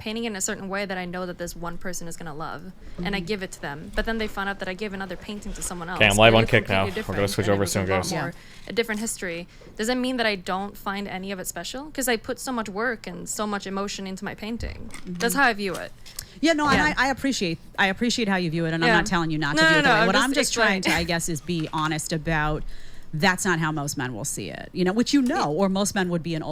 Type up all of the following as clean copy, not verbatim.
painting in a certain way that I know that this one person is going to love, and I give it to them. But then they find out that I gave another painting to someone else. Okay, I'm live on Kick now. We're going to switch over soon, guys. A different history. Does that mean that I don't find any of it special? Because I put so much work and so much emotion into my painting. That's how I view it. Yeah, no, and I appreciate how you view it, and I'm not telling you not to view it that way. What I'm just trying to, I guess, is be honest about that's not how most men will see it, which or most men would be in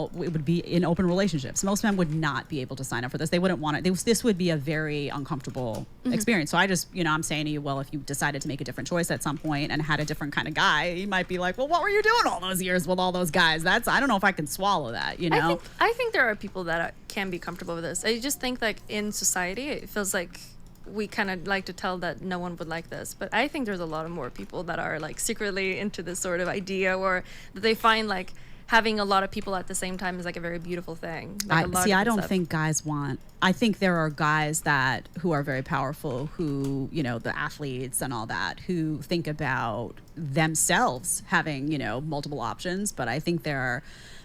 open relationships. Most men would not be able to sign up for this. They wouldn't want it. This would be a very uncomfortable experience. So I just, I'm saying to you, well, if you decided to make a different choice at some point and had a different kind of guy, you might be like, well, what were you doing all those years with all those guys? I don't know if I can swallow that, I think there are people that can be comfortable with this. I just think like in society, it feels like we kind of like to tell that no one would like this, but I think there's a lot of more people that are like secretly into this sort of idea, or that they find like having a lot of people at the same time is like a very beautiful thing. Like I don't think guys want. I think there are guys who are very powerful, who the athletes and all that, who think about themselves having multiple options. But I think there are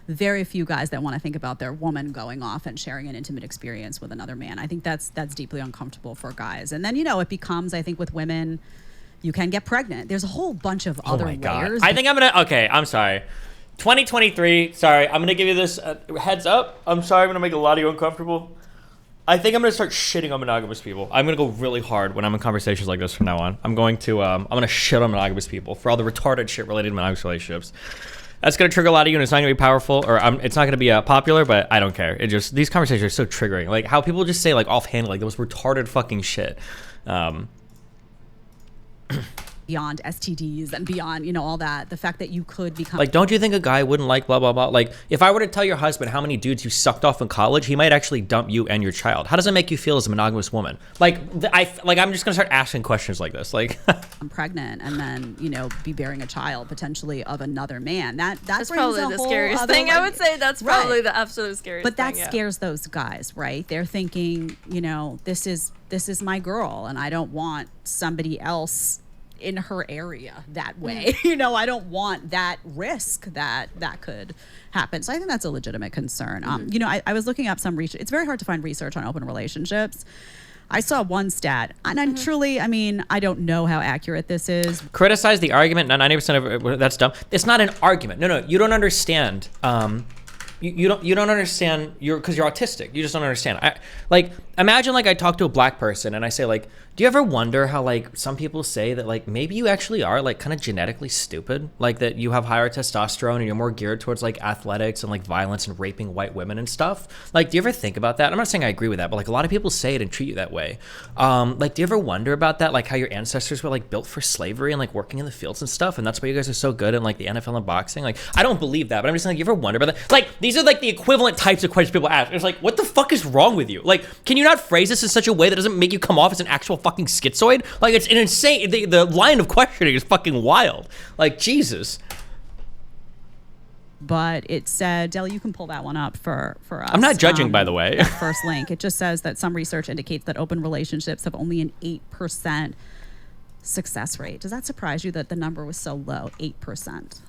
very few guys that want to think about their woman going off and sharing an intimate experience with another man. I think that's deeply uncomfortable for guys. And then it becomes, I think, with women, you can get pregnant. There's a whole bunch of other layers. I think I'm sorry. 2023, sorry, I'm gonna give you this heads up. I'm sorry, I'm gonna make a lot of you uncomfortable. I think I'm gonna start shitting on monogamous people. I'm gonna go really hard when I'm in conversations like this from now on. I'm gonna shit on monogamous people for all the retarded shit related to monogamous relationships. That's going to trigger a lot of you, and it's not going to be powerful, or it's not going to be popular, but I don't care. These conversations are so triggering. Like, how people just say, like, offhand, like, those retarded fucking shit. Beyond STDs and beyond, all that. The fact that you could become... Like, don't you think a guy wouldn't like blah, blah, blah? Like, if I were to tell your husband how many dudes you sucked off in college, he might actually dump you and your child. How does it make you feel as a monogamous woman? Like, I'm just going to start asking questions like this. Like... I'm pregnant and then, be bearing a child potentially of another man. That's probably the scariest thing. I would say that's probably the absolute scariest thing. But that scares those guys, right? They're thinking, this is my girl, and I don't want somebody else in her area that way. I don't want that risk that could happen. So I think that's a legitimate concern. I was looking up some research. It's very hard to find research on open relationships. I saw one stat, and I'm truly, I don't know how accurate this is. Criticize the argument. 90% of that's dumb. It's not an argument. No, you don't understand. You don't understand. Because you're autistic. You just don't understand. Imagine I talk to a black person and I say do you ever wonder how some people say that maybe you actually are kind of genetically stupid, that you have higher testosterone and you're more geared towards athletics and violence and raping white women and stuff. Do you ever think about that? I'm not saying I agree with that, but a lot of people say it and treat you that way. Do you ever wonder about that? How your ancestors were built for slavery and working in the fields and stuff, and that's why you guys are so good in the NFL and boxing. I don't believe that, but I'm just saying, you ever wonder about that? These are the equivalent types of questions people ask. It's what the fuck is wrong with you? Can you not phrase this in such a way that doesn't make you come off as an actual fucking schizoid? It's an insane, the line of questioning is fucking wild. Jesus. But it said, Deli, you can pull that one up for us. I'm not judging, by the way. That first link. It just says that some research indicates that open relationships have only an 8% success rate. Does that surprise you that the number was so low, 8%?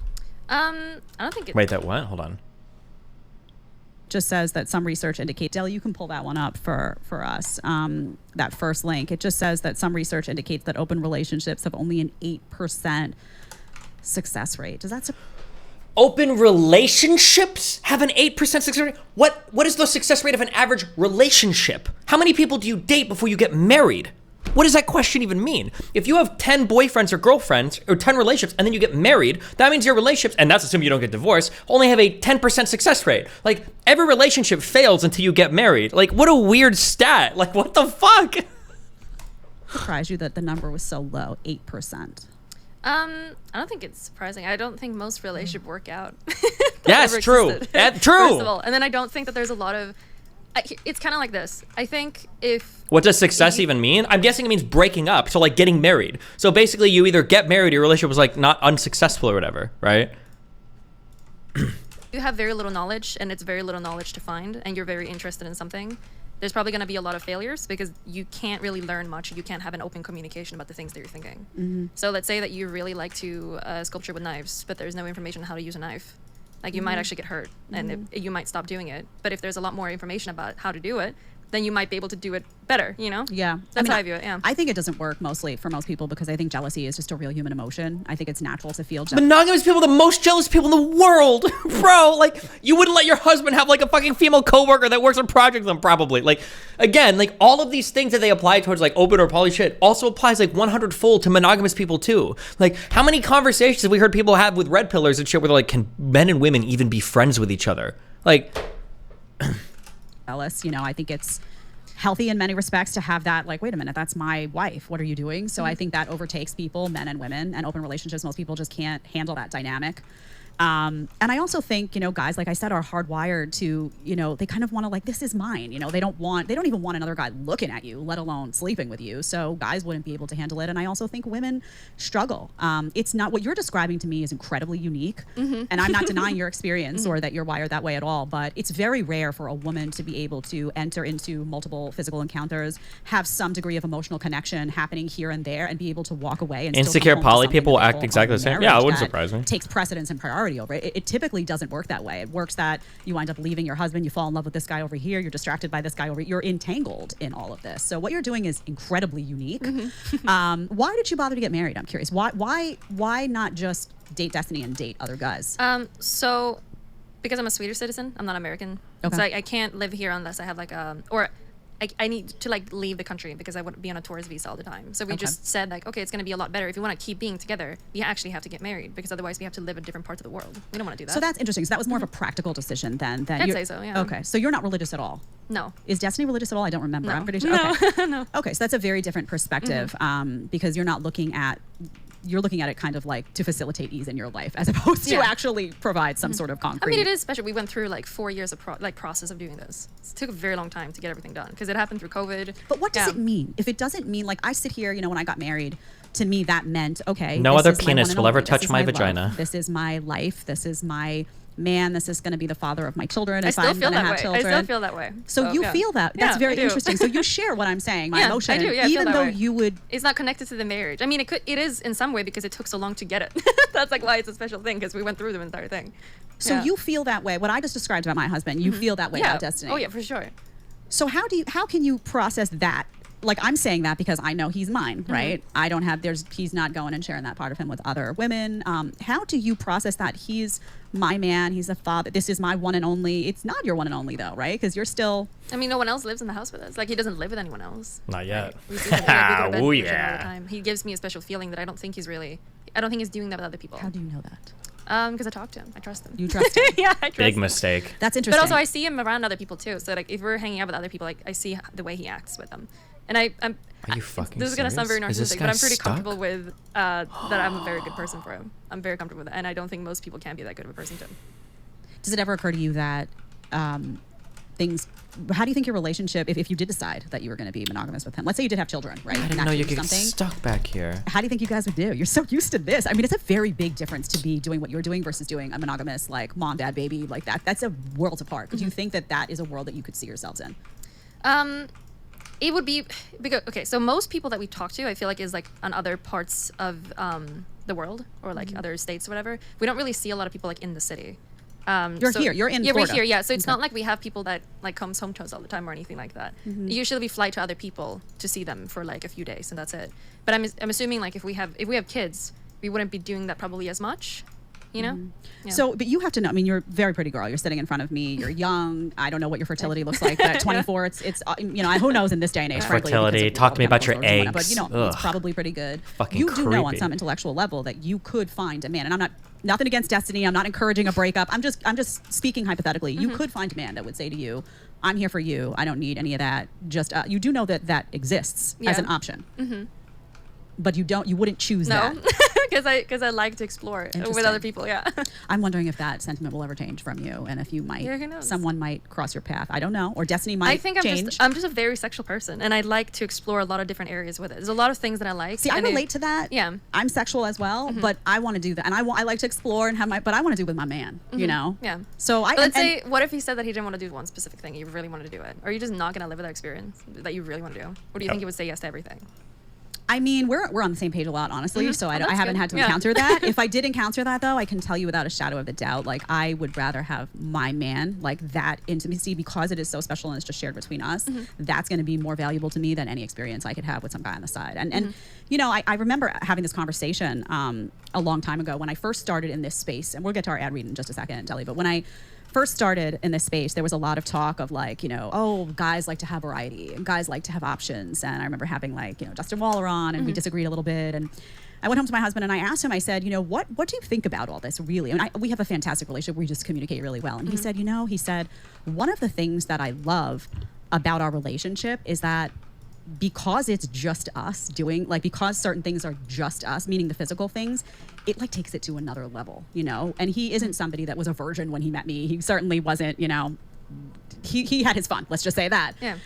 I don't think it... Wait, that what? Hold on. Just says that some research indicates, Deli, you can pull that one up for us. That first link. It just says that some research indicates that open relationships have only an 8% success rate. Does that Open relationships have an 8% success rate? What is the success rate of an average relationship? How many people do you date before you get married? What does that question even mean? If you have 10 boyfriends or girlfriends or 10 relationships and then you get married, that means your relationships, and that's assuming you don't get divorced, only have a 10% success rate. Every relationship fails until you get married. What a weird stat. What the fuck? Surprised you that the number was so low, 8%. I don't think it's surprising. I don't think most relationships work out. Yes, true. True. First of all, and then I don't think that there's a lot of... it's kind of like this. I think what does success even mean? I'm guessing it means breaking up. So getting married. So basically you either get married or your relationship was not unsuccessful or whatever, right? You have very little knowledge and it's very little knowledge to find and you're very interested in something. There's probably going to be a lot of failures because you can't really learn much. You can't have an open communication about the things that you're thinking. Mm-hmm. So let's say that you really like to sculpture with knives, but there's no information on how to use a knife. You might actually get hurt and you might stop doing it. But if there's a lot more information about how to do it, then you might be able to do it better, you know? Yeah. That's how I view it, yeah. I think it doesn't work mostly for most people because I think jealousy is just a real human emotion. I think it's natural to feel jealous. Monogamous people are the most jealous people in the world, bro. Like, you wouldn't let your husband have like a fucking female coworker that works on projects with them, probably. Like, again, like all of these things that they apply towards like open or poly shit also applies like 100-fold to monogamous people too. Like, how many conversations have we heard people have with red pillars and shit where they're like, can men and women even be friends with each other? Like, jealous, you know, I think it's healthy in many respects to have that, like, wait a minute, that's my wife, what are you doing? So I think that overtakes people, men and women, and open relationships. Most people just can't handle that dynamic. And I also think, you know, guys, like I said, are hardwired to, you know, they kind of want to like, this is mine, you know, they don't even want another guy looking at you, let alone sleeping with you. So guys wouldn't be able to handle it. And I also think women struggle. It's not, what you're describing to me is incredibly unique. And I'm not denying your experience or that you're wired that way at all, but it's very rare for a woman to be able to enter into multiple physical encounters, have some degree of emotional connection happening here and there, and be able to walk away. And insecure poly people will act exactly the same. Yeah, it wouldn't surprise me. Takes precedence and priority over it. It typically doesn't work that way. It works that you wind up leaving your husband, you fall in love with this guy over here, you're distracted by this guy over here, you're entangled in all of this. So what you're doing is incredibly unique. Why did you bother to get married? I'm curious. Why not just date Destiny and date other guys? So because I'm a Swedish citizen, I'm not American. Okay. So I can't live here unless I have like I need to like leave the country because I wouldn't be on a tourist visa all the time. So we just said like, okay, it's going to be a lot better if we want to keep being together. We actually have to get married because otherwise we have to live in different parts of the world. We don't want to do that. So that's interesting. So that was more of a practical decision then. I'd say so, yeah. Okay, so you're not religious at all. No. Is Destiny religious at all? I don't remember. No. I'm pretty sure. No. Okay. No. Okay, so that's a very different perspective because you're not looking at. You're looking at it kind of like to facilitate ease in your life as opposed to actually provide some sort of concrete. I mean, it is special. We went through like 4 years of process of doing this. It took a very long time to get everything done because it happened through COVID. But what does it mean? If it doesn't mean, like I sit here, you know, when I got married, to me that meant, okay. No other penis will ever touch my vagina. Love. This is my life. This is my man. This is going to be the father of my children. I still feel that way. I still feel that way. So you feel that. That's very interesting. So you share what I'm saying, my emotion. I do. Yeah, even though you would. It's not connected to the marriage. I mean, it is in some way because it took so long to get it. That's like why it's a special thing because we went through the entire thing. So you feel that way. What I just described about my husband, you feel that way about Destiny. Oh yeah, for sure. So how can you process that? Like I'm saying that because I know he's mine, right? I don't have, he's not going and sharing that part of him with other women. How do you process that? He's my man, he's a father, this is my one and only. It's not your one and only though, right? Because you're still. I mean, no one else lives in the house with us. Like he doesn't live with anyone else. Not yet. Right? Oh yeah. All the time. He gives me a special feeling that I don't think he's doing that with other people. How do you know that? Because I talk to him. I trust him. You trust him? Yeah, I trust Big him. mistake. That's interesting. But also I see him around other people too. So like if we're hanging out with other people, like I see the way he acts with them. And I'm Are you fucking this is going to sound very serious? narcissistic, but I'm pretty comfortable with that I'm a very good person for him. I'm very comfortable with it. And I don't think most people can be that good of a person to him. Does it ever occur to you that how do you think your relationship, if you did decide that you were going to be monogamous with him, let's say you did have children, right? I didn't know you could get stuck back here. How do you think you guys would do? You're so used to this. I mean, it's a very big difference to be doing what you're doing versus doing a monogamous, like mom, dad, baby, like that. That's a worlds apart. Could you think that is a world that you could see yourselves in? It would be because okay. So most people that we talk to, I feel like is like on other parts of the world or like other states or whatever. We don't really see a lot of people like in the city. You're here. You're in Florida. We're here. Yeah. So it's not like we have people that like comes home to us all the time or anything like that. Usually we fly to other people to see them for like a few days and that's it. But I'm assuming like if we have kids, we wouldn't be doing that probably as much. You know? Yeah. So, but you have to know, I mean, you're a very pretty girl. You're sitting in front of me. You're young. I don't know what your fertility looks like, but at 24, it's you know, who knows in this day and age, frankly. Fertility. Talk to me about your eggs. But, you know, it's probably pretty good. Fucking you do know on creepy. some intellectual level that you could find a man. And I'm nothing against Destiny. I'm not encouraging a breakup. I'm just speaking hypothetically. You could find a man that would say to you, I'm here for you. I don't need any of that. Just, you do know that exists as an option. But you wouldn't choose that. Because I like to explore with other people. Yeah. I'm wondering if that sentiment will ever change from you, and if you might, who knows? Someone might cross your path. I don't know, or Destiny might. I think change. I'm just a very sexual person, and I like to explore a lot of different areas with it. There's a lot of things that I like. See, I relate to that. Yeah. I'm sexual as well, but I want to do that, and I like to explore and have but I want to do it with my man. You know. Yeah. So let's say, what if he said that he didn't want to do one specific thing, you really wanted to do it? Or are you just not going to live with that experience that you really want to do? Or do you think he would say yes to everything? I mean, we're on the same page a lot, honestly. So I haven't had to Yeah. encounter that. If I did encounter that, though, I can tell you without a shadow of a doubt, like I would rather have my man, like that intimacy, because it is so special and it's just shared between us. That's going to be more valuable to me than any experience I could have with some guy on the side. And you know, I remember having this conversation a long time ago when I first started in this space, and we'll get to our ad read in just a second, Deli, but when I first started in this space, there was a lot of talk of like, you know, oh, guys like to have variety and guys like to have options. And I remember having like, you know, Justin Waller on, and we disagreed a little bit. And I went home to my husband and I asked him, I said, you know, what do you think about all this really? I mean, we have a fantastic relationship. We just communicate really well. And he said, you know, one of the things that I love about our relationship is that because it's just us doing, like, because certain things are just us, meaning the physical things, it like takes it to another level, you know? And he isn't somebody that was a virgin when he met me. He certainly wasn't, you know, he had his fun, let's just say that. Yeah.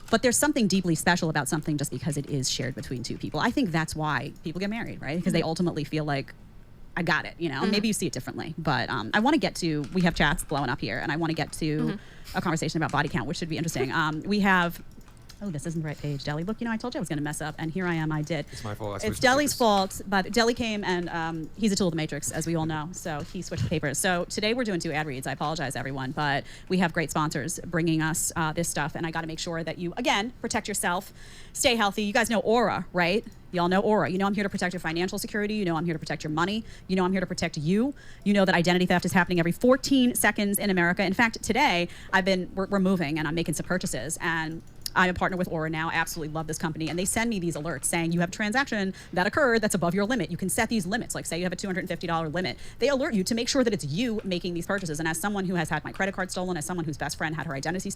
But there's something deeply special about something just because it is shared between two people. I think that's why people get married, right? Because they ultimately feel like, I got it, you know? Maybe you see it differently. But I want to get to, we have chats blowing up here, and I want to get to a conversation about body count, which should be interesting. We have... Oh, this isn't the right page, Deli. Look, you know, I told you I was going to mess up, and here I am. I did. It's my fault. It's Deli's fault, but Deli came, and he's a tool of the Matrix, as we all know, so he switched the papers. So today we're doing 2 ad reads. I apologize, everyone, but we have great sponsors bringing us this stuff, and I got to make sure that you, again, protect yourself, stay healthy. You guys know Aura, right? Y'all know Aura. You know I'm here to protect your financial security. You know I'm here to protect your money. You know I'm here to protect you. You know that identity theft is happening every 14 seconds in America. In fact, today we're moving, and I'm making some purchases, and I'm a partner with Aura now. I absolutely love this company. And they send me these alerts saying you have a transaction that occurred that's above your limit. You can set these limits. Like say you have a $250 limit. They alert you to make sure that it's you making these purchases. And as someone who has had my credit card stolen, as someone whose best friend had her identity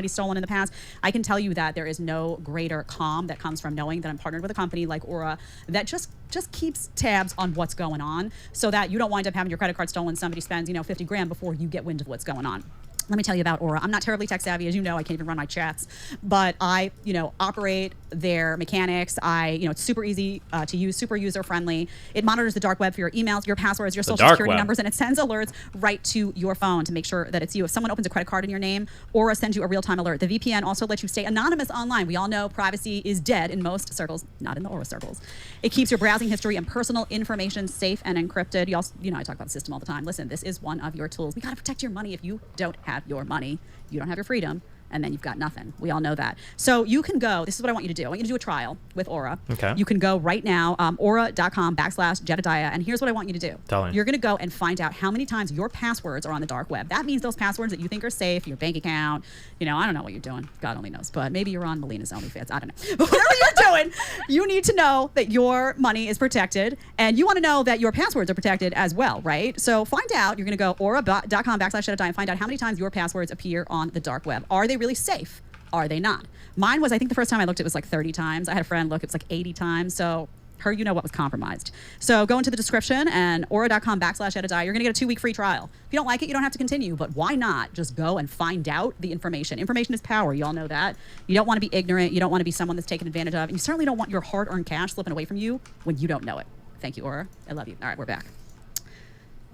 stolen in the past, I can tell you that there is no greater calm that comes from knowing that I'm partnered with a company like Aura that just keeps tabs on what's going on so that you don't wind up having your credit card stolen. Somebody spends, you know, 50 grand before you get wind of what's going on. Let me tell you about Aura. I'm not terribly tech savvy, as you know. I can't even run my chats, but I, you know, operate their mechanics. It's super easy to use, super user friendly. It monitors the dark web for your emails, your passwords, your social security numbers, and it sends alerts right to your phone to make sure that it's you. If someone opens a credit card in your name, Aura sends you a real-time alert. The VPN also lets you stay anonymous online. We all know privacy is dead in most circles, not in the Aura circles. It keeps your browsing history and personal information safe and encrypted. You also, you know, I talk about the system all the time. Listen, this is one of your tools. We got to protect your money. If you don't have your money, you don't have your freedom, and then you've got nothing. We all know that. So you can go, this is what I want you to do. I want you to do a trial with Aura. Okay. You can go right now, aura.com/Jedediah, and here's what I want you to do. Tell me. You're going to go and find out how many times your passwords are on the dark web. That means those passwords that you think are safe, your bank account, you know, I don't know what you're doing. God only knows. But maybe you're on Melina's OnlyFans. I don't know. But whatever you're doing, you need to know that your money is protected, and you want to know that your passwords are protected as well, right? So find out. You're going to go aura.com/Jedediah and find out how many times your passwords appear on the dark web. Are they really safe? Are they not? Mine was, I think the first time I looked, it was like 30 times. I had a friend look, it's like 80 times. So you know what was compromised. So go into the description and aura.com/Jedediah. You're going to get a 2-week free trial. If you don't like it, you don't have to continue. But why not just go and find out the information? Information is power. You all know that. You don't want to be ignorant. You don't want to be someone that's taken advantage of. And you certainly don't want your hard-earned cash slipping away from you when you don't know it. Thank you, Aura. I love you. All right, we're back.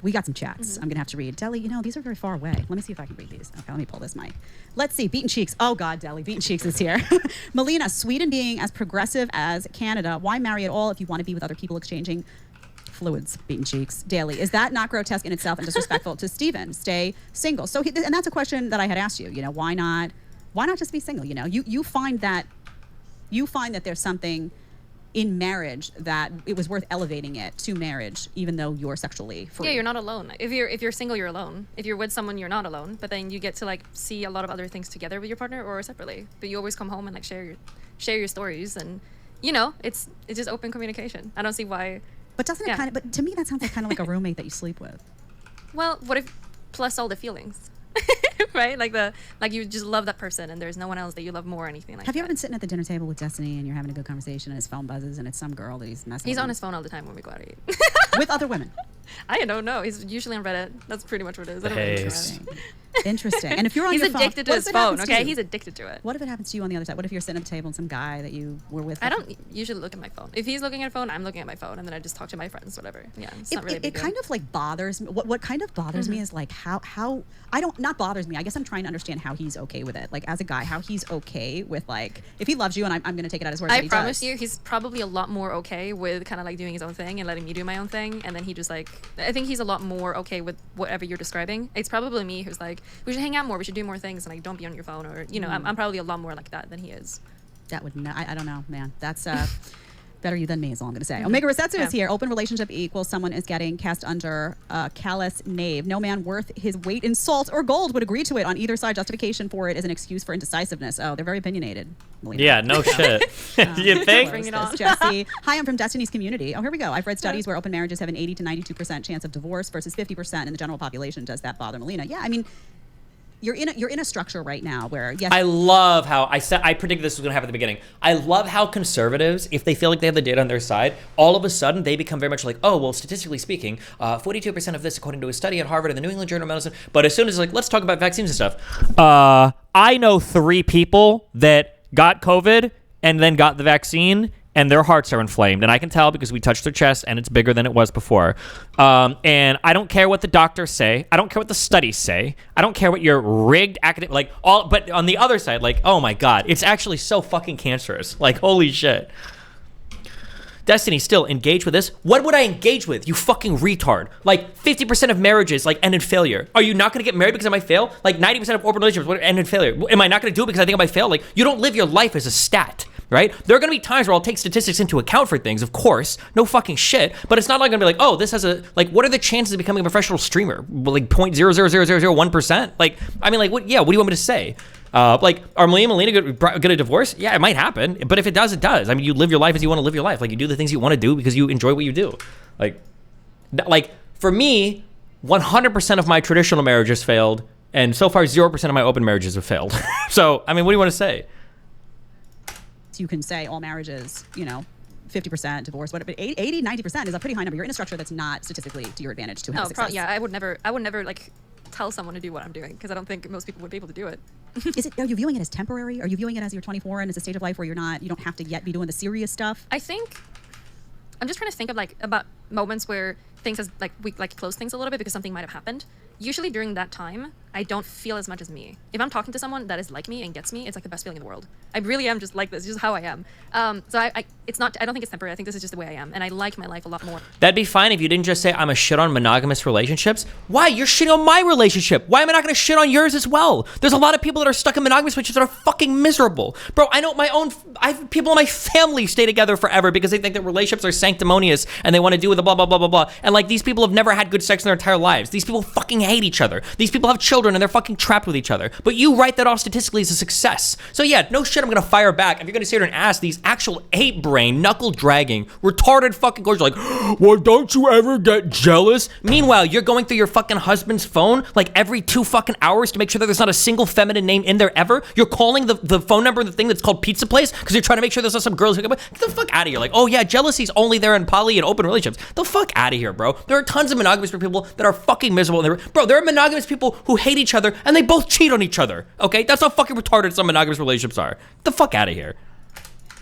We got some chats. I'm going to have to read. Deli, you know, these are very far away. Let me see if I can read these. Okay, let me pull this mic. Let's see. Beaten Cheeks. Oh, God, Deli. Beaten Cheeks is here. Melina, Sweden being as progressive as Canada. Why marry at all if you want to be with other people exchanging fluids? Beaten Cheeks. Daily. Is that not grotesque in itself and disrespectful to Steven? Stay single. So, and that's a question that I had asked you. You know, why not just be single? You know, you find that there's something in marriage that it was worth elevating it to marriage, even though you're sexually free. Yeah, you're not alone. If you're single, you're alone. If you're with someone, you're not alone. But then you get to like see a lot of other things together with your partner or separately. But you always come home and like share your stories, and you know it's just open communication. I don't see why. But doesn't it kind of? But to me, that sounds like kind of like a roommate that you sleep with. Well, what if plus all the feelings? Right? Like you just love that person and there's no one else that you love more or anything like that. Have you ever been sitting at the dinner table with Destiny and you're having a good conversation and his phone buzzes and it's some girl that he's messing with? He's on his phone all the time when we go out to eat. With other women? I don't know. He's usually on Reddit. That's pretty much what it is. I don't really know. Interesting. And if you're on he's your phone, addicted to his phone, okay? He's addicted to it. What if it happens to you on the other side? What if you're sitting at the table and some guy that you were with? I don't usually look at my phone. If he's looking at a phone, I'm looking at my phone, and then I just talk to my friends, whatever. Yeah, it's not really a big deal. Kind of like bothers me. What kind of bothers me is like how I don't, not bothers me. I guess I'm trying to understand how he's okay with it. Like as a guy, how he's okay with like, if he loves you, and I'm going to take it at his word. I promise you, he's probably a lot more okay with kind of like doing his own thing and letting me do my own thing. And then he just like, I think he's a lot more okay with whatever you're describing. It's probably me who's like, we should hang out more, we should do more things, and like don't be on your phone, or you know, I'm probably a lot more like that than he is. That would I don't know, man. That's better you than me is all I'm going to say. Omega Resetsu is here. Open relationship equals someone is getting cast under callous knave. No man worth his weight in salt or gold would agree to it. On either side, justification for it is an excuse for indecisiveness. Oh, they're very opinionated. Yeah, no shit. You think? Bring it on. Jesse. Hi, I'm from Destiny's community. Oh, here we go. I've read studies where open marriages have an 80 to 92% chance of divorce versus 50% in the general population. Does that bother Melina? Yeah, I mean, you're in a structure right now where, yes. I love how I predicted this was going to happen at the beginning. I love how conservatives, if they feel like they have the data on their side, all of a sudden they become very much like, oh, well, statistically speaking, 42% of this according to a study at Harvard and the New England Journal of Medicine. But as soon as like, let's talk about vaccines and stuff. I know 3 people that got COVID and then got the vaccine, and their hearts are inflamed. And I can tell because we touched their chest and it's bigger than it was before. And I don't care what the doctors say. I don't care what the studies say. I don't care what your rigged academic, like all, but on the other side, like, oh my God, it's actually so fucking cancerous. Like, holy shit. Destiny, still engage with this? What would I engage with? You fucking retard. Like 50% of marriages like end in failure. Are you not going to get married because I might fail? Like 90% of open relationships end in failure. Am I not going to do it because I think I might fail? Like you don't live your life as a stat, right? There are going to be times where I'll take statistics into account for things, of course. No fucking shit. But it's not like I'm going to be like, oh, this has a, like, what are the chances of becoming a professional streamer? Like 0.00001%? Like, I mean, like, what, yeah, what do you want me to say? Like, are Melina gonna divorce? Yeah, it might happen, but if it does, it does. I mean, you live your life as you want to live your life. Like, you do the things you want to do because you enjoy what you do. Like for me, 100% of my traditional marriages failed, and so far 0% of my open marriages have failed. So, I mean, what do you want to say? You can say all marriages, 50% divorce, but 80, 90% is a pretty high number. You're in a structure that's not statistically to your advantage to have success. Yeah, I would never like tell someone to do what I'm doing because I don't think most people would be able to do it. Are you viewing it as temporary? Are you viewing it as you're 24 and it's a stage of life where you don't have to yet be doing the serious stuff? I think I'm just trying to think of about moments where things we close things a little bit because something might have happened. Usually during that time, I don't feel as much as me. If I'm talking to someone that is like me and gets me, it's like the best feeling in the world. I really am just like this. It's just how I am. So I don't think it's temporary. I think this is just the way I am, and I like my life a lot more. That'd be fine if you didn't just say I'm a shit on monogamous relationships. Why? You're shitting on my relationship. Why am I not going to shit on yours as well? There's a lot of people that are stuck in monogamous relationships that are fucking miserable, bro. I know I have people in my family stay together forever because they think that relationships are sanctimonious and they want to do with the blah blah blah blah blah. And like these people have never had good sex in their entire lives. These people fucking hate each other. These people have children and they're fucking trapped with each other. But you write that off statistically as a success. So yeah, no shit, I'm gonna fire back. If you're gonna sit here and ask these actual ape brain, knuckle dragging, retarded fucking gorgeous, like, well, don't you ever get jealous? Meanwhile, you're going through your fucking husband's phone like every 2 fucking hours to make sure that there's not a single feminine name in there ever. You're calling the phone number of the thing that's called Pizza Place because you're trying to make sure there's not some girls who get the fuck out of here. Like, oh yeah, jealousy's only there in poly and open relationships. The fuck out of here, bro. There are tons of monogamous people that are fucking miserable. Bro, there are monogamous people who hate each other and they both cheat on each other. Okay, that's how fucking retarded some monogamous relationships are. Get the fuck out of here.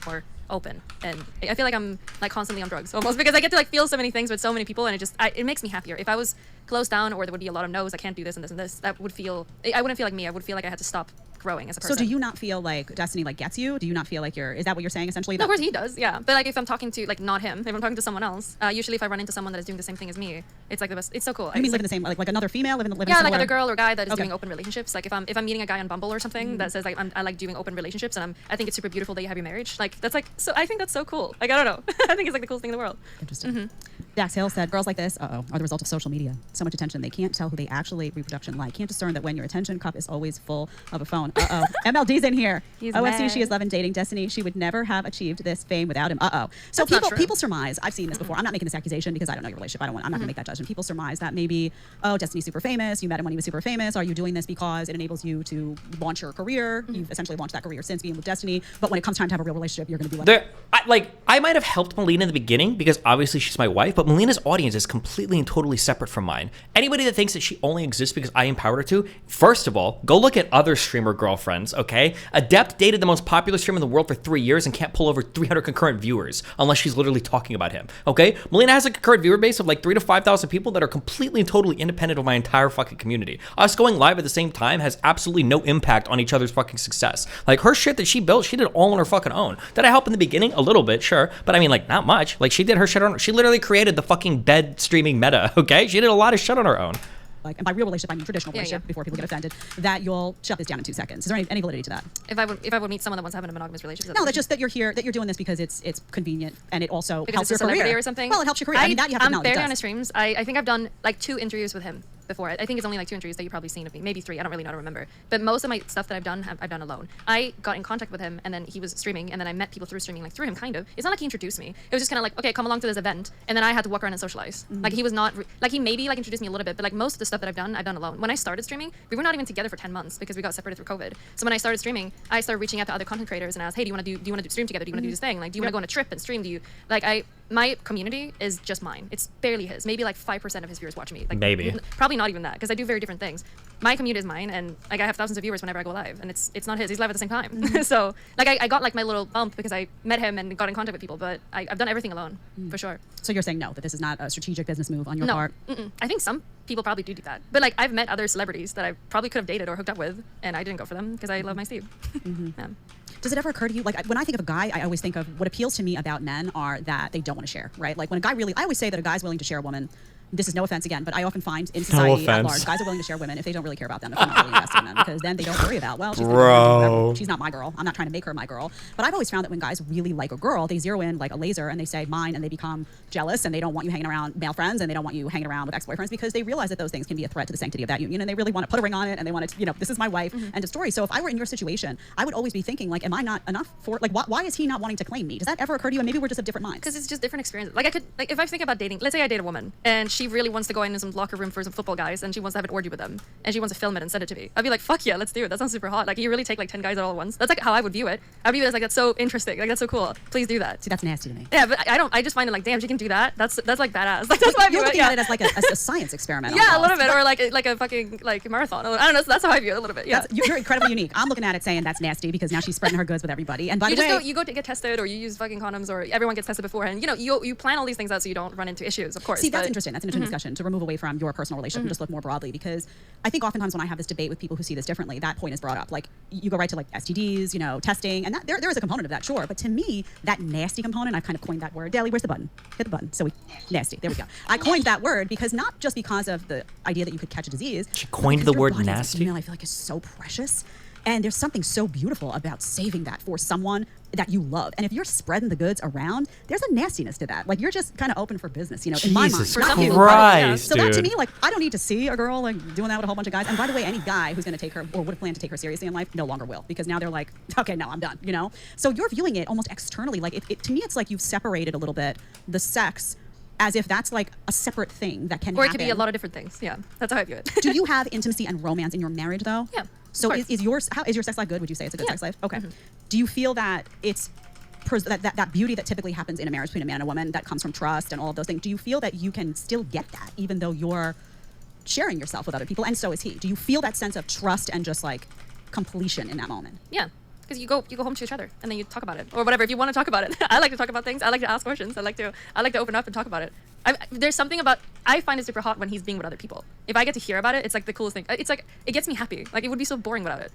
Or open, and I feel like I'm like constantly on drugs almost because I get to like feel so many things with so many people, and it makes me happier. If I was closed down or there would be a lot of no's, I can't do this and this and this, I wouldn't feel like me. I would feel like I had to stop growing as a person. So do you not feel like Destiny like gets you? Do you not feel like is that what you're saying essentially? No, of course he does, yeah. But like if I'm talking to like not him, if I'm talking to someone else, usually if I run into someone that is doing the same thing as me, it's like the best. It's so cool. You mean living the same, like another female living yeah, like another girl or guy that is doing open relationships. Like if I'm meeting a guy on Bumble or something that says like I like doing open relationships and I think it's super beautiful that you have your marriage. Like that's like so I think that's so cool. Like I don't know. I think it's like the coolest thing in the world. Interesting. Mm-hmm. Dax Hill said, girls like this, are the result of social media. So much attention, they can't tell who they actually reproduction like. Can't discern that when your attention cup is always full of a phone. MLD's in here. He's OSC, mad. she is loving dating Destiny. She would never have achieved this fame without him. So people surmise, I've seen this before. I'm not making this accusation because I don't know your relationship. I'm not gonna make that judgment. People surmise that maybe, Destiny's super famous. You met him when he was super famous. Are you doing this because it enables you to launch your career? Mm-hmm. You've essentially launched that career since being with Destiny. But when it comes time to have a real relationship, you're gonna be like, I might have helped Melina in the beginning because obviously she's my wife, but but Melina's audience is completely and totally separate from mine. Anybody that thinks that she only exists because I empowered her to, first of all, go look at other streamer girlfriends, okay? Adept dated the most popular streamer in the world for 3 years and can't pull over 300 concurrent viewers unless she's literally talking about him, okay? Melina has a concurrent viewer base of like 3,000 to 5,000 people that are completely and totally independent of my entire fucking community. Us going live at the same time has absolutely no impact on each other's fucking success. Like, her shit that she built, she did all on her fucking own. Did I help in the beginning? A little bit, sure, but I mean, like, not much. Like, she did her shit on, she literally created the fucking bed streaming meta, okay? She did a lot of shit on her own. Like, and by real relationship, I mean traditional relationship, before people get offended, that you'll shut this down in 2 seconds. Is there any validity to that? If I would meet someone that wants to have a monogamous relationship. No, that's just that you're here, that you're doing this because it's convenient, and it also because helps your career or something. Well, it helps your career. I mean, that you have to acknowledge. I'm very on his streams. I think I've done like 2 interviews with him before. I think it's only like 2 interviews that you've probably seen of me, maybe 3. I don't really know to remember. But most of my stuff that I've done alone. I got in contact with him, and then he was streaming, and then I met people through streaming, like through him, kind of. It's not like he introduced me. It was just kind of like, okay, come along to this event, and then I had to walk around and socialize. Like, he was not like, he maybe like introduced me a little bit, but like most of the stuff that I've done alone. When I started streaming, we were not even together for 10 months because we got separated through COVID. So when I started streaming, I started reaching out to other content creators and asked, hey, do you want to stream together? Do you want to do this thing? Like, do you want to go on a trip and stream? Do you my community is just mine. It's barely his. Maybe like 5% of his viewers watch me. Like, maybe. Probably not even that, because I do very different things. My community is mine, and like, I have thousands of viewers whenever I go live, and it's not his. He's live at the same time. So like, I got like my little bump because I met him and got in contact with people, but I've done everything alone, for sure. So you're saying no, that this is not a strategic business move on your part? I think some people probably do that. But like, I've met other celebrities that I probably could have dated or hooked up with, and I didn't go for them because I love my Steve. Yeah. Does it ever occur to you, like, when I think of a guy, I always think of what appeals to me about men are that they don't want to share, right? Like, when a guy really, I always say that a guy's willing to share a woman. This is no offense again, but I often find in society at large, guys are willing to share women if they don't really care about them, if they're not really invested in them, because then they don't worry about, well, she's not my girl. I'm not trying to make her my girl. But I've always found that when guys really like a girl, they zero in like a laser and they say mine, and they become jealous, and they don't want you hanging around male friends, and they don't want you hanging around with ex-boyfriends, because they realize that those things can be a threat to the sanctity of that union, and they really want to put a ring on it, and they want to, this is my wife, end of story. So if I were in your situation, I would always be thinking, like, am I not enough for, like, why is he not wanting to claim me? Does that ever occur to you? And maybe we're just of different minds. Because it's just different experiences. Like, I could, like, if I think about dating, let's say I date a woman, and she really wants to go in some locker room for some football guys, and she wants to have an orgy with them, and she wants to film it and send it to me. I'd be like, fuck yeah, let's do it. That sounds super hot. Like, you really take like 10 guys all at once. That's like how I would view it. I'd view it as like, that's so interesting. Like, that's so cool. Please do that. See, that's nasty to me. Yeah, but I don't. I just find it like, damn, she can do that. That's like badass. Like, that's why I view You're it. looking at it as like a science experiment. Yeah, almost. a little bit, or like a fucking like marathon. I don't know. So that's how I view it a little bit. Yeah, you're incredibly unique. I'm looking at it saying that's nasty because now she's spreading her goods with everybody. And by the way, you go to get tested, or you use fucking condoms, or everyone gets tested beforehand. You plan all these things out so you don't run into issues. Of course. See, that's interesting. That's an interesting discussion to remove away from your personal relationship and just look more broadly, because I think oftentimes when I have this debate with people who see this differently, that point is brought up. Like, you go right to like STDs, testing, and that there is a component of that, sure. But to me, that nasty component, I've kind of coined that word. Daly, where's the button? Hit the button. So nasty. There we go. I coined that word because not just because of the idea that you could catch a disease. She coined the word nasty. Female, I feel like is so precious. And there's something so beautiful about saving that for someone that you love. And if you're spreading the goods around, there's a nastiness to that. Like, you're just kind of open for business, in my mind. Jesus Not you. Christ, So that to me, like, I don't need to see a girl like doing that with a whole bunch of guys. And by the way, any guy who's going to take her or would have planned to take her seriously in life no longer will, because now they're like, okay, no, I'm done, So you're viewing it almost externally. Like, to me, it's like you've separated a little bit the sex as if that's like a separate thing that can happen. Or it could be a lot of different things. Yeah, that's how I view it. Do you have intimacy and romance in your marriage, though? Yeah. So is your sex life good? Would you say it's a good sex life? Okay. Do you feel that it's that beauty that typically happens in a marriage between a man and a woman that comes from trust and all of those things? Do you feel that you can still get that even though you're sharing yourself with other people, and so is he? Do you feel that sense of trust and just like completion in that moment? Yeah. Because you go home to each other and then you talk about it or whatever if you want to talk about it. I like to talk about things. I like to ask questions. I like to open up and talk about it. There's something about, I find it super hot when he's being with other people. If I get to hear about it, it's like the coolest thing. It's like, it gets me happy. Like, it would be so boring without it.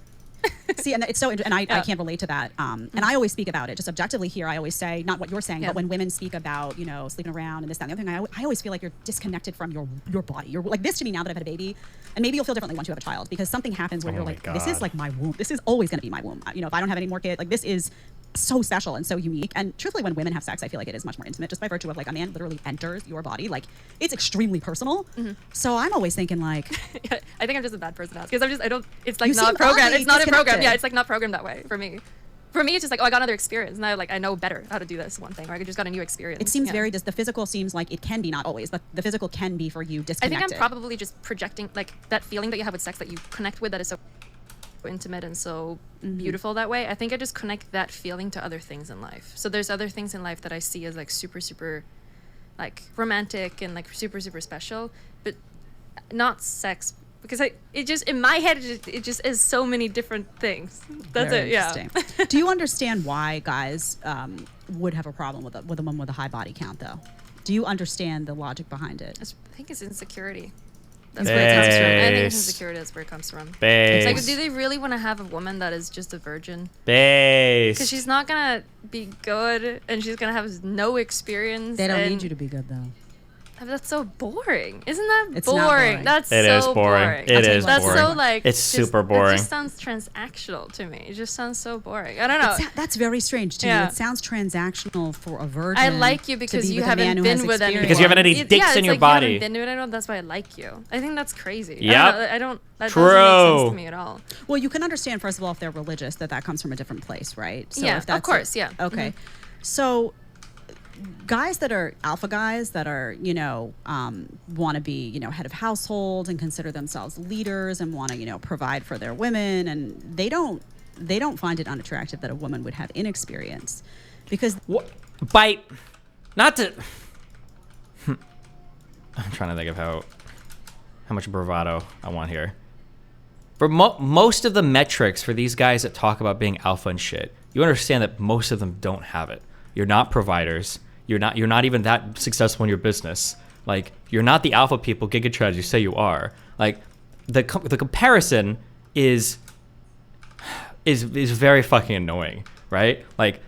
See, and it's so, and I can't relate to that. And I always speak about it just objectively here. I always say, not what you're saying, but when women speak about, sleeping around and this, that, and the other thing, I always feel like you're disconnected from your body. You're like this to me now that I've had a baby, and maybe you'll feel differently once you have a child, because something happens where you're like, this is like my womb. This is always going to be my womb. If I don't have any more kids, like, this is so special and so unique. And truthfully, when women have sex, I feel like it is much more intimate, just by virtue of like a man literally enters your body. Like, it's extremely personal. So I'm always thinking like, I think I'm just a bad person because it's like not programmed. It's not a program. Yeah, it's like not programmed that way for me. For me, it's just like, oh, I got another experience. Now, like, I know better how to do this one thing, or I just got a new experience. It seems the physical seems like it can be, not always, but the physical can be for you disconnected. I think I'm probably just projecting, like, that feeling that you have with sex that you connect with, that is so intimate and so beautiful that way. I think I just connect that feeling to other things in life. So there's other things in life that I see as like super, super like romantic and like super super special, but not sex. Because it just in my head it just is so many different things. That's Very it. Yeah. interesting. Do you understand why guys would have a problem with a woman with a high body count, though? Do you understand the logic behind it? I think it's insecurity. That's where it comes from. I think it's insecurity. That's where it comes from. It's like, do they really want to have a woman that is just a virgin? Because she's not gonna be good, and she's gonna have no experience. They don't need you to be good, though. That's so boring. Isn't that It's boring? not boring. That's It so is boring. boring. It is That's boring. so like It's super boring. It just sounds transactional to me. It just sounds so boring. I don't know. That's very strange to me. It sounds transactional for a virgin. I like you because you haven't been with anyone. Because you haven't any dicks in your body. You haven't been with anyone. That's why I like you. I think that's crazy. Yep. I don't. That True. doesn't make sense to me at all. Well, you can understand, first of all, if they're religious, that comes from a different place, right? So yeah, if that's of course, yeah. Okay. Mm-hmm. So guys that are alpha guys that are, want to be, head of households and consider themselves leaders and want to, provide for their women, and they don't find it unattractive that a woman would have inexperience because not to I'm trying to think of how much bravado I want here. For most of the metrics for these guys that talk about being alpha and shit, you understand that most of them don't have it. You're not providers. You're not even that successful in your business. Like, you're not the alpha people, gigatrads you say you are. Like, the comparison is very fucking annoying, right? Like,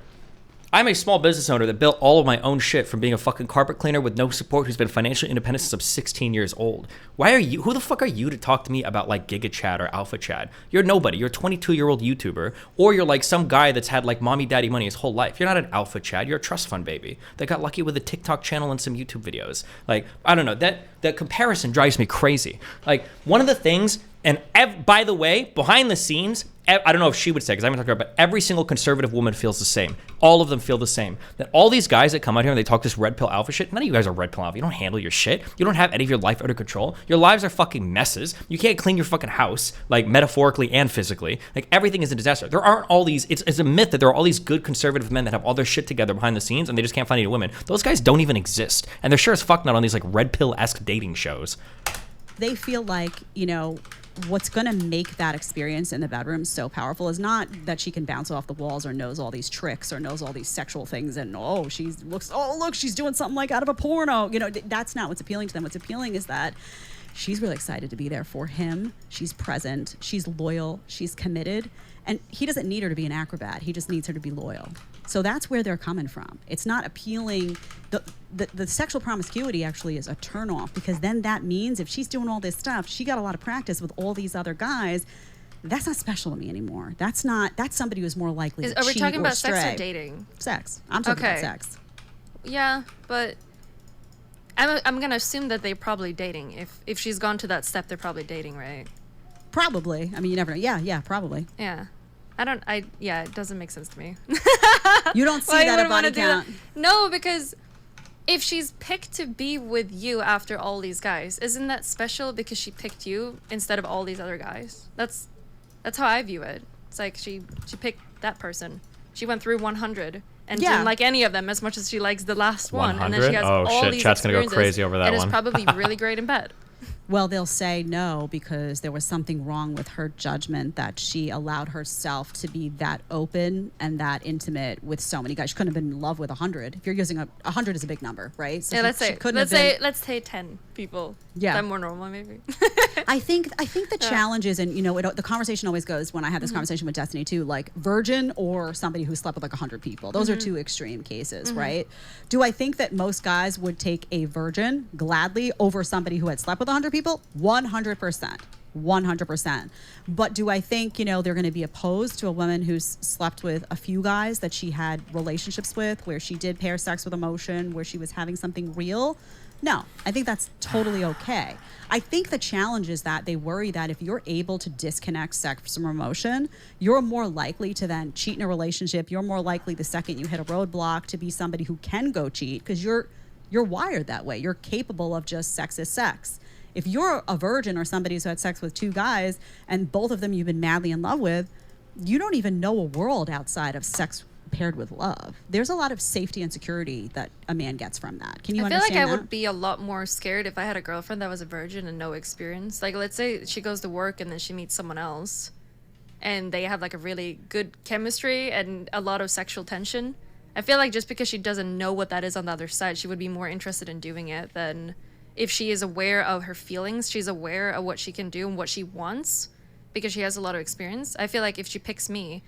I'm a small business owner that built all of my own shit from being a fucking carpet cleaner with no support who's been financially independent since I'm 16 years old. Who the fuck are you to talk to me about like Giga Chad or Alpha Chad? You're nobody. You're a 22-year-old YouTuber, or you're like some guy that's had like mommy daddy money his whole life. You're not an Alpha Chad. You're a trust fund baby that got lucky with a TikTok channel and some YouTube videos. Like, I don't know, that comparison drives me crazy. Like, one of the things, and by the way, behind the scenes, I don't know if she would say, because I haven't talked to her, but every single conservative woman feels the same. All of them feel the same. That all these guys that come out here and they talk this red pill alpha shit, none of you guys are red pill alpha. You don't handle your shit. You don't have any of your life under control. Your lives are fucking messes. You can't clean your fucking house, like metaphorically and physically. Like, everything is a disaster. There aren't all these, it's a myth that there are all these good conservative men that have all their shit together behind the scenes and they just can't find any women. Those guys don't even exist. And they're sure as fuck not on these like red pill-esque dating shows. They feel like, what's going to make that experience in the bedroom so powerful is not that she can bounce off the walls or knows all these tricks or knows all these sexual things and look, she's doing something like out of a porno. That's not what's appealing to them. What's appealing is that she's really excited to be there for him. She's present. She's loyal. She's committed. And he doesn't need her to be an acrobat. He just needs her to be loyal. So that's where they're coming from. It's not appealing. The sexual promiscuity actually is a turnoff, because then that means if she's doing all this stuff, she got a lot of practice with all these other guys. That's not special to me anymore. That's somebody who's more likely to cheat or stray. Are we talking about sex or dating? Sex. I'm talking about sex. Yeah, but I'm gonna assume that they're probably dating. If she's gone to that step, they're probably dating, right? Probably. I mean, you never know. Yeah, probably. Yeah. It doesn't make sense to me. You don't see that at body count? No, because if she's picked to be with you after all these guys, isn't that special because she picked you instead of all these other guys? That's how I view it. It's like she picked that person. She went through 100 and didn't like any of them as much as she likes the last one. 100? And then she has all these Chat's gonna go crazy over that and one. is probably really great in bed. Well, they'll say no because there was something wrong with her judgment that she allowed herself to be that open and that intimate with so many guys. She couldn't have been in love with 100. If you're using 100 is a big number, right? So yeah, let's say 10 people. Yeah, that more normal maybe. I think the challenge is, and the conversation always goes when I had this conversation with Destiny too, like virgin or somebody who slept with like 100 people. Those are two extreme cases, right? Do I think that most guys would take a virgin gladly over somebody who had slept with 100 people? 100%. 100%. But do I think, they're going to be opposed to a woman who's slept with a few guys that she had relationships with, where she did pair sex with emotion, where she was having something real? No, I think that's totally okay. I think the challenge is that they worry that if you're able to disconnect sex from emotion, you're more likely to then cheat in a relationship. You're more likely the second you hit a roadblock to be somebody who can go cheat, because you're wired that way. You're capable of just sex is sex. If you're a virgin or somebody who's had sex with two guys and both of them you've been madly in love with, you don't even know a world outside of sex paired with love. There's a lot of safety and security that a man gets from that. Can you I feel understand like I that? would be a lot more scared if I had a girlfriend that was a virgin and no experience. Like, let's say she goes to work and then she meets someone else and they have like a really good chemistry and a lot of sexual tension. I feel like just because she doesn't know what that is on the other side, she would be more interested in doing it than if she is aware of her feelings, she's aware of what she can do and what she wants because she has a lot of experience. I feel like if she picks me,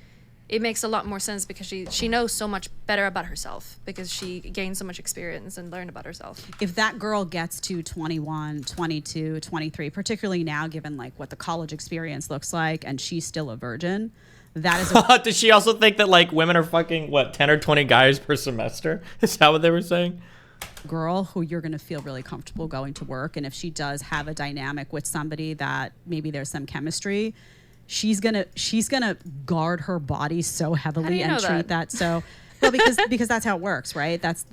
it makes a lot more sense because she knows so much better about herself because she gained so much experience and learned about herself. If that girl gets to 21, 22, 23, particularly now given like what the college experience looks like and she's still a virgin, that is Does she also think that like women are fucking what 10 or 20 guys per semester? Is that what they were saying? Girl who you're going to feel really comfortable going to work, and if she does have a dynamic with somebody that maybe there's some chemistry, she's gonna guard her body so heavily and treat that so well because that's how it works, right? That's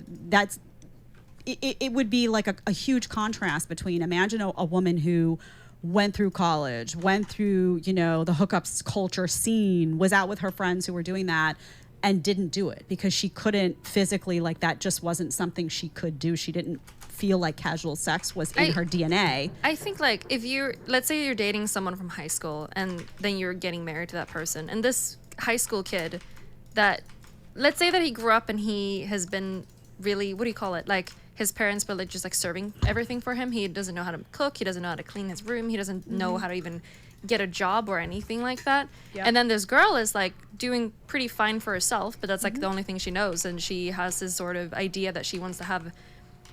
it would be like a huge contrast between imagine a woman who went through college, went through, you know, the hookups culture scene, was out with her friends who were doing that and didn't do it because she couldn't physically, like that just wasn't something she could do. She didn't feel like casual sex was in her DNA. I think like if let's say you're dating someone from high school and then you're getting married to that person, and this high school kid that, let's say that he grew up and he has been really, what do you call it? Like his parents were like just like serving everything for him. He doesn't know how to cook. He doesn't know how to clean his room. He doesn't know how to even get a job or anything like that. Yep. And then this girl is like doing pretty fine for herself, but that's like the only thing she knows. And she has this sort of idea that she wants to have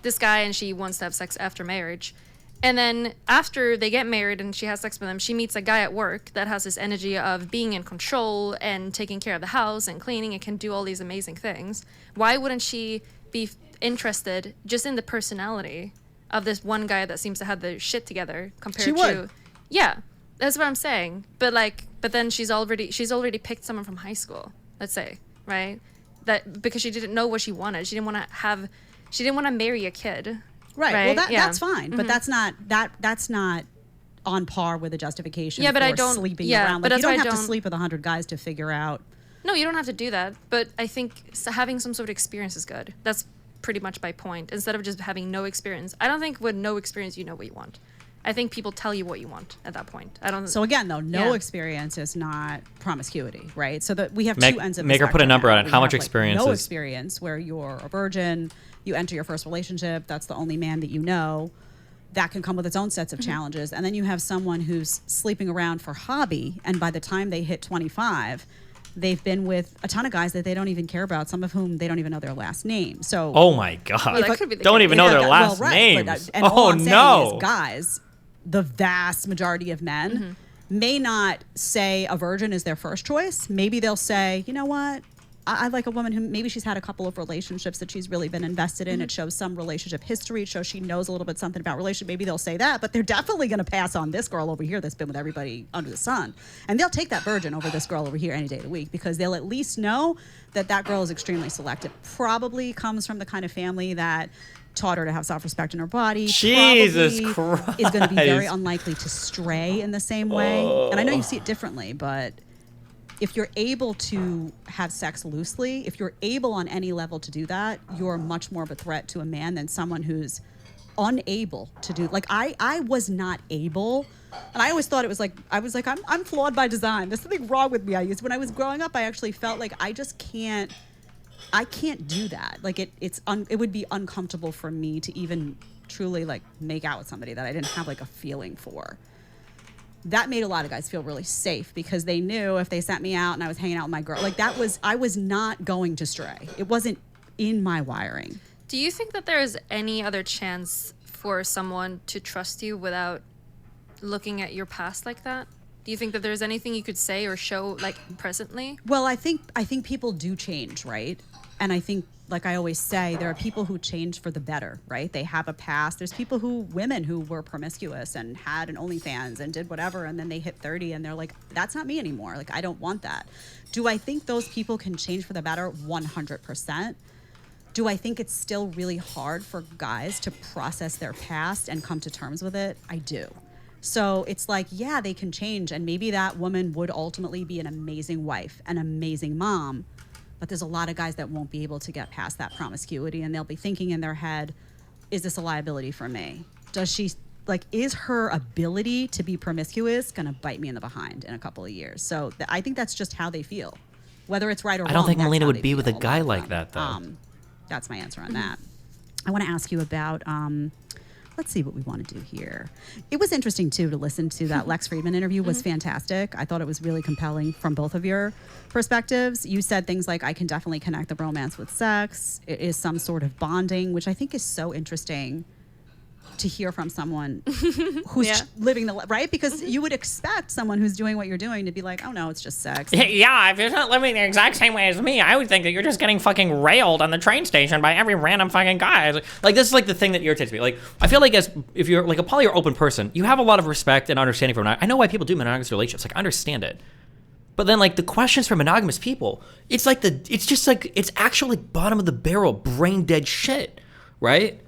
this guy and she wants to have sex after marriage. And then after they get married and she has sex with him, she meets a guy at work that has this energy of being in control and taking care of the house and cleaning and can do all these amazing things. Why wouldn't she be interested just in the personality of this one guy that seems to have the shit together compared to... Yeah, that's what I'm saying. But then she's already picked someone from high school, let's say, right? That because she didn't know what she wanted. She didn't want to marry a kid. Right. Well, that's fine, but that's not on par with a justification for sleeping around. Like, you don't have to sleep with 100 guys to figure out. No, you don't have to do that. But I think having some sort of experience is good. That's pretty much my point. Instead of just having no experience. I don't think with no experience you know what you want. I think people tell you what you want at that point. I don't. So again, though, no experience is not promiscuity, right? So that we have two ends of the make her put a number on it. How much experience? No experience, where you're a virgin, you enter your first relationship, that's the only man that you know. That can come with its own sets of challenges, and then you have someone who's sleeping around for hobby, and by the time they hit 25, they've been with a ton of guys that they don't even care about. Some of whom they don't even know their last name. So, oh my god, well, don't even know their last names. And all I'm saying is, guys, the vast majority of men may not say a virgin is their first choice. Maybe they'll say, you know what? I like a woman who maybe she's had a couple of relationships that she's really been invested in. It shows some relationship history. It shows she knows a little bit something about relationship. Maybe they'll say that, but they're definitely going to pass on this girl over here that's been with everybody under the sun. And they'll take that virgin over this girl over here any day of the week because they'll at least know that that girl is extremely selective. Probably comes from the kind of family that taught her to have self-respect in her body. Jesus Christ. Is going to be very unlikely to stray in the same way. And I know you see it differently, but if you're able to have sex loosely, if you're able on any level to do that, you're much more of a threat to a man than someone who's unable to do. Like I was not able, and I always thought it was like I'm flawed by design. There's something wrong with me. When I was growing up, I actually felt like I can't do that. Like it would be uncomfortable for me to even truly like make out with somebody that I didn't have like a feeling for. That made a lot of guys feel really safe because they knew if they sent me out and I was hanging out with my girl, like I was not going to stray. It wasn't in my wiring. Do you think that there is any other chance for someone to trust you without looking at your past like that? Do you think that there's anything you could say or show like presently? Well, I think people do change, right? And I think, like I always say, there are people who change for the better, right? They have a past. There's women who were promiscuous and had an OnlyFans and did whatever, and then they hit 30 and they're like, that's not me anymore. Like, I don't want that. Do I think those people can change for the better? 100%. Do I think it's still really hard for guys to process their past and come to terms with it? I do. So it's like, yeah, they can change, and maybe that woman would ultimately be an amazing wife, an amazing mom. But there's a lot of guys that won't be able to get past that promiscuity, and they'll be thinking in their head, is this a liability for me? Does she, like, is her ability to be promiscuous going to bite me in the behind in a couple of years? So I think that's just how they feel. Whether it's right or wrong. I don't think Melina would be with a guy like that, though. That's my answer on that. I want to ask you about, let's see what we want to do here. It was interesting, too, to listen to that Lex Friedman interview. Was fantastic. I thought it was really compelling from both of your perspectives. You said things like, I can definitely connect the romance with sex. It is some sort of bonding, which I think is so interesting to hear from someone who's living the right, because you would expect someone who's doing what you're doing to be like, oh no, it's just sex. Yeah, if you're not living the exact same way as me, I would think that you're just getting fucking railed on the train station by every random fucking guy. Like, this is like the thing that irritates me. Like, I feel like if you're like a poly or open person, you have a lot of respect and understanding for it. I know why people do monogamous relationships. Like, I understand it. But then, like, the questions for monogamous people, it's actually bottom of the barrel, brain dead shit, right?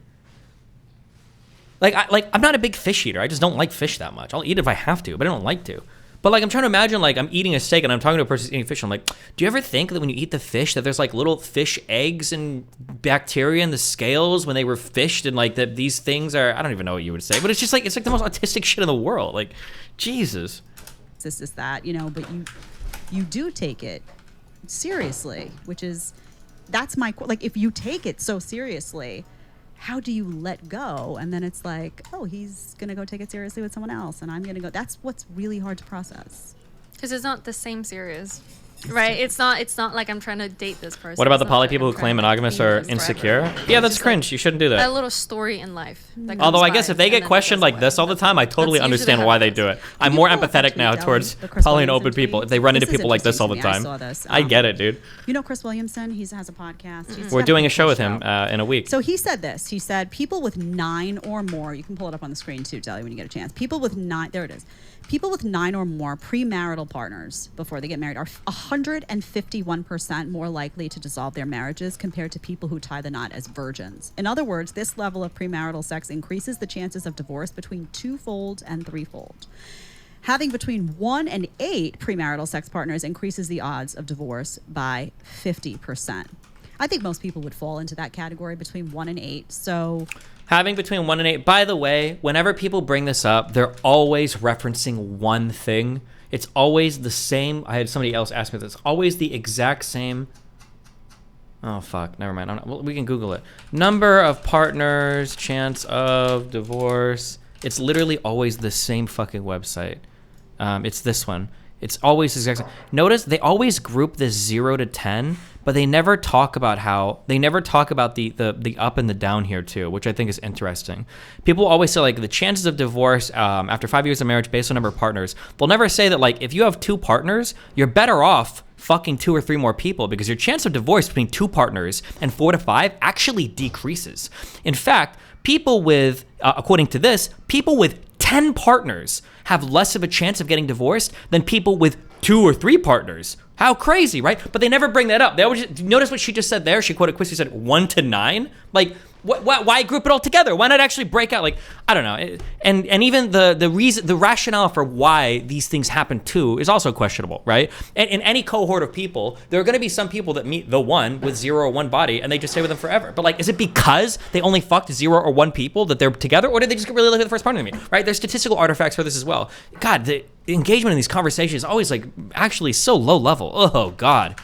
I'm not a big fish eater. I just don't like fish that much. I'll eat it if I have to, but I don't like to. But like, I'm trying to imagine, like, I'm eating a steak and I'm talking to a person who's eating fish. And I'm like, do you ever think that when you eat the fish that there's like little fish eggs and bacteria in the scales when they were fished, and like that these things are, I don't even know what you would say, but it's like the most autistic shit in the world. Like, Jesus. This is that, but you do take it seriously, which is, that's my, like, if you take it so seriously, how do you let go? And then it's like, oh, he's going to go take it seriously with someone else, and I'm going to go. That's what's really hard to process. Because it's not the same serious. Right? It's not like I'm trying to date this person. What about the poly people who claim monogamous are insecure? Yeah, that's cringe. Like you shouldn't do that. A little story in life. Although I guess if they get questioned like this all the time, I totally understand why they do it. I'm more empathetic now towards poly and open people. If they run into people like this all the time, I get it, dude. You know Chris Williamson? He has a podcast. We're doing a show with him in a week. So he said this. He said people with 9 or more, you can pull it up on the screen too, Deli, when you get a chance. People with 9, there it is. People with 9 or more premarital partners before they get married are 151% more likely to dissolve their marriages compared to people who tie the knot as virgins. In other words, this level of premarital sex increases the chances of divorce between 2-fold and 3-fold. Having between 1 and 8 premarital sex partners increases the odds of divorce by 50%. I think most people would fall into that category between 1 and 8. So having between 1 and 8, by the way, whenever people bring this up, they're always referencing one thing. It's always the same. I had somebody else ask me this. Always the exact same. Oh, fuck. Never mind. Well, we can Google it. Number of partners, chance of divorce. It's literally always the same fucking website. It's this one. It's always the exact same. Notice they always group this 0 to 10, but they never talk about the up and the down here too, which I think is interesting. People always say like the chances of divorce after 5 years of marriage based on number of partners. They'll never say that like if you have 2 partners, you're better off fucking 2 or 3 more people because your chance of divorce between 2 partners and 4 to 5 actually decreases. In fact, people with, according to this, people with 10 partners have less of a chance of getting divorced than people with 2 or 3 partners. How crazy, right? But they never bring that up. They always notice what she just said there. She quoted Christy, said 1 to 9. Like, why group it all together? Why not actually break out? Like, I don't know. And even the rationale for why these things happen too is also questionable, right? And in any cohort of people, there are going to be some people that meet the one with 0 or 1 body and they just stay with them forever. But like, is it because they only fucked 0 or 1 people that they're together, or did they just get really lucky the first partner they meet? Right? There's statistical artifacts for this as well. God, the engagement in these conversations is always like actually so low level. Oh God.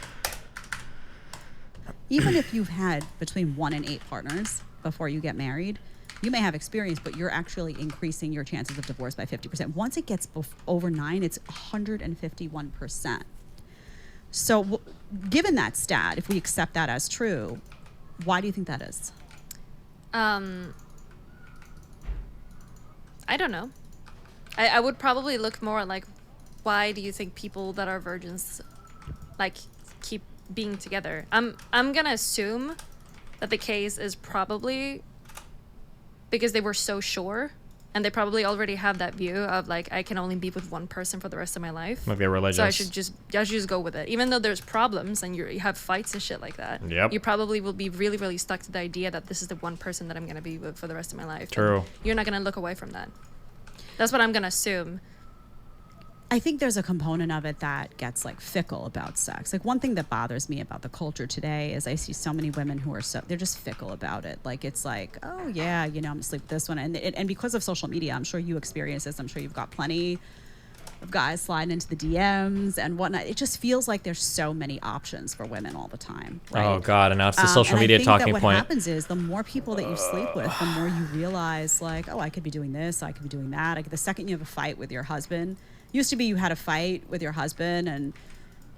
Even if you've had between 1 and 8 partners before you get married, you may have experience, but you're actually increasing your chances of divorce by 50%. Once it gets over 9, it's 151%. So given that stat, if we accept that as true, why do you think that is? I don't know. I would probably look more like, why do you think people that are virgins like keep being together? I'm gonna assume that the case is probably because they were so sure, and they probably already have that view of like, I can only be with one person for the rest of my life. Might be religious. So I should just go with it, even though there's problems and you have fights and shit like that. Yep. You probably will be really, really stuck to the idea that this is the one person that I'm gonna be with for the rest of my life. True. And you're not gonna look away from that. That's what I'm gonna assume. I think there's a component of it that gets like fickle about sex. Like one thing that bothers me about the culture today is I see so many women who are they're just fickle about it. Like it's like, oh yeah, you know, I'm gonna sleep with this one. And because of social media, I'm sure you experience this. I'm sure you've got plenty of guys sliding into the DMs and whatnot. It just feels like there's so many options for women all the time. Right? Oh God, and now it's the social media talking what point. What happens is the more people that you sleep with, the more you realize like, oh, I could be doing this, I could be doing that. Like the second you have a fight with your husband, used to be you had a fight with your husband and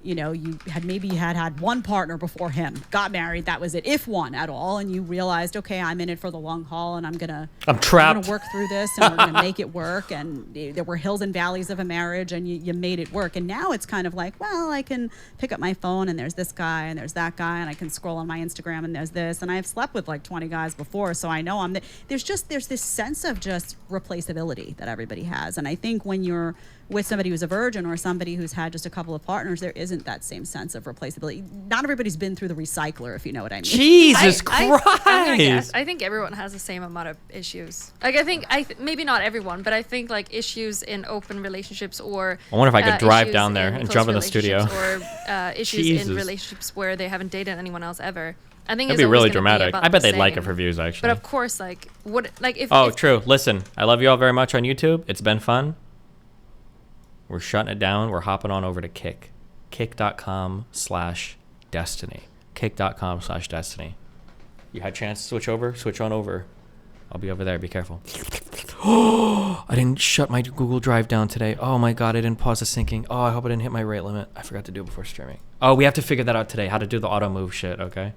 you know you had one partner before him, got married, that was it, if one at all, and you realized, okay, I'm in it for the long haul and I'm trapped. I'm gonna work through this and we're gonna make it work, and there were hills and valleys of a marriage and you made it work. And now it's kind of like, well, I can pick up my phone and there's this guy and there's that guy and I can scroll on my Instagram and there's this, and I've slept with like 20 guys before, so I know there's this sense of just replaceability that everybody has. And I think when you're with somebody who's a virgin or somebody who's had just a couple of partners, there isn't that same sense of replaceability. Not everybody's been through the recycler, if you know what I mean. Jesus Christ! I'm gonna guess. I think everyone has the same amount of issues. Like I think maybe not everyone, but I think like issues in open relationships or I wonder if I could drive down there and jump in the studio. Or issues in relationships where they haven't dated anyone else ever. I think it'd be really dramatic. I bet they'd like it for views actually. But of course, like if true. Listen, I love you all very much on YouTube. It's been fun. We're shutting it down. We're hopping on over to Kick. Kick.com/destiny. Kick.com/destiny. You had a chance to switch over? Switch on over. I'll be over there. Be careful. I didn't shut my Google Drive down today. Oh my God, I didn't pause the syncing. Oh, I hope I didn't hit my rate limit. I forgot to do it before streaming. Oh, we have to figure that out today. How to do the auto move shit, okay?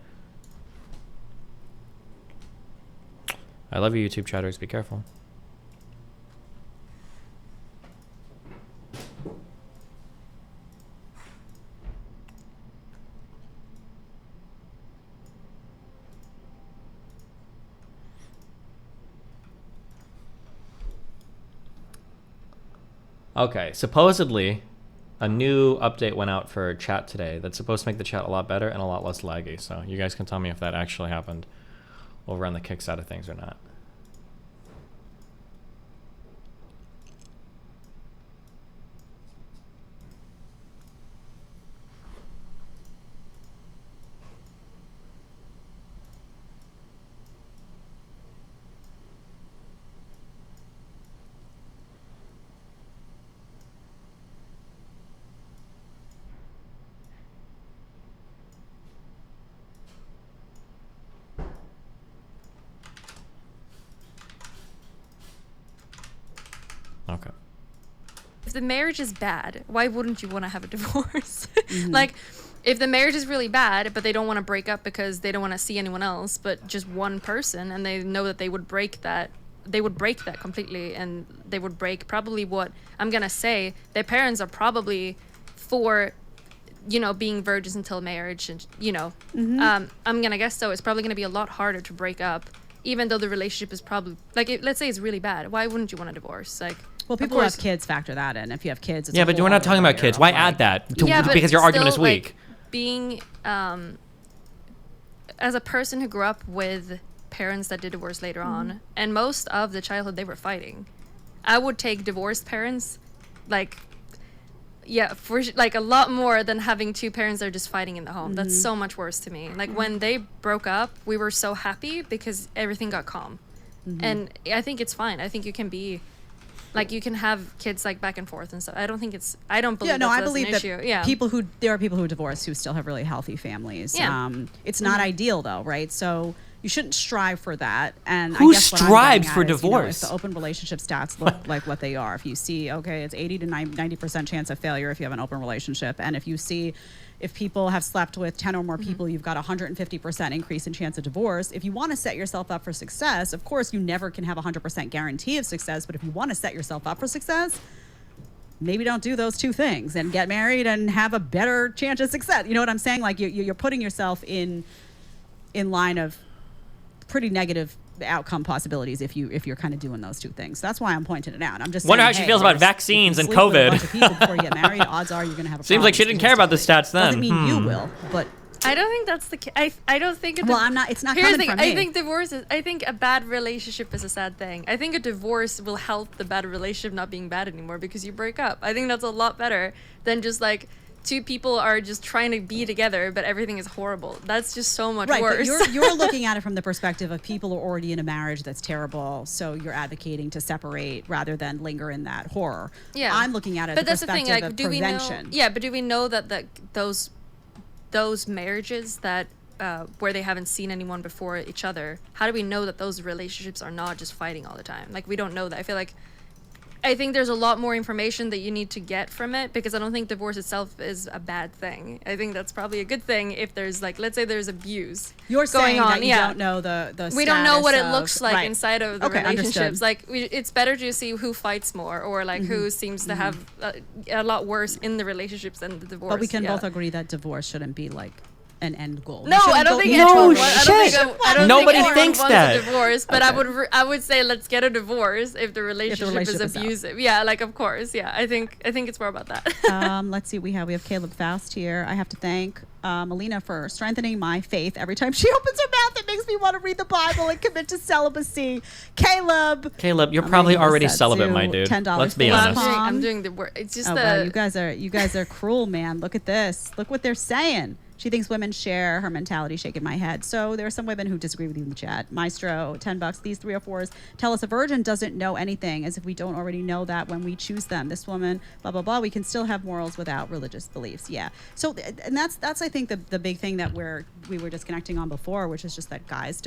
I love you, YouTube chatters. Be careful. Okay, supposedly a new update went out for chat today that's supposed to make the chat a lot better and a lot less laggy. So you guys can tell me if that actually happened over on the Kick side of things or not. Okay. If the marriage is bad, why wouldn't you want to have a divorce? Like, if the marriage is really bad, but they don't want to break up because they don't want to see anyone else, but just one person, and they know that they would break that completely, and they would break probably what I'm gonna say. Their parents are probably for, you know, being virgins until marriage, and you know, I'm gonna guess so. It's probably gonna be a lot harder to break up, even though the relationship is probably like, let's say it's really bad. Why wouldn't you want a divorce? Like. Well, people who have kids factor that in. If you have kids, it's but we're not talking about kids. Why add that? Because your argument is weak. Like, being, as a person who grew up with parents that did divorce later on, and most of the childhood they were fighting, I would take divorced parents, like, like a lot more than having two parents that are just fighting in the home. That's so much worse to me. Like when they broke up, we were so happy because everything got calm, and I think it's fine. I think you can be. Like you can have kids like back and forth and stuff. I don't believe that's an issue. There are people who divorce who still have really healthy families. Yeah. It's not ideal though, right? So you shouldn't strive for that. And who I guess strives for divorce? You know, if the open relationship stats look like what they are, if you see, okay, it's 80 to 90% chance of failure if you have an open relationship, and if you see, if people have slept with 10 or more people, you've got a 150% increase in chance of divorce. If you want to set yourself up for success, of course, you never can have a 100% guarantee of success, but if you want to set yourself up for success, maybe don't do those two things and get married and have a better chance of success. You know what I'm saying? Like you're putting yourself in line of pretty negative outcome possibilities if you're kind of doing those two things. That's why I'm pointing it out. I'm just wonder saying, how she feels about vaccines and COVID. With a bunch of people before you get married, odds are you're going to have a Seems like she didn't care about the stats then. Doesn't mean you will, but I don't think that's the case. I don't think. Well, I'm not. It's not Here's coming the thing. from me. I think divorce is. I think a bad relationship is a sad thing. I think a divorce will help the bad relationship not being bad anymore because you break up. I think that's a lot better than just like two people are just trying to be together, but everything is horrible. That's just so much worse. But you're looking at it from the perspective of people who are already in a marriage that's terrible, so you're advocating to separate rather than linger in that horror. Yeah. I'm looking at it but from that's the the thing. perspective Like, of do prevention. we know? Yeah, but do we know that those marriages that where they haven't seen anyone before each other, how do we know that those relationships are not just fighting all the time? Like, we don't know that. I think there's a lot more information that you need to get from it, because I don't think divorce itself is a bad thing. I think that's probably a good thing if there's, like, let's say there's abuse You're going saying on. that you don't know the we don't know what it status looks like right. inside of the Okay, relationships. understood. Like, it's better to see who fights more, or like who seems to have a lot worse in the relationships than the divorce. But we can Yeah. both agree that divorce shouldn't be like an end goal. No, I don't think No anyone shit. I don't Nobody think anyone thinks wants that. a divorce, but Okay. I would say let's get a divorce if the relationship, relationship is is out. abusive. Yeah, like, of course. Yeah, I think it's more about that. Let's see. We have Caleb Faust here. I have to thank Melina for strengthening my faith every time she opens her mouth. It makes me want to read the Bible and commit to celibacy. Caleb, Caleb, you're probably already Set celibate, to my dude. $10 Let's be Well, honest. I'm doing the work. It's just oh, the wow, you guys are cruel, man. Look at this. Look what they're saying. She thinks women share her mentality. Shaking my head. So there are some women who disagree with you in the chat. Maestro, $10. These 304s tell us a virgin doesn't know anything, as if we don't already know that when we choose them. This woman, blah blah blah. We can still have morals without religious beliefs. Yeah. So and that's I think the big thing that we were disconnecting on before, which is just that guys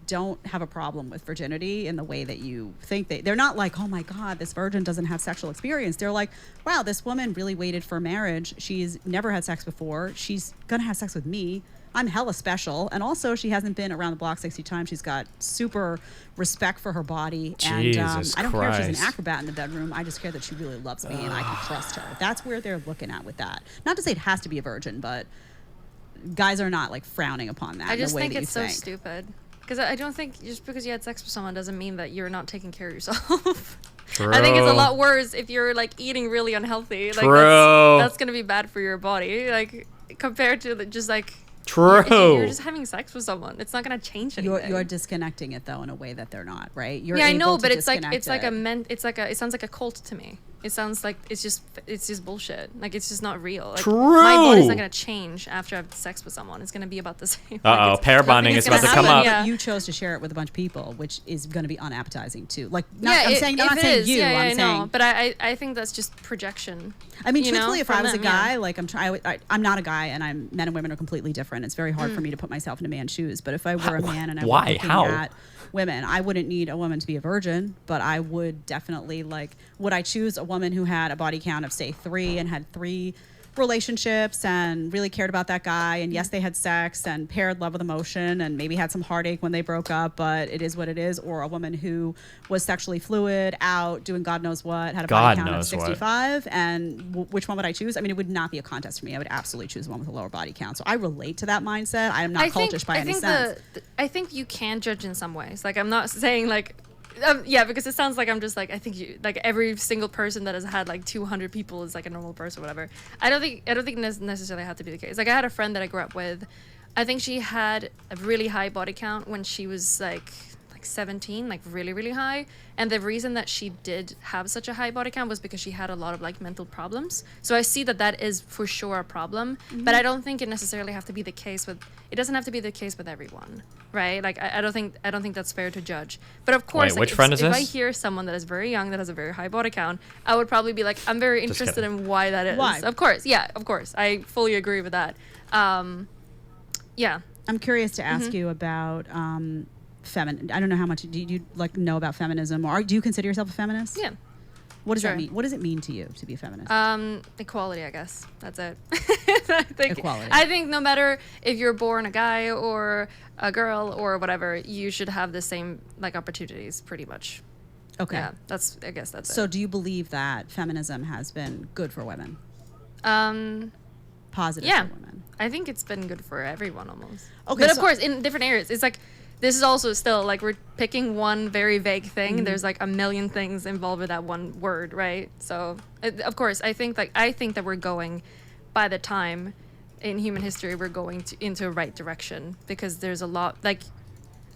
don't have a problem with virginity in the way that you think they're not like, oh my God, this virgin doesn't have sexual experience. They're like, wow, this woman really waited for marriage. She's never had sex before. She's going to have sex with me. I'm hella special. And also she hasn't been around the block 60 times. She's got super respect for her body. Jesus and I don't care if she's Christ. an acrobat in the bedroom. I just care that she really loves me and I can trust her. That's where they're looking at with that. Not to say it has to be a virgin, but guys are not like frowning upon that. I in the just way think that it's you so think. stupid. Because I don't think just because you had sex with someone doesn't mean that you're not taking care of yourself. True. I think it's a lot worse if you're like eating really unhealthy. Like, True. that's gonna be bad for your body. Like, compared to just like True. if you're just having sex with someone, it's not gonna change anything. You're disconnecting it though in a way that they're not, right? You're yeah, I able know, to but it's like disconnect it. it sounds like a cult to me. It sounds like it's just bullshit. Like, it's just not real. Like, True. my body's not gonna change after I've sex with someone. It's gonna be about the same. Uh-oh, Like, pair bonding it's is about to gonna come happen, up. yeah. You chose to share it with a bunch of people, which is going to be unappetizing too. Like, I'm if not it saying is, you. Yeah, I'm I know. saying, But I think that's just projection. I mean, you know, truthfully, if I from was a them, yeah. guy, like I'm not a guy, and men and women are completely different. It's very hard for me to put myself in a man's shoes. But if I were a man and I Why? were looking How? at women, I wouldn't need a woman to be a virgin, but I would definitely would I choose a woman who had a body count of say 3 and had 3 relationships and really cared about that guy, and yes, they had sex and paired love with emotion and maybe had some heartache when they broke up, but it is what it is. Or a woman who was sexually fluid, out doing God knows what, had a body God count of knows what. 65, and which one would I choose? I mean, it would not be a contest for me. I would absolutely choose one with a lower body count. So I relate to that mindset. I am not cultish by any sense. I think you can judge in some ways. Like, I'm not saying like, yeah, because it sounds like I'm just like, I think you like every single person that has had like 200 people is like a normal person or whatever. I don't think necessarily have to be the case. Like, I had a friend that I grew up with. I think she had a really high body count when she was like 17, like really, really high. And the reason that she did have such a high body count was because she had a lot of like mental problems. So I see that is for sure a problem, but I don't think it necessarily have to be the case with, it doesn't have to be the case with everyone, right? Like, I don't think that's fair to judge. But of course, Wait, which friend is if this? I hear someone that is very young that has a very high body count, I would probably be like, I'm very interested in why that is. Why? Of course, yeah, of course. I fully agree with that. Yeah. I'm curious to ask you about I don't know how much do you like know about feminism, or do you consider yourself a feminist? Yeah. What does that Sure. mean? What does it mean to you to be a feminist? Equality, I guess. That's it. Equality. I think no matter if you're born a guy or a girl or whatever, you should have the same like opportunities, pretty much. Okay. Yeah, I guess that's So it. do you believe that feminism has been good for women? Positive Yeah. for women? I think it's been good for everyone almost. Okay, But of so- course, in different areas, it's like, this is also still like we're picking one very vague thing. There's like a million things involved with that one word, right? So of course, I think that we're going by the time in human history we're going into a right direction, because there's a lot, like,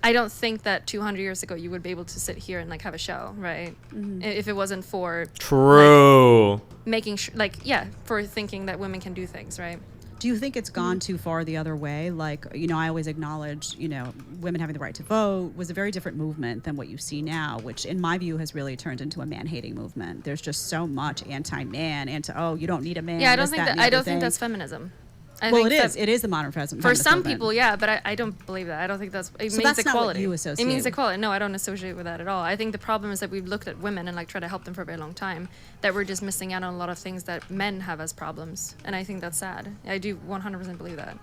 I don't think that 200 years ago you would be able to sit here and like have a show, right? If it wasn't for true, like, making sure, like, yeah, for thinking that women can do things, right? Do you think it's gone too far the other way? Like, you know, I always acknowledge, you know, women having the right to vote was a very different movement than what you see now, which in my view has really turned into a man-hating movement. There's just so much anti-man, oh, you don't need a man. Yeah, I don't think that's feminism. Well, it is. It is the modern feminist for some movement. people, yeah, but I don't believe that. I don't think that's. It so means that's equality. Not what you associate. It means equality. No, I don't associate with that at all. I think the problem is that we've looked at women and like try to help them for a very long time. That we're just missing out on a lot of things that men have as problems, and I think that's sad. I do 100% believe that.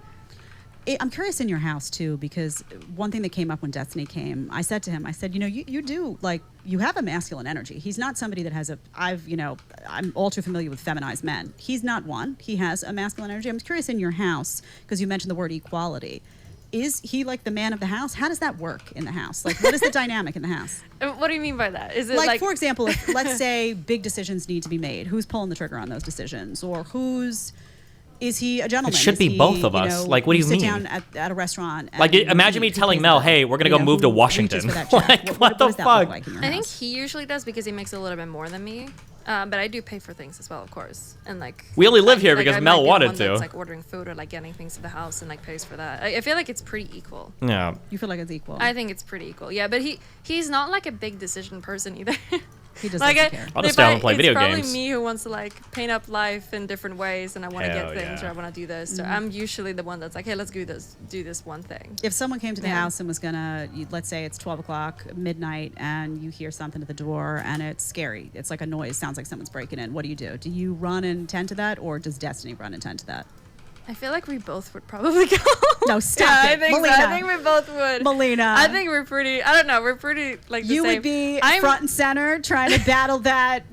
I'm curious in your house too, because one thing that came up when Destiny came, I said to him, you know, you do, like, you have a masculine energy. He's not somebody that has I'm all too familiar with feminized men. He's not one. He has a masculine energy. I'm curious in your house, because you mentioned the word equality. Is he like the man of the house? How does that work in the house? Like, what is the dynamic in the house? What do you mean by that? Is it like for example, if, let's say big decisions need to be made, who's pulling the trigger on those decisions? Or is he a gentleman? It should be both of us. Like, what do you mean? Sit down at a restaurant. Like, imagine me telling Mel, "Hey, we're gonna go move to Washington." Like, what the fuck? Like I think he usually does because he makes a little bit more than me. But I do pay for things as well, of course. And like, we only live here because Mel wanted to. That's like ordering food or like getting things to the house and like pays for that. I feel like it's pretty equal. Yeah. You feel like it's equal? I think it's pretty equal. Yeah, but he's not like a big decision person either. He just doesn't care. I'll just stay home and play video games. It's probably me who wants to like paint up life in different ways, and I want to get things, or I want to do this. So I'm usually the one that's like, hey, let's do this one thing. If someone came to the house and was gonna, let's say it's 12 o'clock, midnight, and you hear something at the door and it's scary, it's like a noise, sounds like someone's breaking in, what do? Do you run and tend to that, or does Destiny run and tend to that? I feel like we both would probably go. No, stop it. I think Melina. So. I think we both would. Melina. I think we're pretty, I don't know, we're pretty like the you same. would be front and center trying to battle that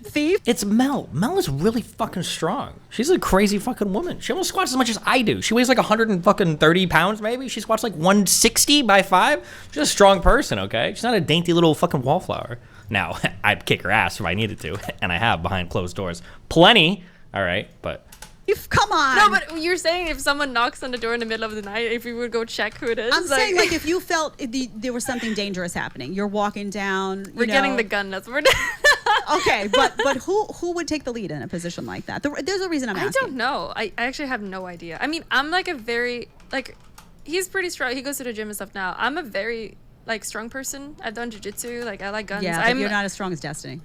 thief. It's Mel. Mel is really fucking strong. She's a crazy fucking woman. She almost squats as much as I do. She weighs like 130 pounds maybe. She squats like 160 by 5. She's a strong person, okay? She's not a dainty little fucking wallflower. Now, I'd kick her ass if I needed to, and I have behind closed doors. Plenty, all right, but... Come on. No, but you're saying if someone knocks on the door in the middle of the night, if we would go check who it is. I'm saying, like, if you felt there was something dangerous happening, you're walking down. We're getting the gun. That's what we're doing. Okay, but who would take the lead in a position like that? There's a reason I'm asking. I don't know. I actually have no idea. I mean, I'm like a very, like, he's pretty strong. He goes to the gym and stuff now. I'm a very, like, strong person. I've done jiu-jitsu. Like, I like guns. Yeah, but you're not as strong as Destiny.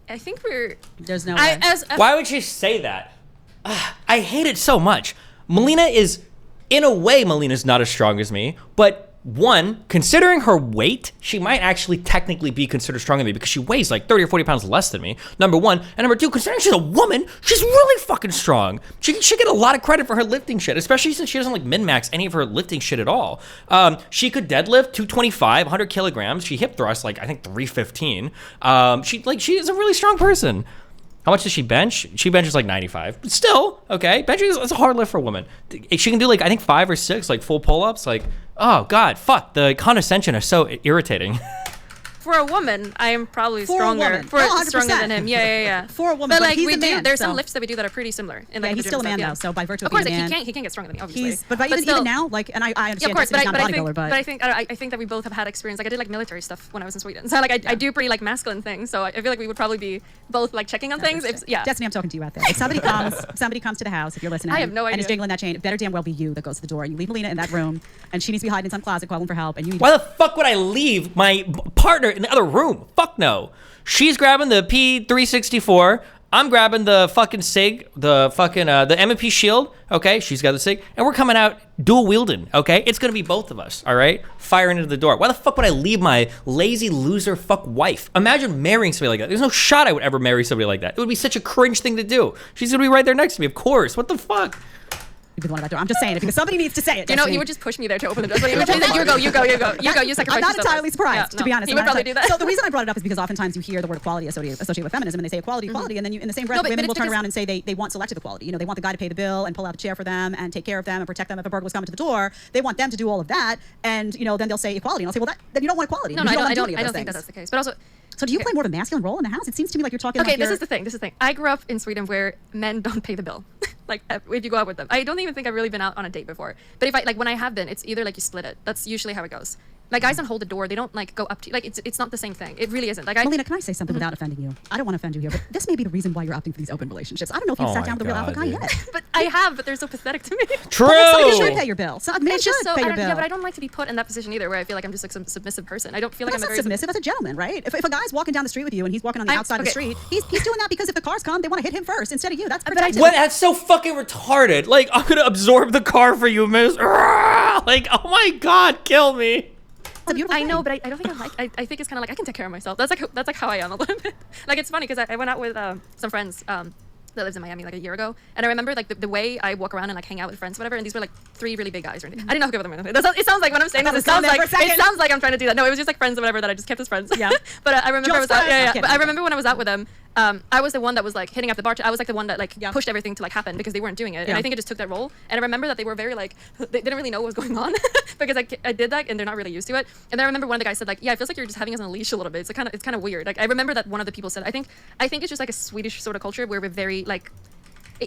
I think we're... There's no way. Why would you say that? I hate it so much. Melina is, in a way, Melina's not as strong as me, but one, considering her weight, she might actually technically be considered stronger than me because she weighs like 30 or 40 pounds less than me, number one. And number two, considering she's a woman, she's really fucking strong. She should get a lot of credit for her lifting shit, especially since she doesn't like min-max any of her lifting shit at all. She could deadlift 225, 100 kilograms. She hip thrusts like, I think 315. She is a really strong person. How much does she bench? She benches like 95. But still, okay. Benching is a hard lift for a woman. She can do like, I think 5 or 6 like full pull-ups. Like, oh God, fuck. The condescension is so irritating. For a woman, I am probably stronger. Stronger than him. Yeah. For a woman, but like he's a man, there's some lifts that we do that are pretty similar. In, like, he's still a man though. So by virtue of course, being a man, he can't get stronger than me. Obviously, but even now, like, and I understand. Yeah, of course, but I think that we both have had experience. Like I did like military stuff when I was in Sweden, so like I do pretty like masculine things. So I feel like we would probably be both like checking on things. Destiny, I'm talking to you out there. If somebody comes to the house, if you're listening, I have no idea, and is jingling that chain, it better damn well be you that goes to the door, and you leave Melina in that room, and she needs to be hiding in some closet calling for help. And you. Why the fuck would I leave my partner in the other room? Fuck no. She's grabbing the P364. I'm grabbing the fucking SIG, the M&P shield. Okay, she's got the SIG, and we're coming out dual wielding. Okay, it's gonna be both of us. All right, firing into the door. Why the fuck would I leave my lazy loser fuck wife? Imagine marrying somebody like that. There's no shot I would ever marry somebody like that. It would be such a cringe thing to do. She's gonna be right there next to me, of course. What the fuck? I'm just saying it because somebody needs to say it. You know, he would just push me there to open the door. But you go. You sacrifice. I'm not entirely surprised, to be honest. He would probably do that. So the reason I brought it up is because oftentimes you hear the word equality associated with feminism, and they say equality, and then in the same breath, women will turn around and say they want selective equality. You know, they want the guy to pay the bill and pull out the chair for them and take care of them and protect them if a burglar's coming to the door. They want them to do all of that, and you know, then they'll say equality, and I'll say, well, then you don't want equality. No, I don't think that's the case. But also. So do you play more of a masculine role in the house? It seems to me like you're talking. Okay, this is the thing. I grew up in Sweden where men don't pay the bill. like if you go out with them. I don't even think I've really been out on a date before. But if I like when I have been, it's either like you split it. That's usually how it goes. Like guys don't hold the door. They don't like go up to you. Like it's not the same thing. It really isn't. Like Melina, can I say something without offending you? I don't want to offend you here, but this may be the reason why you're opting for these open relationships. I don't know if you've sat down with a real alpha guy yet. But I have, but they're so pathetic to me. True. Somebody should pay your bill. So men It's should just so, pay I your don't, bill. yeah, but I don't like to be put in that position either, where I feel like I'm just like some submissive person. I don't feel like That's I'm not very submissive as a gentleman, right? If a guy's walking down the street with you and he's walking on the outside of the street, he's doing that because if the cars come, they want to hit him first instead of you. That's protective. What? That's so fucking retarded. Like, I'm gonna absorb the car for you, miss. Like, oh my god, kill me. I know, but I don't think I like. I think it's kind of like I can take care of myself. That's like how I am a little bit. Like it's funny because I went out with some friends that lives in Miami like a year ago, and I remember like the way I walk around and like hang out with friends, whatever. And these were like 3 really big guys. Or anything. I didn't know who gave them. It sounds like when I'm saying this, it sounds like I'm trying to do that. No, it was just like friends or whatever that I just kept as friends. Yeah. But I remember I was out. Yeah. But I remember when I was out with them. I was the one that was like hitting up the bar. I was like the one that like pushed everything to like happen because they weren't doing it, and I think I just took that role. And I remember that they were very like they didn't really know what was going on because I did that and they're not really used to it. And then I remember one of the guys said like, yeah, it feels like you're just having us on a leash a little bit. It's kind of weird. Like I remember that one of the people said I think it's just like a Swedish sort of culture where we're very like.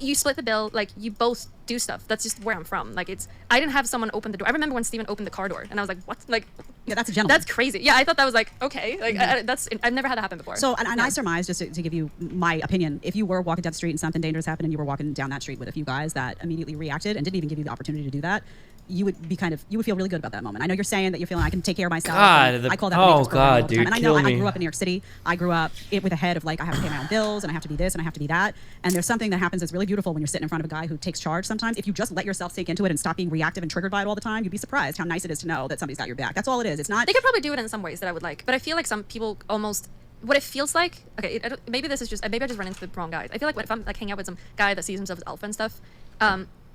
You split the bill, like you both do stuff. That's just where I'm from. Like I didn't have someone open the door. I remember when Steven opened the car door, and I was like, "What?" Like, yeah, that's a gentleman. That's crazy. Yeah, I thought that was like okay. Like I've never had that happen before. So, and I surmise, just to give you my opinion, if you were walking down the street and something dangerous happened, and you were walking down that street with a few guys that immediately reacted and didn't even give you the opportunity to do that, you would feel really good about that moment. I know you're saying that you're feeling I can take care of myself. God, I call that oh god, dude, and I know I grew up in New York City. I grew up with a head of like I have to pay my own bills and I have to be this and I have to be that. And there's something that happens that's really beautiful when you're sitting in front of a guy who takes charge. Sometimes if you just let yourself sink into it and stop being reactive and triggered by it all the time, you'd be surprised how nice it is to know that somebody's got your back. That's all it is. It's not. They could probably do it in some ways that I would like, but I feel like some people almost. What it feels like, okay, maybe this is just maybe I just run into the wrong guys. I feel like if I'm like hanging out with some guy that sees himself as alpha and stuff,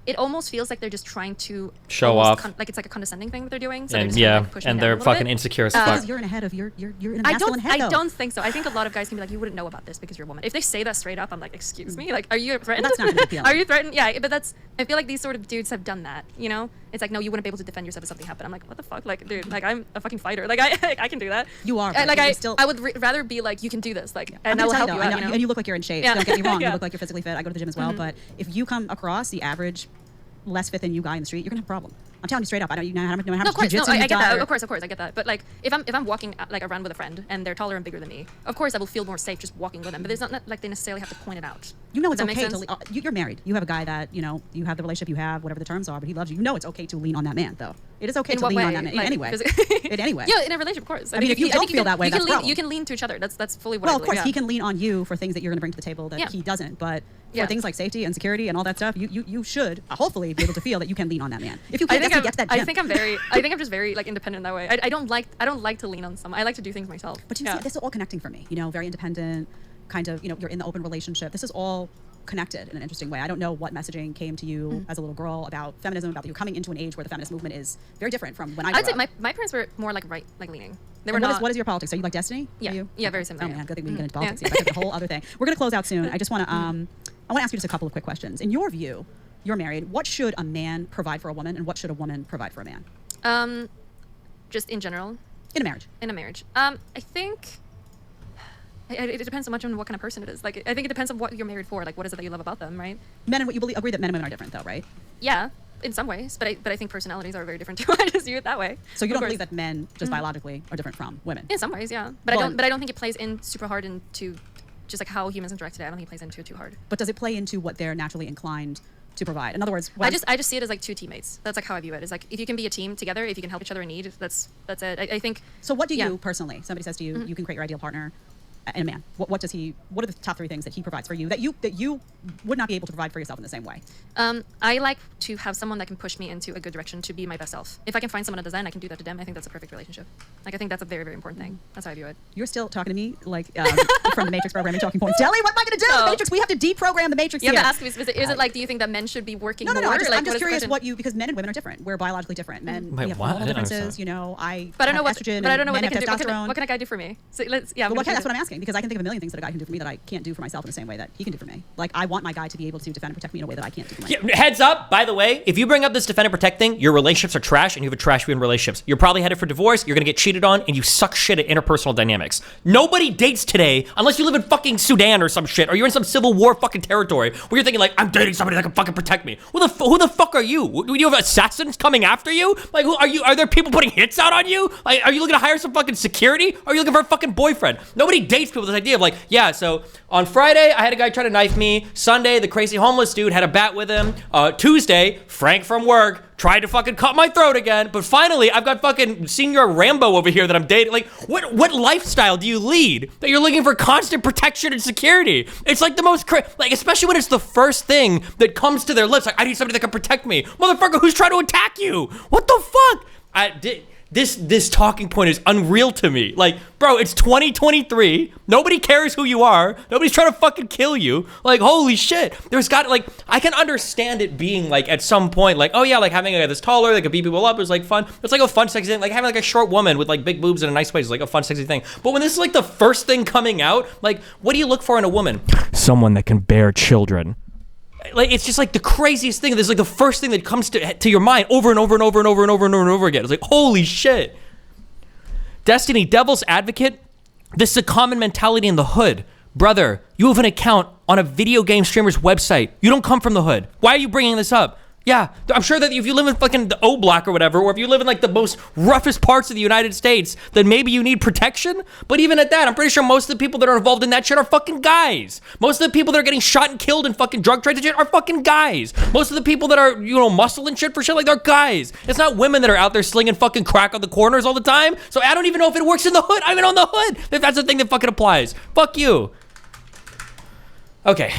it almost feels like they're just trying to show off, like it's like a condescending thing that they're doing. So and they're just and they're fucking insecure as fuck. Because you're in a head of you're in a masculine head. I don't think so. I think a lot of guys can be like, you wouldn't know about this because you're a woman. If they say that straight up, I'm like, excuse me, like, are you threatened? Well, that's not gonna appeal. Are you threatened? Yeah, but I feel like these sort of dudes have done that. You know, it's like, no, you wouldn't be able to defend yourself if something happened. I'm like, what the fuck, like, dude, like, I'm a fucking fighter. Like, I can do that. You are. Like, I would rather be like, you can do this, like, and I will help you out. And you look like you're in shape. Don't get me wrong. Yeah. You look like you're physically fit. I go to the gym as well. But if you come across the average less fit than you guy in the street, you're gonna have a problem. I'm telling you straight up. I don't know how much jiu-jitsu I get that. Of course, I get that. But like, if I'm walking like around with a friend and they're taller and bigger than me, of course I will feel more safe just walking with them. But there's not like they necessarily have to point it out. You know, it's okay to. You're married. You have a guy that you know. You have the relationship you have, whatever the terms are. But he loves you. You know, it's okay to lean on that man, though. It is okay to lean on that man. Like, anyway. In any way. Yeah, in a relationship, of course. I mean, if you don't feel that way, that's a problem. You can lean to each other. That's fully what. Well, of course, he can lean on you for things that you're going to bring to the table that he doesn't. But for things like safety and security and all that stuff, you should hopefully be able to feel that you can lean on that man. If you can't, get to that gym. I think I'm just very like independent that way. I don't like to lean on someone. I like to do things myself. But you see, this is all connecting for me. You know, very independent, kind of. You know, you're in the open relationship. This is all connected in an interesting way. I don't know what messaging came to you as a little girl about feminism, about you coming into an age where the feminist movement is very different from when I grew up. I'd say my parents were more like right, like leaning. They were and not. What is your politics? Are you like Destiny? Yeah, yeah, very similar. Oh man, good thing we can get into politics. Yeah. That's a whole other thing. We're gonna close out soon. I just want to I want to ask you just a couple of quick questions. In your view, you're married. What should a man provide for a woman, and what should a woman provide for a man? Just in general. In a marriage. In a marriage. I think. It depends so much on what kind of person it is. Like, I think it depends on what you're married for. Like, what is it that you love about them, right? Men and what you agree that men and women are different, though, right? Yeah, in some ways. But I think personalities are very different too. I just view it that way. So you don't believe that men just biologically are different from women? In some ways, yeah. But I don't think it plays in super hard into just like how humans interact today. I don't think it plays into it too hard. But does it play into what they're naturally inclined to provide? In other words, I just see it as like two teammates. That's like how I view it. It's like if you can be a team together, if you can help each other in need, that's it. I think. So what do you personally? Somebody says to you, you can create your ideal partner. And a man, what does he? What are the top 3 things that he provides for you that you would not be able to provide for yourself in the same way? I like to have someone that can push me into a good direction to be my best self. If I can find someone that does that and I can do that to them, I think that's a perfect relationship. Like I think that's a very, very important thing. That's how I view it. You're still talking to me like from the Matrix programming talking points. Telly, what am I going to do? The Matrix. We have to deprogram the Matrix. You have to ask me specific. Is it like, do you think that men should be working more? No. I'm just curious because men and women are different. We're biologically different. Men we have hormonal differences. You know, but I don't know what estrogen. But I don't know what men they can have do. testosterone. What can a guy do for me? So that's what I'm asking. asking because I can think of a million things that a guy can do for me that I can't do for myself in the same way that he can do for me. Like, I want my guy to be able to defend and protect me in a way that I can't do for myself. Yeah, heads up, by the way, if you bring up this defend and protect thing, your relationships are trash and you have a trash view in relationships. You're probably headed for divorce, you're gonna get cheated on, and you suck shit at interpersonal dynamics. Nobody dates today unless you live in fucking Sudan or some shit, or you're in some civil war fucking territory where you're thinking like, I'm dating somebody that can fucking protect me. Who the fuck are you? Do you have assassins coming after you? Like, who are you? Are there people putting hits out on you? Like, are you looking to hire some fucking security? Or are you looking for a fucking boyfriend? Nobody dates people with this idea of like, yeah, so on Friday, I had a guy try to knife me. Sunday, the crazy homeless dude had a bat with him. Tuesday, Frank from work tried to fucking cut my throat again. But finally, I've got fucking Senior Rambo over here that I'm dating. Like, what lifestyle do you lead that you're looking for constant protection and security? It's like the most, like, especially when it's the first thing that comes to their lips. Like, I need somebody that can protect me. Motherfucker, who's trying to attack you? What the fuck? This talking point is unreal to me. Like, bro, it's 2023. Nobody cares who you are. Nobody's trying to fucking kill you. Like, holy shit. Like, I can understand it being like at some point, like, oh yeah, like having a guy that's taller that could beat people up is like fun. It's like a fun, sexy thing. Like having like a short woman with like big boobs in a nice place is like a fun, sexy thing. But when this is like the first thing coming out, like, what do you look for in a woman? Someone that can bear children. Like, it's just like the craziest thing. This is like the first thing that comes to your mind over and over and over and over and over and over and over again. It's like, holy shit. Destiny, devil's advocate. This is a common mentality in the hood. Brother, you have an account on a video game streamer's website. You don't come from the hood. Why are you bringing this up? Yeah, I'm sure that if you live in fucking the O block or whatever, or if you live in like the most roughest parts of the United States, then maybe you need protection. But even at that, I'm pretty sure most of the people that are involved in that shit are fucking guys. Most of the people that are getting shot and killed in fucking drug trades and shit are fucking guys. Most of the people that are, you know, muscling shit for shit, like, they're guys. It's not women that are out there slinging fucking crack on the corners all the time. So I don't even know if it works in the hood. I even on the hood, if that's the thing that fucking applies. Fuck you. Okay.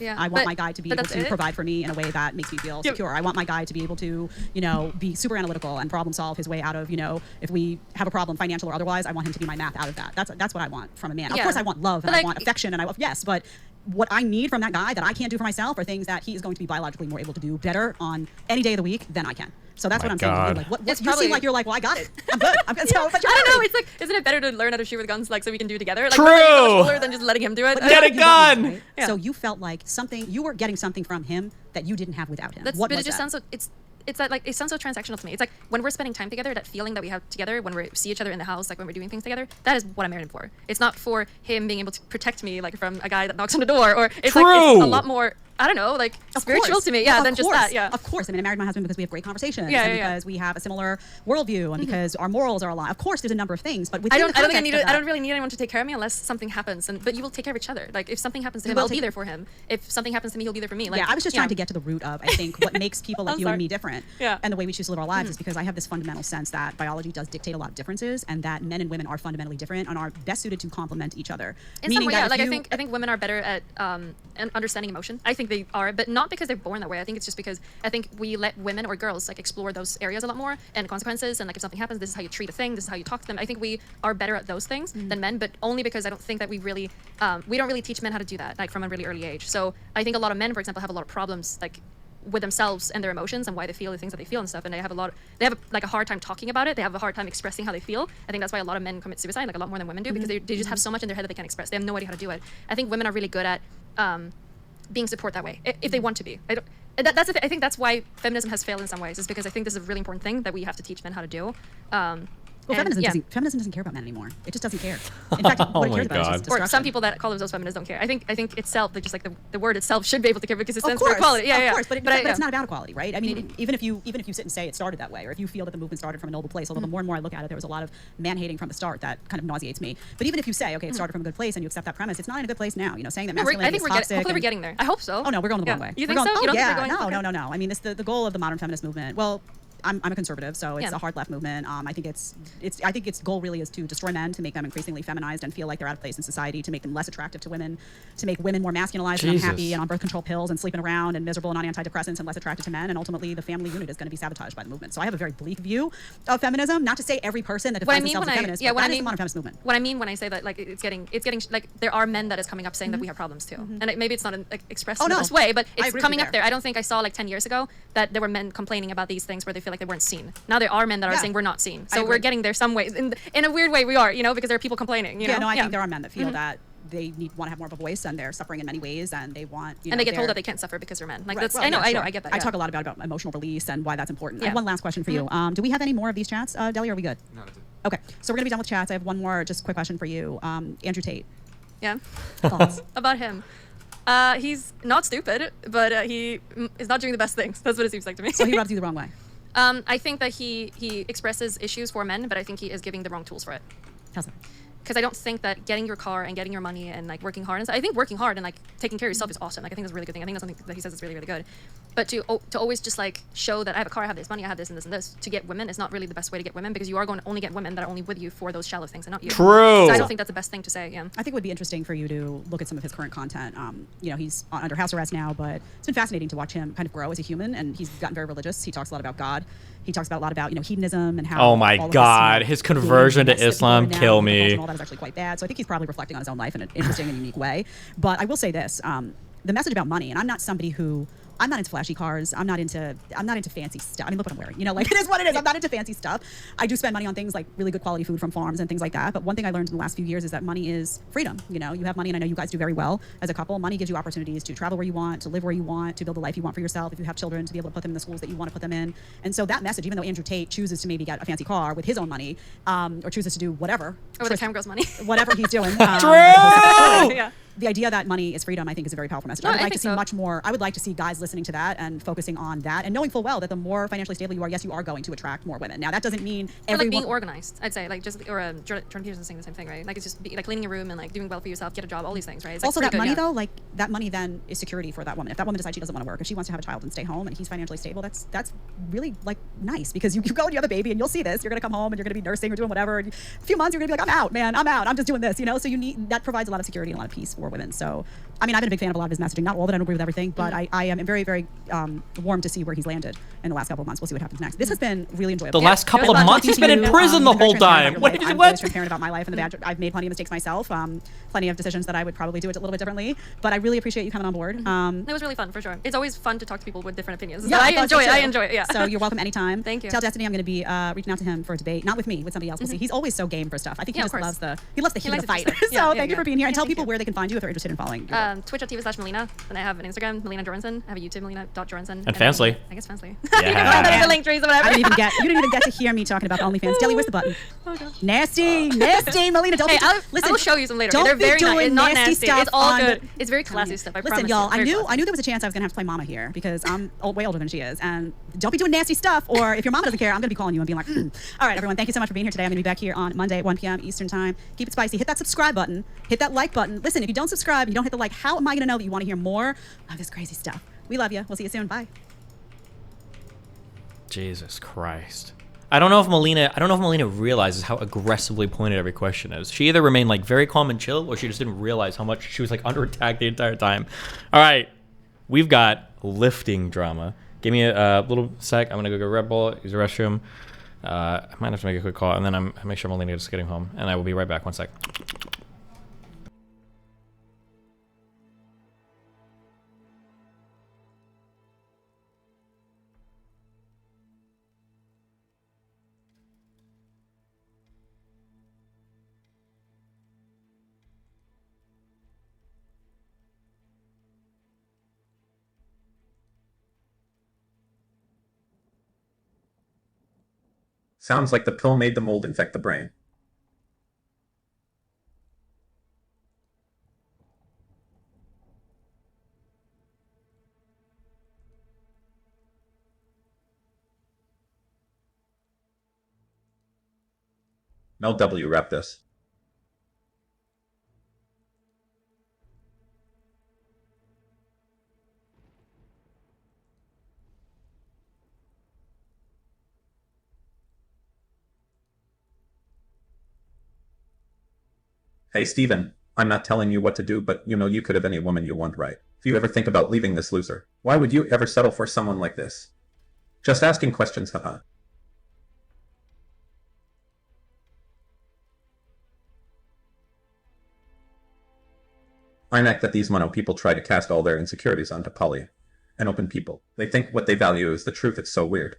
Yeah, I want my guy to be able to provide for me in a way that makes me feel secure. I want my guy to be able to, you know, be super analytical and problem solve his way out of, you know, if we have a problem, financial or otherwise, I want him to be my math out of that. That's what I want from a man. Of course, I want love and I want affection and yes, but what I need from that guy that I can't do for myself are things that he is going to be biologically more able to do better on any day of the week than I can. So that's what I'm saying. Like, what you seem like you're like, well, I got it. I'm good. I'm good. So, but I don't know. It's like, isn't it better to learn how to shoot with guns, like, so we can do it together? Like, true. Cooler than just letting him do it. Get a gun. Right? Yeah. So you felt like you were getting something from him that you didn't have without him. What was it just that? sounds so. It's that, like, it sounds so transactional to me. It's like when we're spending time together, that feeling that we have together when we see each other in the house, like when we're doing things together, that is what I'm married for. It's not for him being able to protect me, like, from a guy that knocks on the door, or it's like it's a lot more, I don't know, like, spiritual to me. Yeah, than just that. Yeah. Of course. I mean, I married my husband because we have great conversations. And because we have a similar worldview and because our morals are aligned. Of course, there's a number of things, but I don't really need anyone to take care of me unless something happens. But you will take care of each other. Like, if something happens to him, I'll be there for him. If something happens to me, he'll be there for me. Like, I was just trying to get to the root of, I think, what makes people like you and me different. And the way we choose to live our lives is because I have this fundamental sense that biology does dictate a lot of differences and that men and women are fundamentally different and are best suited to complement each other. In some way, yeah. Like, I think women are better at understanding emotion. I think they are, but not because they're born that way. I think it's just because I think we let women or girls, like, explore those areas a lot more and consequences, and, like, if something happens, this is how you treat a thing, this is how you talk to them. I think we are better at those things than men, but only because I don't think that we don't really teach men how to do that, like, from a really early age. So I think a lot of men, for example, have a lot of problems, like, with themselves and their emotions and why they feel the things that they feel and stuff, and they have a hard time talking about it. They have a hard time expressing how they feel. I think that's why a lot of men commit suicide, like, a lot more than women do, because they just have so much in their head that they can't express. They have no idea how to do it. I think women are really good at being support that way if they want to be. I think that's why feminism has failed in some ways, is because I think this is a really important thing that we have to teach men how to do. Feminism doesn't care about men anymore. It just doesn't care. In fact, what it cares about is just destruction. Or some people that call themselves feminists don't care. I think itself, just like the word itself, should be able to care because it stands for equality. Of course, but it's not about equality, right? I mean, even if you sit and say it started that way, or if you feel that the movement started from a noble place, although the more and more I look at it, there was a lot of man-hating from the start that kind of nauseates me. But even if you say, okay, it started from a good place, and you accept that premise, it's not in a good place now. You know, saying that masculinity is toxic. Hopefully we're getting there. I hope so. Oh no, we're going the wrong way. You think so? You don't think we're going? No. I mean, the goal of the modern feminist movement. Well, I'm a conservative, so it's a hard left movement. I think its goal really is to destroy men, to make them increasingly feminized and feel like they're out of place in society, to make them less attractive to women, to make women more masculinized and unhappy and on birth control pills and sleeping around and miserable and on antidepressants and less attracted to men. And ultimately, the family unit is going to be sabotaged by the movement. So I have a very bleak view of feminism. Not to say every person that defines themselves as feminist, but that is the modern feminist movement. What I mean when I say that, like, it's getting like, there are men that is coming up saying that we have problems too, and maybe it's not expressed in this way, but it's coming up there. I don't think I saw, like, 10 years ago that there were men complaining about these things where they feel like they weren't seen. Now there are men that are saying we're not seen. So agree. we're getting there some way. In a weird way, we are, you know, because there are people complaining. You know? I think there are men that feel that they want to have more of a voice, and they're suffering in many ways, and they want, and they get told that they can't suffer because they're men. Like that's, Well, I know, sure. I get that. I talk a lot about emotional release and why that's important. I Yeah. have one last question for you. Do we have any more of these chats, Delia? Are we good? No, that's it. Okay, so we're gonna be done with chats. I have one more, just quick question for you, Andrew Tate. Yeah. Thoughts? About him. He's not stupid, but he is not doing the best things. That's what it seems like to me. So he rubs you the wrong way. I think that he expresses issues for men, but I think he is giving the wrong tools for it. How's that? Because I don't think that getting your car and getting your money and like working hard, and I think working hard and like taking care of yourself is awesome. Like I think that's a really good thing. I think that's something that he says is really, really good. But to always just like show that I have a car, I have this money, I have this and this and this to get women is not really the best way to get women, because you are going to only get women that are only with you for those shallow things and not you. True. So I don't think that's the best thing to say. Yeah. I think it would be interesting for you to look at some of his current content. You know, he's under house arrest now, but it's been fascinating to watch him kind of grow as a human, and he's gotten very religious. He talks a lot about God. He talks about a lot about, you know, hedonism and how. Oh my all of God, this, his conversion to Islam kill me. And all that is actually quite bad. So I think he's probably reflecting on his own life in an interesting and unique way. But I will say this: the message about money, and I'm not somebody who. I'm not into flashy cars. I'm not into fancy stuff. I mean, look what I'm wearing. You know, like it is what it is. I'm not into fancy stuff. I do spend money on things like really good quality food from farms and things like that. But one thing I learned in the last few years is that money is freedom. You know, you have money, and I know you guys do very well as a couple. Money gives you opportunities to travel where you want, to live where you want, to build the life you want for yourself. If you have children, to be able to put them in the schools that you want to put them in. And so that message, even though Andrew Tate chooses to maybe get a fancy car with his own money, or chooses to do whatever, Or the camgirl's money. whatever he's doing. True. Yeah. The idea that money is freedom, I think, is a very powerful message. No, I would I like to think see so. much more. I would like to see guys listening to that and focusing on that, and knowing full well that the more financially stable you are, yes, you are going to attract more women. Now, that doesn't mean Or everyone. like being organized, I'd say, like just or Jordan Peterson's saying the same thing, right? Like it's just like cleaning your room and like doing well for yourself, get a job, all these things, right? It's, like, Also, pretty that money good, yeah. though, like that money then is security for that woman. If that woman decides she doesn't want to work, if she wants to have a child and stay home, and he's financially stable, that's really like nice, because you go and you have a baby, and you'll see this. You're gonna come home and you're gonna be nursing or doing whatever. And a few months, you're gonna be like, I'm out, man. I'm out. I'm just doing this, you know. So you need that provides a lot of security and a lot of peace for women. So, I mean, I've been a big fan of a lot of his messaging. Not all that I don't agree with everything, but I am very, very warm to see where he's landed in the last couple of months. We'll see what happens next. This has been really enjoyable. The last couple It was of fun months, talking he's to been in you. prison the You've been whole very transparent time. about What? your life. I'm always transparent about my life and the bad. I've made plenty of mistakes myself. Plenty of decisions that I would probably do it a little bit differently. But I really appreciate you coming on board. It was really fun, for sure. It's always fun to talk to people with different opinions. Yeah, So I thought enjoy so it. I too. enjoy it. Yeah. So you're welcome anytime. Thank you. Tell Destiny I'm going to be reaching out to him for a debate, not with me, with somebody else. We'll see. He's always so game for stuff. I think he Yeah, just of loves course. the heat of the likes fight. it just So like- thank you for being here, and tell thank people you. where they can find you if they're interested in following. your work. Twitch.tv/Melina. Then I have an Instagram, Melina Joranson. I have a YouTube, Melina.Joranson. And Fansly. I guess Fansly. Yeah. You can find that in the link trees or whatever. I didn't even get. You didn't even get to hear me talking about OnlyFans. Deli, where's the button? Oh, God. Nasty, Melina. Don't Hey, be, I'll show you some later. Don't They're be very nice. doing It's not nasty nasty. stuff It's all on good. the- It's very classy stuff. I Listen, promise y'all. you. Very I classy. knew there was a chance I was gonna have to play mama here, because I'm way older than she is, and don't be doing nasty stuff. Or if your mama doesn't care, I'm gonna be calling you and being like, All right, everyone, thank you so much for being here today. I'm gonna be back here on Monday at 1 p.m. Eastern time. Keep it spicy. Hit that subscribe button. Hit that like button. Listen, if you don't subscribe, you don't hit the like. How am I gonna know that you want to hear more of this crazy stuff? We love you. We'll see you soon. Bye. Jesus Christ. I don't know if Melina realizes how aggressively pointed every question is. She either remained like very calm and chill, or she just didn't realize how much she was like under attack the entire time. All right, we've got lifting drama. Give me a little sec. I'm gonna go get Red Bull, use the restroom. I might have to make a quick call, and then I'll make sure Melina is getting home, and I will be right back. 1 sec. Sounds like the pill made the mold infect the brain. Mel W. Rep this. Hey, Steven, I'm not telling you what to do, but you could have any woman you want, right? If you ever think about leaving this loser, why would you ever settle for someone like this? Just asking questions, haha. I like that these mono people try to cast all their insecurities onto poly and open people. They think what they value is the truth. It's so weird.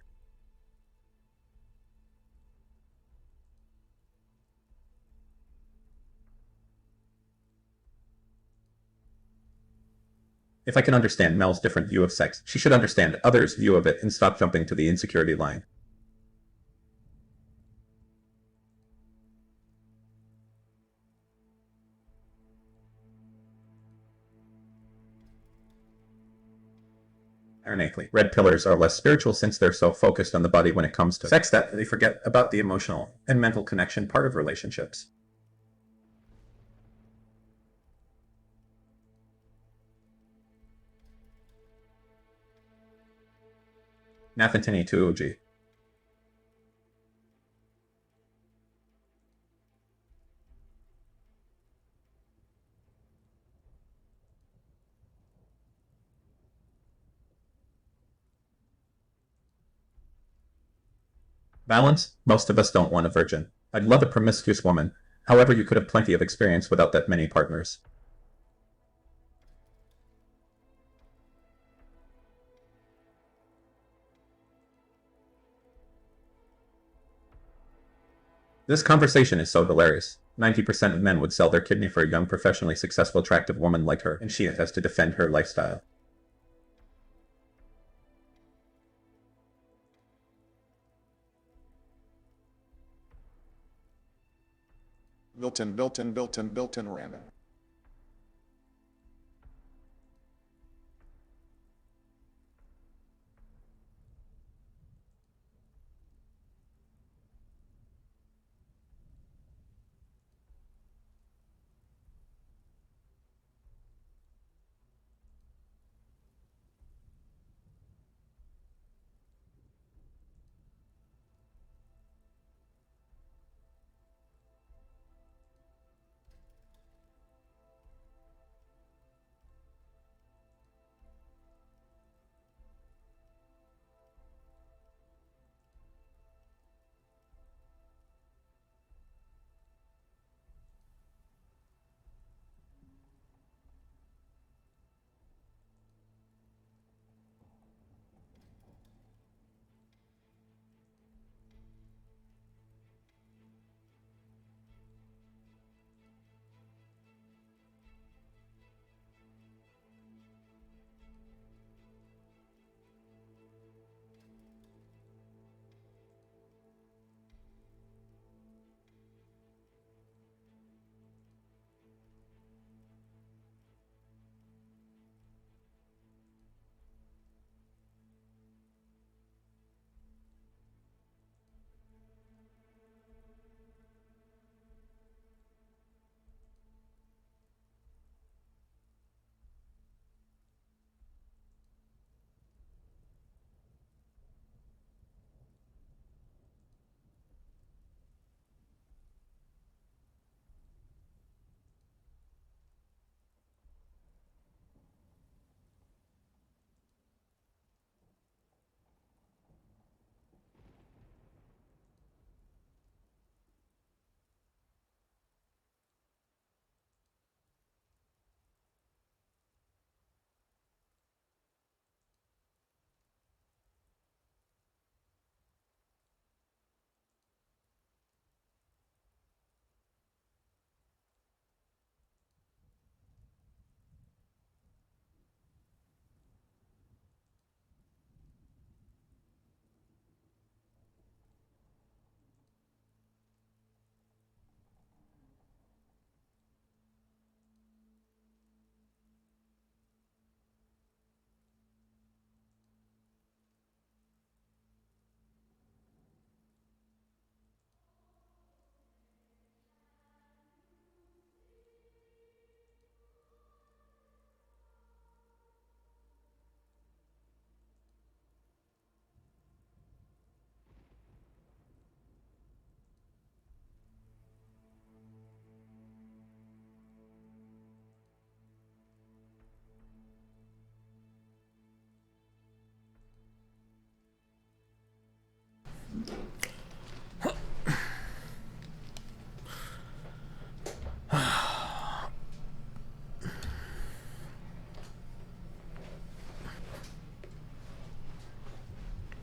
If I can understand Mel's different view of sex, she should understand others' view of it and stop jumping to the insecurity line. Ironically, red pillars are less spiritual since they're so focused on the body when it comes to sex that they forget about the emotional and mental connection part of relationships. Nathantini 2OG. Balance? Most of us don't want a virgin. I'd love a promiscuous woman. However, you could have plenty of experience without that many partners. This conversation is so hilarious. 90% of men would sell their kidney for a young, professionally successful, attractive woman like her, and she has to defend her lifestyle. Built-in ramming.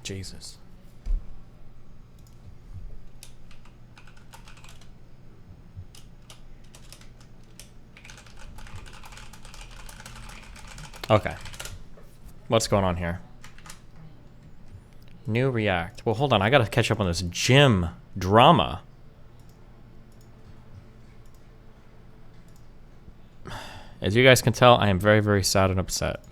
Jesus. Okay. What's going on here? New React. Well, hold on. I gotta catch up on this gym drama. As you guys can tell, I am very, very sad and upset.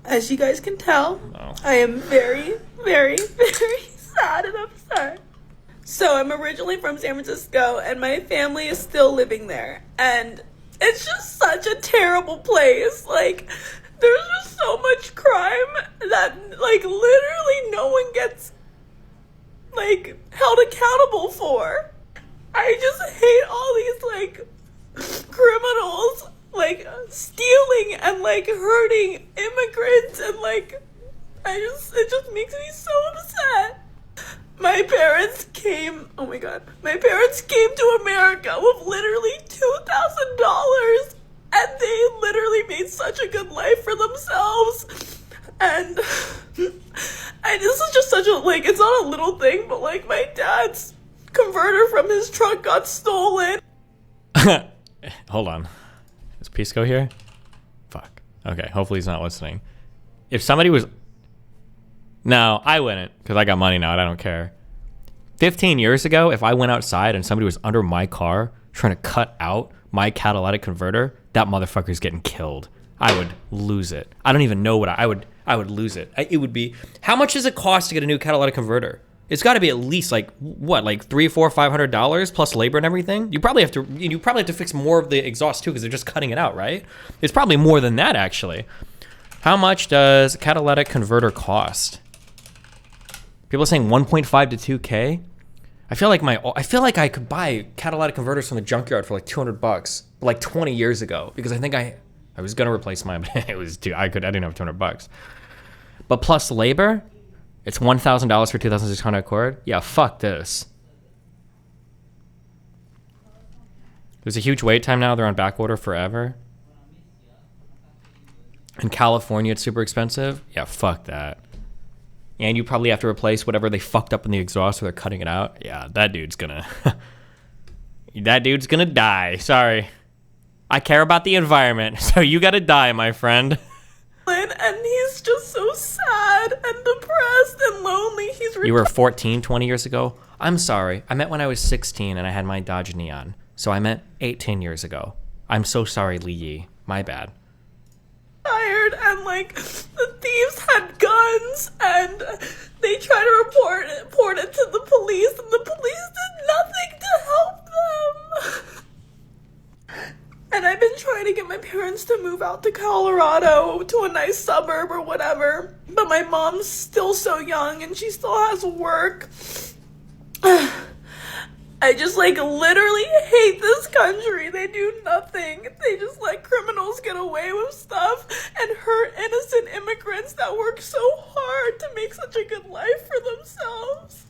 As you guys can tell, I am very, very, very sad and upset. So I'm originally from San Francisco, and my family is still living there. And it's just such a terrible place. Like, there's just so much crime that, like, literally no one gets, like, held accountable for. I just hate all these, like, criminals, like, stealing and, like, hurting immigrants, and, like, it just makes me so upset. My parents came to America with literally $2,000, and they literally made such a good life for themselves. And this is just such a, like, it's not a little thing, but, like, my dad's converter from his truck got stolen. Hold on. Is Pisco here? Fuck. Okay, hopefully he's not listening. If somebody was... No, I wouldn't, because I got money now and I don't care. 15 years ago, if I went outside and somebody was under my car trying to cut out my catalytic converter, that motherfucker's getting killed. I would lose it. I don't even know what I would lose it. It would be... How much does it cost to get a new catalytic converter? It's got to be at least like what, like $300, $400, $500 plus labor and everything. You probably have to fix more of the exhaust too, because they're just cutting it out, right? It's probably more than that actually. How much does catalytic converter cost? People are saying 1.5 to 2K. I feel like I could buy catalytic converters from the junkyard for like $200, like 20 years ago, because I think I was gonna replace mine, but it was I didn't have $200. But plus labor. It's $1,000 for 2,600 cord? Yeah, fuck this. There's a huge wait time now. They're on back order forever. In California, it's super expensive. Yeah, fuck that. And you probably have to replace whatever they fucked up in the exhaust, so they're cutting it out. Yeah, that dude's gonna... that dude's gonna die. Sorry. I care about the environment, so you gotta die, my friend. And he's just so sad and depressed and lonely. You were 14 20 years ago? I'm sorry. I meant when I was 16 and I had my Dodge Neon. So I meant 18 years ago. I'm so sorry, Li Yi. My bad. Tired, and like the thieves had guns, and they tried to report it to the police, and the police did nothing to help them. And I've been trying to get my parents to move out to Colorado, to a nice suburb or whatever. But my mom's still so young and she still has work. I just like literally hate this country. They do nothing. They just let criminals get away with stuff and hurt innocent immigrants that work so hard to make such a good life for themselves.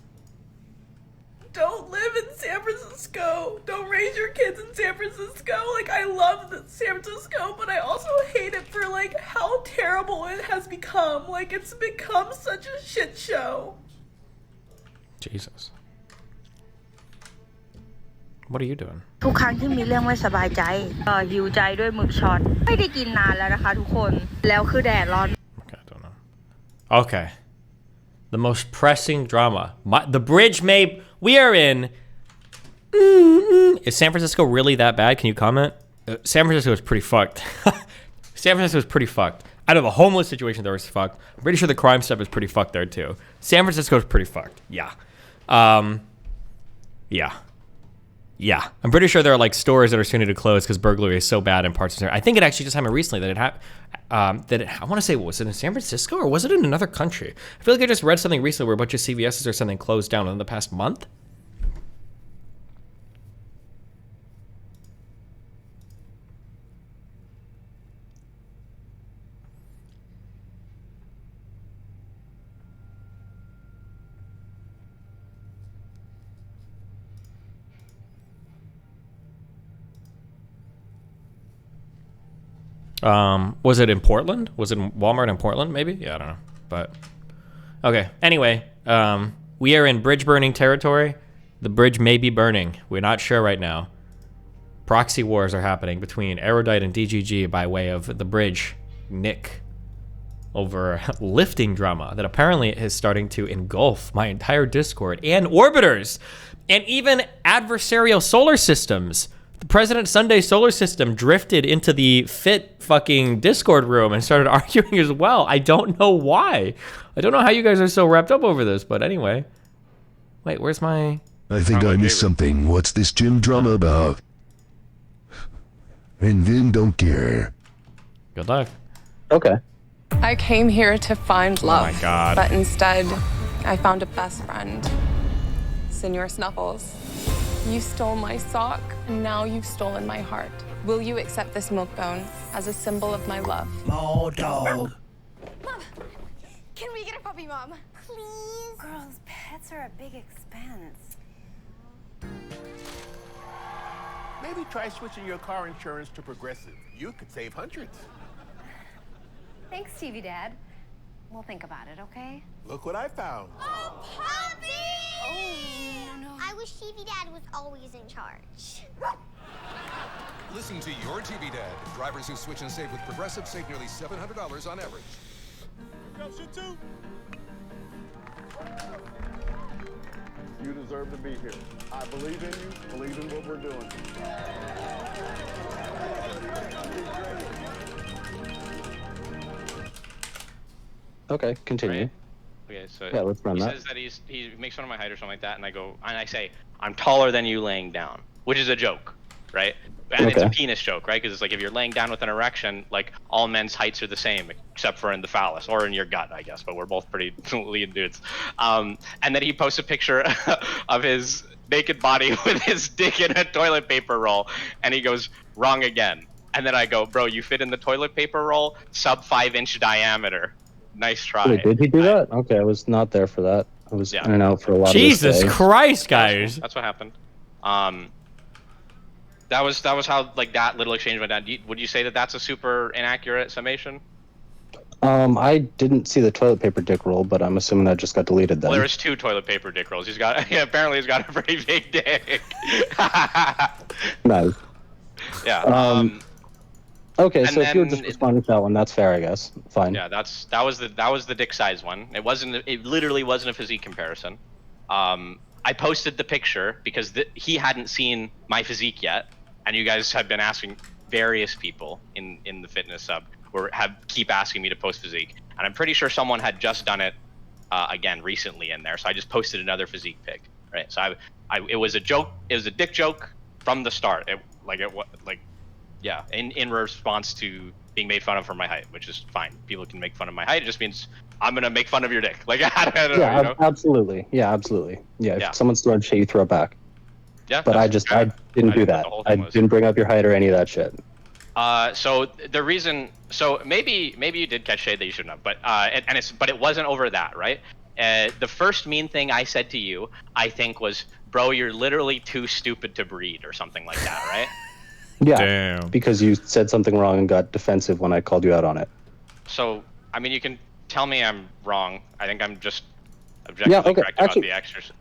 Don't live in San Francisco. Don't raise your kids in San Francisco. Like, I love San Francisco, but I also hate it for, like, how terrible it has become. Like, it's become such a shit show. Jesus. What are you doing? ทุกครั้งที่มีเรื่องไม่สบายใจหิวใจด้วยหมึกช็อตไม่ได้กินนานแล้วนะคะทุกคนแล้วคือแดดร้อน Okay, I don't know. Okay. The most pressing drama. The bridge may... We are in... Is San Francisco really that bad? Can you comment? San Francisco is pretty fucked. San Francisco is pretty fucked. I know the homeless situation there is fucked. I'm pretty sure the crime stuff is pretty fucked there too. San Francisco is pretty fucked. Yeah. Yeah. Yeah. I'm pretty sure there are like stores that are soon to close because burglary is so bad in parts of... I think it actually just happened recently that it happened... I want to say, was it in San Francisco or was it in another country? I feel like I just read something recently where a bunch of CVS's or something closed down in the past month. Was it in Portland? Was it in Walmart in Portland, maybe? Yeah, I don't know. But, okay. Anyway, we are in bridge burning territory. The bridge may be burning. We're not sure right now. proxy wars are happening between Erudite and DGG by way of the bridge Nick over lifting drama that apparently is starting to engulf my entire Discord and orbiters and even adversarial solar systems. The President Sunday solar system drifted into the fit fucking Discord room and started arguing as well. I don't know why. I don't know how you guys are so wrapped up over this, but anyway. Wait, where's my... I think I missed something. What's this gym drama about? And then don't care. Good luck. Okay. I came here to find love. Oh my God. But instead, I found a best friend. Senor Snuffles. You stole my sock, and now you've stolen my heart. Will you accept this milk bone as a symbol of my love? Oh, dog. Mom, can we get a puppy, Mom? Please? Girls, pets are a big expense. Maybe try switching your car insurance to Progressive. You could save hundreds. Thanks, TV Dad. We'll think about it, okay? Look what I found. A puppy! Oh, no. I wish TV Dad was always in charge. Listen to your TV Dad. Drivers who switch and save with Progressive save nearly $700 on average. You deserve to be here. I believe in you, believe in what we're doing. Okay, continue. Right. Okay, so yeah, let's run he that. says that he makes fun of my height or something like that, and I say I'm taller than you laying down, which is a joke, right? And it's a penis joke, right? Because it's like if you're laying down with an erection, like all men's heights are the same except for in the phallus or in your gut, I guess. But we're both pretty lean dudes. And then he posts a picture of his naked body with his dick in a toilet paper roll, and he goes, "Wrong again." And then I go, "Bro, you fit in the toilet paper roll, sub 5-inch diameter. Nice try." Wait, did he do that? Okay, I was not there for that. I was in and out for a lot Jesus of this day. Christ, guys. That's what happened. That was how like that little exchange went down. Would you say that that's a super inaccurate summation? I didn't see the toilet paper dick roll, but I'm assuming that just got deleted then. Well, there's 2 toilet paper dick rolls. Apparently he's got a pretty big dick. Nice. Yeah. Okay, so if you were just responding to that one, that's fair, I guess. Fine. Yeah, that was the dick size one. It literally wasn't a physique comparison. I posted the picture because he hadn't seen my physique yet, and you guys have been asking various people in the fitness sub keep asking me to post physique, and I'm pretty sure someone had just done it again recently in there, so I just posted another physique pic, right? So it was a joke. It was a dick joke from the start. Yeah, in response to being made fun of for my height, which is fine. People can make fun of my height. It just means I'm gonna make fun of your dick. Like I don't know, you know? Absolutely. Yeah, absolutely. Yeah, if someone's throwing shit, you throw it back. Yeah. But I didn't do that. I didn't bring up your height or any of that shit. So the reason, maybe you did catch shade that you shouldn't have, but it wasn't over that, right? The first mean thing I said to you, I think, was, "Bro, you're literally too stupid to breed," or something like that, right? Yeah. Damn. Because you said something wrong and got defensive when I called you out on it. So, I mean, you can tell me I'm wrong. I think I'm just objectively correct about the exercise.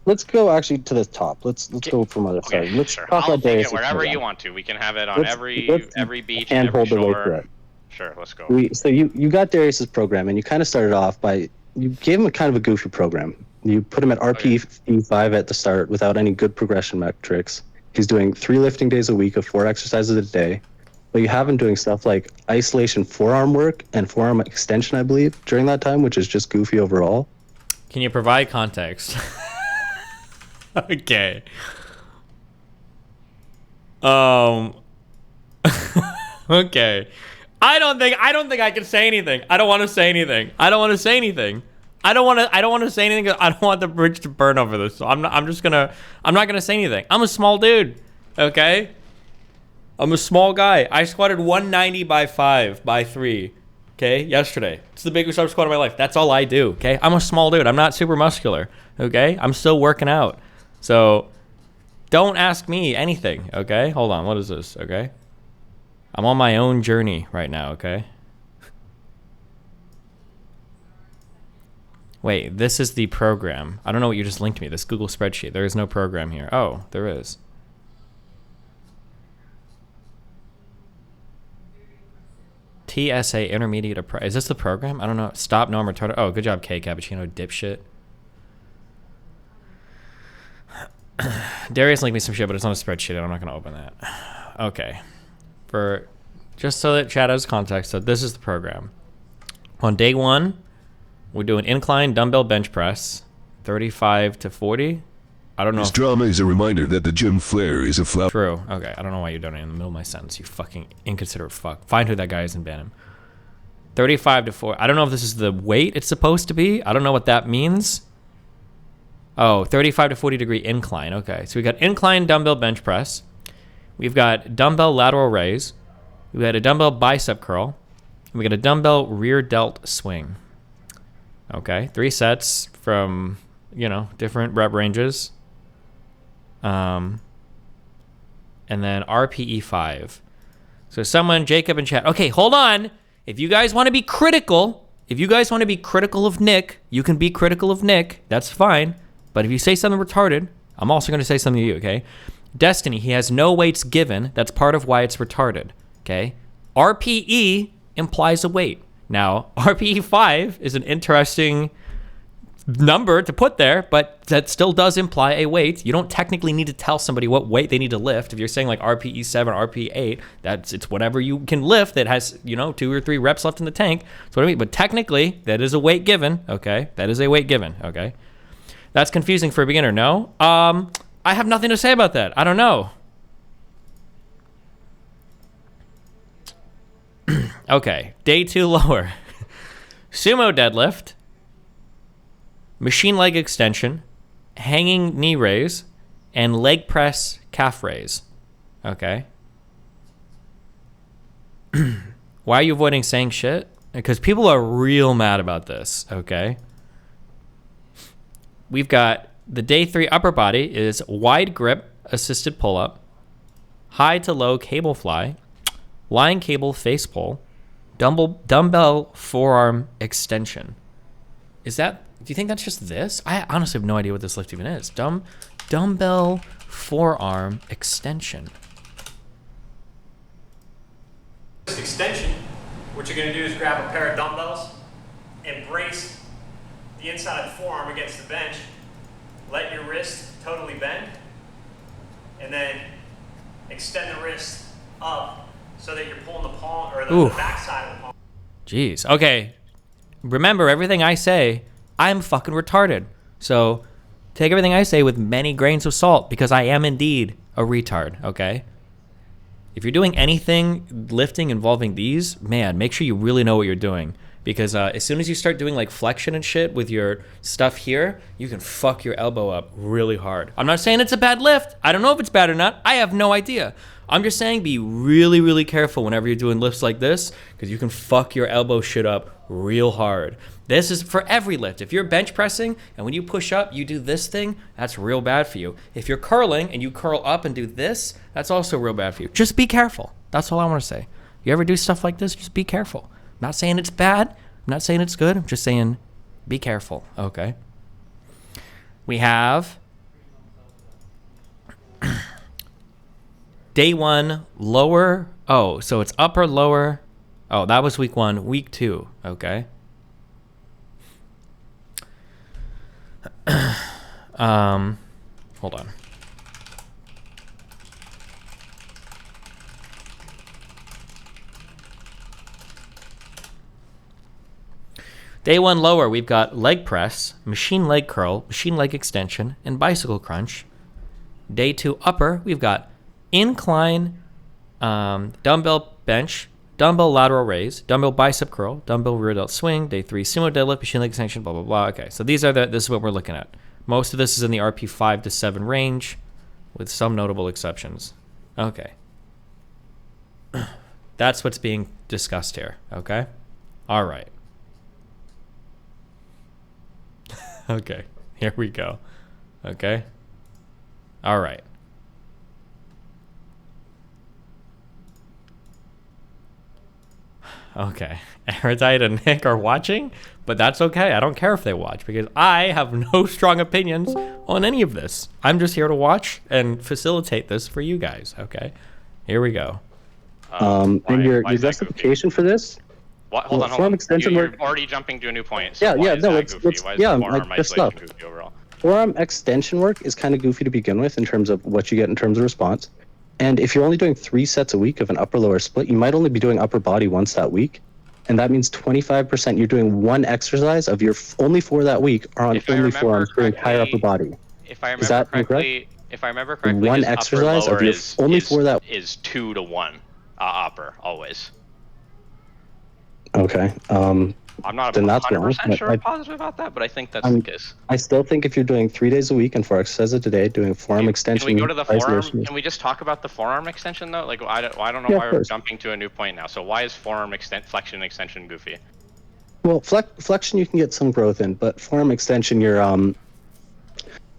Let's go actually to the top. Let's go from other side. Let's sure. talk I'll about take Darius' it wherever program. you want to. We can have it on every beach, and every hold the way shore. through it. Sure, let's go. So you got Darius's program, and you kind of started off by you gave him a kind of a goofy program. You put him at RP5 at the start without any good progression metrics. He's doing 3 lifting days a week of 4 exercises a day. But you have him doing stuff like isolation forearm work and forearm extension, I believe, during that time, which is just goofy overall. Can you provide context? Okay. Okay. I don't think I can say anything. I don't want to say anything. I don't want to say anything. I don't want to say anything. I don't want the bridge to burn over this. So I'm not gonna say anything. I'm a small dude. Okay. I'm a small guy. I squatted 190 by 5 by 3. Okay, yesterday. It's the biggest I've squatted in my life. That's all I do. Okay, I'm a small dude. I'm not super muscular. Okay, I'm still working out. So don't ask me anything. Okay, hold on. What is this? Okay, I'm on my own journey right now. Okay. Wait, this is the program. I don't know what you just linked me. This Google spreadsheet. There is no program here. Oh, there is. TSA intermediate. Is this the program? I don't know. Stop, no, I'm retarded. Oh, good job, K Cappuccino, dipshit. Darius linked me some shit, but it's on a spreadsheet. I'm not going to open that. Okay. Just so that chat has context, so this is the program. On day 1, we're doing incline dumbbell bench press, 35 to 40. I don't know. This drama is a reminder that the gym flare is a flower. True. Okay. I don't know why you're doing it in the middle of my sentence. You fucking inconsiderate fuck. Find who that guy is and ban him. 35 to 40. I don't know if this is the weight it's supposed to be. I don't know what that means. Oh, 35 to 40 degree incline. Okay. So we got incline dumbbell bench press. We've got dumbbell lateral raise. We've got a dumbbell bicep curl. And we got a dumbbell rear delt swing. Okay. 3 sets from, different rep ranges. And then RPE 5. So someone, Jacob in chat. Okay, hold on. If you guys want to be critical, of Nick, you can be critical of Nick. That's fine. But if you say something retarded, I'm also going to say something to you, okay? Destiny, he has no weights given. That's part of why it's retarded, okay? RPE implies a weight. Now, RPE 5 is an interesting number to put there, but that still does imply a weight. You don't technically need to tell somebody what weight they need to lift. If you're saying like RPE 7, RPE 8, it's whatever you can lift that has, 2 or 3 reps left in the tank. That's what I mean. But technically, that is a weight given, okay? That is a weight given, okay? That's confusing for a beginner, no? I have nothing to say about that. I don't know. Okay, day 2 lower. Sumo deadlift. Machine leg extension, hanging knee raise, and leg press calf raise. Okay. Why are you avoiding saying shit? Because people are real mad about this, okay? We've got the day 3 upper body is wide grip assisted pull-up, high to low cable fly, lying cable face pull, dumbbell forearm extension. Do you think that's just this? I honestly have no idea what this lift even is. Dumbbell forearm extension. Extension, what you're going to do is grab a pair of dumbbells and brace the inside of the forearm against the bench. Let your wrist totally bend, and then extend the wrist up so that you're pulling the palm or the back side of the palm. Jeez. Okay. Remember, everything I say, I'm fucking retarded. So take everything I say with many grains of salt, because I am indeed a retard, okay? If you're doing anything lifting involving these, man, make sure you really know what you're doing. Because as soon as you start doing like flexion and shit with your stuff here, you can fuck your elbow up really hard. I'm not saying it's a bad lift. I don't know if it's bad or not. I have no idea. I'm just saying be really, really careful whenever you're doing lifts like this, because you can fuck your elbow shit up real hard. This is for every lift. If you're bench pressing and when you push up, you do this thing, that's real bad for you. If you're curling and you curl up and do this, that's also real bad for you. Just be careful. That's all I want to say. You ever do stuff like this, just be careful. I'm not saying it's bad. I'm not saying it's good. I'm just saying be careful, okay? We have day 1, lower. Oh, so it's upper, lower. Oh, that was week 1. Week 2, okay? Hold on. Day 1 lower, we've got leg press, machine leg curl, machine leg extension, and bicycle crunch. Day 2 upper, we've got incline, dumbbell bench, dumbbell lateral raise, dumbbell bicep curl, dumbbell rear delt swing. Day 3 sumo deadlift, machine leg extension, blah, blah, blah. Okay, so this is what we're looking at. Most of this is in the RP 5 to 7 range, with some notable exceptions. Okay. That's what's being discussed here, okay? All right. Okay, here we go. Okay? All right. Okay. Erudite and Nick are watching, but that's okay. I don't care if they watch, because I have no strong opinions on any of this. I'm just here to watch and facilitate this for you guys, okay? Here we go. And your justification for this? What? Hold on. Forearm extension You're work. already jumping to a new point. So Yeah, no, it's goofy? Why is forearm isolation goofy overall? Forearm extension work is kind of goofy to begin with in terms of what you get in terms of response. And if you're only doing 3 sets a week of an upper-lower split, you might only be doing upper body once that week. And that means 25%. You're doing one exercise of your only 4 that week are on only forearms for your entire upper body. If I remember correctly, one his exercise upper of your is, only is, 4 that. is 2 to 1 upper always. Okay. I'm not then that's 100% sure positive about that, but I think that's the case. I still think if you're doing 3 days a week and 4 exercises a day, doing forearm extension. Can we go to the forearm? isolation. Can we just talk about the forearm extension though? Like I don't know Yeah, why of we're course. jumping to a new point now. So why is forearm flexion extension goofy? Well, flexion you can get some growth in, but forearm extension, the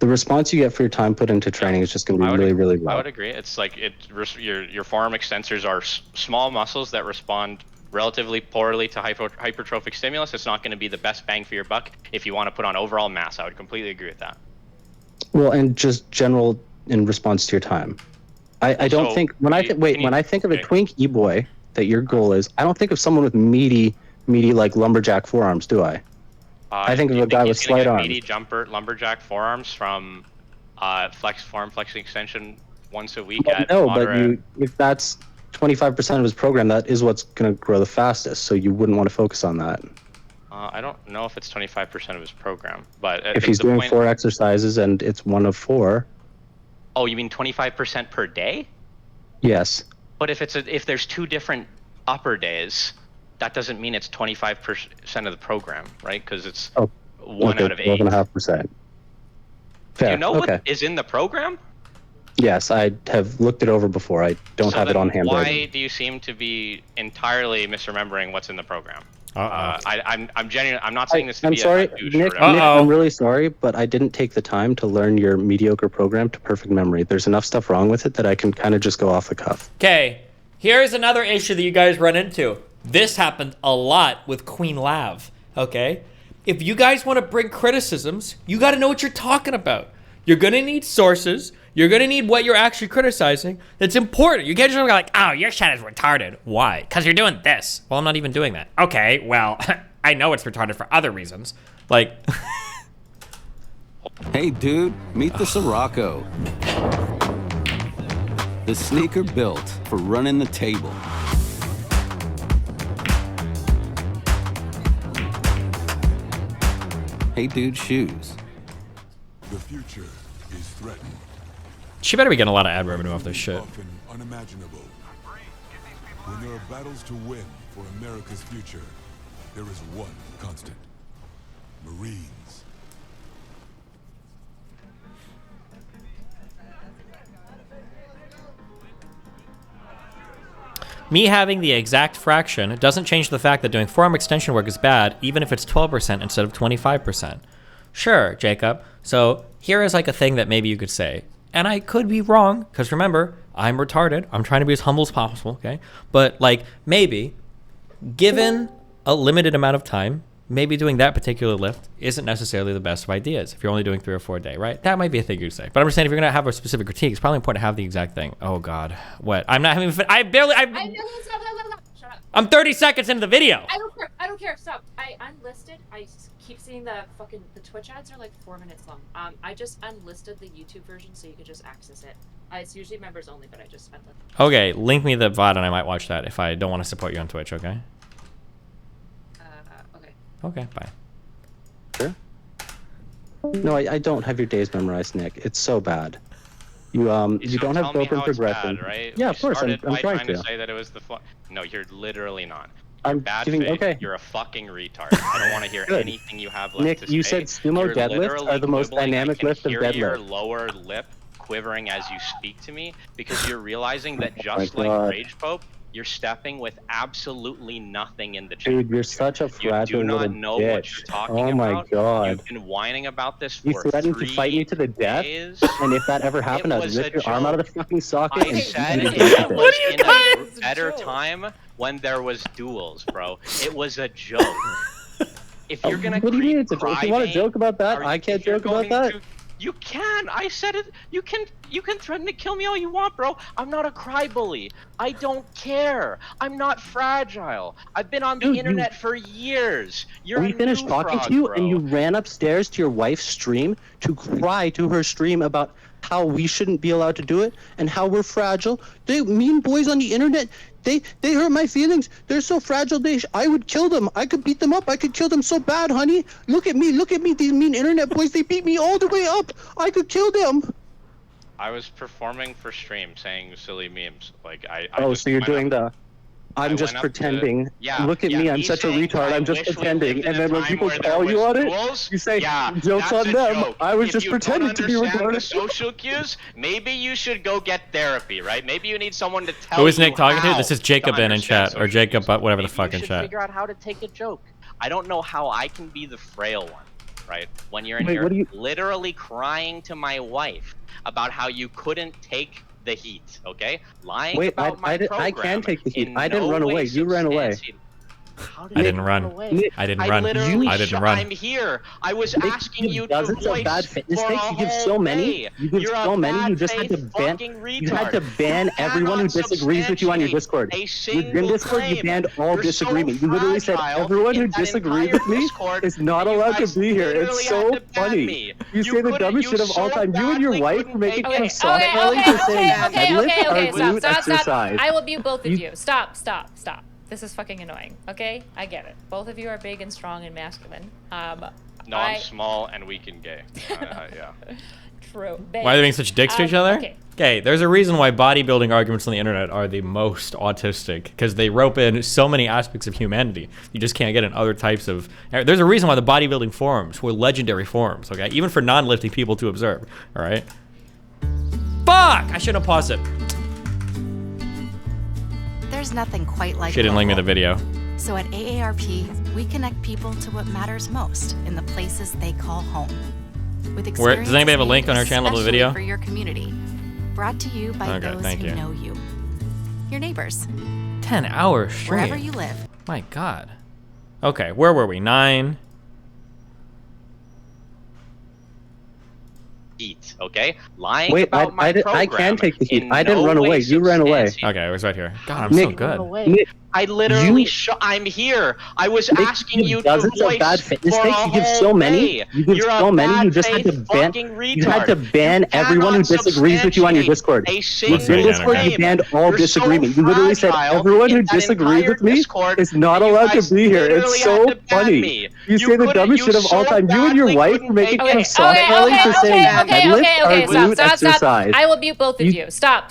response you get for your time put into training is just going to be really, really low. I would agree. It's like your forearm extensors are small muscles that respond relatively poorly to hypertrophic stimulus. It's not going to be the best bang for your buck if you want to put on overall mass. I would completely agree with that. Well, and just general in response to your time. I don't think when I think of a twink e-boy that your goal is, I don't think of someone with meaty like lumberjack forearms, do I? I think of a guy with slight arms. Meaty jumper lumberjack forearms from forearm flexion extension once a week at moderate. But if that's 25% of his program, that is what's going to grow the fastest. So you wouldn't want to focus on that. I don't know if it's 25% of his program, but if he's doing 4 exercises and it's 1 of 4. Oh, you mean 25% per day? Yes. But if there's 2 different upper days, that doesn't mean it's 25% of the program, right? Because it's 1 out of 8. 12.5%. Do you know what is in the program? Yes, I have looked it over before. I don't have it on hand. Why do you seem to be entirely misremembering what's in the program? I'm genuine. I'm not saying this to be sorry, a douche. Nick, I'm really sorry, but I didn't take the time to learn your mediocre program to perfect memory. There's enough stuff wrong with it that I can kind of just go off the cuff. Okay, here's another issue that you guys run into. This happened a lot with Queen Lav, okay? If you guys want to bring criticisms, you got to know what you're talking about. You're going to need sources. You're going to need what you're actually criticizing. That's important. You can't just be like, oh, your shit is retarded. Why? Because you're doing this. Well, I'm not even doing that. Okay, well, I know it's retarded for other reasons. Like... Hey, dude, meet the Sirocco. The sneaker built for running the table. Hey, dude, shoes. The future is threatened. She better be getting a lot of ad revenue off this shit. Often unimaginable. When there are battles to win for America's future, there is one constant. Marines. Me having the exact fraction doesn't change the fact that doing forearm extension work is bad, even if it's 12% instead of 25%. Sure, Jacob. So here is like a thing that maybe you could say. And I could be wrong, because remember, I'm retarded. I'm trying to be as humble as possible, okay? But like maybe, given a limited amount of time, maybe doing that particular lift isn't necessarily the best of ideas if you're only doing 3 or 4 a day, right? That might be a thing you'd say. But I'm just saying if you're going to have a specific critique, it's probably important to have the exact thing. Oh, God. What? I'm not having fun. I'm 30 seconds into the video. I don't care. Stop. I unlisted. I keep seeing the Twitch ads are like 4 minutes long. I just unlisted the YouTube version so you can just access it. It's usually members only, but I just unlisted. Okay, link me the VOD and I might watch that if I don't want to support you on Twitch, okay? Okay. Okay, bye. Sure. No, I don't have your days memorized, Nick. It's so bad. You don't have broken progression. Bad, right? Yeah, of course. I'm trying to say that it was the No, you're literally not. I'm bad giving, faith. okay. You're a fucking retard. I don't want to hear anything you have left Nick, to say. you said sumo deadlifts are the most dynamic lift of deadlift. I can hear your deadlift. lower lip quivering as you speak to me because you're realizing that just like Rage Pope, you're stepping with absolutely nothing in the chain. Dude, you're such a fragile You do little not know bitch. what you're talking about. Oh my god. You've been whining about this for You threatened to fight me to the death, and if that ever happened, I'd rip your arm out of the fucking socket and said beat it you to was death. in a better time when there was duels, bro. It was a joke. If you're gonna what do you mean it's a joke? If you want to joke about that, I can't joke about that. You can. I said it. You can threaten to kill me all you want, bro. I'm not a crybaby. I don't care. I'm not fragile. I've been on the internet for years. We finished talking to you, and you ran upstairs to your wife's stream to cry to her stream about how we shouldn't be allowed to do it and how we're fragile. They mean boys on the internet. They hurt my feelings. They're so fragile. I would kill them. I could beat them up. I could kill them so bad, honey. Look at me. Look at me. These mean internet boys. They beat me all the way up. I could kill them. I was performing for stream, saying silly memes. Like So you're doing the. I'm just pretending. Look at me. I'm such a retard. I'm just pretending. And then when people call you on it, you say, jokes on them. Joke. I was If just you pretending don't to be understand retarded. the social cues, maybe you should go get therapy, right? Maybe you need someone to tell Who is you Nick talking to? how This is Jacob in chat, or Jacob, whatever the fuck in should chat. figure out how to take a joke. I don't know how I can be the frail one, right? When you're in Wait, here what do you- literally crying to my wife about how you couldn't take the heat, okay? Lying Wait, about my program. I can take the heat. in I didn't no run way away. You ran away. I didn't run. I didn't run. I didn't run. I'm here. I was Nick, asking you to dozens of voice bad fitness for takes. a You give whole so many. day. You give You're so a many. You bad just had to faith ban. fucking You had to retard. ban everyone who cannot disagrees with you on your substantiate Discord. a Within single Discord, you claim. banned all You're so disagreement. You literally said fragile everyone who in that disagrees entire with me Discord is not that you allowed to guys be here. It's literally so had to ban funny. me. You say the couldn't- dumbest shit of all so time. You and your badly wife couldn't were making take fun it. of Sonic rallies for saying deadlift are glute Stop. exercise. I will mute both of you. Stop. This is fucking annoying, okay? I get it. Both of you are big and strong and masculine. No, I'm small and weak and gay. Yeah. True. Why are they being such dicks to each other? Okay, there's a reason why bodybuilding arguments on the internet are the most autistic, because they rope in so many aspects of humanity you just can't get in other types of. There's a reason why the bodybuilding forums were legendary forums, okay? Even for non-lifting people to observe, all right? Fuck! I shouldn't have paused it. There's nothing quite like She didn't link me the video. So at AARP, we connect people to what matters most in the places they call home. With Does anybody have a link on her channel to the video? For your community. Brought to you by those who know you. Your neighbors. 10 hours stream. Wherever you live. My God. Okay, where were we? 9. Heat, okay? Lying Wait, about my program. I can take the heat. in I didn't no run away. way You ran away. Okay, it was right here. God, I'm Nick, so good. Nick, I literally, I'm here. I was asking you to dozens of voice bad fitness for takes. a You give whole so many. day. You give You're so a many. You bad just had to faith ban. fucking You had to retard. ban everyone who disagrees with you on your Discord. A Within single Discord, you claim. banned all You're disagreement. so You literally said fragile everyone who in that disagrees entire with me Discord is not that you allowed to guys be here. literally It's had so to ban funny. me. You say the couldn't- dumbest shit of all so time. You and your badly wife couldn't were making take fun it. of Sonic rallies for saying deadlift are glute exercise. I will mute both of you. Stop.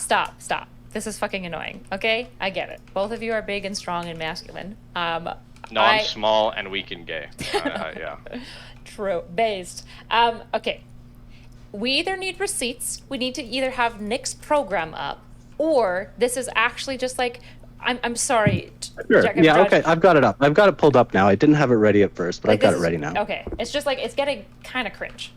This is fucking annoying, okay? I get it. Both of you are big and strong and masculine. No, I'm small and weak and gay. Yeah. True. Based. Okay. We either need receipts, we need to either have Nick's program up, or this is actually just like, I'm sorry. Sure. Jacob, Yeah, Judge. okay. I've got it up. I've got it pulled up now. I didn't have it ready at first, but I've got it ready now. Okay. It's just like, it's getting kind of cringe.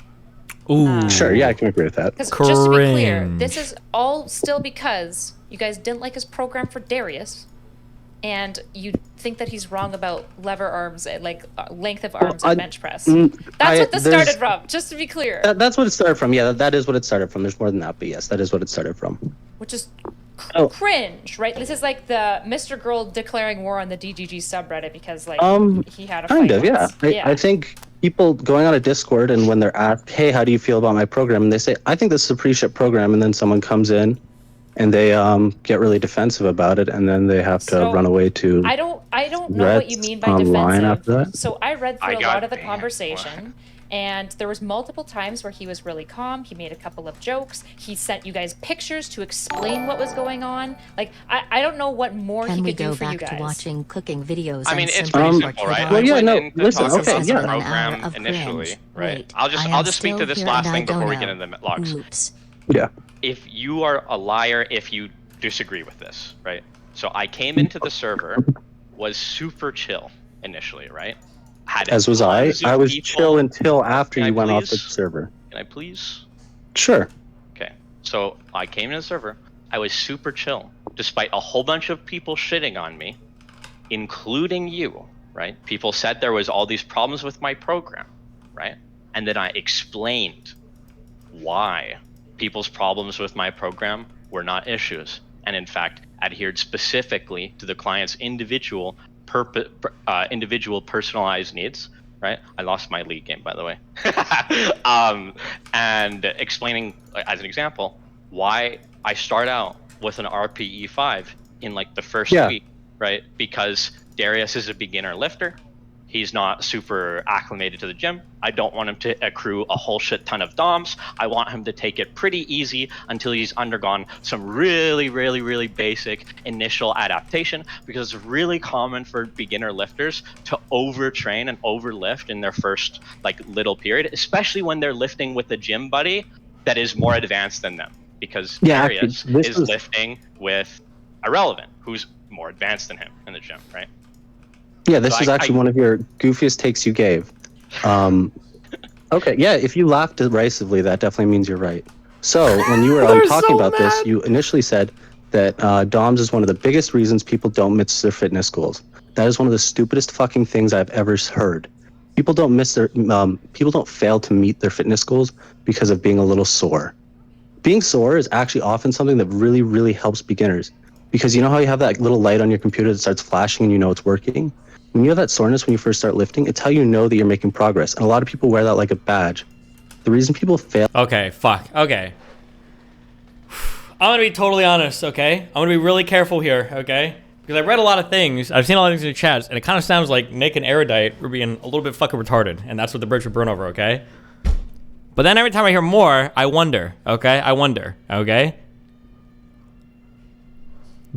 Ooh. Sure, yeah, I can agree with that. Because just to be clear, this is all still because you guys didn't like his program for Darius, and you think that he's wrong about lever arms, like length of arms and bench press. That's what this started from, just to be clear. That's what it started from. Yeah, that is what it started from. There's more than that, but yes, that is what it started from. Which is cringe, right? This is like the Mr. Girl declaring war on the DGG subreddit because like he had a kind fight of, yeah. once. I think people going on a Discord and when they're asked, hey, how do you feel about my program? And they say, I think this is a pretty shit program. And then someone comes in and they get really defensive about it. And then they have to run away to I don't know what you mean by online defensive. after that. So I read through I a got lot of the banned. conversation, and there was multiple times where he was really calm. He made a couple of jokes. He sent you guys pictures to explain what was going on. Like I don't know what more Can he we could do go for you back guys. to watching cooking videos? I mean, and it's simply pretty simple, right? Well, yeah, I went no, in to listen, talk okay, about yeah. the An program hour of initially, cringe. right? Wait, I'll I am just speak to still this here last and I thing before don't we get know. into the logs. Oops. Yeah. If you are a liar, if you disagree with this, right? So I came into the server, was super chill initially, right? Had As was I. tons of I was people. chill until after Can you I went off the please? server. Can I please? Sure. Okay. So I came into the server. I was super chill, despite a whole bunch of people shitting on me, including you, right? People said there was all these problems with my program, right? And then I explained why people's problems with my program were not issues, and in fact adhered specifically to the client's individual personalized needs. Right? I lost my league game, by the way. And explaining, as an example, why I start out with an RPE5 in like the first week, right? Because Darius is a beginner lifter. He's not super acclimated to the gym. I don't want him to accrue a whole shit ton of DOMs. I want him to take it pretty easy until he's undergone some really, really, really basic initial adaptation, because it's really common for beginner lifters to overtrain and overlift in their first like little period, especially when they're lifting with a gym buddy that is more advanced than them, because Darius is lifting with Irrelevant, who's more advanced than him in the gym, right? Yeah, this is actually one of your goofiest takes you gave. Okay, yeah, if you laughed derisively, that definitely means you're right. So, when you were talking about this, you initially said that DOMS is one of the biggest reasons people don't miss their fitness goals. That is one of the stupidest fucking things I've ever heard. People don't fail to meet their fitness goals because of being a little sore. Being sore is actually often something that really, really helps beginners. Because you know how you have that little light on your computer that starts flashing and you know it's working? When you have that soreness when you first start lifting, it's how you know that you're making progress. And a lot of people wear that like a badge. The reason people fail... Okay, fuck. Okay. I'm going to be totally honest, okay? I'm going to be really careful here, okay? Because I've read a lot of things. I've seen a lot of things in the chats, and it kind of sounds like Nick and Erudite were being a little bit fucking retarded. And that's what the bridge would burn over, okay? But then every time I hear more, I wonder, okay? I wonder, okay?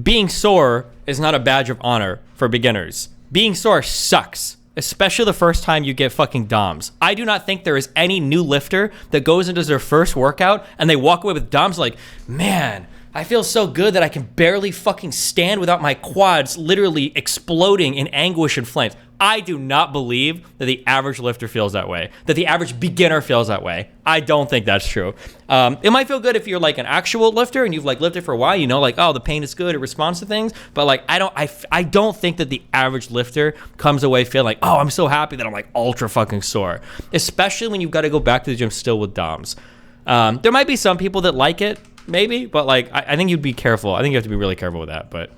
Being sore is not a badge of honor for beginners. Being sore sucks, especially the first time you get fucking DOMs. I do not think there is any new lifter that goes into their first workout and they walk away with DOMs like, man, I feel so good that I can barely fucking stand without my quads literally exploding in anguish and flames. I do not believe that the average lifter feels that way, that the average beginner feels that way. I don't think that's true. It might feel good if you're like an actual lifter and you've like lifted for a while, you know, like, oh, the pain is good, it responds to things. But like, I don't think that the average lifter comes away feeling like, oh, I'm so happy that I'm like ultra fucking sore, especially when you've got to go back to the gym still with DOMs. There might be some people that like it, maybe, but like, I think you'd be careful. I think you have to be really careful with that, but...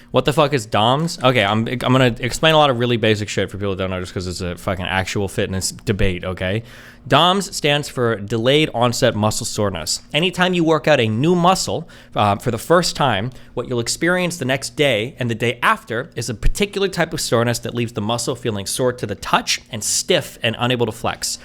What the fuck is DOMs? Okay, I'm gonna explain a lot of really basic shit for people that don't know, just because it's a fucking actual fitness debate, okay? DOMS stands for delayed onset muscle soreness. Anytime you work out a new muscle for the first time, what you'll experience the next day and the day after is a particular type of soreness that leaves the muscle feeling sore to the touch and stiff and unable to flex.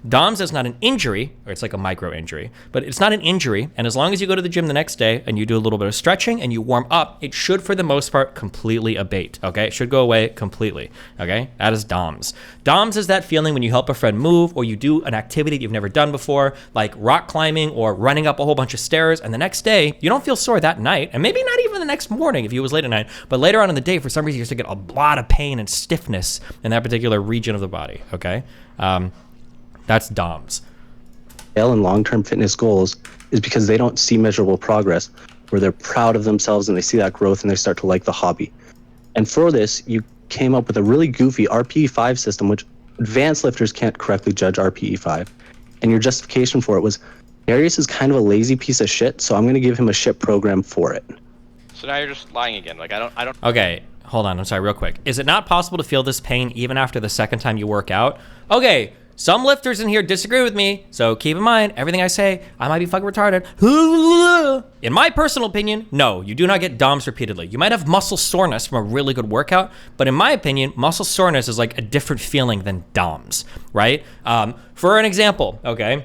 DOMS is not an injury, or it's like a micro injury, but it's not an injury. And as long as you go to the gym the next day and you do a little bit of stretching and you warm up, it should, for the most part, completely abate. Okay, it should go away completely. Okay, that is DOMS. DOMS is that feeling when you help a friend move or you do an activity that you've never done before, like rock climbing or running up a whole bunch of stairs. And the next day, you don't feel sore that night, and maybe not even the next morning if it was late at night. But later on in the day, for some reason, you start to get a lot of pain and stiffness in that particular region of the body. Okay. That's DOMS. And long-term fitness goals is because they don't see measurable progress, where they're proud of themselves and they see that growth and they start to like the hobby. And for this, you came up with a really goofy RPE5 system, which advanced lifters can't correctly judge RPE5. And your justification for it was, Darius is kind of a lazy piece of shit, so I'm going to give him a shit program for it. So now you're just lying again. Like, I don't. Okay, hold on. I'm sorry, real quick. Is it not possible to feel this pain even after the second time you work out? Okay. Some lifters in here disagree with me, so keep in mind, everything I say, I might be fucking retarded. In my personal opinion, no, you do not get DOMs repeatedly. You might have muscle soreness from a really good workout, but in my opinion, muscle soreness is like a different feeling than DOMs, right? For an example, okay,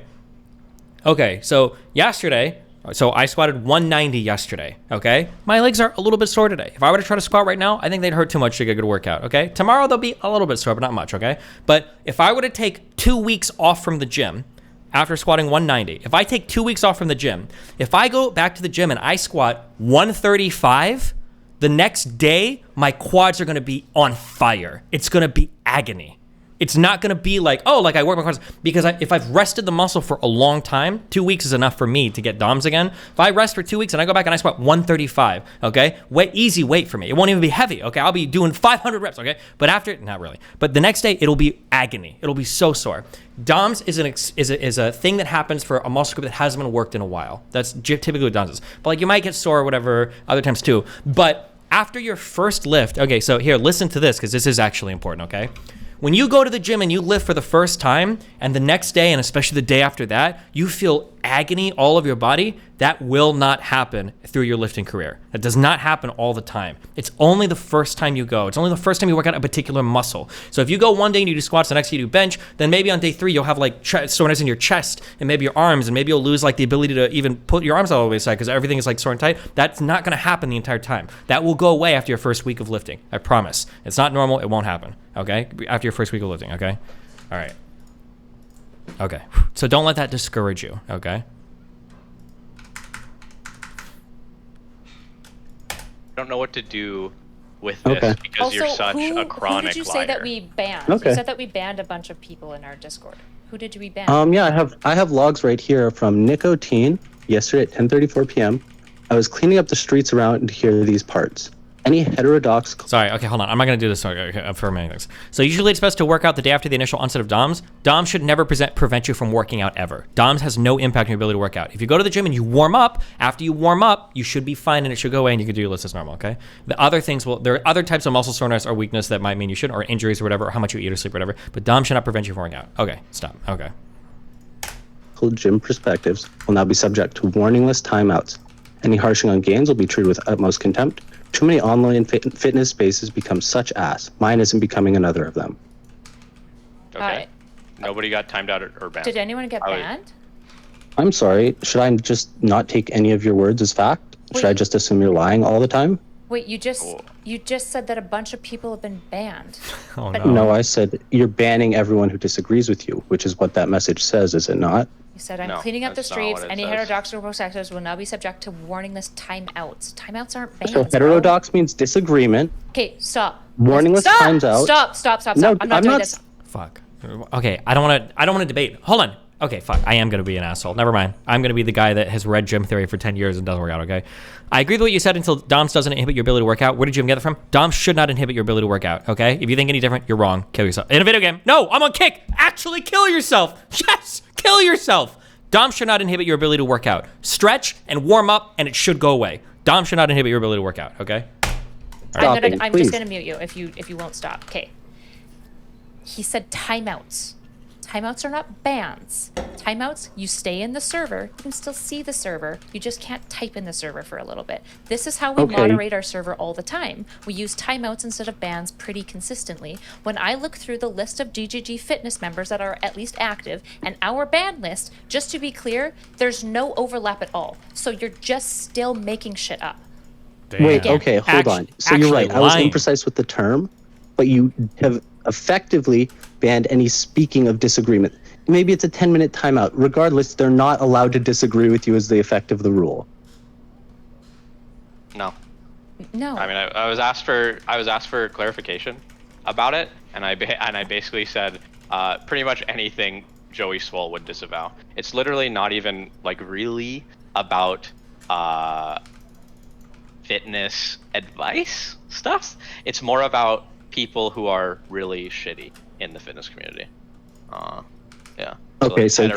so yesterday, I squatted 190 yesterday, okay? My legs are a little bit sore today. If I were to try to squat right now, I think they'd hurt too much to get a good workout, okay? Tomorrow they'll be a little bit sore, but not much, okay? But if I were to take 2 weeks off from the gym after squatting 190, if I take 2 weeks off from the gym, if I go back to the gym and I squat 135, the next day, my quads are gonna be on fire. It's gonna be agony. It's not going to be like, oh, like I work my quads. Because if I've rested the muscle for a long time, 2 weeks is enough for me to get DOMs again. If I rest for 2 weeks and I go back and I squat 135, okay? Easy weight for me. It won't even be heavy, okay? I'll be doing 500 reps, okay? But after, not really. But the next day, it'll be agony. It'll be so sore. DOMs is a thing that happens for a muscle group that hasn't been worked in a while. That's typically what DOMs is. But like you might get sore or whatever other times too. But after your first lift, okay, so here, listen to this because this is actually important, okay? When you go to the gym and you lift for the first time, and the next day, and especially the day after that, you feel agony all over your body, that will not happen through your lifting career. That does not happen all the time. It's only the first time you go. It's only the first time you work out a particular muscle. So if you go one day and you do squats, the next day you do bench, then maybe on day 3 you'll have like soreness in your chest and maybe your arms, and maybe you'll lose like the ability to even put your arms all the way aside because everything is like sore and tight. That's not gonna happen the entire time. That will go away after your first week of lifting. I promise. It's not normal, it won't happen, okay? After your first week of lifting, okay? All right. Okay, so don't let that discourage you, okay? I don't know what to do with this because Also, you're such a chronic who did you say liar. that we banned? Okay. You said that we banned a bunch of people in our Discord. Who did we ban? Yeah, I have logs right here from Nicotine yesterday at 10:34 p.m. I was cleaning up the streets around here these parts. Any heterodox... Sorry, okay, hold on. I'm not going to do this for many things. So usually it's best to work out the day after the initial onset of DOMs. DOMs should never prevent you from working out ever. DOMs has no impact on your ability to work out. If you go to the gym and you warm up, after you warm up, you should be fine and it should go away and you can do your list as normal, okay? The other things there are other types of muscle soreness or weakness that might mean you shouldn't, or injuries or whatever, or how much you eat or sleep or whatever, but DOMs should not prevent you from working out. Okay, stop, okay. Gym perspectives will now be subject to warning list timeouts. Any harshing on gains will be treated with utmost contempt. Too many online fitness spaces become such ass. Mine isn't becoming another of them. Okay. Nobody got timed out or banned. Did anyone get banned? I'm sorry. Should I just not take any of your words as fact? Should I just assume you're lying all the time? Wait, you just said that a bunch of people have been banned. Oh But- No, I said you're banning everyone who disagrees with you, which is what that message says, is it not? You said, I'm No, cleaning up the that's not streets. what it Any says. heterodox or homosexuals will now be subject to warning list timeouts. Timeouts aren't bans. So heterodox means disagreement. Okay, stop. Warning list Stop! times out. Stop. No, I'm not I'm doing not this. Fuck. Okay, I don't want to debate. Hold on. Okay, fuck. I am going to be an asshole. Never mind. I'm going to be the guy that has read gym theory for 10 years and doesn't work out, okay? I agree with what you said until DOMS doesn't inhibit your ability to work out. Where did you get it from? DOMS should not inhibit your ability to work out, okay? If you think any different, you're wrong. Kill yourself. In a video game. No, I'm on Kick. Actually kill yourself. Yes, kill yourself. DOMS should not inhibit your ability to work out. Stretch and warm up and it should go away. DOMS should not inhibit your ability to work out, okay? I'm just gonna mute you if you won't stop. Okay. He said timeouts. Timeouts are not bans. Timeouts, you stay in the server. You can still see the server. You just can't type in the server for a little bit. This is how we moderate our server all the time. We use timeouts instead of bans pretty consistently. When I look through the list of GGG fitness members that are at least active and our ban list, just to be clear, there's no overlap at all. So you're just still making shit up. Damn. Wait, okay, hold on. So you're right. I was imprecise with the term, but you have effectively banned any speaking of disagreement. Maybe it's a 10-minute timeout. Regardless, they're not allowed to disagree with you as the effect of the rule. No. No. I mean, I was asked for clarification about it, and I basically said pretty much anything Joey Swole would disavow. It's literally not even like really about fitness advice stuff. It's more about people who are really shitty in the fitness community. Yeah. Okay, so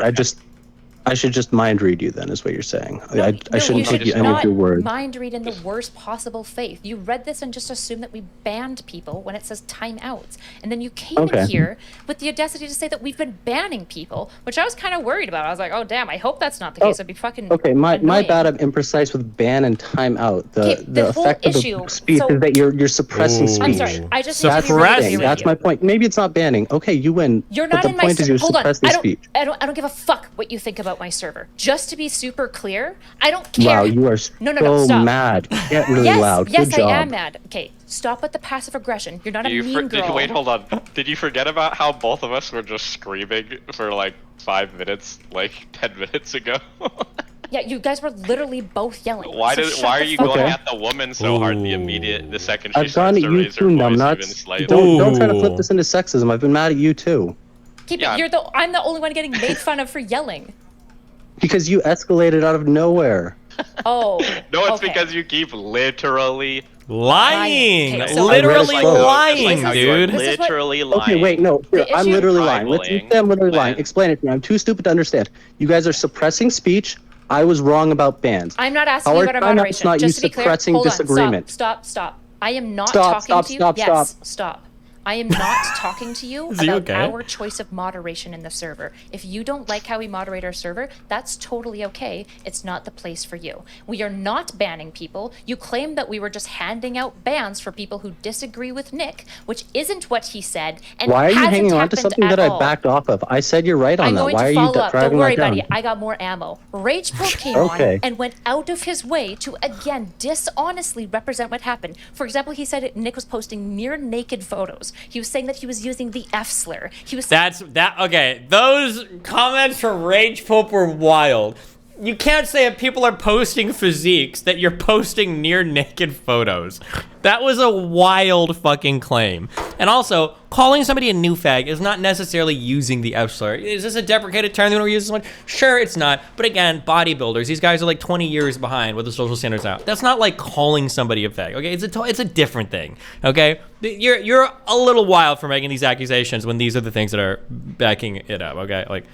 I should just mind read you then, is what you're saying. I shouldn't take any of your words. Mind read in the worst possible faith. You read this and just assumed that we banned people when it says timeouts. And then you came in here with the audacity to say that we've been banning people, which I was kind of worried about. I was like, oh damn, I hope that's not the case. It'd be fucking my annoying. bad, I'm imprecise with ban and timeout. The whole effect of issue- the speech is that you're suppressing speech. I'm sorry, I just That's need to be really clear with That's you. my point. Maybe it's not banning. Okay, you win. You're not but in the point is you're hold on. suppressing speech. I don't give a fuck what you think about my server. Just to be super clear, I don't care. Wow, you are so stop. mad. Get really yes, loud. Yes, Good job. I am mad. Okay, stop with the passive aggression. You're not a mean girl. Wait, hold on. Did you forget about how both of us were just screaming for like 5 minutes, like 10 minutes ago? Yeah, you guys were literally both yelling. Why are you going Okay. at the woman so hard the second she I've starts gone to at you raise her too, voice numbnuts. even slightly? Don't try to flip this into sexism. I've been mad at you too. Keep it. I'm the only one getting made fun of for yelling. Because you escalated out of nowhere. Oh. No, it's because you keep literally lying. Okay, so- Literally lying, Just like how you are dude. literally lying. Okay, wait, no. Here, I'm literally lying. Let's Eyeballing say I'm literally lying. Explain it to me. I'm too stupid to understand. You guys are suppressing speech. I was wrong about bans. I'm not asking How you are about our timeouts moderation. not Just you to be clear, suppressing hold on. disagreement? Stop. I am not Stop, talking stop, to you. stop, Yes, stop. stop. I am not talking to you Is he about okay? our choice of moderation in the server. If you don't like how we moderate our server, that's totally okay. It's not the place for you. We are not banning people. You claim that we were just handing out bans for people who disagree with Nick, which isn't what he said. And Why are you hasn't hanging on to happened something at that I all. backed off of? I said you're right on I'm that. going Why to are you follow up. Don't dragging worry, that down? buddy. I got more ammo. Rage Pope came Okay. on and went out of his way to again dishonestly represent what happened. For example, he said Nick was posting near naked photos. He was saying that he was using the F slur. He was Okay, those comments from Rage Pope were wild. You can't say if people are posting physiques that you're posting near naked photos. That was a wild fucking claim. And also, calling somebody a new fag is not necessarily using the F slur. Is this a deprecated term that we use so much? Sure, it's not. But again, bodybuilders, these guys are like 20 years behind with the social standards now. That's not like calling somebody a fag, okay? It's a different thing, okay? You're a little wild for making these accusations when these are the things that are backing it up, okay? Like,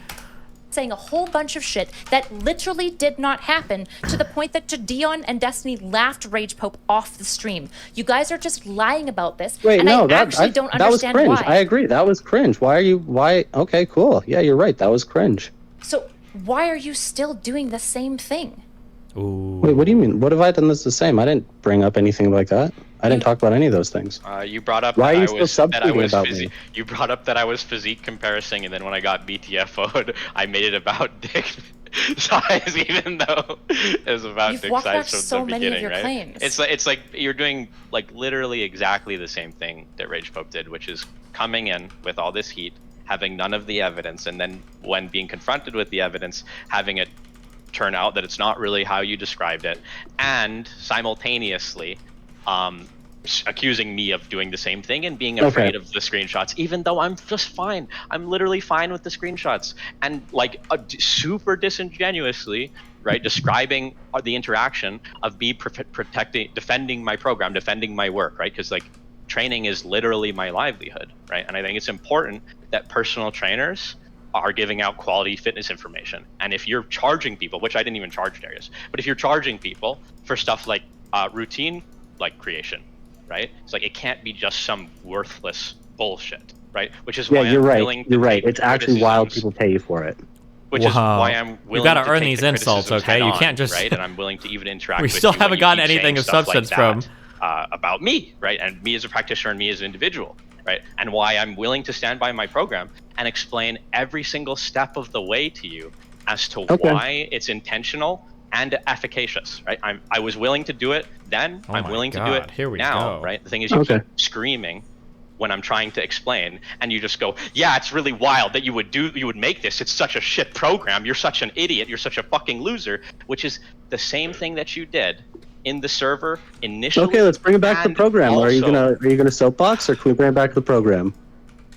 saying a whole bunch of shit that literally did not happen, to the point that Dion and Destiny laughed Rage Pope off the stream. You guys are just lying about this, Wait, and no, I actually don't that was understand cringe. why. I agree. That was cringe. Why? Okay, cool. Yeah, you're right. That was cringe. So why are you still doing the same thing? Wait, what do you mean? What have I done that's the same? I didn't bring up anything like that. I didn't talk about any of those things. You brought up Why that are you still subtweeting about me? You brought up that I was physique comparing, and then when I got BTFO'd, I made it about dick size, even though it was about You've dick walked back size from so the many of beginning, your right? claims. It's like you're doing like literally exactly the same thing that Rage Pope did, which is coming in with all this heat, having none of the evidence, and then when being confronted with the evidence, having it turn out that it's not really how you described it, and simultaneously accusing me of doing the same thing and being afraid of the screenshots, even though I'm just fine. I'm literally fine with the screenshots, and like super disingenuously, right, describing the interaction of me defending my program, defending my work, right, because like training is literally my livelihood, right, and I think it's important that personal trainers are giving out quality fitness information. And if you're charging people, which I didn't even charge Darius, but if you're charging people for stuff like routine like creation, right? It's like it can't be just some worthless bullshit, right? Which is why Yeah, you're I'm right. willing to You're right. take It's actually wild criticisms, people pay you for it. which is why I'm willing You gotta to earn take these the insults, criticisms okay? You head-on, can't just- right? And I'm willing to even interact We with still you when haven't you gotten keep anything saying of stuff like substance from- that, about me, right? And me as a practitioner and me as an individual, right? And why I'm willing to stand by my program and explain every single step of the way to you as to why it's intentional and efficacious, right? I was willing to do it then. Oh I'm my willing to do God, it here we now, go. right? The thing is, you keep screaming when I'm trying to explain, and you just go, yeah, it's really wild that you would make this. It's such a shit program. You're such an idiot. You're such a fucking loser, which is the same thing that you did in the server initially. Okay, let's bring it back to the and program. Are you also- gonna soapbox, or can we bring it back to the program?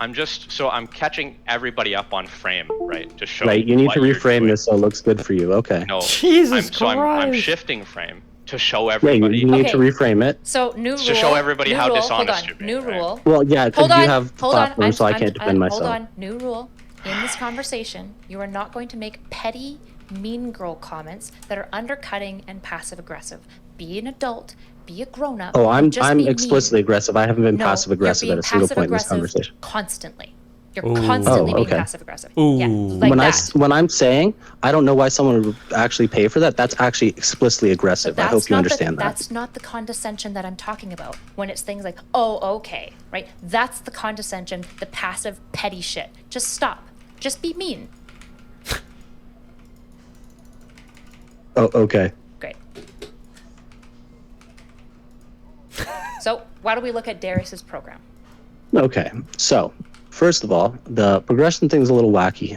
I'm catching everybody up on frame, right? To show Right, you need what to you're reframe doing. this so it looks good for you. Okay. No, Jesus I'm Christ. shifting frame to show Yeah, everybody. you need to reframe it. So new rule. To show everybody new how rule, dishonest hold you're on, being, new right? rule. Well, yeah, because Hold you on, have the hold on. platform, so I can't defend myself. Hold on, new rule. In this conversation, you are not going to make petty, mean girl comments that are undercutting and passive aggressive. Be an adult. Be a grown up. Oh, I'm just be explicitly mean. aggressive. I haven't been No, passive aggressive you're at being a single point in this passive-aggressive conversation. Constantly. You're Ooh. constantly Oh, being okay. passive aggressive. Yeah, like when that. when I'm saying I don't know why someone would actually pay for that, that's actually explicitly aggressive. I hope you understand that. That's not the condescension that I'm talking about. When it's things like, oh, okay, right? That's the condescension, the passive, petty shit. Just stop. Just be mean. Oh, okay. Great. So why don't we look at Darius's program? Okay. So, first of all, the progression thing is a little wacky.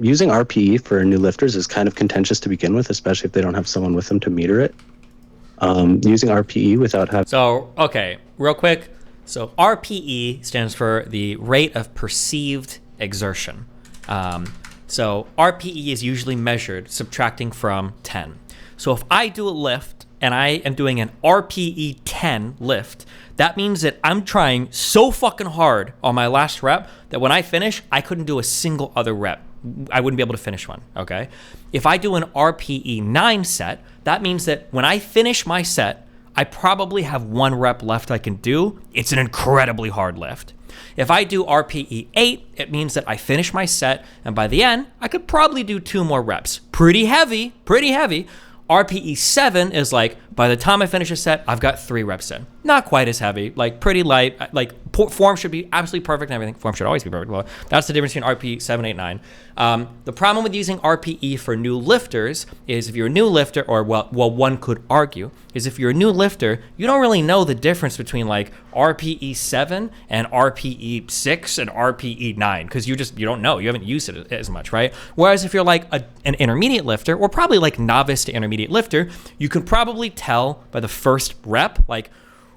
Using RPE for new lifters is kind of contentious to begin with, especially if they don't have someone with them to meter it. Using RPE without having... So, okay, real quick. So RPE stands for the rate of perceived exertion. So RPE is usually measured subtracting from 10. So if I do a lift and I am doing an RPE 10 lift, that means that I'm trying so fucking hard on my last rep that when I finish, I couldn't do a single other rep. I wouldn't be able to finish one, okay? If I do an RPE 9 set, that means that when I finish my set, I probably have one rep left I can do. It's an incredibly hard lift. If I do RPE 8, it means that I finish my set, and by the end, I could probably do 2 more reps. Pretty heavy, pretty heavy. RPE 7 is like, by the time I finish a set, I've got 3 reps in. Not quite as heavy, like pretty light. Like form should be absolutely perfect and everything. Form should always be perfect. Well, that's the difference between RPE 7, 8, 9. The problem with using RPE for new lifters is if you're a new lifter, or well, one could argue, is if you're a new lifter, you don't really know the difference between like RPE 7 and RPE 6 and RPE 9 because you don't know. You haven't used it as much, right? Whereas if you're like an intermediate lifter, or probably like novice to intermediate lifter, you can probably tell by the first rep, like,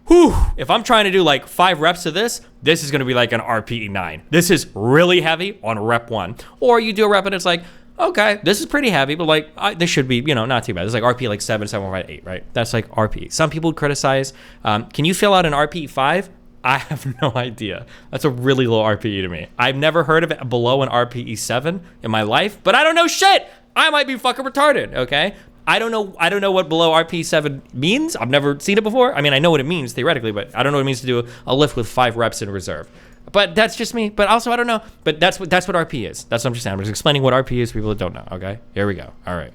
whew, if I'm trying to do like 5 reps of this is going to be like an RPE 9. This is really heavy on rep 1. Or you do a rep and it's like, okay, this is pretty heavy, but like this should be, not too bad. It's like RPE like 7, 7.5, 8, right? That's like RPE. Some people would criticize. Can you fill out an RPE 5? I have no idea. That's a really low RPE to me. I've never heard of it below an RPE 7 in my life, but I don't know shit. I might be fucking retarded, okay? I don't know what below RPE 7 means. I've never seen it before. I mean, I know what it means theoretically, but I don't know what it means to do a lift with 5 reps in reserve. But that's just me. But also, I don't know. But that's what RPE is. That's what I'm just saying. I'm just explaining what RPE is for people that don't know. Okay, here we go. All right.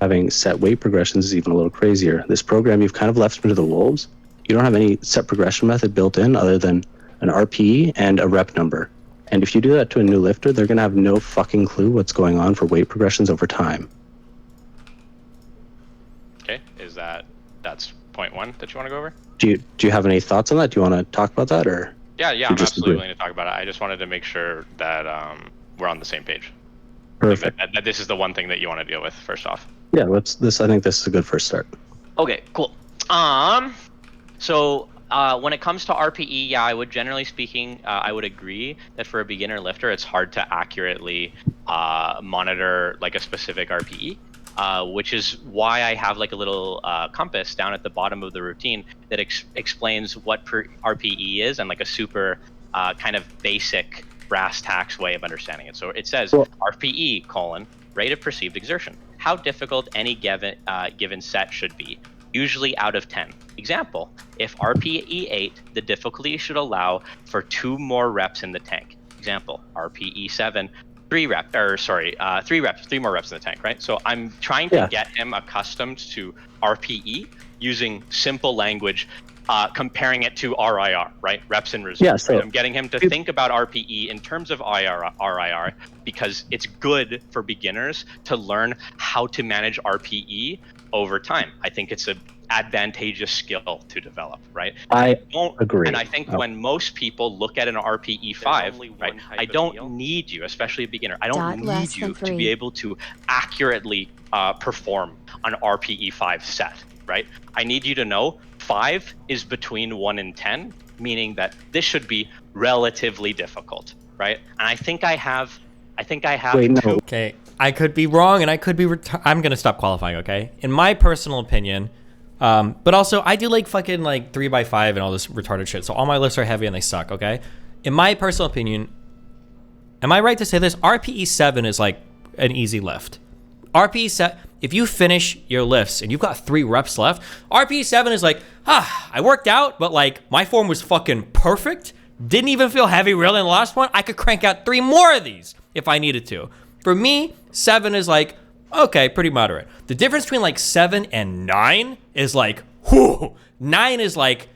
Having set weight progressions is even a little crazier. This program, you've kind of left to the wolves. You don't have any set progression method built in other than an RPE and a rep number. And if you do that to a new lifter, they're going to have no fucking clue what's going on for weight progressions over time. Okay, that's point 1 that you want to go over? Do you have any thoughts on that? Do you want to talk about that, or? Yeah, I'm absolutely willing to talk about it. I just wanted to make sure that we're on the same page. Perfect. That this is the one thing that you want to deal with first off. Yeah, I think this is a good first start. Okay, cool. So when it comes to RPE, yeah, I would generally speaking, I would agree that for a beginner lifter, it's hard to accurately monitor like a specific RPE. Which is why I have like a little compass down at the bottom of the routine that explains what RPE is and like a super kind of basic brass tacks way of understanding it. So it says RPE : rate of perceived exertion. How difficult any given set should be, usually out of 10. Example, if RPE 8, the difficulty should allow for 2 more reps in the tank. Example, RPE 7, 3 more reps in the tank, right? So I'm trying to get him accustomed to RPE using simple language, comparing it to RIR, right? Reps in reserve. Yeah, so I'm getting him to think about RPE in terms of RIR because it's good for beginners to learn how to manage RPE over time. I think it's an advantageous skill to develop, right? I agree. And I think when most people look at an RPE 5, right, I don't need you, especially a beginner, I don't need you to be able to accurately perform an RPE 5 set, right? I need you to know 5 is between 1 and 10, meaning that this should be relatively difficult, right? And I think I have Wait, no. Okay, I could be wrong and I could be I'm going to stop qualifying, okay? In my personal opinion, but also I do like fucking like 3x5 and all this retarded shit. So all my lifts are heavy and they suck, okay? In my personal opinion, am I right to say this? RPE 7 is like an easy lift. RPE 7, if you finish your lifts and you've got 3 reps left, RPE 7 is like, I worked out, but like my form was fucking perfect. Didn't even feel heavy really in the last one. I could crank out 3 more of these if I needed to. For me, 7 is like, okay, pretty moderate. The difference between like 7 and 9 is like, whoo. 9 is like,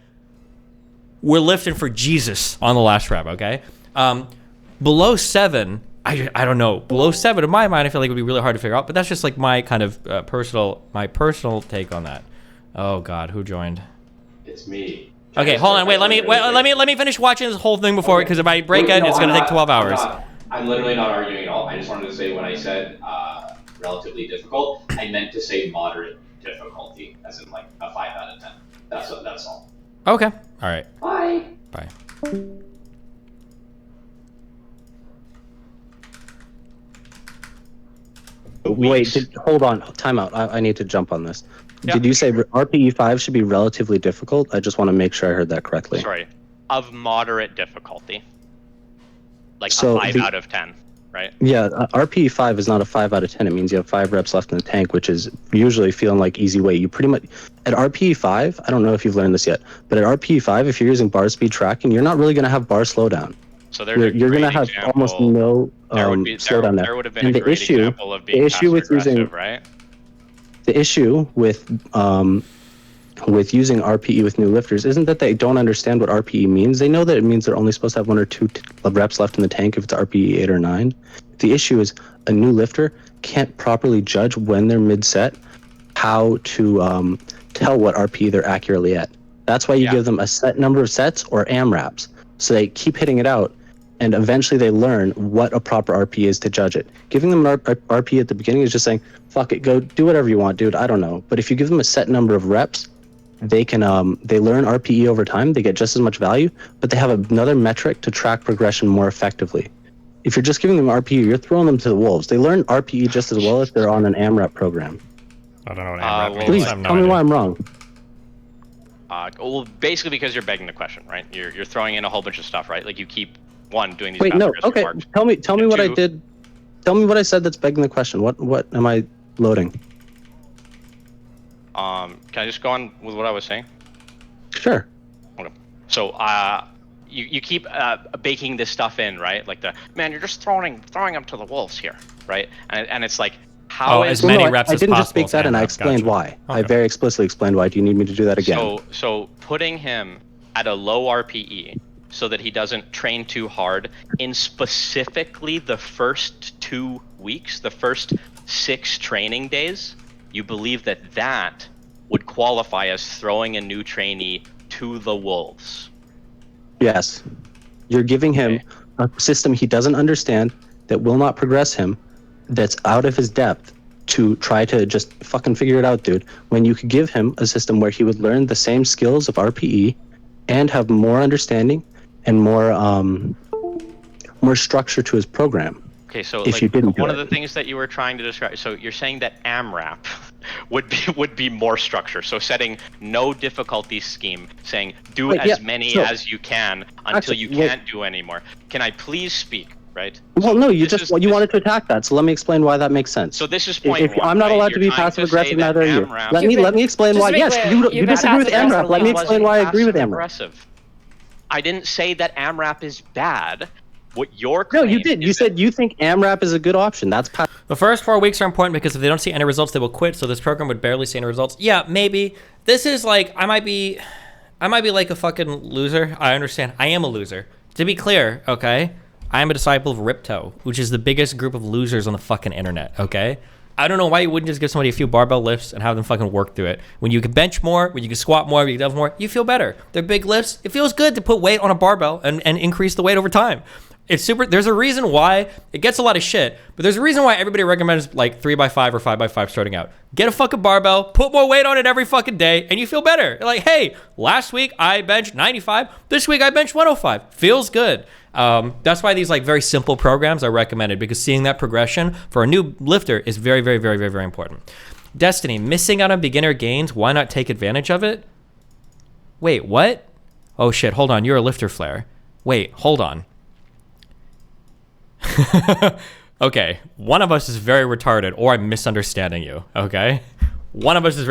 we're lifting for Jesus on the last rep, okay? Below 7, I don't know. Below 7, in my mind, I feel like it would be really hard to figure out, but that's just like my kind of personal take on that. Oh God, who joined? It's me. Okay, hold on. Wait, let me finish watching this whole thing before, because if I break it, it's gonna take 12 hours. I'm literally not arguing at all. I just wanted to say when I said relatively difficult, I meant to say moderate difficulty, as in like a 5 out of 10. That's all. Okay. All right. Bye. Bye. Wait, hold on. Time out. I need to jump on this. Yeah. Did you say RPE 5 should be relatively difficult? I just want to make sure I heard that correctly. Sorry, of moderate difficulty. Like So a 5 out of 10, right? Yeah, RPE 5 is not a 5 out of 10. It means you have 5 reps left in the tank, which is usually feeling like easy weight. You pretty much, at RPE 5, I don't know if you've learned this yet, but at RPE 5, if you're using bar speed tracking, you're not really going to have bar slowdown. So there's you're going to have almost no slowdown there. There would have been And a the great issue, example of being with using, right? the issue with using RPE with new lifters isn't that they don't understand what RPE means. They know that it means they're only supposed to have 1 or 2 reps left in the tank if it's RPE 8 or 9. The issue is a new lifter can't properly judge when they're mid-set how to tell what RPE they're accurately at. That's why you give them a set number of sets or AMRAPs. So they keep hitting it out, and eventually they learn what a proper RPE is to judge it. Giving them an RPE at the beginning is just saying, fuck it, go do whatever you want, dude, I don't know. But if you give them a set number of reps, they can they learn RPE over time, they get just as much value, but they have another metric to track progression more effectively. If you're just giving them RPE, you're throwing them to the wolves. They learn RPE just as well if they're on an AMRAP program. I don't know what AMRAP means. Please, tell me why I'm wrong. Well, basically because you're begging the question, right? You're throwing in a whole bunch of stuff, right? Like you keep doing these. Wait, no, passive-aggressive okay. remarks. Tell me what I did. Tell me what I said that's begging the question. What am I loading? Can I just go on with what I was saying? Sure. Okay. So you keep baking this stuff in, right? Like you're just throwing them to the wolves here, right? And it's like how as many reps as possible. I didn't just speak that, and I explained why. Okay. I very explicitly explained why. Do you need me to do that again? So putting him at a low RPE so that he doesn't train too hard in specifically the first 2 weeks, the first 6 training days, you believe that would qualify as throwing a new trainee to the wolves? Yes. You're giving him a system he doesn't understand, that will not progress him, that's out of his depth, to try to just fucking figure it out, dude. When you could give him a system where he would learn the same skills of RPE and have more understanding and more structure to his program. Okay, so if you didn't one of the things that you were trying to describe, so you're saying that AMRAP would be more structure. So setting no difficulty scheme, saying do as many as you can until you can't do anymore. Can I please speak? Right. Well, no, you wanted to attack that, so let me explain why that makes sense. So this is point one. I'm not allowed to be passive aggressive, neither are you. Let me explain why. Yes, you disagree with AMRAP. Let me explain why I agree with AMRAP. I didn't say that AMRAP is bad. What your no, you did. You said you think AMRAP is a good option. That's the first 4 weeks are important because if they don't see any results, they will quit. So this program would barely see any results. Yeah, maybe. This is like I might be like a fucking loser. I understand. I am a loser. To be clear, okay. I am a disciple of Ripto, which is the biggest group of losers on the fucking internet, okay? I don't know why you wouldn't just give somebody a few barbell lifts and have them fucking work through it. When you can bench more, when you can squat more, when you can deadlift more, you feel better. They're big lifts. It feels good to put weight on a barbell and increase the weight over time. It's super. There's a reason why it gets a lot of shit, but there's a reason why everybody recommends like 3x5 or 5x5 starting out. Get a fucking barbell, put more weight on it every fucking day, and you feel better. Like, hey, last week I benched 95. This week I benched 105. Feels good. That's why these like very simple programs are recommended, because seeing that progression for a new lifter is very, very, very, very, very important. Destiny, missing out on beginner gains. Why not take advantage of it? Wait, what? Oh shit, hold on. You're a lifter flare. Wait, hold on. Okay, one of us is very retarded, or I'm misunderstanding you, okay? One of us is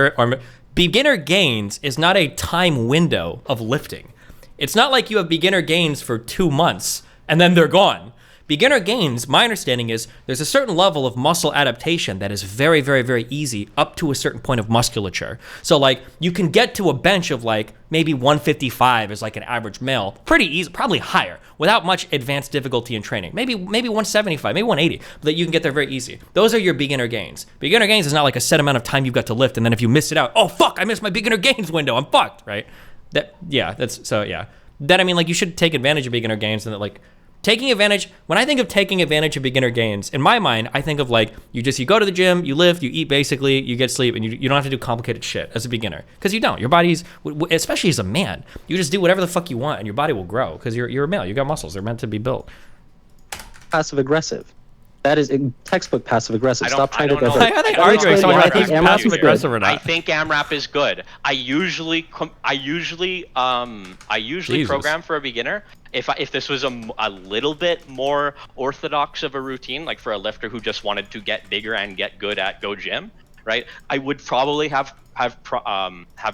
beginner gains is not a time window of lifting. It's not like you have beginner gains for 2 months and then they're gone. Beginner gains, my understanding is there's a certain level of muscle adaptation that is very, very, very easy up to a certain point of musculature. So like you can get to a bench of like maybe 155 as like an average male, pretty easy, probably higher, without much advanced difficulty in training. Maybe 175, maybe 180, but that you can get there very easy. Those are your beginner gains. Beginner gains is not like a set amount of time you've got to lift, and then if you miss it out, oh fuck, I missed my beginner gains window, I'm fucked, right? That I mean, like, you should take advantage of beginner gains, and that, like, when I think of taking advantage of beginner gains, in my mind, I think of, like, you go to the gym, you lift, you eat basically, you get sleep, and you don't have to do complicated shit as a beginner. Because you don't. Your body's, especially as a man, you just do whatever the fuck you want, and your body will grow, because you're a male. You got muscles. They're meant to be built. Passive aggressive. That is textbook passive aggressive. Stop trying to Why are they arguing so much about who's passive aggressive or not? I think AMRAP is good. I usually program for a beginner. If this was a little bit more orthodox of a routine, like for a lifter who just wanted to get bigger and get good at go gym, right? I would probably have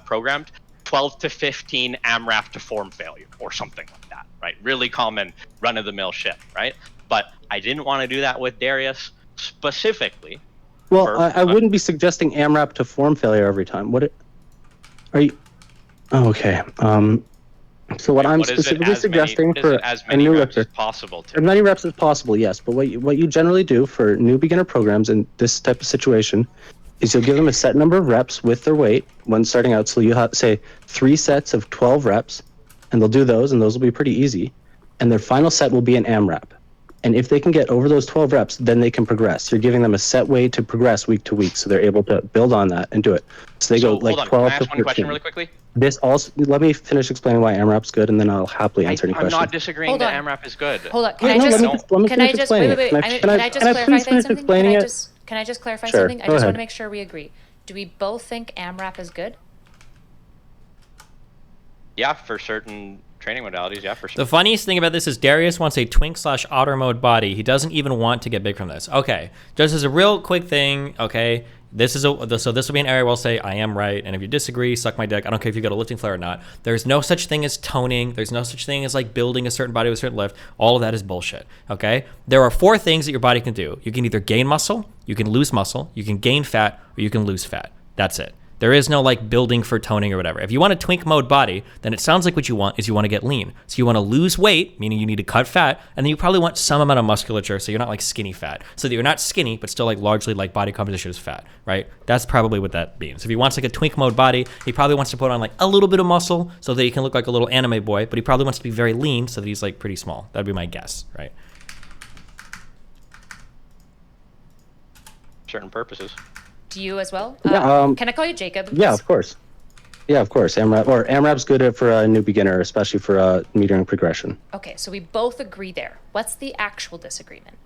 programmed 12 to 15 AMRAP to form failure or something like that, right? Really common run of the mill shit, right? But I didn't want to do that with Darius specifically. Well, I wouldn't be suggesting AMRAP to form failure every time. Are you? Oh, okay. So what I'm specifically suggesting for a new lifter, as many reps as possible, yes. But what you generally do for new beginner programs in this type of situation is you'll give them a set number of reps with their weight when starting out. So you have, say, 3 sets of 12 reps, and they'll do those, and those will be pretty easy. And their final set will be an AMRAP. And if they can get over those 12 reps, then they can progress. You're giving them a set way to progress week to week, so they're able to build on that and do it. So they go like 12 Can I to ask 13. one question really quickly? This also, let me finish explaining why AMRAP's good, and then I'll happily answer any questions. I'm not disagreeing that AMRAP is good. Hold on. Can I just clarify Sure, something? I go just ahead. want to make sure we agree. Do we both think AMRAP is good? Yeah, for certain training modalities, yeah, for sure. The funniest thing about this is Darius wants a twink/otter mode body. He doesn't even want to get big from this. Okay, just as a real quick thing, okay, so this will be an area where I'll say I am right, and if you disagree, suck my dick. I don't care if you got a lifting flare or not. There's no such thing as toning. There's no such thing as like building a certain body with a certain lift. All of that is bullshit, okay? There are 4 things that your body can do. You can either gain muscle, you can lose muscle, you can gain fat, or you can lose fat. That's it. There is no like building for toning or whatever. If you want a twink mode body, then it sounds like what you want is you want to get lean. So you want to lose weight, meaning you need to cut fat, and then you probably want some amount of musculature, so you're not like skinny fat. So that you're not skinny, but still like largely like body composition is fat, right? That's probably what that means. If he wants like a twink mode body, he probably wants to put on like a little bit of muscle so that he can look like a little anime boy, but he probably wants to be very lean so that he's like pretty small. That'd be my guess, right? Certain purposes. Do you as well? Yeah, can I call you Jacob? Yeah, of course. Yeah, of course. AMRAP's good for a new beginner, especially for metering progression. Okay, so we both agree there. What's the actual disagreement?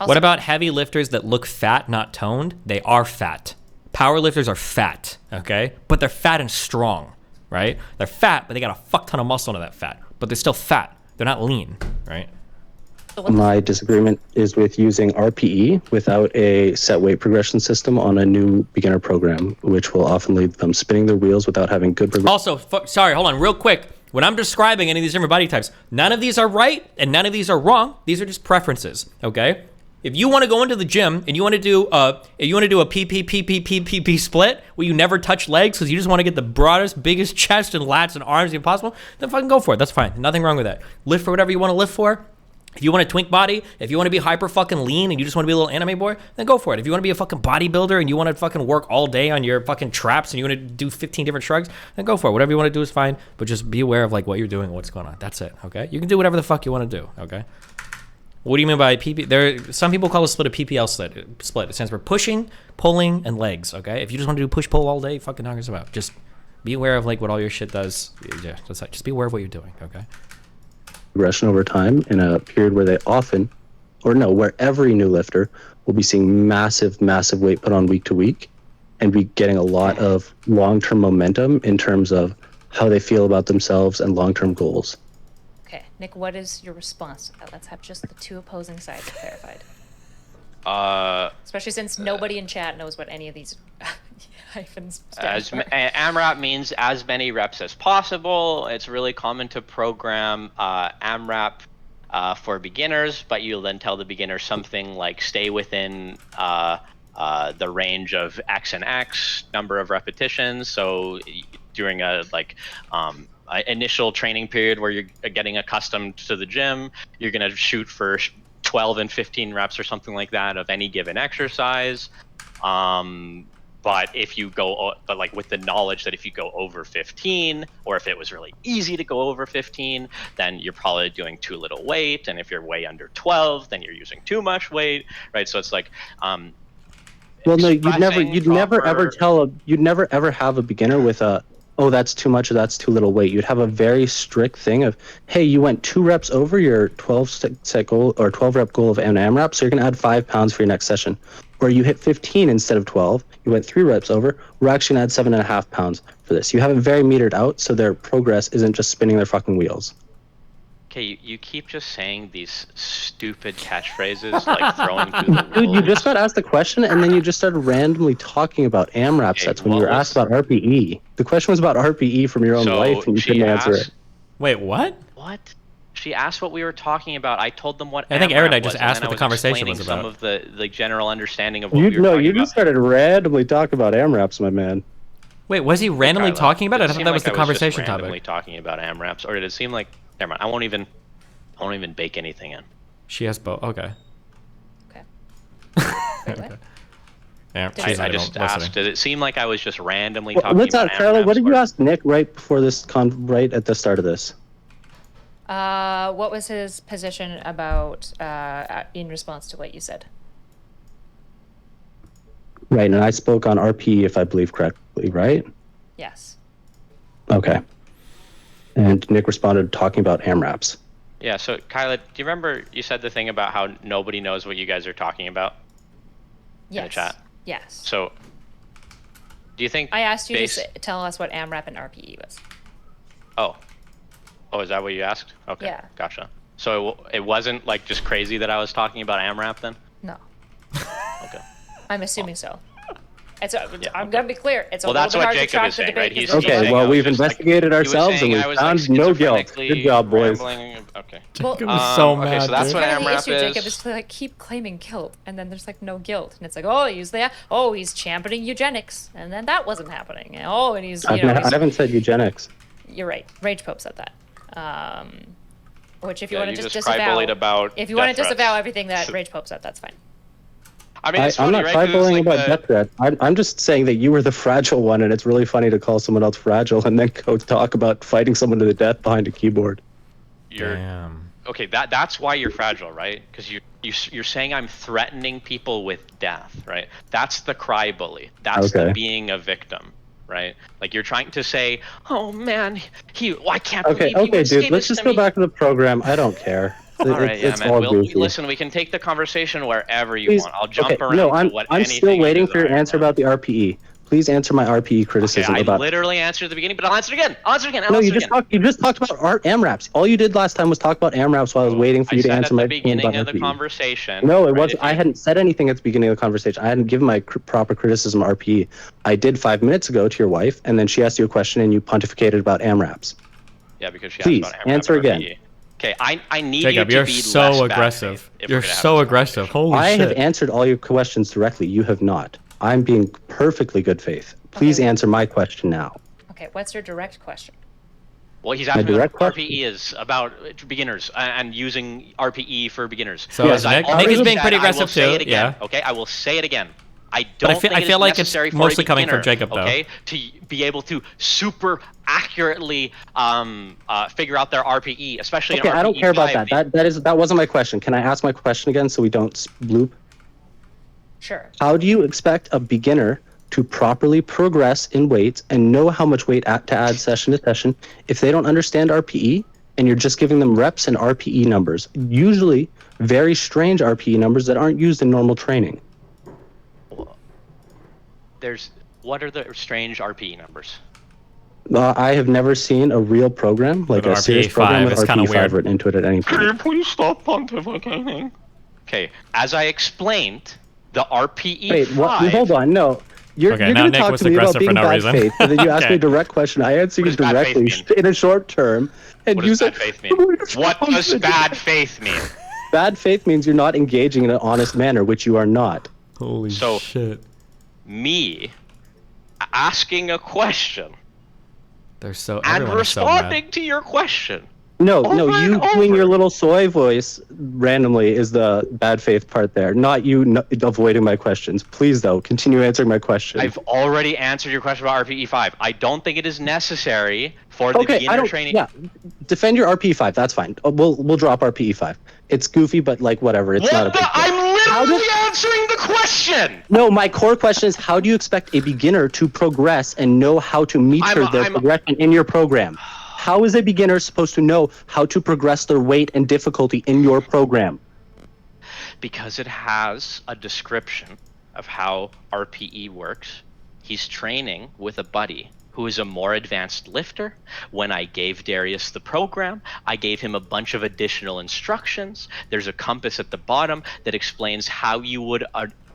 What about heavy lifters that look fat, not toned? They are fat. Power lifters are fat, okay? But they're fat and strong, right? They're fat, but they got a fuck ton of muscle into that fat. But they're still fat. They're not lean, right? My disagreement is with using RPE without a set weight progression system on a new beginner program, which will often lead them spinning their wheels without having good progression. Also, sorry, hold on, real quick. When I'm describing any of these different body types, none of these are right and none of these are wrong. These are just preferences, okay? If you want to go into the gym and you want to do a PP split where you never touch legs because you just want to get the broadest, biggest chest and lats and arms possible, then fucking go for it. That's fine. Nothing wrong with that. Lift for whatever you want to lift for. If you want a twink body, if you want to be hyper fucking lean and you just want to be a little anime boy, then go for it. If you want to be a fucking bodybuilder and you want to fucking work all day on your fucking traps and you want to do 15 different shrugs, then go for it. Whatever you want to do is fine, but just be aware of like what you're doing and what's going on. That's it, okay? You can do whatever the fuck you want to do, okay? What do you mean by PP? Some people call a split a PPL split. It stands for pushing, pulling, and legs, okay? If you just want to do push-pull all day, fucking knock yourself out. Just be aware of like what all your shit does. Yeah, just be aware of what you're doing, okay? Progression over time in a period where where every new lifter will be seeing massive weight put on week to week and be getting a lot of long-term momentum in terms of how they feel about themselves and long-term goals. Okay, Nick, what is your response to that? Let's have just the 2 opposing sides clarified. Especially since nobody in chat knows what any of these hyphens stand for. AMRAP means as many reps as possible. It's really common to program AMRAP for beginners, but you'll then tell the beginner something like stay within the range of X and X number of repetitions. So during a initial training period where you're getting accustomed to the gym, you're going to shoot for 12 and 15 reps or something like that of any given exercise. But if you go, but like with the knowledge that if you go over 15, or if it was really easy to go over 15, then you're probably doing too little weight. And if you're way under 12, then you're using too much weight, right? So it's like, well, no, you'd never ever have a beginner with a, oh, that's too much or that's too little weight. You'd have a very strict thing of, hey, you went 2 reps over your 12 set goal or 12 rep goal of an AMRAP, so you're going to add 5 pounds for your next session. Or you hit 15 instead of 12, you went 3 reps over, we're actually going to add 7.5 pounds for this. You have it very metered out, so their progress isn't just spinning their fucking wheels. Okay, you keep just saying these stupid catchphrases, like throwing through the Dude, you just got asked the question, and then you just started randomly talking about AMRAP sets when you were asked about RPE. The question was about RPE from your own life, and you couldn't answer it. Wait, what? What? She asked what we were talking about. I told them what I think AMRAP Erudite just was, asked and what then the conversation I was was about. some of the general understanding of what we were talking about. You just started randomly talking about AMRAPs, my man. Wait, was he randomly talking about it? I thought that was the conversation topic. Randomly topic. talking about AMRAPs, or did it seem like? Never mind. I won't even bake anything in. She has both. Okay. Okay. Okay. Yeah, I just asked. Did it seem like I was just randomly Well, talking let's about ask Carla. AMRAPs? What did you ask Nick right before this? Right at the start of this. What was his position about in response to what you said? Right, and I spoke on RP, if I believe correctly, right? Yes. Okay. And Nick responded talking about AMRAPs. Yeah. So, Kyla, do you remember you said the thing about how nobody knows what you guys are talking about in the chat? Yes. So, do you think I asked you to tell us what AMRAP and RPE was? Oh, is that what you asked? Okay. Yeah. Gotcha. So it wasn't like just crazy that I was talking about AMRAP then? No. Okay. I'm assuming so. I'm gonna be clear. It's a Well, little that's bit what hard Jacob to track is the saying, debate. right? He's because Okay, well, we've investigated ourselves and we found no guilt. Good job, boys. Okay. Jacob was so mad. Okay, so that's what kind of the AMRAP issue, is. Jacob, is to like keep claiming guilt, and then there's like no guilt, and it's like, he's championing eugenics, and then that wasn't happening. And he's I haven't said eugenics. You're right. Rage Pope said that. Which if you want to just disavow, if you want to disavow everything that Rage Pope said, that's fine. I mean, I'm not tribulling about death threat. I'm just saying that you were the fragile one, and it's really funny to call someone else fragile and then go talk about fighting someone to the death behind a keyboard. Damn. Okay, that's why you're fragile, right? Because you're saying I'm threatening people with death, right? That's the cry bully. That's the being a victim, right? Like you're trying to say, oh man, I can't believe he would say dude, let's this just to go me. back to the program. I don't care. All right, it's man. all Listen, goofy. we can take the conversation wherever you want. I'll jump around No, to I'm anything still you waiting for your desire. answer about the RPE. Please answer my RPE criticism Okay, I about. literally answered at the beginning, but I'll answer it again. No, you just talked about AMRAPs. All you did last time was talk about AMRAPs while I was waiting for you to answer my at the beginning about of the RPE. conversation. No, it wasn't. I hadn't said anything at the beginning of the conversation. I hadn't given my proper criticism of RPE. I did 5 minutes ago to your wife, and then she asked you a question, and you pontificated about AMRAPs. Yeah, because she Please asked about AMRAP answer and again. RPE. Okay, I need Jacob, you you're to be so less aggressive. bad You're so aggressive. Holy I shit. have answered all your questions directly. You have not. I'm being perfectly good faith. Please answer my question now. Okay, what's your direct question? Well, he's asking what RPE is about beginners and using RPE for beginners. So is Nick is being pretty aggressive too. Again, Yeah. Okay, I will say it again. I don't I feel like it's necessary mostly for a coming from beginner, Jacob, though. Okay, to be able to super accurately figure out their RPE, especially Okay, in RPE I don't care about 5. that. That wasn't my question. Can I ask my question again so we don't loop? Sure. How do you expect a beginner to properly progress in weights and know how much weight to add session to session if they don't understand RPE and you're just giving them reps and RPE numbers? Usually very strange RPE numbers that aren't used in normal training. What are the strange RPE numbers? I have never seen a real program, like a serious program with RPE5 written into it at any point. Can you please stop pontificating? Okay, as I explained, the RPE5... Wait, what? Hold on, no. You're Okay, now going to Nick talk was to me about aggressive being for no bad reason. faith, and then you ask Okay. me a direct question. I answer you What does bad directly faith mean? in a short term, and What you does say, bad faith mean? What does bad faith mean? bad faith means you're not engaging in an honest manner, which you are not. Holy shit. Me asking a question They're so and everyone is so mad. responding to your question No, you doing your little soy voice randomly is the bad faith part there, not you avoiding my questions. Please, though, continue answering my question. I've already answered your question about RPE 5. I don't think it is necessary for the beginner training. Yeah, defend your RPE 5. That's fine. We'll drop RPE 5. It's goofy, but like whatever. It's not a big deal. I'm literally answering the question. No, my core question is, how do you expect a beginner to progress and know how to meter their progression in your program? How is a beginner supposed to know how to progress their weight and difficulty in your program? Because it has a description of how RPE works. He's training with a buddy who is a more advanced lifter. When I gave Darius the program, I gave him a bunch of additional instructions. There's a compass at the bottom that explains how you would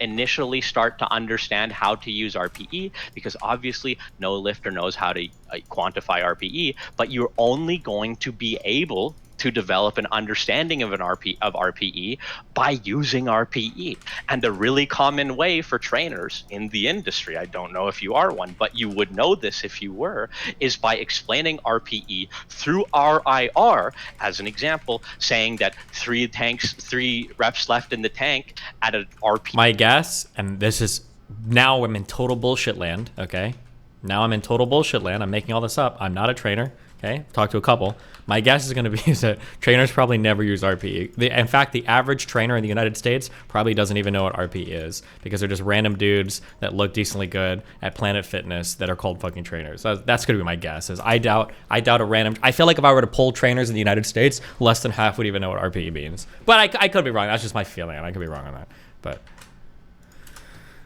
initially start to understand how to use RPE, because obviously no lifter knows how to quantify RPE, but you're only going to be able to develop an understanding of RPE by using RPE. And a really common way for trainers in the industry, I don't know if you are one, but you would know this if you were, is by explaining RPE through RIR. As an example, saying that 3 reps left in the tank at an RPE. My guess, and this is, now I'm in total bullshit land, okay? Now I'm in total bullshit land. I'm making all this up. I'm not a trainer, okay? Talked to a couple. My guess is going to be that trainers probably never use RPE. In fact, the average trainer in the United States probably doesn't even know what RPE is, because they're just random dudes that look decently good at Planet Fitness that are called fucking trainers. That's going to be my guess. I doubt a random. I feel like if I were to poll trainers in the United States, less than half would even know what RPE means. But I could be wrong. That's just my feeling. I could be wrong on that. But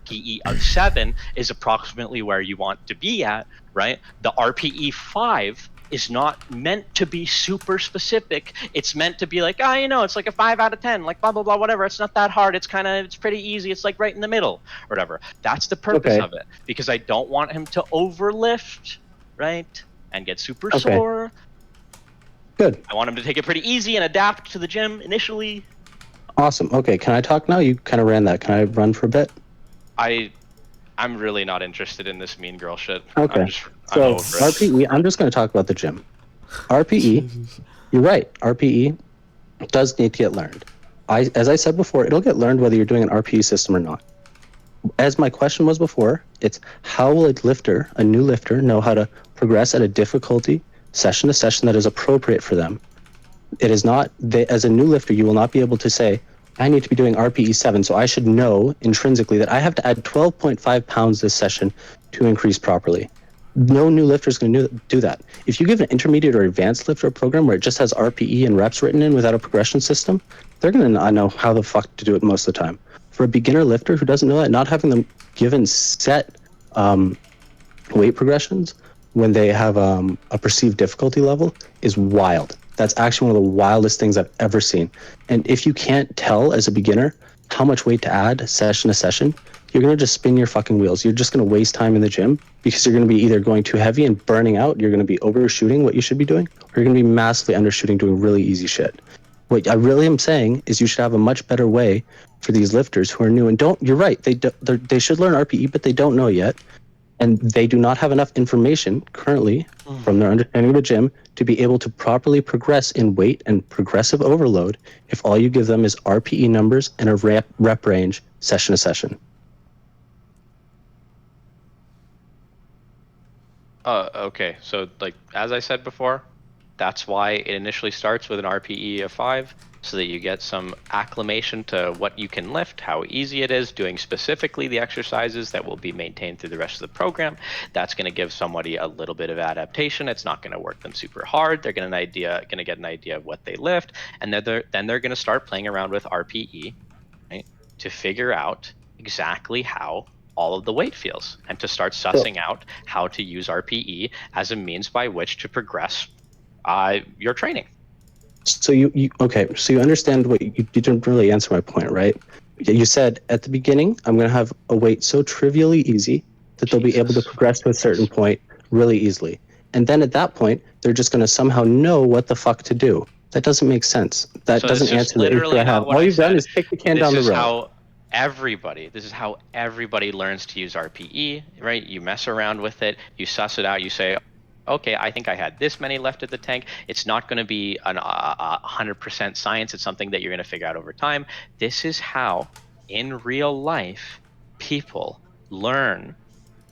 RPE of 7 is approximately where you want to be at, right? The RPE 5 is not meant to be super specific. It's meant to be like, it's like a 5 out of 10, like blah, blah, blah, whatever. It's not that hard. It's pretty easy. It's like right in the middle or whatever. That's the purpose of it, because I don't want him to overlift, right? And get super sore. Good. I want him to take it pretty easy and adapt to the gym initially. Awesome. Okay, can I talk now? You kind of ran that. Can I run for a bit? I'm really not interested in this mean girl shit. Okay. So RPE, I'm just going to talk about the gym. RPE, you're right. RPE does need to get learned. As I said before, it'll get learned whether you're doing an RPE system or not. As my question was before, it's how will a new lifter, know how to progress at a difficulty session to session that is appropriate for them? It is not, as a new lifter, you will not be able to say, I need to be doing RPE 7, so I should know intrinsically that I have to add 12.5 pounds this session to increase properly. No new lifter is going to do that. If you give an intermediate or advanced lifter a program where it just has RPE and reps written in without a progression system, they're going to not know how the fuck to do it most of the time. For a beginner lifter who doesn't know that, not having them given set weight progressions when they have a perceived difficulty level is wild. That's actually one of the wildest things I've ever seen. And if you can't tell as a beginner how much weight to add session to session, you're going to just spin your fucking wheels. You're just going to waste time in the gym, because you're going to be either going too heavy and burning out, you're going to be overshooting what you should be doing, or you're going to be massively undershooting doing really easy shit. What I really am saying is you should have a much better way for these lifters who are new and you're right, they should learn RPE, but they don't know yet. And they do not have enough information currently from their understanding of the gym to be able to properly progress in weight and progressive overload if all you give them is RPE numbers and a rep range session to session. Okay, so like as I said before, that's why it initially starts with an RPE of 5, so that you get some acclimation to what you can lift, how easy it is, doing specifically the exercises that will be maintained through the rest of the program. That's going to give somebody a little bit of adaptation. It's not going to work them super hard. They're going to get an idea of what they lift, and then they're going to start playing around with RPE, right, to figure out exactly how all of the weight feels, and to start sussing out how to use RPE as a means by which to progress your training. So you understand what you didn't really answer my point, right? You said at the beginning, I'm going to have a weight so trivially easy that they'll be able to progress to a certain point really easily. And then at that point, they're just going to somehow know what the fuck to do. That doesn't make sense. That doesn't answer the issue I have. All you've done is kick the can down the road. This is how everybody learns to use RPE, right? You mess around with it, you suss it out, you say, okay, I think I had this many left at the tank. It's not going to be an 100% science. It's something that you're going to figure out over time. This is how, in real life, people learn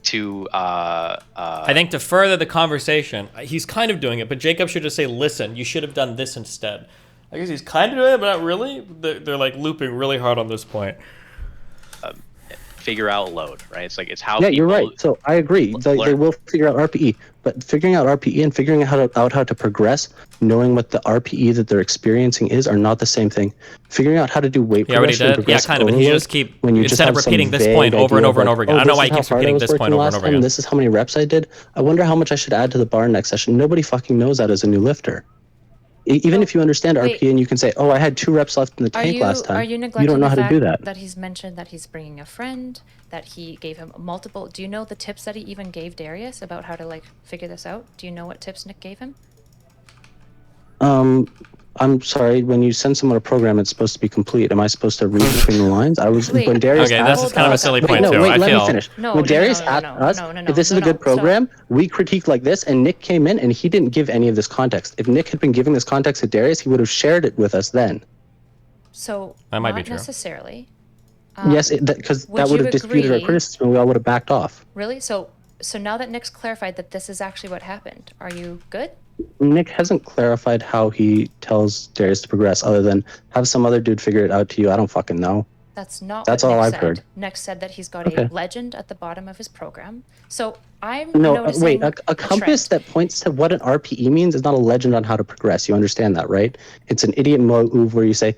to I think to further the conversation, he's kind of doing it, but Jacob should just say, listen, you should have done this instead. I guess he's kind of doing it, but not really. They're like looping really hard on this point. Figure out load, right? It's like, it's how Yeah, you're right. So I agree. They will figure out RPE, but figuring out RPE and figuring out how to progress, knowing what the RPE that they're experiencing is, are not the same thing. Figuring out how to do weight progression and progress Yeah, kind of. And you just keep, instead of repeating this point over and over and over again. I don't know why he keeps repeating this point over and over again. This is how many reps I did. I wonder how much I should add to the bar next session. Nobody fucking knows that as a new lifter. Even if you understand RPE and you can say, oh, I had 2 reps left in the tank last time, you don't know how to do that. That he's mentioned that he's bringing a friend, that he gave him multiple. Do you know the tips that he even gave Darius about how to like figure this out? Do you know what tips Nick gave him? I'm sorry, when you send someone a program, it's supposed to be complete. Am I supposed to read between the lines? When Darius okay, this is kind of a silly point too. Let me finish. When Darius asked us if this is a good program, we critiqued like this, and Nick came in and he didn't give any of this context. If Nick had been giving this context to Darius, he would have shared it with us then. So that might not be true. necessarily. Yes, because that would have disputed our criticism, and we all would have backed off. Really? So now that Nick's clarified that this is actually what happened, are you good? Nick hasn't clarified how he tells Darius to progress, other than have some other dude figure it out to you. I don't fucking know. That's not That's what all Nick I've said. heard. Nick said that he's got a legend at the bottom of his program. So I'm No, noticing wait, a compass that points to what an RPE means is not a legend on how to progress. You understand that, right? It's an idiot move where you say,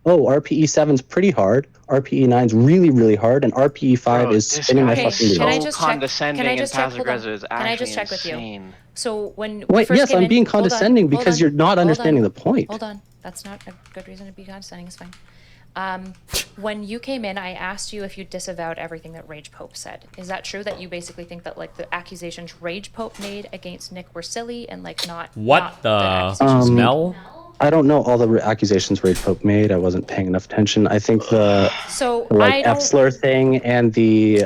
oh, RPE 7's pretty hard, RPE 9's really, really hard, and RPE 5 is spinning my fucking wheel. Can I just check? Condescending Can I just and check? Hold on. passive-aggressive is Can I just check actually with you? So when we Wait, first yes, came I'm in, being hold on, condescending hold because on, you're not hold understanding on, the point. Hold on, that's not a good reason to be condescending. It's fine. When you came in, I asked you if you disavowed everything that Rage Pope said. Is that true that you basically think that like the accusations Rage Pope made against Nick were silly and like not what not the smell? I don't know all the accusations Rage Pope made. I wasn't paying enough attention. I think the F-slur thing and the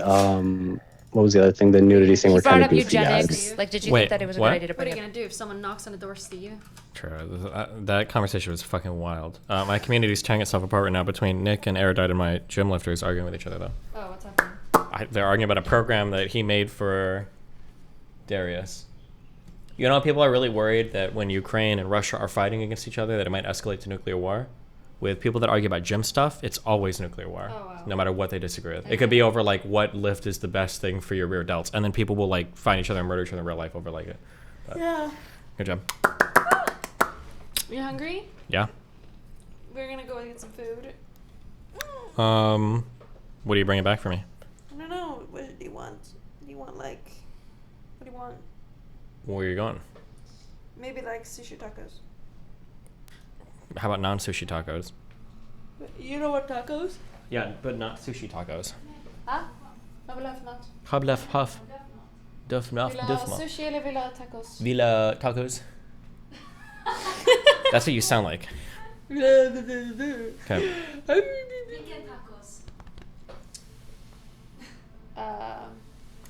what was the other thing? The nudity thing were kind of goofy. Eugenics. Like, did you think that it was a good idea to bring What are you gonna do if someone knocks on the door to see you? True. That conversation was fucking wild. My community's tearing itself apart right now between Nick and Erudite and my gym lifters arguing with each other though. Oh, what's happening? They're arguing about a program that he made for Darius. You know, people are really worried that when Ukraine and Russia are fighting against each other, that it might escalate to nuclear war. With people that argue about gym stuff, it's always nuclear war, no matter what they disagree with. It could be over like what lift is the best thing for your rear delts, and then people will like find each other and murder each other in real life over like it. But, yeah. Good job. You hungry? Yeah. We're gonna go get some food. What are you bringing back for me? I don't know. What do you want? Do you want like? What do you want? Where are you going? Maybe like sushi tacos. How about non-sushi tacos? You know what tacos? Yeah, but not sushi tacos. Huh? Vad vill du ha för något? Hablef huff. Duff nuff Vill du ha sushi eller vill du ha tacos? Villa tacos. That's what you sound like. Okay. Vilken tacos?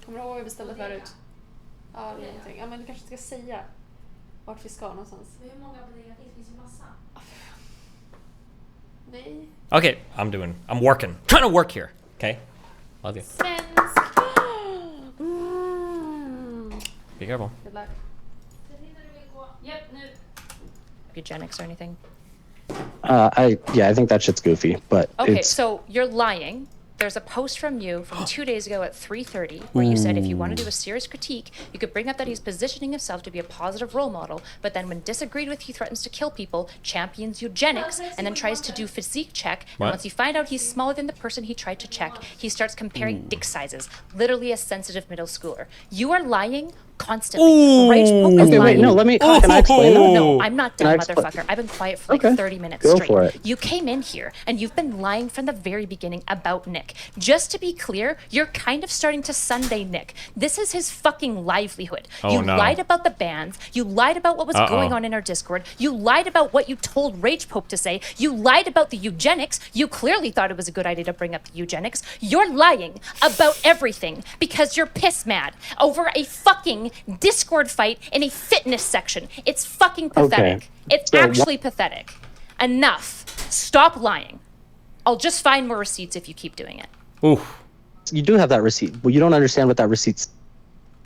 Kommer du ihåg vad vi beställde förut? Ja, det är någonting. Ja, men du kanske ska säga vart vi ska någonstans. Hur många blir det? Det finns ju massa. Nej. Okay, I'm working. Trying to work here. Okay? Love you. Svensk. Be careful. Good luck. Yep, nu. Eugenics or anything? I think that shit's goofy, but Okay, it's... so you're lying. There's a post from you from 2 days ago at 3:30 where you said if you want to do a serious critique, you could bring up that he's positioning himself to be a positive role model, but then when disagreed with, he threatens to kill people, champions eugenics, and then tries to do physique check. What? And once you find out he's smaller than the person he tried to check, he starts comparing dick sizes. Literally a sensitive middle schooler. You are lying constantly. Rage Pope is Okay, lying. wait, no, let me... Can I explain that? No, I'm not done, Can I motherfucker. I've been quiet for like Okay. 30 minutes Go straight. for it. You came in here and you've been lying from the very beginning about Nick. Just to be clear, you're kind of starting to Sunday Nick. This is his fucking livelihood. Oh, you no. lied about the bands. You lied about what was going on in our Discord. You lied about what you told Rage Pope to say. You lied about the eugenics. You clearly thought it was a good idea to bring up the eugenics. You're lying about everything because you're piss mad over a fucking fucking Discord fight in a fitness section. It's fucking pathetic. Okay. It's So actually pathetic. Enough. Stop lying. I'll just find more receipts if you keep doing it. Oof. You do have that receipt. Well, you don't understand what that receipt's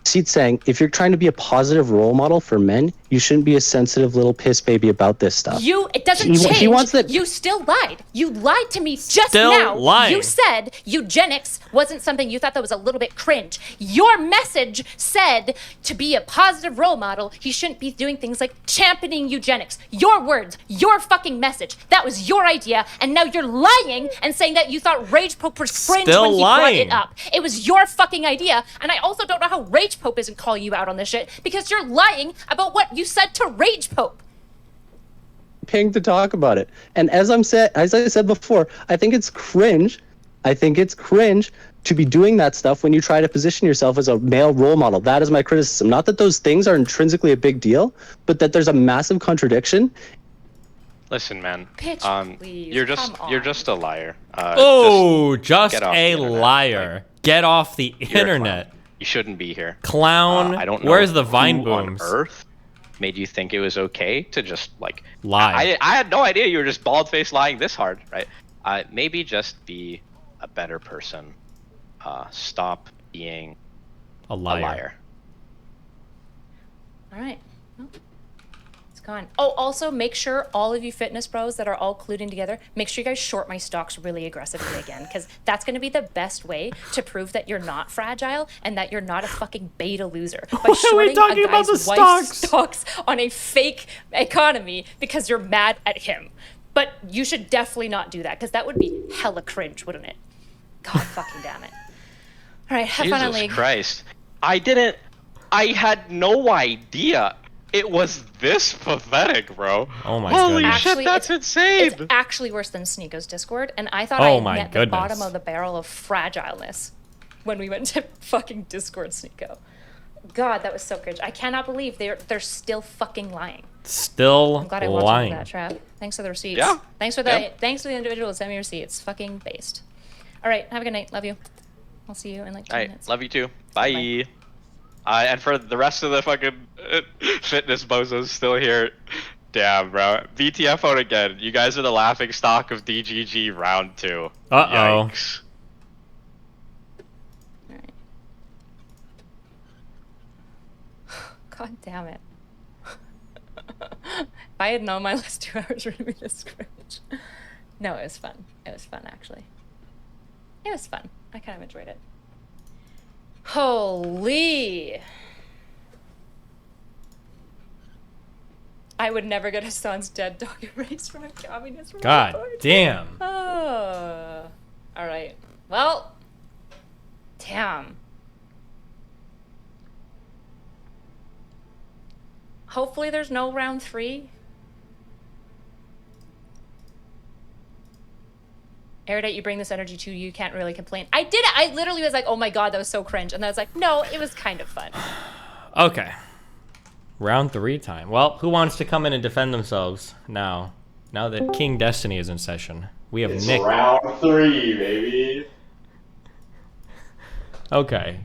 saying. If you're trying to be a positive role model for men, you shouldn't be a sensitive little piss baby about this stuff. It doesn't change. He wants that. You still lied. You lied to me just Still now. lying. You said eugenics wasn't something you thought that was a little bit cringe. Your message said to be a positive role model, he shouldn't be doing things like championing eugenics. Your words, your fucking message. That was your idea, and now you're lying and saying that you thought Rage Pope was cringe Still when he lying. brought it up. It was your fucking idea, and I also don't know how Rage Pope isn't calling you out on this shit because you're lying about what you said to Rage Pope. Paying to talk about it. And as I said before, I think it's cringe. I think it's cringe to be doing that stuff when you try to position yourself as a male role model. That is my criticism. Not that those things are intrinsically a big deal, but that there's a massive contradiction. Listen, man. Bitch, please, you're just a liar. Just get off a the internet. liar. Get off the You're a clown. internet. You shouldn't be here. Clown. I don't know. Where's the Vine who booms? on earth made you think it was okay to just like lie? I had no idea you were just bald-faced lying this hard, right? Maybe just be a better person. Stop being a liar. All right. Well, it's gone. Oh, also make sure all of you fitness bros that are all clued in together, make sure you guys short my stocks really aggressively again, because that's going to be the best way to prove that you're not fragile and that you're not a fucking beta loser. By Why are we shorting talking a about guy's the wife's stocks? stocks on a fake economy because you're mad at him. But you should definitely not do that, because that would be hella cringe, wouldn't it? God fucking damn it. All right, have fun on Jesus League. Christ. I had no idea it was this pathetic, bro. Oh my Holy goodness. shit, that's insane. It's actually worse than Sneeko's Discord, and I thought Oh I my met the goodness. bottom of the barrel of fragileness when we went to fucking Discord Sneeko. God, that was so cringe. I cannot believe they're still fucking lying. Still I'm glad I watched lying. that, Trav. Thanks for the receipts. Yeah. Thanks for the thanks to the individual that sent me receipts. Fucking based. All right, have a good night. Love you. I'll see you in like 2 Alright, minutes. love you too. Bye. And for the rest of the fucking fitness bozos still here, damn, bro. VTF out again. You guys are the laughing stock of DGG round 2. Uh-oh. Yikes. God damn it. If I had known my last 2 hours were gonna be this cringe. No, it was fun. It was fun, actually. It was fun. I kind of enjoyed it. Holy. I would never get Hassan's dead dog erased from a communist God report. damn. Oh. All right. Well, damn. Hopefully there's no round 3. Erudite, you bring this energy to you can't really complain. I did it. I literally was like, oh my God, that was so cringe. And then I was like, no, it was kind of fun. Okay. Round 3 time. Well, who wants to come in and defend themselves now? Now that King Destiny is in session. We have It's Nick. round 3, baby. Okay.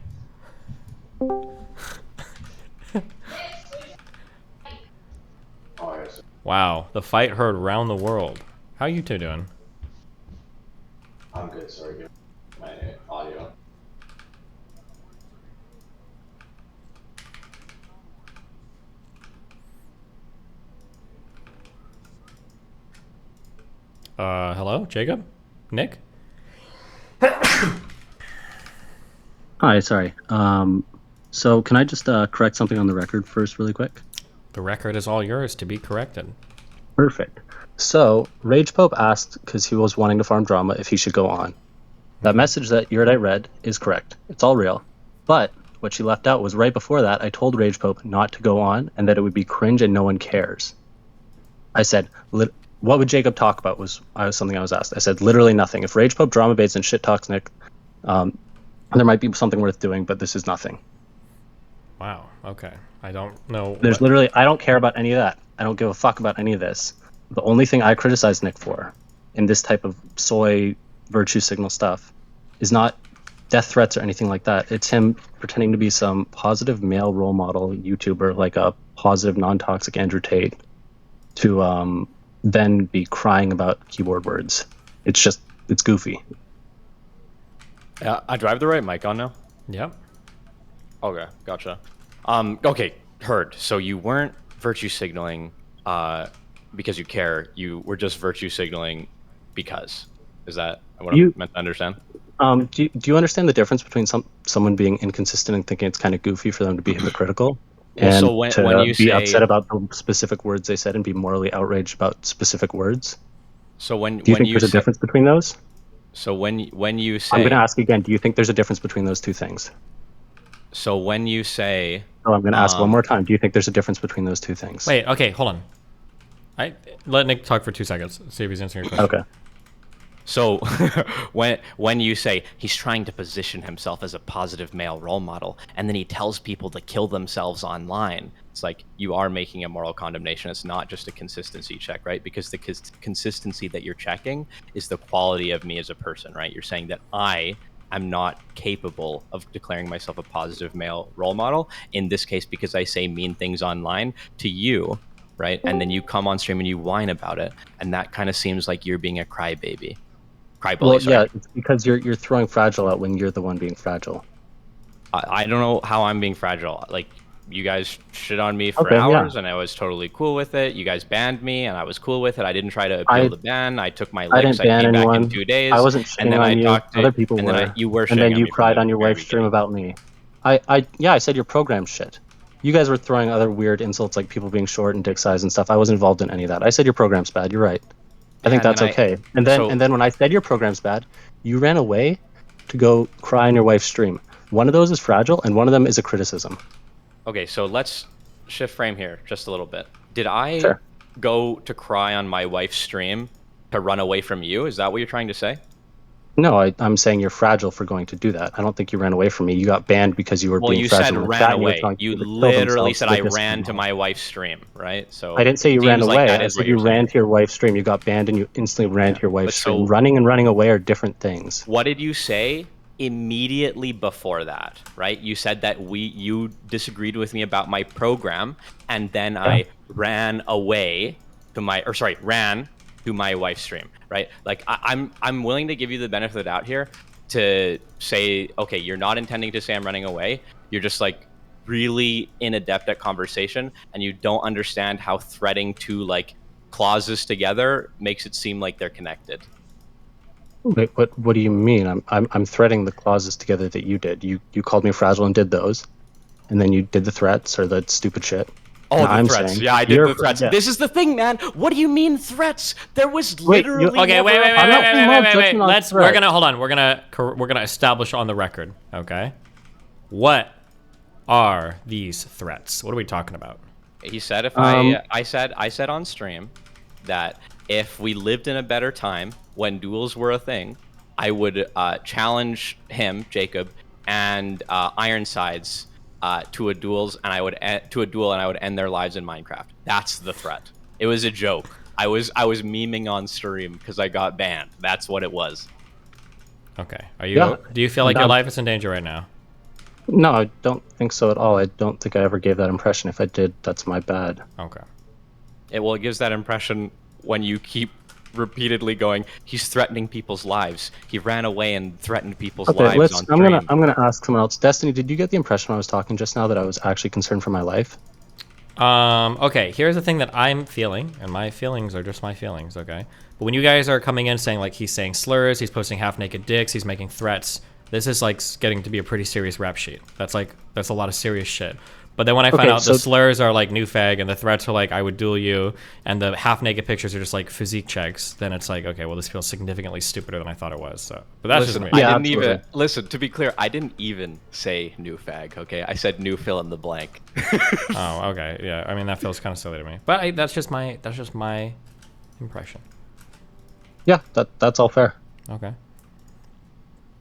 Wow, the fight heard around the world. How you two doing? I'm good, sorry. My audio. Hello, Jacob? Nick? Hi, sorry. So can I just correct something on the record first really quick? The record is all yours to be corrected. Perfect. So, Rage Pope asked, because he was wanting to farm drama, if he should go on. That message that Erudite read is correct. It's all real. But what she left out was right before that, I told Rage Pope not to go on and that it would be cringe and no one cares. I said, what would Jacob talk about was something I was asked. I said, literally nothing. If Rage Pope drama baits and shit talks Nick, there might be something worth doing, but this is nothing. Wow, okay. I don't know. There's literally, I don't care about any of that. I don't give a fuck about any of this. The only thing I criticize Nick for in this type of soy virtue signal stuff is not death threats or anything like that. It's him pretending to be some positive male role model YouTuber, like a positive, non-toxic Andrew Tate, to then be crying about keyboard words. It's goofy. I drive the right mic on now? Yep. Okay, gotcha. Okay, heard. So you weren't virtue signaling because you care. You were just virtue signaling because. Is that what I'm meant to understand? Do you understand the difference between someone being inconsistent and thinking it's kind of goofy for them to be hypocritical, and so when you be say, upset about the specific words they said and be morally outraged about specific words? So when do you think there's a difference between those? So when you say, I'm going to ask again. Do you think there's a difference between those two things? So when you say, I'm going to ask one more time. Do you think there's a difference between those two things? Wait. Okay. Hold on. Let Nick talk for 2 seconds. See if he's answering your question. Okay. So when you say he's trying to position himself as a positive male role model, and then he tells people to kill themselves online, it's like you are making a moral condemnation. It's not just a consistency check, right? Because the consistency that you're checking is the quality of me as a person, right? You're saying that I am not capable of declaring myself a positive male role model, in this case because I say mean things online to you, right? And then you come on stream and you whine about it, and that kind of seems like you're being a crybaby. Well, yeah, it's because you're throwing fragile out when you're the one being fragile. I don't know how I'm being fragile. Like, you guys shit on me for hours, and I was totally cool with it. You guys banned me, and I was cool with it. I didn't try to appeal the ban. I took my licks. I came back in 2 days. I wasn't shitting on you. Other people were. And you were shitting and then on you me cried on your wife's stream about me. I said your program's shit. You guys were throwing other weird insults like people being short and dick size and stuff. I wasn't involved in any of that. I said your program's bad. You're right. I think that's okay. And then when I said your program's bad, you ran away to go cry on your wife's stream. One of those is fragile, and one of them is a criticism. Okay, so let's shift frame here just a little bit. Did I go to cry on my wife's stream to run away from you? Is that what you're trying to say? No, I'm saying you're fragile for going to do that. I don't think you ran away from me. You got banned because you were being fragile. Well, you said ran away. You literally said I ran to my wife's stream, right? So I didn't say you ran away. I said you ran to your wife's stream. You got banned and you instantly ran to your wife's stream. Running and running away are different things. What did you say immediately before that, right? You said that you disagreed with me about my program, and then I ran away to ran to my wife's stream, right? Like I'm willing to give you the benefit of the doubt here to say, okay, you're not intending to say I'm running away. You're just like really inadept at conversation, and you don't understand how threading two like clauses together makes it seem like they're connected. Wait, what do you mean? I'm threading the clauses together that you did. You called me fragile and did those, and then you did the threats or the stupid shit. Oh, the threats. Yeah, I did the threats. Yeah. This is the thing, man. What do you mean threats? There was literally wait. We're gonna hold on. We're gonna establish on the record. Okay. What are these threats? What are we talking about? He said if I said on stream that if we lived in a better time when duels were a thing, I would challenge him, Jacob, and Ironsides to a duel, and I would end their lives in Minecraft. That's the threat. It was a joke. I was memeing on stream because I got banned. That's what it was. Okay. Do you feel like your life is in danger right now? No, I don't think so at all. I don't think I ever gave that impression. If I did, that's my bad. Okay. It gives that impression when you keep repeatedly going, he's threatening people's lives. He ran away and threatened people's lives on stream. I'm gonna ask someone else. Destiny, did you get the impression when I was talking just now that I was actually concerned for my life? Okay, here's the thing that I'm feeling, and my feelings are just my feelings, okay? But when you guys are coming in saying, like, he's saying slurs, he's posting half-naked dicks, he's making threats, this is, like, getting to be a pretty serious rap sheet. That's a lot of serious shit. But then when I find out the slurs are, like, new fag, and the threats are, like, I would duel you, and the half-naked pictures are just, like, physique checks, then it's like, okay, well, this feels significantly stupider than I thought it was, so. But that's just me. Listen, to be clear, I didn't even say new fag, okay? I said new fill in the blank. Oh, okay, yeah. I mean, that feels kind of silly to me. But that's just my impression. Yeah, that's all fair. Okay.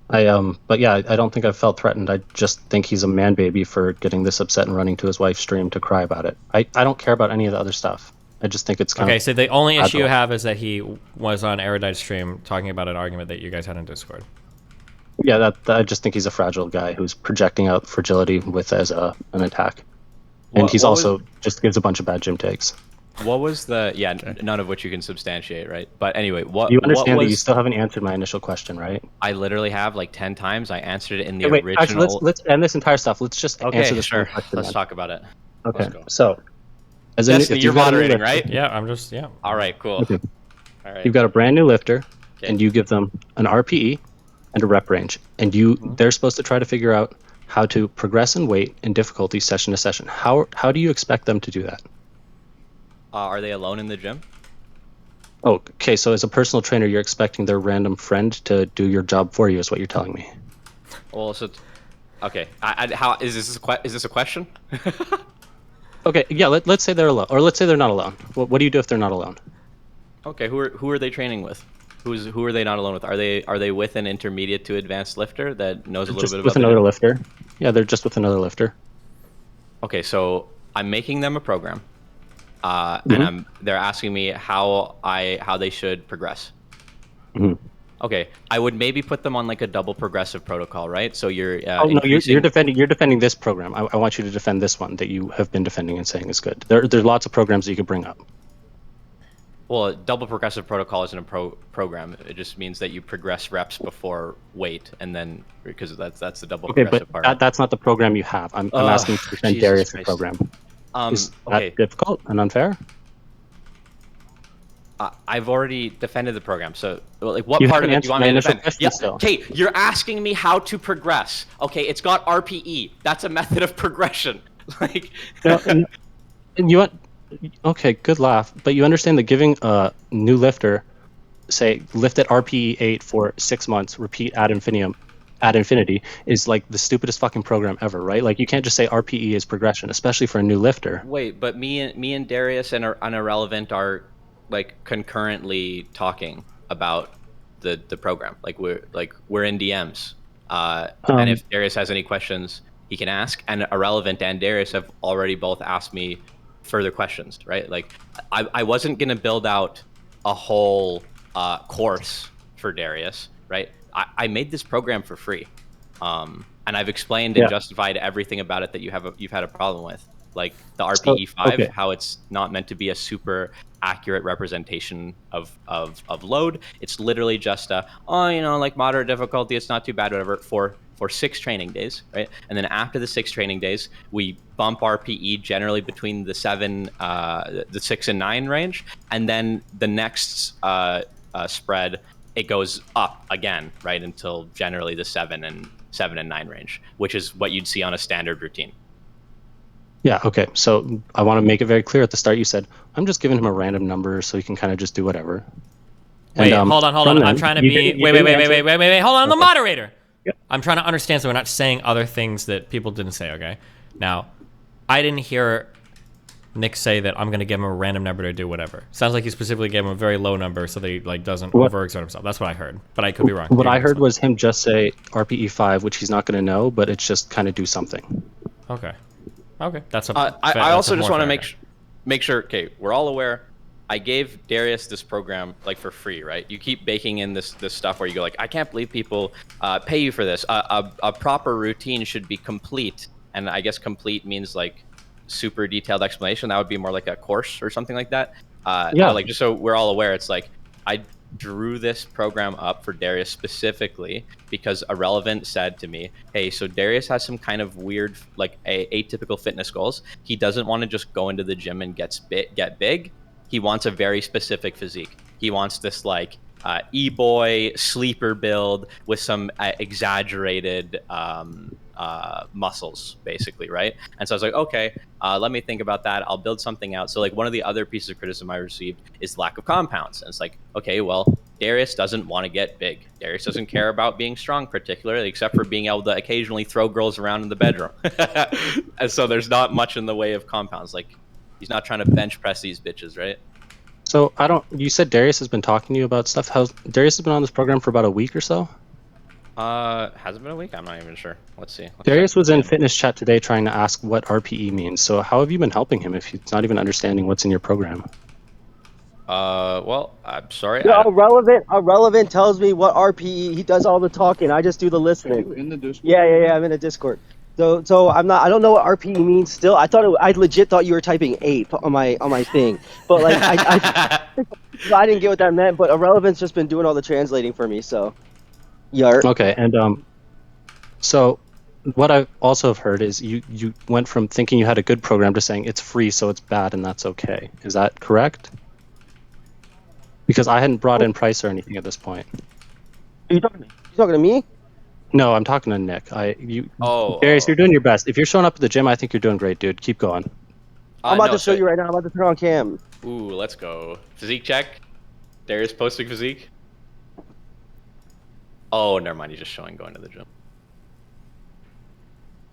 But yeah, I don't think I've felt threatened. I just think he's a man baby for getting this upset and running to his wife's stream to cry about it. I don't care about any of the other stuff. I just think it's kind of... Okay, so the only issue you have is that he was on Erudite's stream talking about an argument that you guys had in Discord. Yeah, I just think he's a fragile guy who's projecting out fragility with as an attack, and he's also just gives a bunch of bad gym takes. What was the none of which you can substantiate, right? But anyway, You understand what that you was still haven't answered my initial question, right? I literally have like 10 times. I answered it in the Wait, original. actually, let's end this entire stuff. Let's just answer this sure. one question. Let's then. talk about it. Okay, Let's go. so as Destiny, you're moderating, right? Yeah, I'm just All right, cool. Okay. All right. You've got a brand new lifter, Okay. and you give them an RPE and a rep range, and they're supposed to try to figure out how to progress in weight and difficulty session to session. How do you expect them to do that? Are they alone in the gym? Oh, okay. So as a personal trainer, you're expecting their random friend to do your job for you, is what you're telling me. Well, so okay. How is this a question? Okay, yeah. Let's say they're alone, or let's say they're not alone. What do you do if they're not alone? Okay, who are they training with? Who are they not alone with? Are they with an intermediate to advanced lifter that knows a little Just bit about with another lifter. Yeah, they're just with another lifter. Okay, so I'm making them a program, and they're asking me how they should progress. Okay, I would maybe put them on like a double progressive protocol, right? So you're you're defending this program. I want you to defend this one that you have been defending and saying is good. There's lots of programs that you could bring up. Well, double progressive protocol isn't a program. It just means that you progress reps before weight, and then because that's the double progressive part. But that's not the program you have. I'm asking you to defend Darius' program. Is that difficult and unfair? I've already defended the program. So, like, what You part of haven't it do you want me to answered my defend? initial Yeah. question still. Okay, you're asking me how to progress. Okay, it's got RPE. That's a method of progression. Like, And you want? Okay, good laugh. But you understand that giving a new lifter, say, lift at RPE 8 for 6 months, repeat ad infinity, is like the stupidest fucking program ever, right? Like, you can't just say RPE is progression, especially for a new lifter. wait, but me and Darius and Irrelevant are like concurrently talking about the program. Like we're in DMs. And if Darius has any questions, he can ask. And Irrelevant and Darius have already both asked me further questions, right? Like I wasn't gonna build out a whole course for Darius, right? I made this program for free, and I've explained and justified everything about it that you've had a problem with, like the RPE 5, how it's not meant to be a super accurate representation of load. It's literally just like moderate difficulty. It's not too bad, whatever, for 6 training days, right? And then after the 6 training days, we bump RPE generally between the 6 and 9 range, and then the next spread it goes up again, right, until generally the 7 and 9 range, which is what you'd see on a standard routine. Yeah, okay. So I want to make it very clear at the start. You said, I'm just giving him a random number so he can kind of just do whatever. Wait, And, hold on. then I'm trying to you be. didn't- Wait. you didn't answer- Hold on, I'm the Okay. moderator. Yep. I'm trying to understand so we're not saying other things that people didn't say, okay? Now, I didn't hear Nick say that I'm going to give him a random number to do whatever. Sounds like he specifically gave him a very low number so that he like doesn't overexert himself. That's what I heard, but I could be wrong. What I heard was him just say RPE 5, which he's not going to know, but it's just kind of do something. Okay. That's a. I also just want to make sure. Okay, we're all aware. I gave Darius this program like for free, right? You keep baking in this stuff where you go like, I can't believe people pay you for this. A proper routine should be complete, and I guess complete means like super detailed explanation. That would be more like a course or something like that. Yeah. Like just so we're all aware, it's like I drew this program up for Darius specifically because Irrelevant said to me, hey, so Darius has some kind of weird, like atypical fitness goals. He doesn't want to just go into the gym and get big. He wants a very specific physique. He wants this like e-boy sleeper build with some exaggerated muscles, basically, right? And so I was like, okay, let me think about that. I'll build something out. So like one of the other pieces of criticism I received is lack of compounds. And it's like, okay, well, Darius doesn't want to get big. Darius doesn't care about being strong particularly, except for being able to occasionally throw girls around in the bedroom. And so there's not much in the way of compounds. Like he's not trying to bench press these bitches, right? So you said Darius has been talking to you about stuff. Darius has been on this program for about a week or so? Has it been a week? I'm not even sure. Let's see. Darius was in fitness chat today trying to ask what RPE means. So how have you been helping him if he's not even understanding what's in your program? Well, I'm sorry. Yeah, irrelevant tells me what RPE. He does all the talking. I just do the listening. In the Discord? Yeah. I'm in a Discord. So I'm not. I don't know what RPE means. Still, I legit thought you were typing ape on my thing. But like I didn't get what that meant. But irrelevant's just been doing all the translating for me. So, yeah. Okay, and so what I also have heard is you went from thinking you had a good program to saying it's free, so it's bad, and that's okay. Is that correct? Because I hadn't brought in price or anything at this point. Are you talking to me? No, I'm talking to Nick. Darius, you're doing your best. If you're showing up at the gym, I think you're doing great, dude. Keep going. I'm about to show you right now. I'm about to turn on cam. Ooh, let's go. Physique check. Darius posting physique. Oh, never mind. He's just showing going to the gym.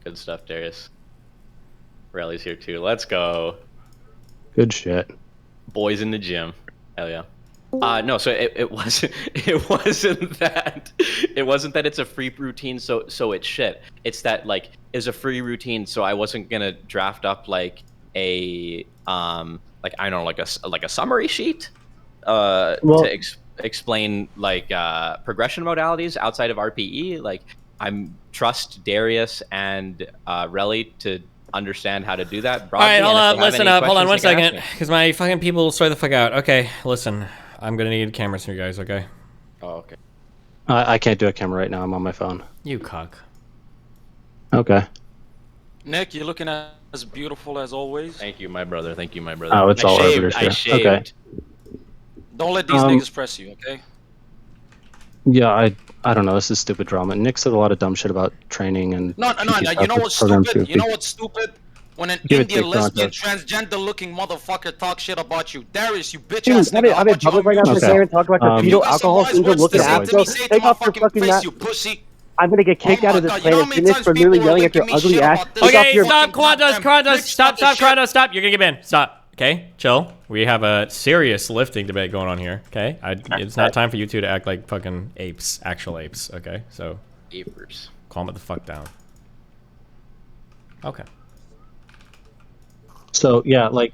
Good stuff, Darius. Rally's here too. Let's go. Good shit. Boys in the gym. Hell yeah. No, so it wasn't that it's a free routine, so it's shit. It's that like it's a free routine, so I wasn't gonna draft up like a like I don't know like a summary sheet to explain like progression modalities outside of RPE. Like I'm trust Darius and Relly to understand how to do that broadly. All right, listen up. Hold on one questions, second, because my fucking people will sort the fuck out. Okay, listen. I'm gonna need cameras from you guys, okay? Oh, okay. I can't do a camera right now. I'm on my phone. You cock. Okay. Nick, you're looking as beautiful as always. Thank you, my brother. Thank you, my brother. Oh, it's all over I shit. shaved. Okay. Don't let these niggas press you, okay? Yeah, I don't know. This is stupid drama. Nick said a lot of dumb shit about training and. No. You know what's stupid? You know what's stupid? When an Indian lesbian transgender-looking motherfucker talks shit about you, Darius, you bitch ass nigga. I'm in public right now. I can't even talk about the fetal alcohol syndrome. Look at that. Take off your fucking mask. I'm gonna get kicked out of this planet fitness for literally yelling at your ugly ass. Okay, stop, Quantos, stop, Quantos, stop. You're gonna get banned. Stop. Okay, chill. We have a serious lifting debate going on here. Okay, it's not time for you two to act like fucking apes, actual apes. Okay, so apers. Calm it the fuck down. Okay. So yeah, like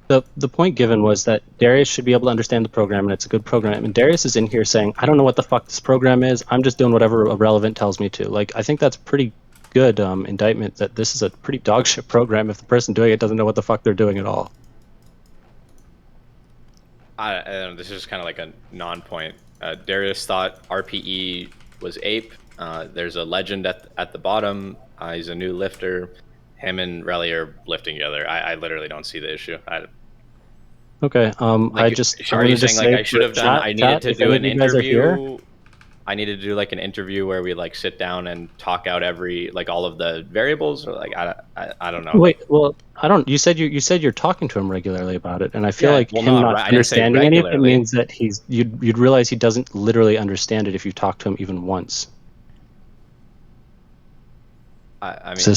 the point given was that Darius should be able to understand the program, and it's a good program. And Darius is in here saying, I don't know what the fuck this program is. I'm just doing whatever Irrelevant tells me to. Like, I think that's pretty good indictment that this is a pretty dog shit program if the person doing it doesn't know what the fuck they're doing at all. This is kind of like a non-point. Darius thought RPE was ape. There's a legend at the bottom. He's a new lifter. Him and Relly are lifting together. I literally don't see the issue. Okay. Like, I just. Are you saying like I should have done? I needed to do an interview. I needed to do like an interview where we like sit down and talk out all of the variables, or like I don't know. Wait, well, I don't. You said you're talking to him regularly about it, and I feel like him not understanding any of it means that you'd realize he doesn't literally understand it if you talk to him even once. I mean.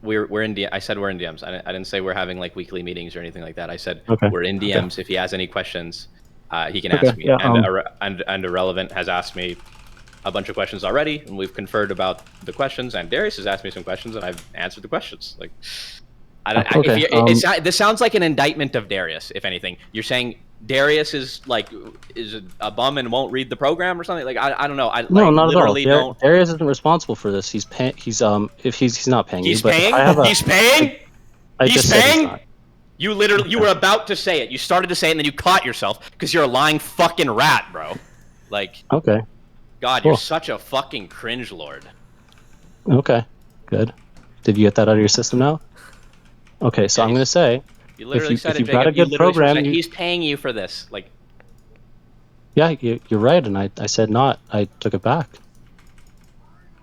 We're in I said we're in DMs. I didn't say we're having like weekly meetings or anything like that. I said we're in DMs. If he has any questions, he can ask me. Yeah, and Irrelevant has asked me a bunch of questions already, and we've conferred about the questions. And Darius has asked me some questions, and I've answered the questions. Like, this sounds like an indictment of Darius. If anything, you're saying Darius is a bum and won't read the program or something. Like I don't know. No, not at all. Darius isn't responsible for this. He's paying. He's not paying. He's you, paying. But he's paying. He's paying. You literally, you were about to say it. You started to say it, and then you caught yourself because you're a lying fucking rat, bro. Like. Okay. God, you're such a fucking cringe lord. Okay. Good. Did you get that out of your system now? Okay, so I'm gonna say. You literally said if you've got a good program, he's paying you for this. Like, yeah, you're right, and I said not. I took it back.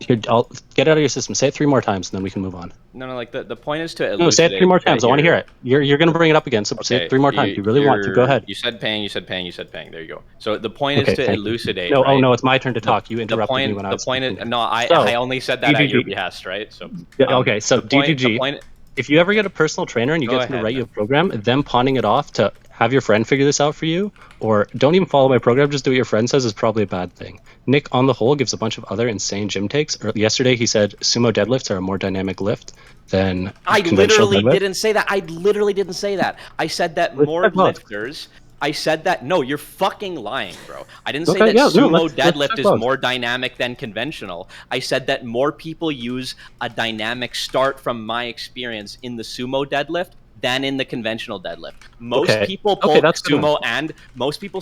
Here, I'll get it out of your system. Say it 3 more times, and then we can move on. No, like the point is to. No, say it 3 more times. I want to hear it. You're gonna bring it up again, so say it 3 more times. You really want to. Go ahead. You said paying. You said paying. You said paying. There you go. So the point is to elucidate. No, right? oh no, it's my turn to talk. You interrupted me when I was. The point is no. I only said that at your behest, right? So. Okay, so DGG. If you ever get a personal trainer and you get them to write you a program, them pawning it off to have your friend figure this out for you, or don't even follow my program, just do what your friend says, is probably a bad thing. Nick, on the whole, gives a bunch of other insane gym takes. Yesterday, he said sumo deadlifts are a more dynamic lift than I literally didn't say that. I literally didn't say that. I said that more lifters I said that. No, you're fucking lying, bro. I didn't say Okay, that yeah, no, sumo let's deadlift check is both. more dynamic than conventional. I said that more people use a dynamic start from my experience in the sumo deadlift than in the conventional deadlift. Most Okay. people Okay, pull that's good sumo enough. and most people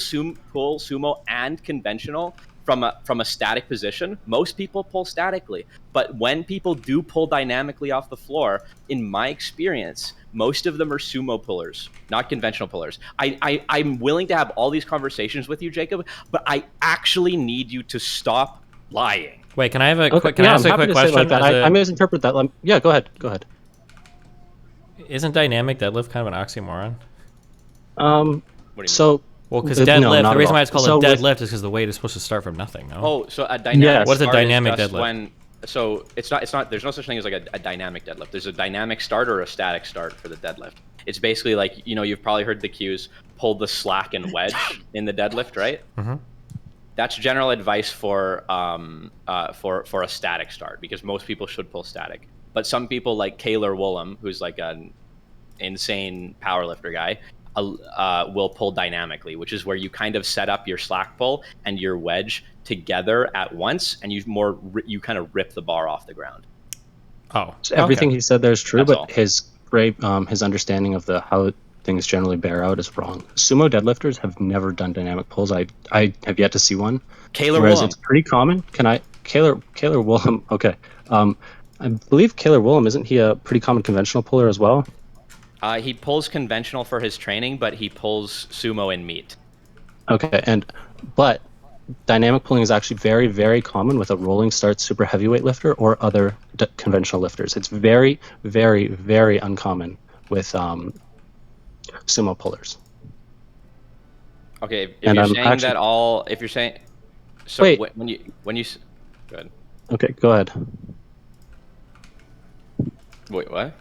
pull sumo and conventional from a static position. Most people pull statically, but when people do pull dynamically off the floor, in my experience, most of them are sumo pullers, not conventional pullers. I'm willing to have all these conversations with you, Jacob, but I actually need you to stop lying. Wait, can I have a Okay, quick? Can I yeah, ask I'm a happy quick to say question? like that. I misinterpret that. Yeah, go ahead. Go ahead. Isn't dynamic deadlift kind of an oxymoron? So well, because no, deadlift. not The at reason all. why it's called So a with- deadlift is because the weight is supposed to start from nothing. No. Oh, so a dynamic What's a start dynamic is just deadlift? when. So it's not. There's no such thing as like a dynamic deadlift. There's a dynamic start or a static start for the deadlift. It's basically like, you know, you've probably heard the cues: pull the slack and wedge in the deadlift, right? Mm-hmm. That's general advice for a static start, because most people should pull static. But some people like Kaylor Woolham, who's like an insane powerlifter guy, will pull dynamically, which is where you kind of set up your slack pull and your wedge together at once, and you kind of rip the bar off the ground. Oh, So everything he said there is true, That's but all. his understanding of how things generally bear out is wrong. Sumo deadlifters have never done dynamic pulls. I have yet to see one. Kaylor Whereas Woolham. it's pretty common. Kaylor Woolham? Okay. I believe Kaylor Woolham, isn't he a pretty common conventional puller as well? He pulls conventional for his training, but he pulls sumo in meet. Okay, but dynamic pulling is actually very, very common with a rolling start super heavyweight lifter or other conventional lifters. It's very, very, very uncommon with sumo pullers. Okay, if And you're I'm saying actually- that all, if you're saying, so Wait. when you, go ahead. Okay, go ahead. Wait, what?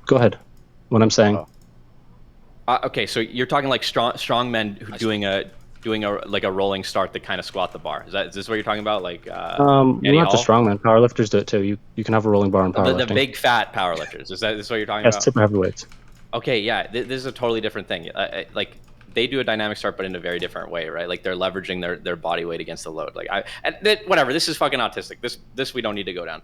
Go ahead. What I'm saying. Okay, so you're talking like strong men who doing a like a rolling start that kind of squat the bar. Is this what you're talking about? Like Eddie Not just Hall? strongman. Powerlifters do it too. You can have a rolling bar in powerlifting. The big fat powerlifters. Is this what you're talking Yes, about? super heavyweights. Okay, yeah, this is a totally different thing. Like they do a dynamic start, but in a very different way, right? Like they're leveraging their body weight against the load. Like whatever. This is fucking autistic. This we don't need to go down.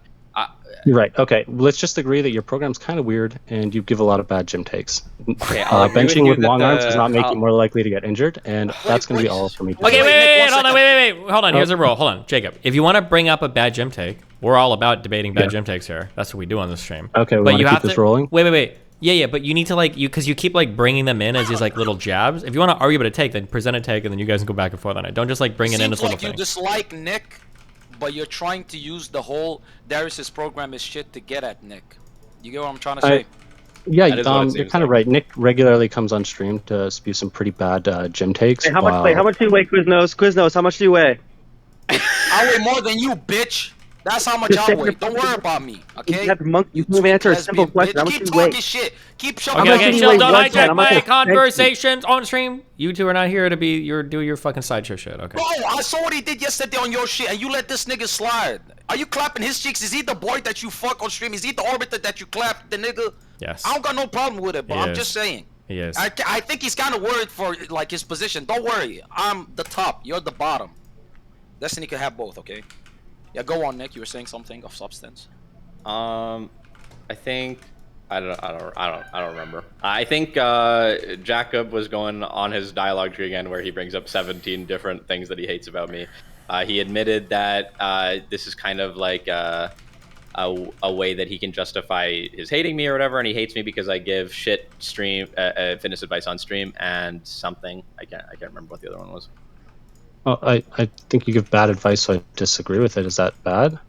You're right. Okay, let's just agree that your program's kind of weird and you give a lot of bad gym takes. Okay, I'll agree with benching you with that long arms does not make I'll- you more likely to get injured, and that's going to be all for me. Okay, wait, hold on, wait. Hold on, here's a rule. Hold on, Jacob. If you want to bring up a bad gym take, we're all about debating bad gym takes here. That's what we do on this stream. Okay, we but wanna you keep have this to rolling? Wait. Yeah, but you need to because you keep bringing them in as these little jabs. If you want to argue about a take, then present a take, and then you guys can go back and forth on it. Don't just bring it in as Seems little like you thing. dislike Nick, but you're trying to use the whole Darius's program as shit to get at Nick. You get what I'm trying to say? Yeah, That is what it you're seems kind of right. Nick regularly comes on stream to spew some pretty bad gym takes. Hey, how much do you weigh, Quiznos? Quiznos, how much do you weigh? I weigh more than you, bitch. That's how much I weigh. Don't worry about me, okay? You can't even answer a simple question. How much Keep do you weigh? talking shit. Keep showing Okay, do you chill. weigh? Don't 110. hijack I'm not my gonna- conversations on stream. You two are not here to do your fucking sideshow shit. Okay. Bro, I saw what he did yesterday on your shit, and you let this nigga slide. Are you clapping his cheeks? Is he the boy that you fuck on stream? Is he the orbiter that you clap, the nigga? Yes. I don't got no problem with it, but He I'm is. just saying. He is. I think he's kind of worried for his position. Don't worry, I'm the top. You're the bottom. Destiny can have both, okay? Yeah, go on, Nick. You were saying something of substance. I think I don't remember. I think Jacob was going on his dialogue tree again, where he brings up 17 different things that he hates about me. He admitted that this is kind of like a way that he can justify his hating me or whatever, and he hates me because I give shit fitness advice on stream and something. I can't remember what the other one was. Well, I think you give bad advice, so I disagree with it. Is that bad?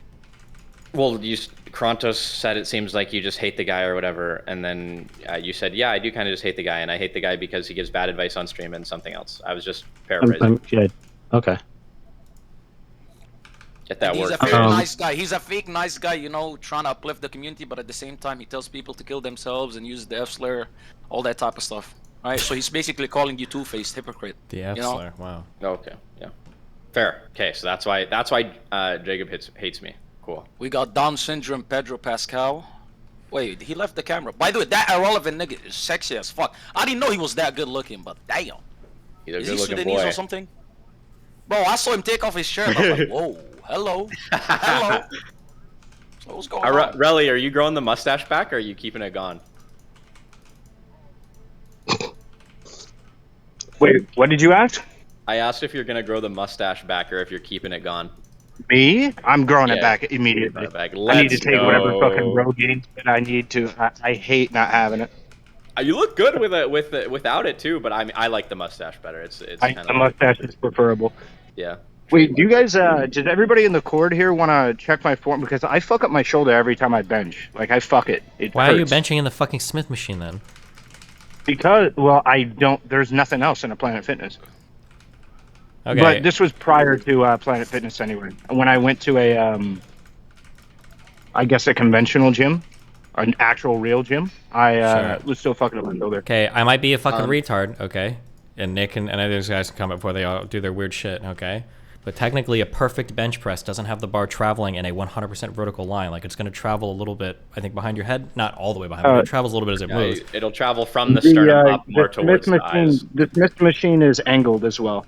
Well, Krontos said it seems like you just hate the guy or whatever, and then you said, yeah, I do kind of just hate the guy, and I hate the guy because he gives bad advice on stream and something else. I was just paraphrasing. Okay. Get that He's word. a fake nice guy. He's a fake nice guy, you know, trying to uplift the community, but at the same time, he tells people to kill themselves and use the F slur, all that type of stuff. All right, so he's basically calling you two-faced hypocrite. The F slur. Wow. Okay. Yeah. Fair. Okay, so that's why Jacob hates me. Cool. We got Down syndrome Pedro Pascal. Wait, he left the camera. By the way, that irrelevant nigga is sexy as fuck. I didn't know he was that good looking, but damn. He's a Is he good-looking Sudanese boy. or something? Bro, I saw him take off his shirt. I was like, whoa, hello, hello. So what's going on? Relly, are you growing the mustache back, or are you keeping it gone? Wait, what did you ask? I asked if you're gonna grow the mustache back, or if you're keeping it gone. Me? I'm growing it Yeah, back immediately. growing it back. I need to Let's take whatever fucking go. Rogaine that I need to. I hate not having it. You look good with it, without it too, but I like the mustache better. It's kind of The mustache is preferable. yeah. Wait, do you guys? Does everybody in the cord here want to check my form? Because I fuck up my shoulder every time I bench. Like I fuck it. It Why hurts. are you benching in the fucking Smith machine then? Because I don't. There's nothing else in a Planet Fitness. Okay. But this was prior to Planet Fitness anyway. When I went to I guess a conventional gym, an actual real gym, I was still fucking up my shoulder. Okay, I might be a fucking retard, okay? And Nick and others guys can come up before they all do their weird shit, okay? But technically, a perfect bench press doesn't have the bar traveling in a 100% vertical line. Like, it's going to travel a little bit, I think, behind your head. Not all the way behind, but it travels a little bit as it moves. It'll travel from the sternum up more towards the eyes. The Smith machine is angled as well.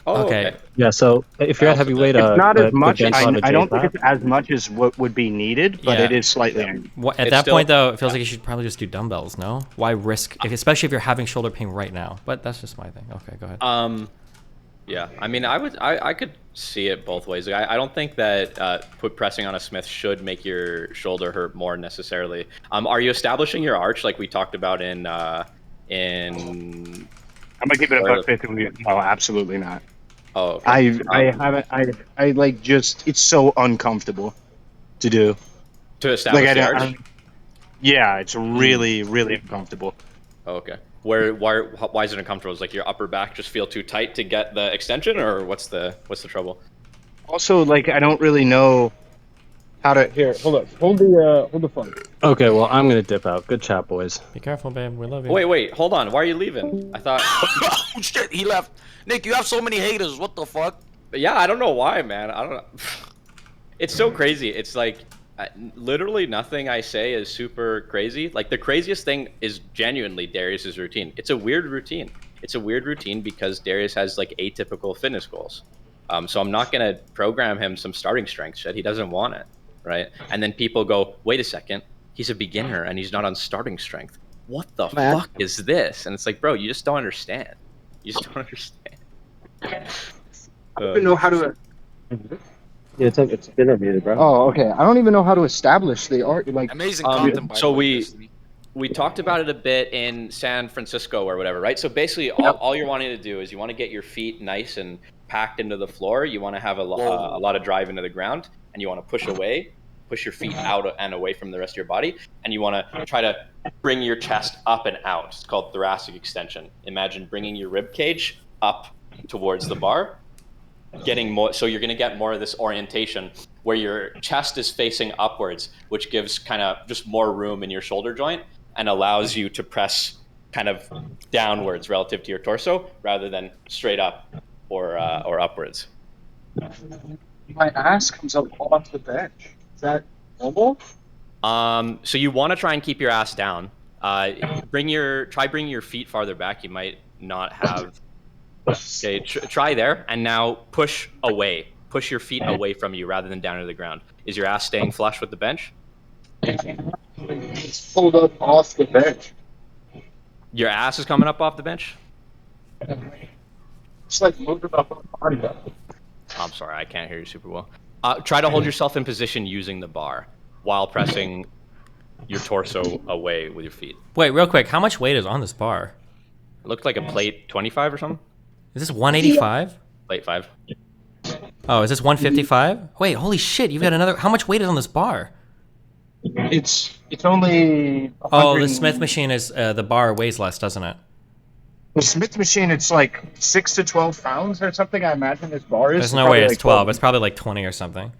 Oh, okay. Yeah, so if you're at heavyweight, it's not as the much. bench on a I don't J think it's as much as what would be needed, but Yeah. it is slightly angled. At that point, though, it feels like you should probably just do dumbbells, no? Why risk, especially if you're having shoulder pain right now? But that's just my thing. Okay, go ahead. Yeah, I mean, I could see it both ways. Like, I don't think that pressing on a Smith should make your shoulder hurt more necessarily. Are you establishing your arch like we talked about in? I'm gonna keep it a buck 50 with you. No, absolutely not. Oh, okay. I haven't. I like just. It's so uncomfortable to do. To establish Like, the arch? Yeah, it's really, really uncomfortable. Oh, okay. Why is it uncomfortable? Is like your upper back just feel too tight to get the extension, or what's the trouble? Also, like, I don't really know how to. Here, hold up. Hold the phone. Okay, well, I'm gonna dip out. Good chat, boys. Be careful, babe. We love you. Wait, hold on. Why are you leaving? I thought. Oh shit, he left. Nick, you have so many haters. What the fuck? Yeah, I don't know why, man. I don't know. It's so crazy. It's like literally nothing I say is super crazy. Like the craziest thing is genuinely Darius's routine. It's a weird routine. It's a weird routine because Darius has like atypical fitness goals. So I'm not gonna program him some starting strength shit. He doesn't want it, right? And then people go, wait a second, he's a beginner and he's not on starting strength. What the fuck is this? And it's like, bro, you just don't understand. You just don't understand. I don't even know how to. Yeah, it's been unmuted, bro. Oh, okay. I don't even know how to establish the art. Like amazing content. By So the way, we talked about it a bit in San Francisco or whatever, right? So basically, all you're wanting to do is you want to get your feet nice and packed into the floor. You want to have a lot of drive into the ground, and you want to push your feet out and away from the rest of your body, and you want to try to bring your chest up and out. It's called thoracic extension. Imagine bringing your rib cage up towards the bar, getting more. So you're going to get more of this orientation where your chest is facing upwards, which gives kind of just more room in your shoulder joint and allows you to press kind of downwards relative to your torso rather than straight up or upwards. my ass comes up off the bench. Is that normal? So you want to try and keep your ass down. Bring your feet farther back. You might not have. Okay, try there, and now push away. Push your feet away from you rather than down to the ground. Is your ass staying flush with the bench? It's pulled up off the bench. Your ass is coming up off the bench? It's like moving up on the body. I'm sorry, I can't hear you super well. Try to hold yourself in position using the bar while pressing your torso away with your feet. Wait, real quick, how much weight is on this bar? It looked like a plate 25 or something. Is this 185? Plate 5. Oh, is this 155? Wait, holy shit, you've got another. How much weight is on this bar? It's only. Oh, the Smith machine is the bar weighs less, doesn't it? The Smith machine, it's like 6 to 12 pounds or something. I imagine this bar is. There's no way it's 12. It's probably like 20 or something.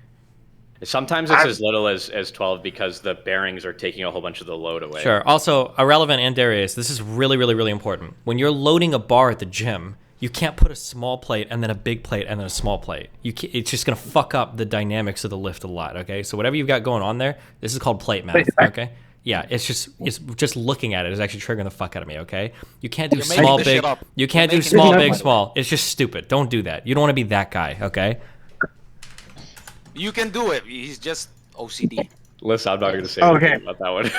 Sometimes it's as little as 12 because the bearings are taking a whole bunch of the load away. Sure. Also, Irrelevant and Darius, this is really, really, really important. When you're loading a bar at the gym, you can't put a small plate and then a big plate and then a small plate. It's just going to fuck up the dynamics of the lift a lot, okay? So whatever you've got going on there, this is called plate math, okay? Yeah, it's just looking at it is actually triggering the fuck out of me. Okay, you can't do You're making small this big. shit up. You can't do You're making small this big up. small. It's just stupid. Don't do that. You don't want to be that guy. Okay. You can do it. He's just OCD. Listen, I'm not going to say Okay. anything about that one.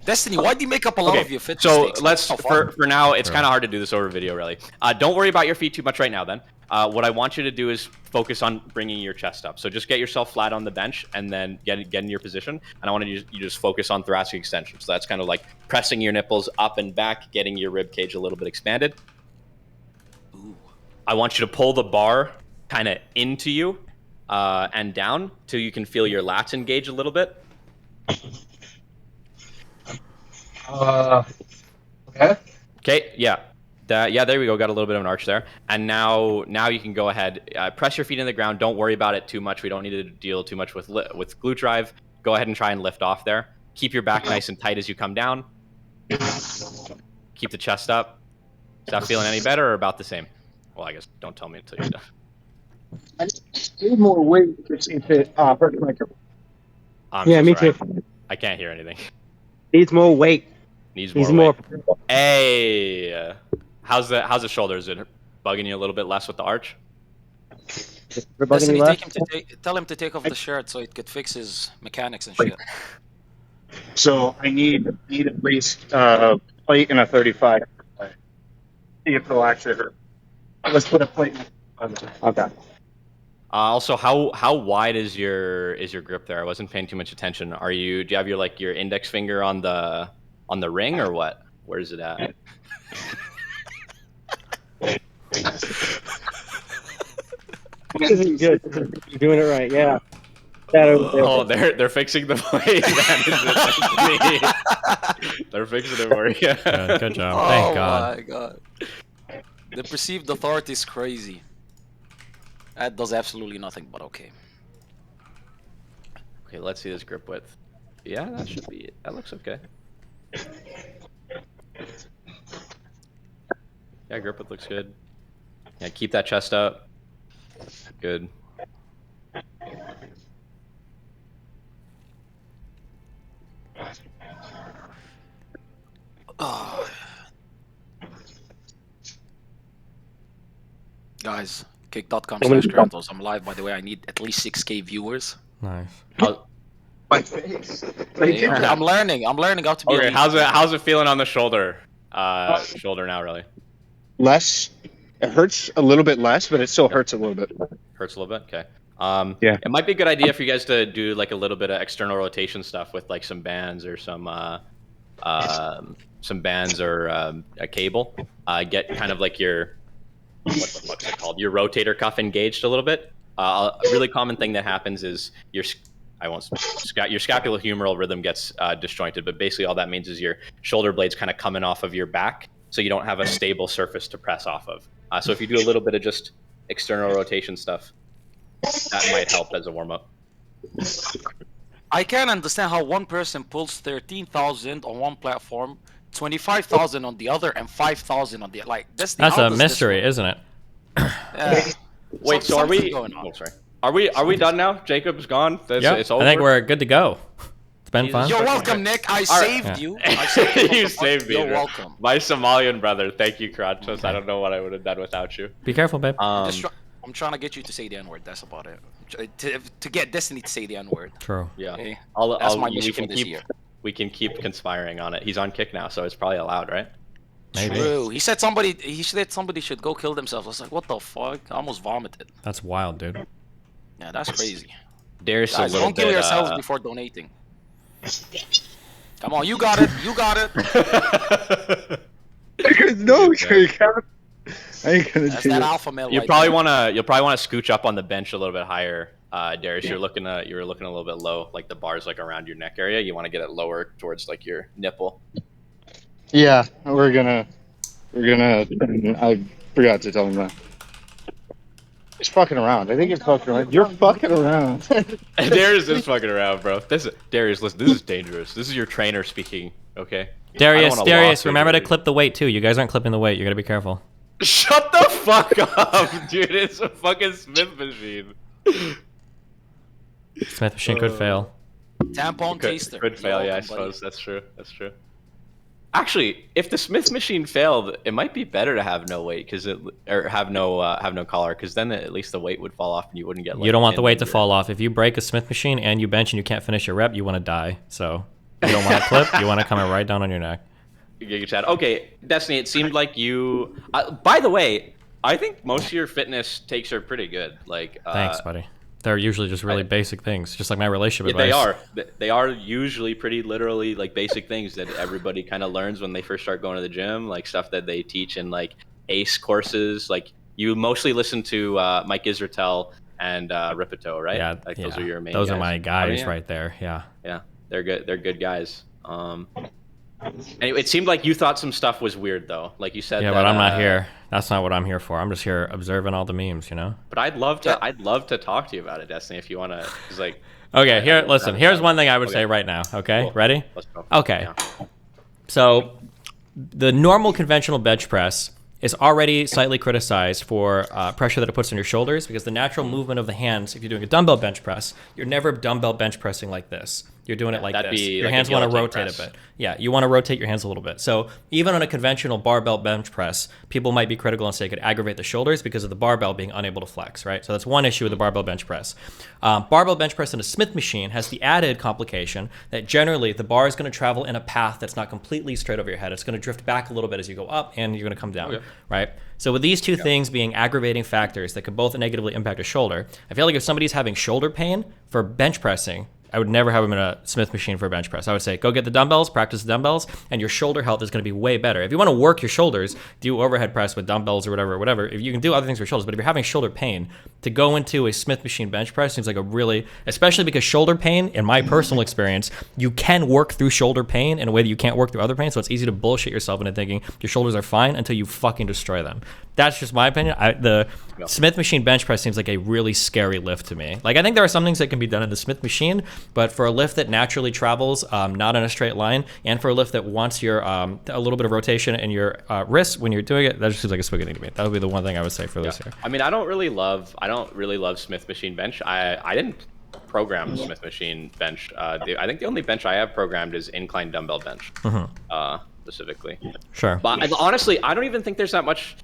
Destiny, why do you make up a lot of your fit so mistakes? let's That's so for now. It's kind of hard to do this over video, really. Don't worry about your feet too much right now. Then, what I want you to do is focus on bringing your chest up. So just get yourself flat on the bench, and then get in your position. And I want you just focus on thoracic extension. So that's kind of like pressing your nipples up and back, getting your rib cage a little bit expanded. Ooh. I want you to pull the bar kind of into you and down till you can feel your lats engage a little bit. Okay. Okay, yeah. There we go. Got a little bit of an arch there. And now you can go ahead. Press your feet in the ground. Don't worry about it too much. We don't need to deal too much with glute drive. Go ahead and try and lift off there. Keep your back nice and tight as you come down. Keep the chest up. Is that feeling any better or about the same? Well, I guess don't tell me until you're done. I need more weight to see if it hurts my grip. Yeah, me too. I can't hear anything. Needs more weight. Needs Needs more more. weight. Hey, how's the shoulder? Is it bugging you a little bit less with the arch? Destiny, tell him to take off the shirt so it could fix his mechanics and shit. So I need at least a plate and a 35. See if it'll actually hurt. Let's put a plate. Okay. Also, how wide is your grip there? I wasn't paying too much attention. Do you have your index finger on the ring or what? Where is it at? This isn't good. You're doing it right. Yeah. Oh, they're fixing the plate. They're fixing it for you. Yeah, good job. Thank God. Oh my God. The perceived authority is crazy. That does absolutely nothing, but okay. Okay, let's see this grip width. Yeah, that looks okay. Yeah, grip width looks good. Yeah, keep that chest up. Good. Oh. Guys, kick.com/Kratos. I'm live, by the way. I need at least 6K viewers. Nice. My face. Yeah, I'm learning how to be Okay, elite. how's it feeling on the shoulder? Shoulder now, really? Less. It hurts a little bit less, but it still hurts a little bit. Hurts a little bit. Okay. Yeah. It might be a good idea for you guys to do like a little bit of external rotation stuff with like some bands or some bands or a cable. Get kind of like your what's it called? Your rotator cuff engaged a little bit. A really common thing that happens is your scapulohumeral rhythm gets disjointed, but basically all that means is your shoulder blades kind of coming off of your back, so you don't have a stable surface to press off of. So if you do a little bit of just external rotation stuff, that might help as a warm-up. I can't understand how one person pulls 13,000 on one platform, 25,000 on the other, and 5,000 on the like. That's a mystery, isn't it? Yeah. Wait, so are we? Going on. Oh, sorry. Are we done now? Jacob's gone. Yeah, It's over. I think we're good to go. It's been fun. You're welcome, Nick. I saved you. I saved you. You saved me. You're bro. welcome. My Somalian brother. Thank you, Kratos. I don't know what I would have done without you. Be careful, babe. I'm trying to get you to say the N-word. That's about it. To get Destiny to say the N-word. True. Yeah. Okay? That's my mission for this year. We can keep conspiring on it. He's on kick now, so it's probably allowed, right? Maybe. True. He said somebody should go kill themselves. I was like, what the fuck? I almost vomited. That's wild, dude. Yeah, that's crazy. Darius Guys, a little don't kill bit, yourselves before donating. Come on, you got it. You got it. No, you can't. I ain't gonna That's do that it. alpha male. You'll right probably there. wanna scooch up on the bench a little bit higher, Darius. You were looking a little bit low, like the bars like around your neck area. You want to get it lower towards like your nipple. Yeah, we're gonna. I forgot to tell him that. He's fucking around. I think he's fucking around. You're fucking around. Darius is fucking around, bro. Darius, listen, this is dangerous. This is your trainer speaking, okay? Darius, remember to clip the weight too. You guys aren't clipping the weight. You gotta be careful. Shut the fuck up, dude. It's a fucking Smith machine. Smith machine could fail. Tampon taster. Could fail, yeah, I suppose. That's true. That's true. Actually, if the Smith machine failed, it might be better to have no weight or have no collar, because then at least the weight would fall off and you wouldn't get. Like, you don't want the weight to fall off. If you break a Smith machine and you bench and you can't finish your rep, you want to die. So you don't want to clip. You want to come right down on your neck. Chad. Okay, Destiny. It seemed like you. By the way, I think most of your fitness takes are pretty good. Like. Thanks, buddy. They're usually just really basic things, just like my relationship advice. They are usually pretty literally like basic things that everybody kind of learns when they first start going to the gym, like stuff that they teach in like ACE courses. Like you mostly listen to Mike Israetel and Ripito, right? Yeah, like those are your main. Those guys. are my guys right there. Yeah. Yeah, they're good. They're good guys. Anyway, it seemed like you thought some stuff was weird though, like you said. Yeah, but I'm not here. That's not what I'm here for. I'm just here observing all the memes, you know. But I'd love to talk to you about it, Destiny, if you want to. Like. Okay, here. Listen. Here's one thing I would say right now. Okay, cool. Ready? Let's go. Okay. Yeah. So, the normal conventional bench press is already slightly criticized for pressure that it puts on your shoulders, because the natural movement of the hands, if you're doing a dumbbell bench press, you're never dumbbell bench pressing like this. You're doing it like this. Your like hands want to rotate a bit. Yeah, you want to rotate your hands a little bit. So even on a conventional barbell bench press, people might be critical and say it could aggravate the shoulders because of the barbell being unable to flex, right? So that's one issue with the barbell bench press. Barbell bench press in a Smith machine has the added complication that generally the bar is going to travel in a path that's not completely straight over your head. It's going to drift back a little bit as you go up, and you're going to come down, right? So with these two things being aggravating factors that could both negatively impact a shoulder, I feel like if somebody's having shoulder pain for bench pressing, I would never have them in a Smith machine for a bench press. I would say, go get the dumbbells, practice the dumbbells, and your shoulder health is going to be way better. If you want to work your shoulders, do overhead press with dumbbells or whatever. If you can do other things for shoulders, but if you're having shoulder pain, to go into a Smith machine bench press seems like a really, especially because shoulder pain, in my personal experience, you can work through shoulder pain in a way that you can't work through other pain. So it's easy to bullshit yourself into thinking your shoulders are fine until you fucking destroy them. That's just my opinion. The Smith machine bench press seems like a really scary lift to me. Like, I think there are some things that can be done in the Smith machine, but for a lift that naturally travels not in a straight line, and for a lift that wants your a little bit of rotation in your wrists when you're doing it, that just seems like a spaghetti to me. That would be the one thing I would say for this here. I mean, I don't really love Smith machine bench. I didn't program Smith machine bench. I think the only bench I have programmed is incline dumbbell bench, specifically. Sure. But honestly, I don't even think there's that much.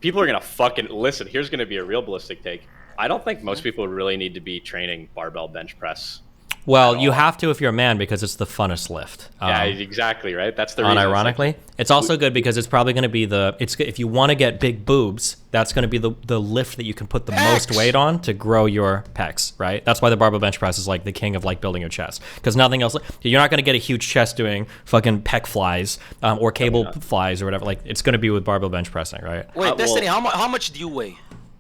People are gonna fucking listen. Here's gonna be a real ballistic take. I don't think most people really need to be training barbell bench press. Well, you have to if you're a man, because it's the funnest lift. Yeah, exactly, right? That's the reason. Unironically, it's also good because it's probably going to be if you want to get big boobs, that's going to be the lift that you can put the most weight on to grow your pecs, right? That's why the barbell bench press is like the king of like building your chest, because nothing else. You're not going to get a huge chest doing fucking pec flies or cable flies or whatever. Like, it's going to be with barbell bench pressing, right? Wait, Destiny, how much do you weigh?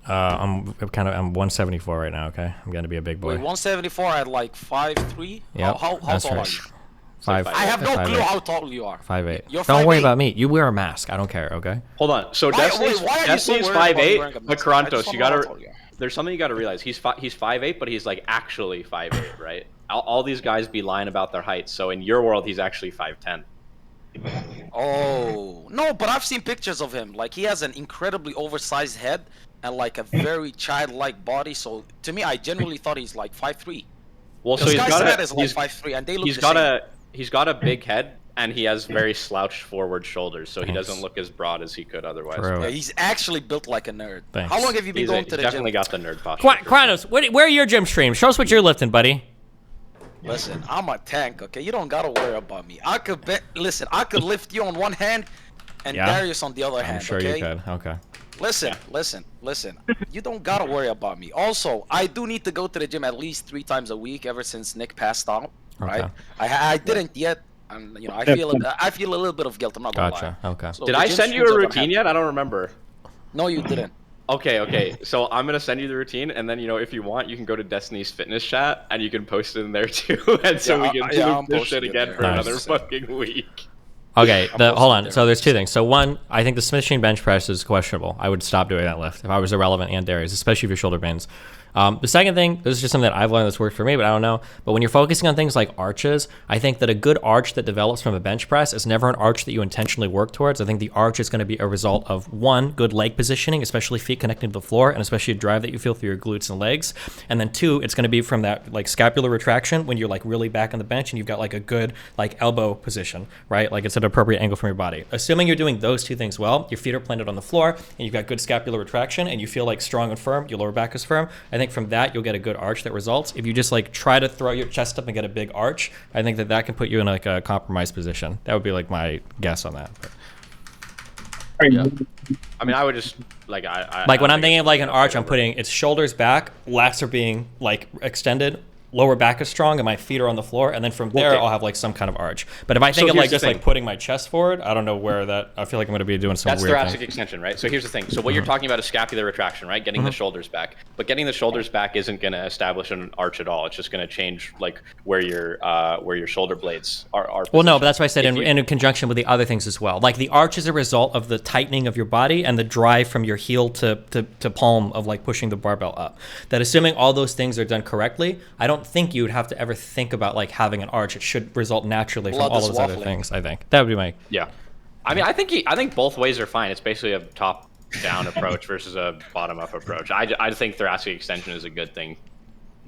I'm 174 right now. Okay, I'm gonna be a big boy. Wait, 174 at like 5'3"? Yeah, how tall are you? 5. I have no clue how tall you are. 5'8". You're Don't worry 5'8". about me. You wear a mask. I don't care. Okay. Hold on. So Destiny's 5'8", but Karantos, you gotta. There's something you gotta realize. He's 5'8", but he's like actually 5'8", right? All these guys be lying about their height. So in your world, he's actually 5'10". Oh no, but I've seen pictures of him. Like, he has an incredibly oversized head and like a very childlike body. So to me, I genuinely thought he's like 5'3". Well, so he's got head is like 5'3", and they look he's got a big head, and he has very slouched forward shoulders, so he doesn't look as broad as he could otherwise. Yeah, he's actually built like a nerd. Thanks. How long have you been going to the gym? Definitely got the nerd posture. Kranos, where are your gym streams? Show us what you're lifting, buddy. Listen, I'm a tank, okay? You don't gotta worry about me. I could lift you on one hand and Darius on the other hand, I'm sure okay? you could. Okay. Listen. You don't gotta worry about me. Also, I do need to go to the gym at least 3 times a week ever since Nick passed out, right? Okay. I didn't yet. And I feel a little bit of guilt. I'm not gonna lie. Okay. So Did I send you a routine yet? I don't remember. No, you didn't. Okay. So I'm gonna send you the routine, and then if you want, you can go to Destiny's fitness chat, and you can post it in there too, and so we can do this shit again for another fucking week. Okay, hold on. So there's 2 things. So one, I think the Smith machine bench press is questionable. I would stop doing that lift if I was irrelevant and Darius, especially if your shoulder pains. The second thing, this is just something that I've learned that's worked for me, but I don't know. But when you're focusing on things like arches, I think that a good arch that develops from a bench press is never an arch that you intentionally work towards. I think the arch is going to be a result of, one, good leg positioning, especially feet connecting to the floor, and especially a drive that you feel through your glutes and legs. And then two, it's going to be from that like scapular retraction when you're like really back on the bench and you've got like a good like elbow position, right? Like it's at an appropriate angle from your body. Assuming you're doing those two things well, your feet are planted on the floor and you've got good scapular retraction and you feel like strong and firm, your lower back is firm. I think from that you'll get a good arch that results. If you just like try to throw your chest up and get a big arch, I think that that can put you in like a compromised position. That would be like my guess on that. Yeah. I mean, I would just like like when I'm thinking of like an arch, I'm putting its shoulders back, lats are being like extended, lower back is strong, and my feet are on the floor, and then from there I'll have like some kind of arch. But if I think of like just like putting my chest forward, I don't know where that. I feel like I'm going to be doing some That's weird thoracic thing. extension, right? So here's the thing. So what you're talking about is scapular retraction, right? Getting the shoulders back. But getting the shoulders back isn't going to establish an arch at all. It's just going to change like where your shoulder blades are Well, no, but that's why I said in conjunction with the other things as well. Like the arch is a result of the tightening of your body and the drive from your heel to palm of like pushing the barbell up. That assuming all those things are done correctly, I don't think you would have to ever think about like having an arch. It should result naturally from all those other things. I think that would be my I mean, I think both ways are fine. It's basically a top-down approach versus a bottom-up approach. I think thoracic extension is a good thing.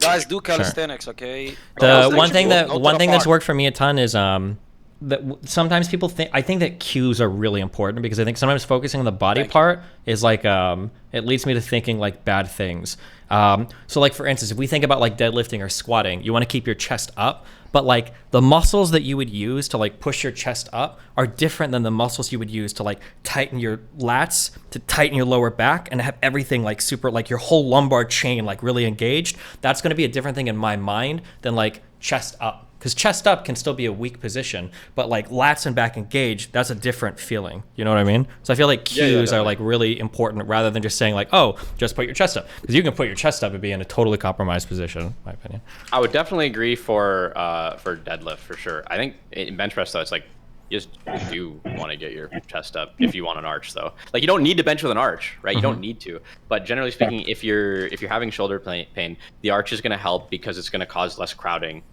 Guys, do calisthenics, okay? The one thing that's worked for me a ton is that sometimes people think, I think that cues are really important because I think sometimes focusing on the body part is like it leads me to thinking like bad things. So like for instance, if we think about like deadlifting or squatting, you want to keep your chest up, but like the muscles that you would use to like push your chest up are different than the muscles you would use to like tighten your lats, to tighten your lower back, and have everything like super, like your whole lumbar chain like really engaged. That's going to be a different thing in my mind than like chest up. Because chest up can still be a weak position, but like lats and back engaged, that's a different feeling. You know what I mean? So I feel like cues are like really important rather than just saying like, oh, just put your chest up. Because you can put your chest up and be in a totally compromised position, in my opinion. I would definitely agree for deadlift for sure. I think in bench press though, it's like you just do want to get your chest up if you want an arch though. Like you don't need to bench with an arch, right? You don't need to. But generally speaking, if you're having shoulder pain, the arch is going to help because it's going to cause less crowding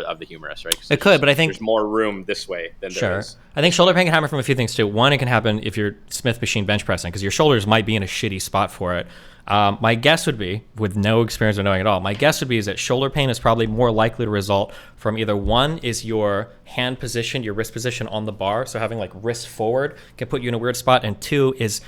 of the humerus, right? It could, but I think there's more room this way than there is. I think shoulder pain can happen from a few things too. One, it can happen if you're Smith machine bench pressing because your shoulders might be in a shitty spot for it. My guess would be, with no experience or knowing at all, my guess would be is that shoulder pain is probably more likely to result from either one is your hand position, your wrist position on the bar, so having like wrist forward can put you in a weird spot, and two is,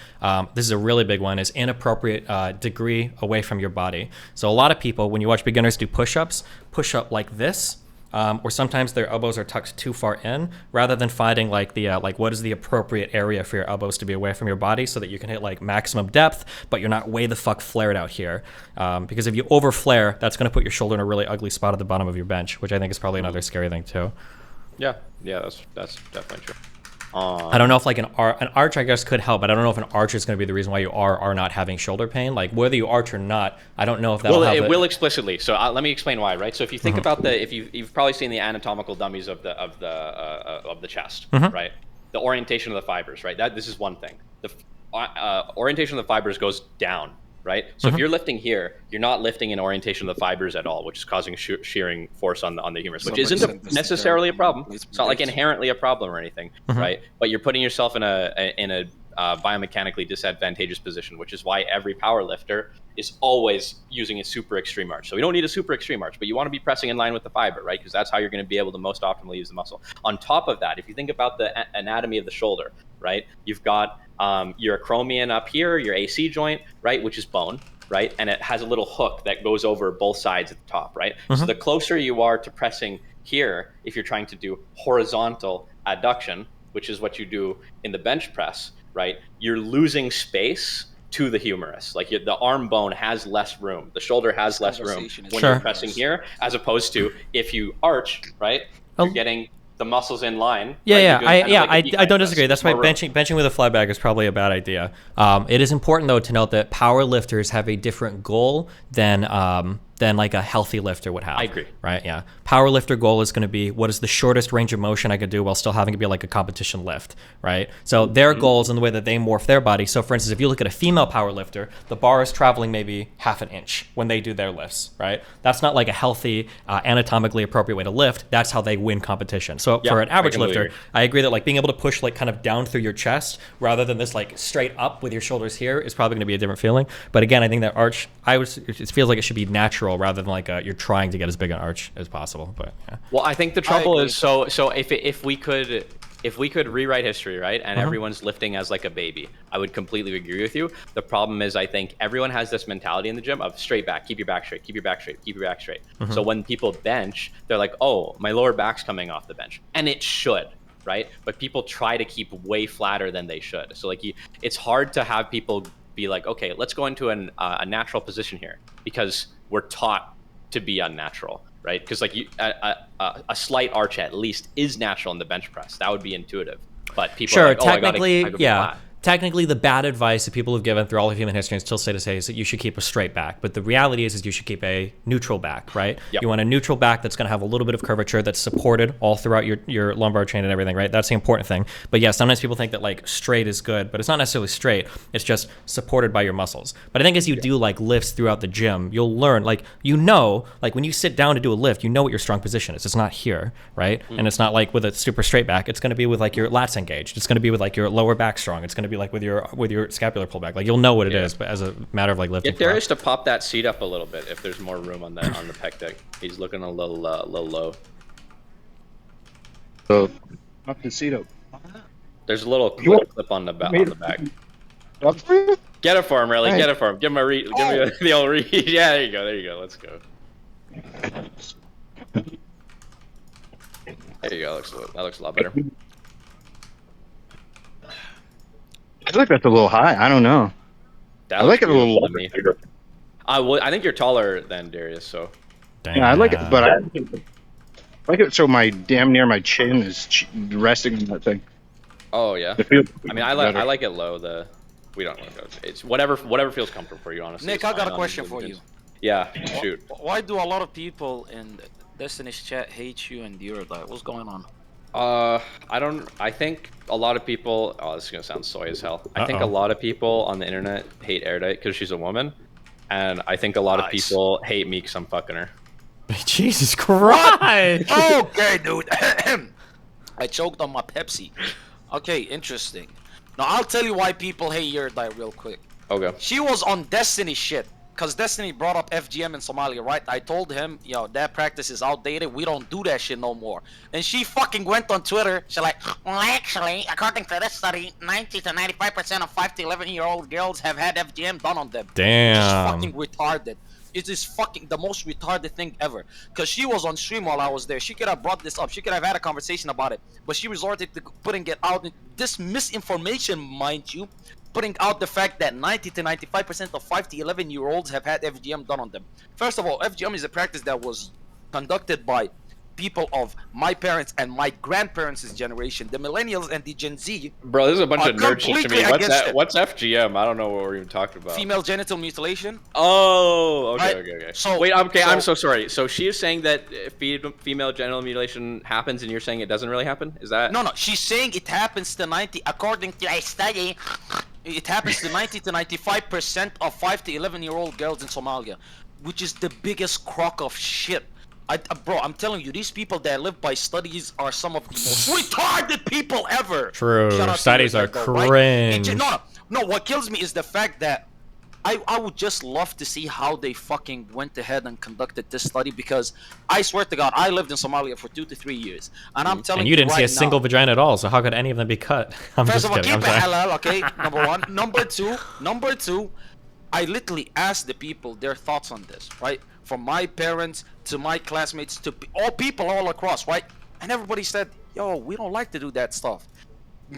this is a really big one, is inappropriate degree away from your body. So a lot of people, when you watch beginners do push-ups, push up like this, or sometimes their elbows are tucked too far in, rather than finding like the like what is the appropriate area for your elbows to be away from your body so that you can hit like maximum depth, but you're not way the fuck flared out here. Because if you over flare, that's going to put your shoulder in a really ugly spot at the bottom of your bench, which I think is probably another scary thing too. Yeah, that's definitely true. I don't know if like an arch I guess could help, but I don't know if an arch is going to be the reason why you are not having shoulder pain. Like whether you arch or not, I don't know if that will explicitly. So let me explain why. Right. So if you think about if you've probably seen the anatomical dummies of the chest, right? The orientation of the fibers, right? This is one thing. The orientation of the fibers goes down. Right. So if you're lifting here, you're not lifting in orientation of the fibers at all, which is causing shearing force on the humerus, which isn't necessarily a problem. It's not like inherently a problem or anything, right? But you're putting yourself in a biomechanically disadvantageous position, which is why every power lifter is always using a super extreme arch. So we don't need a super extreme arch, but you want to be pressing in line with the fiber, right? Because that's how you're going to be able to most optimally use the muscle. On top of that, if you think about the anatomy of the shoulder, right? You've got your acromion up here, your AC joint, right, which is bone, right? And it has a little hook that goes over both sides at the top, right? So the closer you are to pressing here, if you're trying to do horizontal adduction, which is what you do in the bench press, right? You're losing space to the humerus. Like the arm bone has less room. The shoulder has less room when you're pressing here, as opposed to if you arch, right? You're getting the muscles in line. I don't disagree. That's why benching with a fly bag is probably a bad idea. It is important though to note that power lifters have a different goal than than like a healthy lifter would have. I agree. Right? Yeah. Power lifter goal is going to be what is the shortest range of motion I could do while still having it be like a competition lift, right? So their goals and the way that they morph their body. So for instance, if you look at a female power lifter, the bar is traveling maybe half an inch when they do their lifts, right? That's not like a healthy, anatomically appropriate way to lift. That's how they win competition. So for an average lifter, I agree that like being able to push like kind of down through your chest rather than this like straight up with your shoulders here is probably going to be a different feeling. But again, I think that arch, it feels like it should be natural rather than like you're trying to get as big an arch as possible. But yeah. Well, I think the trouble is so if we could rewrite history, right, and everyone's lifting as like a baby, I would completely agree with you. The problem is I think everyone has this mentality in the gym of straight back, keep your back straight, keep your back straight, keep your back straight. So when people bench, they're like, oh, my lower back's coming off the bench, and it should, right? But people try to keep way flatter than they should. So like it's hard to have people be like, okay, let's go into a natural position here because we're taught to be unnatural, right? Because like a slight arch at least is natural in the bench press. That would be intuitive. But people are like, oh, technically, I gotta be flat. Technically, the bad advice that people have given through all of human history and still say is that you should keep a straight back. But the reality is you should keep a neutral back, right? Yep. You want a neutral back that's going to have a little bit of curvature that's supported all throughout your lumbar chain and everything, right? That's the important thing. But yeah, sometimes people think that like straight is good, but it's not necessarily straight. It's just supported by your muscles. But I think as you do like lifts throughout the gym, you'll learn, like, like when you sit down to do a lift, you know what your strong position is. It's not here, right? And it's not like with a super straight back. It's going to be with like your lats engaged. It's going to be with like your lower back strong. It's going to be like with your scapular pullback. Like you'll know what it is, but as a matter of like lifting. Get Darius to pop that seat up a little bit if there's more room on the pec deck. He's looking a little low. So up the seat up. There's a little clip on the back. Get it for him, really. Get it for him. Give him a read. Give me the old read. Yeah, there you go. There you go. Let's go. There you go. That looks a lot better. I feel like that's a little high. I don't know. I like it a little lower. I think you're taller than Darius, so. Yeah, I like it, but I like it so my damn near my chin is resting on that thing. Oh yeah. I mean, I like it low. We don't want to go. It's whatever feels comfortable for you, honestly. Nick, I got a question for you. Yeah, shoot. Why do a lot of people in Destiny's chat hate you and your diet? What's going on? I think a lot of people, oh, this is gonna sound soy as hell. I think a lot of people on the internet hate Erudite because she's a woman. And I think a lot of people hate me because I'm fucking her. Jesus Christ! Okay, dude. I choked on my Pepsi. Okay, interesting. Now, I'll tell you why people hate Erudite real quick. Okay. She was on Destiny shit. Because Destiny brought up FGM in Somalia, right? I told him, yo, that practice is outdated. We don't do that shit no more. And she fucking went on Twitter. She's like, well, actually, according to this study, 90 to 95% of 5 to 11-year-old girls have had FGM done on them. Damn. Which is fucking retarded. It is fucking the most retarded thing ever. Because she was on stream while I was there. She could have brought this up. She could have had a conversation about it. But she resorted to putting it out. This misinformation, mind you, putting out the fact that 90 to 95% of 5 to 11-year-olds have had FGM done on them. First of all, FGM is a practice that was conducted by people of my parents and my grandparents' generation, the millennials and the Gen Z. Bro, this is a bunch of nerd shit to me. What's FGM? I don't know what we're even talking about. Female genital mutilation. Oh, okay, Right? okay. So wait, okay, I'm so sorry. So she is saying that female genital mutilation happens, and you're saying it doesn't really happen? Is that? No, she's saying it happens to 90, according to a study. It happens to 90 to 95% of 5 to 11-year-old girls in Somalia, which is the biggest crock of shit. Bro, I'm telling you, these people that live by studies are some of the most retarded people ever. True. Studies are cringe. Right? No, what kills me is the fact that I would just love to see how they fucking went ahead and conducted this study, because I swear to God, I lived in Somalia for 2 to 3 years, and I'm telling you, and you didn't see a right single now, vagina at all, so how could any of them be cut? First of all, keep it halal, okay? Number one. Number two, I literally asked the people their thoughts on this, right? From my parents to my classmates to all people all across, right? And everybody said, yo, we don't like to do that stuff.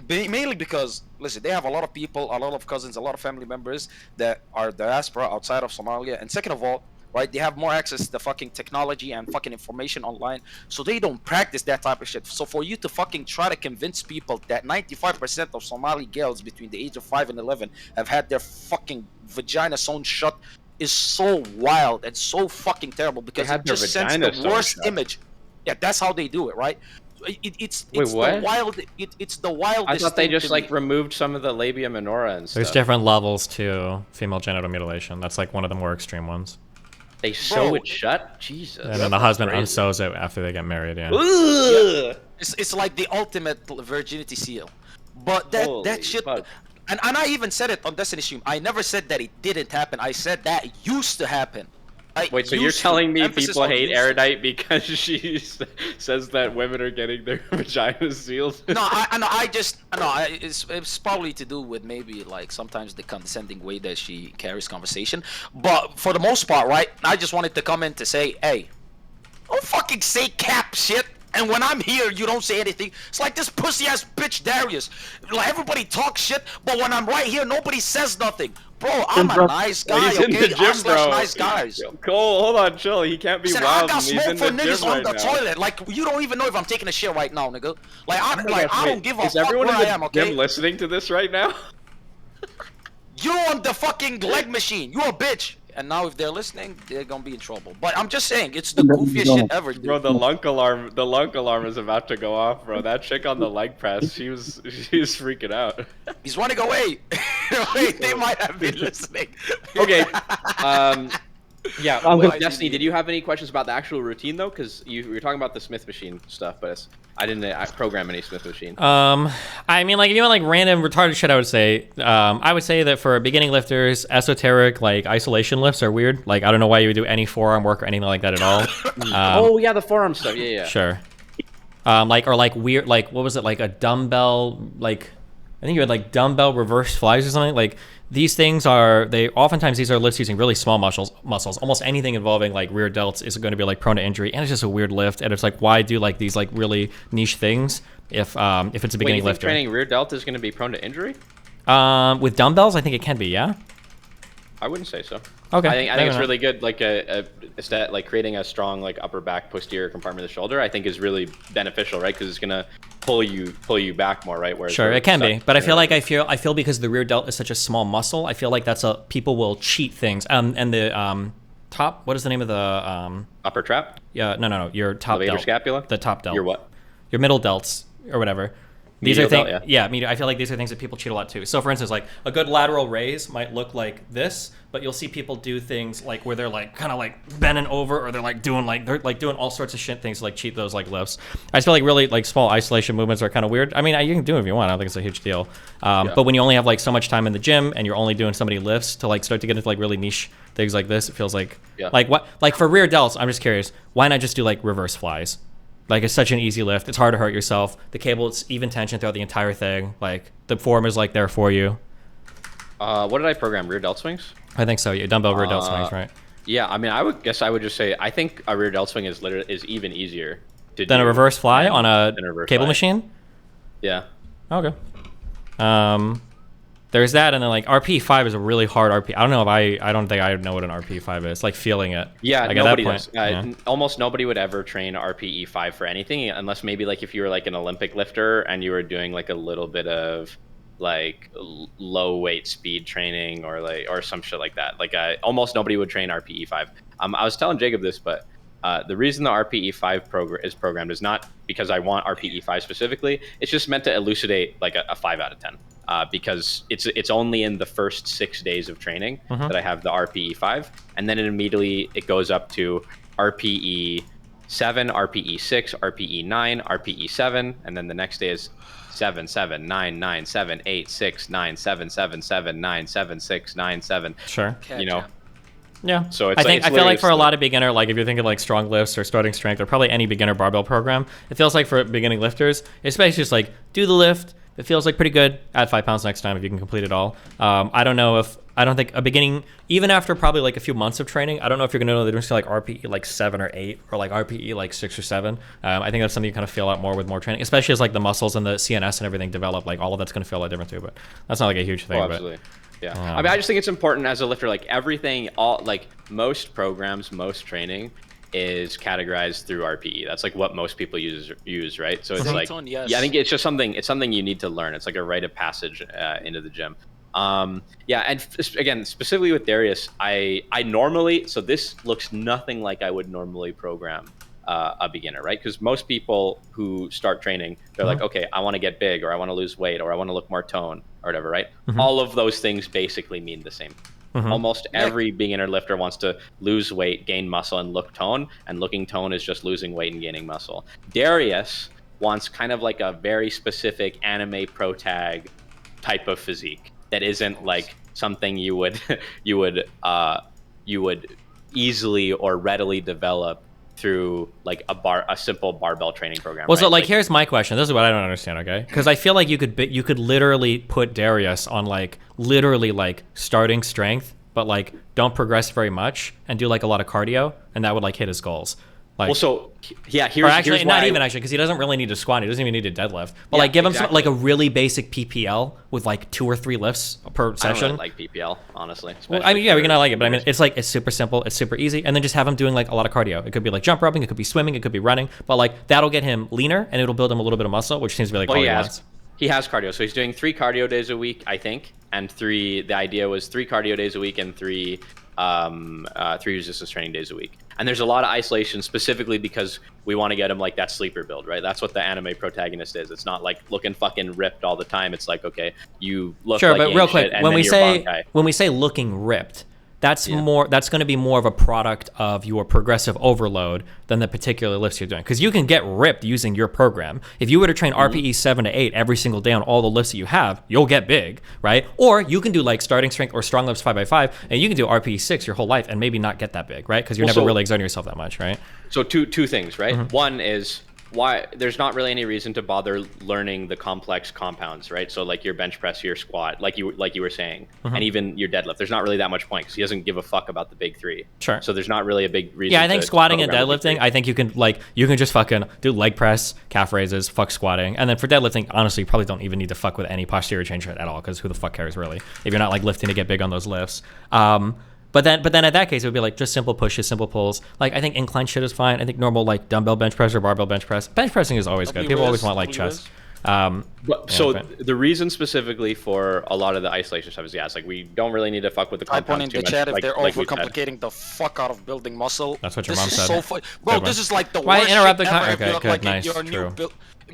Mainly because, listen, they have a lot of people, a lot of cousins, a lot of family members that are diaspora outside of Somalia. And second of all, right, they have more access to fucking technology and fucking information online, so they don't practice that type of shit. So for you to fucking try to convince people that 95% of Somali girls between the age of 5 and 11 have had their fucking vagina sewn shut is so wild and so fucking terrible because had it their just sends vagina the sewn worst shut. image. Yeah, that's how they do it, right? It's Wait, the what? wild. It's the wildest. I thought they thing just to like me. removed some of the labia minora and stuff. There's different levels to female genital mutilation. That's like one of the more extreme ones. They sew it shut? Jesus. And then the husband unsews it after they get married, yeah. Yeah. It's like the ultimate virginity seal. But that Holy shit. fuck. And I even said it on Destiny stream. I never said that it didn't happen. I said that used to happen. Wait, so you're telling me people hate Erudite because she says that women are getting their vaginas sealed? It's probably to do with maybe like sometimes the condescending way that she carries conversation. But for the most part, right? I just wanted to come in to say, hey, don't fucking say cap shit. And when I'm here, you don't say anything. It's like this pussy ass bitch Darius. Like everybody talks shit, but when I'm right here, nobody says nothing. Bro, I'm a nice guy, He's in okay? the gym, bro. Nice guys. Cole, hold on, chill. He can't be Listen, wild. I got He's smoke in for the niggas gym on right the now. toilet. Like you don't even know if I'm taking a shit right now, nigga. Like I Wait, don't give a is fuck everyone where in I the am, okay? gym listening to this right now? You on the fucking leg machine. You a bitch. And now if they're listening, they're gonna be in trouble. But I'm just saying, it's the goofiest shit ever, dude. Bro, the lunk alarm is about to go off, bro. That chick on the leg press, she was freaking out. He's running away. Wait, they might have been listening. Okay. Yeah. I'm Wait, gonna- Destiny, did you have any questions about the actual routine though? Because you were talking about the Smith machine stuff, but I didn't program any Smith machine. I mean, like, if you want like random retarded shit, I would say that for beginning lifters, esoteric like isolation lifts are weird. Like, I don't know why you would do any forearm work or anything like that at all. Oh yeah, the forearm stuff. Yeah, yeah. Sure. Like weird, like what was it, like a dumbbell, like I think you had like dumbbell reverse flies or something. Like these things oftentimes these are lifts using really small muscles. Almost anything involving like rear delts is going to be like prone to injury, and it's just a weird lift. And it's like, why do like these like really niche things if it's a Wait, beginning you think lifter? training rear delt is going to be prone to injury? With dumbbells, I think it can be, yeah. I wouldn't say so. Okay. I think it's really good, like like creating a strong like upper back posterior compartment of the shoulder. I think is really beneficial, right? Because it's gonna pull you back more, right? Whereas Sure, it can be, but I feel because the rear delt is such a small muscle, I feel like people will cheat things. And the top, what is the name of the upper trap? Yeah, no, your top Levator delt, scapula. the top delt. Your what? Your middle delts or whatever. These Medial are things, delt, yeah. I feel like these are things that people cheat a lot too. So, for instance, like a good lateral raise might look like this, but you'll see people do things like where they're like kind of like bending over, or they're like doing all sorts of shit things to like cheat those like lifts. I just feel like really like small isolation movements are kind of weird. I mean, you can do it if you want. I don't think it's a huge deal. But when you only have like so much time in the gym and you're only doing so many lifts to like start to get into like really niche things like this, it feels like like for rear delts. I'm just curious, why not just do like reverse flies? Like, it's such an easy lift. It's hard to hurt yourself. The cable, it's even tension throughout the entire thing. Like, the form is, like, there for you. What did I program? Rear delt swings? I think so. Yeah, dumbbell rear delt swings, right? Yeah, I mean, I would just say, I think a rear delt swing is even easier to Than do a reverse fly on a cable fly. machine? Yeah. Okay. There's that, and then, like, RP5 is a really hard RP. I don't know if I don't think I know what an RP5 is. Like, feeling it. Yeah, like, nobody at that point, does. Almost nobody would ever train RPE5 for anything, unless maybe like if you were like an Olympic lifter and you were doing like a little bit of like low weight speed training or some shit like that. Like almost nobody would train RPE5. I was telling Jacob this, but the reason the RPE5 is programmed is not because I want RPE5 specifically. It's just meant to elucidate like a 5 out of 10. Because it's only in the first 6 days of training that I have the RPE5, and then it goes up to RPE7, RPE6, RPE9, RPE7, and then the next day is 7, 7, 9, 9, 7, 8, 6, 9, 7, 7, 7, 9, 7, 6, 9, 7. Sure. You know. Yeah. So it's I feel like for a lot of beginner, like if you're thinking like strong lifts or starting strength, or probably any beginner barbell program, it feels like for beginning lifters, it's basically just like do the lift. It feels like pretty good. Add 5 pounds next time if you can complete it all. I don't think a beginning, even after probably like a few months of training, I don't know if you're gonna know the difference between like RPE like 7 or 8 or like RPE like 6 or 7. I think that's something you kind of feel out more with more training, especially as like the muscles and the CNS and everything develop. Like all of that's gonna feel a lot different too. But that's not like a huge thing. Oh, absolutely. Yeah. I mean, I just think it's important as a lifter. Like everything, like most programs, most training is categorized through RPE. That's like what most people use, right? So it's like, yes. yeah, I think it's just something. It's something you need to learn. It's like a rite of passage into the gym. Yeah, and again, specifically with Darius, I normally, so this looks nothing like I would normally program a beginner, right? Because most people who start training, they're like, okay, I want to get big, or I want to lose weight, or I want to look more toned, or whatever, right? All of those things basically mean the same. Almost every beginner lifter wants to lose weight, gain muscle, and look tone. And looking tone is just losing weight and gaining muscle. Darius wants kind of like a very specific anime pro tag type of physique that isn't like something you would you would easily or readily develop through like a simple barbell training program. Well, right? so like here's my question. This is what I don't understand, okay? Because I feel like you could literally put Darius on like literally like starting strength, but like don't progress very much and do like a lot of cardio, and that would like hit his goals. Like, well, so yeah, or actually not even actually, because he doesn't really need to squat. He doesn't even need to deadlift. But like give him some, like a really basic PPL with like 2 or 3 lifts per session. I don't really like PPL, honestly. Well, I mean, yeah, we can not like it, but I mean, it's like it's super simple, it's super easy, and then just have him doing like a lot of cardio. It could be like jump roping, it could be swimming, it could be running, but like that'll get him leaner and it'll build him a little bit of muscle, which seems to be like all he wants. He has cardio, so he's doing 3 cardio days a week, I think, and 3. The idea was 3 cardio days a week and 3 resistance training days a week. And there's a lot of isolation specifically because we want to get him like that sleeper build, right? That's what the anime protagonist is. It's not like looking fucking ripped all the time. It's like, okay, you look sure, like but real quick, when we say looking ripped, that's going to be more of a product of your progressive overload than the particular lifts you're doing. Because you can get ripped using your program. If you were to train RPE 7 to 8 every single day on all the lifts that you have, you'll get big, right? Or you can do like starting strength or strong lifts 5x5, and you can do RPE 6 your whole life and maybe not get that big, right? Because you're never really exerting yourself that much, right? So two things, right? One is why there's not really any reason to bother learning the complex compounds, right? So like your bench press, your squat, like you were saying, and even your deadlift. There's not really that much point because he doesn't give a fuck about the big 3. Sure. So there's not really a big reason. Yeah, I think squatting and deadlifting, I think you can just fucking do leg press, calf raises, fuck squatting, and then for deadlifting, honestly, you probably don't even need to fuck with any posterior chain shit at all because who the fuck cares really if you're not like lifting to get big on those lifts. But then at that case, it would be like just simple pushes, simple pulls. Like I think incline shit is fine. I think normal like dumbbell bench press or barbell bench press. Bench pressing is always good. People always want like chest. The reason specifically for a lot of the isolation stuff is it's like we don't really need to fuck with the compounds too much. Chat if like, they're like overcomplicating the fuck out of building muscle. That's what your this mom is said. So bro, this is like the Why worst interrupt shit the ever. okay, good, Like, nice, you're true.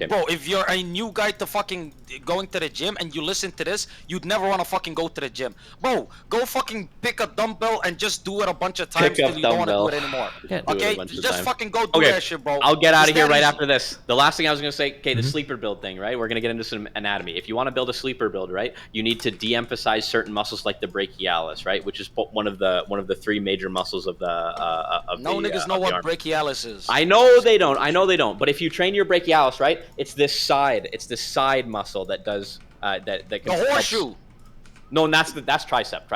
Bro, if you're a new guy to fucking going to the gym and you listen to this, you'd never want to fucking go to the gym. Bro, go fucking pick a dumbbell and just do it a bunch of times till you don't want to do it anymore. Okay, just fucking go do that shit, bro. I'll get out of here right after this. The last thing I was gonna say, okay, the sleeper build thing, right? We're gonna get into some anatomy. If you want to build a sleeper build, right, you need to de-emphasize certain muscles like the brachialis, right, which is one of the 3 major muscles of the niggas know what brachialis is. I know they don't. But if you train your brachialis, right, it's this side muscle that does that can the horseshoe. No, that's tricep.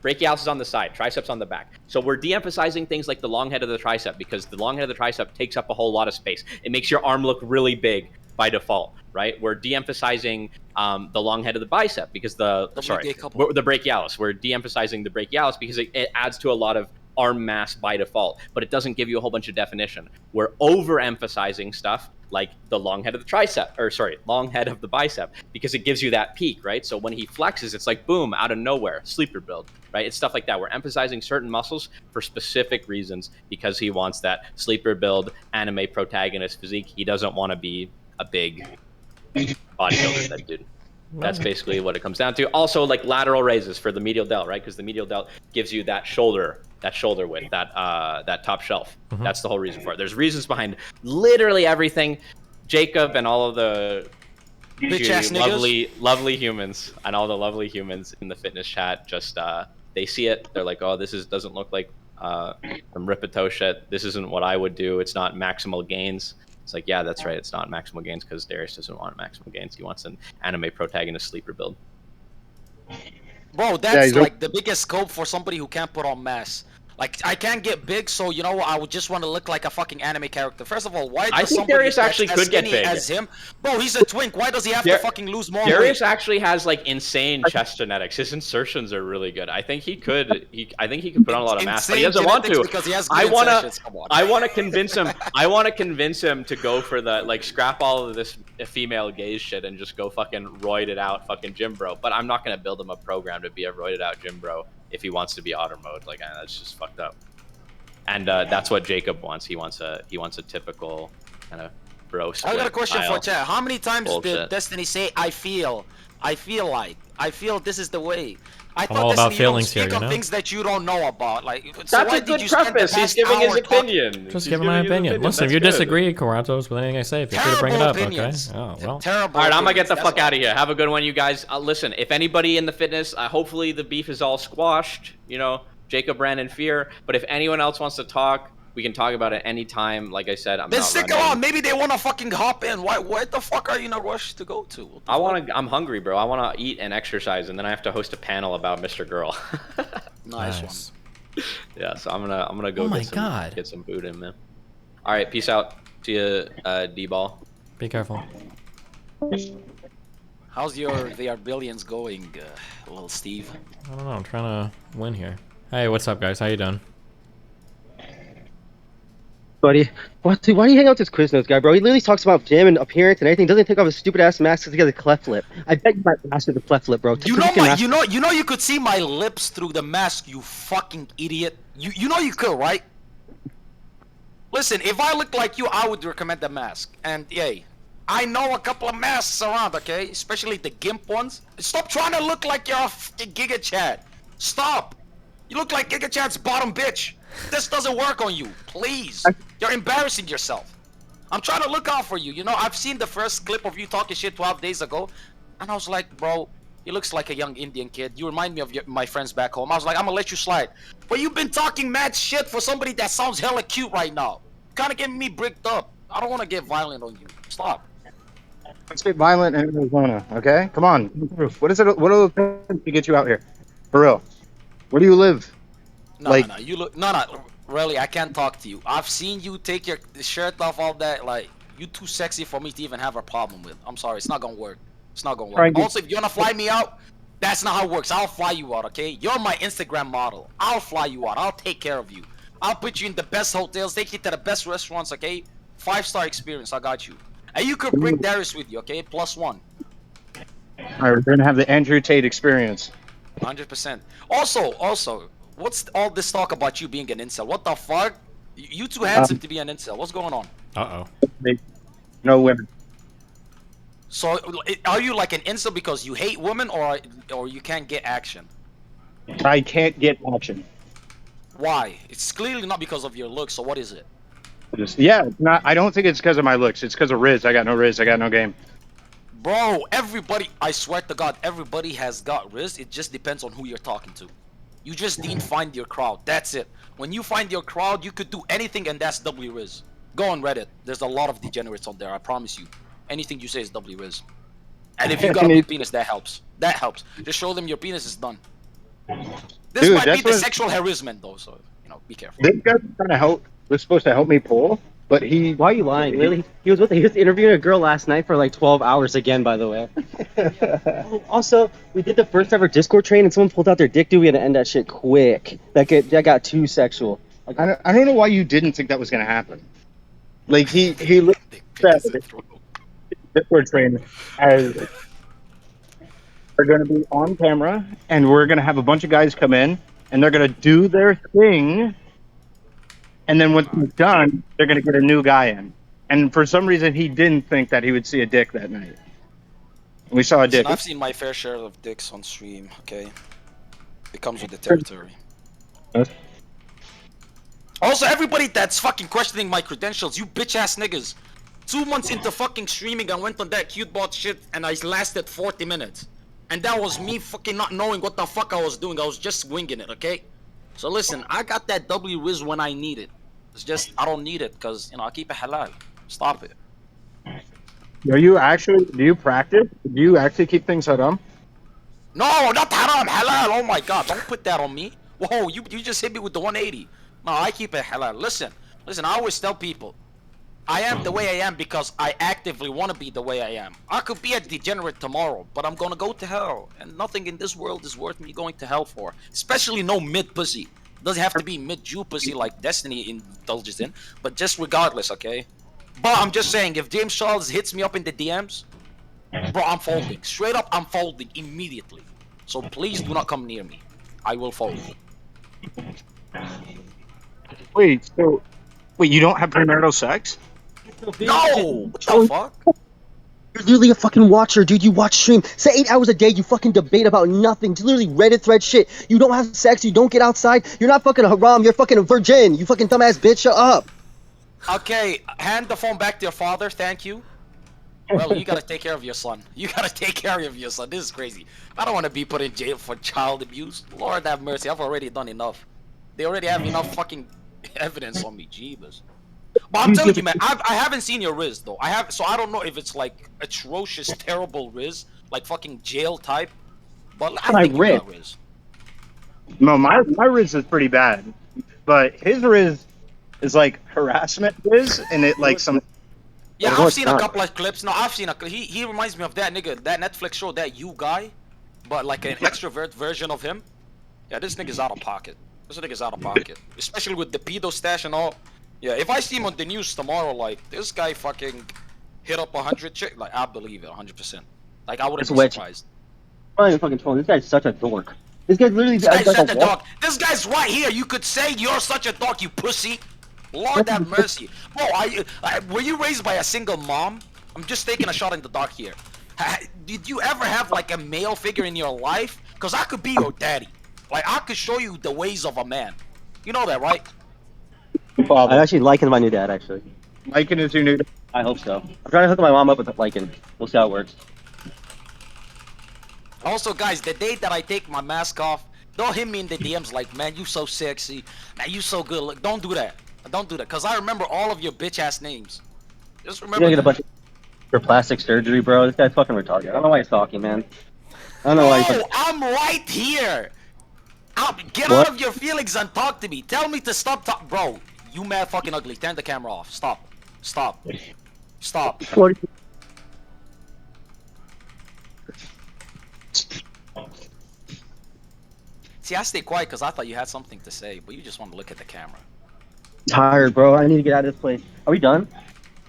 Brachialis is on the side, triceps on the back. So we're de-emphasizing things like the long head of the tricep because the long head of the tricep takes up a whole lot of space. It makes your arm look really big by default, right? We're de-emphasizing the long head of the bicep because the brachialis. We're de-emphasizing the brachialis because it adds to a lot of arm mass by default, but it doesn't give you a whole bunch of definition. We're overemphasizing stuff like the long head of the bicep because it gives you that peak, right? So when he flexes, it's like boom, out of nowhere, sleeper build, right? It's stuff like that. We're emphasizing certain muscles for specific reasons because he wants that sleeper build, anime protagonist physique. He doesn't want to be a big bodybuilder, that dude. That's basically what it comes down to. Also, like lateral raises for the medial delt, right? Because the medial delt gives you that shoulder width, that top shelf. That's the whole reason for it. There's reasons behind literally everything. Jacob and all of the lovely humans and all the lovely humans in the fitness chat just they see it. They're like, oh, doesn't look like some Ripito shit. This isn't what I would do. It's not maximal gains. It's like, yeah, that's right. It's not maximal gains because Darius doesn't want maximal gains. He wants an anime protagonist sleeper build. Bro, that's like the biggest scope for somebody who can't put on mass. Like, I can't get big, so you know I would just want to look like a fucking anime character. First of all, why does I think somebody Darius that's actually as could get skinny big. as him? Bro, he's a twink. Why does he have to fucking lose more Darius weight? actually has like insane chest genetics. His insertions are really good. I think he could. I think he could put on a lot of mass, but he Insane doesn't want genetics to. because he has good I wanna. insertions. Come on. I want to convince him. I want to convince him to go for the like scrap all of this female gaze shit and just go fucking roided out fucking gym bro. But I'm not gonna build him a program to be a roided out gym bro if he wants to be otter mode. Like that's just fucked up. And that's what Jacob wants. He wants a typical kind of bro. I got a question for chat. How many times bullshit. did Destiny say, I feel this is the way? I I'm thought all about Destiny feelings don't here, speak you on know? things that you don't know about. Like, so That's why a did good you spend the preface. He's past giving his hour talking- opinion. Just He's giving my his opinion. Listen, if you That's good. disagree, Karatos, with anything I say, feel free to bring it up, opinions. okay? Oh, well. Terrible. All right, I'm gonna get opinions, the that's fuck out of here. Have a good one, you guys. Listen, if anybody in the fitness, hopefully the beef is all squashed. You know, Jacob, Brandon, Fear. But if anyone else wants to talk, we can talk about it anytime. Like I said, I'm Then not stick running. around. Maybe they want to fucking hop in. Why the fuck are you in a rush to go to? What the fuck? I'm hungry, bro. I want to eat and exercise, and then I have to host a panel about Mr. Girl. Nice one. Yeah, so I'm gonna go Oh my get some God. get some food in, man. All right, peace out. See you, D-ball. Be careful. How's your VR billions going, little Steve? I don't know. I'm trying to win here. Hey, what's up, guys? How you doing? Buddy, why do you hang out with this Quiznos guy, bro? He literally talks about gym and appearance and everything. Doesn't take off his stupid ass mask because he has a cleft lip. I bet you might master the cleft lip, bro. You know you could see my lips through the mask, you fucking idiot. You know you could, right? Listen, if I looked like you, I would recommend the mask. And yay, I know a couple of masks around, okay? Especially the GIMP ones. Stop trying to look like you're a fucking Giga Chad. Stop. You look like Giga Chad's bottom bitch. This doesn't work on you, please. You're embarrassing yourself. I'm trying to look out for you. You know, I've seen the first clip of you talking shit 12 days ago, and I was like, bro, he looks like a young Indian kid. You remind me of my friends back home. I was like, I'm gonna let you slide. But you've been talking mad shit for somebody that sounds hella cute right now. Kind of getting me bricked up. I don't want to get violent on you. Stop. Let's get violent in Arizona, okay? Come on. What is it? What are the things to get you out here? For real. Where do you live? No, you look. No. Really, I can't talk to you. I've seen you take your shirt off, all that. Like, you too sexy for me to even have a problem with. I'm sorry, it's not gonna work. It's not gonna work. Also, if you wanna fly me out, that's not how it works. I'll fly you out, okay? You're my Instagram model. I'll fly you out. I'll take care of you. I'll put you in the best hotels, take you to the best restaurants, okay? 5-star experience. I got you. And you could bring Darius with you, okay? +1. Alright, we're gonna have the Andrew Tate experience. 100%. Also, what's all this talk about you being an incel? What the fuck? You too handsome to be an incel. What's going on? No women. So, are you like an incel because you hate women, or you can't get action? I can't get action. Why? It's clearly not because of your looks. So what is it? Yeah, it's not. I don't think it's because of my looks. It's because of Riz. I got no Riz. I got no game. Bro, everybody, I swear to God, everybody has got Riz. It just depends on who you're talking to. You just didn't find your crowd. That's it. When you find your crowd, you could do anything, and that's W Riz. Go on Reddit. There's a lot of degenerates on there. I promise you. Anything you say is W Riz. And if you got a big penis, that helps. That helps. Just show them your penis is done. This Dude, might be that's the what- sexual harassment, though. So be careful. This guy's trying to help. Was supposed to help me pull, but he. Why are you lying? Really? He was interviewing a girl last night for like 12 hours again, by the way. Oh, also, we did the first ever Discord train and someone pulled out their dick, dude. We had to end that shit quick. That got too sexual. I don't know why you didn't think that was gonna happen. Like he looked at the Discord train as they're gonna be on camera, and we're gonna have a bunch of guys come in, and they're gonna do their thing. And then when it's done, they're going to get a new guy in. And for some reason, he didn't think that he would see a dick that night. We saw a dick. Listen, I've seen my fair share of dicks on stream, okay? It comes with the territory. Also, everybody that's fucking questioning my credentials, you bitch-ass niggas. 2 months into fucking streaming, I went on that cute bot shit, and I lasted 40 minutes. And that was me fucking not knowing what the fuck I was doing. I was just winging it, okay? So listen, I got that W Riz when I need it. It's just, I don't need it, because, I keep it halal. Stop it. Do you practice? Do you actually keep things haram? No, not haram, halal. Oh my god, don't put that on me. Whoa, you just hit me with the 180. No, I keep it halal. Listen, I always tell people, I am the way I am because I actively want to be the way I am. I could be a degenerate tomorrow, but I'm gonna go to hell, and nothing in this world is worth me going to hell for. Especially no mid pussy. Doesn't have to be mid Jew pussy like Destiny indulges in, but just regardless, okay? But I'm just saying, if James Charles hits me up in the DMs, bro, I'm folding. Straight up, I'm folding immediately. So please do not come near me. I will fold. Wait, you don't have premarital sex? No! What the fuck? You're literally a fucking watcher, dude. You watch stream. Say 8 hours a day, you fucking debate about nothing. It's literally Reddit thread shit. You don't have sex, you don't get outside. You're not fucking a haram, you're fucking a virgin. You fucking dumbass bitch, shut up. Okay, hand the phone back to your father, thank you. Well, you gotta take care of your son. You gotta take care of your son. This is crazy. I don't want to be put in jail for child abuse. Lord have mercy, I've already done enough. They already have enough fucking evidence on me, jeebus. But I'm telling you, man, I haven't seen your Riz though. So I don't know if it's like atrocious, terrible Riz, like fucking jail type. But I think you got Riz. No, my Riz is pretty bad, but his Riz is like harassment Riz, and it like some. Yeah, I've seen a couple of clips. No, I've seen he reminds me of that nigga, that Netflix show, that you guy, but like an extrovert version of him. Yeah, this nigga's out of pocket. This nigga's out of pocket, especially with the pedo stash and all. Yeah, if I see him on the news tomorrow, like this guy fucking hit up 100 chick, like I believe it 100%. Like I wouldn't be surprised. I'm not even fucking trolling. This guy's such a dork. This guy's literally such a dog. This guy's right here. You could say you're such a dog, you pussy. Lord have mercy. Bro, were you raised by a single mom? I'm just taking a shot in the dark here. Did you ever have like a male figure in your life? Cause I could be your daddy. Like I could show you the ways of a man. You know that, right? I actually liken my new dad, actually. Lycan is your new dad? I hope so. I'm trying to hook my mom up with Lycan. We'll see how it works. Also, guys, the day that I take my mask off, don't hit me in the DMs like, man, you so sexy. Man, you so good. Look, don't do that. Don't do that, because I remember all of your bitch-ass names. Just remember. You're gonna get a bunch for plastic surgery, bro. This guy's fucking retarded. I don't know why he's talking, man. I don't know why he's... I'm right here. Get out of your feelings and talk to me. Tell me to stop talking. Bro, you mad fucking ugly. Turn the camera off. Stop. Stop. Stop. See, I stayed quiet because I thought you had something to say, but you just want to look at the camera. Tired, bro. I need to get out of this place. Are we done?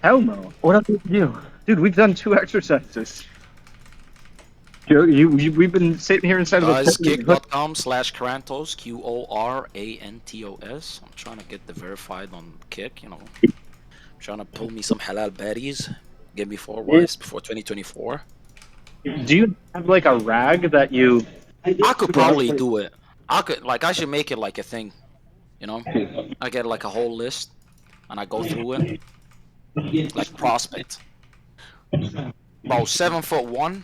Hell no. What else do we have to do? Dude, we've done 2 exercises. We've been sitting here inside of the kick.com/Krantos, QORANTOS. I'm trying to get the verified on Kick, you know. I'm trying to pull me some halal baddies. Get me forwards before 2024. Do you have like a rag that you... I could probably do it. I should make it like a thing. You know? I get like a whole list and I go through it. Like prospect. About 7'1",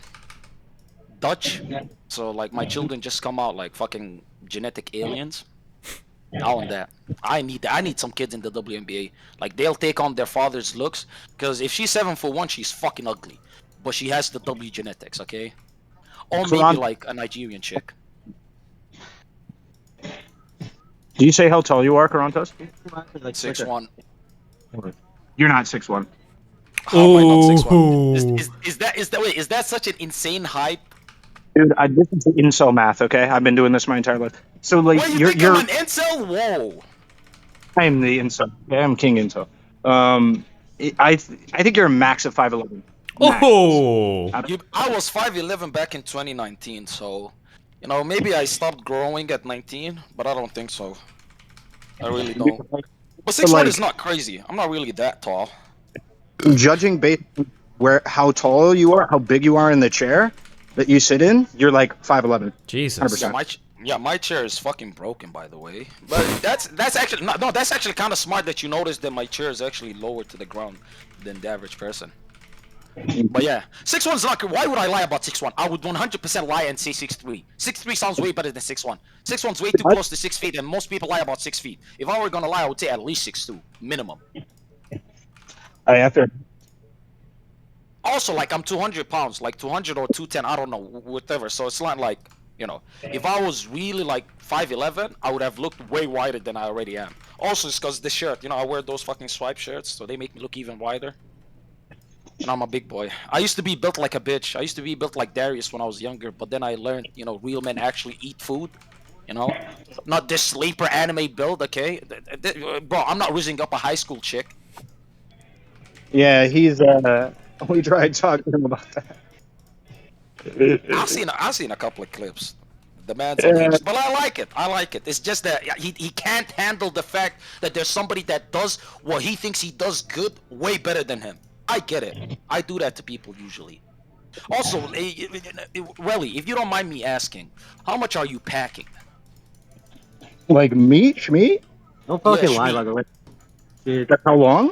Dutch. So like my children just come out like fucking genetic aliens. I want that. I need some kids in the WNBA. Like they'll take on their father's looks. Because if she's 7'1", she's fucking ugly. But she has the W genetics, okay? Or maybe like a Nigerian chick. Do you say how tall you are, Karantos? 6'1". You're not 6'1". How am I not 6'1"? Is that such an insane hype? Dude, this is incel math, okay? I've been doing this my entire life. So like What, you think I'm an incel? Whoa. I am the incel. Yeah, I'm king incel. I think you're a max of 5'11". Oh. I was 5'11" back in 2019, so you know maybe I stopped growing at 19, but I don't think so. I really don't. But 6'1" is not crazy. I'm not really that tall. Judging based on how tall you are, how big you are in the chair that you sit in, you're like 5'11". Jesus. My chair is fucking broken, by the way. But that's actually that's actually kind of smart that you noticed that my chair is actually lower to the ground than the average person. But yeah, 6'1"'s not. Why would I lie about 6'1"? I would 100% lie and say 6'3". 6'3" sounds way better than 6'1". 6'1"'s way too close to 6 feet, and most people lie about 6 feet. If I were gonna lie, I would say at least 6'2", minimum. I have to. Also, like I'm 200 pounds, like 200 or 210, I don't know, whatever. So it's not like You know, if I was really like 5'11", I would have looked way wider than I already am. Also, it's because the shirt. You know, I wear those fucking swipe shirts, so they make me look even wider. And I'm a big boy. I used to be built like a bitch. I used to be built like Darius when I was younger, but then I learned, you know, real men actually eat food. You know, not this sleeper anime build, okay? Bro, I'm not raising up a high school chick. Yeah, he's we tried talking to him about that. I've seen a couple of clips. The man's an ancient, but I like it. I like it. It's just that he can't handle the fact that there's somebody that does what he thinks he does good way better than him. I get it. I do that to people usually. Also, Welly, if you don't mind me asking, how much are you packing? Like meat, meat? Don't fucking Yeah, lie, Shmeat. by the way. Dude. That's how long?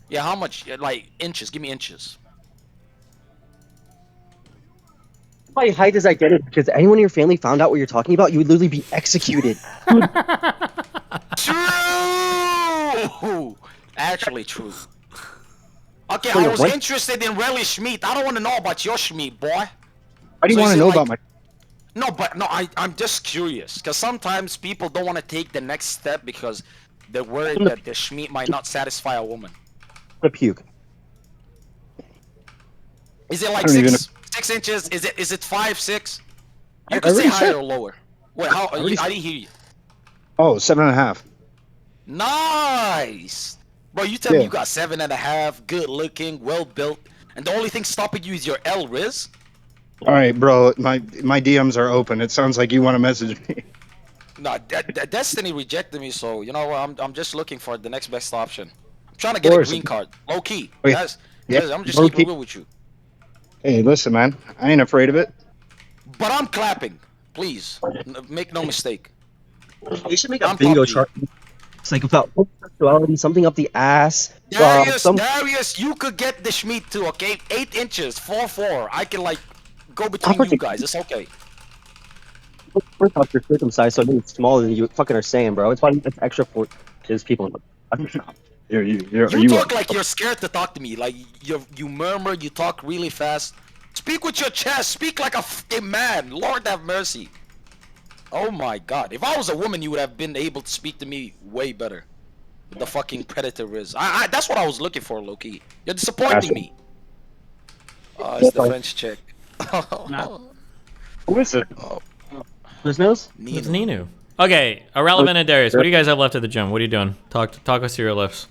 Yeah, how much? Like inches? Give me inches. My height is identical because anyone in your family found out what you're talking about, you would literally be executed. True. Actually, true. Okay, Wait, I was what? interested in Relly Schmeat. I don't want to know about your Schmeat, boy. How do you So want is to it know like- about my? No, but no, I'm just curious because sometimes people don't want to take the next step because they're worried that the Schmeat might not satisfy a woman. The puke. Is it like I don't even 6 inches? Is it 5, 6? You I can say already higher said- or lower. Wait, how? I already didn't hear you. Oh, 7.5. Nice, bro. You tell me Yeah. you got 7.5, good looking, well built, and the only thing stopping you is your L Riz. All right, bro. My DMs are open. It sounds like you want to message me. No, Destiny rejected me, so you know I'm just looking for the next best option. I'm trying to get a course. green card, low key. Wait, Guys, yeah, I'm just low keeping key. real with you. Hey, listen, man. I ain't afraid of it. But I'm clapping, please. Make no mistake. You should make a I'm bingo PUBG. chart. It's like about homosexuality, something up the ass. Darius, you could get the Schmeat too, okay? 8 inches, 4'4". I can like go between you guys. It's okay. First off, you're circumcised, so it's smaller than you fucking are saying, bro. It's probably it's extra for his people. You talk like you're scared to talk to me. Like you murmur, you talk really fast. Speak with your chest. Speak like a fucking man. Lord have mercy. Oh my god. If I was a woman, you would have been able to speak to me way better. With the fucking predator is. That's what I was looking for, Loki. You're disappointing me. It's the French chick. Who is it? Listeners? It's Ninu. Okay, Irrelevant and Darius, what do you guys have left at the gym? What are you doing? Talk us through your lifts.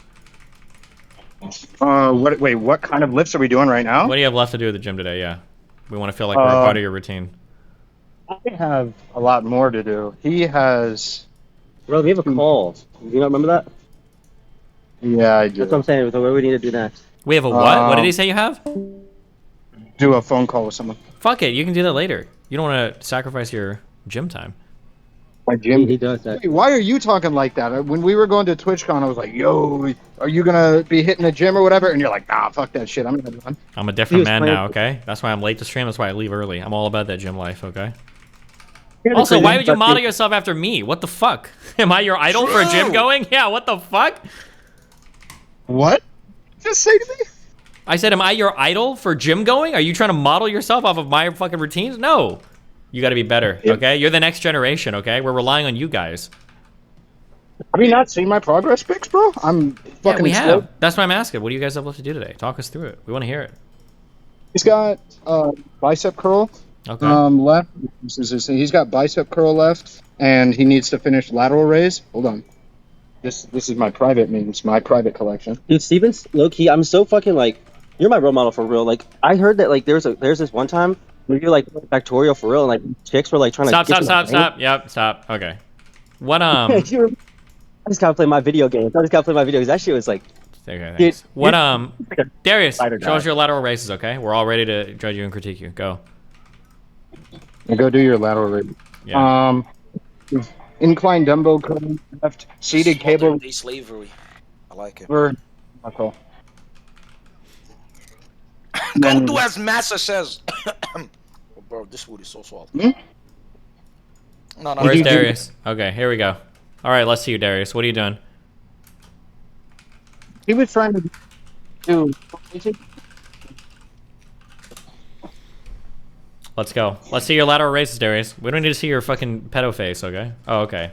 What? Wait, what kind of lifts are we doing right now? What do you have left to do at the gym today? Yeah, we want to feel like we're a part of your routine. I have a lot more to do. He has. Bro, we have a call. Do you not remember that? Yeah, I do. That's what I'm saying. So what do we need to do next? We have a what? What did he say you have? Do a phone call with someone. Fuck it, you can do that later. You don't want to sacrifice your gym time. My gym. He does that. Wait, why are you talking like that? When we were going to TwitchCon, I was like, "Yo, are you gonna be hitting the gym or whatever?" And you're like, "Nah, fuck that shit. I'm gonna run." I'm a different man now, okay? That's why I'm late to stream. That's why I leave early. I'm all about that gym life, okay? Also, why would you model yourself after me? What the fuck? Am I your idol for gym going? Yeah, what the fuck? What? Just say to me? I said, am I your idol for gym going? Are you trying to model yourself off of my fucking routines? No. You gotta be better, okay? You're the next generation, okay? We're relying on you guys. Have you not seen my progress pics, bro? I'm fucking Yeah, we slow. have. That's why I'm asking. What do you guys have left to do today? Talk us through it. We want to hear it. He's got bicep curl Okay. left. He's got bicep curl left, and he needs to finish lateral raise. Hold on. This is my private means, my private collection. Dude, Steven's low key. I'm so fucking like, you're my role model for real. Like, I heard that like there's this one time where you're like factorial for real, and like chicks were like trying to Stop. Yep, stop. Okay. What I just gotta play my video games. That shit was like. Okay, Dude, thanks. What Darius, Fighter show guy. us your lateral races, okay? We're all ready to judge you and critique you. Go. And go do your lateral raise. Yeah. Incline dumbbell curl left. Seated cable. Day slavery. I like it. over. Okay. Go do as Massa says. Oh, bro, this food is so salty. No, Where's Darius? Okay, here we go. All right, let's see you, Darius. What are you doing? He was trying to do. Let's go. Let's see your lateral raises, Darius. We don't need to see your fucking pedo face, okay? Oh, okay.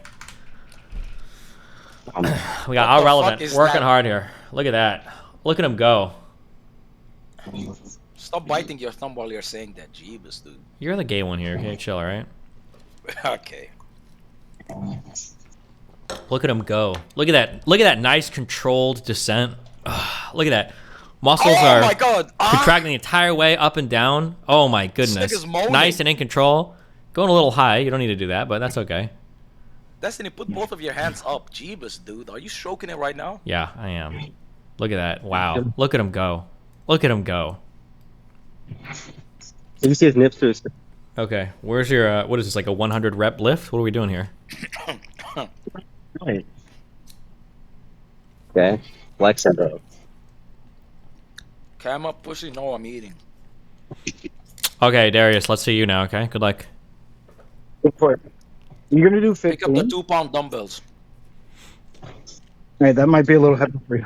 We got all relevant. Working hard here. Look at that. Look at him go. Stop biting your thumb while you're saying that, Jeebus, dude. You're the gay one here. Okay, chill, all right? Okay. Look at him go. Look at that. Look at that nice controlled descent. Look at that. Muscles are my God. contracting the entire way up and down. Oh my goodness. Nice and in control. Going a little high. You don't need to do that, but that's okay. Destiny, put both of your hands up. Jeebus, dude. Are you stroking it right now? Yeah, I am. Look at that. Wow. Look at him go. Look at him go. You can see his nips through. Okay. Where's your, what is this, like a 100 rep lift? What are we doing here? Okay. Flex it, bro. Okay, I'm up pushing. No, I'm eating. Okay, Darius, let's see you now, okay? Good luck. Go for it. You're gonna do 15. Pick up the 2-pound dumbbells. Alright, that might be a little heavy for you.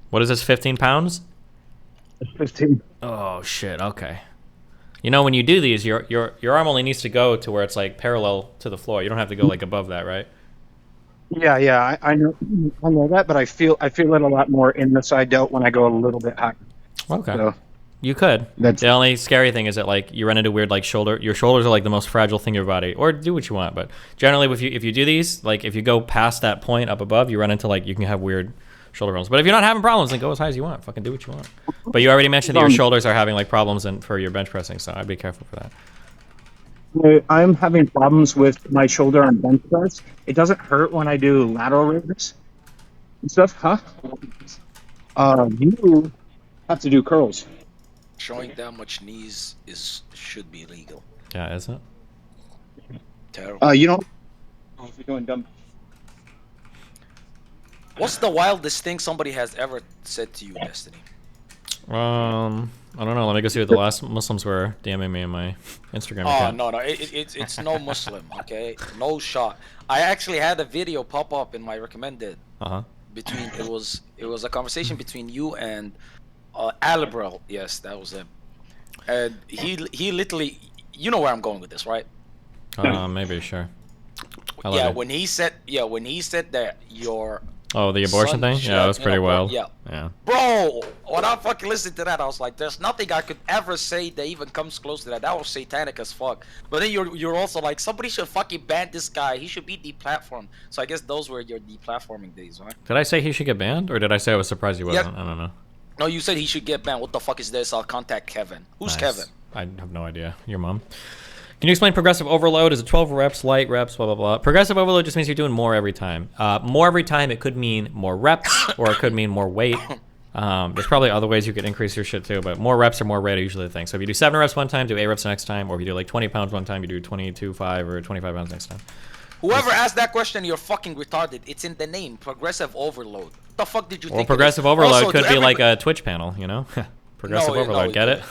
What is this, 15 pounds? 15. Oh, shit, okay. You know, when you do these, your arm only needs to go to where it's, like, parallel to the floor. You don't have to go, like, above that, right? Yeah, I know that, but I feel it a lot more in the side delt when I go a little bit higher. Okay. So, you could. The only scary thing is that, like, you run into weird, like, your shoulders are, like, the most fragile thing in your body. Or do what you want, but generally, if you do these, like, if you go past that point up above, you run into, like, you can have weird shoulder problems. But if you're not having problems, then go as high as you want. Fucking do what you want. But you already mentioned that your shoulders are having, like, problems for your bench pressing, so I'd be careful for that. I'm having problems with my shoulder on bench press. It doesn't hurt when I do lateral raises and stuff, huh? You have to do curls. Showing that much knees should be illegal. Yeah, is it? Terrible. You don't. If you're doing dumb. What's the wildest thing somebody has ever said to you, Destiny? I don't know. Let me go see what the last Muslims were DMing me in my Instagram account. No, it's no Muslim, okay? No shot. I actually had a video pop up in my recommended. Between it was a conversation between you and Alibrel. Yes, that was him. And he literally, you know where I'm going with this, right? Maybe, sure. When he said that your Oh, the abortion thing? Yeah, that was pretty wild. Yeah. Yeah. Bro, when I fucking listened to that, I was like, there's nothing I could ever say that even comes close to that. That was satanic as fuck. But then you're also like, somebody should fucking ban this guy. He should be deplatformed. So I guess those were your deplatforming days, right? Did I say he should get banned? Or did I say I was surprised he wasn't? I don't know. No, you said he should get banned. What the fuck is this? I'll contact Kevin. Who's Kevin? I have no idea. Your mom. Can you explain progressive overload? Is it 12 reps, light reps, blah, blah, blah? Progressive overload just means you're doing more every time. More every time, it could mean more reps, or it could mean more weight. There's probably other ways you could increase your shit too, but more reps or more weight are usually the thing. So if you do 7 reps one time, do 8 reps the next time, or if you do like 20 pounds one time, you do 22.5 or 25 pounds next time. Whoever asked that question, you're fucking retarded. It's in the name, progressive overload. What the fuck did you think? Well, progressive overload could be like a Twitch panel, you know? Progressive overload, get it?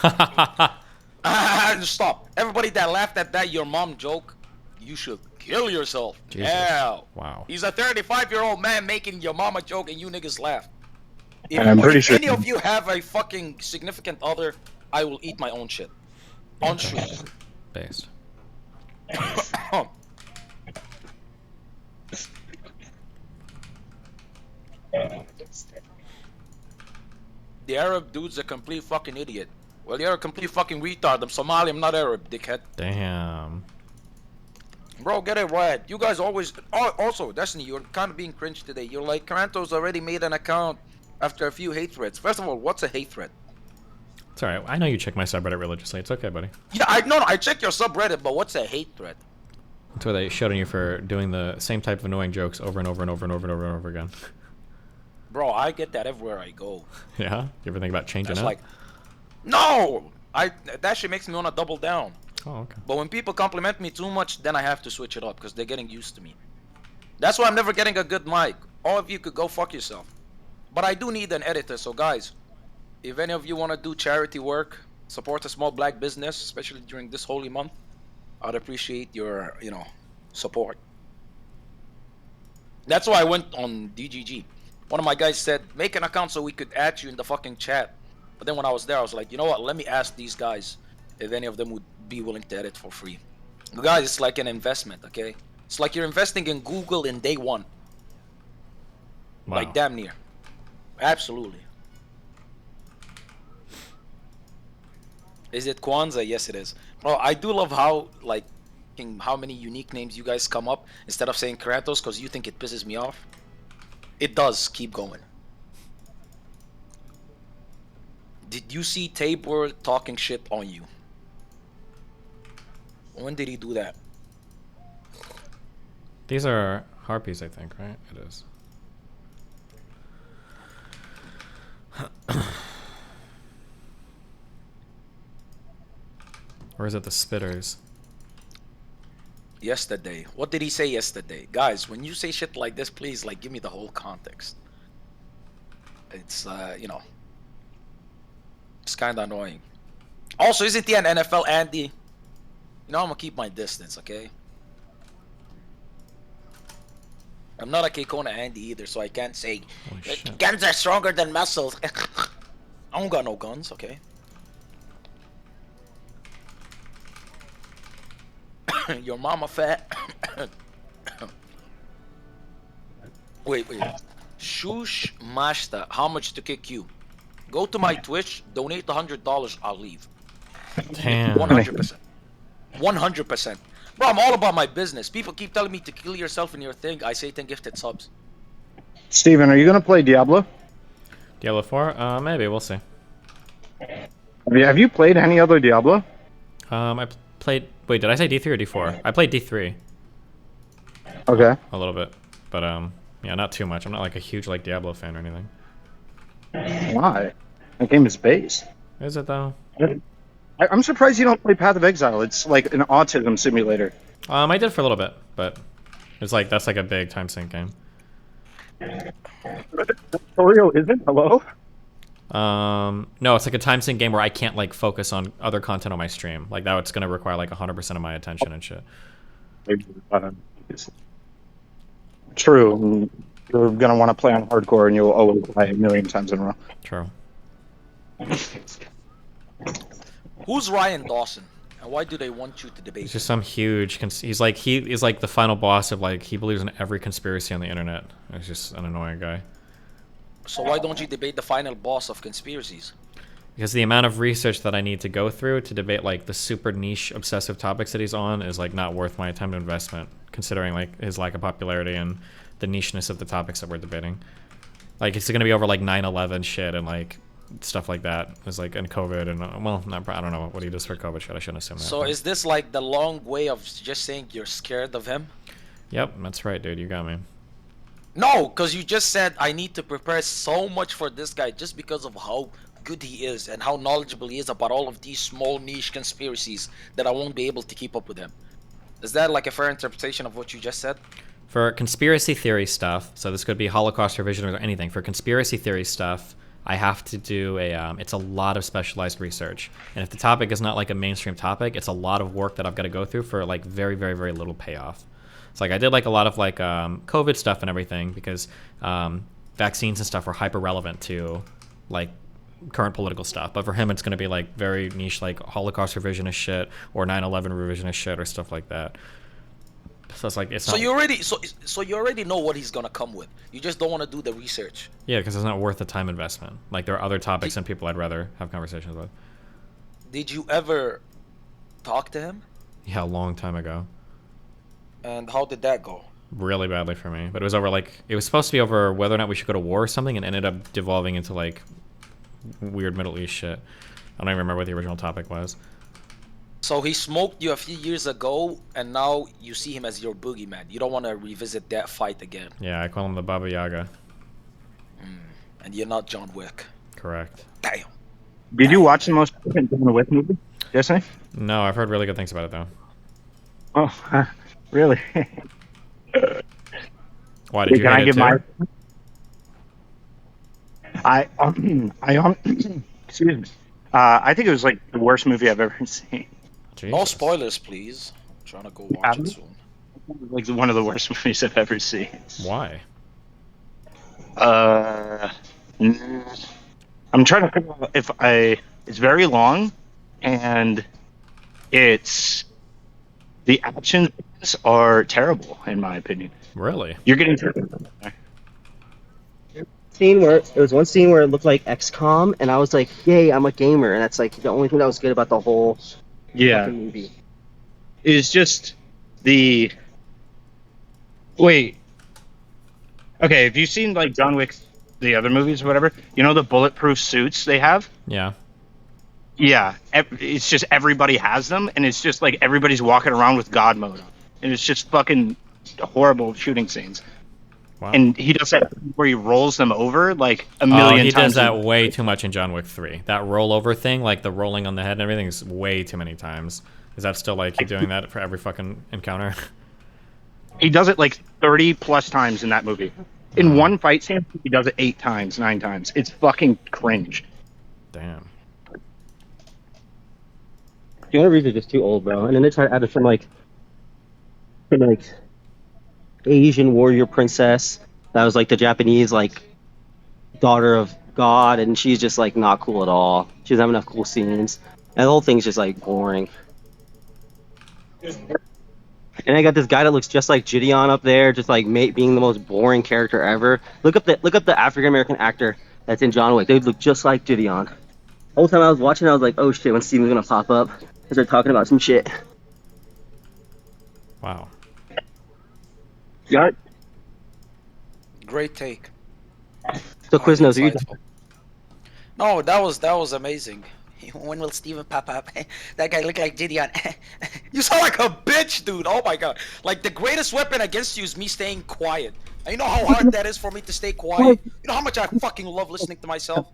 Stop. Everybody that laughed at that your mom joke, you should kill yourself. Jesus. Yeah. Wow. He's a 35-year-old man making your mama joke and you niggas laugh. If I'm pretty sure any of you have a fucking significant other, I will eat my own shit. On stream. Based. The Arab dude's a complete fucking idiot. Well, you're a complete fucking retard. I'm Somali, I'm not Arab, dickhead. Damn. Bro, get it right. You guys always... Also, Destiny, you're kind of being cringe today. You're like, Karanto's already made an account after a few hate threats. First of all, what's a hate threat? It's alright. I know you check my subreddit religiously. It's okay, buddy. Yeah, I check your subreddit, but what's a hate threat? That's where they showed on you for doing the same type of annoying jokes over and over and over and over and over and over again. Bro, I get that everywhere I go. Yeah? You ever think about changing That's it? like... No! That shit makes me want to double down. Oh, okay. But when people compliment me too much, then I have to switch it up because they're getting used to me. That's why I'm never getting a good mic. All of you could go fuck yourself. But I do need an editor, so guys, if any of you want to do charity work, support a small black business, especially during this holy month, I'd appreciate your, support. That's why I went on DGG. One of my guys said, make an account so we could add you in the fucking chat. But then when I was there, I was like, you know what? Let me ask these guys if any of them would be willing to edit for free. Guys, it's like an investment, okay? It's like you're investing in Google in day one. Wow. Like damn near. Absolutely. Is it Kwanzaa? Yes, it is. Bro, I do love how like how many unique names you guys come up instead of saying Kratos because you think it pisses me off. It does. Keep going. Did you see Tabor talking shit on you? When did he do that? These are harpies, I think, right? It is. Or is it the spitters? Yesterday. What did he say yesterday? Guys, when you say shit like this, please, like, give me the whole context. It's, you know, it's kind of annoying. Also, isn't he an NFL Andy? You know, I'm gonna keep my distance, okay? I'm not a Kekona Andy either, so I can't say guns are stronger than muscles. I don't got no guns, okay? Your mama fat. Wait. Shush Mashta, how much to kick you? Go to my Twitch, donate $100, I'll leave. Damn. 100%. 100%. Bro, I'm all about my business. People keep telling me to kill yourself in your thing. I say 10 gifted subs. Steven, are you gonna play Diablo? Diablo 4? Maybe, we'll see. Have you played any other Diablo? I played... Wait, did I say D3 or D4? I played D3. Okay. A little bit. But, yeah, not too much. I'm not, like, a huge, like, Diablo fan or anything. Why? That game is based. Is it, though? I'm surprised you don't play Path of Exile. It's like an autism simulator. I did for a little bit, but it's like, that's like a big time sink game. Tutorial isn't? Hello? No, it's like a time sink game where I can't like focus on other content on my stream. Like that, it's gonna require like 100% of my attention and shit. True. You're gonna want to play on hardcore, and you'll always play a million times in a row. True. Who's Ryan Dawson? And why do they want you to debate? He's just some huge. He's like he is like the final boss of like he believes in every conspiracy on the internet. He's just an annoying guy. So why don't you debate the final boss of conspiracies? Because the amount of research that I need to go through to debate like the super niche obsessive topics that he's on is like not worth my time and investment, considering like his lack of popularity and the nicheness of the topics that we're debating. Like it's gonna be over like 9/11 shit and like stuff like that. It's like and COVID and well, not, I don't know what he does for COVID shit. I shouldn't assume that. So is this like the long way of just saying you're scared of him? Yep, that's right, dude. You got me. No, because you just said I need to prepare so much for this guy just because of how good he is and how knowledgeable he is about all of these small niche conspiracies that I won't be able to keep up with him. Is that like a fair interpretation of what you just said? For conspiracy theory stuff, so this could be Holocaust revision or anything. For conspiracy theory stuff, I have to do it's a lot of specialized research. And if the topic is not like a mainstream topic, it's a lot of work that I've got to go through for like very, very, very little payoff. It's like I did like a lot of like COVID stuff and everything because vaccines and stuff are hyper relevant to like current political stuff. But for him, it's going to be like very niche, like Holocaust revisionist shit or 9/11 revisionist shit or stuff like that. So it's like it's not. You already know what he's gonna come with. You just don't want to do the research. Yeah, because it's not worth the time investment. Like there are other topics and people I'd rather have conversations with. Did you ever talk to him? Yeah, a long time ago. And how did that go? Really badly for me. But it was over like it was supposed to be over whether or not we should go to war or something, and ended up devolving into like weird Middle East shit. I don't even remember what the original topic was. So he smoked you a few years ago, and now you see him as your boogeyman. You don't want to revisit that fight again. Yeah, I call him the Baba Yaga. And you're not John Wick. Correct. Damn. Did you watch the most recent John Wick movie yesterday? No, I've heard really good things about it though. Oh, really? Why did you hate it too? Excuse me. I think it was like the worst movie I've ever seen. Jesus. No spoilers, please. I'm trying to go watch it soon. Like one of the worst movies I've ever seen. Why? I'm trying to figure out if it's very long, and it's the actions are terrible in my opinion. Really? You're getting Scene where it was one scene where it looked like XCOM, and I was like, "Yay, I'm a gamer!" And that's like the only thing that was good about the whole fucking movie. It's just the wait. Okay, have you seen like John Wick, the other movies or whatever? You know the bulletproof suits they have? Yeah. Yeah, it's just everybody has them, and it's just like everybody's walking around with God mode on, and it's just fucking horrible shooting scenes. Wow. And he does that where he rolls them over like a Oh, million he times. does that way too much in John Wick 3. That rollover thing, like the rolling on the head and everything, is way too many times. Is that still like keep doing that for every fucking encounter? He does it like 30 plus times in that movie. In one fight scene, he does it 8 times, 9 times. It's fucking cringe. Damn. Keanu Reeves is just too old, bro. And then they try to add some like Asian warrior princess that was like the Japanese like daughter of God, and she's just like not cool at all. She doesn't have enough cool scenes, and the whole thing's just like boring. And I got this guy that looks just like Gideon up there, just like being the most boring character ever. Look up the African American actor that's in John Wick. They look just like Gideon. The whole time I was watching, I was like, oh shit, when Steven's gonna pop up because they're talking about some shit. Wow. Yeah. Great take. So Quiznos, are you? No, that was amazing. When will Steven pop up? That guy look like Gideon. You sound like a bitch, dude. Oh my god. Like the greatest weapon against you is me staying quiet. And you know how hard that is for me to stay quiet? You know how much I fucking love listening to myself?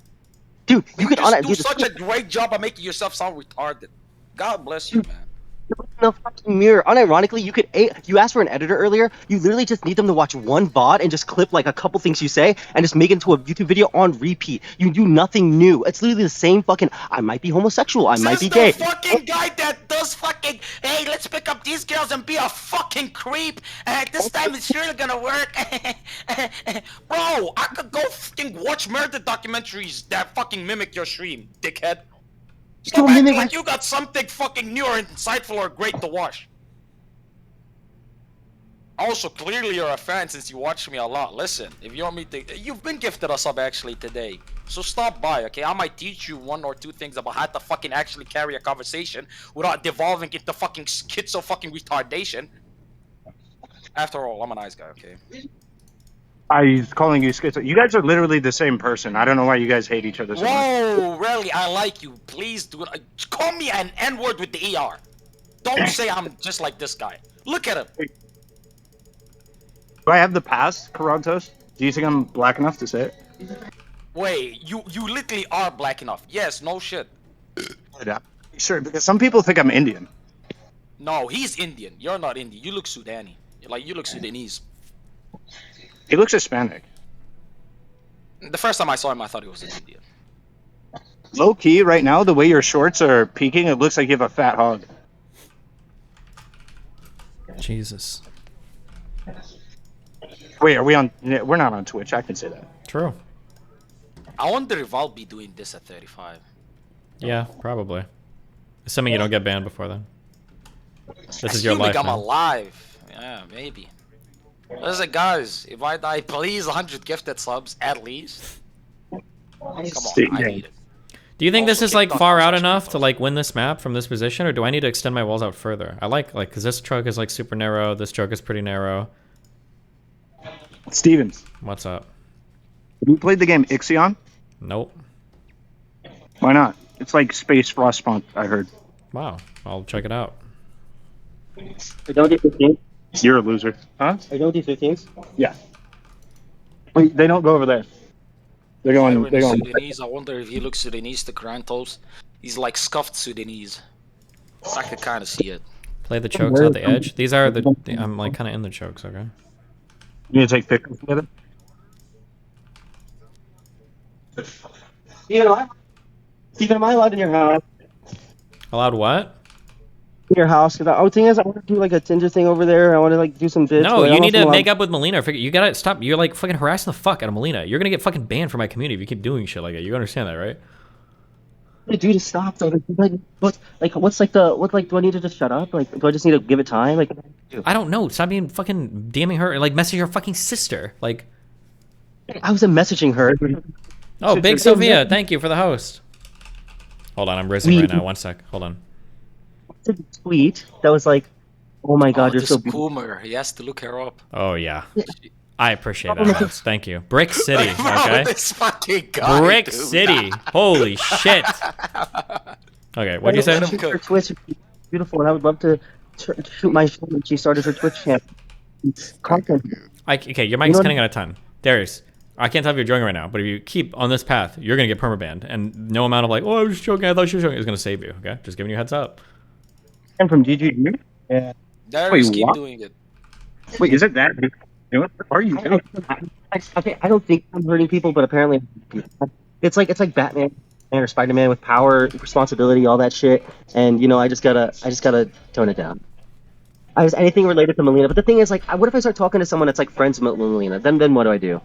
Dude, you could just do such a great job of making yourself sound retarded. God bless you, man. In the fucking mirror. Unironically, you asked for an editor earlier. You literally just need them to watch one VOD and just clip like a couple things you say and just make it into a YouTube video on repeat. You do nothing new. It's literally the same fucking. I might be homosexual. I might be gay. The fucking guy that does fucking. Hey, let's pick up these girls and be a fucking creep. This time it's really gonna work. Bro, I could go fucking watch murder documentaries that fucking mimic your stream, dickhead. Stop acting like you got something fucking new or insightful or great to watch. Also, clearly you're a fan since you watch me a lot. Listen, if you want me to... You've been gifted a sub actually today. So stop by, okay? I might teach you 1 or 2 things about how to fucking actually carry a conversation without devolving into fucking schizo fucking retardation. After all, I'm a nice guy, okay? I'm calling you schizo. You guys are literally the same person. I don't know why you guys hate each other so much. Whoa, really? I like you. Please do it. Call me an N-word with the ER. Don't say I'm just like this guy. Look at him. Do I have the pass, Carontos? Do you think I'm black enough to say it? Wait, you literally are black enough. Yes, no shit. Yeah. Sure, because some people think I'm Indian. No, he's Indian. You're not Indian. You look Sudani. You look Sudanese. He looks Hispanic. The first time I saw him, I thought he was an Indian. Low key, right now, the way your shorts are peeking, it looks like you have a fat hog. Jesus. Wait, are we on? We're not on Twitch. I can say that. True. I wonder if I'll be doing this at 35. Yeah, probably. Assuming you don't get banned before then. This is your life. I'm man. alive. Yeah, maybe. Listen, guys, if I die, please 100 gifted subs at least. Come on, I need it. Do you think this is like far out enough to like win this map from this position, or do I need to extend my walls out further? I like because this choke is like super narrow. This choke is pretty narrow. Stevens. What's up? You played the game Ixion? Nope. Why not? It's like Space Frostpunk, I heard. Wow, I'll check it out. Don't do 15. You're a loser. Huh? I don't do 15s. Yeah. Wait, they don't go over there. They're going. They're going. Sudanese. I wonder if he looks Sudanese to Grantos. He's like scuffed Sudanese. I could kind of see it. Play the chokes at the edge. These are the. I'm like kind of in the chokes. Okay. You need to take pictures together. Steven, am I allowed in your house? Allowed what? In your house? Because the thing is, I want to do like a Tinder thing over there. I want to like do some bits. No, you need to make up with Melina. You gotta stop. You're like fucking harassing the fuck out of Melina. You're gonna get fucking banned from my community if you keep doing shit like that. You understand that, right? to do to stop though? What's like the what like do I need to just shut up? Like do I just need to give it time? Like what do I do? I don't know. Stop being fucking DMing her, like messaging her fucking sister. Like, I wasn't messaging her. oh, Big Sophia, thank you for the host. Hold on, I'm rising right now. 1 sec. Hold on. Tweet that was like, "Oh my God, Oh, you're this so beautiful." boomer. He has to look her up. Oh yeah. I appreciate that, host. Thank you. Brick City, okay? This fucking guy, Brick dude. City. Holy shit. Okay, what do you say? Her Twitch is beautiful, and I would love to shoot my shot when she started her Twitch channel. Content. Okay, your mic's cutting out a ton. Darius, I can't tell if you're joking right now, but if you keep on this path, you're gonna get permabanned, and no amount of like, oh, I was just joking, I thought she was joking, is gonna save you. Okay, just giving you a heads up. I'm from GGG. Yeah. Darius, keep doing it. Wait, is it that? What are you doing? I don't think I'm hurting people, but apparently it's like Batman or Spider-Man with power, responsibility, all that shit. And you know, I just gotta tone it down. Anything related to Melina, but the thing is, like, what if I start talking to someone that's like friends with Melina? Then what do I do?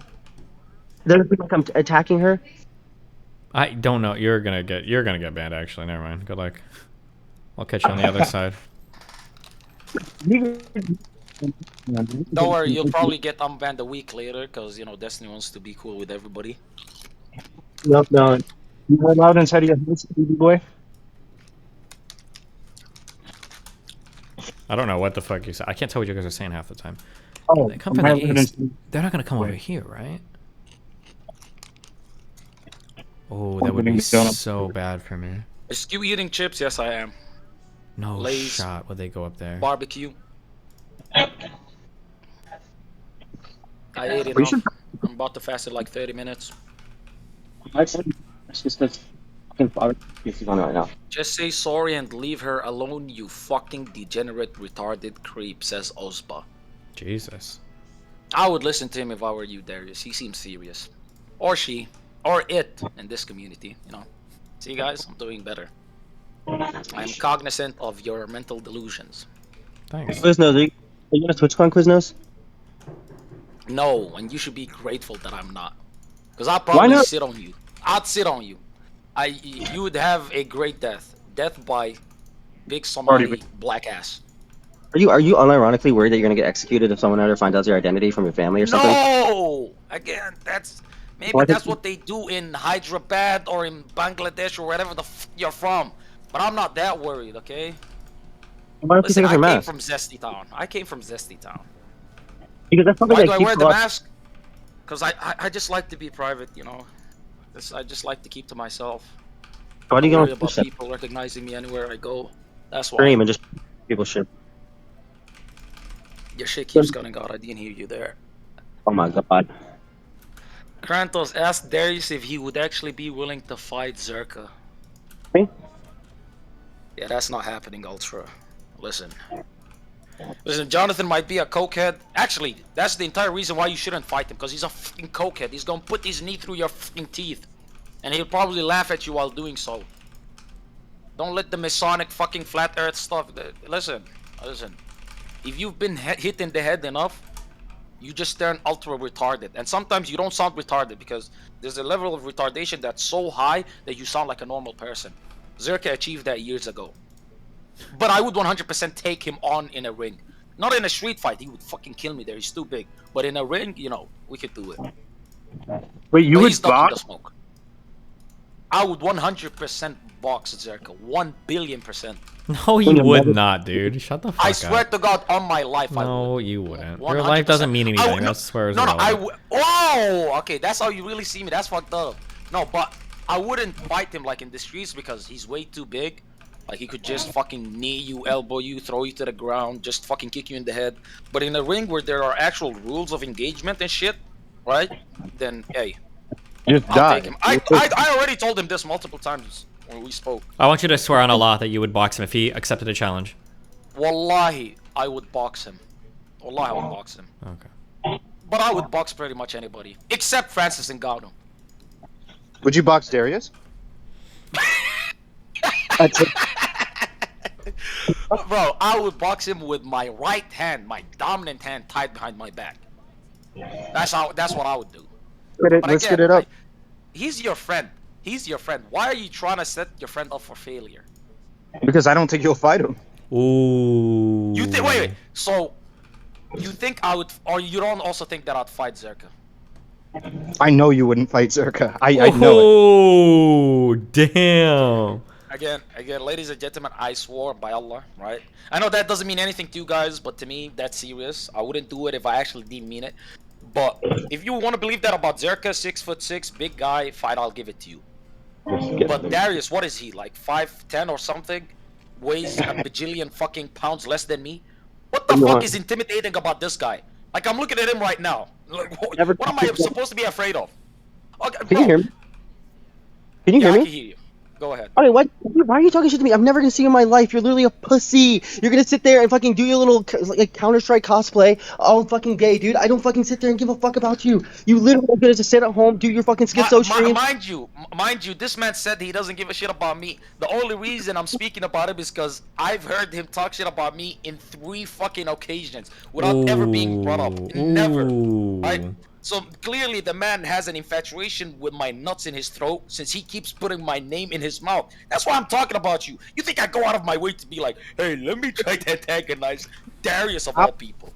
Then like I'm attacking her. I don't know. You're gonna get banned. Actually, never mind. Good luck. I'll catch you on the other side. Don't worry, you'll probably get unbanned a week later because, you know, Destiny wants to be cool with everybody. No. You are allowed inside of your house, baby boy. I don't know what the fuck you said. I can't tell what you guys are saying half the time. Oh, They come from the east. They're not gonna come over here, right? Oh, that would be so bad for me. Is Q eating chips? Yes, I am. No Lay's shot would they go up there. barbecue. I ate enough. I'm about to fast it like 30 minutes. That's just because fucking father is on right now. Just say sorry and leave her alone, you fucking degenerate, retarded creep, says Osba. Jesus. I would listen to him if I were you, Darius. He seems serious. Or she. Or it in this community, you know. See, guys, I'm doing better. I'm cognizant of your mental delusions. Thanks. Quiznos, are you gonna TwitchCon, Quiznos? No, and you should be grateful that I'm not. Because I'll probably sit on you. I'd sit on you. You would have a great death. Death by big Somali black ass. Are you unironically worried that you're gonna get executed if someone ever finds out your identity from your family or something? No! Again, maybe that's what they do in Hyderabad or in Bangladesh or wherever the f you're from. But I'm not that worried, okay? Listen, I came from Zesty Town. Because that's something Why that do I keeps wear the mask? Because I just like to be private, you know. I just like to keep to myself. Why do you don't go worry about people recognizing me anywhere I go? That's why. stream and just people shit? Your shit keeps cutting out. I didn't hear you there. Oh my god. Krantos asked Darius if he would actually be willing to fight Zerka. Me? Yeah, that's not happening, Ultra. Listen, Jonathan might be a cokehead. Actually, that's the entire reason why you shouldn't fight him, because he's a fucking cokehead. He's gonna put his knee through your fucking teeth, and he'll probably laugh at you while doing so. Don't let the Masonic fucking flat earth stuff. Listen. If you've been hit in the head enough, you just turn ultra retarded. And sometimes you don't sound retarded because there's a level of retardation that's so high that you sound like a normal person. Zerka achieved that years ago. But I would 100% take him on in a ring. Not in a street fight, he would fucking kill me there, he's too big. But in a ring, you know, we could do it. Wait, you would box? I would 100% box Zerka, 1,000,000,000%. No, you would not, dude. Shut the fuck up. I swear to God, on my life, I would. No, you wouldn't. Your life doesn't mean anything. That's swear as well. Oh, okay, that's how you really see me. That's fucked up. No, but I wouldn't fight him like in the streets because he's way too big. Like he could just fucking knee you, elbow you, throw you to the ground, just fucking kick you in the head. But in a ring where there are actual rules of engagement and shit, right? Then hey, just I'll take him. I already told him this multiple times when we spoke. I want you to swear on Allah that you would box him if he accepted a challenge. Wallahi, I would box him. Wallahi, I would box him. Okay. But I would box pretty much anybody except Francis Ngannou. Would you box Darius? Bro, I would box him with my right hand, my dominant hand tied behind my back. That's what I would do. Let's get it up. He's your friend. He's your friend. Why are you trying to set your friend up for failure? Because I don't think you'll fight him. Ooh. You think? Wait. So, you think I would, or you don't also think that I'd fight Zerka? I know you wouldn't fight Zerka. I know it. Oh, damn. Again, ladies and gentlemen, I swore by Allah, right? I know that doesn't mean anything to you guys, but to me, that's serious. I wouldn't do it if I actually didn't mean it. But if you want to believe that about Zerka, 6'6", big guy, fight, I'll give it to you. But Darius, what is he, like 5'10" or something? Weighs a bajillion fucking pounds less than me? What the fuck is intimidating about this guy? Like, I'm looking at him right now. Like, what am I supposed to be afraid of? Okay, Can you hear me? Can you hear I me? can hear you. Go ahead. Okay, why are you talking shit to me? I'm never gonna see you in my life. You're literally a pussy. You're gonna sit there and fucking do your little like Counter-Strike cosplay all fucking day, dude. I don't fucking sit there and give a fuck about you. You literally are gonna just sit at home, do your fucking schizo stream. Mind you, this man said he doesn't give a shit about me. The only reason I'm speaking about him is because I've heard him talk shit about me in 3 fucking occasions without ever being brought up. Never. Right? So clearly the man has an infatuation with my nuts in his throat since he keeps putting my name in his mouth. That's why I'm talking about you. You think I go out of my way to be like, hey, let me try to antagonize Darius of all people?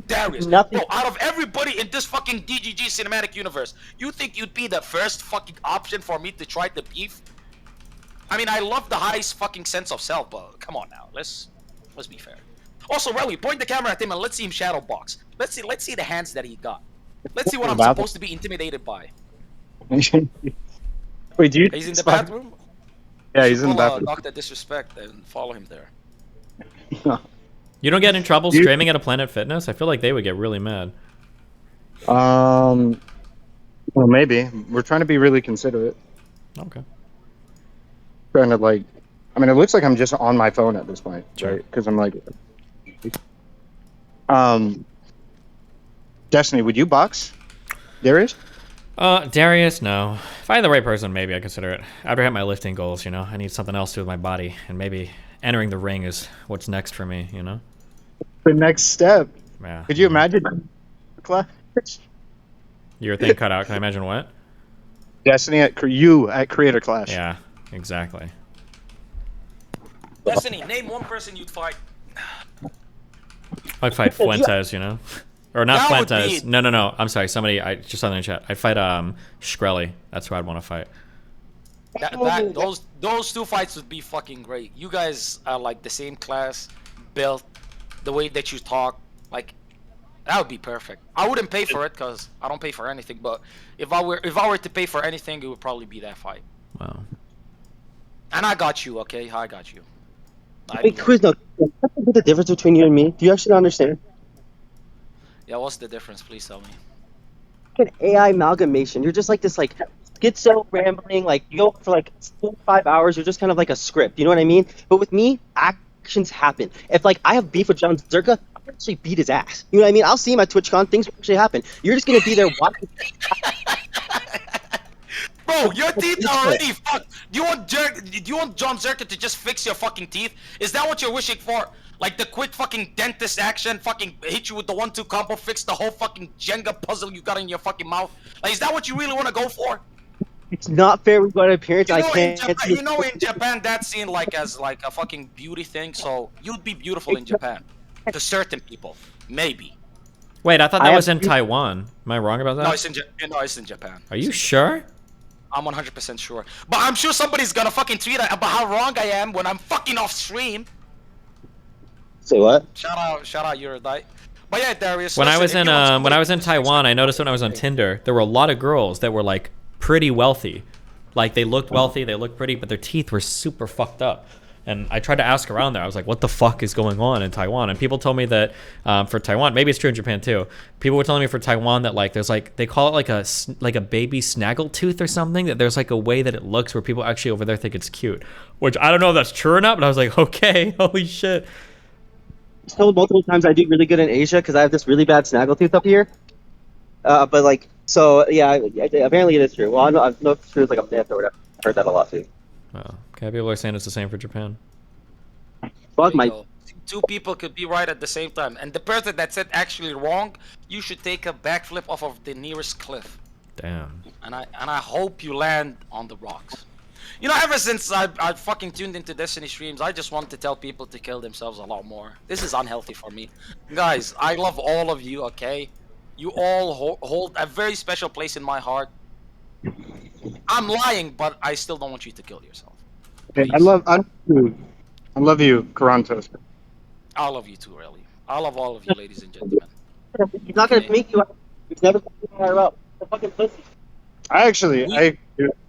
Darius. Bro, out of everybody in this fucking DGG cinematic universe, you think you'd be the first fucking option for me to try to beef? I mean, I love the highest fucking sense of self, but come on now. Let's be fair. Also, Relly, point the camera at him and let's see him shadow box. Let's see the hands that he got. Let's see what I'm supposed to be intimidated by. Wait, do you? He's in the bathroom? Yeah, he's in the bathroom. Knock that disrespect and follow him there. You don't get in trouble streaming at a Planet Fitness? I feel like they would get really mad. Well, maybe. We're trying to be really considerate. Okay. Trying to like, I mean, it looks like I'm just on my phone at this point, right? Because I'm like, Destiny, would you box Darius? Darius, no. If I had the right person, maybe I'd consider it. After I hit my lifting goals, you know, I need something else to do with my body, and maybe entering the ring is what's next for me, you know? The next step. Yeah. Could you imagine? Your thing cut out. Can I imagine what? Destiny at Creator Clash. Yeah, exactly. Destiny, name one person you'd fight. I'd fight Fuentes, you know? Or not That would Fuentes. be- No. I'm sorry. Somebody, I just saw in the chat. I'd fight Shkreli. That's who I'd want to fight. Those 2 fights would be fucking great. You guys are like the same class, built, the way that you talk, like that would be perfect. I wouldn't pay for it because I don't pay for anything, but if I were to pay for anything, it would probably be that fight. Wow. And I got you, okay? I got you. Hey, Quiz, no, what's the difference between you and me? Do you actually understand? Yeah, what's the difference? Please tell me. An AI amalgamation. You're just like this, like schizo rambling. Like you go for like 5 hours. You're just kind of like a script. You know what I mean? But with me, actions happen. If like I have beef with John Zerka, I'll actually beat his ass. You know what I mean? I'll see him at TwitchCon. Things will actually happen. You're just gonna be there watching. Bro, your teeth are already fucked. Do you want John Zerka to just fix your fucking teeth? Is that what you're wishing for? Like the quick fucking dentist action, fucking hit you with the 1-2 combo, fix the whole fucking Jenga puzzle you got in your fucking mouth? Like, is that what you really want to go for? It's not fair with my appearance. You know, I can't. in Japan, that's seen like as like a fucking beauty thing. So you'd be beautiful in Japan to certain people, maybe. Wait, I thought that was in Taiwan. Am I wrong about that? No, it's in Japan. Are you sure? I'm 100% sure. But I'm sure somebody's gonna fucking tweet about how wrong I am when I'm fucking off stream. Say what? Shout out, you're a die. But yeah, Darius. When I was in Taiwan, I noticed when I was on Tinder, there were a lot of girls that were like pretty wealthy. Like they looked wealthy, they looked pretty, but their teeth were super fucked up. And I tried to ask around there. I was like, what the fuck is going on in Taiwan? And people told me that for Taiwan, maybe it's true in Japan too. People were telling me for Taiwan that like there's like, they call it like a baby snaggle tooth or something, that there's like a way that it looks where people actually over there think it's cute. Which I don't know if that's true or not, but I was like, okay, holy shit. I was told multiple times I do really good in Asia because I have this really bad snaggletooth up here. But like, so yeah, apparently it is true. Well, I know if it's true, it's like a myth or whatever. I've heard that a lot too. Oh, okay, people are saying it's the same for Japan. Fuck my. 2 people could be right at the same time, and the person that said actually wrong, you should take a backflip off of the nearest cliff. Damn. And I hope you land on the rocks. You know, ever since I fucking tuned into Destiny streams, I just want to tell people to kill themselves a lot more. This is unhealthy for me. Guys, I love all of you, okay? You all hold a very special place in my heart. I'm lying, but I still don't want you to kill yourself. Okay, I love you, Karantos. I love you too, really. I love all of you, ladies and gentlemen. He's not gonna make you. He's never gonna be higher up. The fucking pussy.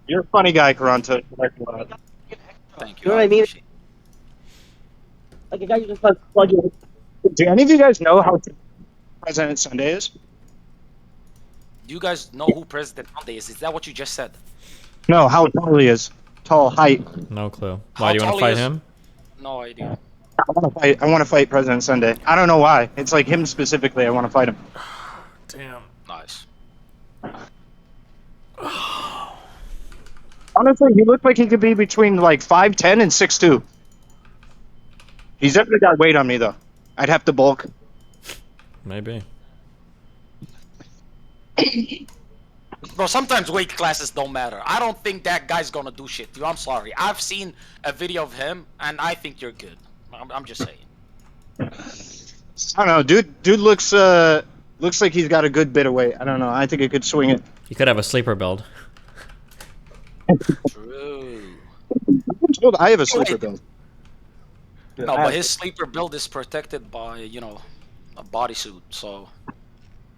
You're a funny guy, Karantos. Thank you. You know what I mean? Like a guy you just plug in. Do any of you guys know how President Sunday is? Do you guys know who President Monday is? Is that what you just said? No, how tall he is. Tall, height. No clue. Why, do you want to fight him? No idea. I want to fight President Sunday. I don't know why. It's like him specifically. I want to fight him. Damn. Nice. Honestly, he looked like he could be between like 5'10" and 6'2". He's definitely got weight on me though. I'd have to bulk. Maybe. Bro, sometimes weight classes don't matter. I don't think that guy's gonna do shit to you. I'm sorry. I've seen a video of him, and I think you're good. I'm just saying. I don't know, dude looks like he's got a good bit of weight. I don't know. I think he could swing it. He could have a sleeper build. True. I have a sleeper build. No, but his sleeper build is protected by, you know, a bodysuit, so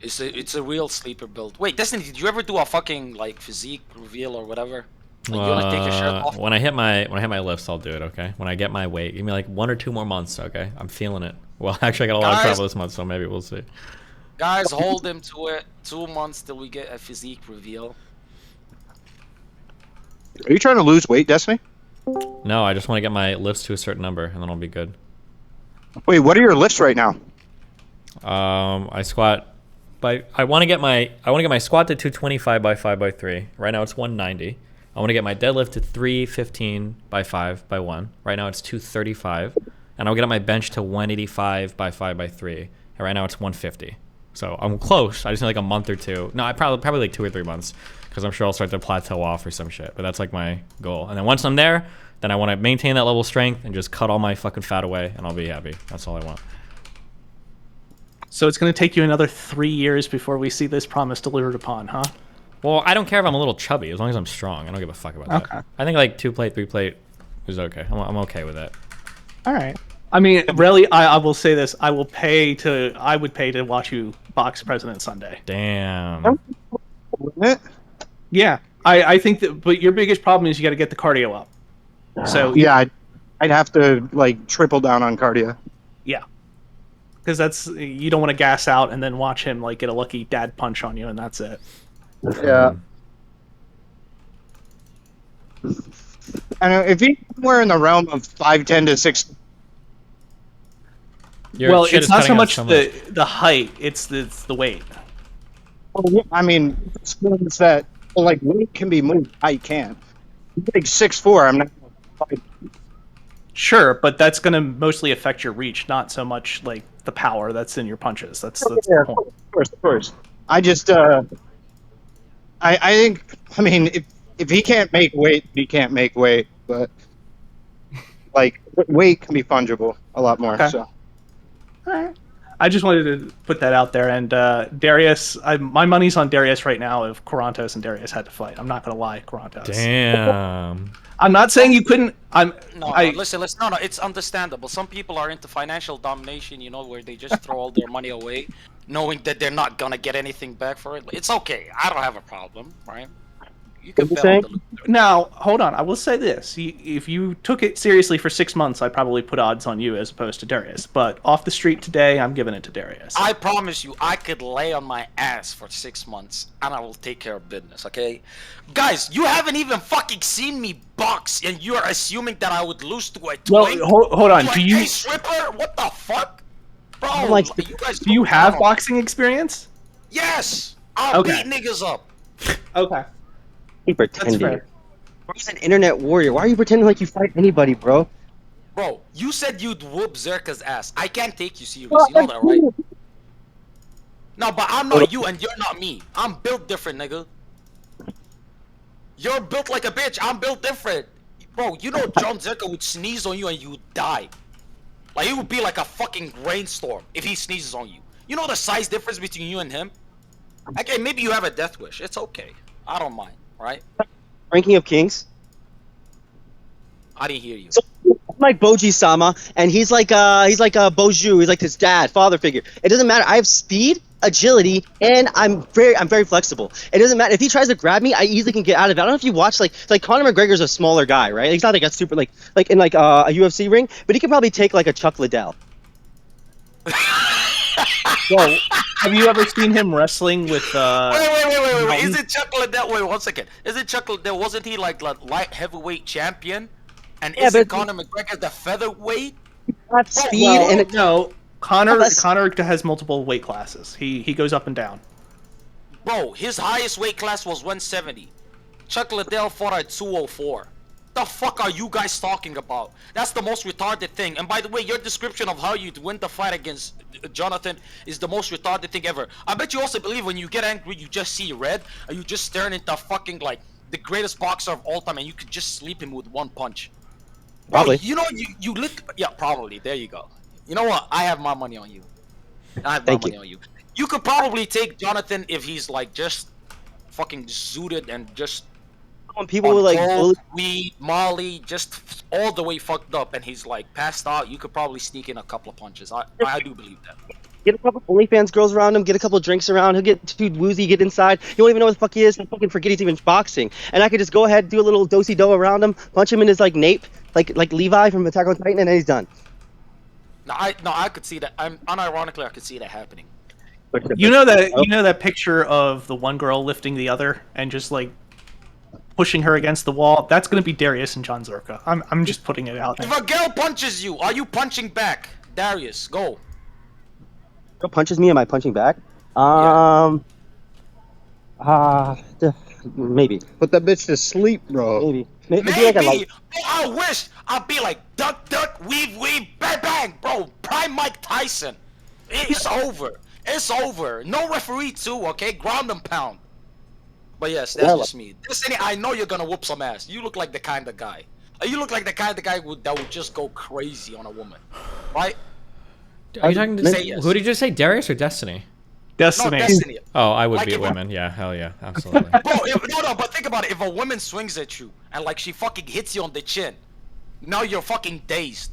it's a real sleeper build. Wait, Destiny, did you ever do a fucking like physique reveal or whatever? Like, you wanna take your shirt off? When I hit my lifts, I'll do it. Okay. When I get my weight, give me like 1 or 2 more months. Okay. I'm feeling it. Well, actually, I got a lot of travel this month, so maybe we'll see. Guys, hold him to it. 2 months till we get a physique reveal. Are you trying to lose weight, Destiny? No, I just want to get my lifts to a certain number, and then I'll be good. Wait, what are your lifts right now? I squat. I want to get my squat to 225 by 5 by 3. Right now it's 190. I want to get my deadlift to 315 by 5 by 1. Right now it's 235, and I'll get my bench to 185 by 5 by 3. And right now it's 150. So I'm close. I just need like a month or two. No, I probably like 2 or 3 months, because I'm sure I'll start to plateau off or some shit. But that's like my goal. And then once I'm there, then I want to maintain that level of strength and just cut all my fucking fat away, and I'll be happy. That's all I want. So it's going to take you another 3 years before we see this promise delivered upon, huh? Well, I don't care if I'm a little chubby, as long as I'm strong. I don't give a fuck about that. I think like 2 plate, 3 plate is okay. I'm okay with that. All right. I mean, really, I will say this: I would pay to watch you box President Sunday. Damn. Yeah, I think that. But your biggest problem is you got to get the cardio up. So yeah, I'd have to like triple down on cardio. Yeah, because you don't want to gas out and then watch him like get a lucky dad punch on you, and that's it. Yeah. I know if he's somewhere in the realm of 5'10" to 6. Well, it's not so much the height; it's the weight. Well, yeah, I mean, it's that like weight can be moved, height can't. He's like 6'4". I'm not. Sure, but that's going to mostly affect your reach, not so much like the power that's in your punches. That's the point. Of course. I just, I think, I mean, if he can't make weight, he can't make weight. But like, weight can be fungible a lot more. Okay. So. All right. I just wanted to put that out there. And Darius, my money's on Darius right now. If Karantos and Darius had to fight, I'm not going to lie, Karantos. Damn. I'm not saying you couldn't. Listen. No, it's understandable. Some people are into financial domination, you know, where they just throw all their money away, knowing that they're not gonna get anything back for it. It's okay. I don't have a problem, right? You can bet on the loser. Now, hold on. I will say this: if you took it seriously for 6 months, I'd probably put odds on you as opposed to Darius. But off the street today, I'm giving it to Darius. I promise you, I could lay on my ass for 6 months, and I will take care of business. Okay, guys, you haven't even fucking seen me box, and you're assuming that I would lose to a twink. Well, hold on. To a stripper? What the fuck, bro? You guys do you have boxing experience? Yes, I'll beat niggas up. Okay. He pretending. He's an internet warrior. Why are you pretending like you fight anybody, bro? Bro, you said you'd whoop Zerka's ass. I can't take you serious. You know that, right? No, but I'm not you and you're not me. I'm built different, nigga. You're built like a bitch. I'm built different. Bro, you know John Zerka would sneeze on you and you would die. Like, it would be like a fucking rainstorm if he sneezes on you. You know the size difference between you and him? Okay, maybe you have a death wish. It's okay. I don't mind, right? Ranking of Kings. I didn't hear you. So, I'm like Boji Sama, and he's like Boju. He's like his dad, father figure. It doesn't matter. I have speed, agility, and I'm very flexible. It doesn't matter if he tries to grab me. I easily can get out of it. I don't know if you watch like Conor McGregor's a smaller guy, right? He's not like a super like in like a UFC ring, but he can probably take like a Chuck Liddell. Well, have you ever seen him wrestling with? Wait. Is it Chuck Liddell? Wait, 1 second. Is it Chuck Liddell? Wasn't he like light heavyweight champion? And isn't Conor McGregor the featherweight? Not speed and no. Conor has multiple weight classes. He goes up and down. Bro, his highest weight class was 170. Chuck Liddell fought at 204. The fuck are you guys talking about? That's the most retarded thing. And by the way, your description of how you'd win the fight against Jonathan is the most retarded thing ever. I bet you also believe when you get angry, you just see red, and you just turn into fucking like the greatest boxer of all time, and you could just sleep him with one punch. Probably. Bro, you know, you yeah, probably. There you go. You know what? I have my money on you. I have my money on you. You could probably take Jonathan if he's like just fucking zooted and just when people were like coke, weed, Molly, just all the way fucked up, and he's like passed out. You could probably sneak in a couple of punches. I do believe that. Get a couple OnlyFans girls around him, get a couple drinks around, he'll get too woozy, get inside. He won't even know what the fuck he is, and fucking forget he's even boxing. And I could just go ahead, do a little do-si-do around him, punch him in his like nape, like Levi from Attack on Titan, and then he's done. No, I could see that. Unironically, I could see that happening. You know that picture of the one girl lifting the other and just like pushing her against the wall? That's gonna be Darius and John Zerka. I'm just putting it out there. If a girl punches you, are you punching back? Darius, go. Girl punches me, am I punching back? Maybe. Put that bitch to sleep, bro. Maybe. Maybe. I wish I'd be like duck, weave, bang, bang, bro. Prime Mike Tyson. It's over. It's over. No referee too, okay? Ground and pound. But yes, that's just me. Destiny, I know you're gonna whoop some ass. You look like the kind of guy. You look like the kind of guy that would just go crazy on a woman, right? Are you talking to say yes? Who did you just say, Darius or Destiny? Destiny. No, Destiny. Oh, I would Like beat if women. Yeah, hell yeah, absolutely. Bro, but think about it. If a woman swings at you and like she fucking hits you on the chin, now you're fucking dazed.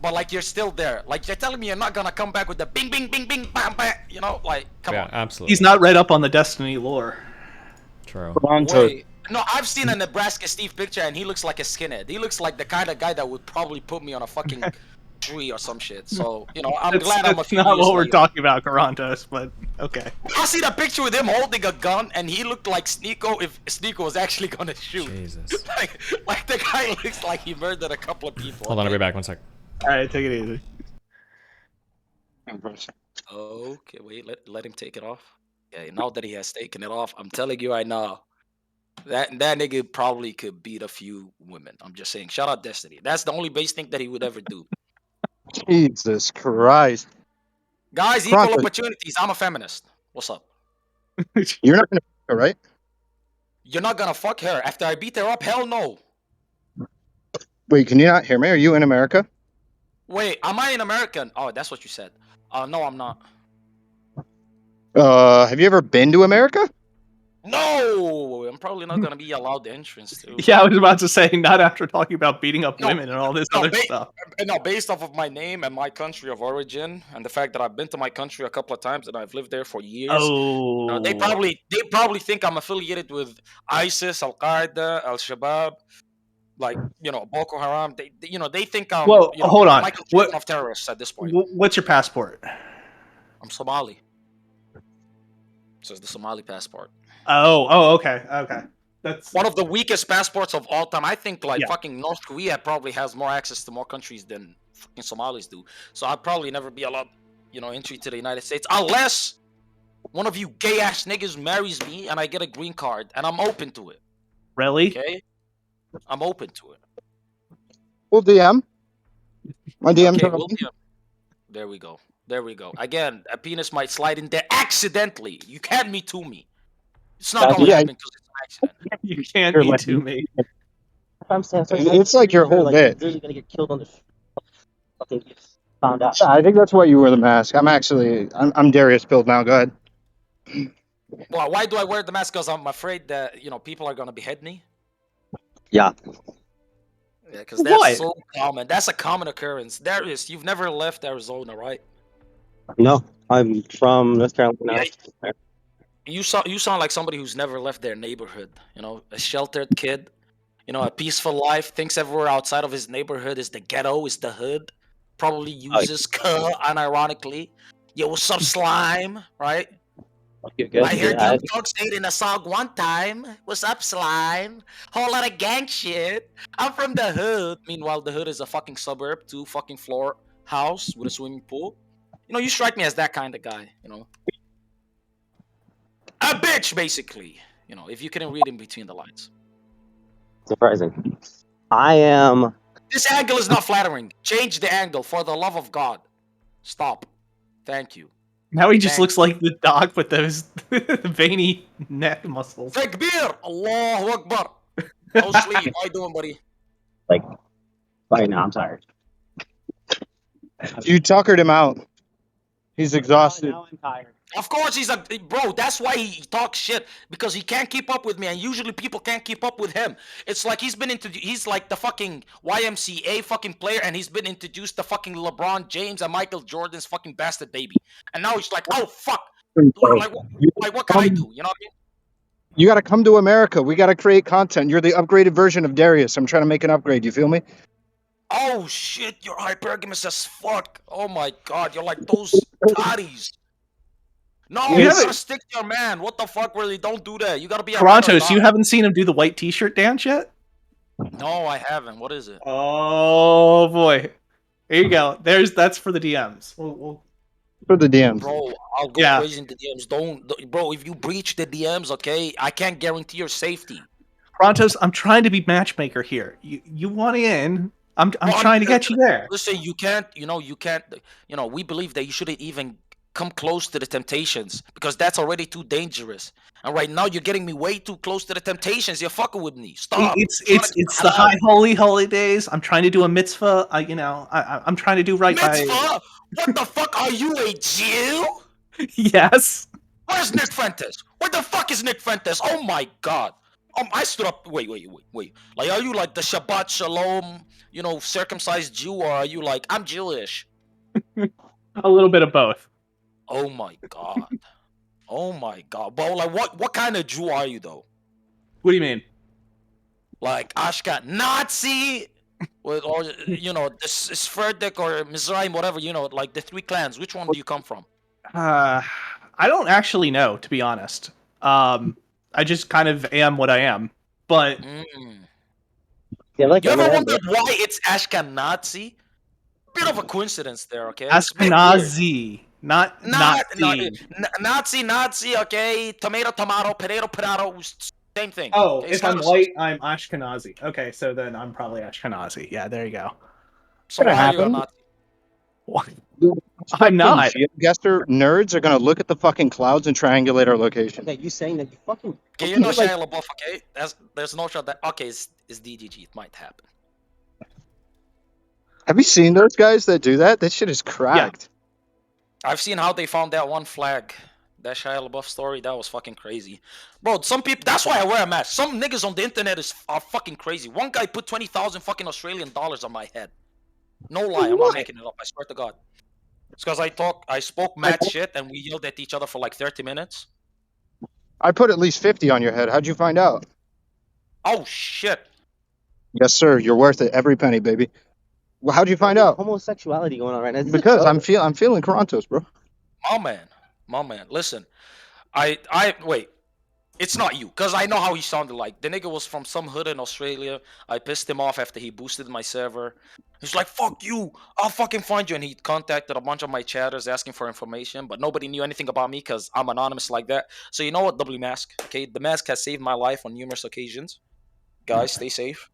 But like you're still there. Like you're telling me you're not gonna come back with the bing, bing, bing, bing, bam, bam. You know, like come on. Absolutely. He's not read up on the Destiny lore. True. Wait, no, I've seen a Nebraska Steve picture and he looks like a skinhead. He looks like the kind of guy that would probably put me on a fucking tree or some shit. So, you know, I'm glad I'm a few That's not years what we're later. talking about, Garantos, but okay. I see the picture with him holding a gun and he looked like Sneeko if Sneeko was actually gonna shoot. Jesus. like the guy looks like he murdered a couple of people. Hold on, I'll be back 1 sec. Alright, take it easy. Okay, wait, let him take it off. Okay, now that he has taken it off, I'm telling you right now, that nigga probably could beat a few women. I'm just saying. Shout out Destiny. That's the only base thing that he would ever do. Jesus Christ. Guys, equal opportunities. I'm a feminist. What's up? You're not gonna fuck her, right? You're not gonna fuck her after I beat her up? Hell no. Wait, can you not hear me? Are you in America? Wait, am I an American? Oh, that's what you said. No, I'm not. Have you ever been to America? No, I'm probably not gonna be allowed the entrance to. Yeah, I was about to say, not after talking about beating up women and all this other stuff. No, based off of my name and my country of origin, and the fact that I've been to my country a couple of times and I've lived there for years. Oh, they probably think I'm affiliated with ISIS, Al Qaeda, Al Shabaab, like Boko Haram. They think I'm. Well, hold on. What of terrorists at this point? What's your passport? I'm Somali. So it's the Somali passport. Oh, okay. That's one of the weakest passports of all time. I think fucking North Korea probably has more access to more countries than fucking Somalis do. So I'd probably never be allowed, entry to the United States unless one of you gay ass niggas marries me and I get a green card, and I'm open to it. Really? Okay, I'm open to it. We'll DM. My DMs Okay, are we'll open. DM. There we go. Again, a penis might slide in there accidentally. You can't me to me. It's not gonna happen because it's You can't You're me like- too, mate. I'm saying, It's like your whole bit. Literally gonna get killed on the fucking found out. I think that's why you wear the mask. I'm Darius build now. Go ahead. Well, why do I wear the mask? Because I'm afraid that people are gonna behead me. Yeah. Yeah, because that's so common. That's a common occurrence. Darius, you've never left Arizona, right? No, I'm from North Carolina. Yeah. You sound like somebody who's never left their neighborhood. A sheltered kid. A peaceful life. Thinks everywhere outside of his neighborhood is the ghetto, is the hood. Probably uses unironically. Yo, what's up, slime? Right? I heard Young Thug say it in a song one time. What's up, slime? Whole lot of gang shit. I'm from the hood. Meanwhile, the hood is a fucking suburb, 2 fucking floor house with a swimming pool. You strike me as that kind of guy. A bitch, basically. If you couldn't read in between the lines. Surprising. I am. This angle is not flattering. Change the angle for the love of God. Stop. Thank you. Now he just looks like the dog with those veiny neck muscles. Takbir! Allahu Akbar. No sleep. How you doing, buddy? Right now, I'm tired. You tuckered him out. He's exhausted. Now I'm tired. Of course he's bro. That's why he talks shit, because he can't keep up with me, and usually people can't keep up with him. It's like he's like the fucking YMCA fucking player, and he's been introduced to fucking LeBron James and Michael Jordan's fucking bastard baby, and now he's like, oh fuck, like what can I do? You know what I mean? You got to come to America. We got to create content. You're the upgraded version of Darius. I'm trying to make an upgrade. You feel me? Oh shit, you're hypergamous as fuck. Oh my god, you're like those toddies. No, you gotta stick to your man. What the fuck, really? Don't do that. You gotta be a Torontos, you haven't seen him do the white t-shirt dance yet? No, I haven't. What is it? Oh boy. There you go. That's for the DMs. We'll... For the DMs. Bro, I'll go crazy in the DMs. Bro, if you breach the DMs, okay, I can't guarantee your safety. Torontos, I'm trying to be matchmaker here. You want in? I'm trying to get you there. Listen, you can't. We believe that you shouldn't even come close to the temptations, because that's already too dangerous. And right now you're getting me way too close to the temptations. You're fucking with me. Stop. It's the high holy holidays. I'm trying to do a mitzvah. I'm trying to do right mitzvah? by. What the fuck? Are you a Jew? Yes. Where's Nick Fuentes? Where the fuck is Nick Fuentes? Oh my god. I stood up. Wait. Like, are you like the Shabbat Shalom, circumcised Jew, or are you like, I'm Jewish? A little bit of both. Oh my god. Oh my god. But like, what kind of Jew are you though? What do you mean? Like Ashka Nazi, or the Sephardic or Mizraim, whatever, like the 3 clans. Which one do you come from? I don't actually know, to be honest. I just kind of am what I am. But you ever wondered why it's Ashkenazi? Bit of a coincidence there, okay? Ashkenazi, not Nazi, okay? Tomato, potato, same thing. Oh, okay? if I'm white, I'm Ashkenazi. Okay, so then I'm probably Ashkenazi. Yeah, there you go. So why are you a Nazi? What? I'm not. Guesser nerds are gonna look at the fucking clouds and triangulate our location. Okay, you saying that you fucking. Okay, you know Shia LaBeouf, okay? There's no shot that. Okay, it's DGG. It might happen. Have you seen those guys that do that? That shit is cracked. Yeah. I've seen how they found that one flag. That Shia LaBeouf story, that was fucking crazy. Bro, some people, that's why I wear a mask. Some niggas on the internet are fucking crazy. One guy put 20,000 fucking Australian dollars on my head. No lie, I'm not making it up. I swear to God. It's because I spoke mad shit and we yelled at each other for like 30 minutes. I put at least 50 on your head. How'd you find out? Oh shit. Yes, sir. You're worth it. Every penny, baby. Well, how'd you find out? Homosexuality going on right now. Because I'm feeling Torontos, bro. My man. Listen, I wait. It's not you, because I know how he sounded like. The nigga was from some hood in Australia. I pissed him off after he boosted my server. He's like, fuck you, I'll fucking find you. And he contacted a bunch of my chatters asking for information, but nobody knew anything about me because I'm anonymous like that. So you know what, W Mask, okay? The mask has saved my life on numerous occasions. Guys, stay safe.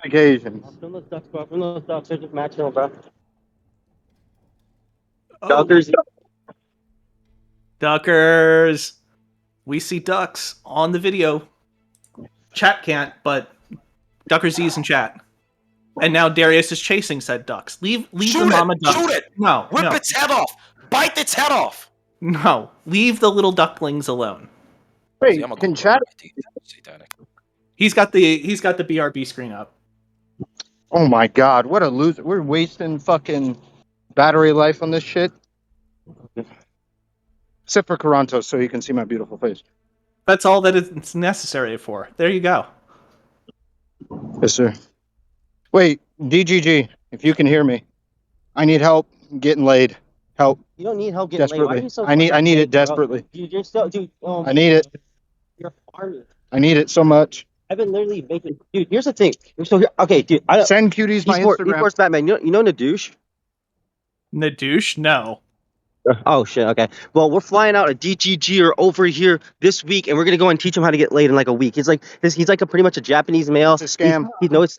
Occasions. From those ducks, bro. From those ducks, they're just matching, bro. Duckers. Duckers. We see ducks on the video. Chat can't, but Ducker Z's in chat. And now Darius is chasing said ducks. Leave the mama duck. Shoot it! No, Rip no, its head off! Bite its head off! no. Leave the little ducklings alone. Wait, can chat? He's got the BRB screen up. Oh my god, what a loser! We're wasting fucking battery life on this shit. Except for Carantos, so you can see my beautiful face. That's all that it's necessary for. There you go. Yes, sir. Wait, DGG, if you can hear me, I need help getting laid. Help. You don't need help getting laid. Why are Desperately. you so I need fucking it fake, bro? desperately. Dude, you're so dude. Oh I need it. You're farming. I need it so much. I've been literally making. Dude, here's the thing. So here, okay, dude. Send cuties my Instagram. Esports Batman. You know Nadouche? Nadouche? No. Oh shit. Okay. Well, we're flying out a DGG or over here this week, and we're gonna go and teach him how to get laid in like a week. He's like pretty much a Japanese male. It's a scam. He knows.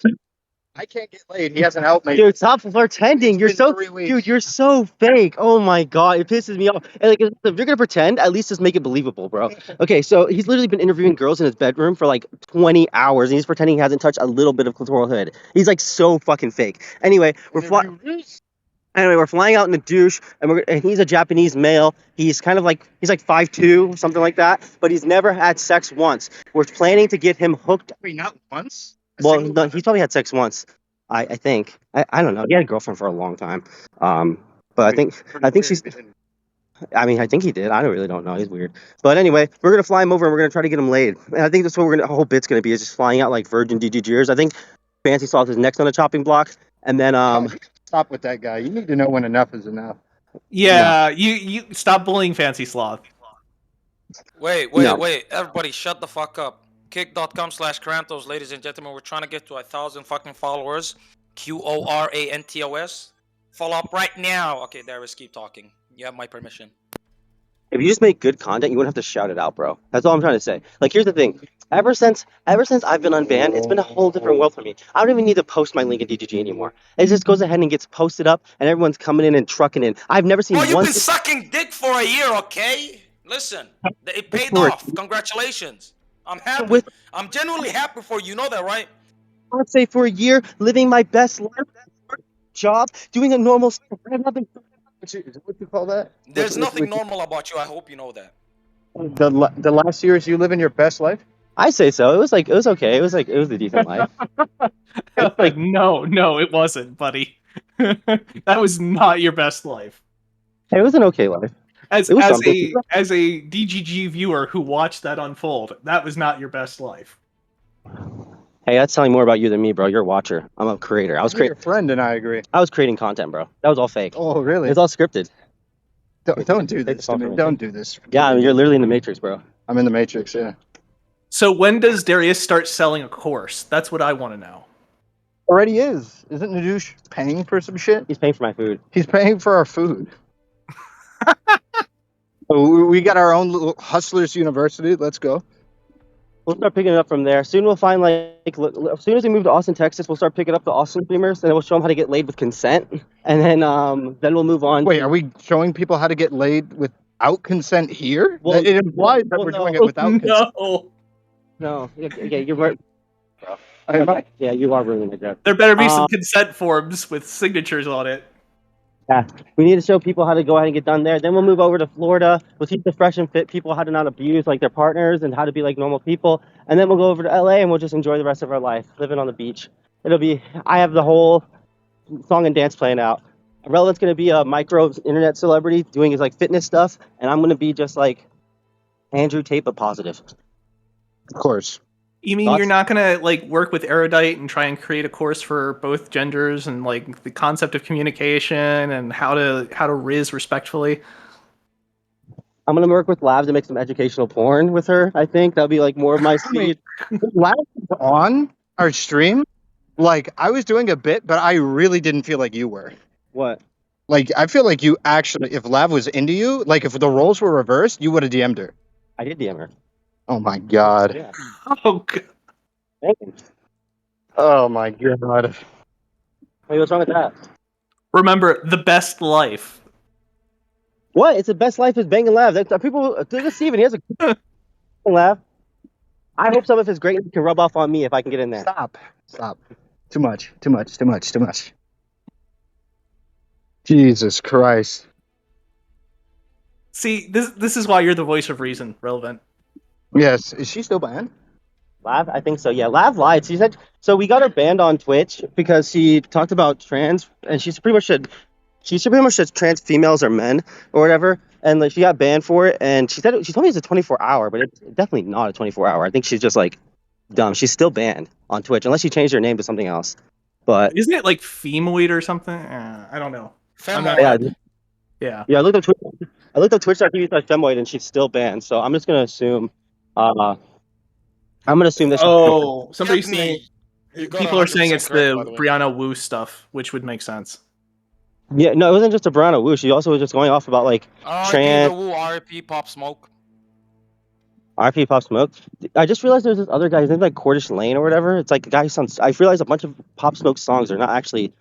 I can't get laid. He hasn't helped me. Dude, stop pretending. You're so, dude. You're so fake. Oh my god, it pisses me off. And like, if you're gonna pretend, at least just make it believable, bro. Okay, so he's literally been interviewing girls in his bedroom for like 20 hours, and he's pretending he hasn't touched a little bit of clitoral hood. He's like so fucking fake. Anyway, we're flying. Anyway, we're flying out in the douche, and he's a Japanese male. He's kind of like, he's like 5'2", something like that, but he's never had sex once. We're planning to get him hooked. Wait, not once? Well, no, he's probably had sex once. I think. I don't know. He had a girlfriend for a long time. But I think she's. I mean, I think he did. I really don't know. He's weird. But anyway, we're gonna fly him over and we're gonna try to get him laid. And I think that's what the whole bit's gonna be, is just flying out like virgin DGGers. I think Fancy Sauce is next on the chopping block, and then Stop with that guy. You need to know when enough is enough. Yeah, you stop bullying Fancy Sloth. Wait, everybody shut the fuck up. Kick.com/Krantos, ladies and gentlemen, we're trying to get to 1,000 fucking followers. QORANTOS. Follow up right now. Okay, Darius, keep talking. You have my permission. if you just make good content, you wouldn't have to shout it out, bro. That's all I'm trying to say. Like, here's the thing. Ever since I've been unbanned, it's been a whole different world for me. I don't even need to post my link in DGG anymore. It just goes ahead and gets posted up, and everyone's coming in and trucking in. I've never seen Oh, you've one. been sucking dick for a year, okay? Listen, it paid off. Congratulations. I'm happy. I'm genuinely happy for you. You know that, right? I'd say for a year, living my best life, job, doing a normal stuff. I have nothing. What you call that? There's nothing normal about you. I hope you know that. The last years you live in your best life? I say so. It was okay. It was a decent life. Like, no, it wasn't, buddy. That was not your best life. It was an okay life. As a DGG viewer who watched that unfold, that was not your best life. Hey, that's telling more about you than me, bro. You're a watcher. I'm a creator. I was Your friend and I agree. I was creating content, bro. That was all fake. Oh, really? It was all scripted. Don't do this to me. Don't do this. Yeah, I mean, you're literally in the Matrix, bro. I'm in the Matrix, yeah. So when does Darius start selling a course? That's what I want to know. Already is. Isn't Nadouche paying for some shit? He's paying for my food. He's paying for our food. So we got our own little Hustlers University. Let's go. We'll start picking it up from there. Soon we'll find, like, as soon as we move to Austin, Texas, we'll start picking up the Austin streamers, and then we'll show them how to get laid with consent, and then we'll move on. Wait, are we showing people how to get laid without consent here? Well, it implies that we're doing it without consent. No. Yeah, you're right. Yeah, you are ruining it, Jeff. There better be some consent forms with signatures on it. Yeah, we need to show people how to go ahead and get done there. Then we'll move over to Florida. We'll teach the fresh and fit people how to not abuse like their partners and how to be like normal people. And then we'll go over to LA and we'll just enjoy the rest of our life, living on the beach. I have the whole song and dance playing out. Relevant's going to be a micro internet celebrity doing his like fitness stuff, and I'm going to be just like Andrew Tate, but positive. Of course. You mean you're not gonna like work with Erudite and try and create a course for both genders and like the concept of communication and how to riz respectfully? I'm gonna work with Labs to make some educational porn with her. I think that'll be like more of my speed. Labs on our stream, like I was doing a bit, but I really didn't feel like you were. What? Like I feel like you actually, if Lav was into you, like if the roles were reversed, you would have DM'd her. I did DM her. Oh my god. Yeah. Oh god. Oh my god. Hey, what's wrong with that? Remember, the best life. What? It's the best life is banging Lav. People, they're deceiving. He has a laugh. I hope some of his greatness can rub off on me if I can get in there. Stop. Too much. Jesus Christ. See, this is why you're the voice of reason, Relevant. Yes. Is she still banned? Lav, I think so. Yeah, Lav lied. She said so. We got her banned on Twitch because she talked about trans, and she pretty much said trans females are men or whatever. And like she got banned for it, and she told me it's a 24-hour, but it's definitely not a 24-hour. I think she's just like dumb. She's still banned on Twitch unless she changed her name to something else. But Isn't it like femoid or something? I don't know. Yeah, I looked up Twitch. I looked up Twitch.tv/femoid, and she's still banned. So I'm just gonna assume. I'm gonna assume this. Oh, somebody's saying You got people are saying 100% it's correct, the by the way. Brianna Wu stuff, which would make sense. Yeah, no, it wasn't just a Brianna Wu. She also was just going off about like R.I.P. the Woo, R.I.P. Pop Smoke. RP Pop Smoke. I just realized there's this other guy. His name's like Cordish Lane or whatever. It's like a guy who sounds. I realized a bunch of Pop Smoke songs are not actually.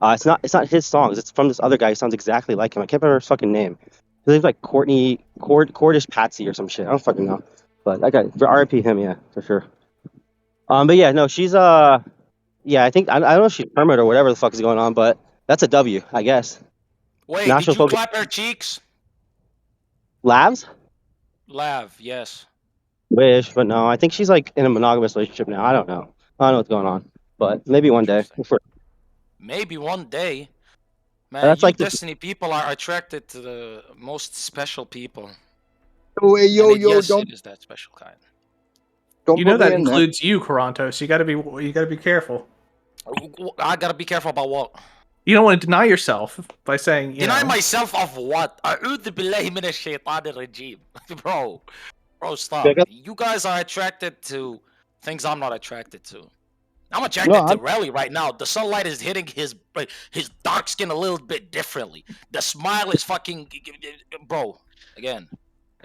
It's not his songs. It's from this other guy who sounds exactly like him. I can't remember his fucking name. His name's like Cordish Patsy or some shit. I don't fucking know. But that guy, for RP him, yeah, for sure. But yeah, no, she's yeah, I think I don't know if she's permit or whatever the fuck is going on, but that's a W, I guess. Wait, National did you focus. clap her cheeks? Labs? Lav, yes. Wish, but no, I think she's like in a monogamous relationship now. I don't know what's going on, but maybe one day. Maybe one day. Man, That's you like Destiny people are attracted to the most special people. Oh, hey, And yes, it is that special kind. You know that includes you, Karantos. You gotta be careful. I gotta be careful about what? You don't want to deny yourself by saying, you Deny know. myself of what? A'udhu billahi minash shaitanir rajim. Bro, stop. You guys are attracted to things I'm not attracted to. I'm attracted to Relly right now. The sunlight is hitting his dark skin a little bit differently. The smile is fucking, bro. Again,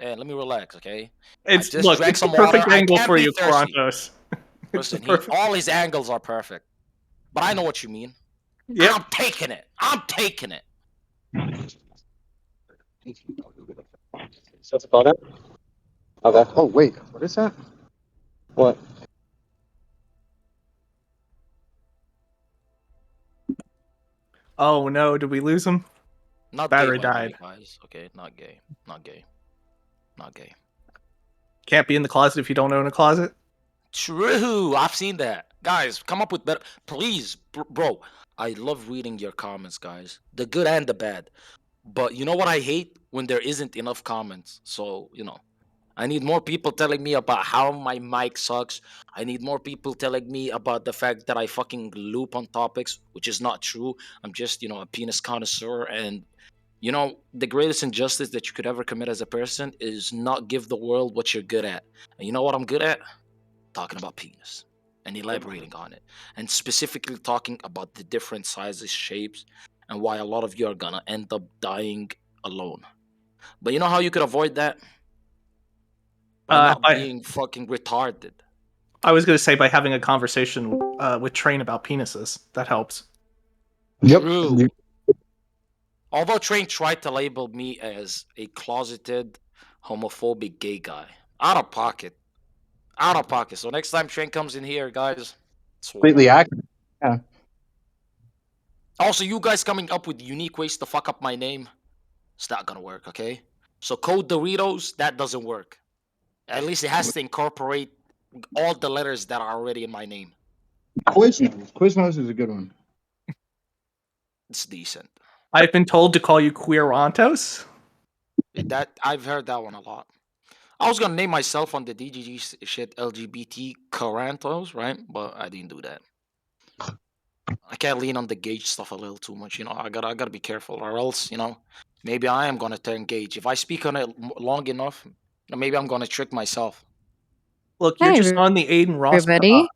let me relax, okay? It's I just drank it's the some water. perfect I angle can't for be you, thirsty. Karantos. Listen, all his angles are perfect, but I know what you mean. Yep. I'm taking it. So it's called it? Okay. Oh wait, what is that? What? Oh no, did we lose him? Not Battery gay, by the way, died. guys. Okay, not gay. Can't be in the closet if you don't own a closet. True, I've seen that. Guys, come up with better. Please, bro. I love reading your comments, guys. The good and the bad. But you know what I hate? When there isn't enough comments. So, I need more people telling me about how my mic sucks. I need more people telling me about the fact that I fucking loop on topics, which is not true. I'm just, a penis connoisseur. And, the greatest injustice that you could ever commit as a person is not give the world what you're good at. And you know what I'm good at? Talking about penis and elaborating on it. And specifically talking about the different sizes, shapes, and why a lot of you are gonna end up dying alone. But you know how you could avoid that? By not being fucking retarded. I was gonna say by having a conversation with Train about penises. That helps. Yep. True. Although Train tried to label me as a closeted homophobic gay guy. Out of pocket. So next time Train comes in here, guys, it's Completely accurate. Yeah. Also, you guys coming up with unique ways to fuck up my name, it's not gonna work, okay? So Code Doritos, that doesn't work. At least it has to incorporate all the letters that are already in my name. Quiznos. Quiznos is a good one. It's decent. I've been told to call you Queerantos. That I've heard that one a lot. I was gonna name myself on the DGG shit LGBT Carantos, right? But I didn't do that. I can't lean on the gauge stuff a little too much, I gotta be careful, or else, maybe I am gonna turn gauge. If I speak on it long enough, maybe I'm gonna trick myself. Look, you're just on the Aiden Ross. Everybody.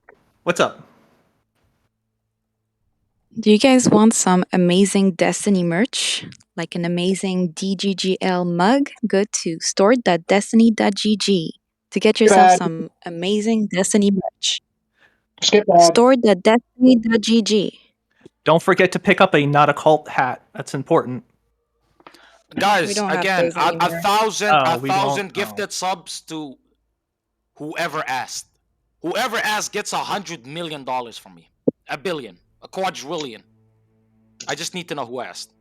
What's up? Do you guys want some amazing Destiny merch? Like an amazing DGGL mug? Go to store.destiny.gg to get yourself some amazing Destiny merch. Store.destiny.gg. Don't forget to pick up a Not a Cult hat. That's important. Guys, don't have again, those a anymore. thousand Oh, we don't? gifted subs to whoever asked. Whoever asks gets $100 million from me. $1 billion. A quadrillion. I just need to know who asked.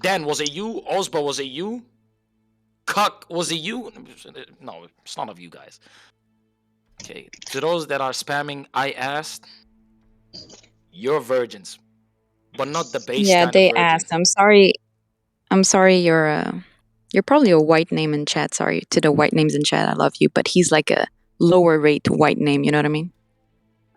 Dan, was it you? Osbo, was it you? Cuck, was it you? No, it's none of you guys. Okay, to those that are spamming, I asked, you're virgins, but not the base Yeah, kind they of virgin. asked. I'm sorry. You're probably a white name in chat. Sorry to the white names in chat. I love you, but he's like a lower rate white name. You know what I mean?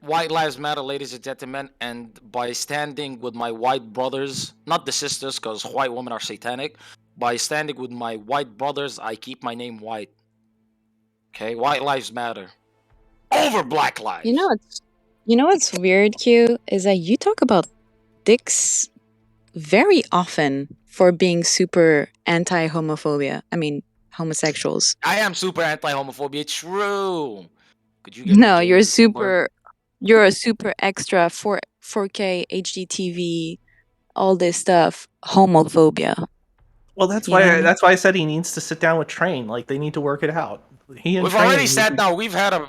White lives matter, ladies and gentlemen, and by standing with my white brothers, not the sisters, because white women are satanic, by standing with my white brothers, I keep my name white. Okay, white lives matter. Over black lives. You know what's weird, Q, is that you talk about dicks very often for being super anti-homophobia. I mean, homosexuals. I am super anti-homophobia. True. Could you get me No, gay with some more? you're a super extra 4K HD TV, all this stuff, homophobia. Well, that's You know what I why mean? that's why I said he needs to sit down with Train. Like they need to work it out. He and We've Train already need sat to- down. We've had an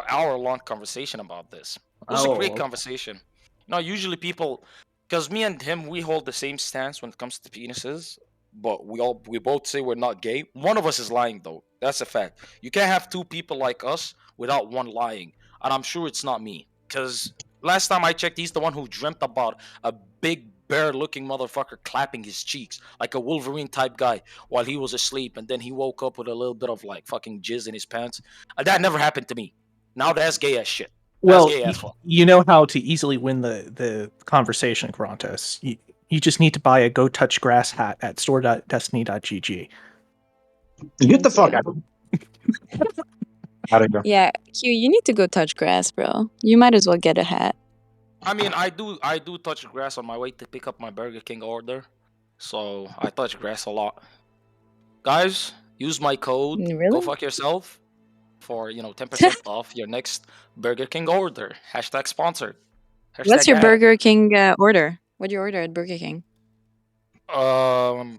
hour-long conversation about this. It was a Oh, great okay. conversation. No, usually people, because me and him, we hold the same stance when it comes to penises, but we both say we're not gay. One of us is lying though. That's a fact. You can't have two people like us without one lying, and I'm sure it's not me. Because last time I checked, he's the one who dreamt about a big bear-looking motherfucker clapping his cheeks like a Wolverine type guy while he was asleep, and then he woke up with a little bit of like fucking jizz in his pants. That never happened to me. Now that's gay as shit. That's Well, gay as fuck. you know how to easily win the conversation, Karantas. You just need to buy a Go Touch Grass hat at store.destiny.gg. Get the fuck out of here. Yeah, Q, you need to go touch grass, bro. You might as well get a hat. I mean, I do touch grass on my way to pick up my Burger King order, so I touch grass a lot. Guys, use my code. Really? Go fuck yourself for 10% off your next Burger King order. Hashtag sponsored. What's Hashtag your ad. Burger King order? What do you order at Burger King? I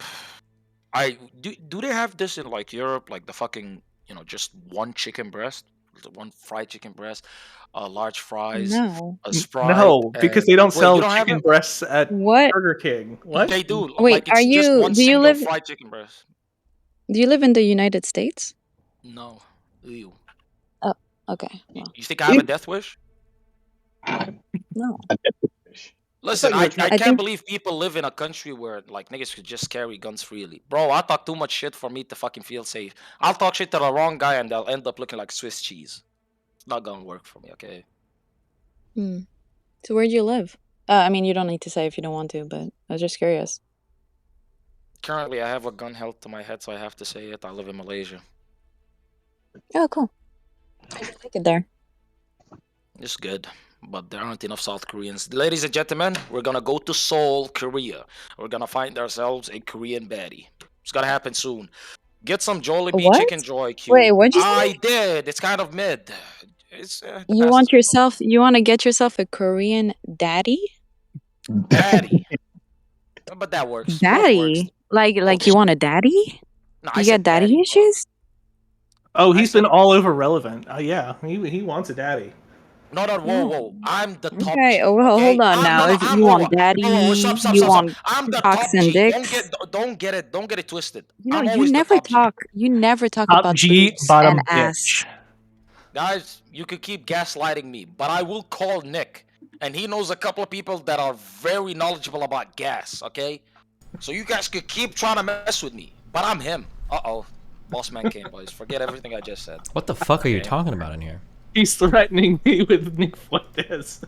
do they have this in like Europe, like the fucking just one chicken breast, the one fried chicken breast, large fries, No. a Sprite. No, because they don't Wait, sell you don't have chicken it? breasts at What? Burger King. What? They do. Wait, Like it's just one do you single live fried chicken breast. do you live in the United States? No. Ew. Oh, okay. Well, You think I have a death wish? no. Listen, I I thought you were- I can't think- believe people live in a country where like niggas could just carry guns freely. Bro, I talk too much shit for me to fucking feel safe. I'll talk shit to the wrong guy and they'll end up looking like Swiss cheese. It's not gonna work for me, okay? Hmm. So where do you live? I mean, you don't need to say if you don't want to, but I was just curious. Currently, I have a gun held to my head, so I have to say it. I live in Malaysia. Oh, cool. I like it there. It's good, but there aren't enough South Koreans. Ladies and gentlemen, we're gonna go to Seoul, Korea. We're gonna find ourselves a Korean baddie. It's gonna happen soon. Get some Jollibee What? Chicken Joy Q. Wait, what'd you say? I did. It's kind of mid. It's You want to get yourself a Korean daddy? daddy. But that works. Both works. Daddy? Like you want a daddy? No, I You said got daddy issues? Oh, he's been all over relevant. Yeah, he wants a daddy. No, whoa. I'm the top. Okay, oh, well, hold on now. If you want daddy, you want I'm the cocks top and G. dicks. Don't get it twisted. You know, I'm you always the never top G. talk. You never talk Top about G, boobs bottom and ass. Guys, you could keep gaslighting me, but I will call Nick, and he knows a couple of people that are very knowledgeable about gas. Okay, so you guys could keep trying to mess with me, but I'm him. Uh-oh, boss man came, boys. Forget everything I just said. What the fuck are you talking about in here? He's threatening me with Nick Fuentes.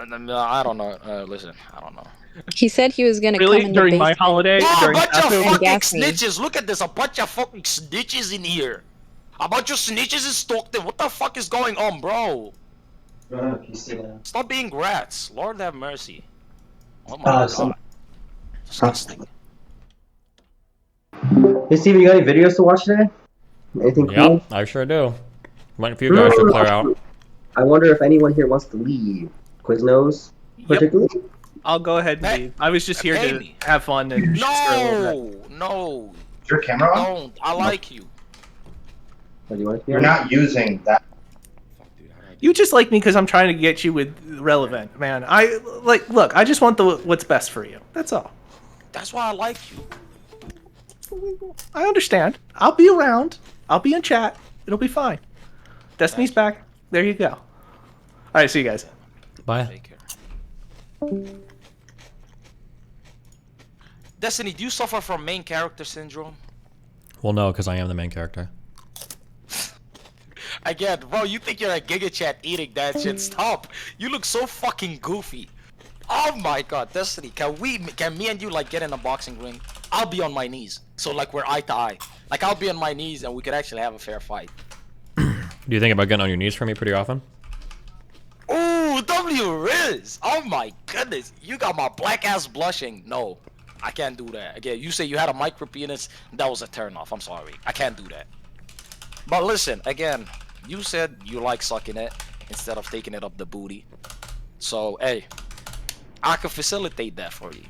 No, I don't know. Listen, I don't know. He said he was gonna Really? come in the During my basement. holiday? Wow, a During bunch of Passover? fucking gas me. snitches. Look at this. A bunch of fucking snitches in here. A bunch of snitches is stalked. What the fuck is going on, bro? Stop being rats. Lord have mercy. Oh my god. Disgusting. Hey Steven, you got any videos to watch today? Anything cool? Yep, I sure do. Waiting for you guys to clear out. I wonder if anyone here wants to leave. Quiznos, particularly? I'll go ahead and leave. I was just here to have fun and just for a little bit. No. Is your camera on? Don't. I like you. What do you want to see? You're not using that. You just like me because I'm trying to get you with relevant, man. I like. Look, I just want what's best for you. That's all. That's why I like you. I understand. I'll be around. I'll be in chat. It'll be fine. Destiny's back. There you go. All right, see you guys. Bye. Destiny, do you suffer from main character syndrome? Well, no, because I am the main character. Again, bro, you think you're a Giga Chat eating that shit? Stop. You look so fucking goofy. Oh my god, Destiny, can me and you like get in a boxing ring? I'll be on my knees. So like we're eye to eye. Like I'll be on my knees and we could actually have a fair fight. Do you think about getting on your knees for me pretty often? Ooh, W Riz! Oh my goodness, you got my black ass blushing. No, I can't do that. Again, you say you had a micro penis, that was a turn off. I'm sorry, I can't do that. But listen, again, you said you like sucking it instead of taking it up the booty. So hey, I can facilitate that for you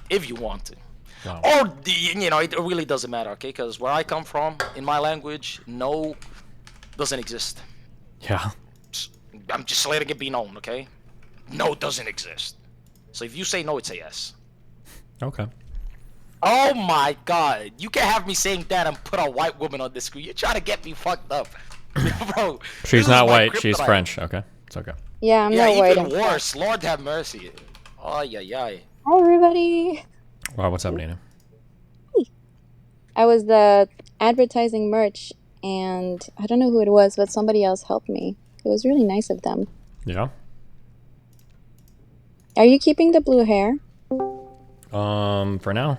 if you want to. Wow. Or you know, it really doesn't matter, okay? Because where I come from, in my language, no doesn't exist. Yeah. I'm just letting it be known, okay? No doesn't exist. So if you say no, it's a yes. Okay. Oh my god, you can have me saying that and put a white woman on the screen. You're trying to get me fucked up. Bro, She's not white, she's French. Okay, it's okay. Yeah, I'm yeah, not white. even worse. Lord have mercy. Oh, yeah. Hi, everybody. Wow, what's up, Nina? I was the advertising merch, and I don't know who it was, but somebody else helped me. It was really nice of them. Yeah. Are you keeping the blue hair? For now.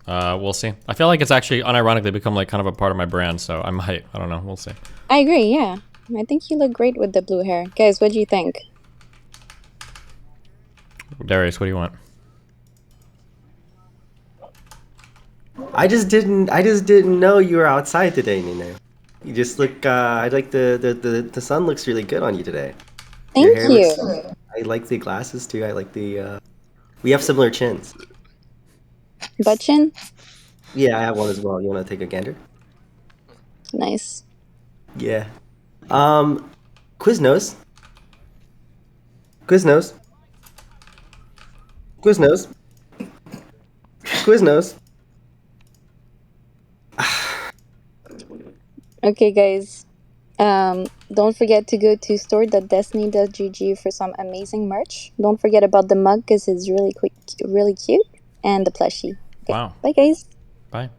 We'll see. I feel like it's actually unironically become like kind of a part of my brand, so I might. I don't know. We'll see. I agree, yeah. I think you look great with the blue hair. Guys, what do you think? Darius, what do you want? I just didn't know you were outside today, Nina. You just look. I like the sun looks really good on you today. Thank you. I like the glasses too. I like the. We have similar chins. Butt chin? Yeah, I have one as well. You want to take a gander? Nice. Yeah. Quiznos. Quiznos. Quiznos. Quiznos. Okay, guys. Don't forget to go to store.destiny.gg for some amazing merch. Don't forget about the mug because it's really quick, really cute, and the plushie. Okay, wow. Bye, guys. Bye.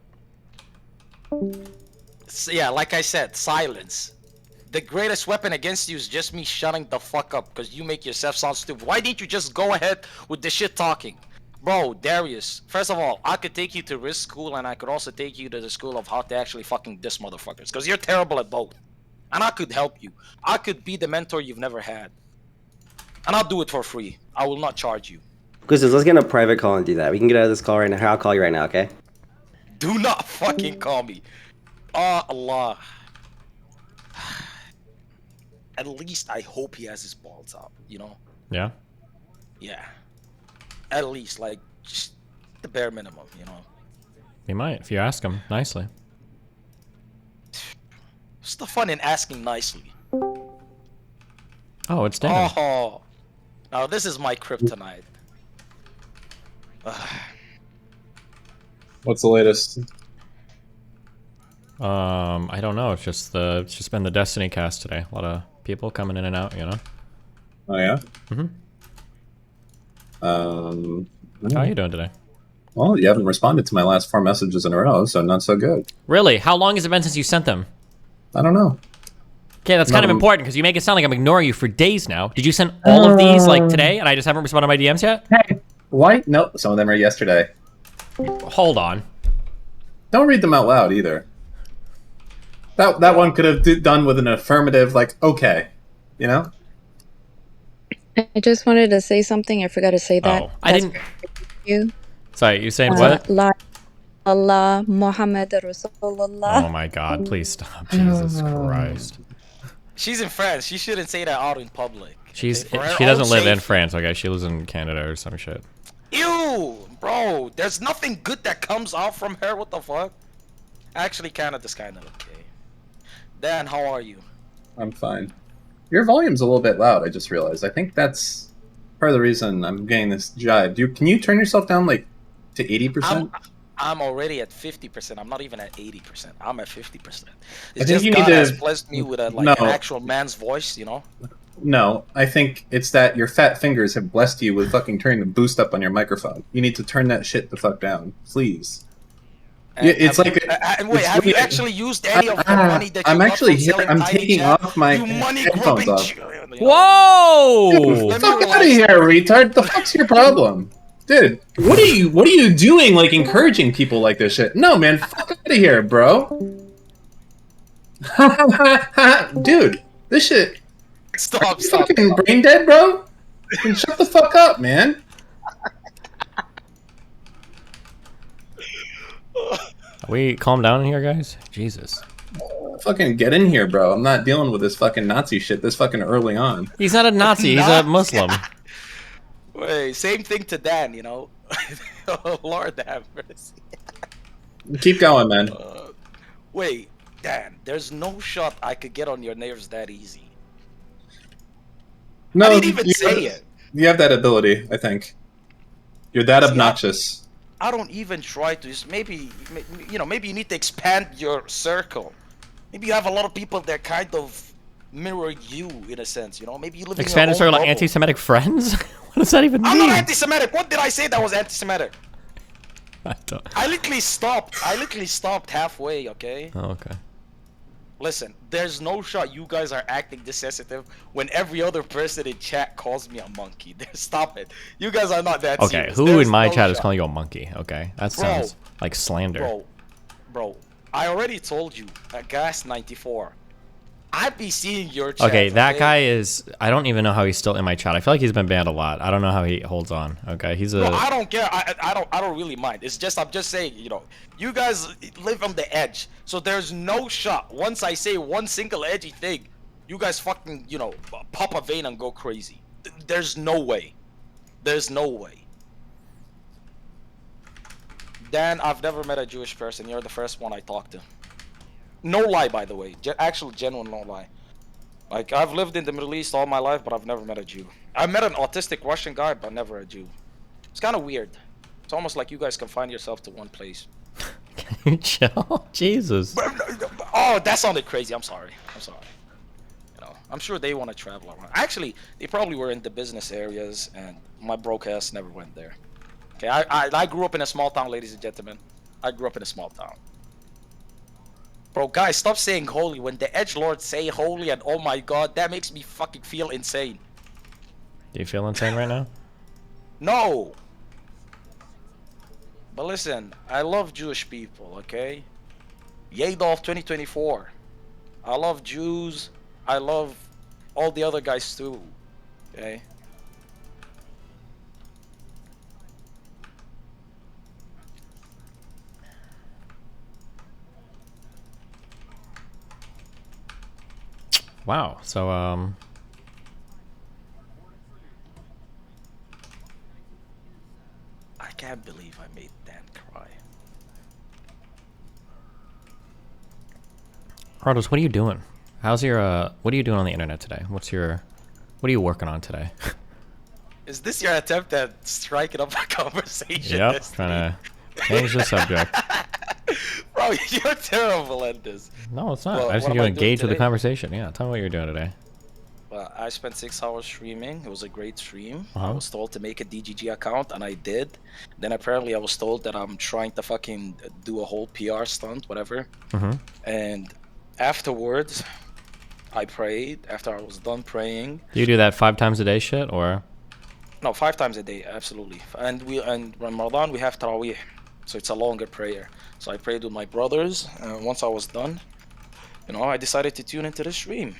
So, yeah, like I said, silence. The greatest weapon against you is just me shutting the fuck up because you make yourself sound stupid. Why didn't you just go ahead with the shit talking? Bro, Darius, first of all, I could take you to risk school and I could also take you to the school of how to actually fucking diss motherfuckers because you're terrible at both. And I could help you. I could be the mentor you've never had. And I'll do it for free. I will not charge you. Quiznos, let's get in a private call and do that. We can get out of this call right now. Here, I'll call you right now, okay? Do not fucking call me. Oh, Allah. At least I hope he has his balls out, you know? Yeah. Yeah. At least, like, just the bare minimum, you know? He might, if you ask him nicely. What's the fun in asking nicely? Oh, it's dinner. Oh, now this is my kryptonite. What's the latest? I don't know. It's just been the Destiny cast today. A lot of people coming in and out, you know. Oh yeah. How are you doing today? Well, you haven't responded to my last 4 messages in a row, so not so good. Really? How long has it been since you sent them? I don't know. Okay, that's kind of important because you make it sound like I'm ignoring you for days now. Did you send all of these like today, and I just haven't responded to my DMs yet? Hey, why? Nope. Some of them are yesterday. Hold on. Don't read them out loud either. That one could have done with an affirmative, like, okay, you know. I just wanted to say something. I forgot to say that. Oh, I didn't. You. Sorry, you saying what? La Allah Muhammad Rasulullah. Oh my God! Please stop! Jesus Christ. She's in France. She shouldn't say that out in public. She doesn't live in France. Okay, she lives in Canada or some shit. Ew, bro. There's nothing good that comes out from her. What the fuck? Actually, Canada's kind of okay. Dan, how are you? I'm fine. Your volume's a little bit loud. I just realized. I think that's part of the reason I'm getting this jive. Can you turn yourself down like to 80%? I'm already at 50%. I'm not even at 80%. I'm at 50%. I It's think just you God need has to. blessed me with a No. an actual man's voice, you know. No, I think it's that your fat fingers have blessed you with fucking turning the boost up on your microphone. You need to turn that shit the fuck down, please. Yeah, it's like wait, have you actually used any of the money that you I'm got actually from here. selling I'm Tiny taking Chat? off my You money headphones grubbing off. Whoa! Dude, fuck out of here, retard! The fuck's your problem, dude? What are you doing? Like encouraging people like this shit? No, man, fuck out of here, bro. Dude, this shit. Stop! You fucking brain dead, bro? Then shut the fuck up, man. We calm down here, guys. Jesus. Fucking get in here, bro. I'm not dealing with this fucking Nazi shit this fucking early on. He's not a Nazi. He's a Muslim. Wait, same thing to Dan, you know. Oh, Lord have mercy. Keep going, man. Wait, Dan, there's no shot I could get on your nerves that easy. No, I didn't even say it. You have that ability, I think. You're that obnoxious. I don't even try to. Maybe you need to expand your circle. Maybe you have a lot of people that kind of mirror you in a sense. You know, maybe you live Expanded in your own circle of bubble. anti-Semitic friends? What does that even mean? I'm not anti-Semitic. What did I say that was anti-Semitic? I don't. I literally stopped halfway. Okay. Oh, okay. Listen, there's no shot you guys are acting this sensitive when every other person in chat calls me a monkey. Stop it. You guys are not that Okay, serious. who There's in my no chat is shot. calling you a monkey? Okay, that Bro, sounds like slander. Bro, I already told you, Gas 94. I'd be seeing your chat. Okay, that guy is. I don't even know how he's still in my chat. I feel like he's been banned a lot. I don't know how he holds on. Okay, he's a. No, I don't care. I don't really mind. It's just I'm just saying, you know, you guys live on the edge, so there's no shot. Once I say one single edgy thing, you guys fucking, you know, pop a vein and go crazy. There's no way. There's no way. Dan, I've never met a Jewish person. You're the first one I talked to. No lie, by the way. Actual genuine no lie. Like, I've lived in the Middle East all my life, but I've never met a Jew. I met an autistic Russian guy, but never a Jew. It's kind of weird. It's almost like you guys confine yourself to one place. Can you chill? Jesus. Oh, that sounded crazy. I'm sorry. I'm sorry. You know, I'm sure they want to travel around. Actually, they probably were in the business areas, and my broke ass never went there. Okay, I grew up in a small town, ladies and gentlemen. I grew up in a small town. Bro, guys, stop saying holy. When the edgelords say holy and oh my god, that makes me fucking feel insane. Do you feel insane right now? No. But listen, I love Jewish people, okay? Yadolf 2024. I love Jews. I love all the other guys too, okay? Wow. So I can't believe I made Dan cry. Carlos, what are you doing? How's your what are you doing on the internet today? What are you working on today? Is this your attempt at striking up a conversation? Yep, trying to change the subject. Bro, you're terrible at this. No, it's not. Well, I just what need you to am I doing engage with the today? conversation. Yeah, tell me what you're doing today. Well, I spent 6 hours streaming. It was a great stream. I Uh-huh. was told to make a DGG account, and I did. Then apparently I was told that I'm trying to fucking do a whole PR stunt, whatever. Mhm. And afterwards, I prayed. After I was done praying, Do you do that 5 times a day shit or? no, 5 times a day, absolutely. And Ramadan we have Tarawih, so it's a longer prayer. So I prayed with my brothers, and once I was done, you know, I decided to tune into the stream.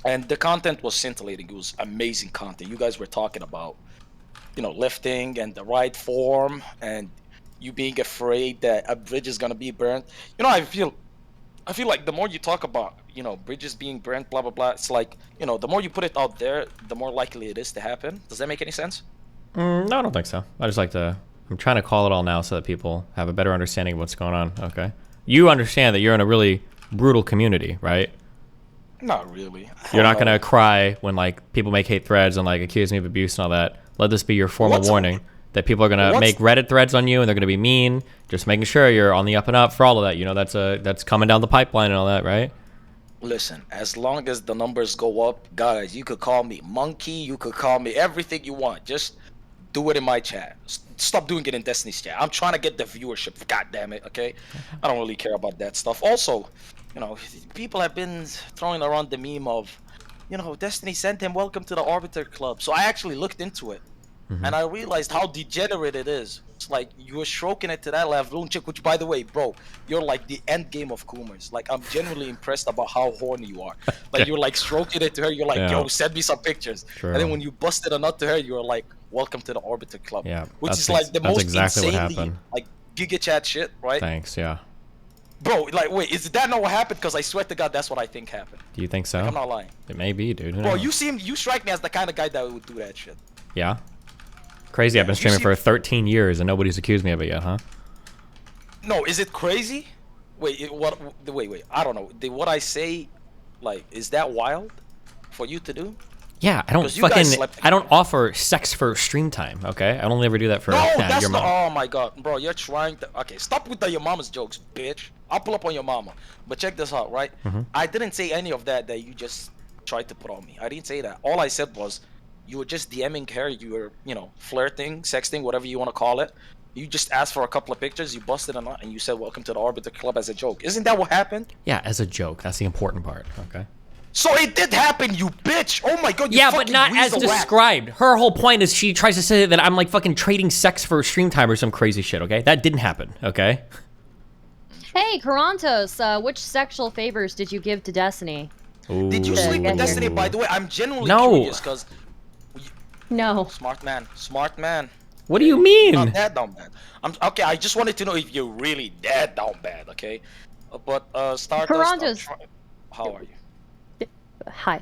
And the content was scintillating. It was amazing content. You guys were talking about, you know, lifting and the right form, and you being afraid that a bridge is gonna be burnt. You know, I feel like the more you talk about, you know, bridges being burnt, blah blah blah, it's like, you know, the more you put it out there, the more likely it is to happen. Does that make any sense? No, I don't think so. I just like to. I'm trying to call it all now so that people have a better understanding of what's going on. Okay. you understand that you're in a really brutal community, right? Not really. You're not gonna cry when like people make hate threads and like accuse me of abuse and all that. Let this be your formal warning that people are gonna make Reddit threads on you and they're gonna be mean. Just making sure you're on the up and up for all of that. You know, that's coming down the pipeline and all that, right? Listen, as long as the numbers go up, guys, you could call me monkey, you could call me everything you want. Just do it in my chat. Stop doing it in Destiny's chat. I'm trying to get the viewership. God damn it, okay? I don't really care about that stuff. Also, you know, people have been throwing around the meme of, you know, Destiny sent him welcome to the Arbiter Club. So I actually looked into it, and I realized how degenerate it is. It's like you were stroking it to that level, chick. Which, by the way, bro, you're like the end game of Coomers. Like, I'm genuinely impressed about how horny you are. Like, you're like stroking it to her. You're like, yo, send me some pictures. True. And then when you busted a nut to her, you were like, welcome to the Arbiter Club. Yeah, which is like the that's most exactly what insanely happened. like Giga Chat shit, right? Thanks. Yeah. Bro, like, wait, is that not what happened? Because I swear to God, that's what I think happened. Do you think so? Like, I'm not lying. It may be, dude. Who Bro, knows? you strike me as the kind of guy that would do that shit. Yeah. Crazy. I've been streaming for 13 years and nobody's accused me of it yet, huh? No, is it crazy? Wait, wait. I don't know. Did what I say, like, is that wild for you to do? Yeah, I don't 'Cause you guys fucking. slept I don't offer sex for stream time. Okay, I only ever do that for No, that's your not. mom. Oh my God, bro, you're trying to. Okay, stop with the your mama's jokes, bitch. I'll pull up on your mama. But check this out, right? Mhm. I didn't say any of that you just tried to put on me. I didn't say that. All I said was, you were just DMing her. You were, you know, flirting, sexting, whatever you want to call it. You just asked for a couple of pictures. You busted a nut, and you said, "Welcome to the Arbiter Club" as a joke. Isn't that what happened? Yeah, as a joke. That's the important part. Okay. So it did happen, you bitch! Oh my God, you Yeah, but fucking not as weasel rat. described. Her whole point is she tries to say that I'm like fucking trading sex for stream time or some crazy shit. Okay, that didn't happen. Okay. Hey, Karantos, which sexual favors did you give to Destiny? Did you sleep with Destiny? By the way, I'm genuinely No. curious because. No. Smart man. Smart man. What do you mean? Not that down bad. Okay, I just wanted to know if you're really that down bad, okay? But Stardust. Karantos. How are you? Hi.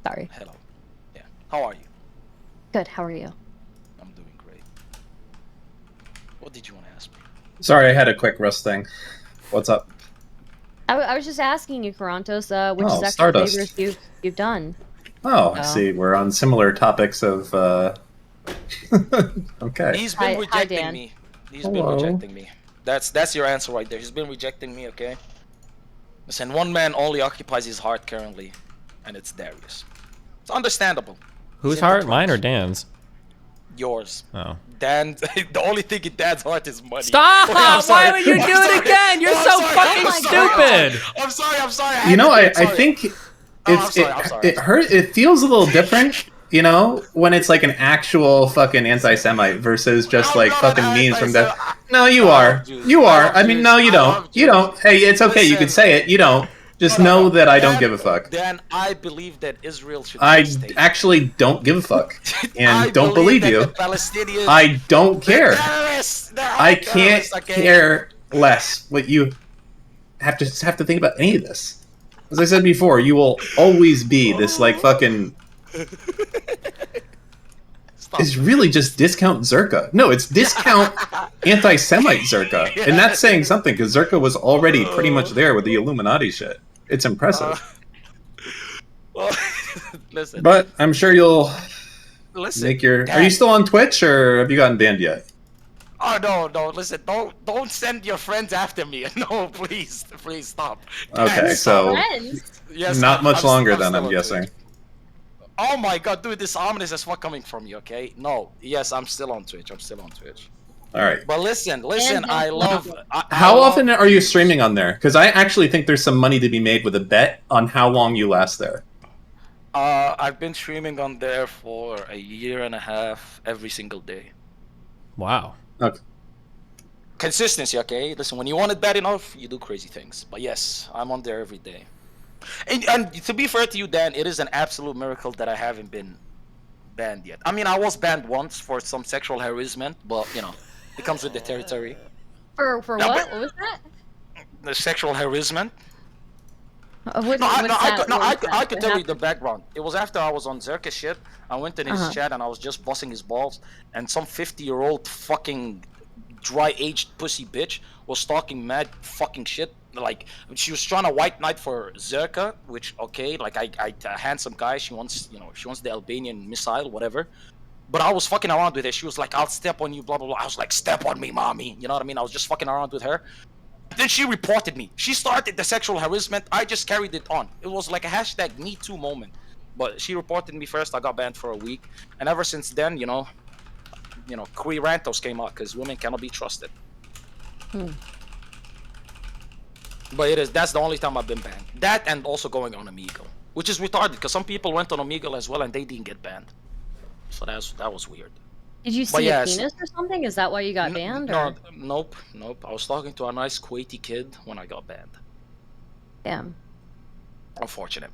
Sorry. Hello. Yeah. How are you? Good. How are you? I'm doing great. What did you want to ask me? Sorry, I had a quick Rust thing. What's up? I was just asking you, Karantos, which Oh, sexual Stardust. favors you've done. Oh, I see. We're on similar topics of. Okay. He's been Hi, rejecting Dan. me. He's been Hello. rejecting me. That's your answer right there. He's been rejecting me, okay? Listen, one man only occupies his heart currently, and it's Darius. It's understandable. Whose Simple heart? terms. Mine or Dan's? Yours. Oh. Dan, the only thing in Dan's heart is money. Stop! Okay, I'm sorry. Why would you do I'm it sorry. again? You're I'm so sorry. fucking I'm sorry. stupid. I'm sorry. You know, I sorry. think I'm it's sorry, I'm sorry. it hurt. It feels a little different, you know, when it's like an actual fucking anti-Semite versus just like fucking memes from that. No, you are. You are. I mean, no, you don't. You don't. Hey, it's okay. You can say it. You don't. Just know that I don't give a fuck. Dan, I believe that Israel should I be a state. actually don't give a fuck, and I don't believe that you. the Palestinians, I don't care. terrorists. They're all I can't terrorists, okay? care less what you have to think about any of this. As I said before, you will always be this like fucking. It's really just discount Zerka. No, it's discount anti-Semite Zerka, and that's saying something because Zerka was already pretty much there with the Illuminati shit. It's impressive, Well, listen. but I'm sure you'll Listen, make your. Are Dan. you still on Twitch or have you gotten banned yet? Oh no! Listen, don't send your friends after me. No, please stop. Okay, Dan, so yes, not much longer I'm then, still I'm on guessing. Twitch. Oh my God, dude, this ominous as fuck coming from you. Okay, no, yes, I'm still on Twitch. All right. But listen, I love. How often are you streaming on there? Because I actually think there's some money to be made with a bet on how long you last there. I've been streaming on there for a year and a half, every single day. Wow. Okay. Consistency, okay? Listen, when you want it bad enough, you do crazy things. But yes, I'm on there every day. And to be fair to you, Dan, it is an absolute miracle that I haven't been banned yet. I mean, I was banned once for some sexual harassment, but you know, it comes with the territory. For No, what? but- What was that? The sexual harassment. What, No, I what could tell you the background. It was after I was on Zerka shit. I went in his Uh-huh. chat and I was just busting his balls, and some 50-year-old fucking dry aged pussy bitch was talking mad fucking shit. Like she was trying to white knight for Zerka, which okay, like I handsome guy. She wants she wants the Albanian missile, whatever. But I was fucking around with her. She was like, I'll step on you, blah blah blah. I was like, step on me, mommy. You know what I mean? I was just fucking around with her. Then she reported me. She started the sexual harassment. I just carried it on. It was like a hashtag Me Too moment. But she reported me first. I got banned for a week, and ever since then, queer rantos came out because women cannot be trusted. But that's the only time I've been banned. That and also going on Omegle, which is retarded because some people went on Omegle as well and they didn't get banned. So that was weird. Did you see a penis or something? Is that why you got banned? No, Or? nope. I was talking to a nice Kuwaiti kid when I got banned. Damn. Unfortunate.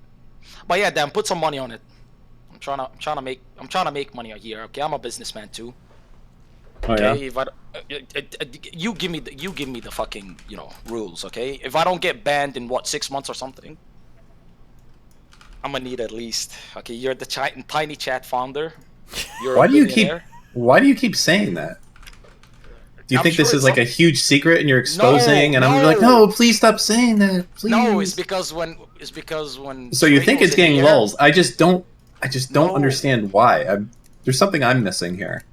But yeah, Dan, put some money on it. I'm trying to make money here. Okay, I'm a businessman too. Okay, if you give me the fucking rules. Okay, if I don't get banned in 6 months or something, I'm gonna need at least. Okay, you're the tiny chat founder. You're Why a billionaire. Why do you keep saying that? Do you think this is like a huge secret and you're exposing? And I'm like, no, please stop saying that. Please. No, it's because when. So you think it's getting lulls? I just don't understand why. There's something I'm missing here.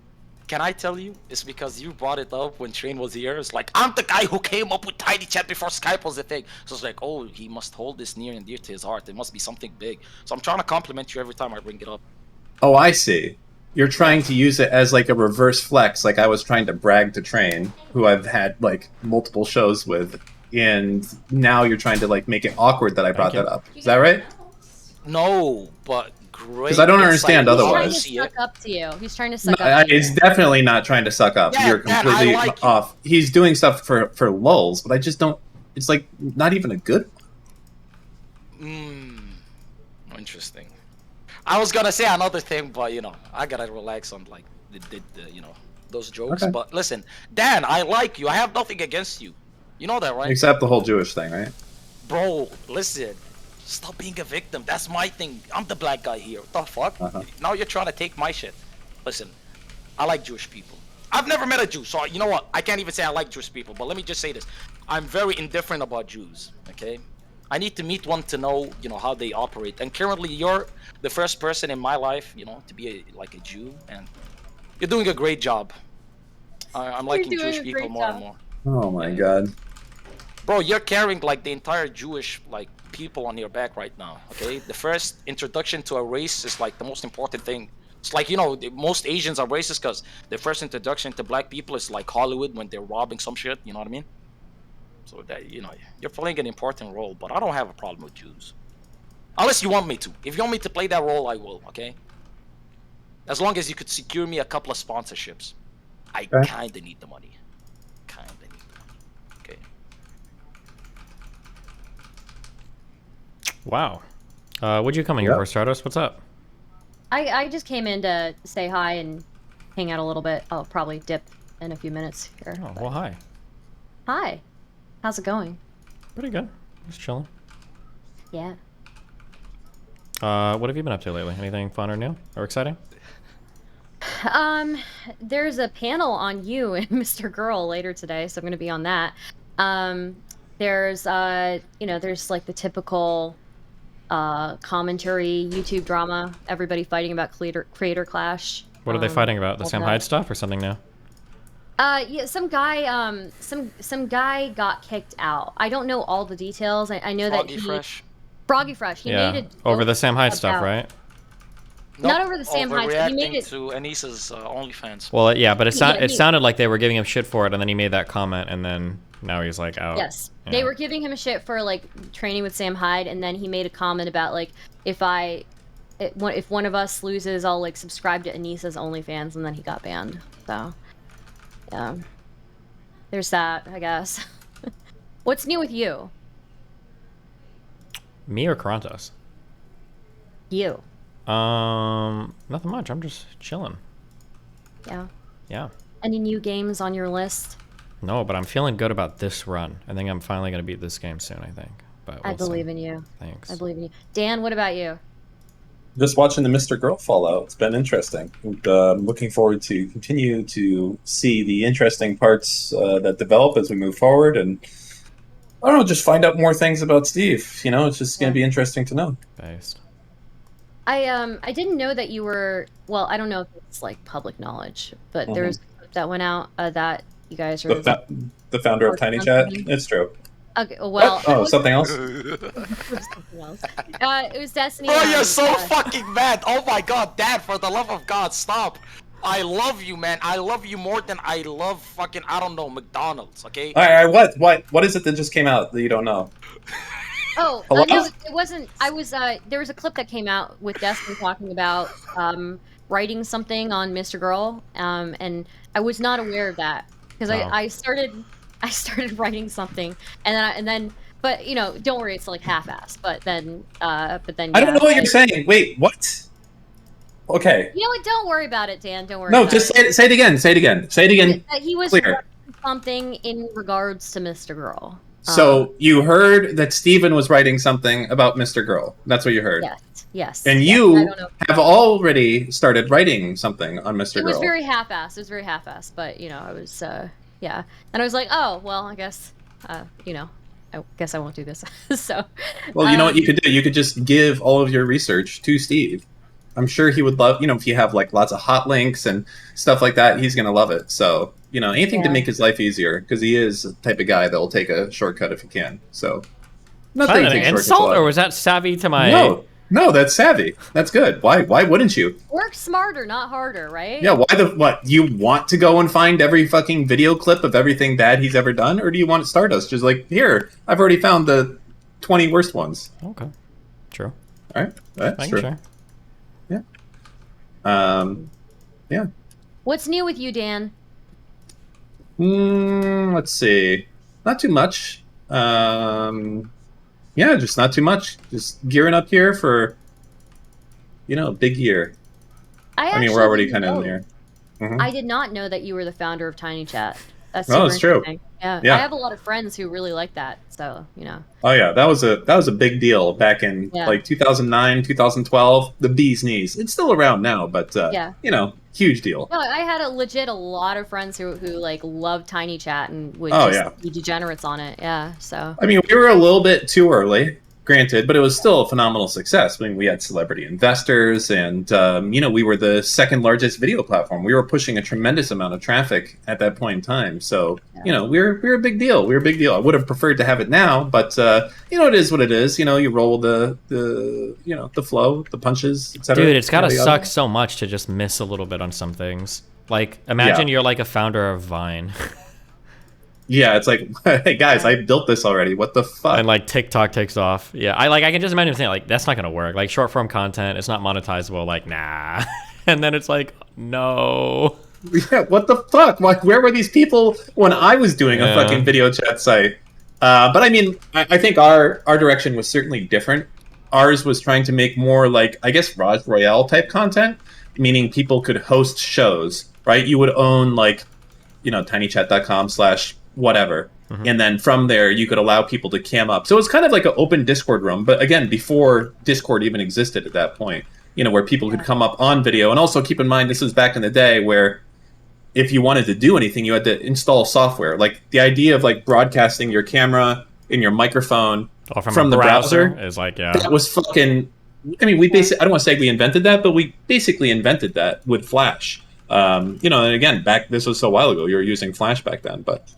Can I tell you? It's because you brought it up when Train was here. It's like, I'm the guy who came up with Tiny Chat before Skype was a thing. So it's like, oh, he must hold this near and dear to his heart. It must be something big. So I'm trying to compliment you every time I bring it up. Oh, I see. You're trying to use it as like a reverse flex, like I was trying to brag to Train, who I've had like multiple shows with, and now you're trying to like make it awkward that I brought that up. Is that right? No, but great. Because I don't understand otherwise. He's trying to suck up to you. He's trying to suck up to you. It's definitely not trying to suck up. Yeah, You're completely off. He's doing stuff for lulls, but I just don't. It's like not even a good one. Interesting. I was gonna say another thing, but I gotta relax on like the those jokes. Okay. But listen, Dan, I like you. I have nothing against you. You know that, right? Except the whole Jewish thing, right? Bro, listen. Stop being a victim. That's my thing. I'm the black guy here. What the fuck? Now you're trying to take my shit. Listen, I like Jewish people. I've never met a Jew, so you know what? I can't even say I like Jewish people, but let me just say this. I'm very indifferent about Jews, okay? I need to meet one to know, how they operate. And currently, you're the first person in my life, to be like a Jew, and you're doing a great job. I'm liking Jewish people more and more. Oh my god. Bro, you're carrying like the entire Jewish people on your back right now, okay? The first introduction to a race is like the most important thing. It's like, most Asians are racist because the first introduction to black people is like Hollywood when they're robbing some shit, you know what I mean? So that, you're playing an important role, but I don't have a problem with Jews. Unless you want me to. If you want me to play that role, I will, okay? As long as you could secure me a couple of sponsorships. I kinda need the money. Okay. Wow. What'd you come in here for, Stardust? What's up? I just came in to say hi and hang out a little bit. I'll probably dip in a few minutes here. Oh, well, hi. Hi. How's it going? Pretty good. Just chilling. Yeah. What have you been up to lately? Anything fun or new or exciting? There's a panel on you and Mr. Girl later today, so I'm gonna be on that. There's there's like the typical commentary YouTube drama, everybody fighting about creator clash. What are they fighting about? The Sam Hyde stuff or something new? Yeah, some guy some guy got kicked out. I don't know all the details. I know that Froggy Fresh. He made it over the Sam Hyde stuff, right? Not over the Sam Hyde stuff. He made it to Anissa's OnlyFans. Well, yeah, but it sounded like they were giving him shit for it, and then he made that comment, and then now he's like out. Yes, they were giving him shit for like training with Sam Hyde, and then he made a comment about like if one of us loses, I'll like subscribe to Anissa's OnlyFans, and then he got banned. So yeah, there's that, I guess. What's new with you? Me or Karantos? You. Nothing much. I'm just chilling. Yeah. Yeah. Any new games on your list? No, but I'm feeling good about this run. I think I'm finally gonna beat this game soon. I think. But I believe in you. Thanks. I believe in you. Dan, what about you? just watching the Mr. Girl fallout. It's been interesting. And, I'm looking forward to continue to see the interesting parts that develop as we move forward, and I don't know, just find out more things about Steve. You know, it's just going to be interesting to know. Based. I didn't know that you were, well, I don't know if it's like public knowledge, but there was a clip that went out that you guys are The founder of Tiny Chat. It's true. Okay, well, Oh, something else. something else. It was Destiny. Bro, you're so fucking mad. Oh my god, Dad, for the love of God, stop. I love you, man. I love you more than I love fucking, I don't know, McDonald's, okay? All right, what is it that just came out that you don't know? Oh, Hello? no, it wasn't. I was, there was a clip that came out with Destiny talking about writing something on Mr. Girl, and I was not aware of that because I started writing something, and then, but you know, don't worry, it's like half-assed. But then, I don't know what you're saying. Wait, what? Okay. You know what? Don't worry about it, Dan. Don't worry. No, about just it. say it again. Say it again. Say it again. That he was Clear. writing something in regards to Mr. Girl. So you heard that Steven was writing something about Mr. Girl. That's what you heard. Yes. Yes. And yes, you I don't know. have already started writing something on Mr. It Girl. was very half-assed. It was very half-assed, but you know, I was yeah. And I was like, oh well, I guess you know, I guess I won't do this. So. Well, you know what you could do? You could just give all of your research to Steve. I'm sure he would love, you know, if you have like lots of hot links and stuff like that, he's going to love it. So, you know, anything to make his life easier, because he is the type of guy that will take a shortcut if he can. So, Was that an insult, or was that savvy to my... No, that's savvy. That's good. Why wouldn't you? Work smarter, not harder, right? Yeah, what? You want to go and find every fucking video clip of everything bad he's ever done? Or do you want Stardust? Just like, here, I've already found the 20 worst ones. Okay. True. All right. That's true. Sure. Yeah. What's new with you, Dan? Let's see. Not too much. Yeah, just not too much. Just gearing up here for, you know, a big year. I mean, we're already kind of in there. I did not know that you were the founder of Tiny Chat. That's Oh, it's true. interesting. Yeah. Yeah. I have a lot of friends who really like that. So, you know. Oh yeah, that was a big deal back in like 2009, 2012. The bee's knees. It's still around now, but you know, huge deal. No, I had a lot of friends who like loved Tiny Chat and would Oh, just yeah. be degenerates on it. Yeah. So. I mean, we were a little bit too early, granted, but it was still a phenomenal success. I mean, we had celebrity investors, and you know, we were the second largest video platform. We were pushing a tremendous amount of traffic at that point in time. So, you know, we're a big deal. We're a big deal. I would have preferred to have it now, but you know, it is what it is. You know, you roll the you know, the flow, the punches, etc. Dude, it's gotta suck so much to just miss a little bit on some things. Like, imagine you're like a founder of Vine. Yeah, it's like, hey guys, I built this already. What the fuck? And like TikTok takes off. Yeah, I can just imagine saying like, that's not gonna work. Like short form content, it's not monetizable. Like, nah. And then it's like, no. Yeah, what the fuck? Like, where were these people when I was doing a fucking video chat site? But I mean, I think our direction was certainly different. Ours was trying to make more like, I guess, Raj Royale type content, meaning people could host shows, right? You would own like, you know, tinychat.com/whatever. And then from there, you could allow people to cam up. So it's kind of like an open Discord room, but again, before Discord even existed at that point, you know, where people could come up on video. And also keep in mind, this was back in the day where if you wanted to do anything, you had to install software. Like the idea of like broadcasting your camera and your microphone from the browser is like, yeah. That was fucking, I mean, we basically, I don't want to say we invented that, but we basically invented that with Flash. You know, and again, this was so while ago, you were using Flash back then, but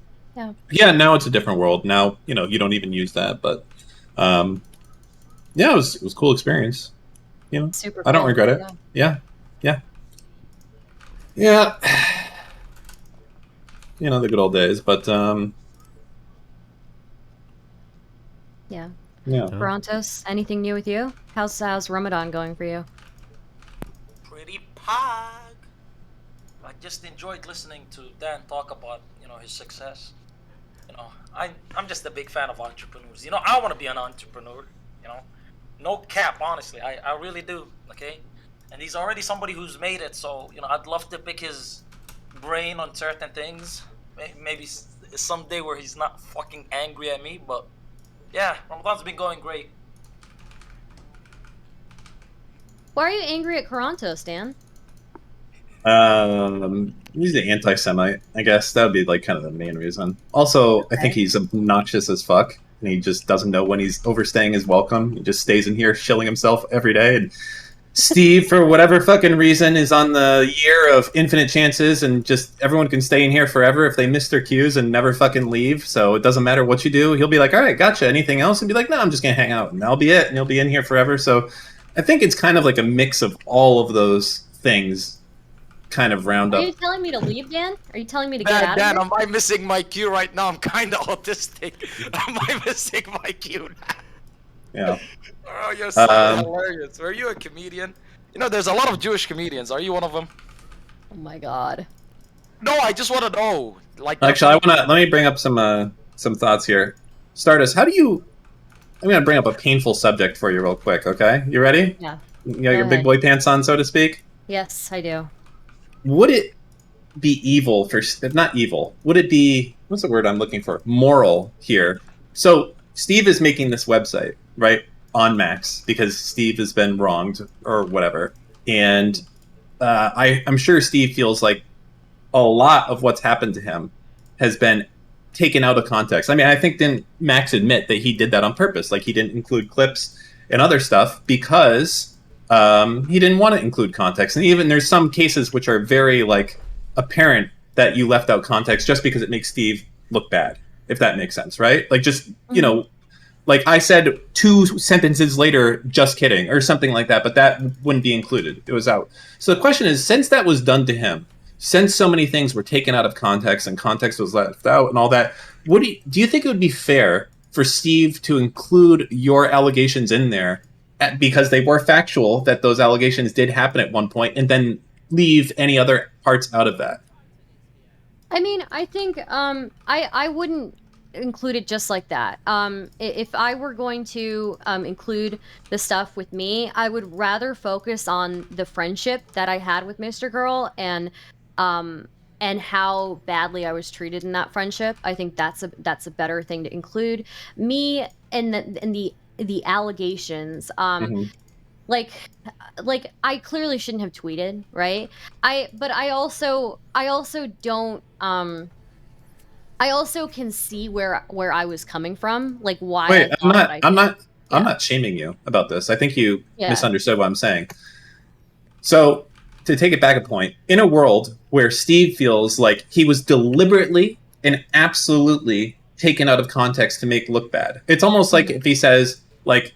yeah, now it's a different world. Now, you know, you don't even use that, but yeah, it was a cool experience. You know, Super I don't cool. regret it. Yeah. You know, the good old days, but Yeah. Yeah. Brontos, anything new with you? How's Ramadan going for you? Pretty pog. I just enjoyed listening to Dan talk about, you know, his success. You know, I'm just a big fan of entrepreneurs. You know, I want to be an entrepreneur, you know. No cap, honestly. I really do, okay? And he's already somebody who's made it, so, you know, I'd love to pick his brain on certain things. Maybe someday where he's not fucking angry at me, but yeah, Ramadan's been going great. Why are you angry at Toronto, Stan? He's an anti-Semite. I guess that would be like kind of the main reason. Also, I think he's obnoxious as fuck, and he just doesn't know when he's overstaying his welcome. He just stays in here shilling himself every day. And Steve, for whatever fucking reason, is on the year of infinite chances, and just everyone can stay in here forever if they miss their cues and never fucking leave. So it doesn't matter what you do. He'll be like, all right, gotcha. Anything else? And be like, no, I'm just gonna hang out, and that'll be it. And he'll be in here forever. So I think it's kind of like a mix of all of those things kind of round Are up. you telling me to leave, Dan? Are you telling me to get out Dan, of am I missing my cue right now? I'm kind of autistic. Am I missing my cue? Yeah. Oh, you're so hilarious. Are you a comedian? You know, there's a lot of Jewish comedians. Are you one of them? Oh my god. No, I just want to know. Like, Actually, let me bring up some thoughts here. Stardust, how do you? I'm gonna bring up a painful subject for you real quick. Okay, you ready? Yeah. You got Go your big ahead. boy pants on, so to speak. Yes, I do. Would it be evil for, if not evil, would it be, what's the word I'm looking for? Moral here. So Steve is making this website, right, on Max because Steve has been wronged or whatever. And I'm sure Steve feels like a lot of what's happened to him has been taken out of context. I mean, I think didn't Max admit that he did that on purpose? Like he didn't include clips and other stuff because he didn't want to include context. And even there's some cases which are very like apparent that you left out context just because it makes Steve look bad, if that makes sense, right? Like just, you know, like I said 2 sentences later, just kidding, or something like that, but that wouldn't be included. It was out. So the question is, since that was done to him, since so many things were taken out of context and context was left out and all that, do you think it would be fair for Steve to include your allegations in there because they were factual, that those allegations did happen at one point, and then leave any other parts out of that? I mean, I think I wouldn't include it just like that. If I were going to include the stuff with me, I would rather focus on the friendship that I had with Mr. Girl and how badly I was treated in that friendship. I think that's a better thing to include. Me and the allegations. Like I clearly shouldn't have tweeted, right? But I also don't I also can see where I was coming from, like why. Wait, I'm Yeah. not shaming you about this. I think you Yeah. misunderstood what I'm saying. So to take it back a point, in a world where Steve feels like he was deliberately and absolutely taken out of context to make look bad, it's almost like if he says like,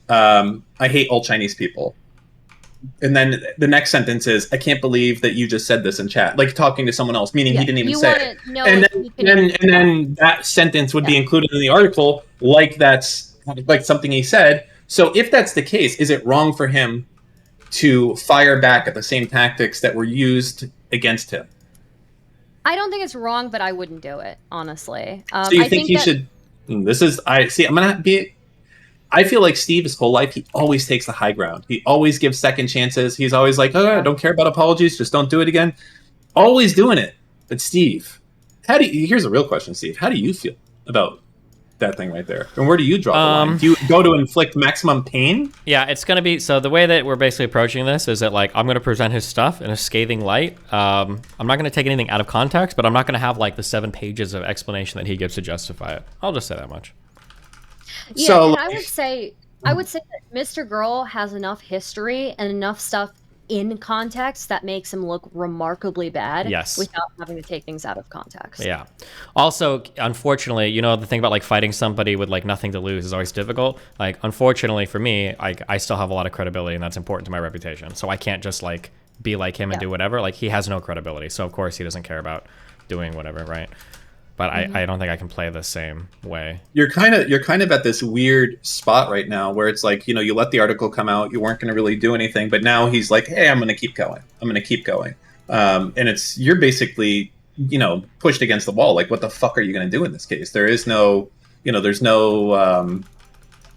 I hate all Chinese people. And then the next sentence is, I can't believe that you just said this in chat. Like talking to someone else, meaning he didn't even say it. And then that sentence would be included in the article like that's like something he said. So if that's the case, is it wrong for him to fire back at the same tactics that were used against him? I don't think it's wrong, but I wouldn't do it, honestly. So you think he should... This is... I'm going to be... I feel like Steve, his whole life, he always takes the high ground. He always gives second chances. He's always like, oh, I don't care about apologies. Just don't do it again. Always doing it. But Steve, here's a real question, Steve. How do you feel about that thing right there? And where do you draw the line? Do you go to inflict maximum pain? Yeah, it's going to be... So the way that we're basically approaching this is that, like, I'm going to present his stuff in a scathing light. I'm not going to take anything out of context, but I'm not going to have, like, the 7 pages of explanation that he gives to justify it. I'll just say that much. Yeah, So, and I would say that Mr. Girl has enough history and enough stuff in context that makes him look remarkably bad. Yes. Without having to take things out of context. Yeah. Also, unfortunately, you know, the thing about like fighting somebody with like nothing to lose is always difficult. Like, unfortunately for me, I still have a lot of credibility, and that's important to my reputation. So I can't just like be like him and do whatever. Like, he has no credibility, so of course he doesn't care about doing whatever, right? But I don't think I can play the same way. You're kind of at this weird spot right now where it's like, you know, you let the article come out, you weren't going to really do anything, but now he's like, hey, I'm going to keep going. And you're basically, you know, pushed against the wall. Like, what the fuck are you going to do in this case? There is no, you know, there's no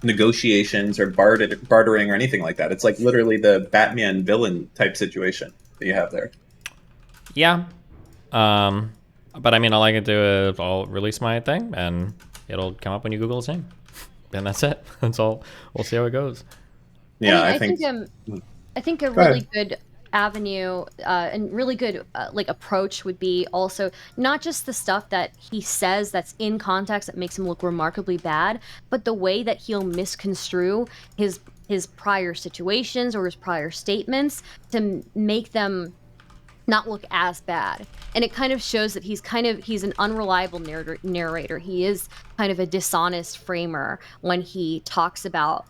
negotiations or bartering or anything like that. It's like literally the Batman villain type situation that you have there. Yeah. But I mean, all I can do is I'll release my thing, and it'll come up when you Google his name. And that's it. That's all. We'll see how it goes. Yeah, I think I think a Go ahead. really good avenue and really good like approach would be also not just the stuff that he says that's in context that makes him look remarkably bad, but the way that he'll misconstrue his prior situations or his prior statements to make them not look as bad. And it kind of shows that he's an unreliable narrator. He is kind of a dishonest framer when he talks about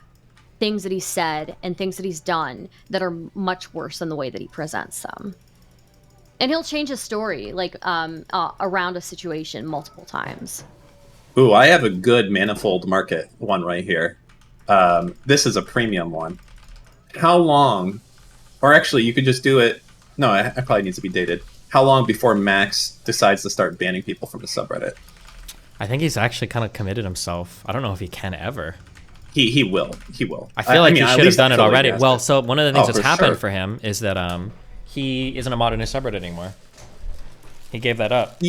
things that he said and things that he's done that are much worse than the way that he presents them. And he'll change his story like around a situation multiple times. Ooh, I have a good manifold market one right here. This is a premium one. How long, or actually you could just do it, no, it probably needs to be dated. How long before Max decides to start banning people from the subreddit? I think he's actually kind of committed himself. I don't know if he can ever. He will. He will. I feel like mean, he at should have least done I it feel like already. he has Well, to. so one of the things Oh, that's for happened sure. for him is that he isn't a mod in his subreddit anymore. He gave that up.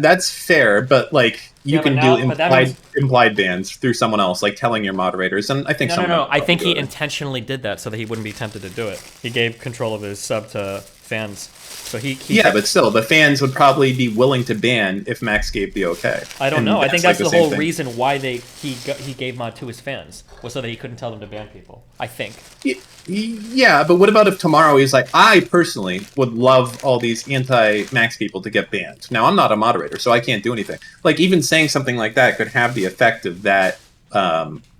That's fair, but like you Yeah, but can now- do but that means- implied bans through someone else, like telling your moderators, and I think some of them I think probably he do it. intentionally did that so that he wouldn't be tempted to do it. He gave control of his sub to fans. So he Yeah, but still, the fans would probably be willing to ban if Max gave the okay. I don't And know. I think like that's the same whole thing. reason why he gave mod to his fans was so that he couldn't tell them to ban people. I think. Yeah, but what about if tomorrow he's like, I personally would love all these anti-Max people to get banned. Now, I'm not a moderator, so I can't do anything. Like, even saying something like that could have the effect of that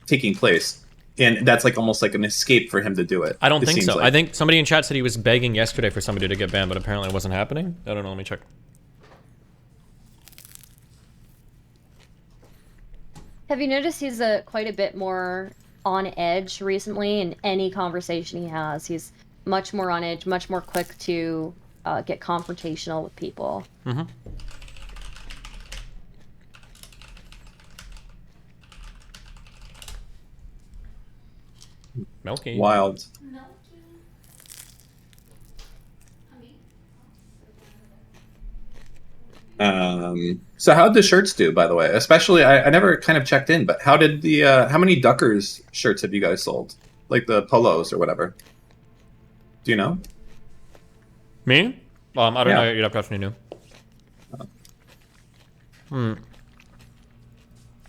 taking place. And that's like almost like an escape for him to do it. I don't it think seems so. like. I think somebody in chat said he was begging yesterday for somebody to get banned, but apparently it wasn't happening. I don't know. Let me check. Have you noticed he's quite a bit more on edge recently in any conversation he has? He's much more on edge, much more quick to get confrontational with people. Mm-hmm. Milky. Wild. So how did the shirts do, by the way? Especially, I never kind of checked in, but how did the how many Duckers shirts have you guys sold? Like the polos or whatever. Do you know? Me? I don't Yeah. know. You'd have to ask me new.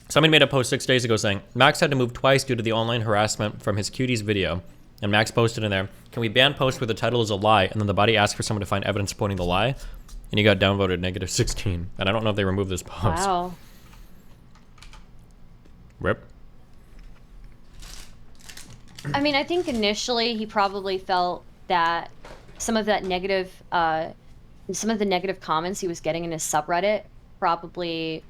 Somebody made a post 6 days ago saying, Max had to move twice due to the online harassment from his cuties video. And Max posted in there, can we ban posts where the title is a lie? And then the body asked for someone to find evidence supporting the lie. And he got downvoted -16. And I don't know if they removed this post. Wow. Rip. I mean, I think initially he probably felt that some of that negative, some of the negative comments he was getting in his subreddit probably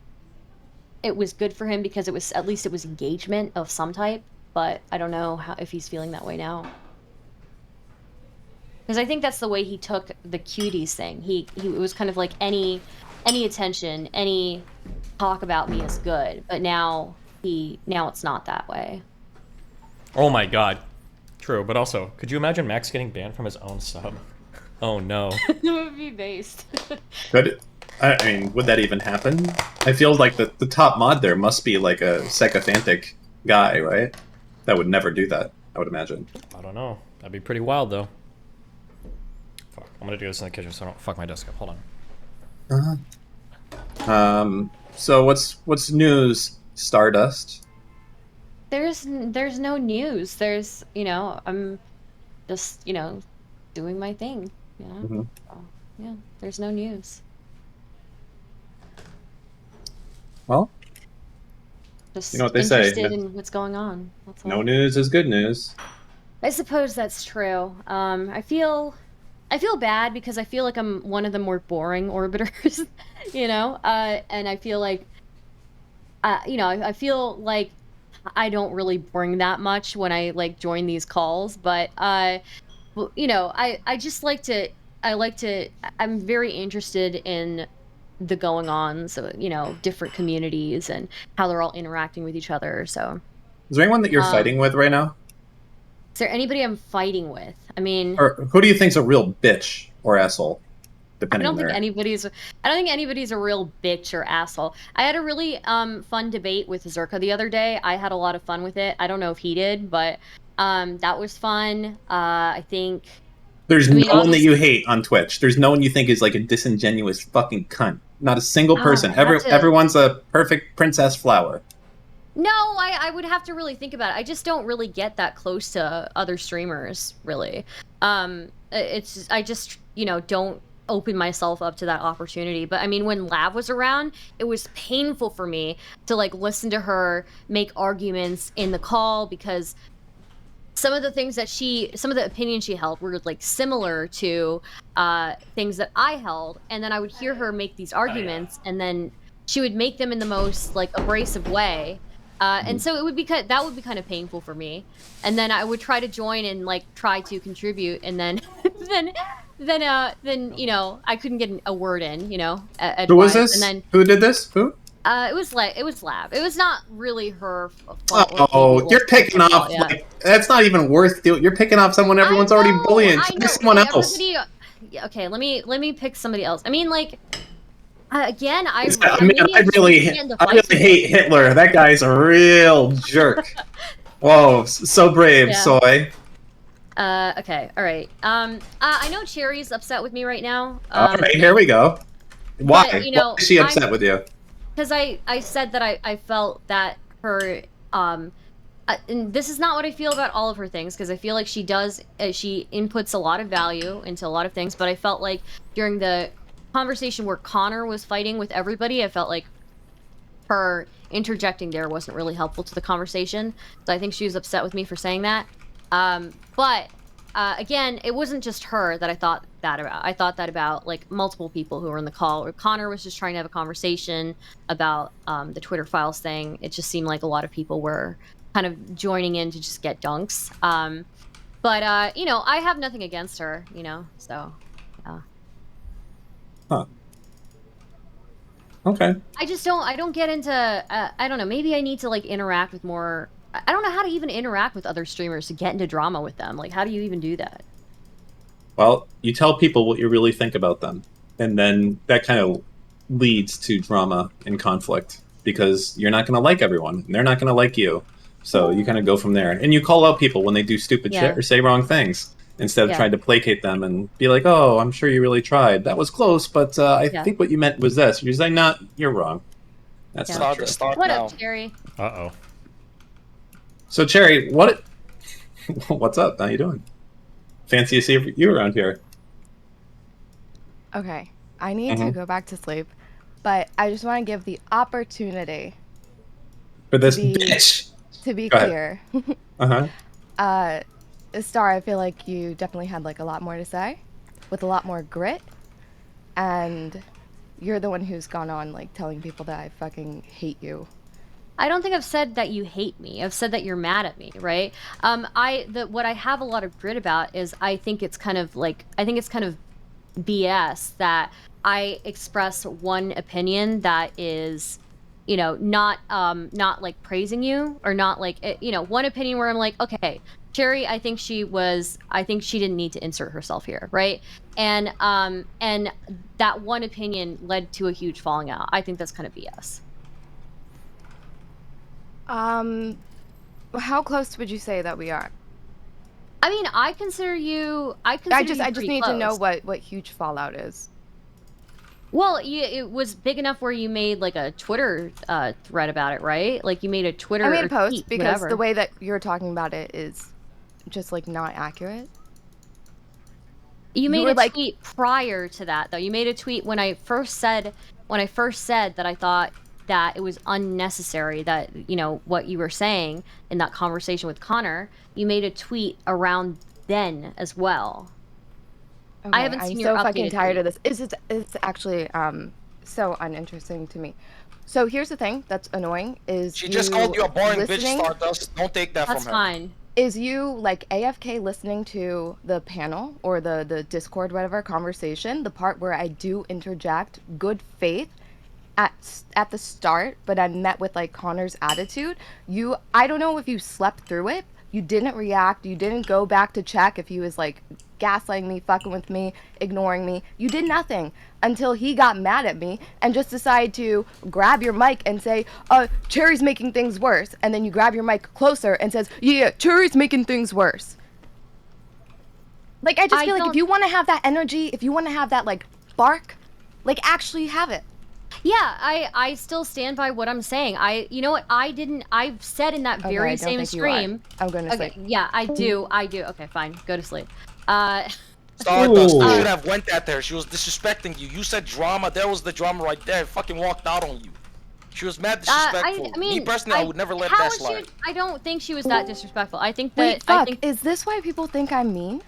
it was good for him because it was at least it was engagement of some type. But I don't know if he's feeling that way now. Because I think that's the way he took the cuties thing. It was kind of like any attention, any talk about me is good. But now it's not that way. Oh my god. True, but also, could you imagine Max getting banned from his own sub? Oh no. It would be based. But I mean, would that even happen? I feel like the top mod there must be like a sycophantic guy, right? That would never do that, I would imagine. I don't know. That'd be pretty wild though. Fuck. I'm gonna do this in the kitchen so I don't fuck my desk up. Hold on. So what's news, Stardust? There's no news. There's I'm just doing my thing. Mhm. So, yeah. There's no news. Well, Just you know what they say. interested in what's going on. That's all. No news is good news. I suppose that's true. I feel bad because I feel like I'm one of the more boring orbiters, and I feel like, I feel like I don't really bring that much when I join these calls, but I just like to, I'm very interested in the going on, so different communities and how they're all interacting with each other. So Is there anyone that you're fighting with right now? is there anybody I'm fighting with? I mean, Or who do you think's a real bitch or asshole? I Depending don't on think their... anybody's a real bitch or asshole. I had a really fun debate with Zerka the other day. I had a lot of fun with it. I don't know if he did, but That was fun. I think. There's I mean, no one that obviously- you hate on Twitch. There's no one you think is like a disingenuous fucking cunt. Not a single person. I have to- Everyone's a perfect princess flower. No, I would have to really think about it. I just don't really get that close to other streamers, really. It's just, I just, don't open myself up to that opportunity. But I mean, when Lav was around, it was painful for me to like listen to her make arguments in the call, because some of the things that some of the opinions she held were like similar to things that I held, and then I would hear her make these arguments, and then she would make them in the most like abrasive way. And so it would be that would be kind of painful for me, and then I would try to join and like try to contribute, and then then I couldn't get a word in, Who was edgewise. this? And then Who did this? Who? it was Lab. It was not really her fault. Oh, you're picking off. Yeah. Like, that's not even worth doing. You're picking off someone everyone's already bullying. I Try know. someone else. Yeah, okay, let me pick somebody else. I mean, like, again, I really hate Hitler. That guy's a real jerk. Whoa, so brave, Yeah. Soy. Okay, all right. I know Cherry's upset with me right now. All right, here we go. Why? But, Why is she upset with you? Because I said that I felt that her and this is not what I feel about all of her things, because I feel like she inputs a lot of value into a lot of things, but I felt like during the conversation where Connor was fighting with everybody, I felt like her interjecting there wasn't really helpful to the conversation. So I think she was upset with me for saying that. But again, it wasn't just her that I thought that about. I thought that about like multiple people who were in the call. Or Connor was just trying to have a conversation about the Twitter files thing. It just seemed like a lot of people were kind of joining in to just get dunks. But I have nothing against her, so. Huh. Okay. I don't get into, I don't know, maybe I need to like interact with more, I don't know how to even interact with other streamers to get into drama with them. Like, how do you even do that? Well, you tell people what you really think about them, and then that kind of leads to drama and conflict, because you're not going to like everyone, and they're not going to like you. So you kind of go from there, and you call out people when they do stupid shit or say wrong things, instead of trying to placate them and be like, "Oh, I'm sure you really tried. That was close, but I think what you meant was this." You're just like, "Nah, you're wrong. That's not true." What up, Cherry? Uh-oh. So Cherry, what's up? How you doing? Fancy to see you around here. Okay, I need to go back to sleep, but I just want to give the opportunity For this bitch. to be Go ahead. clear. Uh-huh. Star, I feel like you definitely had like a lot more to say, with a lot more grit, and you're the one who's gone on like telling people that I fucking hate you. I don't think I've said that you hate me. I've said that you're mad at me, right? What I have a lot of grit about is I think it's kind of BS that I express one opinion that is, not like praising you, or not like, one opinion where I'm like, okay, Cherry, I think she didn't need to insert herself here, right? And that one opinion led to a huge falling out. I think that's kind of BS. How close would you say that we are? I mean, I consider you. I just need to know what huge fallout is. Well, it was big enough where you made like a Twitter thread about it, right? Like you made a Twitter. I made a post tweet, because whatever. the way that you're talking about it is just like not accurate. You made a tweet prior to that, though. You made a tweet when I first said that I thought that it was unnecessary, that what you were saying in that conversation with Connor. You made a tweet around then as well. Okay, I haven't seen I'm your so fucking updated tired tweet. of this. It's actually so uninteresting to me. So here's the thing that's annoying is She just called you a boring bitch, listening- Stardust. Don't take that That's from her. fine. Is you like AFK listening to the panel or the Discord whatever conversation, the part where I do interject good faith at the start, but I'm met with like Connor's attitude. I don't know if you slept through it, You didn't react. You didn't go back to check if he was like gaslighting me, fucking with me, ignoring me. You did nothing until he got mad at me and just decided to grab your mic and say, Cherry's making things worse. And then you grab your mic closer and says, yeah, Cherry's making things worse. Like, I just feel like if you want to have that energy, if you want to have that, like, spark, like, actually have it. Yeah, I still stand by what I'm saying. You know what, I've said in that very same stream. I'm gonna sleep. Yeah, I do. Okay, fine, go to sleep. Stardust, you should have went at her. She was disrespecting you. You said drama. There was the drama right there. Fucking walked out on you. She was mad disrespectful. I mean, me personally, I would never let how that is slide. I don't think she was that disrespectful. I think that. Wait, fuck, is this why people think I'm mean?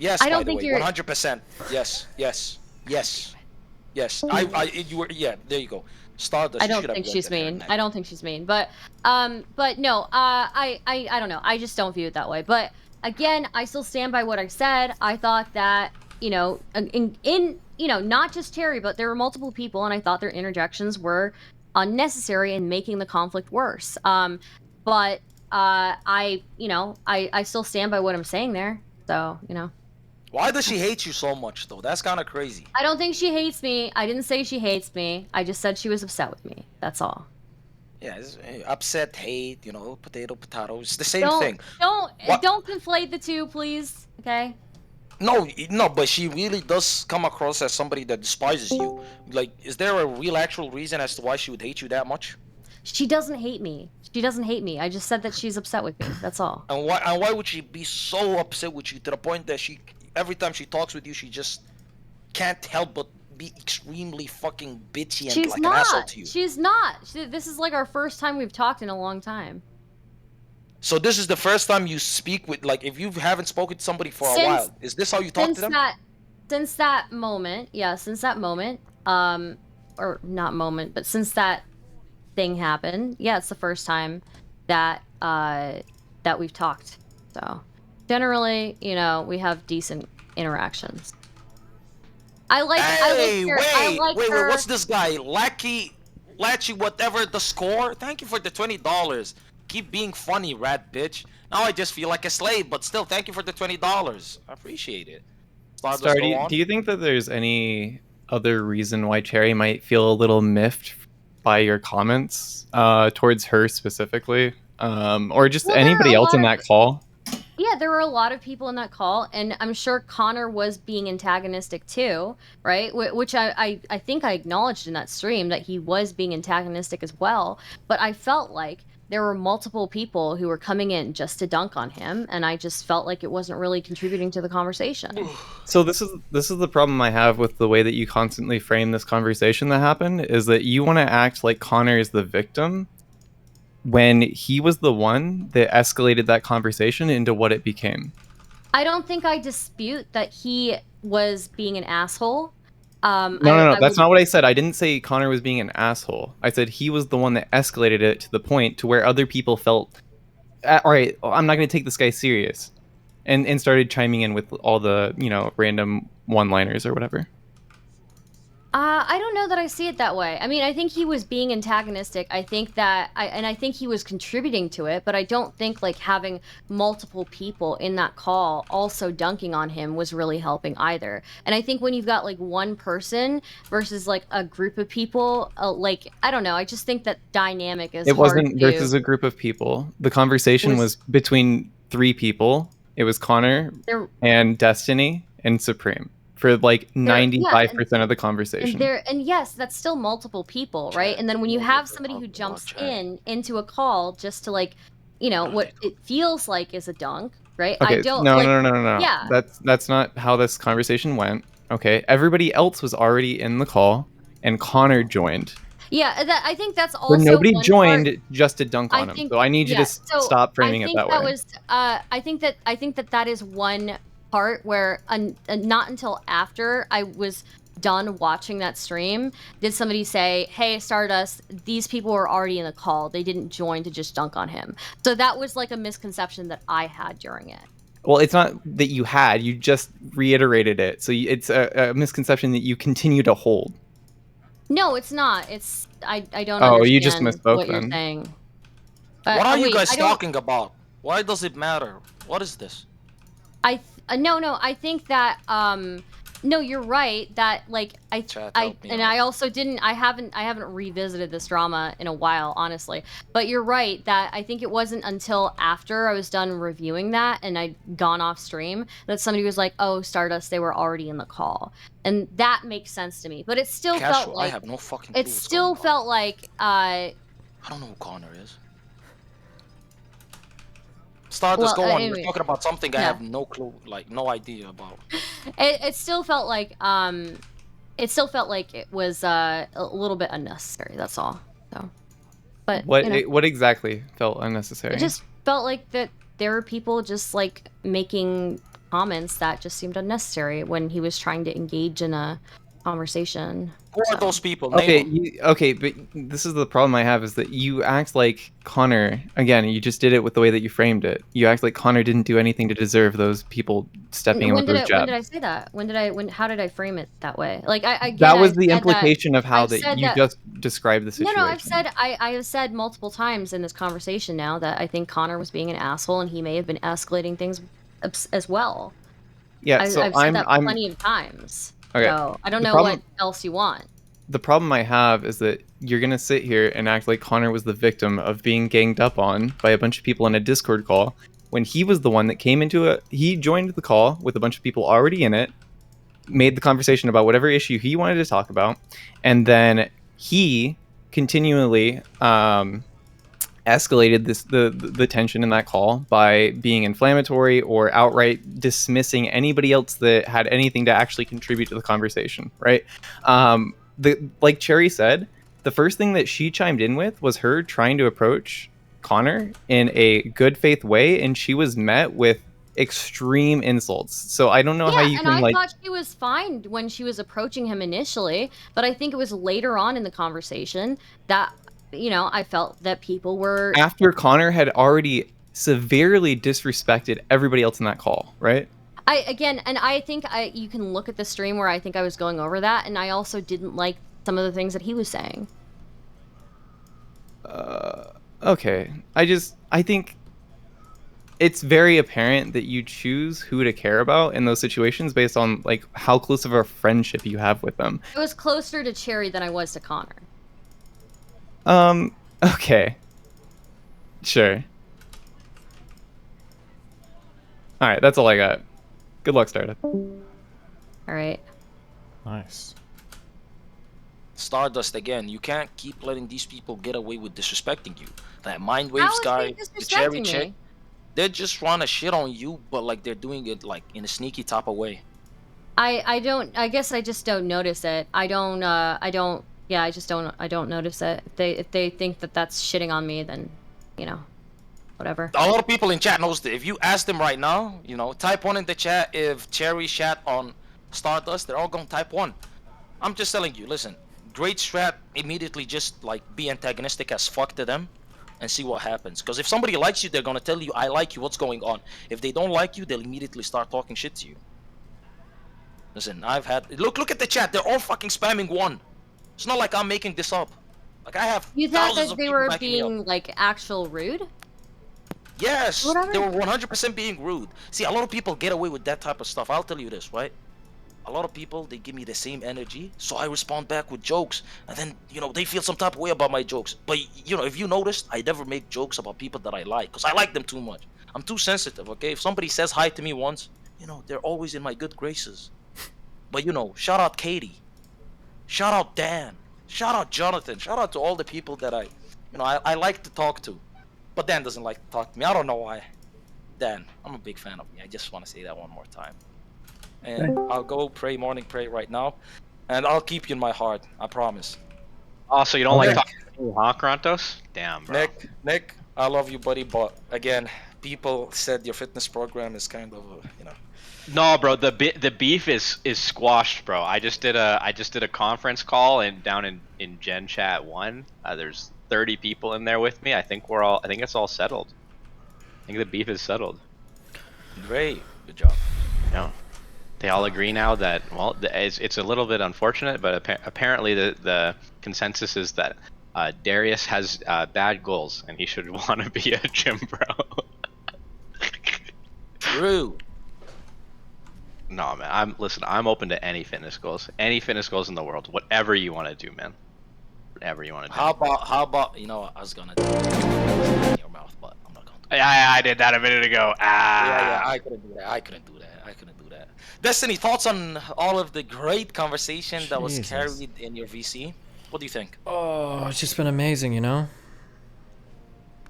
Yes, I don't by the think way, you're- 100%. Yes. You were. Yeah, there you go. Stardust. I don't think she's mean. I don't think she's mean. But no. I don't know. I just don't view it that way. But again, I still stand by what I said. I thought that, you know, in not just Terry, but there were multiple people, and I thought their interjections were unnecessary and making the conflict worse. But I still stand by what I'm saying there. So, you know. Why does she hate you so much, though? That's kind of crazy. I don't think she hates me. I didn't say she hates me. I just said she was upset with me. That's all. Yeah, it's, upset, hate, potato, it's the same thing. Don't conflate the two, please. Okay. No, but she really does come across as somebody that despises you. Like, is there a real actual reason as to why she would hate you that much? She doesn't hate me. She doesn't hate me. I just said that she's upset with me. That's all. And why would she be so upset with you to the point that every time she talks with you, she just can't help but be extremely fucking bitchy and like an asshole to you? She's not. This is like our first time we've talked in a long time. So this is the first time you speak with, like, if you haven't spoken to somebody for a while, is this how you talk to them? Since that moment, or not moment, but since that thing happened, yeah, it's the first time that that we've talked. So generally, we have decent interactions. Wait, what's this guy? Latchy, whatever the score? Thank you for the $20. Keep being funny, rat bitch. Now I just feel like a slave, but still, thank you for the $20. I appreciate it. Star, do you think that there's any other reason why Cherry might feel a little miffed by your comments towards her specifically, or just anybody else in that call? Yeah, there were a lot of people in that call, and I'm sure Connor was being antagonistic too, right? Which I think I acknowledged in that stream that he was being antagonistic as well. But I felt like there were multiple people who were coming in just to dunk on him, and I just felt like it wasn't really contributing to the conversation. So this is the problem I have with the way that you constantly frame this conversation that happened, is that you want to act like Connor is the victim when he was the one that escalated that conversation into what it became. I don't think I dispute that he was being an asshole. No, that's not what I said. I didn't say Connor was being an asshole. I said he was the one that escalated it to the point to where other people felt, all right, I'm not going to take this guy serious, and started chiming in with all the, random one-liners or whatever. I don't know that I see it that way. I mean, I think he was being antagonistic. I think that, I think he was contributing to it, but I don't think like having multiple people in that call also dunking on him was really helping either. And I think when you've got like one person versus like a group of people, like, I don't know, I just think that dynamic is. It wasn't versus a group of people. The conversation was between 3 people. It was Connor and Destiny and Supreme. For like 95% of the conversation. And yes, that's still multiple people, right? And then when you have somebody who jumps into a call just to like, what it feels like is a dunk, right? Okay, I don't. No. Yeah. That's not how this conversation went. Okay, everybody else was already in the call, and Connor joined. Yeah, I think that's also. But nobody one joined part. just to dunk on him. So I need you to stop framing it that way. I think that is one part where not until after I was done watching that stream did somebody say, hey, Stardust, these people were already in the call, they didn't join to just dunk on him. So that was like a misconception that I had during it. Well, it's not that you had, you just reiterated it, so it's a misconception that you continue to hold. No, it's not. It's I don't understand understand you just misspoke what then. you're saying. What are you guys talking about? Why does it matter? What is this? No, I think that no, you're right that like Chat, I help me and out. I also didn't I haven't revisited this drama in a while, honestly. But you're right that I think it wasn't until after I was done reviewing that and I'd gone off stream that somebody was like, "Oh, Stardust, they were already in the call." And that makes sense to me. But it still felt Casual, I like have no fucking clue it what's still going on. felt like I don't know who Connor is. Stardust, well, go on. You're anyway, talking about something I yeah. have no clue, like no idea about. It still felt like it was a little bit unnecessary. That's all. So, but What exactly felt unnecessary? it just felt like that there were people just like making comments that just seemed unnecessary when he was trying to engage in a conversation. Who are those people? Okay, Name okay, but this is the problem I have is that you act like Connor, again, you just did it with the way that you framed it. You act like Connor didn't do anything to deserve those people stepping in with those When jabs. did I say that? How did I frame it that way? Like That was I've the said implication of how I've that said you just described the situation. No, I have said multiple times in this conversation now that I think Connor was being an asshole and he may have been escalating things as well. Yeah, so I've said that I'm plenty of times. Okay, So I don't the know problem- what else you want. The problem I have is that you're gonna sit here and act like Connor was the victim of being ganged up on by a bunch of people in a Discord call when he was the one that came into he joined the call with a bunch of people already in it, made the conversation about whatever issue he wanted to talk about, and then he continually escalated the tension in that call by being inflammatory or outright dismissing anybody else that had anything to actually contribute to the conversation, right? Like Cherry said, the first thing that she chimed in with was her trying to approach Connor in a good faith way, and she was met with extreme insults. So I don't know how you and can I like thought she was fine when she was approaching him initially, but I think it was later on in the conversation that I felt that people were after Connor had already severely disrespected everybody else in that call, right? I think you can look at the stream where I think I was going over that, and I also didn't like some of the things that he was saying. Okay. I think it's very apparent that you choose who to care about in those situations based on like how close of a friendship you have with them. I was closer to Cherry than I was to Connor. Okay. Sure. Alright, that's all I got. Good luck, Stardust. Alright. Nice. Stardust again. You can't keep letting these people get away with disrespecting you. That Mind How Waves is guy, he the Cherry disrespecting chick, me? they're just trying to shit on you, but like they're doing it like in a sneaky type of way. I guess I just don't notice it. I don't notice it. If they think that that's shitting on me, then whatever. A lot of people in chat knows that. If you ask them right now, type 1 in the chat if Cherry shat on Stardust, they're all gonna type 1. I'm just telling you, listen, great strat, immediately just like be antagonistic as fuck to them and see what happens. Because if somebody likes you, they're gonna tell you, I like you, what's going on. If they don't like you, they'll immediately start talking shit to you. Listen, I've had look at the chat, they're all fucking spamming 1. It's not like I'm making this up. Like I have You thought thousands that of they people were backing me up. being like actual rude? Yes, Whatever. they were 100% being rude. See, a lot of people get away with that type of stuff. I'll tell you this, right? A lot of people, they give me the same energy, so I respond back with jokes, and then, they feel some type of way about my jokes. But, if you noticed, I never make jokes about people that I like, because I like them too much. I'm too sensitive, okay? If somebody says hi to me once, they're always in my good graces. But, shout out Katie. Shout out Dan. Shout out Jonathan. Shout out to all the people that I like to talk to. But Dan doesn't like to talk to me. I don't know why. Dan, I'm a big fan of you. I just want to say that one more time. And I'll go morning pray right now. And I'll keep you in my heart. I promise. Also, you don't like talking to me, huh, Krantos? Damn, bro. Nick, I love you, buddy. But again, people said your fitness program is kind of, No, bro. The beef is squashed, bro. I just did a conference call down in Gen Chat 1. There's 30 people in there with me. I think it's all settled. I think the beef is settled. Great. Good job. Yeah. They all agree now that it's a little bit unfortunate, but apparently the consensus is that Darius has bad goals and he should want to be a gym bro. Rude. No, man. I'm open to any fitness goals. Any fitness goals in the world. Whatever you want to do, man. Whatever you want to do. How about, you know what, I was gonna do in your mouth, but I'm not gonna do Yeah, I did that a minute ago. Yeah, I couldn't do that. I couldn't do that. Destiny, thoughts on all of the great conversation that was Jesus. carried in your VC? What do you think? Oh, it's just been amazing, you know?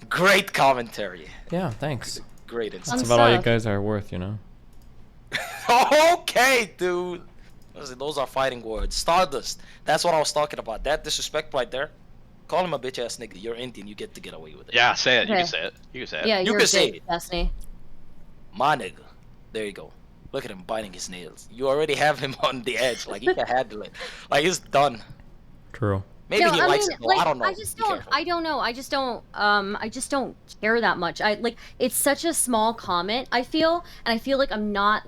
Great commentary. Yeah, thanks. Great insight. That's about all you guys are worth, you know? Okay, dude. Those are fighting words. Stardust. That's what I was talking about. That disrespect right there. Call him a bitch ass nigga. You're Indian. You get to get away with it. Yeah, say it. You Okay. can say it. You can say it. Yeah, You you're can a say dick, it. Destiny. My nigga. There you go. Look at him biting his nails. You already have him on the edge. Like, he can handle it. Like, he's done. True. Maybe No, he I likes mean, it though. like, I don't know. I don't know. I just don't care that much. It's such a small comment, I feel, and I feel like I'm not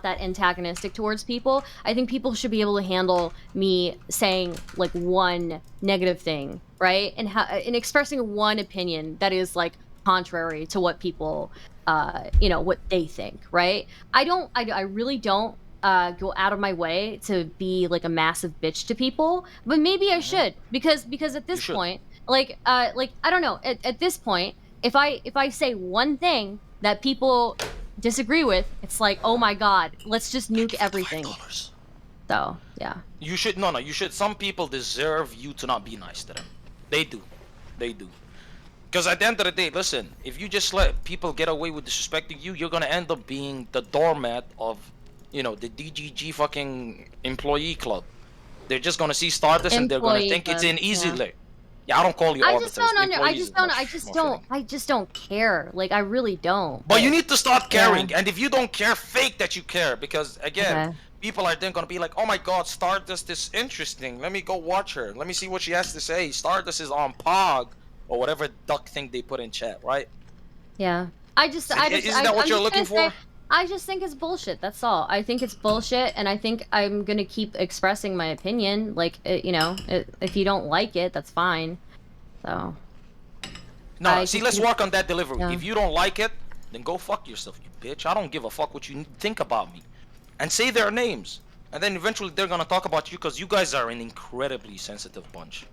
that antagonistic towards people. I think people should be able to handle me saying like one negative thing, right? And expressing one opinion that is like contrary to what people what they think, right? I really don't go out of my way to be like a massive bitch to people, but maybe I should, because at this point, like I don't know, at this point, if I say one thing that people disagree with, it's like, oh my god, let's just nuke everything. So yeah, You should you should. Some people deserve you to not be nice to them. They do. Because at the end of the day, listen, if you just let people get away with disrespecting you, you're gonna end up being the doormat of, the DGG fucking employee club. They're just gonna see Stardust and they're gonna think it's an easy lay. Yeah, I don't call you I arbiters. I just don't care. Like, I really don't. But you need to start caring, and if you don't care, fake that you care, because again, people are then gonna be like, oh my god, Stardust is interesting. Let me go watch her. Let me see what she has to say. Stardust is on Pog, or whatever duck thing they put in chat, right? Yeah. Isn't that what you're looking for? I just think it's bullshit. That's all. I think it's bullshit, and I think I'm gonna keep expressing my opinion. Like, if you don't like it, that's fine. So. No, see, let's work on that delivery. Yeah. If you don't like it, then go fuck yourself, you bitch. I don't give a fuck what you think about me. And say their names. And then eventually they're gonna talk about you, because you guys are an incredibly sensitive bunch.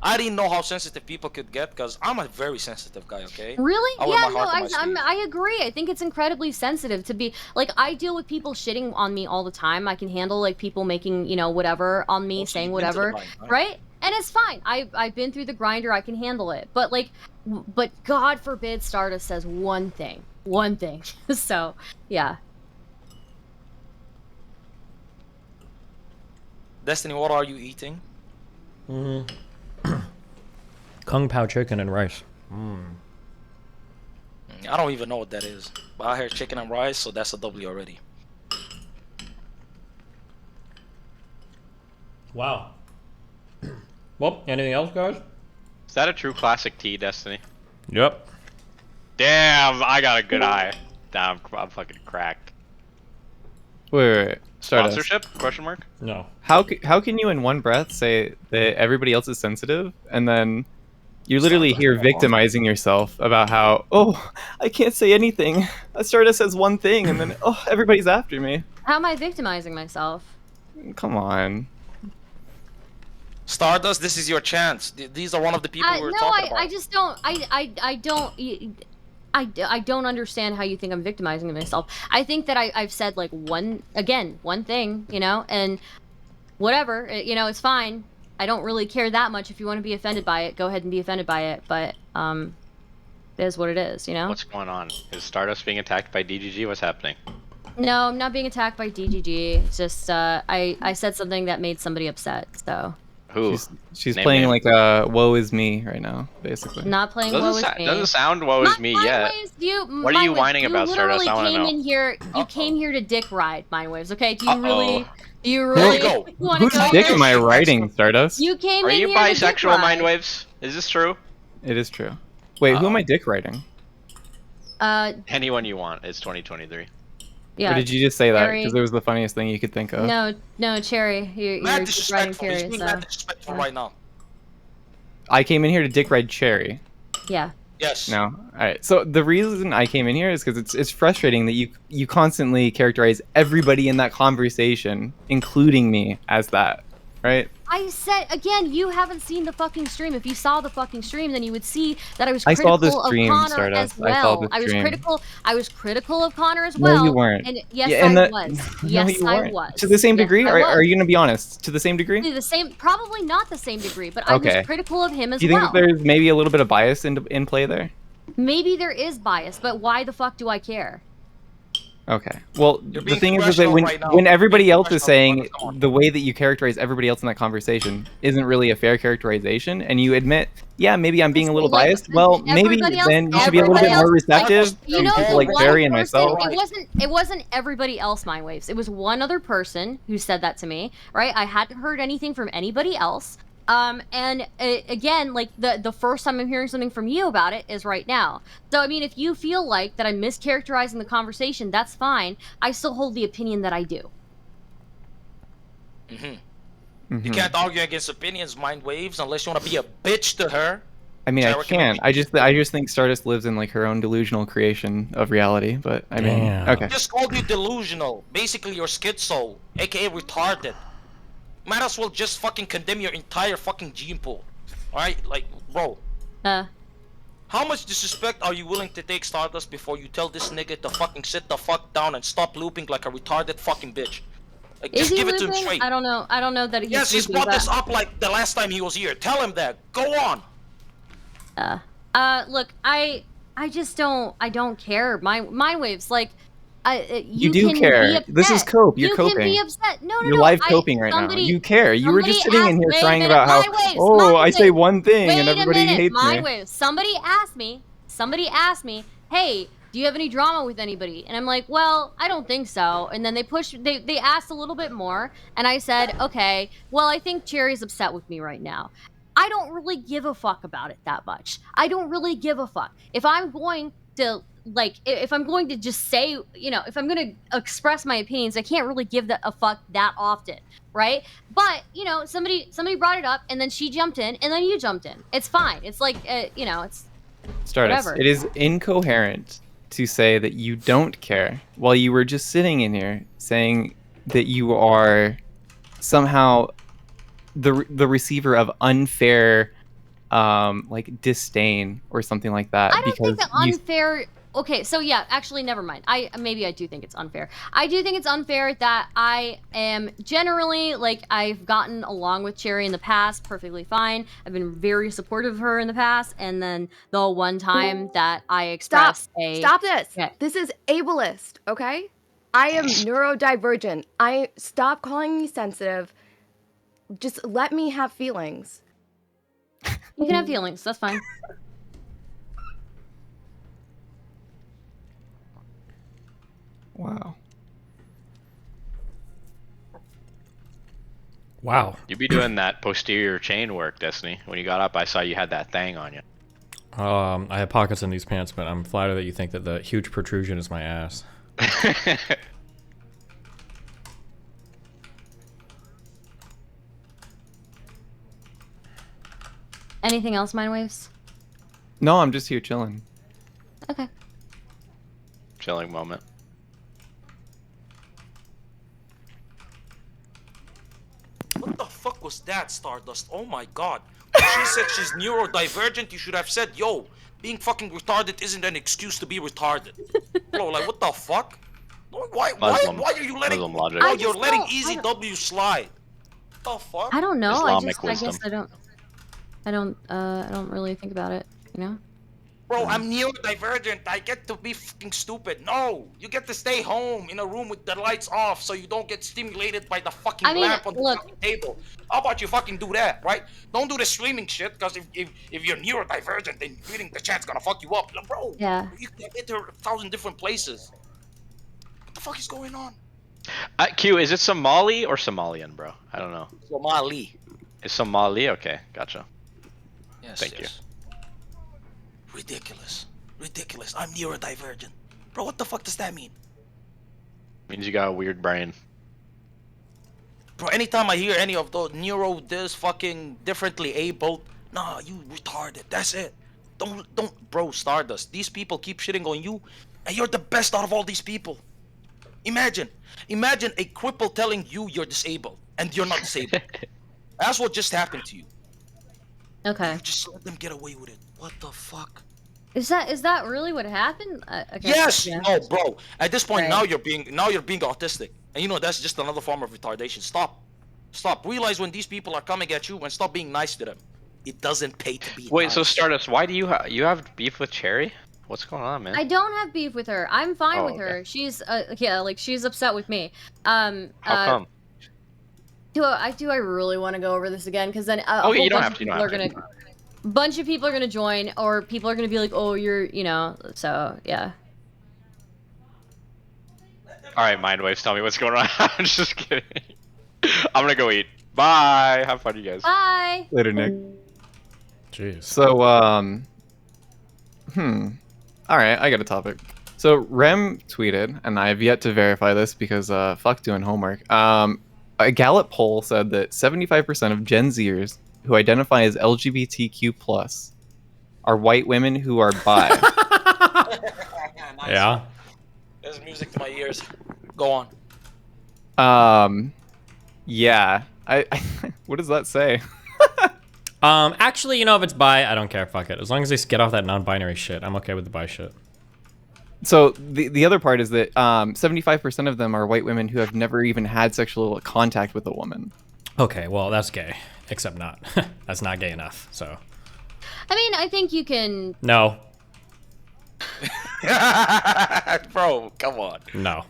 I didn't know how sensitive people could get, because I'm a very sensitive guy, okay? Really? I wear Yeah, my no, heart on my sleeve. I agree. I think it's incredibly sensitive to be, like, I deal with people shitting on me all the time. I can handle, like, people making, whatever on me, saying whatever, grind, right? And it's fine. I've been through the grinder. I can handle it. But, like, but God forbid Stardust says one thing. So, yeah. Destiny, what are you eating? Kung Pao chicken and rice. I don't even know what that is. But I heard chicken and rice, so that's a W already. Wow. Well, anything else, guys? Is that a true classic tea, Destiny? Yep. Damn, I got a good eye. Damn, I'm fucking cracked. Wait. Stardust. Sponsorship? Question mark? No. How can you in one breath say that everybody else is sensitive, and then you're literally here victimizing yourself about how, oh, I can't say anything. Stardust says one thing, and then, oh, everybody's after me. How am I victimizing myself? Come on. Stardust, this is your chance. These are one of the people we're talking about. I just don't. I don't understand how you think I'm victimizing myself. I think that I've said like one thing, and whatever, it's fine. I don't really care that much. If you want to be offended by it, go ahead and be offended by it. But it is what it is, What's going on? Is Stardust being attacked by DGG? What's happening? No, I'm not being attacked by DGG. It's just I said something that made somebody upset. So. Who? She's playing like a woe is me right now, basically. Not playing woe is me. Doesn't sound woe is me yet. What are you whining about, Stardust? I want to know. You came here to dick ride Mind Waves, okay? Do you really want to Whose go dick here? am I riding, Stardust? You came Are in you here to dick bisexual, ride. Mind Waves? Is this true? It is true. Wait, who am I dick riding? Anyone you want. It's 2023. Yeah. Or did you just say that Cherry. because it was the funniest thing you could think of? No, Cherry. You're Mad dick riding disrespectful. Cherry. He's being mad disrespectful right now. I came in here to dick ride Cherry. Yeah. Yes. No. All right. So the reason I came in here is because it's frustrating that you constantly characterize everybody in that conversation, including me, as that, right? I said again, you haven't seen the fucking stream. If you saw the fucking stream, then you would see that I was I saw critical the of stream, Connor as Stardust. I saw well. the stream. I was critical of Connor as No, you well. weren't. And yes, Yeah, and I the was. no, Yes, you I weren't. was. To the same Yes, degree? I Are was. you gonna be honest? To the same degree? To the same, probably not the same degree, but I Okay. was critical of him as Do you think well. that there's maybe a little bit of bias in play there? Maybe there is bias, but why the fuck do I care? Okay. Well, the being thing is that professional when right now. when You're everybody being else is saying professional. Come on. the way that you characterize everybody else in that conversation isn't really a fair characterization, and you admit, yeah, maybe I'm being a little Like, biased. Well, maybe everybody else- then you should be a little everybody bit more else- receptive You to know, people the like one Barry and person, myself. it wasn't everybody else, Mind Waves. It was one other person who said that to me, right? I hadn't heard anything from anybody else. Again, like the first time I'm hearing something from you about it is right now. So I mean, if you feel like that I'm mischaracterizing the conversation, that's fine. I still hold the opinion that I do. You can't argue against opinions, Mind Waves, unless you want to be a bitch to her. I mean, I Sarah, can't. I just think Stardust lives in like her own delusional creation of reality. But I mean, okay. I just called you delusional. Basically, you're schizo, aka retarded. Might as well just fucking condemn your entire fucking gene pool. Alright? Like, bro. How much disrespect are you willing to take, Stardust, before you tell this nigga to fucking sit the fuck down and stop looping like a retarded fucking bitch? Like, Is just he give it to him looping? straight. I don't know. I don't know that he's Yes, he's looping, brought this but- up like the last time he was here. Tell him that. Go on. Look, I just don't care. My waves, like, You do can care. be This is upset. cope. You're you coping. can be upset. No, You're live coping right now. You care. You were just sitting in here crying about how, oh, I say one thing and everybody hates my me. waves. Somebody asked me, hey, do you have any drama with anybody? And I'm like, well, I don't think so. And then they asked a little bit more, and I said, okay, well, I think Cherry's upset with me right now. I don't really give a fuck about it that much. I don't really give a fuck. If I'm going to, like, if I'm going to just say, you know, if I'm going to express my opinions, I can't really give a fuck that often, right? But, you know, somebody brought it up, and then she jumped in, and then you jumped in. It's fine. It's like, you know, it's Stardust, whatever. it is incoherent to say that you don't care while you were just sitting in here saying that you are somehow the receiver of unfair like disdain or something like that. I don't think that you unfair. Okay, so yeah, actually, never mind. Maybe I do think it's unfair. I do think it's unfair that I am generally, like, I've gotten along with Cherry in the past perfectly fine. I've been very supportive of her in the past, and then the one time that I expressed Stop this. This is ableist, okay? I am neurodivergent. Stop calling me sensitive. Just let me have feelings. You can have feelings. That's fine. Wow. Wow. You be doing that posterior chain work, Destiny. When you got up, I saw you had that thing on you. I have pockets in these pants, but I'm flattered that you think that the huge protrusion is my ass. Anything else, Mind Waves? No, I'm just here chilling. Okay. Chilling moment. What the fuck was that, Stardust? Oh my god. When she said she's neurodivergent, you should have said, yo, being fucking retarded isn't an excuse to be retarded. Bro, like, what the fuck? Why are you letting... Muslim logic. Bro, you're letting Easy W slide. What the fuck? I don't know. Islamic I wisdom. guess I don't really think about it, you know? Bro, I'm neurodivergent. I get to be fucking stupid. No, you get to stay home in a room with the lights off so you don't get stimulated by the fucking I mean, lamp on the fucking table. How about you fucking do that, right? Don't do the streaming shit, because if you're neurodivergent, then reading the chat's gonna fuck you up. Bro, Yeah. you can enter 1,000 different places. What the fuck is going on? Q, is it Somali or Somalian, bro? I don't know. Somali. It's Somali? Okay, gotcha. Yes, Thank you. Ridiculous. Ridiculous. I'm neurodivergent. Bro, what the fuck does that mean? Means you got a weird brain. Bro, anytime I hear any of those neuro this fucking differently able, nah, you retarded. That's it. Don't, bro, Stardust. These people keep shitting on you, and you're the best out of all these people. Imagine a cripple telling you you're disabled, and you're not disabled. That's what just happened to you. Okay. You just let them get away with it. What the fuck? Is that really what happened? Okay. Yes. Yeah. No, bro. At this point, Right. now you're being autistic, and you know that's just another form of retardation. Stop. Realize when these people are coming at you, and stop being nice to them. It doesn't pay to be Wait, nice. so Stardust, why do you have beef with Cherry? What's going on, man? I don't have beef with her. I'm fine Oh, with her. She's like she's upset with me. How come? Do I really want to go over this again? Because then a Okay, whole you don't bunch have of to, you people don't are have gonna, bunch of people are gonna join, or people are gonna be like, oh, you're, so yeah. All right, Mindwaves, tell me what's going on. I'm just kidding. I'm gonna go eat. Bye. Have fun, you guys. Bye. Later, Nick. Jeez. So, all right, I got a topic. So Rem tweeted, and I have yet to verify this because fuck doing homework. A Gallup poll said that 75% of Gen Zers who identify as LGBTQ+ are white women who are bi. Nice. Yeah. There's music to my ears. Go on. Yeah. I what does that say? Actually, if it's bi, I don't care. Fuck it. As long as they get off that non-binary shit, I'm okay with the bi shit. So the other part is that 75% of them are white women who have never even had sexual contact with a woman. Okay, well, that's gay. Except not. That's not gay enough, so. I mean, I think you can. No. Bro, come on. No.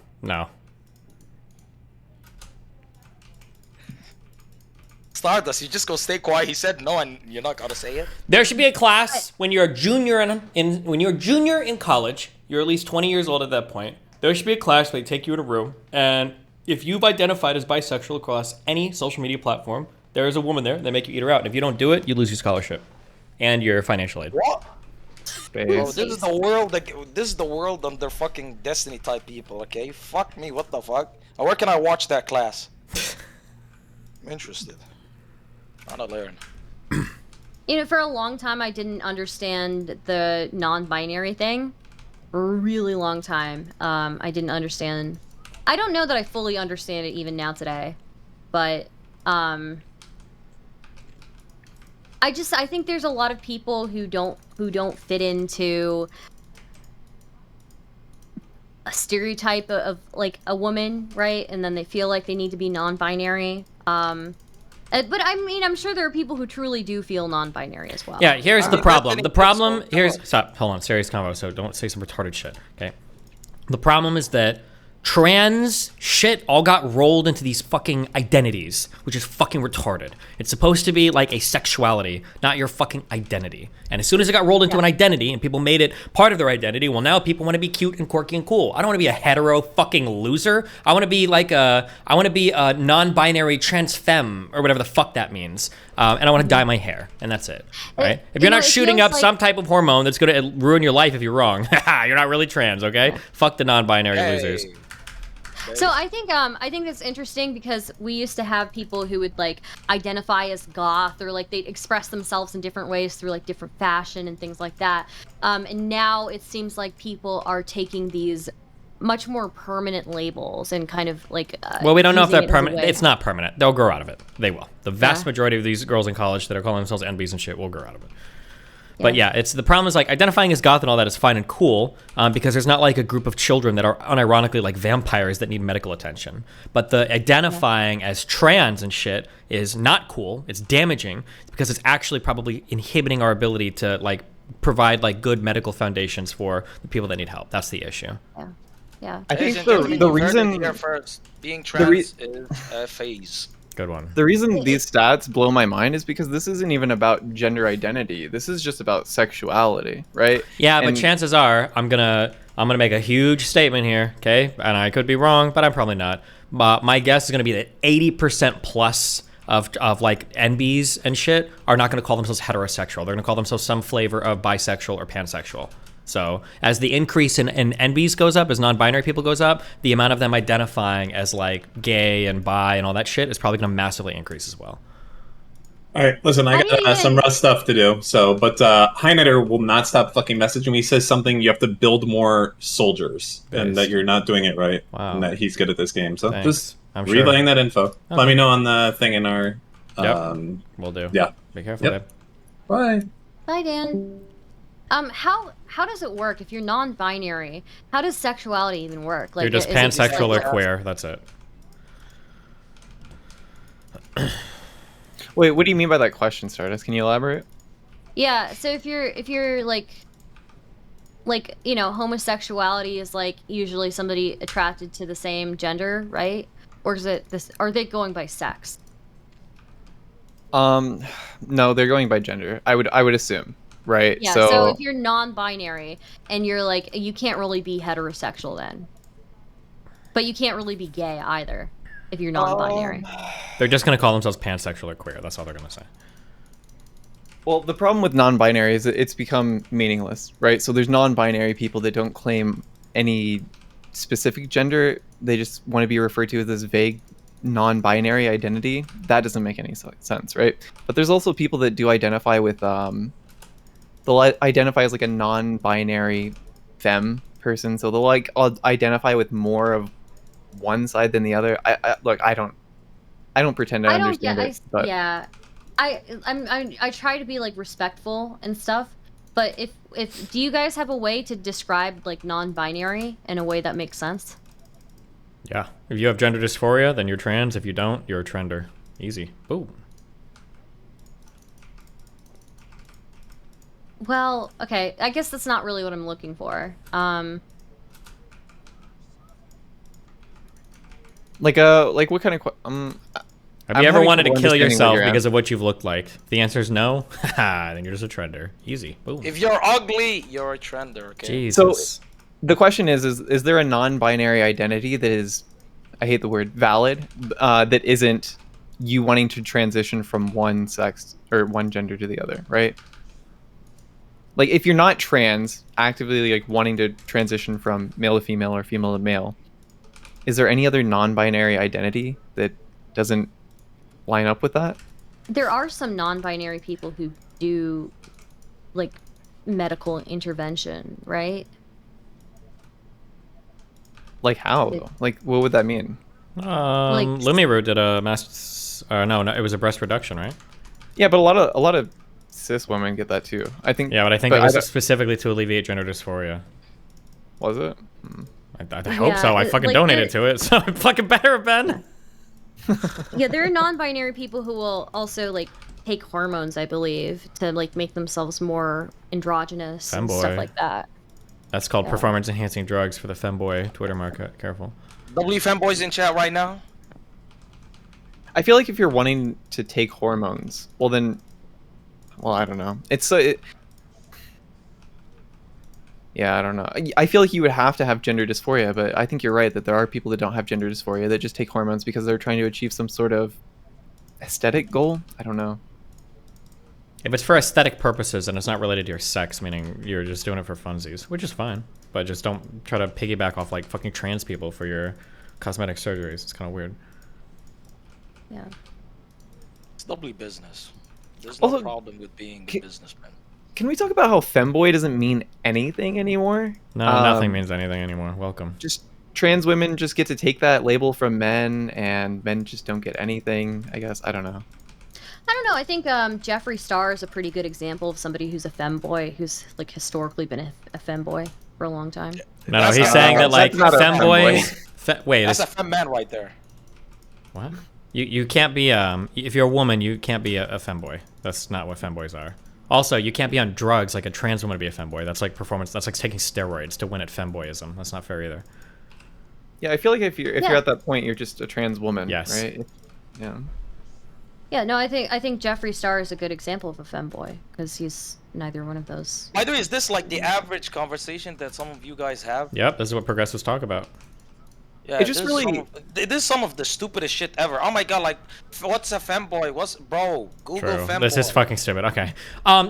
Stardust, you just go stay quiet. He said no, and you're not gonna say it. There should be a class when you're a junior in college. You're at least 20 years old at that point. There should be a class where they take you in a room, and if you've identified as bisexual across any social media platform, there is a woman there. They make you eat her out, and if you don't do it, you lose your scholarship and your financial aid. What? Bro, this is the world. This is the world under fucking Destiny type people. Okay, fuck me. What the fuck? Where can I watch that class? I'm interested. I want to learn. For a long time, I didn't understand the non-binary thing. For a really long time, I didn't understand. I don't know that I fully understand it even now today, but I think there's a lot of people who don't fit into a stereotype of like a woman, right? And then they feel like they need to be non-binary. But I mean, I'm sure there are people who truly do feel non-binary as well. Yeah, here's the problem. Stop, hold on, serious convo, so don't say some retarded shit, okay? The problem is that trans shit all got rolled into these fucking identities, which is fucking retarded. It's supposed to be like a sexuality, not your fucking identity. And as soon as it got rolled into an identity and people made it part of their identity, well, now people want to be cute and quirky and cool. I don't want to be a hetero fucking loser. I want to be a non-binary trans femme or whatever the fuck that means. And I want to dye my hair, and that's it. Right? If you're not shooting up some type of hormone that's going to ruin your life if you're wrong, you're not really trans, okay? Fuck the non-binary losers. So I think that's interesting because we used to have people who would like identify as goth or like they'd express themselves in different ways through like different fashion and things like that. And now it seems like people are taking these much more permanent labels and kind of like well, we don't know if using they're it as a permanent. way- It's not permanent. They'll grow out of it. They will. The vast Yeah. majority of these girls in college that are calling themselves NBs and shit will grow out of it. But yeah, it's the problem is like identifying as goth and all that is fine and cool because there's not like a group of children that are unironically like vampires that need medical attention. But the identifying as trans and shit is not cool. It's damaging because it's actually probably inhibiting our ability to like provide like good medical foundations for the people that need help. That's the issue. Yeah. I think Ladies and the gentlemen, you heard it reason here first. Being trans is a phase. Good one. The reason these stats blow my mind is because this isn't even about gender identity. This is just about sexuality, right? Yeah, but chances are I'm gonna make a huge statement here, okay? And I could be wrong, but I'm probably not. My guess is gonna be that 80% plus of like NBs and shit are not gonna call themselves heterosexual. They're gonna call themselves some flavor of bisexual or pansexual. So as the increase in NBs goes up, as non-binary people goes up, the amount of them identifying as like gay and bi and all that shit is probably going to massively increase as well. All right, listen, I How do got you some even- rough stuff to do. So, but Highnighter will not stop fucking messaging me. He says something. You have to build more soldiers, and that Based. you're not doing it right, Wow. and that he's good at this game. So Thanks. just I'm sure. relaying that info. Let Okay. me know on the thing in our. Yep. Will do. Yeah. Be careful, Yep. babe. Bye. Bye, Dan. How does it work if you're non-binary? How does sexuality even work? You're just is it pansexual like- or queer. That's it. Wait, what do you mean by that question, Stardust? Can you elaborate? Yeah, so if you're like homosexuality is like usually somebody attracted to the same gender, right? Or is it this? Are they going by sex? No, they're going by gender. I would assume, right? Yeah. So if you're non-binary and you're like, you can't really be heterosexual then, but you can't really be gay either if you're non-binary. They're just gonna call themselves pansexual or queer. That's all they're gonna say. Well, the problem with non-binary is that it's become meaningless, right? So there's non-binary people that don't claim any specific gender. They just want to be referred to as this vague non-binary identity. That doesn't make any sense, right? But there's also people that do identify with they'll identify as like a non-binary femme person. So they'll like identify with more of one side than the other. I don't pretend to understand it. But Yeah, I try to be like respectful and stuff, but if do you guys have a way to describe like non-binary in a way that makes sense? Yeah. If you have gender dysphoria, then you're trans. If you don't, you're a trender. Easy. Boom. Well, okay, I guess that's not really what I'm looking for. like what kind of Have you ever wanted to kill yourself because of what you've looked like? If the answer is no, haha, then you're just a trender. Easy. Boom. If you're ugly, you're a trender. Okay. Jesus. So the question is there a non-binary identity that is, I hate the word, valid, that isn't you wanting to transition from one sex or one gender to the other, right? Like if you're not trans, actively like wanting to transition from male to female or female to male, is there any other non-binary identity that doesn't line up with that? There are some non-binary people who do like medical intervention, right? Like how though? Like what would that mean? Lumiru did a no, it was a breast reduction, right? Yeah, but a lot of cis women get that too. I think. Yeah, but I think it was specifically to alleviate gender dysphoria. Was it? I hope so. I fucking donated to it, so it fucking better have been. Yeah, there are non-binary people who will also like take hormones, I believe, to like make themselves more androgynous and Femboy. stuff like that. That's called performance enhancing drugs for the femboy Twitter market. Careful. W femboys in chat right now. I feel like if you're wanting to take hormones, well then, I don't know. Yeah, I don't know. I feel like you would have to have gender dysphoria, but I think you're right that there are people that don't have gender dysphoria that just take hormones because they're trying to achieve some sort of aesthetic goal. I don't know. If it's for aesthetic purposes and it's not related to your sex, meaning you're just doing it for funsies, which is fine, but just don't try to piggyback off like fucking trans people for your cosmetic surgeries. It's kind of weird. Yeah. It's lovely business. There's no Also, problem with being a businessman. Can we talk about how femboy doesn't mean anything anymore? No, nothing means anything anymore. Welcome. Just trans women just get to take that label from men, and men just don't get anything, I guess. I don't know. I don't know. I think Jeffree Star is a pretty good example of somebody who's a femboy, who's like historically been a femboy for a long time. No, he's saying that like femboy. Wait, That's a femme man right there. What? You can't be if you're a woman, you can't be a femboy. That's not what femboys are. Also, you can't be on drugs like a trans woman to be a femboy. That's like performance. That's like taking steroids to win at femboyism. That's not fair either. Yeah, I feel like if you're at that point, you're just a trans woman. Yes. Right. Yeah. Yeah, no, I think Jeffree Star is a good example of a femboy because he's neither one of those. By the way, is this like the average conversation that some of you guys have? Yep, this is what progressives talk about. Yeah, It just really- this is some of the stupidest shit ever. Oh my god, like, what's a femboy? Bro, Google True. femboy. This is fucking stupid. Okay.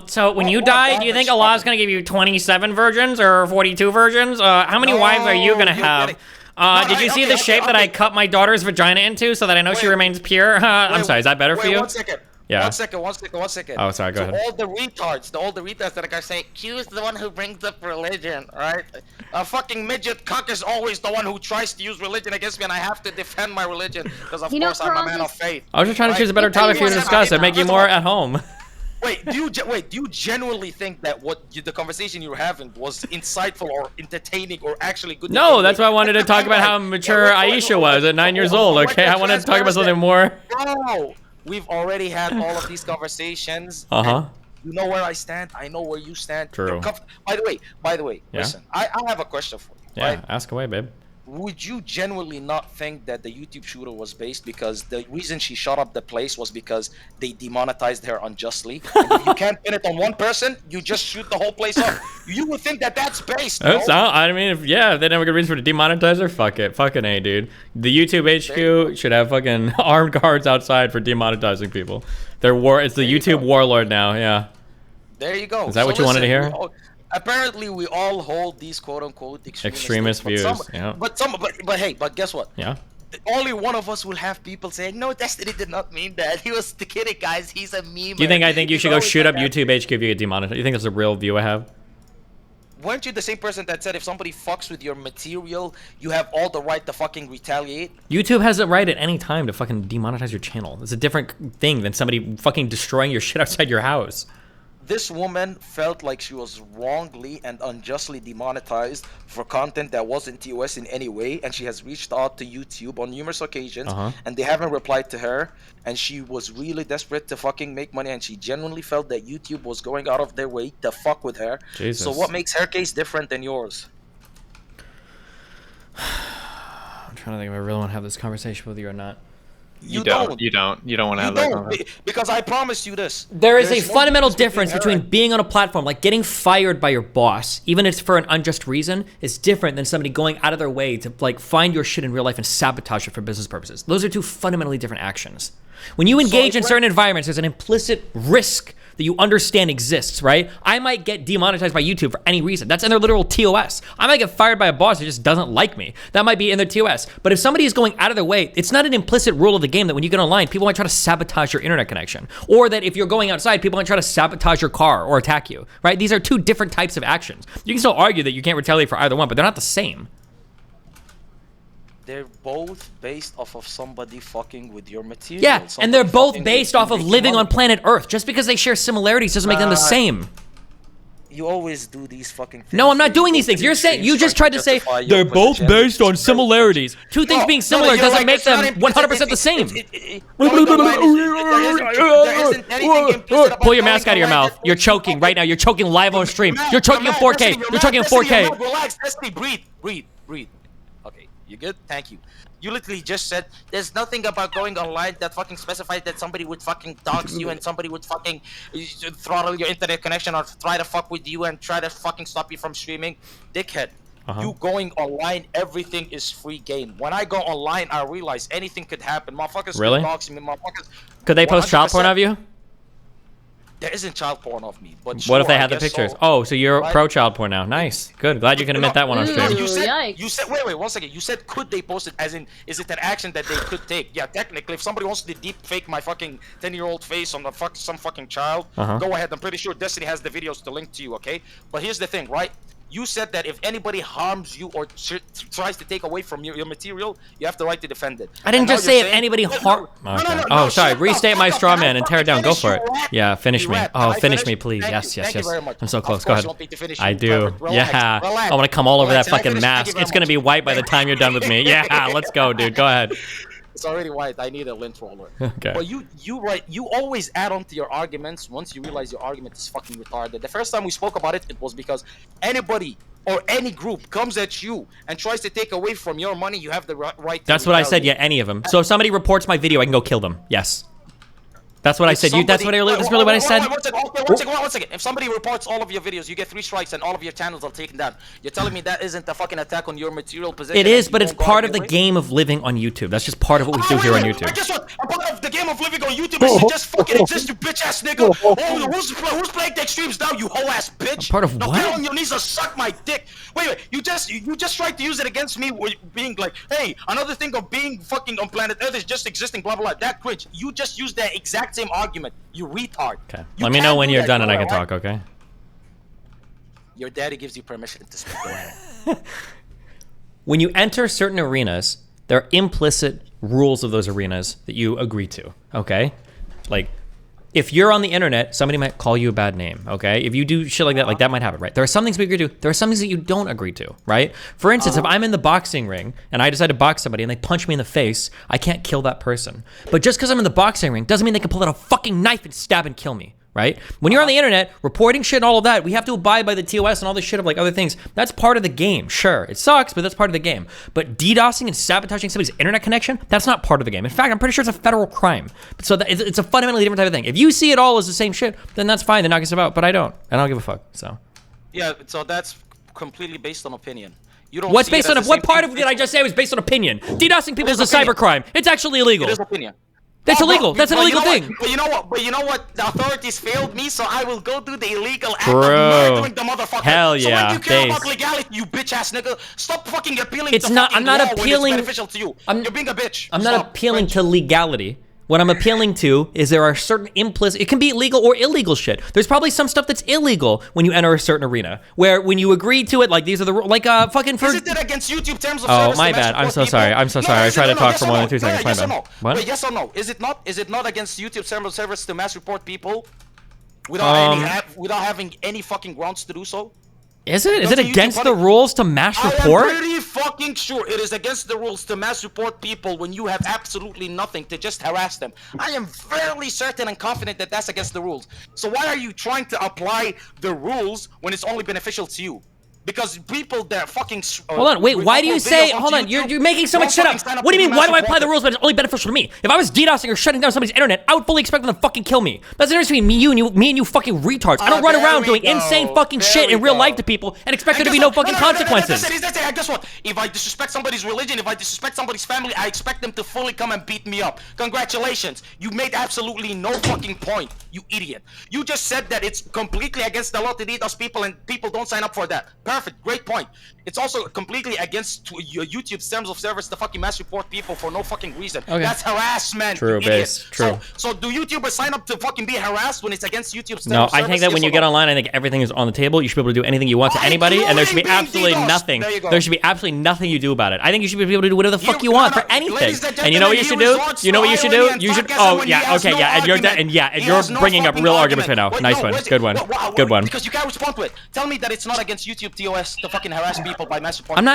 So when you die, do you think Allah's gonna give you 27 virgins or 42 virgins? How many wives are you gonna have? Did you see the shape that I cut my daughter's vagina into so that I know she remains pure? I'm sorry, is that better for you? Yeah. One second. Oh, sorry, go ahead. All the retards that are saying, Q is the one who brings up religion, right? A fucking midget cuck is always the one who tries to use religion against me, and I have to defend my religion because, of course, I'm a man of faith. I was just trying to choose a better topic for you to discuss and make you more at home. Wait, do you genuinely think that the conversation you were having was insightful or entertaining or actually good? No, that's why I wanted to talk about how mature Aisha was at 9 years old. Okay, I wanted to talk about something more. Bro, we've already had all of these conversations. Uh-huh. You know where I stand. I know where you stand. True. By the way, Yeah? listen. I have a question for you. Yeah, Right? ask away, babe. Would you genuinely not think that the YouTube shooter was based because the reason she shut up the place was because they demonetized her unjustly? And if you can't pin it on one person, you just shoot the whole place up. You would think that that's based. That's no? I mean, if they never get a reason for the demonetizer, fuck it. Fucking A, dude. The YouTube HQ should have fucking armed guards outside for demonetizing people. It's the YouTube warlord now, yeah. There you go. Is that what you wanted to hear? Apparently, we all hold these quote-unquote Extremist views, yeah. But guess what? Yeah. Only one of us will have people saying, no, Destiny did not mean that. He was kidding, guys. He's a meme. Do you think I think you should go shoot up YouTube HQ if you get demonetized? You think that's a real view I have? Weren't you the same person that said if somebody fucks with your material, you have all the right to fucking retaliate? YouTube has the right at any time to fucking demonetize your channel. It's a different thing than somebody fucking destroying your shit outside your house. This woman felt like she was wrongly and unjustly demonetized for content that wasn't TOS in any way, and she has reached out to YouTube on numerous occasions, and they haven't replied to her, and she was really desperate to fucking make money, and she genuinely felt that YouTube was going out of their way to fuck with her. Jesus. So what makes her case different than yours? I'm trying to think if I really want to have this conversation with you or not. You don't want to have that conversation. Because I promise you this. There is a There's no fundamental difference difference between being on a platform, like getting fired by your boss, even if it's for an unjust reason, is different than somebody going out of their way to like find your shit in real life and sabotage it for business purposes. Those are two fundamentally different actions. When you engage in certain environments, there's an implicit risk that you understand exists, right? I might get demonetized by YouTube for any reason. That's in their literal TOS. I might get fired by a boss who just doesn't like me. That might be in their TOS. But if somebody is going out of their way, it's not an implicit rule of the game that when you get online, people might try to sabotage your internet connection. Or that if you're going outside, people might try to sabotage your car or attack you, right? These are two different types of actions. You can still argue that you can't retaliate for either one, but they're not the same. They're both based off of somebody fucking with your material. Yeah, and they're both based off of living on planet Earth. Just because they share similarities doesn't make them the same. You always do these fucking things. No, I'm not doing these things. You're saying, you just tried to say they're both based on similarities. Two things being similar doesn't make them 100% the same. Pull your mask out of your mouth. You're choking right now. You're choking live on stream. You're choking in 4K. You're choking in 4K. Relax, Destiny, breathe. Okay, you good? Thank you. You literally just said there's nothing about going online that fucking specifies that somebody would fucking dox you and somebody would fucking throttle your internet connection or try to fuck with you and try to fucking stop you from streaming. Dickhead. You going online, everything is free game. When I go online, I realize anything could happen. Motherfuckers Really? could dox me. Motherfuckers. Could they post child porn of you? There isn't child porn of me, but What if they sure, had I the guess pictures? so. Oh, so you're Right? pro child porn now. Nice. Good. Glad you can admit that one on stream. You said, wait, 1 second. You said, could they post it? As in, is it an action that they could take? Yeah, technically, if somebody wants to deep fake my fucking 10-year-old face on some fucking child, go ahead. I'm pretty sure Destiny has the videos to link to you, okay? But here's the thing, right? You said that if anybody harms you or tries to take away from your material, you have the right to defend it. I didn't just say if anybody harm. Okay. Oh, sorry. Restate my straw man and tear it down. Go for it. Yeah, finish me. Oh, finish me, please. Yes. I'm so close. Go ahead. I do. Yeah. I want to come all over that fucking mask. It's gonna be white by the time you're done with me. Yeah. Let's go, dude. Go ahead. It's already white. I need a lint roller. Okay. But you always add on to your arguments once you realize your argument is fucking retarded. The first time we spoke about it, it was because anybody or any group comes at you and tries to take away from your money, you have the right to That's what I said. Yeah, any of them. So if somebody reports my video, I can go kill them. Yes. That's what I said. That's really what I said. One second. If somebody reports all of your videos, you get 3 strikes and all of your channels are taken down. You're telling me that isn't a fucking attack on your material position? It is, but it's part of the game of living on YouTube. That's just part of what we do here on YouTube. Guess what? A part of the game game of living on YouTube. It should just fucking exist, you bitch ass nigga. Oh, who's playing the extremes now, you hoe ass bitch? Part of now what? get on your knees and suck my dick. Wait, you just tried to use it against me with being like, hey, another thing of being fucking on planet Earth is just existing, blah blah blah. That cringe. You just used that exact same argument, you retard. Okay. Let me know when you're done and I can talk, okay? Your daddy gives you permission to speak. When you enter certain arenas, there are implicit rules of those arenas that you agree to, okay? Like, if you're on the internet, somebody might call you a bad name, okay? If you do shit like that might happen, right? There are some things we agree to. There are some things that you don't agree to, right? For instance, if I'm in the boxing ring and I decide to box somebody and they punch me in the face, I can't kill that person. But just because I'm in the boxing ring doesn't mean they can pull out a fucking knife and stab and kill me. Right? When you're on the internet, reporting shit and all of that, we have to abide by the TOS and all this shit of like other things. That's part of the game. Sure, it sucks, but that's part of the game. But DDoSing and sabotaging somebody's internet connection, that's not part of the game. In fact, I'm pretty sure it's a federal crime. So it's a fundamentally different type of thing. If you see it all as the same shit, then that's fine. Then knock yourself out. But I don't. I don't give a fuck. So. Yeah, so that's completely based on opinion. You don't. What's based on what part of it I just say was based on opinion? DDoSing people is a cybercrime. It's actually illegal. It is opinion. That's illegal. That's an illegal thing. But you know what? The authorities failed me, so I will go do the illegal act Bro. of murdering the motherfucker. Hell So yeah, when you care base. about legality, you bitch ass nigga, stop fucking appealing It's to not- fucking I'm not law when appealing- it's beneficial to you. You're being a bitch. I'm not appealing to legality. What I'm appealing to is there are certain implicit, it can be legal or illegal shit. There's probably some stuff that's illegal when you enter a certain arena, where when you agree to it, like these are the rules, like fucking for. Is it against YouTube terms of Oh, service? my to bad. match I'm so report sorry. people? I'm so No, sorry. I is it- tried to no, talk yes for or more no? than 2 seconds. Yeah, My yes or bad. no? What? Wait, yes or no? Is it not against YouTube terms of service to mass report people without having any fucking grounds to do so? Is it? Is Doesn't it YouTube against the punish- rules to mass I report? am pretty fucking sure it is against the rules to mass report people when you have absolutely nothing to just harass them. I am fairly certain and confident that that's against the rules. So why are you trying to apply the rules when it's only beneficial to you? Because people that fucking Hold on, wait, why do you say, hold on, you're making so much shit up. What do you mean, why do I apply the rules but it's only beneficial to me? If I was DDoSing or shutting down somebody's internet, I would fully expect them to fucking kill me. That's the difference between me and you fucking retards. I don't run around doing insane fucking shit in real life to people and expect there to be no fucking consequences. Guess what? If I disrespect somebody's religion, if I disrespect somebody's family, I expect them to fully come and beat me up. Congratulations. You made absolutely no fucking point, you idiot. You just said that it's completely against the law to DDoS people and people don't sign up for that. Perfect, great point. It's also completely against YouTube's terms of service to fucking mass report people for no fucking reason. Okay. That's harassment. True, you idiot. base. True. So do YouTubers sign up to fucking be harassed when it's against YouTube's terms No, of service? I think that when Yes you or get no? online, I think everything is on the table. You should be able to do anything you want to anybody, and there should be including absolutely being DDoSed. nothing. There you go. There should be absolutely nothing you do about it. I think you should be able to do whatever the fuck you want for anything. ladies and And you know what you should gentlemen, do? he resorts You know to what you should do? irony You and should. sarcasm Oh when he yeah, has okay, no yeah, and argument. you're He has no bringing up fucking real argument. arguments right now. Wait, Nice no, one, where's it? good one, good one. Because you can't respond to it. Tell me that it's not against YouTube TOS to fucking harass people by mass reporting.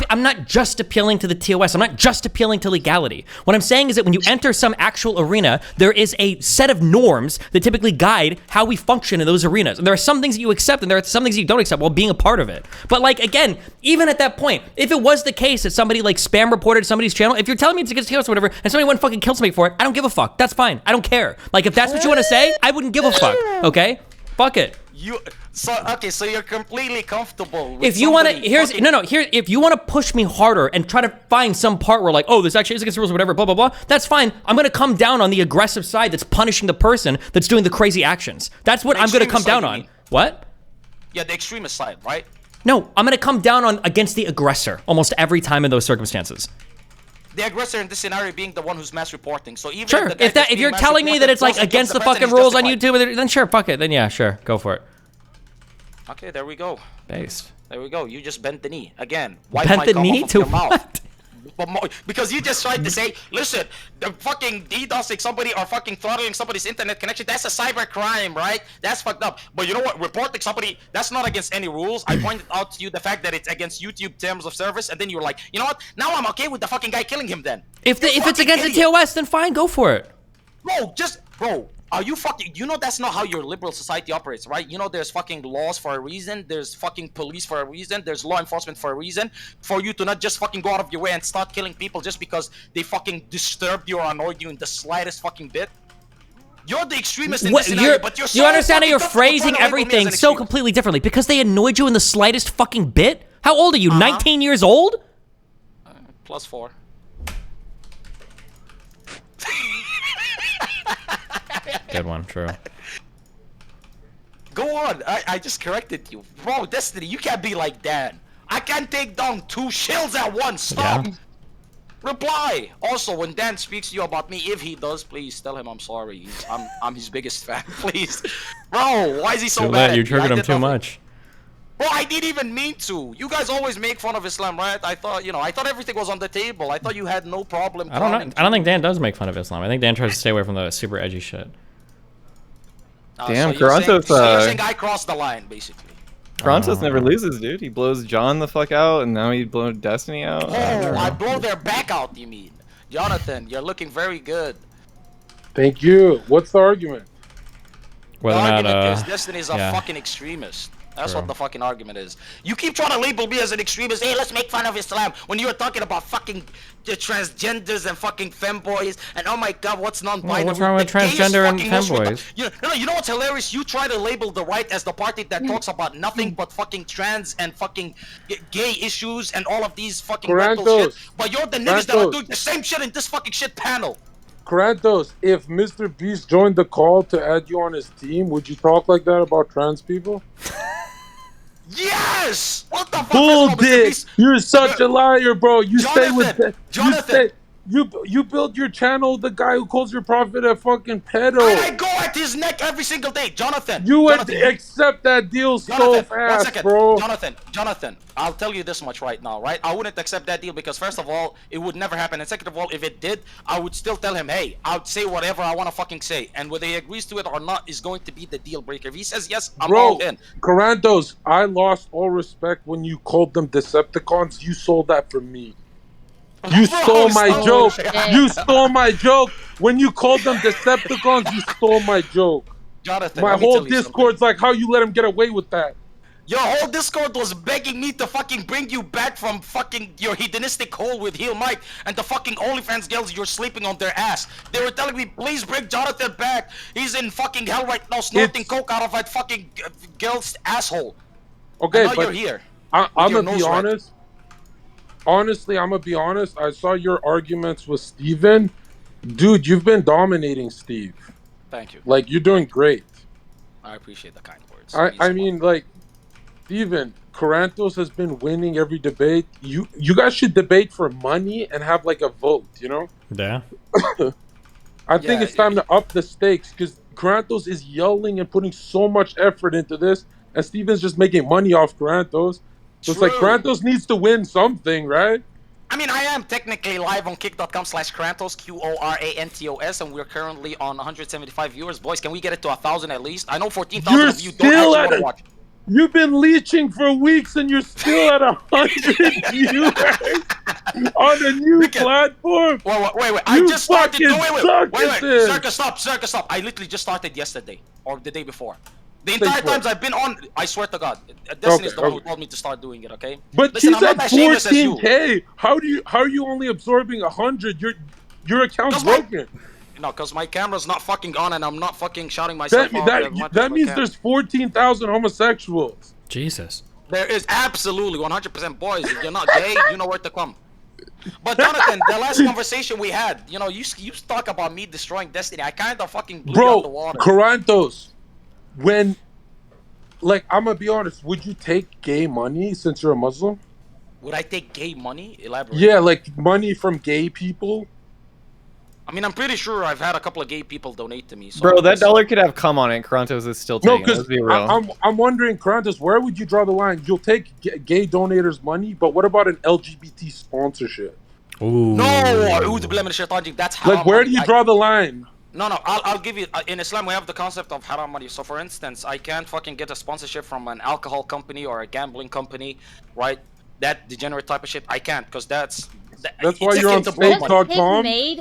I'm not just appealing to the TOS. I'm not just appealing to legality. What I'm saying is that when you enter some actual arena, there is a set of norms that typically guide how we function in those arenas. And there are some things that you accept and there are some things that you don't accept while being a part of it. But like, again, even at that point, if it was the case that somebody like spam reported somebody's channel, if you're telling me it's against TOS or whatever, and somebody went fucking kill somebody for it, I don't give a fuck. That's fine. I don't care. Like, if that's what you want to say, I wouldn't give a fuck. Okay? Fuck it. So you're completely comfortable with If you want to, somebody here's fucking- here. If you want to push me harder and try to find some part where like, oh, this actually is against the rules or whatever, blah blah blah. That's fine. I'm gonna come down on the aggressive side that's punishing the person that's doing the crazy actions. That's what I'm gonna come extremist down side, on. you mean. What? Yeah, the extremist side, right? No, I'm gonna come down on against the aggressor almost every time in those circumstances. The aggressor in this scenario being the one who's mass reporting. So even Sure. the guy If that's you're being mass telling me that reported it's like goes against the person, fucking he's rules on justified. YouTube, then sure, fuck it. Then yeah, sure, go for it. Okay, there we go. Based. There we go. You just bent the knee again. Wipe Bent my the gum knee off of to your mouth. Because you just tried to say, listen, the fucking DDoSing somebody or fucking throttling somebody's internet connection, that's a cyber crime, right? That's fucked up. But you know what? Reporting somebody, that's not against any rules. I pointed out to you the fact that it's against YouTube terms of service, and then you were like, you know what? Now I'm okay with the fucking guy killing him then. If it's against the TOS, then fine, go for it. Bro, are you fucking, you know that's not how your liberal society operates, right? You know there's fucking laws for a reason, there's fucking police for a reason, there's law enforcement for a reason, for you to not just fucking go out of your way and start killing people just because they fucking disturbed you or annoyed you in the slightest fucking bit. You're the extremist in this scenario, but you're so you understand how fucking you're tough to point phrasing out label me as everything an so extremist. completely differently because they annoyed you in the slightest fucking bit? How old are you? 19 years old? +4. good one. True. Go on. I just corrected you. Bro, Destiny, you can't be like Dan. I can't take down 2 shills at once. Stop. Yeah. Reply. Also, when Dan speaks to you about me, if he does, please tell him I'm sorry. I'm his biggest fan. Please. Bro, why is he so Too mad late. You at me? I triggered him did too nothing. much. Bro, I didn't even mean to. You guys always make fun of Islam, right? I thought, I thought everything was on the table. I thought you had no problem. I don't know. I don't think Dan does make fun of Islam. I think Dan tries to stay away from the super edgy shit. Damn, so you're saying, Toronto's, so you're saying I crossed the line, basically. Francis never loses, dude. He blows John the fuck out, and now he blow Destiny out. Oh, I blow their back out, you mean? Jonathan, you're looking very good. Thank you. What's the argument? Whether the or argument not, is Destiny is a yeah. fucking extremist. That's True. what the fucking argument is. You keep trying to label me as an extremist. Hey, let's make fun of Islam. When you were talking about fucking the transgenders and fucking femboys and oh my god, what's non-binary? what's wrong with The gayest transgender and fucking Muslim- femboys? You know what's hilarious? You try to label the right as the party that talks about nothing but fucking trans and fucking gay issues and all of these fucking rental shit. Kratos. But you're the niggas that are Kratos. doing the same shit in this fucking shit panel. Kratos, if Mr. Beast joined the call to add you on his team, would you talk like that about trans people? Yes! What the fuck? Bull is wrong, Mr. dick! Beast? You're such a liar, bro. You stay with Jonathan, Jonathan. you build your channel with the guy who calls your prophet a fucking pedo. I go at his neck every single day, Jonathan. You would Jonathan, accept that deal so Jonathan, fast, 1 second. bro. Jonathan, I'll tell you this much right now, right? I wouldn't accept that deal because first of all, it would never happen. And second of all, if it did, I would still tell him, hey, I would say whatever I want to fucking say. And whether he agrees to it or not is going to be the deal breaker. If he says yes, I'm all in. Karantos, I lost all respect when you called them Decepticons. You sold that for me. You stole my joke. You stole my joke. When you called them Decepticons, you stole my joke. Jonathan, my let me whole tell you Discord's like, how you let him get away with that? Your whole Discord was begging me to fucking bring you back from fucking your hedonistic hole with Heel Mike and the fucking OnlyFans girls you're sleeping on their ass. They were telling me, please bring Jonathan back. He's in fucking hell right now snorting coke out of that fucking girl's asshole. Okay, and now but you're here. I'm your gonna be nose red. honest. Honestly, I'm gonna be honest. I saw your arguments with Steven. Dude, you've been dominating Steve. Thank you. Like, you're doing great. I appreciate the kind words. I mean, like, Steven, Karantos has been winning every debate. You guys should debate for money and have, like, a vote, you know? Yeah. I think it's time to up the stakes because Karantos is yelling and putting so much effort into this, and Steven's just making money off Karantos. So it's like Karantos needs to win something, right? I mean, I am technically live on kick.com/Kratos, Qorantos, and we're currently on 175 viewers. Boys, can we get it to 1,000 at least? I know 14,000 You're of you don't actually still want at to watch. You've been leeching for weeks and you're still at 100 viewers on a new platform. Wait. I You just started fucking doing it. suck Wait. at this. Circus, stop. I literally just started yesterday or the day before. The Say entire what? times I've been on, I swear to God, Destiny's Okay, the one who okay. told me to start doing it. Okay. But Listen, she's I'm at not as shameless as you. 14K. How are you only absorbing 100? Your account's broken. No, because my camera's not fucking on and I'm not fucking shouting myself out. as much as That I means can. there's 14,000 homosexuals. Jesus. There is absolutely 100% boys. If you're not gay, you know where to come. But Jonathan, the last conversation we had, you talk about me destroying Destiny. I kind of fucking blew you out the water. Karantos, when, like, I'm gonna be honest, would you take gay money since you're a Muslim? Would I take gay money? Elaborate. Yeah, like money from gay people. I mean, I'm pretty sure I've had a couple of gay people donate to me. So Bro, that dollar could have come on it. Karantos is still No, taking it. Let's be real. I'm wondering, Karantos, where would you draw the line? You'll take gay donators' money, but what about an LGBT sponsorship? Ooh. No, that's haram Like, where money. do you draw the line? No, I'll give you. In Islam, we have the concept of haram money. So, for instance, I can't fucking get a sponsorship from an alcohol company or a gambling company, right? That degenerate type of shit, I can't, because that's why you're on stake.com. You're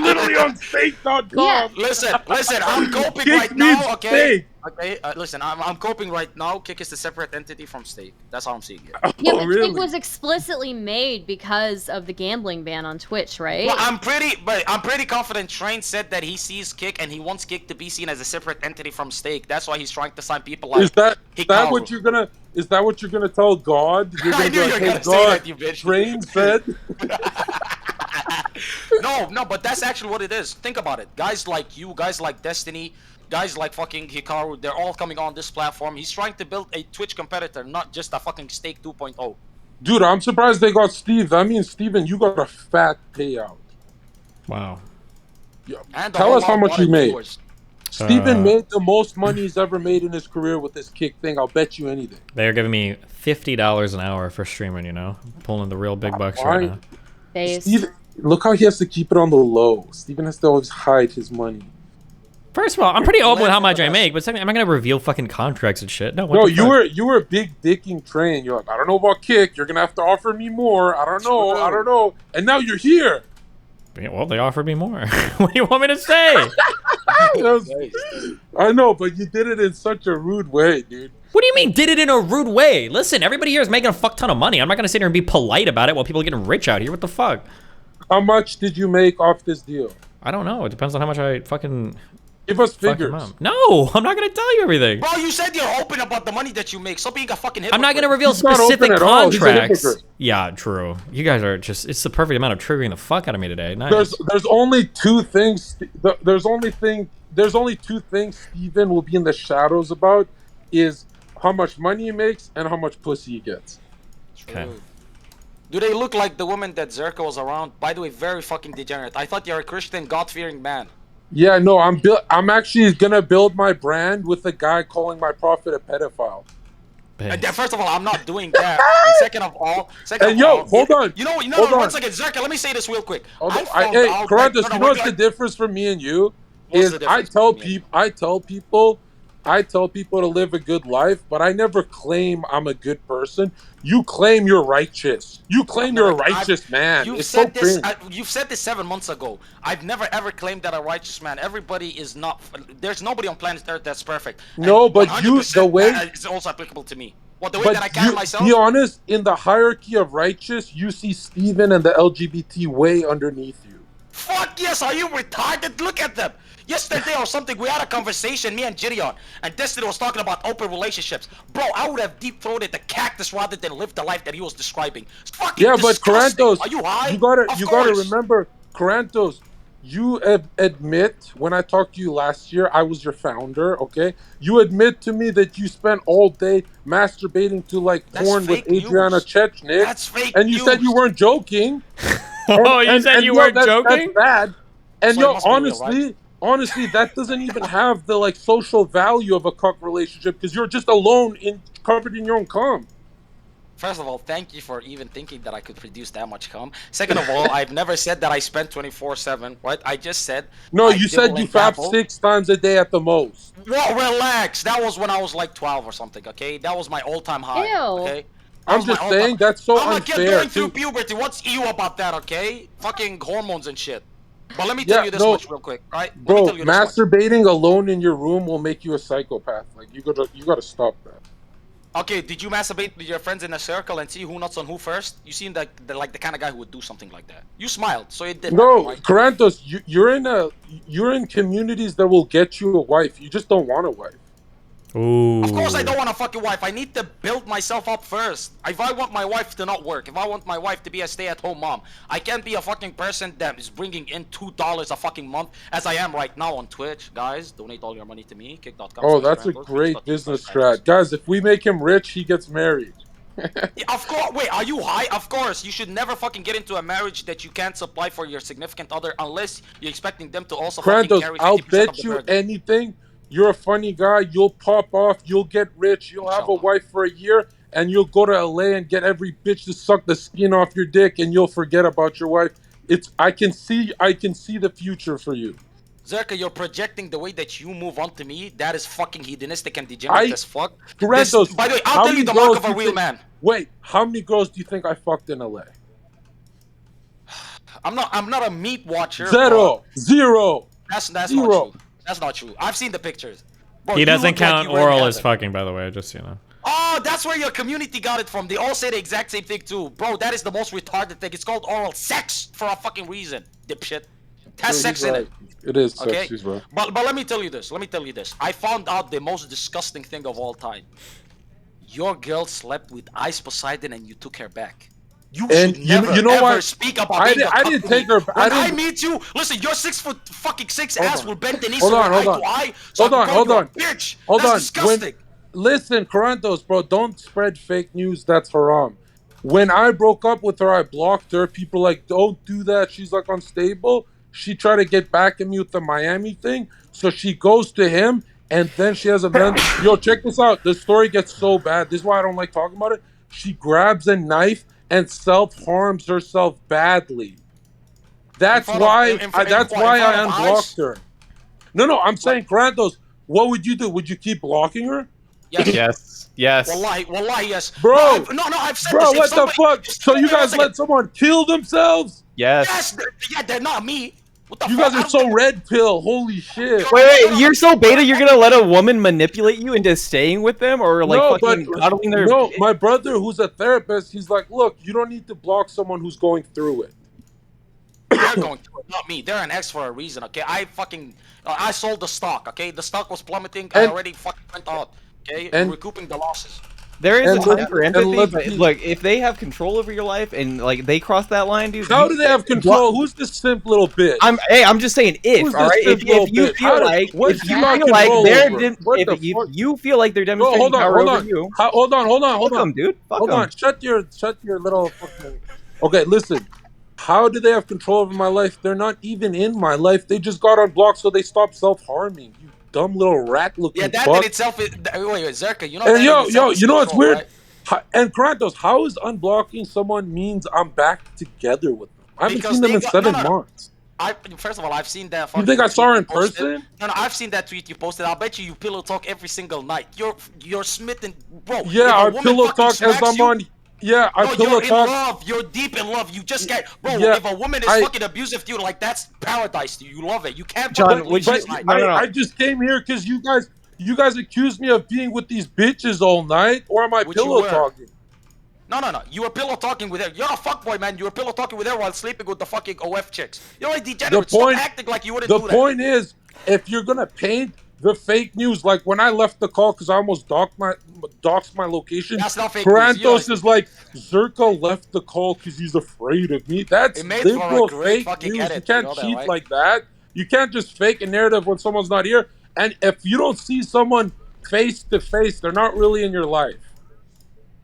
literally on stake.com. Yeah. Listen, I'm coping Kick right now, means okay? stake. Okay, listen, I'm coping right now. Kick is a separate entity from Stake. That's how I'm seeing it. Yeah, but Kick was explicitly made because of the gambling ban on Twitch, right? Well, I'm pretty confident Train said that he sees Kick and he wants Kick to be seen as a separate entity from Stake. That's why he's trying to sign people like Is that Hikaru. what you're gonna? Is that what you're gonna tell God? You're I gonna knew be you like, were hey, gonna say God, that, you bitch. Train said. No, but that's actually what it is. Think about it. Guys like you, guys like Destiny, guys like fucking Hikaru, they're all coming on this platform. He's trying to build a Twitch competitor, not just a fucking Stake 2.0. Dude, I'm surprised they got Steve. That means, Steven, you got a fat payout. Wow. Yeah. And Tell us how much you made. viewers. Steven made the most money he's ever made in his career with this kick thing. I'll bet you anything. They're giving me $50 an hour for streaming, you know? Pulling the real big bucks right now. Steven, look how he has to keep it on the low. Steven has to always hide his money. First of all, I'm pretty open with how much I make, but second, I'm not gonna reveal fucking contracts and shit. No, what No, the fuck? you were big dicking Train. You're like, I don't know about kick. You're gonna have to offer me more. I don't know. And now you're here. Yeah, well, they offered me more. What do you want me to say? I know, but you did it in such a rude way, dude. What do you mean, did it in a rude way? Listen, everybody here is making a fuck ton of money. I'm not gonna sit here and be polite about it while people are getting rich out here. What the fuck? How much did you make off this deal? I don't know. It depends on how much I fucking... Give us fuck figures. your mom. No, I'm not gonna tell you everything. Bro, you said you're open about the money that you make. Stop being a fucking hypocrite. I'm not gonna reveal He's not specific open at all. He's a contracts. hypocrite. Yeah, true. You guys are just... It's the perfect amount of triggering the fuck out of me today. Nice. There's only two things. There's only two things Steven will be in the shadows about is how much money he makes and how much pussy he gets. Okay. Do they look like the woman that Zerka was around? By the way, very fucking degenerate. I thought you're a Christian, God-fearing man. Yeah, no, I'm actually gonna build my brand with a guy calling my prophet a pedophile. And then, first of all, I'm not doing that. And second of all, hold on. You know, Hold on. one second, Zerka, let me say this real quick. Hey, Karantos, Karantos, you know what's the difference for me and you? What's Is the I tell people to live a good life, but I never claim I'm a good person. You claim you're righteous. You claim you're a righteous man. You've It's so said this. cringe. You've said this 7 months ago. I've never ever claimed that a righteous man. Everybody is not. There's nobody on planet Earth that's perfect. No, And but you, 100% the way, that is also applicable to me. What the way but that I carry you, myself. be honest, in the hierarchy of righteous, you see Steven and the LGBT way underneath you. Fuck yes, are you retarded? Look at them. Yesterday or something, we had a conversation, me and Gideon, and Destiny was talking about open relationships. Bro, I would have deep-throated the cactus rather than live the life that he was describing. It's fucking Yeah, but disgusting. Karantos, Are you high? you Of gotta course. remember, Karantos, you admit, when I talked to you last year, I was your founder, okay? You admit to me that you spent all day masturbating to like porn with fake Adriana news. Chechnik. That's fake and you said you weren't joking. Oh, you said you weren't joking? That's bad. And So it yo, must be real, honestly, that doesn't even have the like social value of a cuck relationship because you're just alone covered in your own cum. First of all, thank you for even thinking that I could produce that much cum. Second of all, I've never said that I spent 24/7, right? I just said... No, I you said dibble you and fap dabble. 6 times a day at the most. Well, relax. That was when I was like 12 or something, okay? That was my all-time high, Ew. okay? That I'm was my just all-time- saying that's so I'm a kid unfair. going through to- puberty. What's ew about that, okay? Fucking hormones and shit. But let me tell you this much real quick, right? Let me Bro, tell you this much. masturbating alone in your room will make you a psychopath. Like you gotta stop that. Okay, did you masturbate with your friends in a circle and see who nuts on who first? You seem like the kind of guy who would do something like that. You smiled, so it did. No, happen, right? Karantos, you're in communities that will get you a wife. You just don't want a wife. Ooh. Of course I don't want a fucking wife. I need to build myself up first. If I want my wife to not work, if I want my wife to be a stay-at-home mom, I can't be a fucking person that is bringing in $2 a fucking month as I am right now on Twitch. Guys, donate all your money to me. Kick.com. Oh, that's a great business strat. Guys, if we make him rich, he gets married. Of course. Wait, are you high? Of course. You should never fucking get into a marriage that you can't supply for your significant other unless you're expecting them to also fucking Karantos, carry 50% I'll of bet the you burden. anything. You're a funny guy. You'll pop off. You'll get rich. You'll have a wife for a year, and you'll go to LA and get every bitch to suck the skin off your dick, and you'll forget about your wife. I can see the future for you. Zerka, you're projecting the way that you move on to me. That is fucking hedonistic and degenerate as fuck. Karantos, By the way, how I'll tell you many the mark girls of do a you real think- man. Wait, how many girls do you think I fucked in LA? I'm not a meat watcher. Zero. That's not Zero. true. That's not true. I've seen the pictures. Bro, He you doesn't look like count you were in oral as heaven. fucking, by the way, just so you know. Oh, that's where your community got it from. They all say the exact same thing too. Bro, that is the most retarded thing. It's called oral sex for a fucking reason, dipshit. It has Dude, sex he's in right. it. It is Okay? sex, he's right. But let me tell you this. I found out the most disgusting thing of all time. Your girl slept with Ice Poseidon and you took her back. You And should never you know ever what? speak about I being a I cuck didn't to take me. her. When I I didn't. meet you, listen, your 6'6" Hold ass on. will bend the knees Hold to her on. eye Hold to on. eye, so I Hold can on. call Hold you a on. bitch. Hold That's on. When disgusting. listen, Corantos, bro, don't spread fake news. That's haram. When I broke up with her, I blocked her. People like, don't do that. She's like unstable. She tried to get back at me with the Miami thing. So she goes to him, and then she has a man. Yo, check this out. The story gets so bad. This is why I don't like talking about it. She grabs a knife and self harms herself badly. In That's front of why. That's in why front I of eyes? unblocked her. No. I'm Like, saying, Corantos, what would you do? Would you keep blocking her? yes. Yes. Yes. Wallahi, yes. No, Bro, I've said bro, this. If what the somebody, fuck? So you wait one guys second. let someone kill themselves? Yes, Yes. yeah, they're not me. What the You fuck? guys I are don't so give red pill. Holy shit. Wait, you're so beta you're gonna let a woman manipulate you into staying with them or like No, but fucking cuddling their no, my brother who's a therapist, he's like, look, you don't need to block someone who's going through it. They're going through it, not me. They're an ex for a reason, okay? I sold the stock, okay? The stock was plummeting. I And already fucking went out, okay? and Recouping the losses. There is a and time let, for and empathy, let's but be, look, if they have control over your life and like they cross that line, dude, how do they have control? Who's this simp little bitch? I'm just saying if, Who's all this right, simp little if you bitch? feel like What if she you got feel like control they're over? What the if fuck? you feel like they're Bro, demonstrating power hold over on. you, Hold fuck them, dude, fuck Hold them. on. Shut your little fucking. Okay, listen. How do they have control over my life? They're not even in my life. They just got unblocked, so they stopped self-harming. You dumb little Yeah, rat-looking that in fuck. itself is... Wait, Zerka, you know And that in yo, itself is you know what's control, weird? right? And Kratos, how is unblocking someone means I'm back together with them? I haven't Because seen them they in got... 7 months. First of all, I've seen that You think fucking I tweet saw her you in posted. person? No, I've seen that tweet you posted. I'll bet you pillow talk every single night. You're smitten, bro. Yeah, If a I woman pillow fucking talk as smacks I'm you, on. Yeah, I no, pillow you're in talk. love. You're deep in love. You just can't, bro. Yeah, If a woman is I. fucking abusive to you, like that's paradise to you. You love it. You can't John, fucking would leave you? that But side. I just came here because you guys accused me of being with these bitches all night, or am I Which you pillow were. talking? No. You were pillow talking with her. You're a fuckboy, man. You were pillow talking with her while sleeping with the fucking OF chicks. You're a The degenerate. point, Stop acting like you wouldn't the do that. point is, if you're gonna paint the fake news, like when I left the call because I almost doxed my location, That's not fake news. You know it's Parantos is fake like Zerka left the call because he's afraid of me. That's It made for a liberal great fake fucking news. You edit. You can't know that, cheat right? like that. You can't just fake a narrative when someone's not here. And if you don't see someone face to face, they're not really in your life,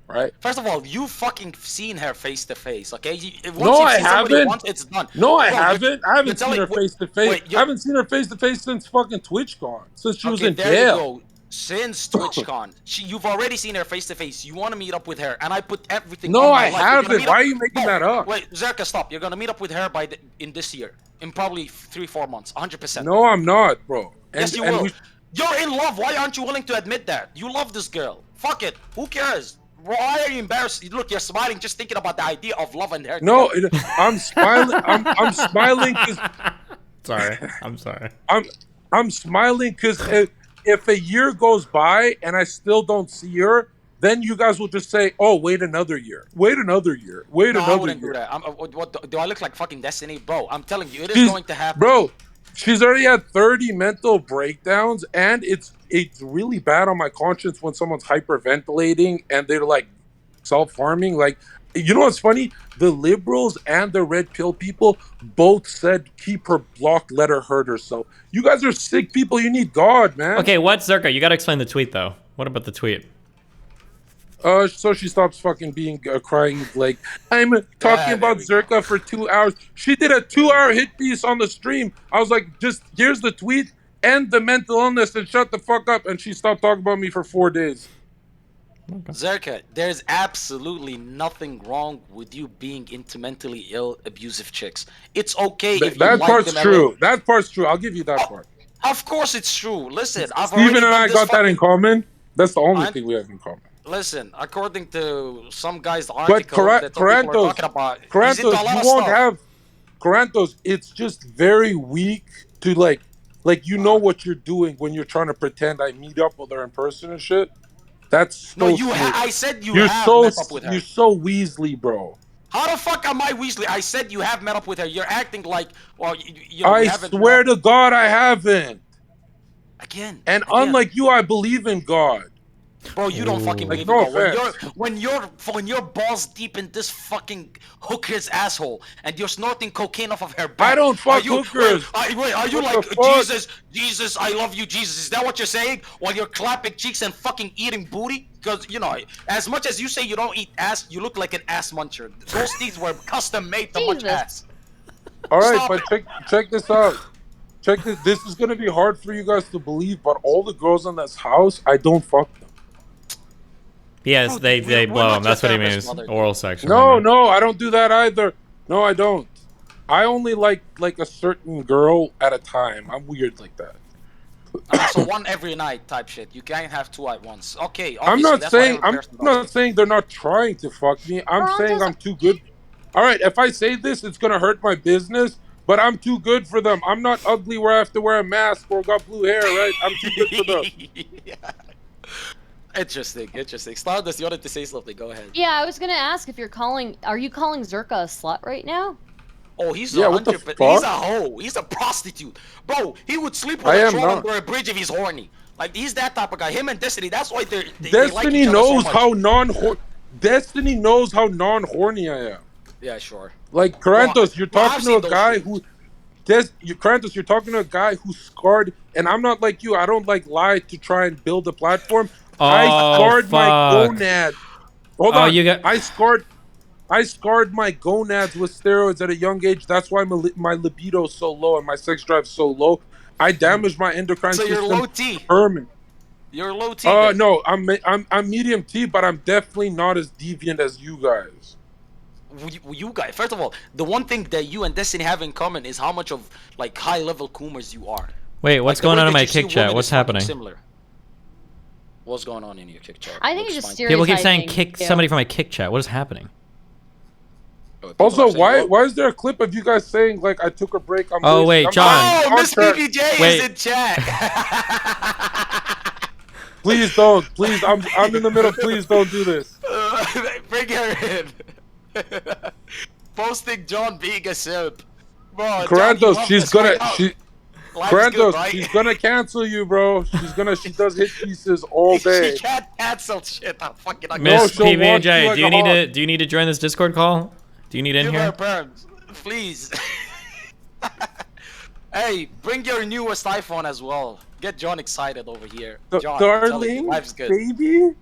right? First of all, you fucking seen her face to face, okay? Once No, you've I seen somebody haven't. once, it's done. No, I Bro, haven't. I you're haven't seen telling her face to face. wait, I haven't seen her face to face since fucking TwitchCon. Since she was okay, in there you jail. go. Since TwitchCon, you've already seen her face to face. You want to meet up with her, and I put everything No, on my I life. You're gonna haven't. meet Why up- are you making Bro, that up? Wait, Zerka, stop. You're gonna meet up with her in this year, in probably 3-4 months, 100%. No, I'm not, bro. Yes, you will. You're in love. Why aren't you willing to admit that? You love this girl. Fuck it. Who cares? Why are you embarrassed? Look, you're smiling just thinking about the idea of love and her. No, together. I'm smiling. I'm smiling because Sorry, I'm sorry. I'm smiling because if a year goes by and I still don't see her, then you guys will just say, "Oh, wait another year. Wait another year. Wait No, I another wouldn't year." do that. What do I look like? Fucking Destiny, bro. I'm telling you, it is She's- going to happen. Bro, she's already had 30 mental breakdowns, and it's really bad on my conscience when someone's hyperventilating and they're like self-harming. Like, you know what's funny? The liberals and the red pill people both said keep her blocked, let her hurt herself. You guys are sick people. You need God, man. Okay, what's Zerka? You gotta explain the tweet though. What about the tweet? So she stops fucking being crying like I'm talking about Zerka for 2 hours. She did a 2-hour hit piece on the stream. I was like, just here's the tweet, end the mental illness and shut the fuck up. And she stopped talking about me for 4 days. Zerka, there's absolutely nothing wrong with you being into mentally ill, abusive chicks. It's okay if you That like part's them a true. little. That part's true. I'll give you that part. Of course it's true. Listen, I've Steven already and done I this got that in fucking... common. That's the only I'm- thing we have in common. Listen, according to some guy's But article that some people are Corantos, talking about, he's into a lot you of won't stuff. have Corantos. It's just very weak to like you know what you're doing when you're trying to pretend I meet up with her in person and shit. That's so. No, snake. I said you You're have so met up with her. you're so Weasley, bro. How the fuck am I Weasley? I said you have met up with her. You're acting like, well, you know, I we haven't swear met. to God, I haven't. Again. And unlike you, I believe in God. Bro, you don't fucking believe no it, bro. offense. When you're balls deep in this fucking hooker's asshole and you're snorting cocaine off of her back. I don't fuck are you, hookers. Wait, are you What like, the fuck? Jesus, I love you, Jesus? Is that what you're saying? While you're clapping cheeks and fucking eating booty? Because, you know, as much as you say you don't eat ass, you look like an ass muncher. Those teeth were custom made to munch ass. All right, Stop but check this out. Check this. This is gonna be hard for you guys to believe, but all the girls in this house, I don't fuck them. Yes, they blow him. That's what he means. Oral sex. No, no, I don't do that either. No, I don't. I only like a certain girl at a time. I'm weird like that. So one every night type shit. You can't have two at once. Okay, I'm not saying they're not trying to fuck me. I'm saying I'm too good. All right, if I say this, it's gonna hurt my business. But I'm too good for them. I'm not ugly where I have to wear a mask or got blue hair, right? I'm too good for them. Interesting. Stardust, you wanted to say something? Go ahead. Yeah, I was gonna ask if are you calling Zerka a slut right now? Oh, he's Yeah, what the 100%. fuck? He's a hoe. He's a prostitute, bro. He would sleep with I a am troll not. under a bridge if he's horny. Like he's that type of guy. Him and Destiny. That's why they like Destiny each other knows so much. how Destiny knows how non-horny I am. Yeah, sure. Like Karantos, you're I've talking to seen a those guy videos. who Karantos, you're talking to a guy who's scarred, and I'm not like you. I don't like lie to try and build a platform. I scarred my fuck. gonad. Hold Oh, on. you got- I scarred my gonads with steroids at a young age. That's why my libido is so low and my sex drive is so low. I damaged my endocrine So system. you're low T. Permanent. You're low T. then. No, I'm medium T, but I'm definitely not as deviant as you guys. You guys, first of all, the one thing that you and Destiny have in common is how much of like high level coomers you are. Wait, what's Like, the going way on in that my you see kick chat? women What's is fucking happening? Similar. What's going on in your kick chat? I think it's Looks just fine. People keep saying stereotyping, kick yeah. somebody from my kick chat. What is happening? Also, why is there a clip of you guys saying like I took a break? I'm Oh, lazy? wait, I'm John. Oh, Miss contract. BBJ Wait. is in chat. Please don't. Please, I'm in the middle. Please don't do this. Bring her in. Posting John being a simp. Bro, John, you Karantos, love she's this gonna right now. she. Life is Karantos, good, right? she's gonna cancel you, bro. She does hit pieces all day. She can't cancel shit. I'm fucking ugly. Miss she'll watch PB&J, you like do you a need hawk. to join this Discord call? Do you need in Give here? her perms, please. Hey, bring your newest iPhone as well. Get John excited over here. John, I'm telling you, Darling, life's good. baby.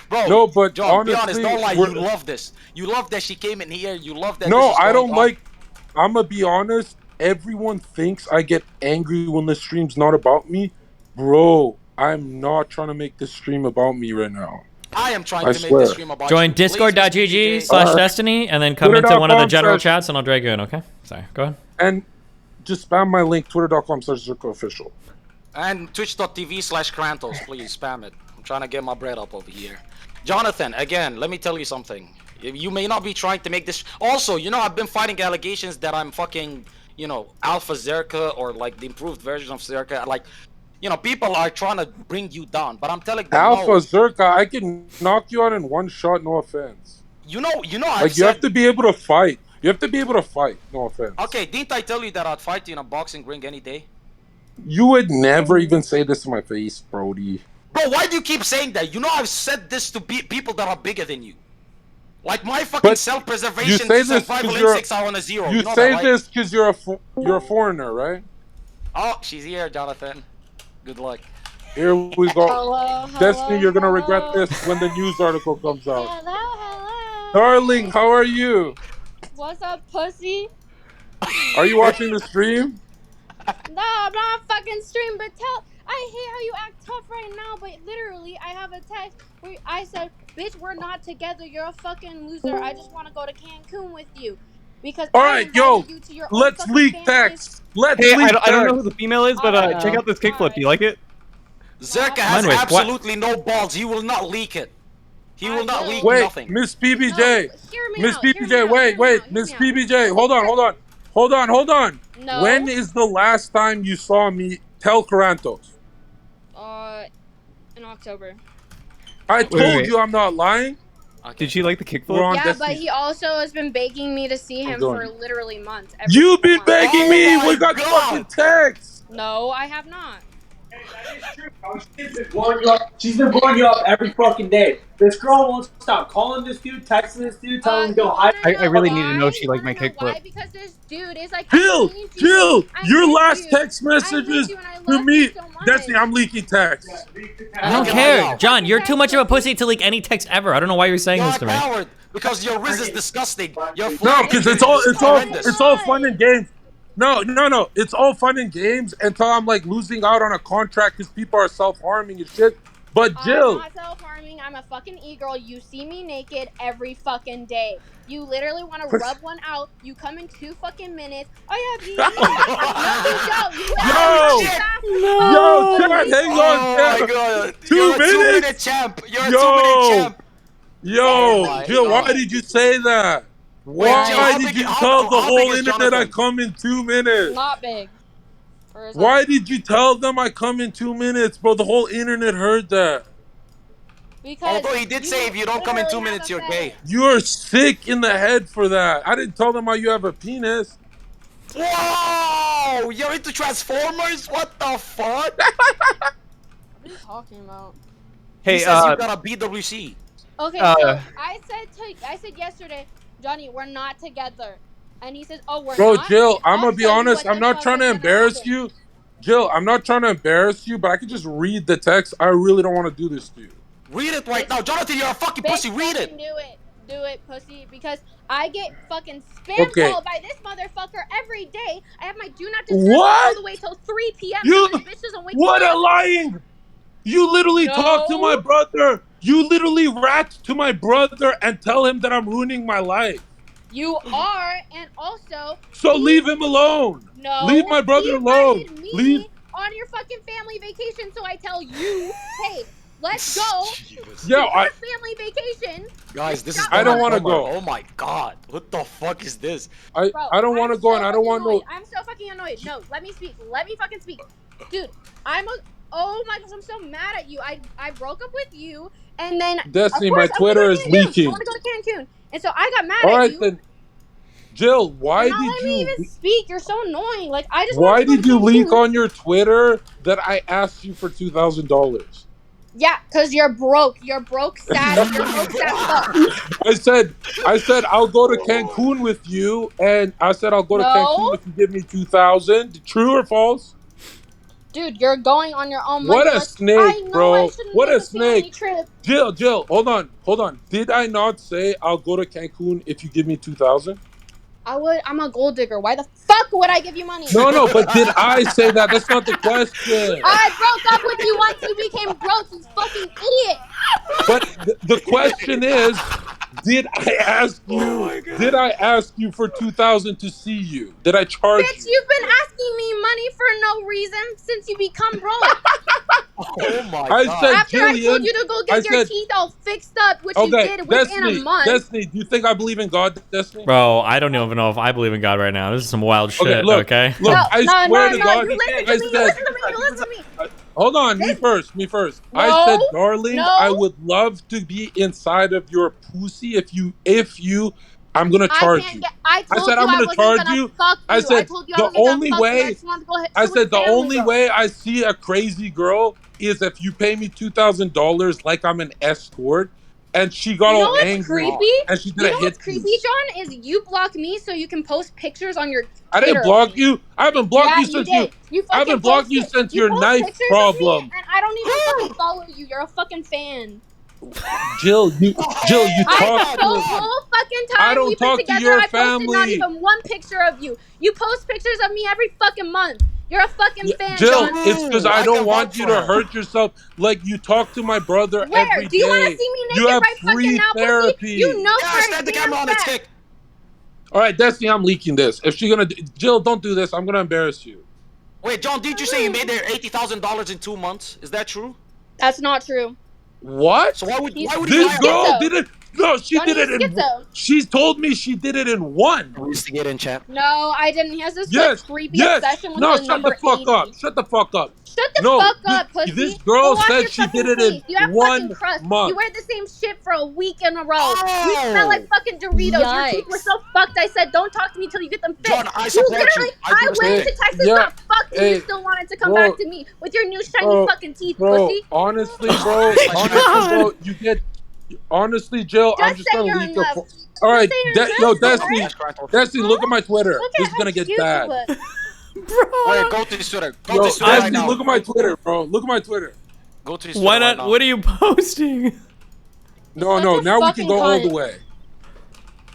Bro, No, but John, be honest, honestly, don't lie. we're- You love this. You love that she came in here. You love that. No, this is I going don't on. like. I'm gonna be honest. Everyone thinks I get angry when the stream's not about me, bro. I'm not trying to make this stream about me right now. I am trying I to make swear. this stream about Join you. Please, Miss BBJ. discord.gg/destiny and then come into one of the Twitter.com/. general chats and I'll drag you in, okay? Sorry, go ahead. And just spam my link, twitter.com/ZerkoOfficial. And twitch.tv/Krantos, please spam it. I'm trying to get my bread up over here. Jonathan, again, let me tell you something. You may not be trying to make this. Also, you know, I've been fighting allegations that I'm fucking, you know, Alpha Zerka or like the improved version of Zerka. Like, you know, people are trying to bring you down, but I'm telling them, Alpha no. Zerka, I can knock you out in one shot, no offense. You know, Like, you have to be able to fight. You have to be able to fight, no offense. Okay, didn't I tell you that I'd fight you in a boxing ring any day? You would never even say this to my face, Brody. Bro, why do you keep saying that? You know I've said this to people that are bigger than you. Like my fucking You self-preservation say this survival because you're. instincts are on a zero. You know say that, right? this because you're a foreigner, right? Oh, she's here, Jonathan. Good luck. Here we go. Hello, Destiny, you're gonna regret this when the news article comes out. Darling, how are you? What's up, pussy? Are you watching the stream? No, I'm not fucking stream, but I hate how you act tough right now, but literally, I have a text where I said, bitch, we're not together, you're a fucking loser, I just want to go to Cancun with you. Because All I right, invited yo, you to your own let's fucking leak fan text. Let's Hey, leak I don't know who text. the female is, but check out this kickflip. Do you like it? Zerka has Mine was- what? absolutely no balls. He will not leak it. He will not leak Wait, nothing. Miss PBJ. hear me Miss out, hear PBJ, me out, wait, hear me wait. out, hear Miss me out. PBJ, hold on. No. When is the last time you saw me tell Karantos? In October. I told wait. you I'm not lying. Did she like the kickflip? We're on Yeah, Destiny. but he also has been begging me to see him going. for literally months. every You've been single month. begging me. Oh We my got God. fucking texts. No, I have not. She's been blowing you up every fucking day. This girl won't stop calling this dude, texting this dude, telling him to go hide. I really need to know if she liked my kickflip. Because this dude is like, Jill, I need you. Jill, I your miss last you. text I miss messages you and I to love me. you so much. Destiny, I'm leaking texts. I don't care, John. You're too much of a pussy to leak any text ever. I don't know why you're saying this to me. Coward, because your riz is disgusting. Your No, because it's all horrendous. fun and games. No. It's all fun and games until I'm like losing out on a contract because people are self-harming and shit. But Jill, I'm not self-harming. I'm a fucking e-girl. You see me naked every fucking day. You literally want to rub one out. You come in 2 fucking minutes. Oh yeah, no, you don't. Yo, Chad, hang on. Oh my god. 2 You're minutes. A 2-minute champ. You're a 2-minute champ. Yo, Jill, why did you say that? Why did you tell the whole internet I come in 2 minutes? Not big. Why did you tell them I come in 2 minutes, bro? The whole internet heard that. Because although he did say if you don't come in 2 minutes, you're gay. You're sick in the head for that. I didn't tell them how you have a penis. Whoa! You're into Transformers? What the fuck? What are you talking about? He says you got a BWC. Okay, so I said yesterday, Johnny, we're not together. And he says, oh, we're Bro, not? Jill, I'm I'll gonna be tell you honest. what I'm the not fuck trying to is gonna embarrass happen. you. Jill, I'm not trying to embarrass you, but I can just read the text. I really don't want to do this to you. Read it right now. Jonathan, you're a fucking pussy. Read it. Do it, pussy, because I get fucking spam Okay. called by this motherfucker every day. I have my do not disturb What? all the way till 3 p.m. You, so this bitch doesn't wake what me a up. lying! You literally talk to my brother. You literally rat to my brother and tell him that I'm ruining my life. You are, and also... So leave him alone. No. Leave my brother alone. Me Leave. on your fucking family vacation, so I tell you, hey, let's go. Yeah, to your family vacation. Guys, this is. I don't want to go. Oh my god. What the fuck is this? I don't want to go, and I don't want no. I'm so fucking annoyed. No, let me speak. Let me fucking speak. Dude, oh my gosh, I'm so mad at you. I broke up with you, and then Destiny, of course, my Twitter is leaking. I want to go to Cancun, and so I got mad All at right you. then, Jill. Why You're not did letting me you? even speak? You're so annoying. Like I just. Why wanted to go did to you leak Cancun. on your Twitter that I asked you for $2,000? Yeah, cause you're broke. You're broke, sad. You're broke, sad fuck. I said I'll go to Cancun with you, and I said I'll go to No. Cancun if you give me $2,000. True or false? Dude, you're going on your own. What money. a Like, snake, I know I bro! shouldn't What make a family snake! Trip. Jill, hold on. Did I not say I'll go to Cancun if you give me $2,000? I'm a gold digger. Why the fuck would I give you money? No, but did I say that? That's not the question. I broke up with you once you became broke, you fucking idiot. But the question is, did I ask you? Did I ask you for $2,000 to see you? Did I charge Bitch, you? you've been asking me money for no reason since you become broke. Oh my I god. said, After I told Jillian, you to go I get your said- teeth all fixed up, which you Okay, did within a month. Destiny, do you think I believe in God, Destiny? Bro, I don't even know if I believe in God right now. This is some wild shit, Okay, look, okay? Look, I swear to God, you listen I to me, said, you listen to me. hold on, me first. I No, said, darling, no. I would love to be inside of your pussy if you, I'm gonna charge you. I told said you I'm I gonna wasn't charge gonna you. fuck you. I said told you I the wasn't gonna only fuck you. I way. just wanted to go I chill said with the family, only bro. way I see a crazy girl is if you pay me $2,000 like I'm an escort, and she got You know all what's angry creepy? and she did You a know hit what's creepy, John? Is you block me so you can post pictures on your I didn't Twitter block of me. you. I haven't blocked Yeah, you you since did. You I fucking haven't blocked you posted. since You your post knife pictures problem. of me, and I don't even fucking follow you. You're a fucking fan. Jill, you I talk the to whole fucking time I don't we've been talk to together, your I posted not family. even one picture of you. You post pictures of me every fucking month. You're a fucking fan, Jill, John. it's because I don't want you to hurt yourself. Like you talk to my brother Where? every Do you want to day. see me naked You have right fucking free now, therapy. pussy? You know Yeah, for a stand the damn camera on its fact. kick. All right, Destiny, I'm leaking this. If she's gonna, Jill, don't do this. I'm gonna embarrass you. Wait, John, did you say you made her $80,000 in 2 months? Is that true? That's not true. What? So why would He's This girl schizo. did it? No, she Johnny did it is in. schizo. She's told me she did it in one. We used to get in chat. No, I didn't. He has this Yes, like, creepy yes. obsession with No, the shut number the fuck 80. up. Shut the fuck up. Shut the No, fuck this- up, pussy. this girl Go wash said your she fucking did it in face. You have one fucking crust. month. You wear the same shit for a week in a row. You smell like fucking Doritos. Your teeth were Yikes. so fucked. I said, don't talk to me till you get them fixed. John, I support you. literally, I do I the went same. to Texas Yeah. not fuck do you still want it to come back to me with your new shiny fucking teeth, pussy? Honestly, bro, you get. Honestly, Jill, I'm just say gonna you're leak enough. your. All right, say you're yo, enough, Destiny, Destiny, look at my Twitter. Look This at is gonna how get cute bad. you look. Wait, go to his Twitter. Go to Yo, his Twitter right Destiny, now. look at my Twitter, bro. Look at my Twitter. Go to his Why Twitter right not? now. What are you posting? No, Such no, a now we can fucking go all cunt. the way.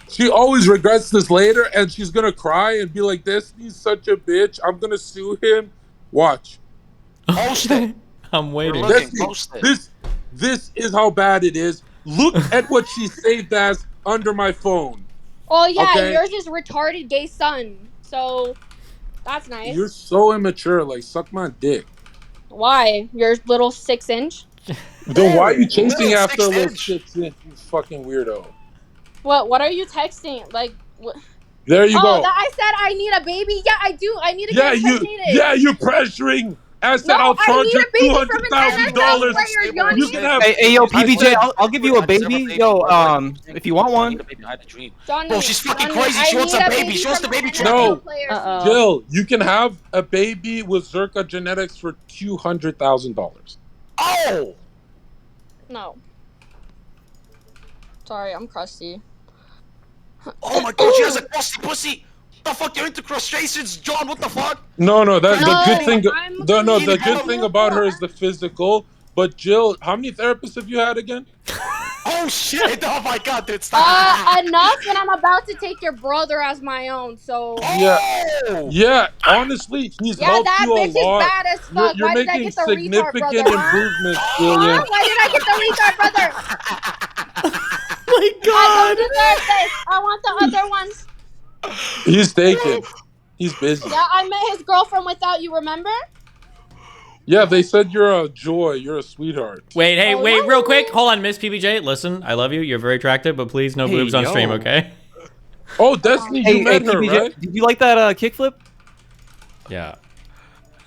She always regrets this later, and she's gonna cry and be like, "Destiny's such a bitch. I'm gonna sue him." Watch. Post it. I'm waiting. We're looking. Destiny, Post it. this is how bad it is. Look at what she saved as under my phone. Oh yeah, Okay? yours is retarded gay son. So that's nice. You're so immature. Like, suck my dick. Why? Your little 6-inch? Then why are you chasing Little after a little 6-inch. 6-inch? You fucking weirdo. What are you texting? Like what? There you go. That I said I need a baby. Yeah, I do. I need to get impregnated. You're pressuring. I said No, I'll I charge need you a baby from an $200,000. player, Johnny. You can have. Hey, yo, PBJ, I'll give you a baby. Yo, if you want one. Johnny, Bro, she's fucking Johnny, crazy. I She wants need a baby. She wants the from an baby NFL No, player. Jill, you can have a baby with Zerka genetics for $200,000. Oh. No. Sorry, I'm crusty. Oh my god, she has a crusty pussy. The fuck, you're into crustaceans, John? What the fuck? No, the good I'm the good thing about her is the physical. But Jill, how many therapists have you had again? Oh shit! Oh my god, dude, stop. Enough, and I'm about to take your brother as my own. So Yeah. Honestly, he's helped that you a bitch lot. is bad as fuck. You're Why did I making get the retard significant brother? improvements, Jillian. Why did I get the retard brother? My God! I don't deserve this. I want the other ones. He's taken. He's busy. Yeah, I met his girlfriend without you. Remember? Yeah, they said you're a joy. You're a sweetheart. Wait, real quick. Hold on, Miss PBJ. Listen, I love you. You're very attractive, but please no boobs on stream, okay? Oh, Destiny, you met her, PBJ, right? did you like that kickflip? Yeah.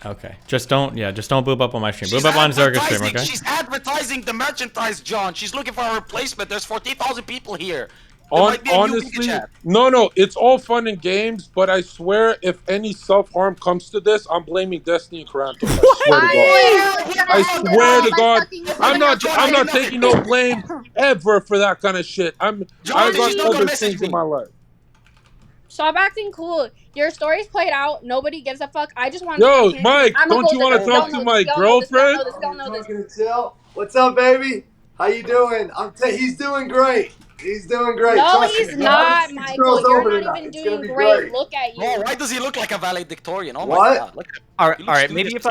Okay. Just don't boob up on my stream. Boob up on Zerga stream, okay? She's advertising the merchandise, John. She's looking for a replacement. There's 14,000 people here. Honestly, no, it's all fun and games, but I swear if any self-harm comes to this, I'm blaming Destiny and Karanto. I swear to God. I'm not taking no blame ever for that kind of shit. I got other things in my life. Stop acting cool. Your story's played out. Nobody gives a fuck. I just want Yo, to. Mike, don't you want to talk to my girlfriend? What's up, baby? How you doing? He's doing great. He's doing great. No, Trust he's me. not, These Michael. girls You're over not tonight. even It's gonna doing be great. Look at you. Oh, why does he look like a valedictorian? Oh my What? god. Look at All right. Maybe if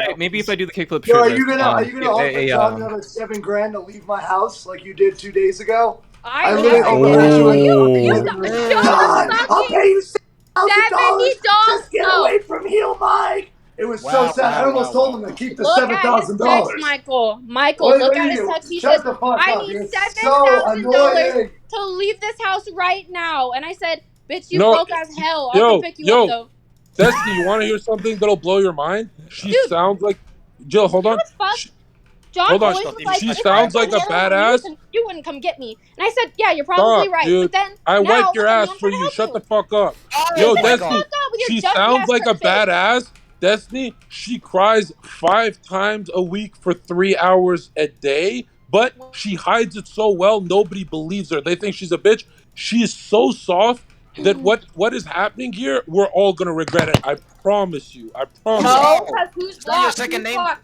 I do the kickflip. Yo, are shirtless, you gonna offer John another $7,000 to leave my house like you did 2 days ago? I really never hope did. that John, I'll pay you $7,000. Just get No. away from heel, Mike. It was so sad. I almost told him to keep the Look at his $7,000. text, Michael. Michael, What look do at you his do? text. He Shut says, the fuck I up. need You're $7,000 annoying. to leave this house right now. And I said, bitch, you No, broke as hell. I'll come pick you up, though. Destiny, you want to hear something that'll blow your mind? She sounds like Jill. Hold on. John Hold on. always was like, She if sounds I like a was badass. you wouldn't come get me. And I said, yeah, you're probably Stop, right. dude. But then I now, wiped your look at me, ass I'm for trying to you. help Shut the fuck up. Oh, Yo, shut the Destiny. fuck up with your She dusty sounds ass like a face. badass. Destiny, she cries 5 times a week for 3 hours a day, but she hides it so well, nobody believes her. They think she's a bitch. She is so soft that what is happening here, we're all gonna regret it. I promise you. I promise No, you. because who's Is that your blocked? second Who's name? blocked?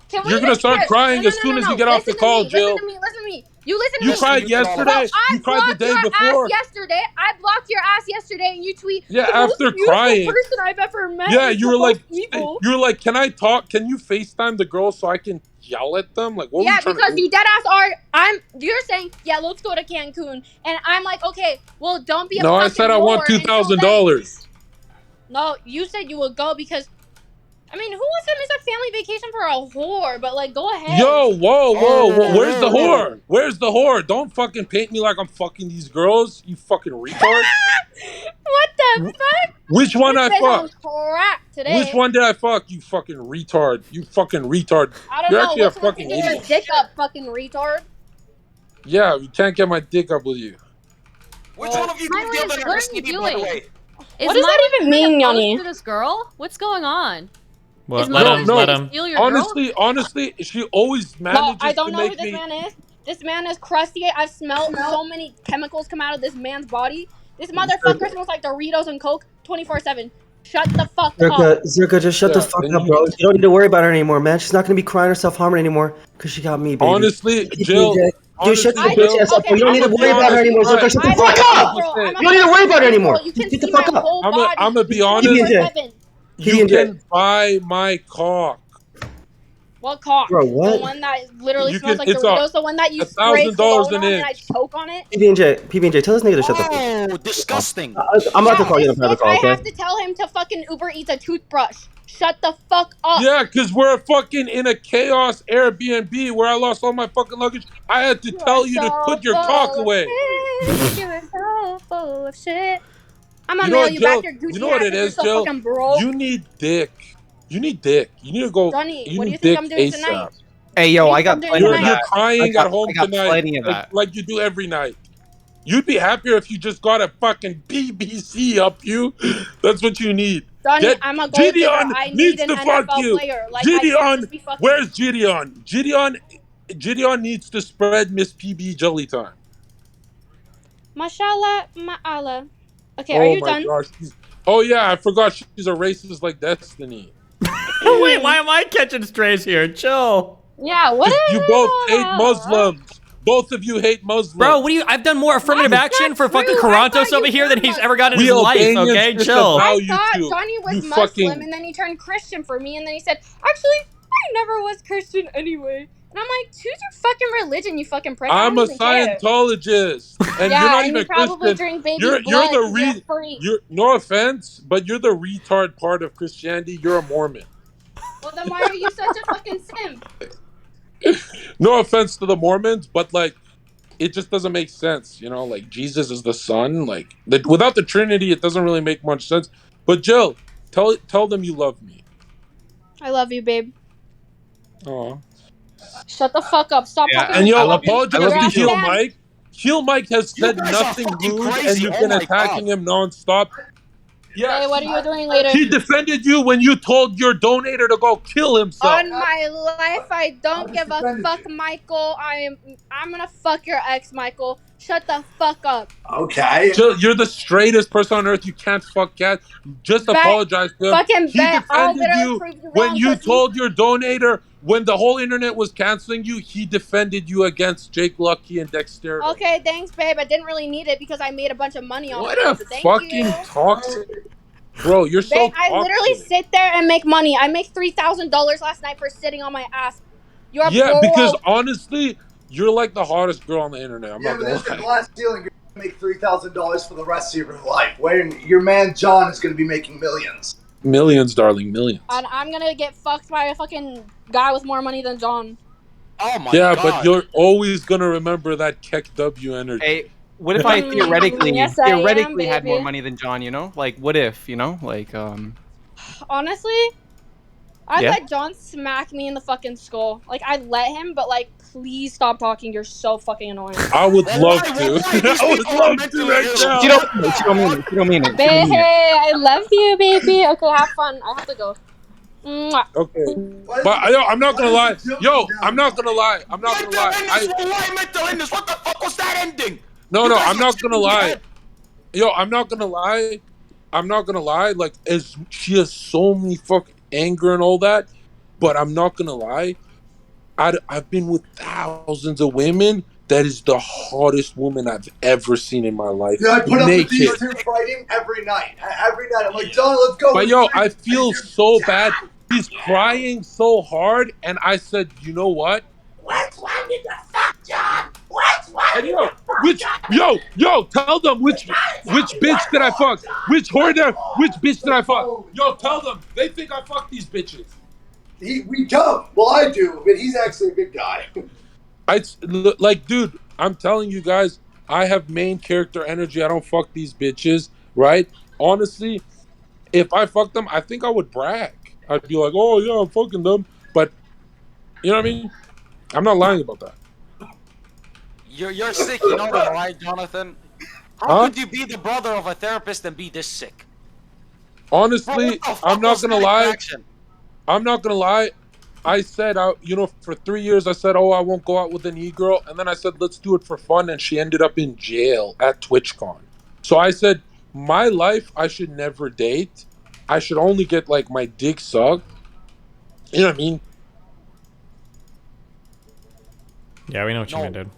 Can we You're gonna just start hear- crying No, as soon as you get listen off the call, to me, Jill. Listen to me. You listen to You me. cried yesterday. I You cried the blocked day your before. ass yesterday. I blocked your ass yesterday, and you tweet. Yeah, the most after beautiful crying. person I've ever met. Yeah, is you the were like, most evil. can I talk? Can you FaceTime the girl so I can yell at them? Like, what were Yeah, you trying because to do? you dead ass are. You're saying, yeah, let's go to Cancun, and I'm like, okay, well, don't be a No, I fucking said I want whore until then. $2,000. No, you said you would go because. I mean, who wants to miss a family vacation for a whore? But like, go ahead. Yo, whoa, where's the whore? Where's the whore? Don't fucking paint me like I'm fucking these girls, you fucking retard. What the fuck? Which one This I bitch on fucked? crack today. Which one did I fuck? You fucking retard. You fucking retard. I don't You're know. actually a Which one fucking can get your idiot. dick up, fucking retard? Yeah, you can't get my dick up with you. Which one of you Myron, together what are is you Stevie, by the doing? way? What does that even mean, Yanni? To this girl? What's going on? What? Is Let Mother him. trying Let to him. steal your girl? Honestly, she always No, manages I don't to know who make this me. man is. This man is crusty. I've smelled so many chemicals come out of this man's body. This motherfucker smells like Doritos and Coke 24/7. Shut the fuck up. Zerka, just shut the Yeah, fuck and up, bro. You don't need to worry about her anymore, man. She's not gonna be crying herself harming anymore because she got me, baby. Honestly, Jill. Dude, shut Honestly, your bitch Jill. ass up, bro. You don't need I'm to gonna be worry about her honest. anymore, All right, Zerka. Shut the I'm fuck a up! girl. I'm a You don't need to worry about her fucking girl. anymore. You Just can get the see fuck my up. whole I'm body gonna be honest. 24/7. You can buy my cock. What cock? Bro, The what? one that literally You smells can. like It's Doritos. The one that you spray $1,000 cologne an on and I inch. choke on it. PB&J, tell this nigga to shut the fuck up. Oh, disgusting. I'm about to Yeah, call you on a it's private sick. call, I okay? have to tell him to fucking Uber Eats a toothbrush. Shut the fuck up. Yeah, because we're fucking in a chaos Airbnb where I lost all my fucking luggage. I had to You are tell you to so put your cock full of away. shit. You are so full of shit. I'm You gonna know mail what, you back Jill? your You Gucci know hat what it because you're is, so Jill? fucking broke. You need dick. You need dick. You need to go. Johnny, You what do you need think dick I'm doing tonight? ASAP. Hey, What yo, do you I think I'm got doing plenty of tonight? You're that. crying at home I got tonight, plenty of that. like you do every night. You'd be happier if you just got a fucking BBC up you. That's what you need. Johnny, Get I'm a gold digger. Gideon I need needs an to fuck NFL you. player. Like, I can't Gideon, just be fucking. where's Gideon? Gideon needs to spread Miss PB jelly time. Mashallah, ma'ala. Okay, are Oh you my done? gosh. Oh yeah, I forgot she's a racist like Destiny. Wait, why am I catching strays here? Chill. Yeah, what 'Cause is you this both all hate about? Muslims. Both of you hate Muslims. Bro, what do you? I've done more affirmative action for fucking true. I Karantos thought over you here were than he's ever gotten in We his life. Albanians Okay, disavow chill. I you thought two. Johnny was You Muslim, fucking. and then he turned Christian for me, and then he said, actually, I never was Christian anyway. And I'm like, choose your fucking religion, you fucking prick. I I'm don't a even care. Scientologist, and you're Yeah, not and you even probably Christian. drink baby You're blood the because you're a freak. you're no offense, but you're the retard part of Christianity. You're a Mormon. Well, then why are you such a fucking simp? No offense to the Mormons, but like it just doesn't make sense. You know, like Jesus is the Son. Like without the Trinity, it doesn't really make much sense. But Jill, tell them you love me. I love you, babe. Oh. Shut the fuck up. Stop Yeah, talking And to yo, I love you. apologize You're to out Heel banned. Mike. Heel Mike has You said guys are nothing fucking rude, and crazy. you've Oh been my attacking god. him nonstop. Yeah, Hey, what are you doing later? he defended you when you told your donator to go kill himself. On my life, I don't give a fuck, Michael. I'm gonna fuck your ex, Michael. Shut the fuck up. Okay. Jill, you're the straightest person on earth. You can't fuck cat. Just Bet. apologize to him. Fucking He bet. I'll defended literally you prove you when wrong, you pussy. told your donator when the whole internet was canceling you. He defended you against Jake Lucky and Dexterity. Okay, thanks, babe. I didn't really need it because I made a bunch of money off What of a it. So thank fucking you. toxic, bro. You're so Babe, I toxic. literally sit there and make money. I make $3,000 last night for sitting on my ass. You're Yeah, broke. because honestly, you're like the hottest girl on the internet. I'm Yeah, not but gonna it's a lie. glass ceiling. You're gonna make $3,000 for the rest of your life. When your man John is gonna be making millions. Millions, darling, millions. And I'm gonna get fucked by a fucking guy with more money than John. Oh my Yeah, god. but you're always gonna remember that Keck W energy. Hey, what if I theoretically Yes, I am, had more baby. money than John? You know, like what if? You know, like Honestly, I'd Yeah? let John smack me in the fucking skull. Like, I'd let him, but like, please stop talking. You're so fucking annoying. I would love to. I would love to right now. She don't mean it. She don't mean it. She don't mean it. She Babe, don't mean it. I love you, baby. Okay, have fun. I have to go. Mwah. Okay, but I'm not gonna lie. Yo, I'm not gonna lie. I'm not gonna lie. Mental illness. What the fuck was that ending? No, You no, guys I'm are not sick gonna in the lie. head. Yo, I'm not gonna lie. I'm not gonna lie. Like, as she has so many fucking anger and all that, but I'm not gonna lie. I've been with thousands of women. That is the hottest woman I've ever seen in my life. Yeah, I put up with these Naked. two fighting every night. Every night, I'm like, John, let's go. But yo, I feel so bad. He's crying so hard, and I said, you know what? Which one did you fuck, John? Which one? And yo, tell them which bitch did I fuck? Which bitch did I fuck? Yo, tell them. They think I fucked these bitches. We don't. Well, I do, but he's actually a good guy. Like, dude, I'm telling you guys, I have main character energy. I don't fuck these bitches, right? Honestly, if I fucked them, I think I would brag. I'd be like, oh yeah, I'm fucking them. But you know what I mean? I'm not lying about that. You're sick, you know that, right, Jonathan? How Huh? could you be the brother of a therapist and be this sick? Honestly, Bro, what the fuck I'm not was gonna that lie. reaction? I'm not gonna lie. I said, for 3 years, I said, oh, I won't go out with an e-girl, and then I said, let's do it for fun, and she ended up in jail at TwitchCon. So I said, my life, I should never date. I should only get like my dick sucked. You know what I mean? Yeah, we know what you mean, dude.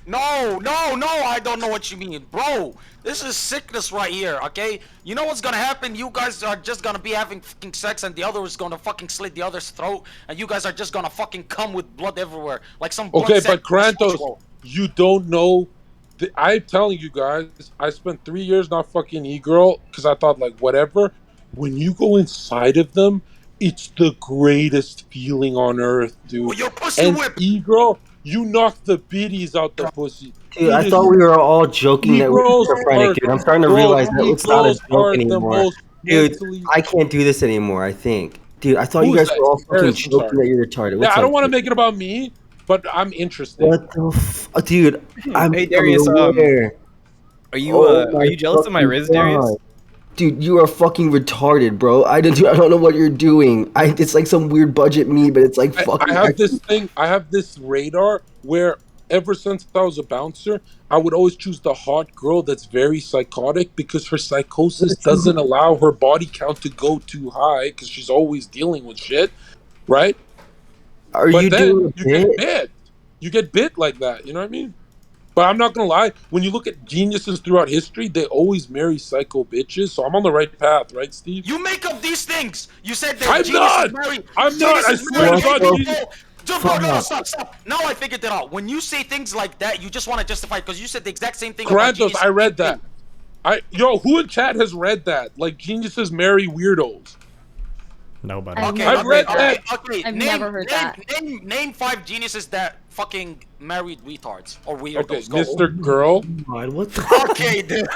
No, I don't know what you mean. Bro, this is sickness right here, okay? You know what's gonna happen? You guys are just gonna be having fucking sex and the other is gonna fucking slit the other's throat and you guys are just gonna fucking come with blood everywhere. Like some blood. Okay, but Kratos, you don't know. I'm telling you guys, I spent 3 years not fucking e-girl because I thought like whatever. When you go inside of them, it's the greatest feeling on earth, dude. Your pussy and whip. E-girl, you knock the biddies out the pussy. Dude, I thought we were all joking that we were schizophrenic, dude. I'm starting to realize that it's not a joke anymore. Dude, I can't do this anymore, I think. Dude, I thought you guys were all fucking joking that you're retarded. Yeah, I don't want to make it about me, but I'm interested. What the dude, I'm Hey, Darius, aware. are you jealous of my Riz, Darius? Dude, you are fucking retarded, bro. I don't know what you're doing. It's like some weird budget me, but it's like fucking. I have this radar where ever since I was a bouncer, I would always choose the hot girl that's very psychotic because her psychosis doesn't allow her body count to go too high because she's always dealing with shit, right? But you doing you get bit. You get bit like that. You know what I mean? But I'm not gonna lie. When you look at geniuses throughout history, they always marry psycho bitches. So I'm on the right path, right, Steve? You make up these things. You said that I'm geniuses not. marry. I'm not. I swear to God, No, stop. Now I figured it out. When you say things like that, you just want to justify it because you said the exact same thing. Kratos, I read that. Who in chat has read that? Like geniuses marry weirdos. Nobody. I've read that. Okay, I've never heard that. Name 5 geniuses that fucking married retards or weirdos. Okay, Mr. Girl. God, what the? Okay, dude.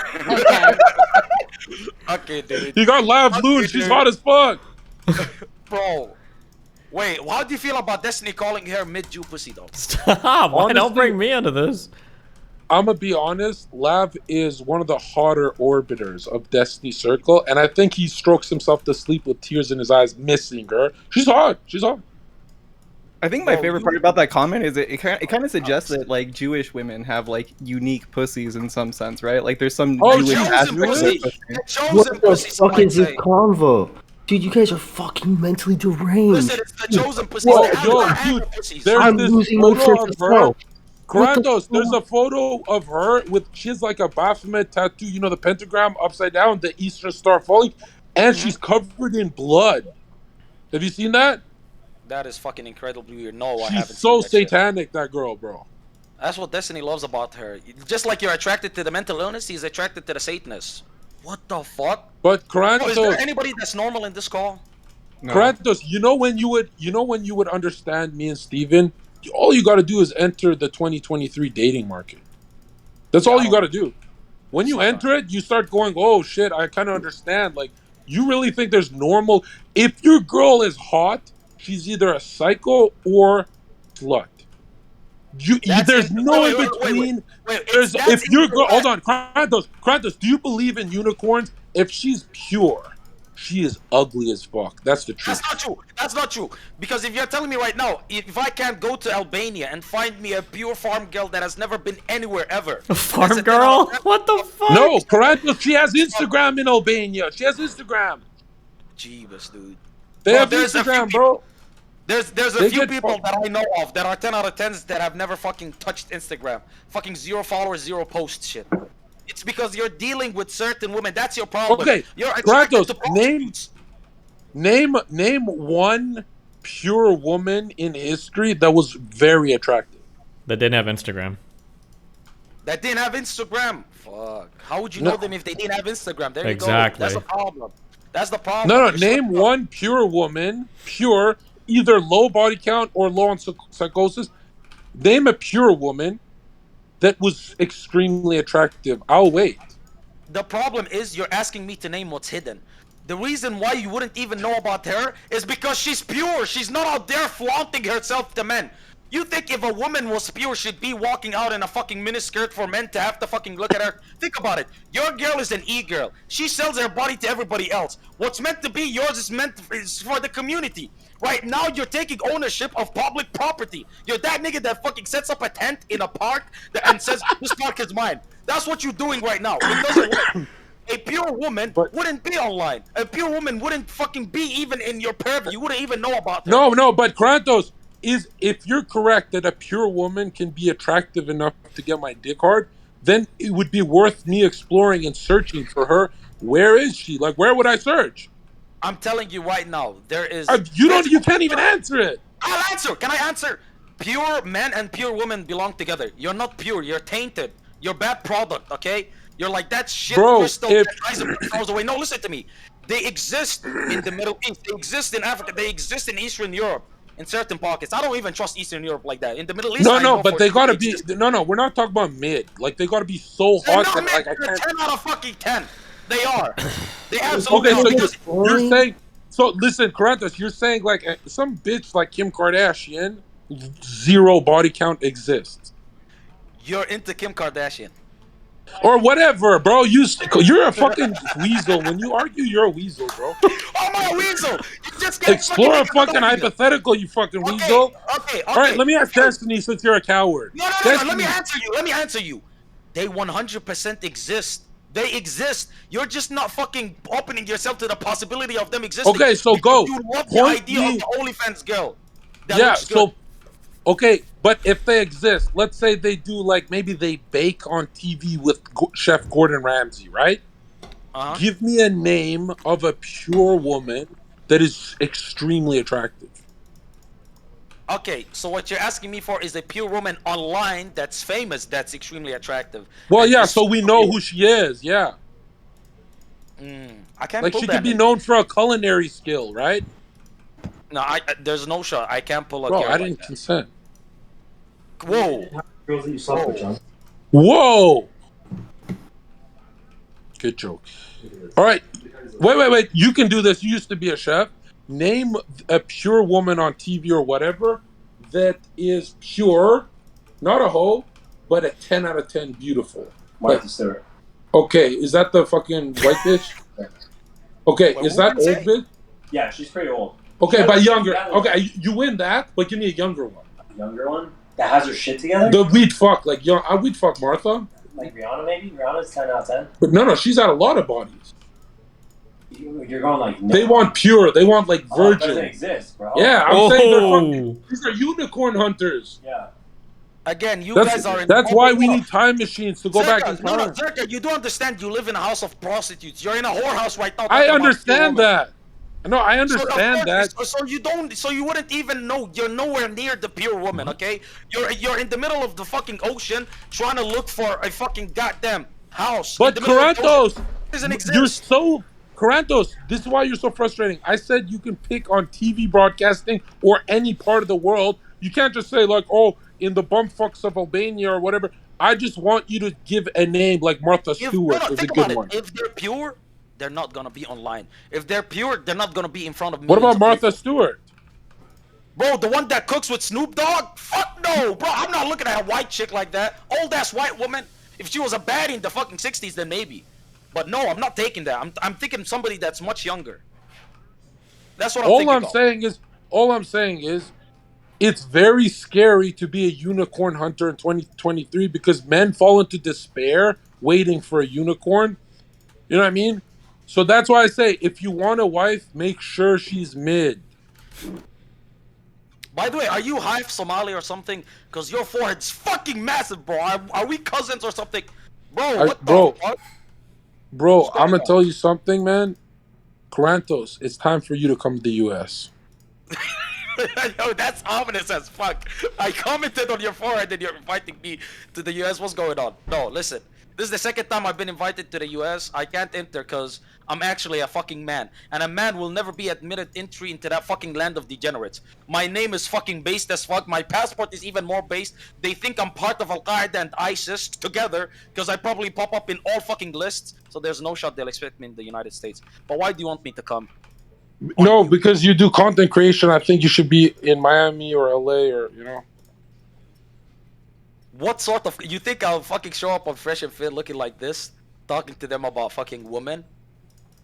Okay, dude. You got Lav Loon. She's hot as fuck. Bro. Wait, how do you feel about Destiny calling her mid-Jew pussy though? Stop! Why don't bring me into this? I'm gonna be honest, Lav is one of the hotter orbiters of Destiny Circle, and I think he strokes himself to sleep with tears in his eyes, missing her. She's hot. She's hot. I think my favorite part about that comment is it kind of suggests that like Jewish women have like unique pussies in some sense, right? Like there's some Jewish aspects of pussy. What the fuck is this convo? Dude, you guys are fucking mentally deranged. Listen, it's the chosen pussy. I'm losing my sense of self. Kratos, there's a photo of her with, she has like a Baphomet tattoo, you know, the pentagram upside down, the Easter star falling, and she's covered in blood. Have you seen that? That is fucking incredibly weird. No, I She's haven't. so seen that shit. satanic, that girl, bro. That's what Destiny loves about her. Just like you're attracted to the mental illness, he's attracted to the Satanists. What the fuck? But Bro, is there Kratos, anybody that's normal in this call? Kratos, you know when you would understand me and Steven? All you got to do is enter the 2023 dating market. That's all you got to do. When you enter it, you start going, "Oh shit, I kind of understand." Like, you really think there's normal? If your girl is hot, she's either a psycho or slut. There's no in between. If your girl, hold on, Kratos, do you believe in unicorns? If she's pure, she is ugly as fuck. That's the truth. That's not true. That's not true. Because if you're telling me right now, if I can't go to Albania and find me a pure farm girl that has never been anywhere ever. A farm girl? What the fuck? No, Kratos, she has Instagram in Albania. She has Instagram. Jeebus, dude. They have Instagram, bro. There's a few people that I know of that are 10 out of 10s that have never fucking touched Instagram. Fucking 0 followers, 0 posts shit. It's because you're dealing with certain women. That's your problem. Okay, You're attracted Kratos, to prostitutes. name one pure woman in history that was very attractive. That didn't have Instagram. That didn't have Instagram. Fuck. How would you know them if they didn't have Instagram? There Exactly. you go. That's the problem. That's the problem. No, You're name one pure woman, pure, either low body count or low on psychosis. Name a pure woman that was extremely attractive. I'll wait. The problem is you're asking me to name what's hidden. The reason why you wouldn't even know about her is because she's pure. She's not out there flaunting herself to men. You think if a woman was pure, she'd be walking out in a fucking miniskirt for men to have to fucking look at her? Think about it. Your girl is an e-girl. She sells her body to everybody else. What's meant to be yours is for the community. Right now, you're taking ownership of public property. You're that nigga that fucking sets up a tent in a park and says, this park is mine. That's what you're doing right now. It doesn't work. A pure woman wouldn't be online. A pure woman wouldn't fucking be even in your purview. You wouldn't even know about her. No, but Kratos, if you're correct that a pure woman can be attractive enough to get my dick hard, then it would be worth me exploring and searching for her. Where is she? Like, where would I search? I'm telling you right now, there is. You can't even answer it. I'll answer. Can I answer? Pure men and pure women belong together. You're not pure. You're tainted. You're bad product. Okay. You're like that shit crystal that Isaac throws away. No, listen to me. They exist in the Middle East. They exist in Africa. They exist in Eastern Europe. In certain pockets, I don't even trust Eastern Europe like that. In the Middle East, But they gotta be. No, we're not talking about mid. Like they gotta be so hot. They're not that, like, mid. I They're can't... 10 out of fucking 10. They are. They absolutely Okay, are. so you're saying. So listen, Karantas, you're saying like some bitch like Kim Kardashian, zero body count exists. You're into Kim Kardashian. Or whatever, bro. You're a fucking weasel. When you argue, you're a weasel, bro. I'm not a weasel. You just Explore a fucking hypothetical, you fucking weasel. Okay. All right, let me ask Destiny since you're a coward. No. Let me answer you. They 100% exist. They exist. You're just not fucking opening yourself to the possibility of them existing. Okay, so because go. You love the idea of the OnlyFans girl. That Yeah, looks good. so okay, but if they exist, let's say they do like maybe they bake on TV with Chef Gordon Ramsay, right? Give me a name of a pure woman that is extremely attractive. Okay, so what you're asking me for is a pure woman online that's famous, that's extremely attractive. Well, yeah, so we know who she is, yeah. I can't Like pull she that could be name. known for a culinary skill, right? No, there's no shot. I can't pull a Bro, girl I like didn't that. consent. Whoa. Girls that you slept with, John. Whoa! Good joke. All right. Wait. You can do this. You used to be a chef. Name a pure woman on TV or whatever that is pure, not a hoe, but a 10 out of 10 beautiful. Martha Stewart. Okay, is that the fucking white bitch? Okay, is that old bitch? Yeah, she's pretty old. Okay, but younger. Okay, you win that, but give me a younger one. A younger one that has her shit together. The we'd fuck, like young. I would fuck Martha. Like Rihanna, maybe. Rihanna's 10 out of 10. But no, she's had a lot of bodies. You're going like no. They want pure. They want like Oh, it virgin. doesn't exist, bro. Yeah, I'm saying they're fucking. These are unicorn hunters. Yeah. Again, you That's, guys are in that's the why bubble we world. need time machines to go back in time. No, Zerka, you do understand you live in a house of prostitutes. You're in a whorehouse right now. I talking about understand pure that. No, I women. understand that. So you wouldn't even know. You're nowhere near the pure woman, okay? You're in the middle of the fucking ocean trying to look for a fucking goddamn house. But in the middle of the ocean. Karantos, Doesn't exist. you're so Karantos. This is why you're so frustrating. I said you can pick on TV broadcasting or any part of the world. You can't just say like, oh, in the bumfucks of Albania or whatever. I just want you to give a name like Martha Stewart is a Think good about one. it. If they're pure, they're not gonna be online. If they're pure, they're not gonna be in front of me. What about Martha Stewart? Bro, the one that cooks with Snoop Dogg? Fuck no, bro. I'm not looking at a white chick like that. Old ass white woman. If she was a baddie in the fucking 60s, then maybe. But no, I'm not taking that. I'm thinking somebody that's much younger. That's what I'm thinking. All I'm saying is, it's very scary to be a unicorn hunter in 2023 because men fall into despair waiting for a unicorn. You know what I mean? So that's why I say, if you want a wife, make sure she's mid. By the way, are you half Somali or something? Because your forehead's fucking massive, bro. Are we cousins or something? Bro, what the fuck? Bro, I'm going to tell you something, man. Karantos, it's time for you to come to the U.S. Yo, that's ominous as fuck. I commented on your forehead and you're inviting me to the US. What's going on? No, listen. This is the second time I've been invited to the US. I can't enter because I'm actually a fucking man. And a man will never be admitted entry into that fucking land of degenerates. My name is fucking based as fuck. My passport is even more based. They think I'm part of Al-Qaeda and ISIS together because I probably pop up in all fucking lists. So there's no shot they'll expect me in the United States. But why do you want me to come? No, because you do content creation. I think you should be in Miami or LA or, you know. What sort of... You think I'll fucking show up on Fresh and Fit looking like this? Talking to them about fucking women?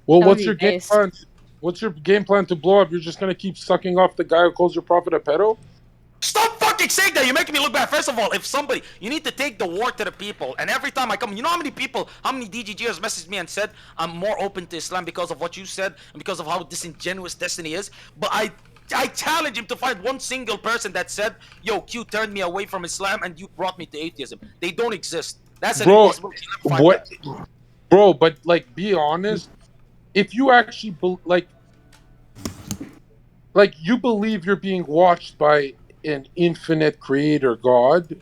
Well, what's your game plan? What's your game plan to blow up? You're just gonna keep sucking off the guy who calls your prophet a pedo? Stop fucking saying that! You're making me look bad. First of all, if somebody... You need to take the war to the people. And every time I come... You know how many people, how many DGGers messaged me and said, I'm more open to Islam because of what you said and because of how disingenuous Destiny is? But I challenge him to find one single person that said, yo, Q turned me away from Islam and you brought me to atheism. They don't exist. That's an impossible. Bro, but like, be honest. If you actually like you believe you're being watched by an infinite creator God,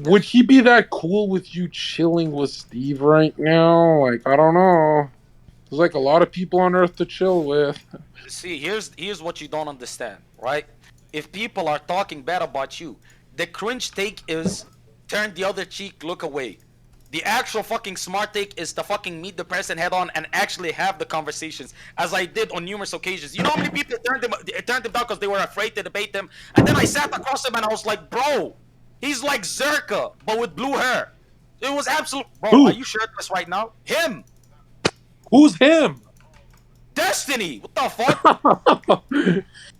would he be that cool with you chilling with Steve right now? Like, I don't know. There's like a lot of people on Earth to chill with. See, here's what you don't understand, right? If people are talking bad about you, the cringe take is turn the other cheek, look away. The actual fucking smart take is to fucking meet the person head on and actually have the conversations, as I did on numerous occasions. You know how many people turned him down because they were afraid to debate them? And then I sat across him and I was like, bro, he's like Zerka, but with blue hair. It was absolute. Bro, Who? are you shirtless right now? Him. Who's him? Destiny. What the fuck?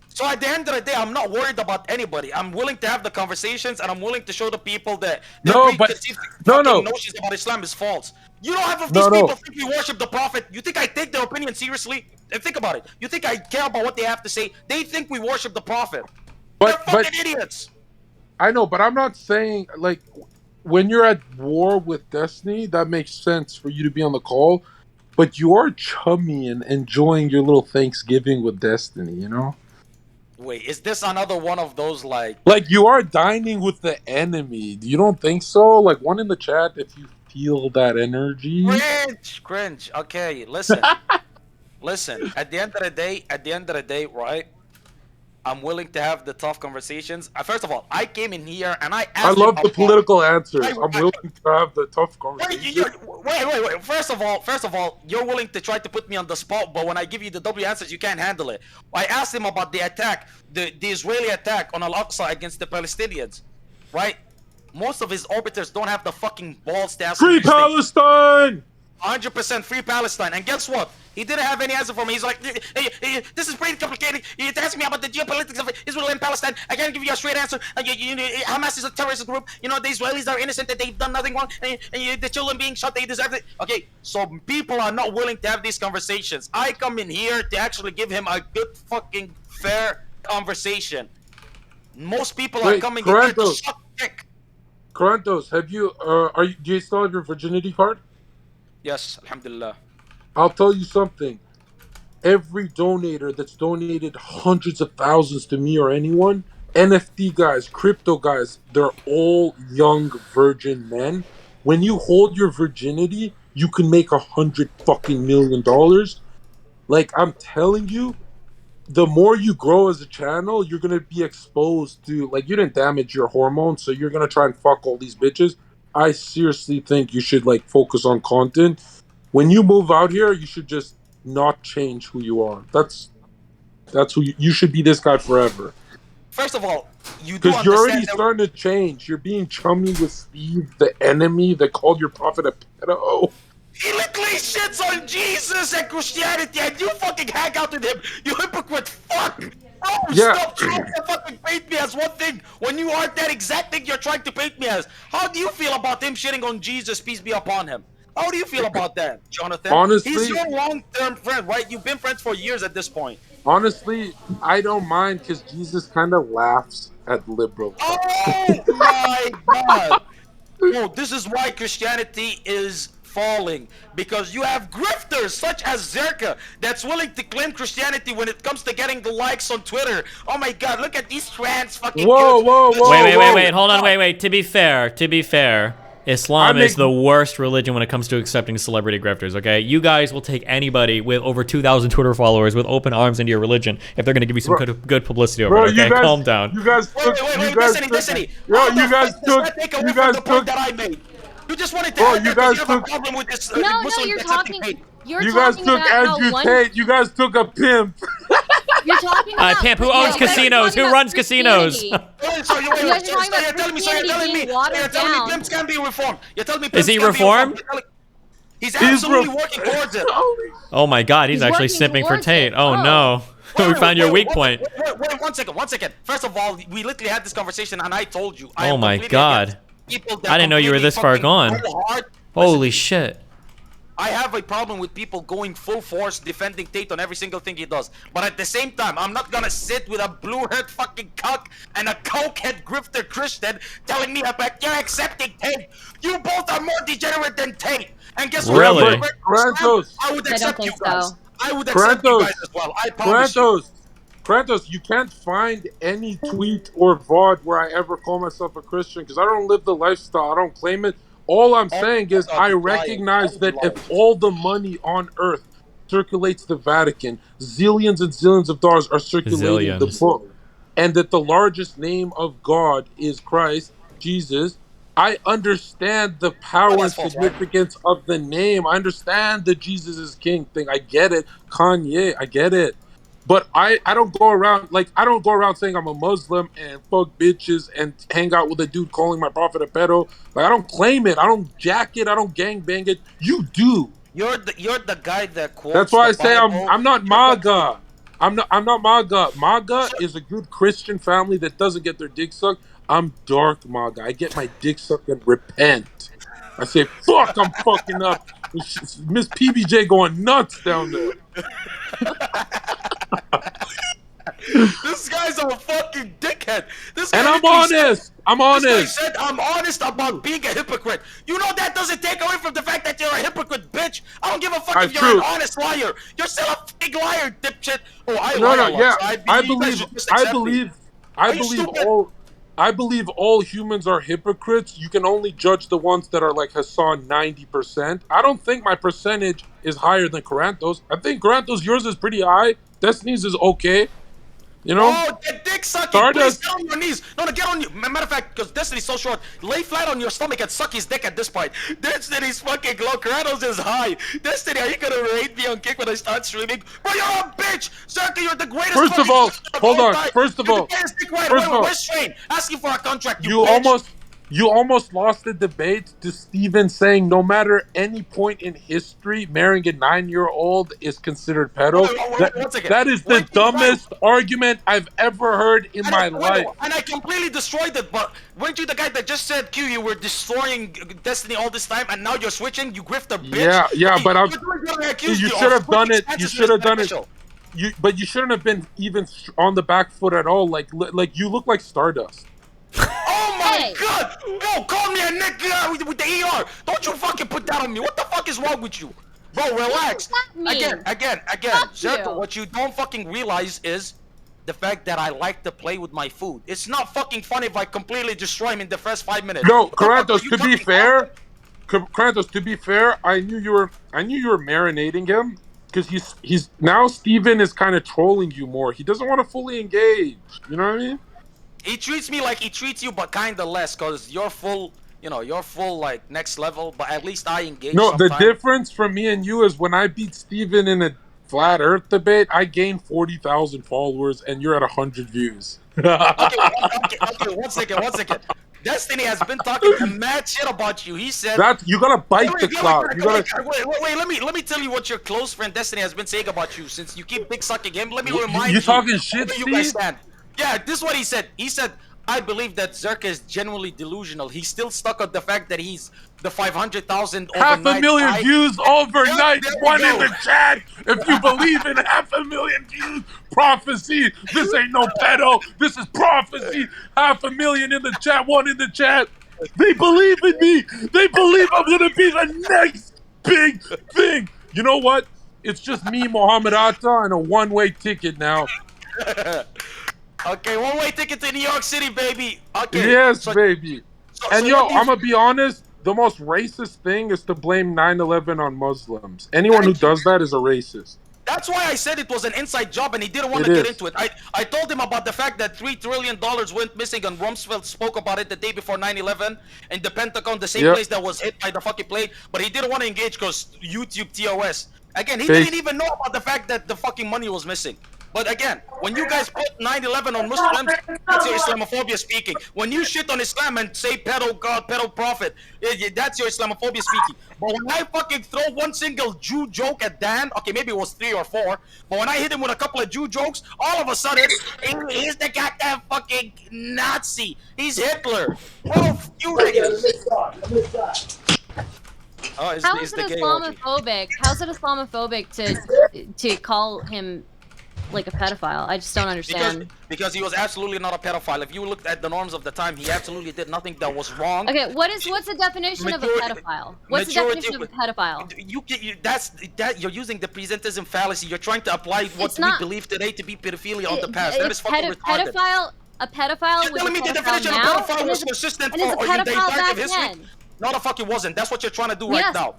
So at the end of the day, I'm not worried about anybody. I'm willing to have the conversations, and I'm willing to show the people that preconceived notions about Islam is false. You know, half of these people think we worship the Prophet. You think I take their opinion seriously? And think about it. You think I care about what they have to say? They think we worship the Prophet. They're fucking idiots. I know, but I'm not saying, like, when you're at war with Destiny, that makes sense for you to be on the call. But you are chummy and enjoying your little Thanksgiving with Destiny, you know? Wait, is this another one of those, like... Like, you are dining with the enemy. You don't think so? Like, one in the chat if you feel that energy. Cringe. Okay, listen. Listen, at the end of the day, right? I'm willing to have the tough conversations. First of all, I came in here and I asked... I love the political answers. I'm willing to have the tough conversations. Wait. First of all, you're willing to try to put me on the spot, but when I give you the W answers, you can't handle it. I asked him about the attack, the Israeli attack on Al-Aqsa against the Palestinians, right? Most of his orbiters don't have the fucking balls to ask Free Palestine! 100% free Palestine. And guess what? He didn't have any answer for me. He's like, hey, this is pretty complicated. You're asking me about the geopolitics of Israel and Palestine. I can't give you a straight answer. Hamas is a terrorist group. You know, the Israelis are innocent, that they've done nothing wrong. And the children being shot, they deserve it. Okay, so people are not willing to have these conversations. I come in here to actually give him a good fucking fair conversation. Most people are coming in here to suck dick. Corantos, have you, do you still have your virginity card? Yes, alhamdulillah. I'll tell you something. Every donator that's donated hundreds of thousands to me or anyone, NFT guys, crypto guys, they're all young virgin men. When you hold your virginity, you can make $100 fucking million. Like, I'm telling you, the more you grow as a channel, you're gonna be exposed to, like, you didn't damage your hormones, so you're gonna try and fuck all these bitches. I seriously think you should, like, focus on content. When you move out here, you should just not change who you are. That's who you should be. This guy forever. First of all, you do because you're already starting to change. You're being chummy with Steve, the enemy that called your prophet a pedo. He literally shits on Jesus and Christianity, and you fucking hang out with him. You hypocrite fuck. Oh, yeah. Stop trying to fucking paint me as one thing when you aren't that exact thing you're trying to paint me as. How do you feel about him shitting on Jesus, peace be upon him? How do you feel about that, Jonathan? Honestly, he's your long-term friend, right? You've been friends for years at this point. Honestly, I don't mind because Jesus kind of laughs at liberal. Oh my God! Oh, this is why Christianity is falling, because you have grifters such as Zerka that's willing to claim Christianity when it comes to getting the likes on Twitter. Oh my God, look at these trans fucking whoa. Wait, hold on, wait. To be fair, Islam is the worst religion when it comes to accepting celebrity grifters, okay? You guys will take anybody with over 2,000 Twitter followers with open arms into your religion if they're going to give you some good publicity over it, okay? Calm down. You guys took... Destiny. You guys took the point that I made. You just wanted to add that you have a problem with this No, Muslim you're accepting talking... hate. You're you guys talking took about Andrew how Tate. You guys took a pimp. You're talking about Pimp, who owns casinos? Who runs casinos? So you're telling me pimps can be reformed. You're telling me pimps Is he can be reformed? He's absolutely working towards it. Oh my God, he's actually simping for Tate. Oh no. We found your weak point. Wait, 1 second, 1 second. First of all, we literally had this conversation and I told you. Oh my God. I didn't know you were this far gone. Holy shit. I have a problem with people going full force defending Tate on every single thing he does. But at the same time, I'm not gonna sit with a blue-haired fucking cuck and a cokehead grifter Christian telling me about you're accepting Tate. You both are more degenerate than Tate. And guess what? Really? I would accept you guys. I would accept you guys as well. I promise you. Kratos, you can't find any tweet or VOD where I ever call myself a Christian because I don't live the lifestyle. I don't claim it. All I'm saying is I recognize that if all the money on earth circulates the Vatican, zillions and zillions of dollars are circulating the book, and that the largest name of God is Christ, Jesus, I understand the power and significance of the name. I understand the Jesus is King thing. I get it. Kanye, I get it. But I don't go around saying I'm a Muslim and fuck bitches and hang out with a dude calling my prophet a pedo. Like I don't claim it. I don't jack it. I don't gang bang it. You do. You're the guy that quotes. That's why I say Bible. I'm not MAGA. I'm not MAGA. MAGA is a good Christian family that doesn't get their dick sucked. I'm dark MAGA. I get my dick sucked and repent. I say fuck. I'm fucking up. Miss PBJ going nuts down there. This guy's a fucking dickhead. And I'm honest. I'm honest. This guy said I'm honest about being a hypocrite. You know that doesn't take away from the fact that you're a hypocrite, bitch. I don't give a fuck if you're an honest liar. You're still a big liar, dipshit. Oh, I believe all humans are hypocrites. You can only judge the ones that are like Hassan 90%. I don't think my percentage is higher than Karantos. I think Karantos, yours is pretty high. Destiny's is okay. You know? Oh, the dick sucking. Please get on your knees. No, get on your. Matter of fact, because Destiny's so short, lay flat on your stomach and suck his dick at this point. Destiny's fucking low. Kratos is high. Destiny, are you gonna raid me on Kick when I start streaming? Bro, you're a bitch. Circle, you're the greatest. First of all, hold on. First of all, where's Shane? Asking for a contract. You almost lost the debate to Steven saying no matter any point in history, marrying a 9-year-old is considered pedo. That is the dumbest argument I've ever heard in my life. And I completely destroyed it, but weren't you the guy that just said, Q, you were destroying Destiny all this time, and now you're switching? You grifter bitch. Yeah, but you should have done it. You should have done it. But you shouldn't have been even on the back foot at all. Like you look like Stardust. Oh my god! Yo, call me a Nick with the ER! Don't you fucking put that on me! What the fuck is wrong with you? Bro, relax! Again, Zerko, what you don't fucking realize is the fact that I like to play with my food. It's not fucking funny if I completely destroy him in the first 5 minutes. No, Karantos, to be fair, I knew you were marinating him. Because he's now Steven is kind of trolling you more. He doesn't want to fully engage. You know what I mean? He treats me like he treats you, but kinda less, cause you're full, like next level. But at least I engage. No, sometime. The difference from me and you is when I beat Steven in a flat Earth debate, I gained 40,000 followers, and you're at 100 views. okay, 1 second. Destiny has been talking mad shit about you. He said that you gotta bite the cloud. Wait. Let me tell you what your close friend Destiny has been saying about you. Since you keep big sucking him, let me remind you. You talking shit, where you guys stand. Yeah, this is what he said. He said, I believe that Zerka is genuinely delusional. He's still stuck on the fact that he's the 500,000 overnight. 500,000 views overnight. One in the chat. If you believe in 500,000 views, prophecy. This ain't no pedo. This is prophecy. 500,000 in the chat. One in the chat. They believe in me. They believe I'm going to be the next big thing. You know what? It's just me, Muhammad Atta, and a one-way ticket now. Okay, one-way ticket to New York City, baby. Okay. Yes, baby. I'm gonna be honest. The most racist thing is to blame 9/11 on Muslims. Anyone who does that is a racist. That's why I said it was an inside job, and he didn't want to get into it. I told him about the fact that $3 trillion went missing, and Rumsfeld spoke about it the day before 9/11 in the Pentagon, the same place that was hit by the fucking plane. But he didn't want to engage because YouTube TOS. Again, he didn't even know about the fact that the fucking money was missing. But again, when you guys put 9/11 on Muslims, that's your Islamophobia speaking. When you shit on Islam and say pedo God, pedo prophet, that's your Islamophobia speaking. But when I fucking throw one single Jew joke at Dan, okay, maybe it was 3 or 4, but when I hit him with a couple of Jew jokes, all of a sudden, he's the goddamn fucking Nazi. He's Hitler. Bro, you niggas. Oh, How is it Islamophobic? How's it Islamophobic to call him like a pedophile? I just don't understand. Because he was absolutely not a pedophile. If you looked at the norms of the time, he absolutely did nothing that was wrong. Okay, what's the definition of a pedophile? What's the definition of a pedophile? You're using the presentism fallacy. You're trying to apply what we believe today to be pedophilia on the past. That is fucking retarded. A pedophile. You're telling me the definition of pedophile was consistent for the entirety of history? No, the fuck it wasn't. That's what you're trying to do right now.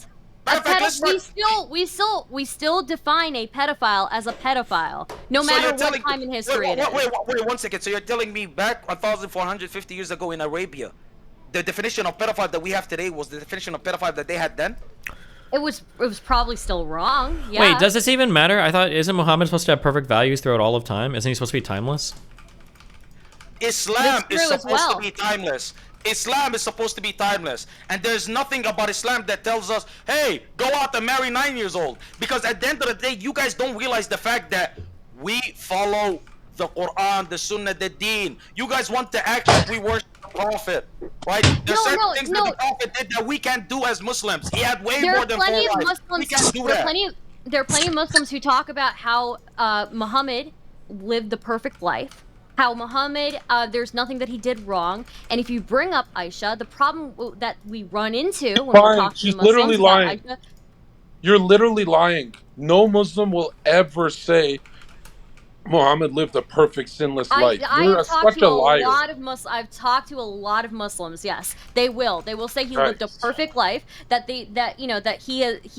We still define a pedophile as a pedophile, no matter what time in history it is. Wait 1 second. So you're telling me back 1,450 years ago in Arabia, the definition of pedophile that we have today was the definition of pedophile that they had then? It was probably still wrong. Yeah. Wait, does this even matter? I thought, isn't Muhammad supposed to have perfect values throughout all of time? Isn't he supposed to be timeless? Islam is supposed to be timeless. Islam is supposed to be timeless, and there's nothing about Islam that tells us, hey, go out and marry 9 years old, because at the end of the day, you guys don't realize the fact that we follow the Quran, the Sunnah, the Deen. You guys want to act like we worship the Prophet, right? There's certain things that the Prophet did that we can't do as Muslims. He had way more than 4 wives. We can't do that. There are plenty of Muslims who talk about how Muhammad lived the perfect life. How Muhammad, there's nothing that he did wrong, and if you bring up Aisha, the problem that we run into when we're talking she's to Muslims literally lying. Aisha, You're literally lying. No Muslim will ever say Muhammad lived a perfect, sinless life. You're such a liar. I've talked to a lot of Muslims. Yes, they will. They will say he lived a perfect life. That he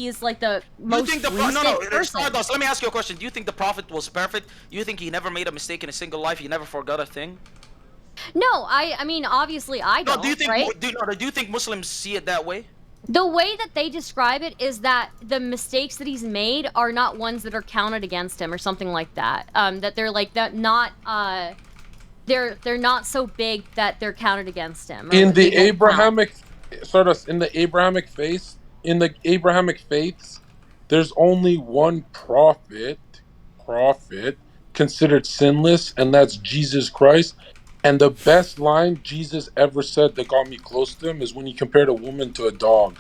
is like the most recent person. Let me ask you a question. Do you think the Prophet was perfect? You think he never made a mistake in a single life? He never forgot a thing? No, I mean obviously I don't. Do you think? Right? Do you think Muslims see it that way? The way that they describe it is that the mistakes that he's made are not ones that are counted against him or something like that. That they're like that not they're not so big that they're counted against him. In the Abrahamic faiths, there's only one prophet considered sinless, and that's Jesus Christ. And the best line Jesus ever said that got me close to him is when he compared a woman to a dog.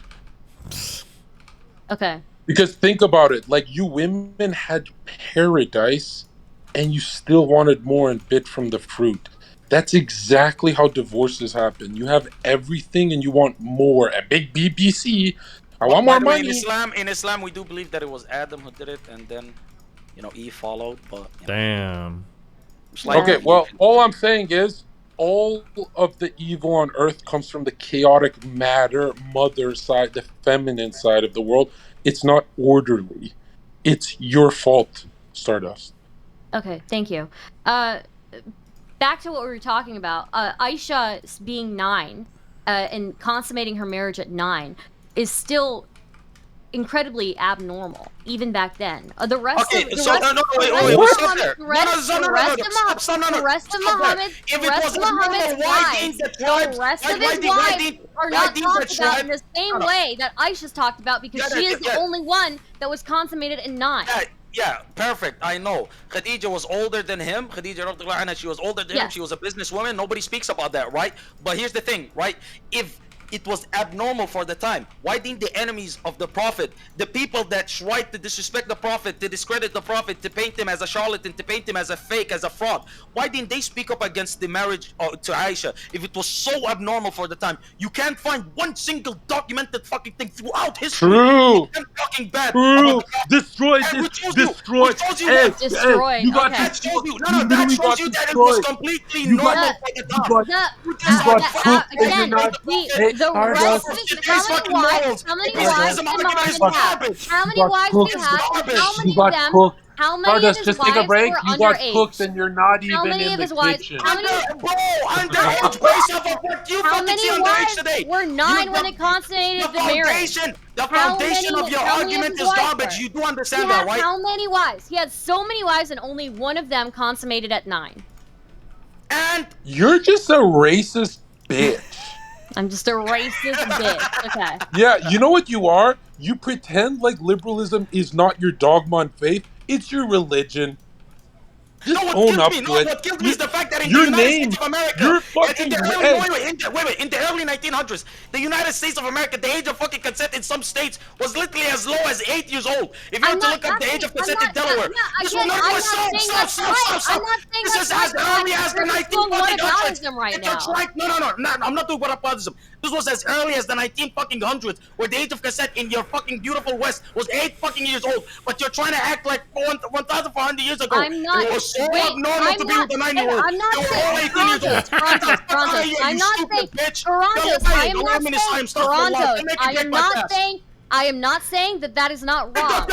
Okay. Because think about it, like you women had paradise and you still wanted more and bit from the fruit. That's exactly how divorces happen. You have everything and you want more. A big BBC. I want more money. In Islam, we do believe that it was Adam who did it, and then, Eve followed. But damn. Okay, well, all I'm saying is all of the evil on Earth comes from the chaotic matter, mother side, the feminine side of the world. It's not orderly. It's your fault, Stardust. Okay, thank you. Back to what we were talking about. Aisha being 9 and consummating her marriage at 9 is still incredibly abnormal, even back then. The rest of Muhammad, are not talked about in the same way that Aisha's talked about, because she is the only one that was consummated in 9. Yeah, perfect. I know. Khadija was older than him. Khadija, she was older than him. She was a businesswoman. Nobody speaks about that, right? But here's the thing, right? If it was abnormal for the time, why didn't the enemies of the Prophet, the people that tried to disrespect the Prophet, to discredit the Prophet, to paint him as a charlatan, to paint him as a fake, as a fraud, why didn't they speak up against the marriage to Aisha? If it was so abnormal for the time, you can't find one single documented fucking thing throughout history. True. Fucking bad. True. Destroyed. Destroyed. Destroyed. You got that shows you. No, that shows you that it was completely normal for the time. The rest of it, how many wives did Muhammad have? How many wives did he have? How many of Stardust, his just wives take a break. were You got underage? cooked and you're not How even many in of the his wives? kitchen. How many? Underage based off of what you How fucking many see on the wives today. were 9 when they consummated the marriage? The foundation of your argument is garbage. You do understand that, right? How many wives? He had so many wives, and only one of them consummated at 9. And You're just a racist bitch. I'm just a racist bitch. Okay. Yeah, you know what you are? You pretend like liberalism is not your dogma and faith. It's your religion. Just own up to it. What kills me is the fact that in the Your United name, States of America, you're in fucking. the early, Hey, in the early 1900s, the United States of America, the age of fucking consent in some states was literally as low as 8 years old. If you were to look up the age of consent in Delaware, this will not stop. This is as early as the 1900s. No, I'm not doing whataboutism. This was as early as the 1900s, where the age of consent in your fucking beautiful West was 8 fucking years old. But you're trying to act like 1,400 years ago. I'm not. It was so abnormal to be with a 9-year-old. I'm not They were saying all 18 years old. Toronto's. I'm not saying Toronto's. I am not saying Toronto's. I am not saying that is not wrong.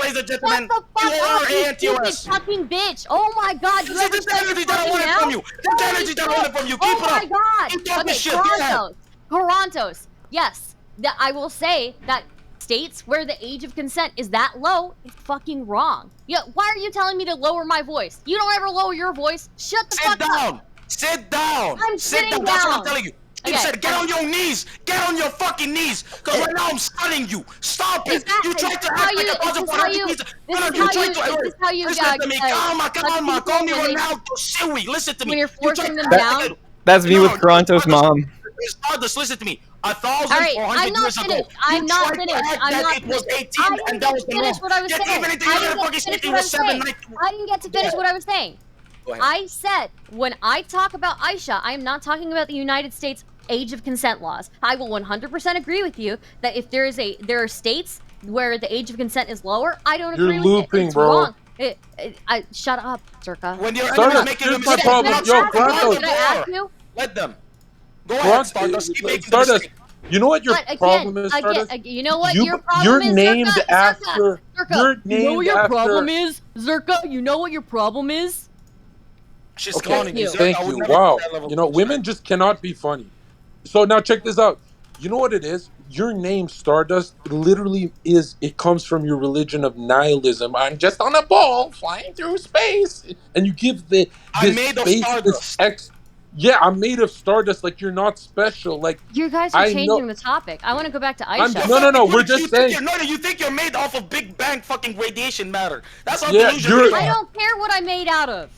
Ladies and gentlemen. You are anti-US. Fucking bitch. Oh my god. You This is the energy that I wanted from you. This is the energy that I wanted from you. Keep it up. Oh my god. Keep talking Okay, shit. Toronto's. Yes. That I will say that states where the age of consent is that low is fucking wrong. Yeah, why are you telling me to lower my voice? You don't ever lower your voice. Shut the fuck up. Sit down. I'm Sit sitting down. That's what I'm down. telling you. You Okay. said get on your knees. Get on your fucking knees. Because right now I'm stunning you. Stop it. You tried to act like a positive This is how you listen to me. Calma. Call me Ronaldo Siwi. Listen to me. When you're forcing them tried down. to- That's me with Toronto's mom. Stardust, listen to me. All right, I'm not finished. I'm not finished. I'm not It was finished. 18 I didn't and get that to was the finish law. what I was Yet saying. even in the I United didn't get fucking to States, finish it what I was was 7, saying. 9. I didn't get to finish what I was saying. Go ahead. I said when I talk about Aisha, I am not talking about the United States age of consent laws. I will 100% agree with you that if there are states where the age of consent is lower, I don't agree with looping, it. It's bro. wrong. Shut up, Circa. When your Stardust, enemies making a here's my mistake, problem. not Yo, stop Toronto. the Did I ask war. you? Let them. Go ahead, Stardust. Keep making the Stardust, mistake. you know what your But problem is, Stardust? you know what You- your problem you're is, named Zerka? after- Zerka, you're you know named what your after- problem is, Zerka? You know what your problem is? She's Okay, cloning you. thank Zerka, I would you. never Wow. do that level You know, of bullshit. women just cannot be funny. So now check this out. You know what it is? Your name, Stardust, literally it comes from your religion of nihilism. I'm just on a ball flying through space. And you give this I'm made of space, stardust. yeah, I'm made of stardust. Like, you're not special. Like, You guys are I changing know- the topic. I want to go back to I'm- Aisha. no, we're just saying. You think you're made off of Big Bang fucking radiation matter. That's how Yeah, delusional you I are. don't care what I'm made out of.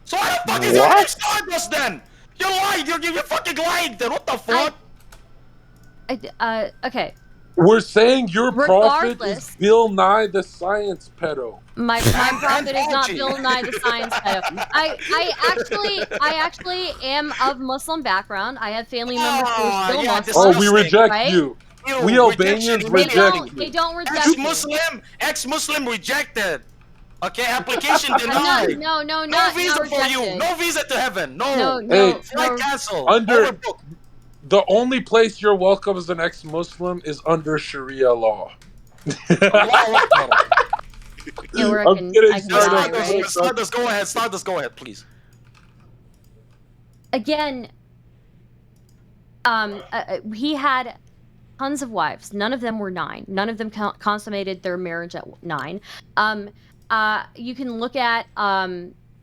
So how the fuck is your name Stardust then? You're lying. You're fucking lying then. What the fuck? Okay. We're saying your prophet Regardless- is Bill Nye the Science Pedo. My prophet is not Bill Nye the Science Pedo. I actually am of Muslim background. I have family members who are still Muslim. Oh, we reject right? you. We Albanians reject you. They don't reject me. Ex-Muslim rejected. Okay, application denied. No, No not visa for you. rejected. No visa to heaven. No, Hey, Flight cancel. under Overbooked. the only place you're welcome as an ex-Muslim is under Sharia law. Yeah, we're I'm kidding, I can die, right? Stardust, go ahead. Stardust, go ahead, please. Again, he had tons of wives. None of them were 9. None of them consummated their marriage at 9. You can look at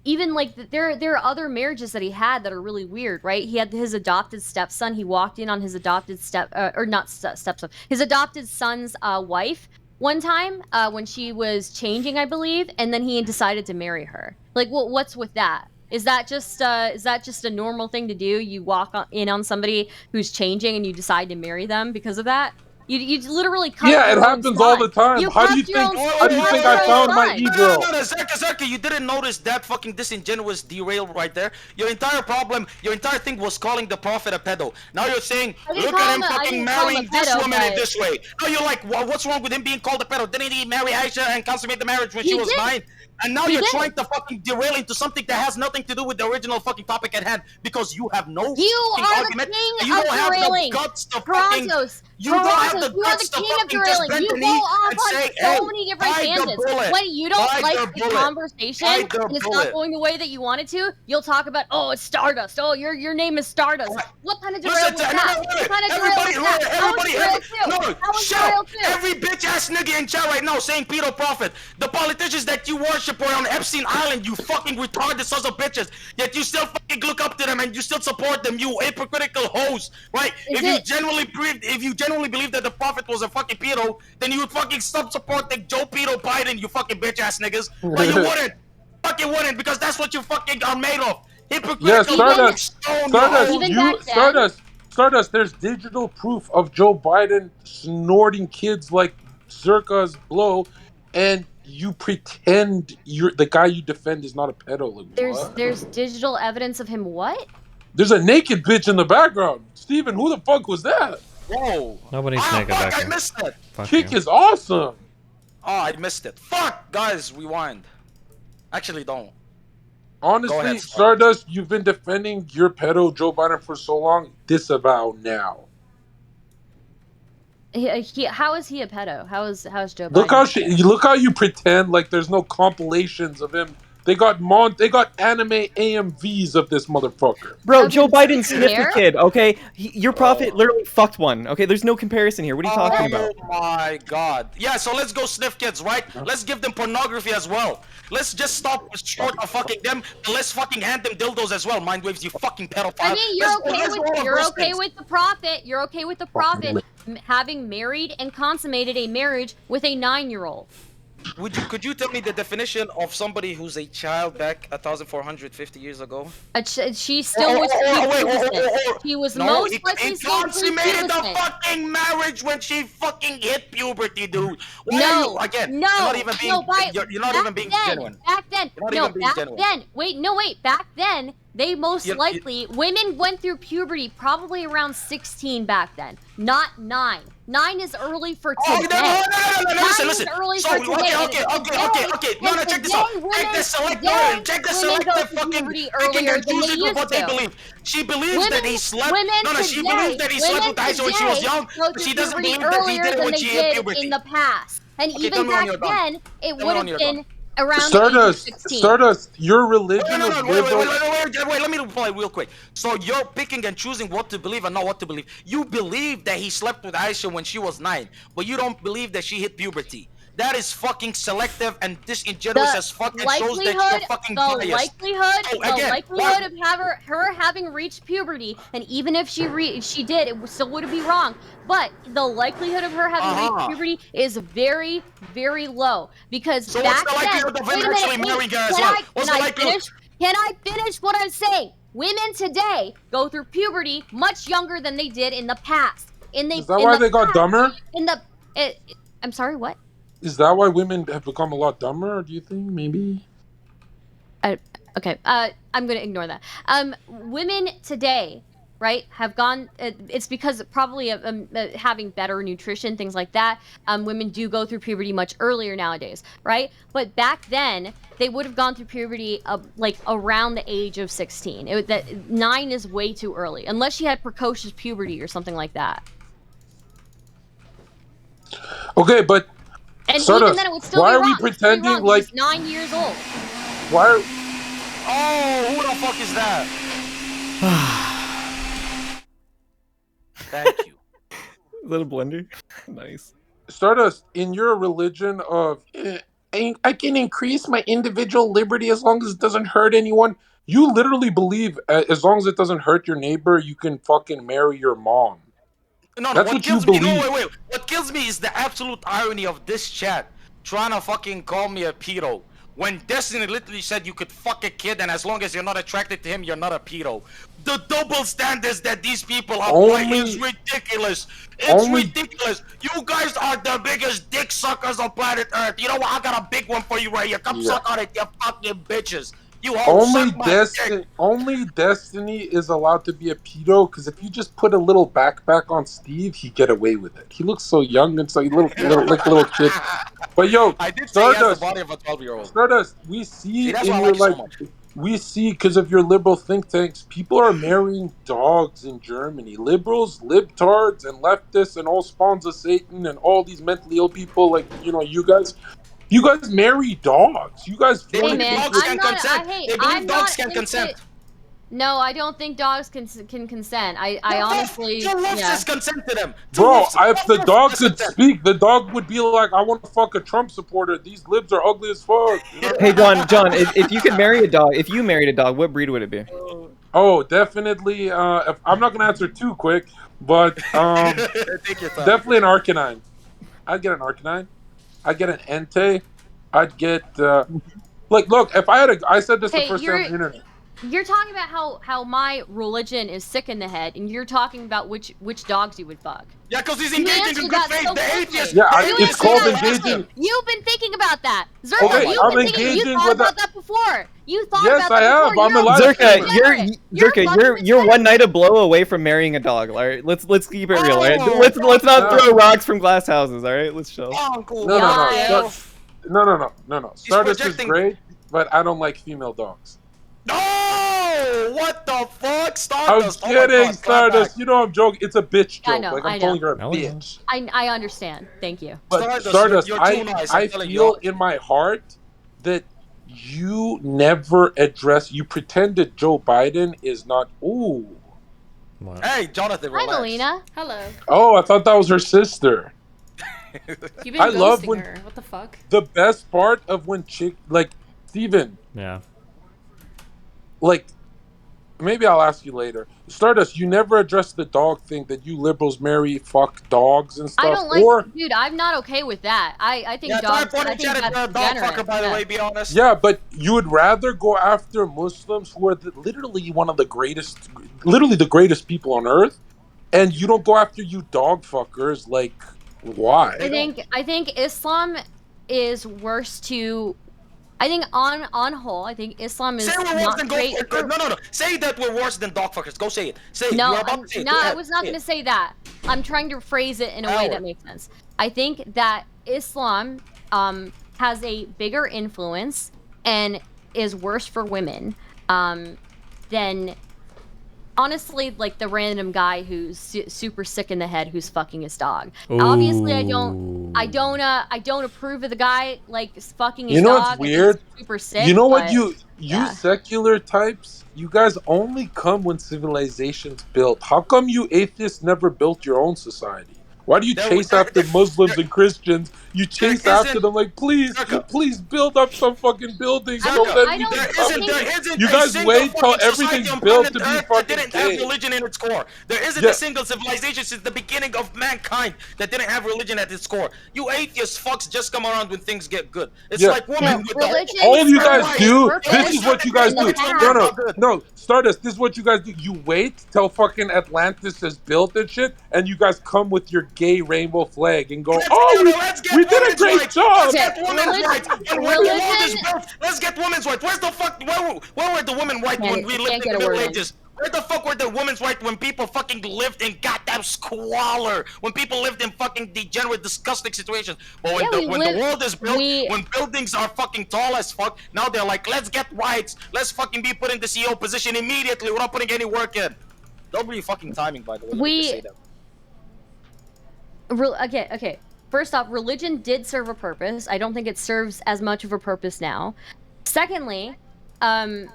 even like there are other marriages that he had that are really weird, right? He had his adopted stepson. He walked in on his adopted stepson, his adopted son's wife one time when she was changing, I believe, and then he decided to marry her. Like, what's with that? Is that just a normal thing to do? You walk in on somebody who's changing and you decide to marry them because of that? You literally cut Yeah, your it own happens son. all the time. How do you cuffed your think? own- How do you think I found my son. e-girl? No, Zerka, you didn't notice that fucking disingenuous derail right there? Your entire thing was calling the prophet a pedo. Now you're saying, I didn't look call at him him a- I fucking didn't call him a marrying this pedo, woman in but- this way. Now you're like, what's wrong with him being called a pedo? Didn't he marry Aisha and consummate the marriage when she was did. 9? And now He you're did. trying to fucking derail into something that has nothing to do with the original fucking topic at hand because you have no You fucking are the argument. king And you of don't have the derailing. guts to fucking. Toronto's. You don't have the You are guts the to king of fucking just derailing. bend You the go knee off and on say, so hey, many different bite the tangents. bullet. When you don't Bite like the the bullet. conversation Bite the and it's bullet. not going the way that you want it to, you'll talk about, oh, it's Stardust. Oh, your name is Stardust. What kind of derail Listen was to that? no, What kind of derail everybody, was that? That was derail too. no, That was shut derail up. too. Every bitch ass nigga in chat right now saying pedo prophet. The politicians that you worship are on Epstein Island, you fucking retarded sons of bitches. Yet you still fucking look up to them and you still support them, you hypocritical hoes, right? If you genuinely believe that the prophet was a fucking pedo, then you would fucking stop supporting Joe Pedo Biden, you fucking bitch ass niggas. But you wouldn't. Fucking wouldn't, because that's what you fucking are made of. Hypocritical Yeah, Stardust. Stardust. Stardust. There's digital proof of Joe Biden snorting kids like Zerka's blow, and you pretend the guy you defend is not a pedo. Like, what? There's digital evidence of him what? There's a naked bitch in the background. Steven, who the fuck was that? Whoa. Nobody's naked Fuck, back I here. missed it. Fuck Kick you. is awesome. Oh, I missed it. Fuck, guys, rewind. Actually, don't. Honestly, Go ahead, Stardust, you've been defending your pedo Joe Biden for so long. Disavow now. How is he a pedo? How is Joe Biden? Look how you pretend like there's no compilations of him. They got anime AMVs of this motherfucker. Bro, Joe Biden sniffed a there? kid, okay? Your prophet literally fucked one, okay? There's no comparison here. What are you talking about? Oh my god. Yeah, so let's go sniff kids, right? Let's give them pornography as well. Let's just stop short of fucking them, and let's fucking hand them dildos as well, mind waves, you fucking pedophile. I mean, you're Let's okay do all of those things. with the prophet. You're okay with the prophet having married and consummated a marriage with a 9-year-old. Could you tell me the definition of somebody who's a child back 1,450 years ago? She still was innocent. She was most likely He consummated the fucking marriage when she fucking hit puberty, dude. You're not even being genuine. Back then. Wait. Back then, they most likely, women went through puberty probably around 16 back then, not 9. 9 is early for today. No, listen. Early So, for today. okay. No, check this out. Check the selective fucking picking and choosing with what they believe. She believes that he slept. She believes that he slept with Aisha when she was young, but she doesn't believe that he did it when she hit puberty. In the past. And even back then, it would have been around Stardust, your religion Wait, let me reply real quick. So you're picking and choosing what to believe and not what to believe. You believe that he slept with Aisha when she was 9, but you don't believe that she hit puberty. That is fucking selective and disingenuous as fuck. It shows that you're fucking biased. The likelihood of her having reached puberty, and even if she did, it still would be wrong. But the likelihood of her having reached puberty is very, very low. Because so back what's the likelihood of him actually marrying her as well? What's the likelihood? Can I finish what I'm saying? Women today go through puberty much younger than they did in the past. Is that why they got dumber? I'm sorry, what? Is that why women have become a lot dumber? Do you think maybe? Okay. I'm gonna ignore that. Women today, right, have gone. It's because probably of having better nutrition, things like that. Women do go through puberty much earlier nowadays, right? But back then, they would have gone through puberty like around the age of 16. 9 is way too early, unless she had precocious puberty or something like that. Okay, but. And even then, it would still be wrong. Why are we pretending like he's 9 years old? Why? Oh, who the fuck is that? Thank you. Little blender. Nice. Stardust, in your religion of I can increase my individual liberty as long as it doesn't hurt anyone. You literally believe as long as it doesn't hurt your neighbor, you can fucking marry your mom. No, that's what you believe. Wait. What kills me is the absolute irony of this chat trying to fucking call me a pedo. When Destiny literally said you could fuck a kid and as long as you're not attracted to him, you're not a pedo. The double standards that these people apply is ridiculous. It's ridiculous. You guys are the biggest dick suckers on planet Earth. You know what? I got a big one for you right here. Come suck on it, you fucking bitches. You all Only suck my dick. only Destiny is allowed to be a pedo because if you just put a little backpack on Steve, he'd get away with it. He looks so young and so little like a little kid. But yo, I did say he has the Stardust, body of a 12-year-old. Stardust, we See, see that's in why I your like you so like, much. we see because of your liberal think tanks, people are marrying dogs in Germany. Liberals, libtards, and leftists, and all spawns of Satan, and all these mentally ill people like you guys. You guys marry dogs. You guys They fornicate believe man, dogs with. can I'm not. consent. Hey, They believe I'm not dogs can into. consent. No, I don't think dogs can consent. I honestly, Joe loves yeah. his consent to them. Bro, if the dog could speak, the dog would be like, "I want to fuck a Trump supporter. These libs are ugly as fuck." You know? Hey, John, if you could marry a dog, if you married a dog, what breed would it be? Oh, definitely. If, I'm not gonna answer too quick, but Take your time. definitely an Arcanine. I'd get an Arcanine. I'd get an Entei. I'd get like, look, if I had I said this the Hey, first day on the internet. you're talking about how my religion is sick in the head, and you're talking about which dogs you would fuck. Yeah, because he's You engaging in answered good that faith. so The quickly. atheist. Yeah, the it's atheist called will ask engaging. him. You've been thinking about that, Zerka. Okay, You've I'm been thinking. You engaging thought with about that before. You thought Yes, about I that have. before. I'm a You're live fucking streamer. degenerate. You're one night a blow away from marrying a dog. All right, let's keep it real. All right, Oh, let's not no. throw rocks from glass houses. All right, let's chill. Uncle No. He's Stardust is projecting. great, but I don't like female dogs. No! What the fuck? I'm Stardust. kidding, Stardust. You know I'm joking. It's a bitch I joke. know, Like I I'm know. calling her a bitch. I understand. Thank you. But Stardust, you're too I nice, I'm I telling feel you. in my heart that you never address. You pretended Joe Biden is not. Ooh. Hey, Jonathan, Hi, relax. Melina. Hello. Oh, I thought that was her sister. You've been I love ghosting when her. What the fuck? the best part of when Steven, Yeah. like, maybe I'll ask you later. Stardust, you never addressed the dog thing that you liberals marry fuck dogs and stuff. I don't like, or dude. I'm not okay with that. I think Yeah, dogs. Type I 1 think chat is that's a dog degenerate. fucker, by the Yeah. way, be honest. yeah, but you would rather go after Muslims who are literally one of the greatest, literally the greatest people on earth, and you don't go after you dog fuckers. Like, why? I think Islam is worse to. I think on whole, I think Islam is Say we're worse not than great. No. Say that we're worse than dog fuckers. Go say it. Say it. No, You're about to say it. no, Go I ahead. was not Say going it. to say that. I'm trying to phrase it in a way that makes sense. I think that Islam has a bigger influence and is worse for women than honestly like the random guy who's super sick in the head who's fucking his dog. Obviously, I don't approve of the guy like fucking his You know dog. what's weird? And he's super sick. You know what but, you yeah. secular types, you guys only come when civilization's built. How come you atheists never built your own society? Why do you chase after Muslims and Christians? You chase after them like, please build up some fucking buildings. Don't let me There become isn't You a guys single wait till fucking society everything's on built planet to be Earth that fucking didn't have gay. religion in its core. There isn't Yeah. a single civilization since the beginning of mankind that didn't have religion at its core. You atheist fucks just come around when things get good. It's Yeah. like women with religion the All you guys Right. do, It this was is what you guys do. No, Stardust, this is what you guys do. You wait till fucking Atlantis is built and shit, and you guys come with your gay rainbow flag and go, we did a great job. Let's get women's rights. And when the world is built, let's get women's rights. Where's the fuck? Where were the women right when we lived in the Middle Ages? Where the fuck were the women's rights when people fucking lived in goddamn squalor? When people lived in fucking degenerate, disgusting situations? But when, the world is built, when buildings are fucking tall as fuck, now they're like, let's get rights. Let's fucking be put in the CEO position immediately. We're not putting any work in. Nobody fucking timing, by the way. Let me just say that. Okay. First off, religion did serve a purpose. I don't think it serves as much of a purpose now. Secondly, I'm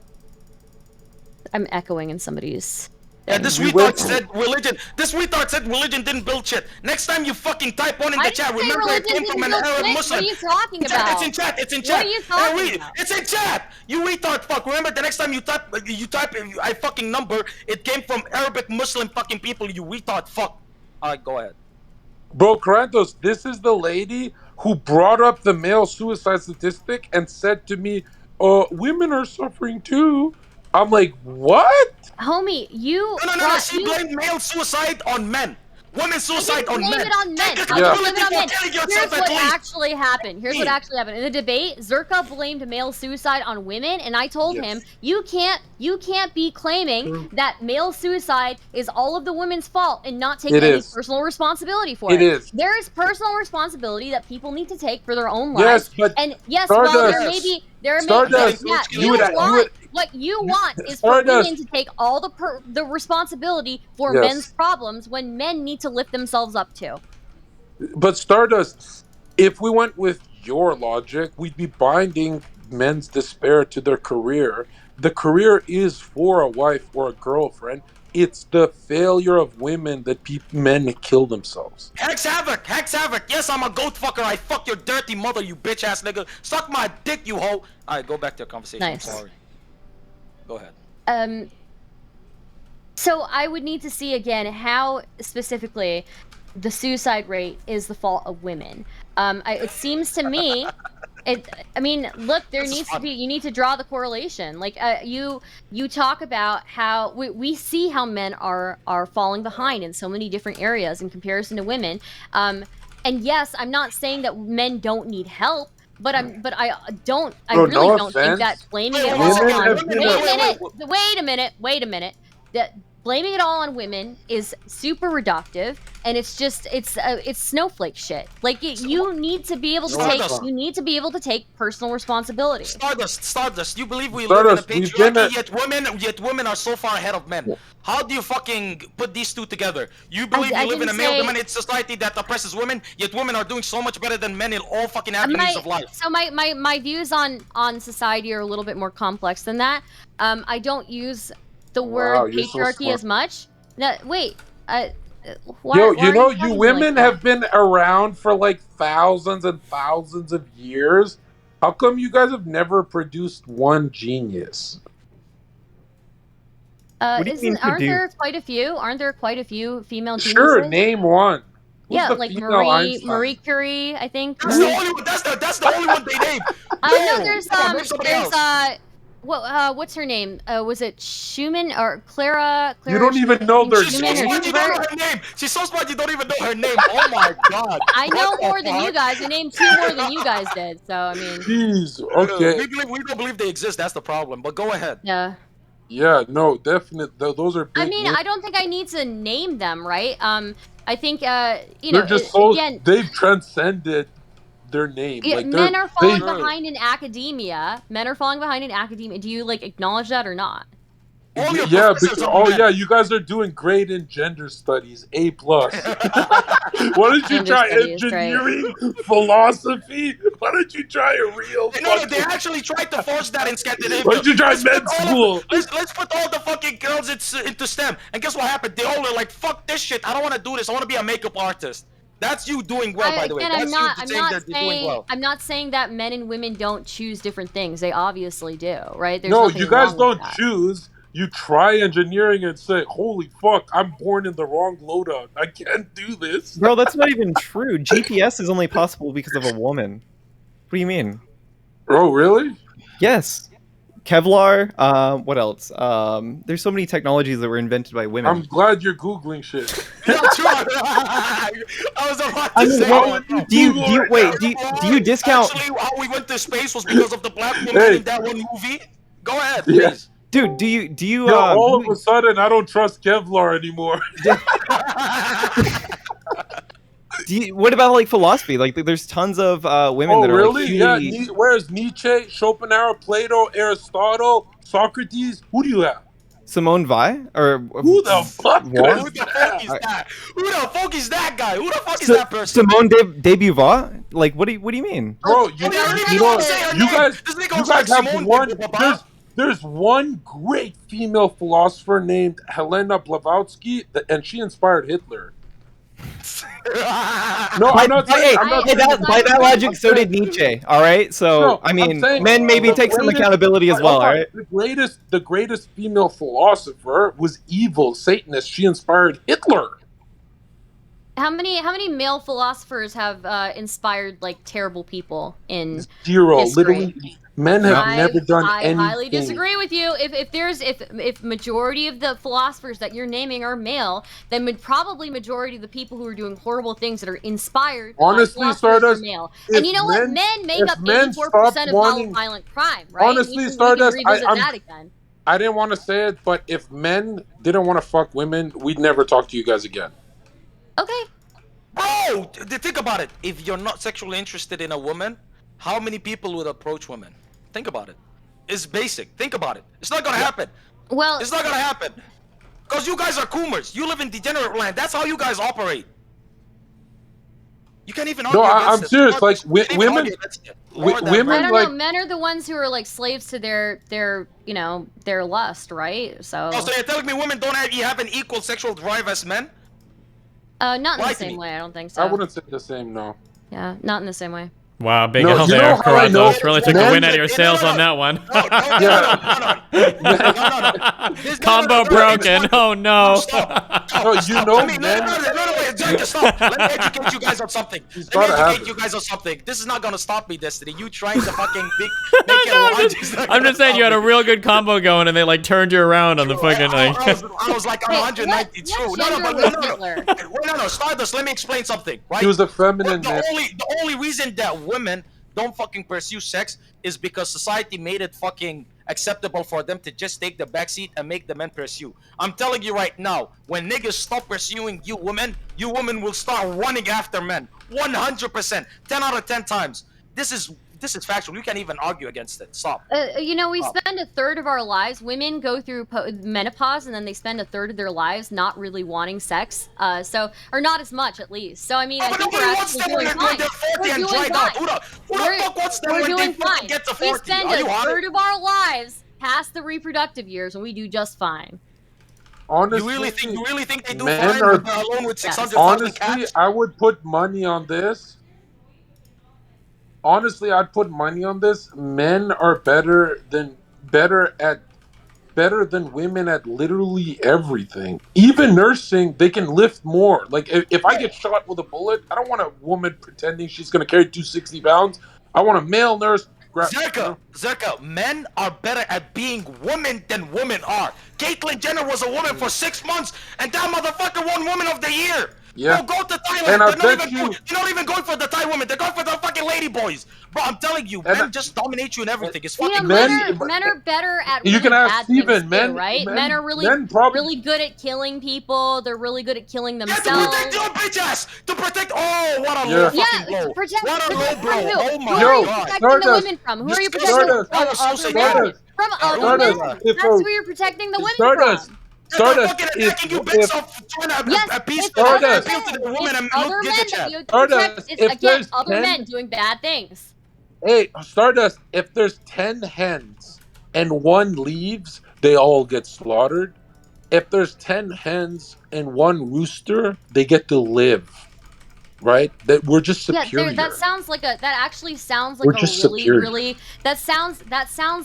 echoing in somebody's. Yeah, this retard said religion. This retard said religion didn't build shit. Next time you fucking type one in the chat, remember it came from an Arab Muslim. What are you talking It's about? in chat. It's in chat. What are you talking about? It's in chat. You retard fuck. Remember the next time you type I fucking number, it came from Arabic Muslim fucking people. You retard fuck. Alright, go ahead. Bro, Kratos, this is the lady who brought up the male suicide statistic and said to me, women are suffering too. I'm like, what? Homie, you. No. She blamed male suicide on men. Women suicide on Blame men. it on men. Take I didn't blame accountability it on for men. killing Here's yourself at what least. actually happened. Here's what actually happened. In the debate, Zerka blamed male suicide on women, and I told him, you can't be claiming that male suicide is all of the women's fault and not take It any is. personal responsibility for It it. is. There is personal responsibility that people need to take for their own Yes, lives. but And yes, while Stardust, there may Stardust, yeah, you would- what you want is for Stardust. women to take all the responsibility for Yes. men's problems when men need to lift themselves up too. But Stardust, if we went with your logic, we'd be binding men's despair to their career. The career is for a wife or a girlfriend. It's the failure of women that men kill themselves. Hex Havoc! Hex Havoc! Yes, I'm a goat fucker. I fuck your dirty mother, you bitch ass nigga. Suck my dick, you hoe. Alright, go back to your conversation. Nice. I'm sorry. Go ahead. So I would need to see again how specifically the suicide rate is the fault of women. It seems to me, I mean, look, you need to draw the correlation. Like you talk about how we see how men are falling behind in so many different areas in comparison to women. And yes, I'm not saying that men don't need help. But I really don't think that blaming it all on wait a minute. That blaming it all on women is super reductive, and it's snowflake shit. Like you need to be able to take personal responsibility. Stardust, you believe we live in a patriarchy, yet women are so far ahead of men. How do you fucking put these two together? You believe we live in a male-dominated society that oppresses women, yet women are doing so much better than men in all fucking avenues of life. So my views on society are a little bit more complex than that. I don't use the word patriarchy as much. No, wait. You women have been around for like thousands and thousands of years. How come you guys have never produced one genius? Aren't there quite a few? Aren't there quite a few female geniuses? Sure, name one. Who's Yeah, the like female Einstein? Marie Curie, I think. That's the only one. That's the only one they named. I know there's what's her name? Was it Schumann or Clara? You don't even know their She's so smart you don't know her name. She's so smart you don't even know her name. Oh my god. I know more than you guys. I named 2 more than you guys did. So I mean. Jeez. Okay. We don't believe they exist. That's the problem. But go ahead. Yeah. Yeah. No. Definitely. Those are big. I mean, I don't think I need to name them, right? I think they're just they've transcended their name. Yeah, like men are falling behind in academia. Do you acknowledge that or not? Yeah, you guys are doing great in gender studies, A+. Why don't you try engineering, philosophy? Why don't you try a real? They actually tried to force that in Scandinavia. Why don't you try med school? Let's put all the fucking girls into STEM. And guess what happened? They all were like, "Fuck this shit. I don't want to do this. I want to be a makeup artist." That's you doing well, by the way. I'm not saying that men and women don't choose different things. They obviously do, right? No, you guys don't choose. You try engineering and say, "Holy fuck, I'm born in the wrong loadout. I can't do this." Bro, that's not even true. GPS is only possible because of a woman. What do you mean? Oh, really? Yes. Kevlar, what else? There's so many technologies that were invented by women. I'm glad you're Googling shit. I was about to say. Do you discount? Actually, how we went to space was because of the black woman in that one movie. Go ahead, please. Yeah. Dude, do you? All of a sudden, I don't trust Kevlar anymore. What about philosophy? There's tons of women that are really? Yeah. Where's Nietzsche, Schopenhauer, Plato, Aristotle, Socrates? Who do you have? Simone Weil? Or who the fuck? Who the fuck is that? Who the fuck is that guy? Who the fuck is that person? Simone de Beauvoir? What do you mean? Bro, you guys have one. There's one great female philosopher named Helena Blavatsky, and she inspired Hitler. No, I'm not saying. By that logic, so did Nietzsche. All right, so I mean, men maybe take some accountability as well. All right. The greatest female philosopher was evil Satanist. She inspired Hitler. How many male philosophers have inspired terrible people in zero? history? Literally Men have never done I anything. highly disagree with you. If majority of the philosophers that you're naming are male, then probably majority of the people who are doing horrible things that are inspired Honestly, by philosophers are Stardust, male. if And you know what? Men make up 84% of violent crime, right? Honestly, we can Stardust, revisit that again. I didn't want to say it, but if men didn't want to fuck women, we'd never talk to you guys again. Okay. Bro, think about it. If you're not sexually interested in a woman, how many people would approach women? Think about it. It's basic. Think about it. It's not gonna happen. Well, it's not gonna happen. Because you guys are coomers. You live in degenerate land. That's how you guys operate. You can't even argue No, against I'm it. serious. Like Can't even women, argue against it. Or them, women I don't like know. Men are the ones who are like slaves to their their lust, right? So. Oh, so you're telling me women don't have an equal sexual drive as men? Not in the Lie to same me. way. I don't think so. I wouldn't say the same. No. Yeah, not in the same way. Wow, big No, L you there, know how I know Karatos. Really took the men- wind out of your sails on that one. Combo broken. Oh no. No, you know, Wait, just stop. Let me educate you guys on something. This is not gonna stop me, Destiny. You trying to fucking make it I'm just saying you had a real good combo going, and they like turned you around on the fucking like. I was like, I'm 192. No, Stardust, let me explain something, right? He was a feminine man. The only reason that women don't fucking pursue sex is because society made it fucking acceptable for them to just take the backseat and make the men pursue. I'm telling you right now, when niggas stop pursuing you women will start running after men. 100%. 10 out of 10 times. This is factual. You can't even argue against it. Stop. You know, we Stop. spend a third of our lives. Women go through menopause, and then they spend a third of their lives not really wanting sex. Or not as much, at least. So I mean, I think we're actually doing fine. We're doing fine. Who the fuck wants them We're when they doing fucking fine. get to We 40? spend Are you a high? third of our lives past the reproductive years, and we do just fine. Honestly, You really think they do men fine are- when they're alone with 600,000 honestly, cats? I would put money on this. Honestly, I'd put money on this. Men are better than women at literally everything. Even nursing, they can lift more. Like if I get shot with a bullet, I don't want a woman pretending she's gonna carry 260 pounds. I want a male nurse. Zerka, men are better at being women than women are. Caitlyn Jenner was a woman for 6 months, and that motherfucker won Woman of the Year. Yeah. Bro, go to Thailand. And I They're bet not even going for the Thai women. They're going for the fucking lady boys. Bro, I'm telling you, men just dominate you in everything. It's You know, fucking men are better at You really can ask bad Steven, things too, men- right? men- Men are really men probably- really good at killing people. They're really good at killing to themselves. protect your bitch ass. To protect. Oh, what a Yeah. low Yeah, fucking blow. protect What a low from blow. who? Oh my Who are you god. protecting the women from? Who are you protecting Stardust. from? That was so Other men? Stardust. From other Stardust. men? If That's a- who you're protecting the women Stardust. from. Stardust. Fucking If, attacking you bitch if, off trying to Yes, a piece it's of other appeal men. to the woman It's and other look, men get the that chat. you have to protect. Stardust, It's if again there's other 10 men doing bad things. Hey, Stardust, if there's 10 hens and one leaves, they all get slaughtered. If there's 10 hens and one rooster, they get to live. Right? That we're just superior. Yeah, that actually sounds like We're a just really, superior. really that sounds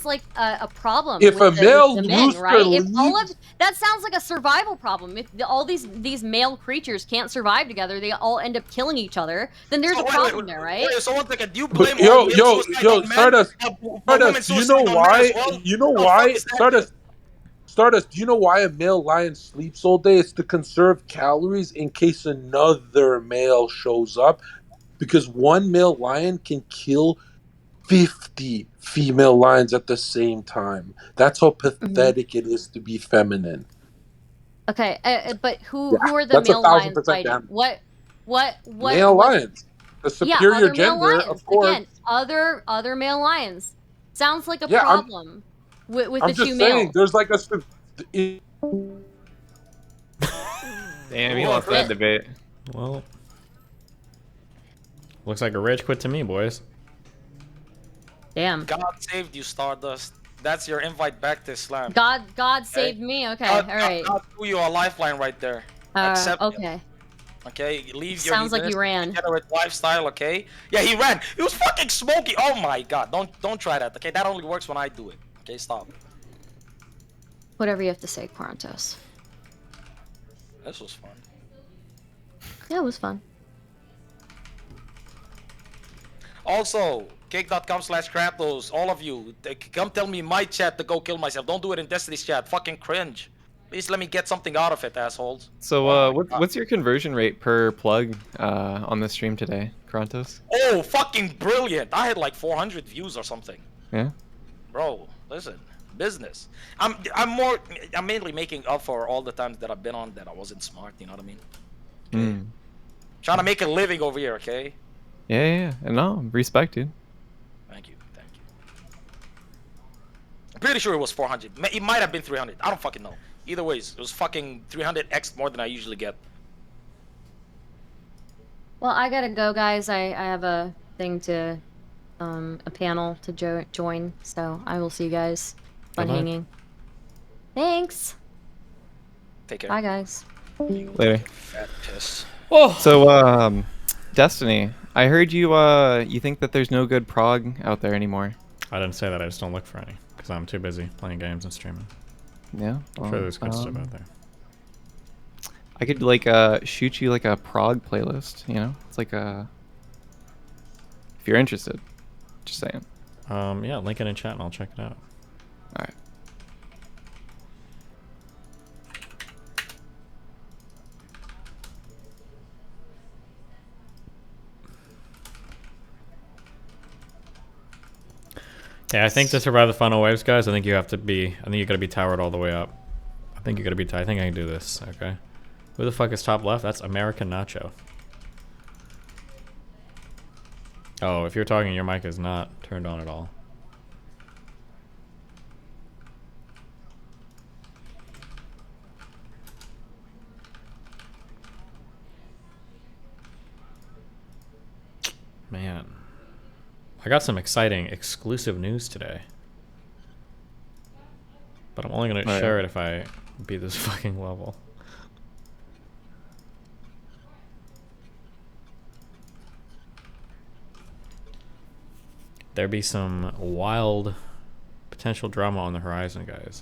like a problem. If with a male with the men, rooster right? If all of leaves- that sounds like a survival problem. If all these male creatures can't survive together, they all end up killing each other. Then there's a problem there, right? Wait, so one second, do you But blame yo, all yo, men suicide yo, on men? Stardust, Women Stardust, do you suicide know on men why? as well? You know What the why? fuck is that? Stardust, do you know why a male lion sleeps all day? It's to conserve calories in case another male shows up. Because one male lion can kill 50 female lions at the same time. That's how pathetic it is to be feminine. Okay, but who Yeah, are the that's male lions 1,000% fighting? damn. What Male lions. The superior other male gender, lions. of course. Again, other male lions. Sounds like a Yeah, problem with I'm the just two saying, males. there's like a. Damn, he lost that debate. Well, looks like a rage quit to me, boys. Damn. God saved you, Stardust. That's your invite back to Islam. God saved me. Okay, all right. God threw you a lifeline right there. Accept it. Okay. Okay, leave Sounds like you ran. degenerate lifestyle. Okay. Yeah, he ran. He was fucking smoky. Oh my god! Don't try that. Okay, that only works when I do it. Okay, stop. Whatever you have to say, Quarantos. This was fun. Yeah, it was fun. Also, cake.com/Kratos, all of you, come tell me in my chat to go kill myself. Don't do it in Destiny's chat. Fucking cringe. Please let me get something out of it, assholes. So, what's your conversion rate per plug on the stream today, Krantos? Oh, fucking brilliant. I had like 400 views or something. Yeah. Bro, listen, business. I'm mainly making up for all the times that I've been on that I wasn't smart, you know what I mean? Mm. Trying to make a living over here, okay? Yeah. No, respect, dude. Thank you. I'm pretty sure it was 400. It might have been 300. I don't fucking know. Either ways, it was fucking 300x more than I usually get. Well, I gotta go, guys. I have a thing to, a panel to join, so I will see you guys. Fun Bye-bye. hanging. Thanks. Take care. Bye, guys. Later. Fat piss. So, Destiny, I heard you you think that there's no good prog out there anymore. I didn't say that. I just don't look for any because I'm too busy playing games and streaming. Yeah. I'm sure there's good stuff out there. I could like shoot you like a prog playlist. You know, it's like a. If you're interested, just saying. Yeah, link it in chat and I'll check it out. All right. Yeah, I think to survive the final waves, guys, I think you gotta be towered all the way up. I think you gotta be I think I can do this, okay. Who the fuck is top left? That's American Nacho. Oh, if you're talking, your mic is not turned on at all. Man. I got some exciting exclusive news today. But I'm only gonna share it if I beat this fucking level. There be some wild potential drama on the horizon, guys.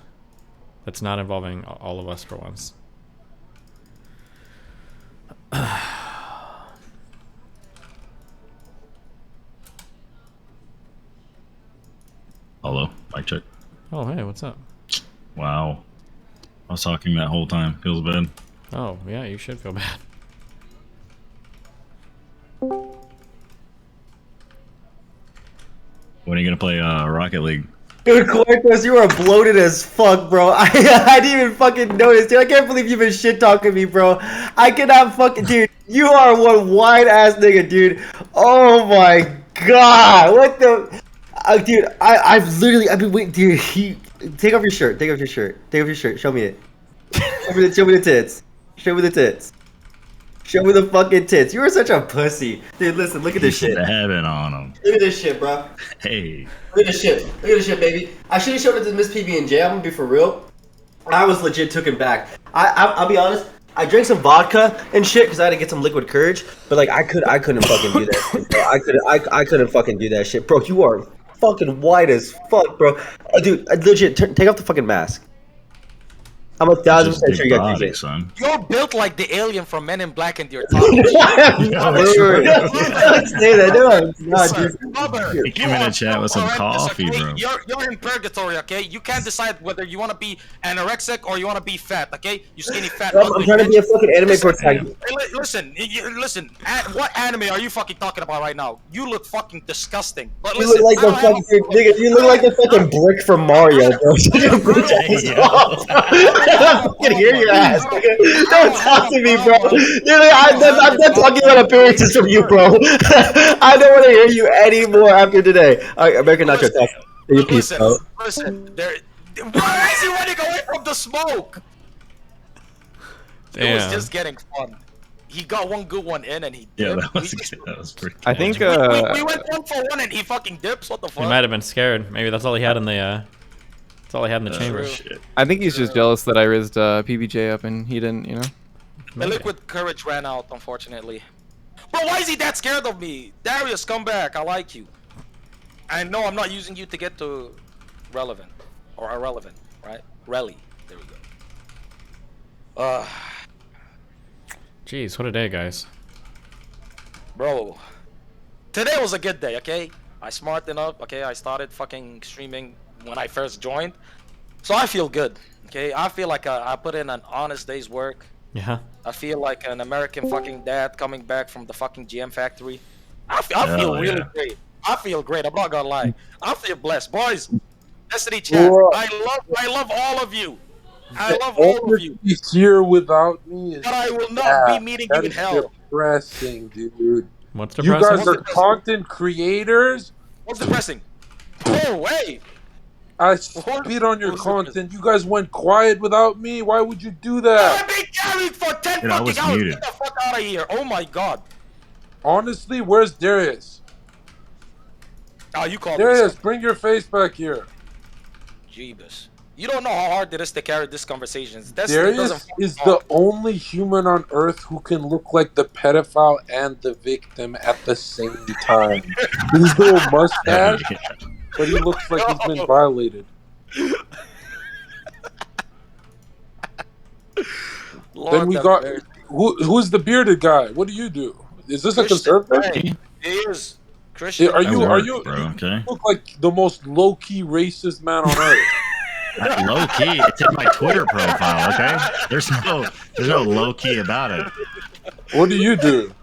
That's not involving all of us for once. Hello, mic check. Oh, hey, what's up? Wow. I was talking that whole time. Feels bad. Oh, yeah, you should feel bad. When are you gonna play Rocket League? Dude, Quartos, you are bloated as fuck, bro. I didn't even fucking notice, dude. I can't believe you've been shit talking me, bro. I cannot fucking, dude. You are one white ass nigga, dude. Oh my god, what the, dude. I've been waiting, dude. Take off your shirt. Take off your shirt. Take off your shirt. Show me it. Show me the tits. Show me the tits. Show me the fucking tits. You are such a pussy. Dude, listen, look at this shit. Having on them. Look at this shit, bro. Hey. Look at this shit. Look at this shit, baby. I should have showed it to Miss PB&J. I'm gonna be for real. I was legit taken back. I'll be honest. I drank some vodka and shit because I had to get some liquid courage. But like, I couldn't fucking do that shit, bro. I couldn't fucking do that shit, bro. You are fucking white as fuck, bro. Dude, legit. Take off the fucking mask. I'm 1,000% sure you got body, son. You're built like the alien from Men in Black and you're talking. Don't say that. No, it's not, dude. He came in the chat with some coffee, bro. You're in purgatory, okay? You can't decide whether you want to be anorexic or you want to be fat, okay? You skinny fat. I'm trying to be a fucking anime protagonist. Listen. What anime are you fucking talking about right now? You look fucking disgusting. But You listen, look like the fucking nigga. You look like the fucking brick from Mario, bro. Shut your bitch ass up. I fucking hear your ass, nigga. Don't talk to me, bro. I'm done talking about appearances from you, bro. I don't want to hear you anymore after today. All right, American Nacho, talk. You piece, bro. Listen, why is he running away from the smoke? It was Damn. just getting fun. He got one good one in and he Yeah, dipped. that was pretty. I think we went 1 for 1 and he fucking dips. What the fuck? He might have been scared. Maybe that's all he had in the that's all he had in the chamber. I think he's just jealous that I rizzed PBJ up and he didn't, you know. The liquid courage ran out, unfortunately. Bro, why is he that scared of me? Darius, come back. I like you. I know I'm not using you to get to relevant or irrelevant, right? Relly. There we go. Jeez, what a day, guys. Bro, Today was a good day, okay? I smartened up, okay? I started fucking streaming when I first joined. So I feel good, okay? I feel like I put in an honest day's work. Yeah. I feel like an American fucking dad coming back from the fucking GM factory. I feel really great. I feel great. I'm not gonna lie. I feel blessed, boys. Destiny chat. Bro. I love all of you. I love All all of you. this year without me is But I will not be meeting you that in is hell. depressing, dude. What's You depressing? guys are content creators. What's depressing? Oh, hey. I spit on your content. You guys went quiet without me. Why would you do that? I've been carried for 10 Dude, I was fucking hours. muted. Get the fuck out of here. Oh my god. Honestly, where's Darius? Oh, you called me. Darius, bring your face back here. Jeebus. You don't know how hard it is to carry this conversation. Destiny Darius doesn't is the only human on Earth who can look like the pedophile and the victim at the same time. His little mustache, but he looks like he's been violated. Then we got who's the bearded guy? What do you do? Is this a conservative? Hey, he is Christian. Are you? Are you? bro, okay. You look like the most low key racist man on earth. Low key, it's in my Twitter profile. Okay, there's no low key about it. What do you do?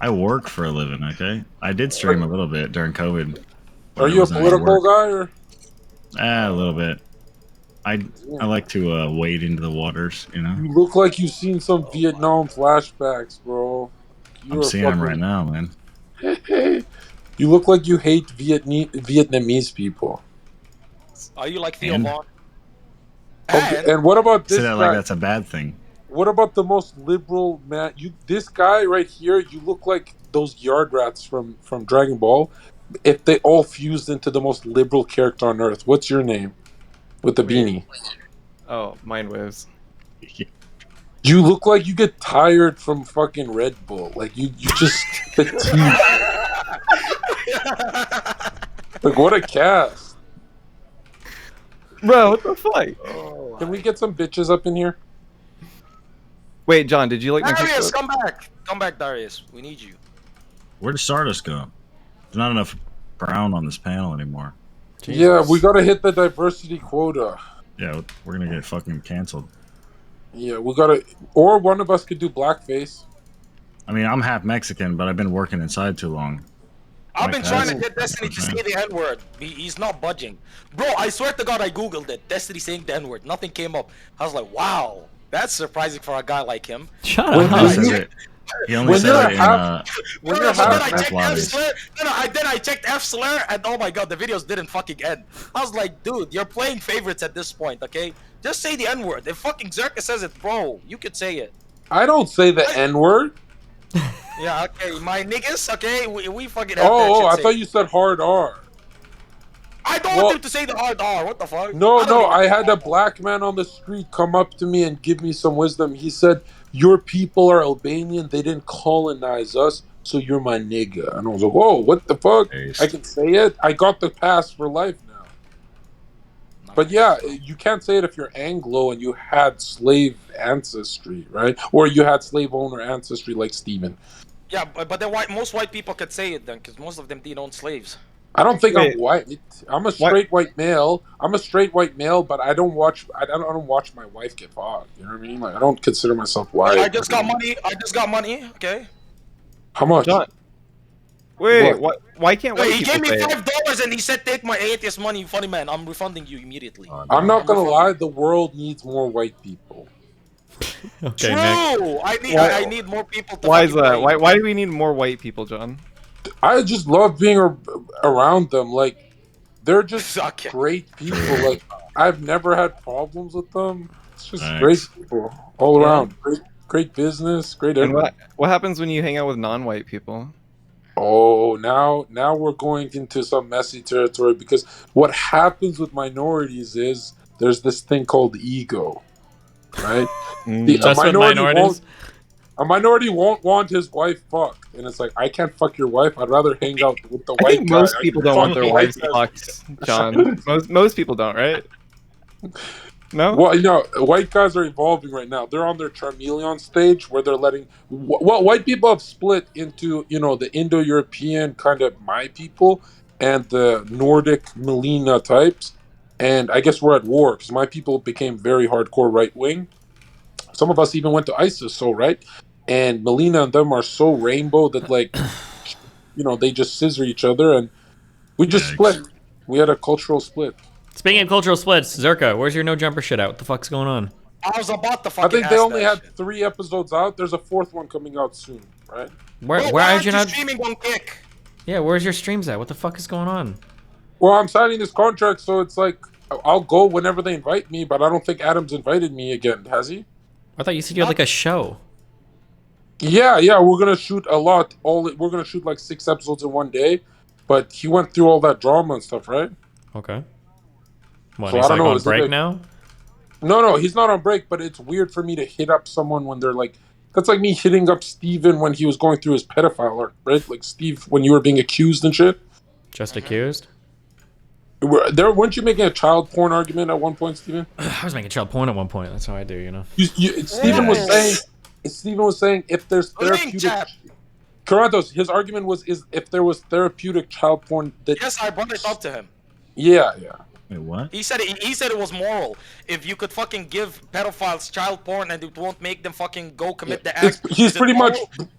I work for a living. Okay, I did stream a little bit during COVID. but Are it you a wasn't any political work. guy or? A little bit. I like to wade into the waters. You know, You look like you've seen some Vietnam flashbacks, bro. I'm seeing them right now, man. You look like you hate Vietnamese people. Are you like Theo And? Vaughn? Okay, and what about this Say that guy? like that's a bad thing. What about the most liberal man? This guy right here, you look like those yard rats from Dragon Ball. If they all fused into the most liberal character on earth, what's your name? With the beanie. Oh, mine was. You look like you get tired from fucking Red Bull. Like you just fatigue. Like what a cast. Bro, what the fuck? Can we get some bitches up in here? Wait, John, did you like my Darius, picture? come back. Come back, Darius. We need you. Where does Stardust go? There's not enough brown on this panel anymore. Yeah, we gotta hit the diversity quota. Yeah, we're gonna get fucking canceled. Yeah, we gotta. Or one of us could do blackface. I mean, I'm half Mexican, but I've been working inside too long. I've been Like, trying to that's- get Destiny to say the N-word. He's not budging. Bro, I swear to God, I googled it. Destiny saying the N-word. Nothing came up. I was like, wow, that's surprising for a guy like him. Shut He only says it. He only When says you're it in No, then I checked Flavies. F slur. Then I checked F slur, and oh my God, the videos didn't fucking end. I was like, dude, you're playing favorites at this point, okay? Just say the N-word. If fucking Zerka says it, bro, you could say it. I don't say the N-word. Yeah, okay, my niggas, okay? We fucking have that Oh, shit I safe. thought you said hard R. I don't want you to say the hard R. What the fuck? No, I had a black man on the street come up to me and give me some wisdom. He said, "Your people are Albanian. They didn't colonize us, so you're my nigga." And I was like, "Whoa, what the fuck? I can say it. I got the pass for life now." But yeah, you can't say it if you're Anglo and you had slave ancestry, right? Or you had slave owner ancestry, like Steven. Yeah, but then most white people could say it then, because most of them didn't own slaves. I don't think Wait. I'm white. I'm a straight white male. I'm a straight white male, but I don't watch. I don't watch my wife get fucked. You know what I mean? Like I don't consider myself white. I just got money. Okay. How much? Wait, What? why can't Wait, white he people gave me say it? $5 and he said, "Take my atheist money, funny man. I'm refunding you immediately." I'm not gonna lie. The world needs more white people. Okay, True. I need more people to. Why is fucking that? pray. Why do we need more white people, John? I just love being around them. Like they're just great people. Like I've never had problems with them. It's just great people all around. Great business. Great And everything. what happens when you hang out with non-white people? Oh, now we're going into some messy territory because what happens with minorities is there's this thing called ego, right? Just with minorities? A minority won't want his wife fucked, and it's like I can't fuck your wife. I'd rather hang out with the I white think guy. most people don't want their Fuck wives the white fucked, John. Most people don't, right? No. Well, you know, white guys are evolving right now. They're on their Charmeleon stage where they're letting. Well, white people have split into, you know, the Indo-European kind of my people and the Nordic Melina types. And I guess we're at war because my people became very hardcore right wing. Some of us even went to ISIS, so right. And Melina and them are so rainbow that, like, you know, they just scissor each other, and we just split. We had a cultural split. Speaking of cultural splits, Zerka, where's your no jumper shit at? What the fuck's going on? I was about to I fucking think they ask only that had 3 episodes out. There's a 4th one coming out soon, right? Where Bro, where why aren't you not? streaming on Kick? Yeah, where's your streams at? What the fuck is going on? Well, I'm signing this contract, so it's like I'll go whenever they invite me. But I don't think Adam's invited me again, has he? I thought you said you had like a show. Yeah, we're gonna shoot a lot. We're gonna shoot like 6 episodes in one day. But he went through all that drama and stuff, right? Okay. What, So he's I don't like know. on Is it break like- now? No, he's not on break. But it's weird for me to hit up someone when they're like. That's like me hitting up Steven when he was going through his pedophile arc, right? Like Steve when you were being accused and shit. Just accused? Weren't you making a child porn argument at one point, Steven? I was making child porn at one point. That's how I do, you know. Steven was saying if there's therapeutic. Karantos, his argument is if there was therapeutic child porn that. Yes, I brought it up to him. Yeah. Wait, what? He said it was moral. If you could fucking give pedophiles child porn and it won't make them fucking go commit the act. He's is it pretty much. moral?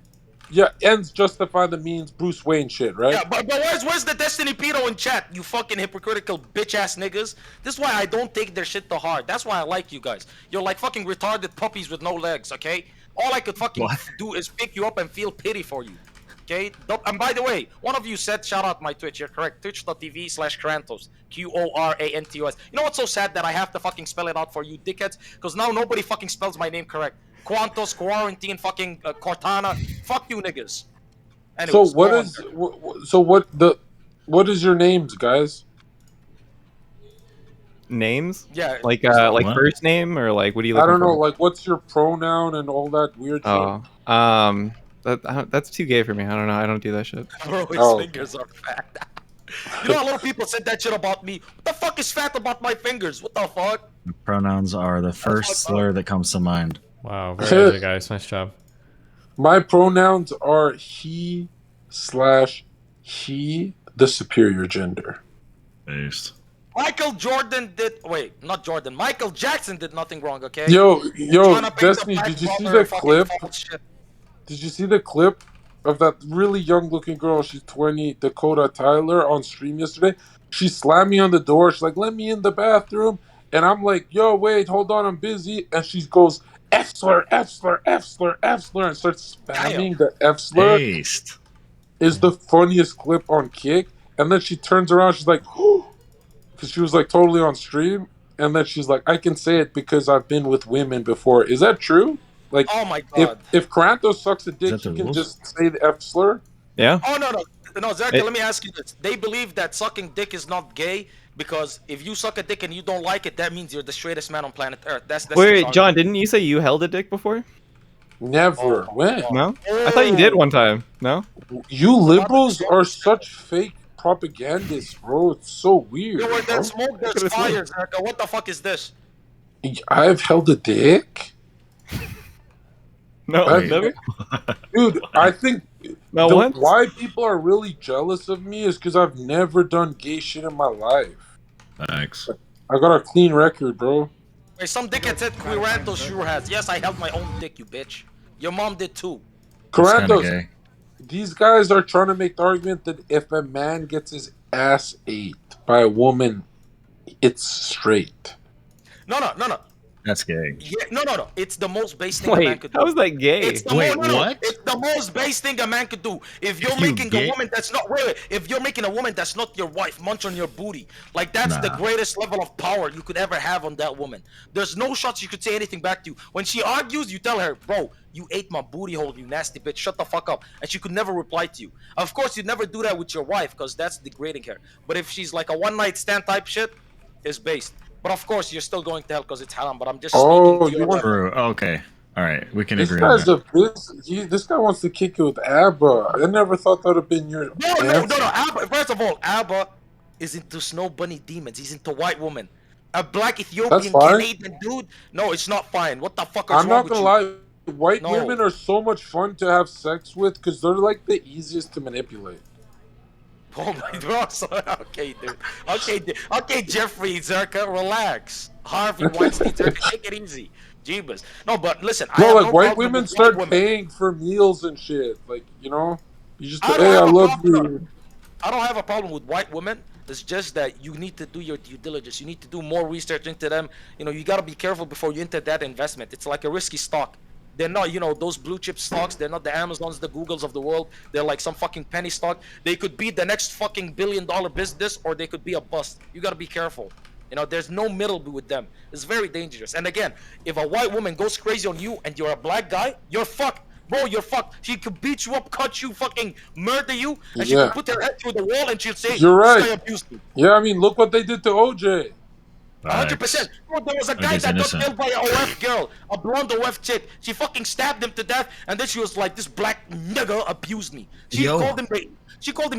Yeah, ends justify the means. Bruce Wayne shit, right? Yeah, but where's the Destiny pedo in chat? You fucking hypocritical bitch ass niggas. This is why I don't take their shit to heart. That's why I like you guys. You're like fucking retarded puppies with no legs. Okay. All I could fucking do is pick you up and feel pity for you. Okay. And by the way, one of you said shout out my Twitch. You're correct. Twitch.tv/Krantos. Qorantos. You know what's so sad that I have to fucking spell it out for you dickheads? Because now nobody fucking spells my name correct. Quantos, Quarantine, fucking Cortana. Fuck you niggas. Anyways, what is your names, guys? Names? Yeah. Like What? first name or like what do you? I Looking don't know, for? like what's your pronoun and all that weird shit. Oh, that's too gay for me. I don't know. I don't do that shit. Bro, his fingers are fat. You know, a lot of people said that shit about me. What the fuck is fat about my fingers? What the fuck? Pronouns are the first slur that comes to mind. Wow, very edgy, guys. Nice job. My pronouns are he/he, the superior gender. Based. Michael Jordan did. Wait, not Jordan. Michael Jackson did nothing wrong, okay? Yo, Trying to paint the Destiny, Black did you see Brother the fucking clip? false shit. Did you see the clip of that really young-looking girl? She's 20, Dakota Tyler, on stream yesterday. She slammed me on the door. She's like, "Let me in the bathroom," and I'm like, "Yo, wait, hold on, I'm busy." And she goes, "F slur, F slur, F slur, F slur," and starts spamming the F slur. Based. Is the funniest clip on Kick, and then she turns around. She's like, because she was like totally on stream, and then she's like, "I can say it because I've been with women before." Is that true? Like, Oh my god. if Karantos sucks a dick, that the you can rules? just say the F slur. Yeah. Oh no, Zach. Let me ask you this. They believe that sucking dick is not gay because if you suck a dick and you don't like it, that means you're the straightest man on planet Earth. That's Wait, John, didn't you say you held a dick before? Never. When? No. I thought you did one time. No. You liberals are such fake propagandists, bro. It's so weird. Yo, where bro. there's smoke, there's fire, Zach. What the fuck is this? I've held a dick. No, never. Dude, I think Not once? why people are really jealous of me is because I've never done gay shit in my life. Thanks. I got a clean record, bro. Wait, some dickhead said Quiranto sure has. Yes, I held my own dick, you bitch. Your mom did too. Karantos, these guys are trying to make the argument that if a man gets his ass ate by a woman, it's straight. No. That's gay. Yeah, no. It's the most base thing a man Wait, could do. how is that gay? It's the It's the most base thing a man could do. If you're making a gay? woman that's not if you're making a woman that's not your wife munch on your booty, like that's the Nah. greatest level of power you could ever have on that woman. There's no shots you could say anything back to you. When she argues, you tell her, "Bro, you ate my booty hole, you nasty bitch. Shut the fuck up." And she could never reply to you. Of course, you'd never do that with your wife because that's degrading her. But if she's like a one-night stand type shit, it's based. But of course, you're still going to hell because it's haram. But I'm just speaking to your level. True. Okay. All right. We can This agree on guy's that. this guy wants to kick you with ABBA. I never thought that would have been your No. answer. ABBA, first of all, ABBA is into snow bunny demons. He's into white woman. A black That's Ethiopian fine. Canadian dude? No, it's not fine. What the fuck is I'm wrong not with gonna you? lie. White No. women are so much fun to have sex with because they're like the easiest to manipulate. Oh my god. Okay, dude. Okay, Jeffrey Zerka, relax. Harvey Weinstein Zerka, take it easy. Jeebus. No, but listen, I No, have like no white problem women with white start women. paying for meals and shit. Like, you know, you just I don't hey, I have a love problem. you. I don't have a problem with white women. It's just that you need to do your due diligence. You need to do more research into them. You know, you gotta be careful before you enter that investment. It's like a risky stock. They're not, those blue chip stocks. They're not the Amazons, the Googles of the world. They're like some fucking penny stock. They could be the next fucking billion-dollar business, or they could be a bust. You gotta be careful. There's no middle with them. It's very dangerous. And again, if a white woman goes crazy on you and you're a black guy, you're fucked. Bro, you're fucked. She could beat you up, cut you, fucking murder you, and she could Yeah, put her head through the wall and she'll say, you're "This right. guy abused me." Yeah, I mean, look what they did to OJ. 100%. Facts. Bro, there was a guy OJ's that got innocent. killed by a OF girl, a blonde OF chick. She fucking stabbed him to death, and then she was like, "This black nigga abused me." She Yo. called him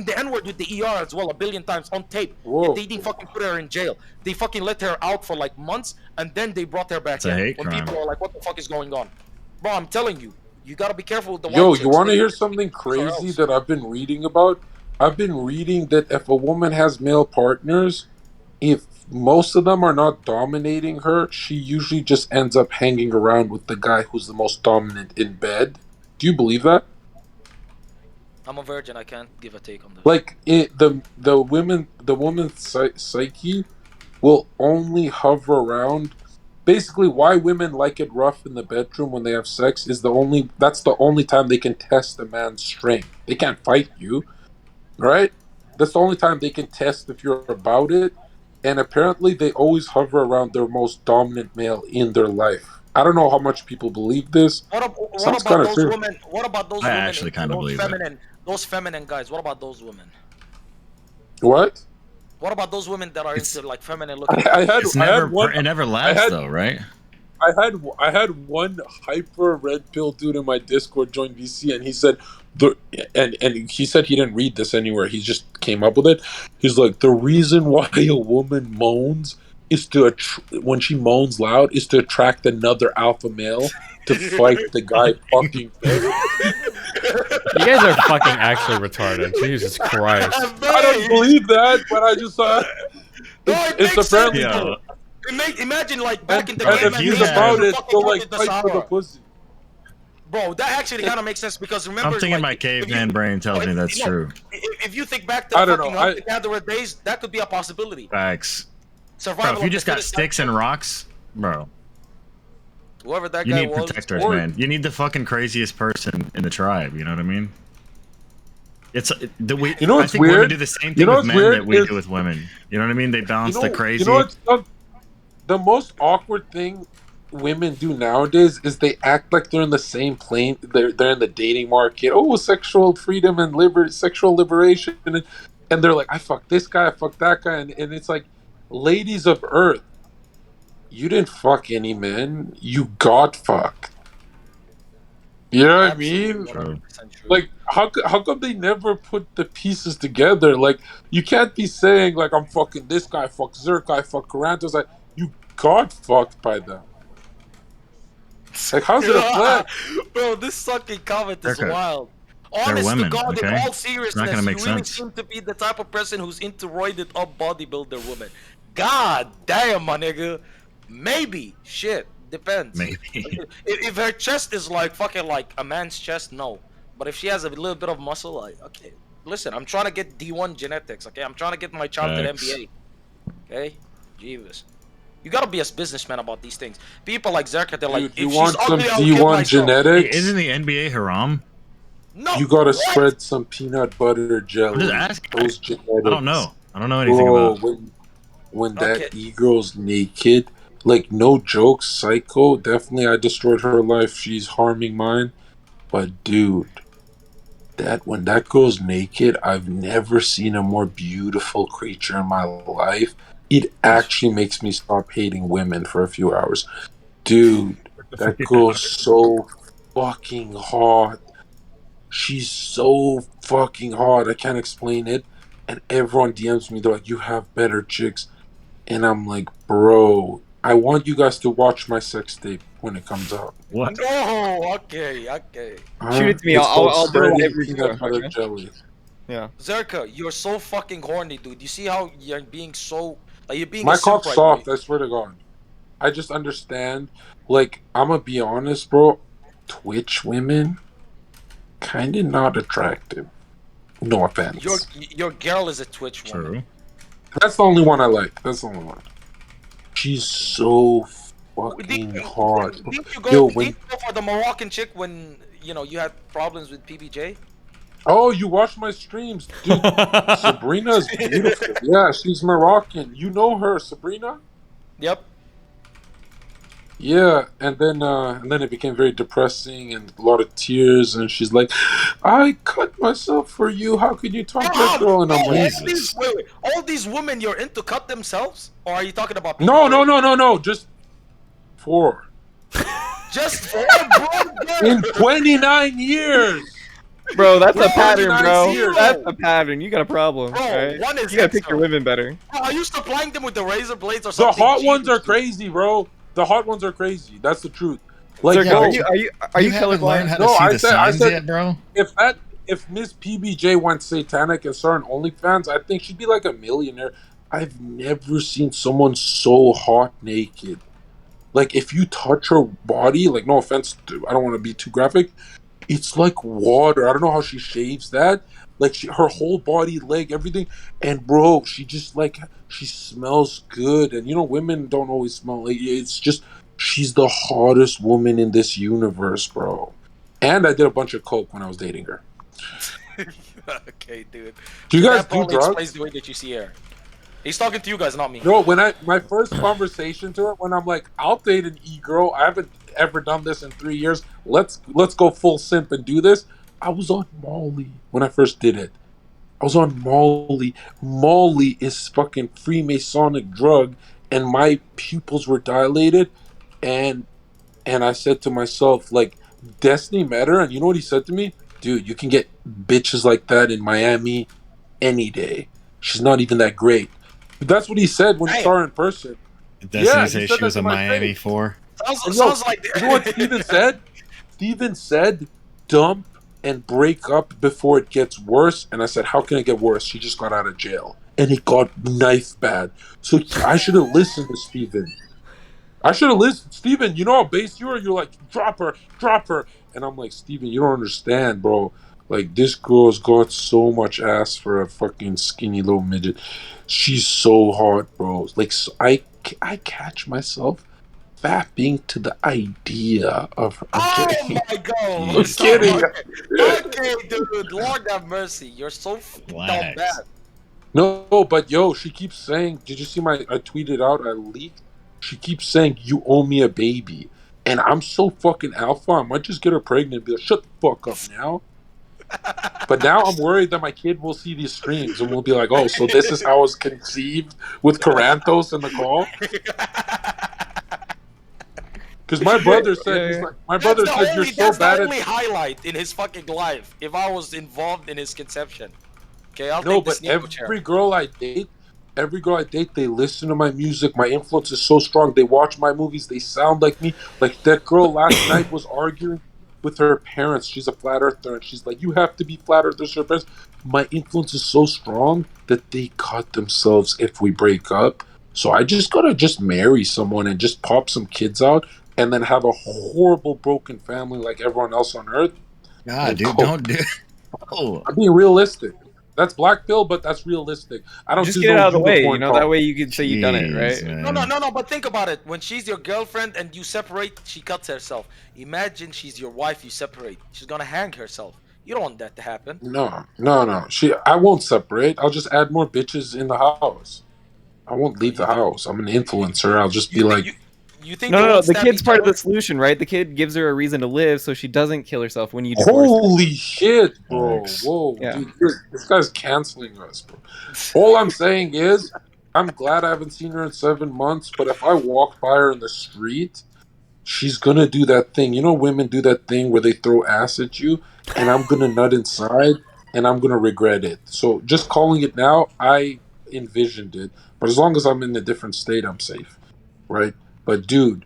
the N-word with the ER as well a billion times on tape. Whoa. Yet they didn't fucking put her in jail. They fucking let her out for like months, and then they brought her back It's a in. hate When crime. people are like, "What the fuck is going on?" Bro, I'm telling you, you gotta be careful with the Yo, white you chicks. want to They hear could something or crazy else. that I've been reading about? I've been reading that if a woman has male partners, if most of them are not dominating her, she usually just ends up hanging around with the guy who's the most dominant in bed. Do you believe that? I'm a virgin. I can't give a take on this. Like the woman's psyche will only hover around. Basically, why women like it rough in the bedroom when they have sex is that's the only time they can test a man's strength. They can't fight you, right? That's the only time they can test if you're about it. And apparently, they always hover around their most dominant male in their life. I don't know how much people believe this. What Sounds kind about of those true. women? What about those I women actually into kind of believe it. those feminine guys? What about those women? What? What about those women that are It's- into like feminine looking? It's never. one. It never I lasts had though, right? I had one hyper red pill dude in my Discord join VC, and he said and he said he didn't read this anywhere. He just came up with it. He's like, the reason why a woman moans is when she moans loud is to attract another alpha male to fight the guy fucking her. You guys are fucking actually retarded. Jesus Christ. I don't believe that, but I just it's apparently Yo. Imagine like back in the and caveman if he's days, about you it, fucking he'll go like to the fight for the Sahara. pussy. Bro, that actually kind of makes sense because remember, I'm thinking like, my caveman brain tells me that's true. If you think back to I the don't fucking know, hunter-gatherer days, that could be a possibility. Facts. Survival Bro, if you of the just got fittest. sticks and rocks, bro, Whoever that you guy need was. protectors, man. You need the fucking craziest person in the tribe. You know what I mean? It's You know I what's think women weird? do the same You thing know with what's men weird that we is- do with women. You know what I mean? They balance the crazy. You know what's the most awkward thing women do nowadays is they act like they're in the same plane. They're in the dating market. Oh, sexual freedom and sexual liberation, and they're like, I fuck this guy, I fuck that guy, and it's like, ladies of Earth, you didn't fuck any men. You got fucked. You know what I mean? Like, how come they never put the pieces together? Like, you can't be saying like, I'm fucking this guy, fuck Zerk, I fuck Karantos. Like, you got fucked by them. Like, how's it a flex? Bro, this fucking comment is They're- wild. they're Honest women, to God, in okay? all It's not seriousness, gonna make you really sense. seem to be the type of person who's into roided up bodybuilder women. God damn, my nigga. Maybe. Shit. Depends. Maybe. If her chest is like fucking like a man's chest, no. But if she has a little bit of muscle, like, okay. Listen, I'm trying to get D1 genetics, okay? I'm trying to get my child to Facts. NBA. Okay? Jeebus. You gotta be a businessman about these things. People like Zerka, they're like, Dude, you if want she's some ugly, I'll kill D1 myself. genetics? Hey, isn't the NBA haram? No. You gotta spread some peanut butter jelly. I'm just asking. Those genetics. I don't know. I don't know anything Bro, about. when that e-girl's naked, like, no joke, Psycho, definitely I destroyed her life. She's harming mine. But dude, when that girl's naked, I've never seen a more beautiful creature in my life. It actually makes me stop hating women for a few hours. Dude, that girl's so fucking hot. She's so fucking hot. I can't explain it. And everyone DMs me. They're like, you have better chicks. And I'm like, bro, I want you guys to watch my sex tape when it comes out. What? No, okay. Shoot it to me. It's called I'll do a Spreading live review. Peanut Butter Okay. Jelly. Yeah. Zerka, you're so fucking horny, dude. You see how you're being so like you're being My a simp cock's right soft, now. I swear to God. I just understand. Like, I'm gonna be honest, bro. Twitch women, kind of not attractive. No offense. Your girl is a Twitch woman. True. That's the only one I like. That's the only one. She's so fucking hot. Didn't you Yo, go, when didn't you go for the Moroccan chick when you had problems with PBJ? oh, you watch my streams, dude. Sabrina's beautiful. Yeah, she's Moroccan. You know her, Sabrina? Yep. Yeah, and then it became very depressing and a lot of tears. And she's like, "I cut myself for you. How could you talk like girl?" And I'm like, Wait. All these women you're into cut themselves? Or are you talking about PBJ? No. Just 4 Just 4, bro? in 29 years. Bro, that's a pattern, 29 bro. years. That's a pattern. You got a problem. Bro, alright? one is You gotta pick your women better. Bro, are you supplying them with the razor blades or The something? hot ones are crazy, bro. The hot ones are crazy. That's the truth. Like, Zerka, yo, are you haven't learned how to no, see I the said, signs yet, bro? If Miss PBJ went satanic and started OnlyFans, I think she'd be like a millionaire. I've never seen someone so hot naked. Like, if you touch her body, like, no offense, I don't want to be too graphic. It's like water. I don't know how she shaves that. Like, her whole body, leg, everything. And bro, she just she smells good. And women don't always smell like it's just she's the hottest woman in this universe, bro. And I did a bunch of coke when I was dating her. Okay, dude. Do you So guys that do probably drugs? explains the way that you see her. He's talking to you guys, not me. No, my first conversation to her, when I'm like, I'll date an e-girl. I haven't ever done this in 3 years. Let's go full simp and do this. I was on Molly when I first did it. I was on Molly. Molly is fucking Freemasonic drug, and my pupils were dilated, and I said to myself, like, Destiny met her, and you know what he said to me? Dude, you can get bitches like that in Miami any day. She's not even that great. But that's what he said when he saw her in person. Destiny Yeah, he say said she that was to a my Miami face. 4. Sounds like You know what Steven said? Steven said, dump and break up before it gets worse. And I said, how can it get worse? She just got out of jail. And it got knife bad. So I should have listened to Steven. I should have listened. Steven, you know how base you are? You're like, drop her. And I'm like, Steven, you don't understand, bro. Like, this girl's got so much ass for a fucking skinny little midget. She's so hot, bro. Like, so I catch myself fapping to the idea of her. I'm kidding. Oh my god! I'm kidding. Okay, dude. Lord have mercy. You're so dumb bad. No, but yo, she keeps saying, did you see I tweeted out, I leaked? She keeps saying, you owe me a baby. And I'm so fucking alpha, I might just get her pregnant and be like, shut the fuck up now. But now I'm worried that my kid will see these streams and will be like, oh, so this is how I was conceived with Caranthos in the call? Because my brother said, my brother said, you're so That's bad the at... only highlight in his fucking life. If I was involved in his conception. Okay, I'll No, take but this Nico chair. every girl I date, they listen to my music. My influence is so strong. They watch my movies. They sound like me. Like that girl last night was arguing with her parents. She's a flat earther, and she's like, "You have to be flat earthers." Her parents. My influence is so strong that they cut themselves if we break up. So I just gotta marry someone and just pop some kids out, and then have a horrible broken family like everyone else on earth. God, dude, don't do. Oh. I'm being realistic. That's black pill, but that's realistic. I don't Just get it out of the way, that way you can say you've done it, right? No, but think about it. When she's your girlfriend and you separate, she cuts herself. Imagine she's your wife, you separate. She's gonna hang herself. You don't want that to happen. No. I won't separate. I'll just add more bitches in the house. I won't leave the house. I'm an influencer. I'll just be like... You think No. The kid's part of the solution, right? The kid gives her a reason to live, so she doesn't kill herself when you divorce her. Holy shit, bro! Whoa, dude, this guy's canceling us, bro. All I'm saying is, I'm glad I haven't seen her in 7 months. But if I walk by her in the street, she's gonna do that thing. You know, women do that thing where they throw ass at you, and I'm gonna nut inside, and I'm gonna regret it. So just calling it now, I envisioned it. But as long as I'm in a different state, I'm safe, right? But dude,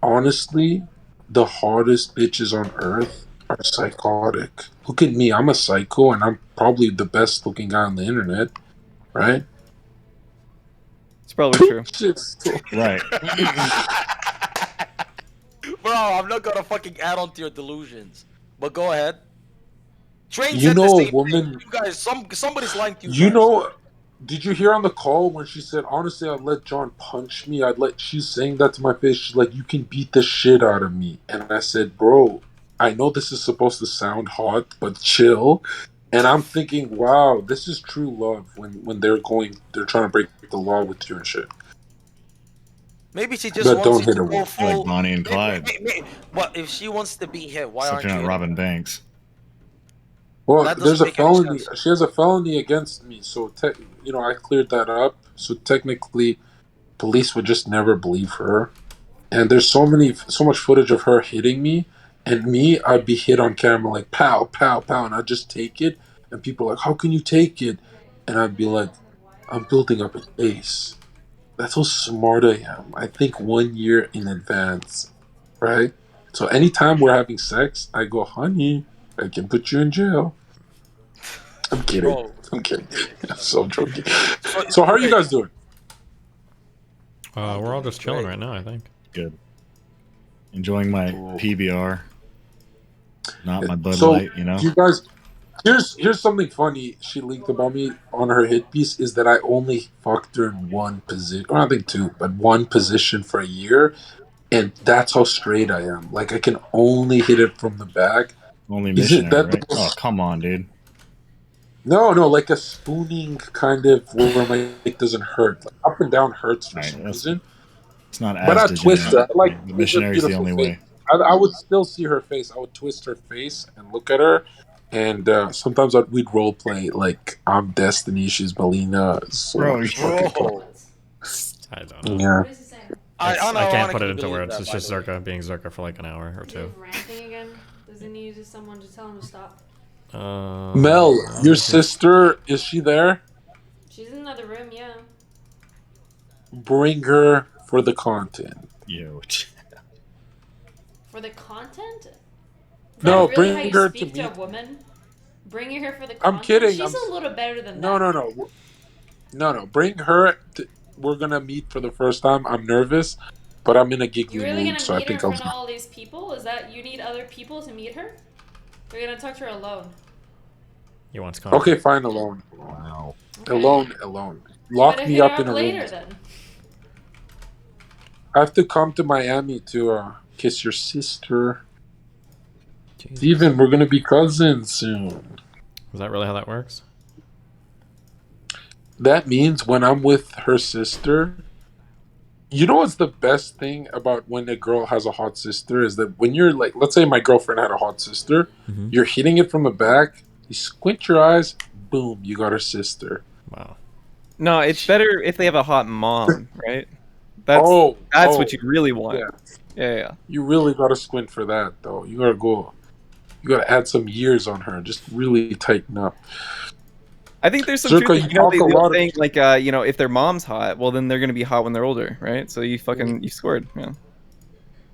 honestly, the hottest bitches on earth are psychotic. Look at me, I'm a psycho, and I'm probably the best looking guy on the internet, right? It's probably true. Shit's so Right. Bro, I'm not gonna fucking add on to your delusions. But go ahead. Train You said the know, a same woman. thing. You guys, somebody's lying to you You guys. know, did you hear on the call when she said, honestly, I'd let John punch me? She's saying that to my face. She's like, you can beat the shit out of me. And I said, bro, I know this is supposed to sound hot, but chill. And I'm thinking, wow, this is true love when they're trying to break the law with you and shit. Maybe she just But wants don't you hit to her go with full. Like Bonnie and Clyde. But if she wants to be hit, why Except aren't you're you? not robbing banks. Well, That there's doesn't a make any felony. sense. She has a felony against me, so I cleared that up. So technically, police would just never believe her. And there's so much footage of her hitting me, and me, I'd be hit on camera like pow, pow, pow, and I'd just take it, and people are like, how can you take it? And I'd be like, I'm building up a case. That's how smart I am. I think 1 year in advance, right? So anytime we're having sex, I go, honey, I can put you in jail. I'm kidding. Bro. I'm kidding. I'm so joking. So how are you guys doing? We're all just chilling right now, I think. Good. Enjoying my PBR. Not my Bud So Light, you know? you guys, here's something funny she leaked about me on her hit piece is that I only fucked her in one position, or I think two, but one position for a year, and that's how straight I am. Like I can only hit it from the back. Only Is it missionary, that? right? Oh, come on, dude. No, like a spooning kind of where my dick doesn't hurt. Like up and down hurts for some reason. It's not But as I twist her. degenerate. I like The twist her missionary's the beautiful only face. way. I would still see her face. I would twist her face and look at her. And sometimes we'd role play like I'm Destiny, she's Melina. So Bro, much fucking fun. I don't know. Yeah. I can't put it unironically into believe words. that, It's by just the way. Zerka being Zerka for like an hour or two. Ranting again? Does he need someone to tell him to stop? Mel, your sister, is she there? She's in another room, yeah. Bring her for the content. Yo. For the content? Is No, that really how bring you her to speak to a meet. woman? Bring her here for the I'm content? kidding. She's a little better than No, that. no. Bring her. We're gonna meet for the first time. I'm nervous, but I'm in a giggly You're really mood, gonna so I meet her in think I'll. front of all these people? Is that you need other people to meet her? Or you're gonna talk to her alone? He wants content. Okay, fine. Alone. Wow. Alone. You Lock better me hit her up in a later room. then. I have to come to Miami to kiss your sister. Steven, we're gonna be cousins soon. Is that really how that works? That means when I'm with her sister, you know what's the best thing about when a girl has a hot sister is that when you're like, let's say my girlfriend had a hot sister, you're hitting it from the back, you squint your eyes, boom, you got her sister. Wow. No, it's better if they have a hot mom, right? That's what you really want. Yeah. You really gotta squint for that though. You gotta add some years on her. Just really tighten up. I think there's some Zerka, truth. you You know, talk they a were lot of- saying like, if their mom's hot, well then they're gonna be hot when they're older, right? So you scored. Yeah.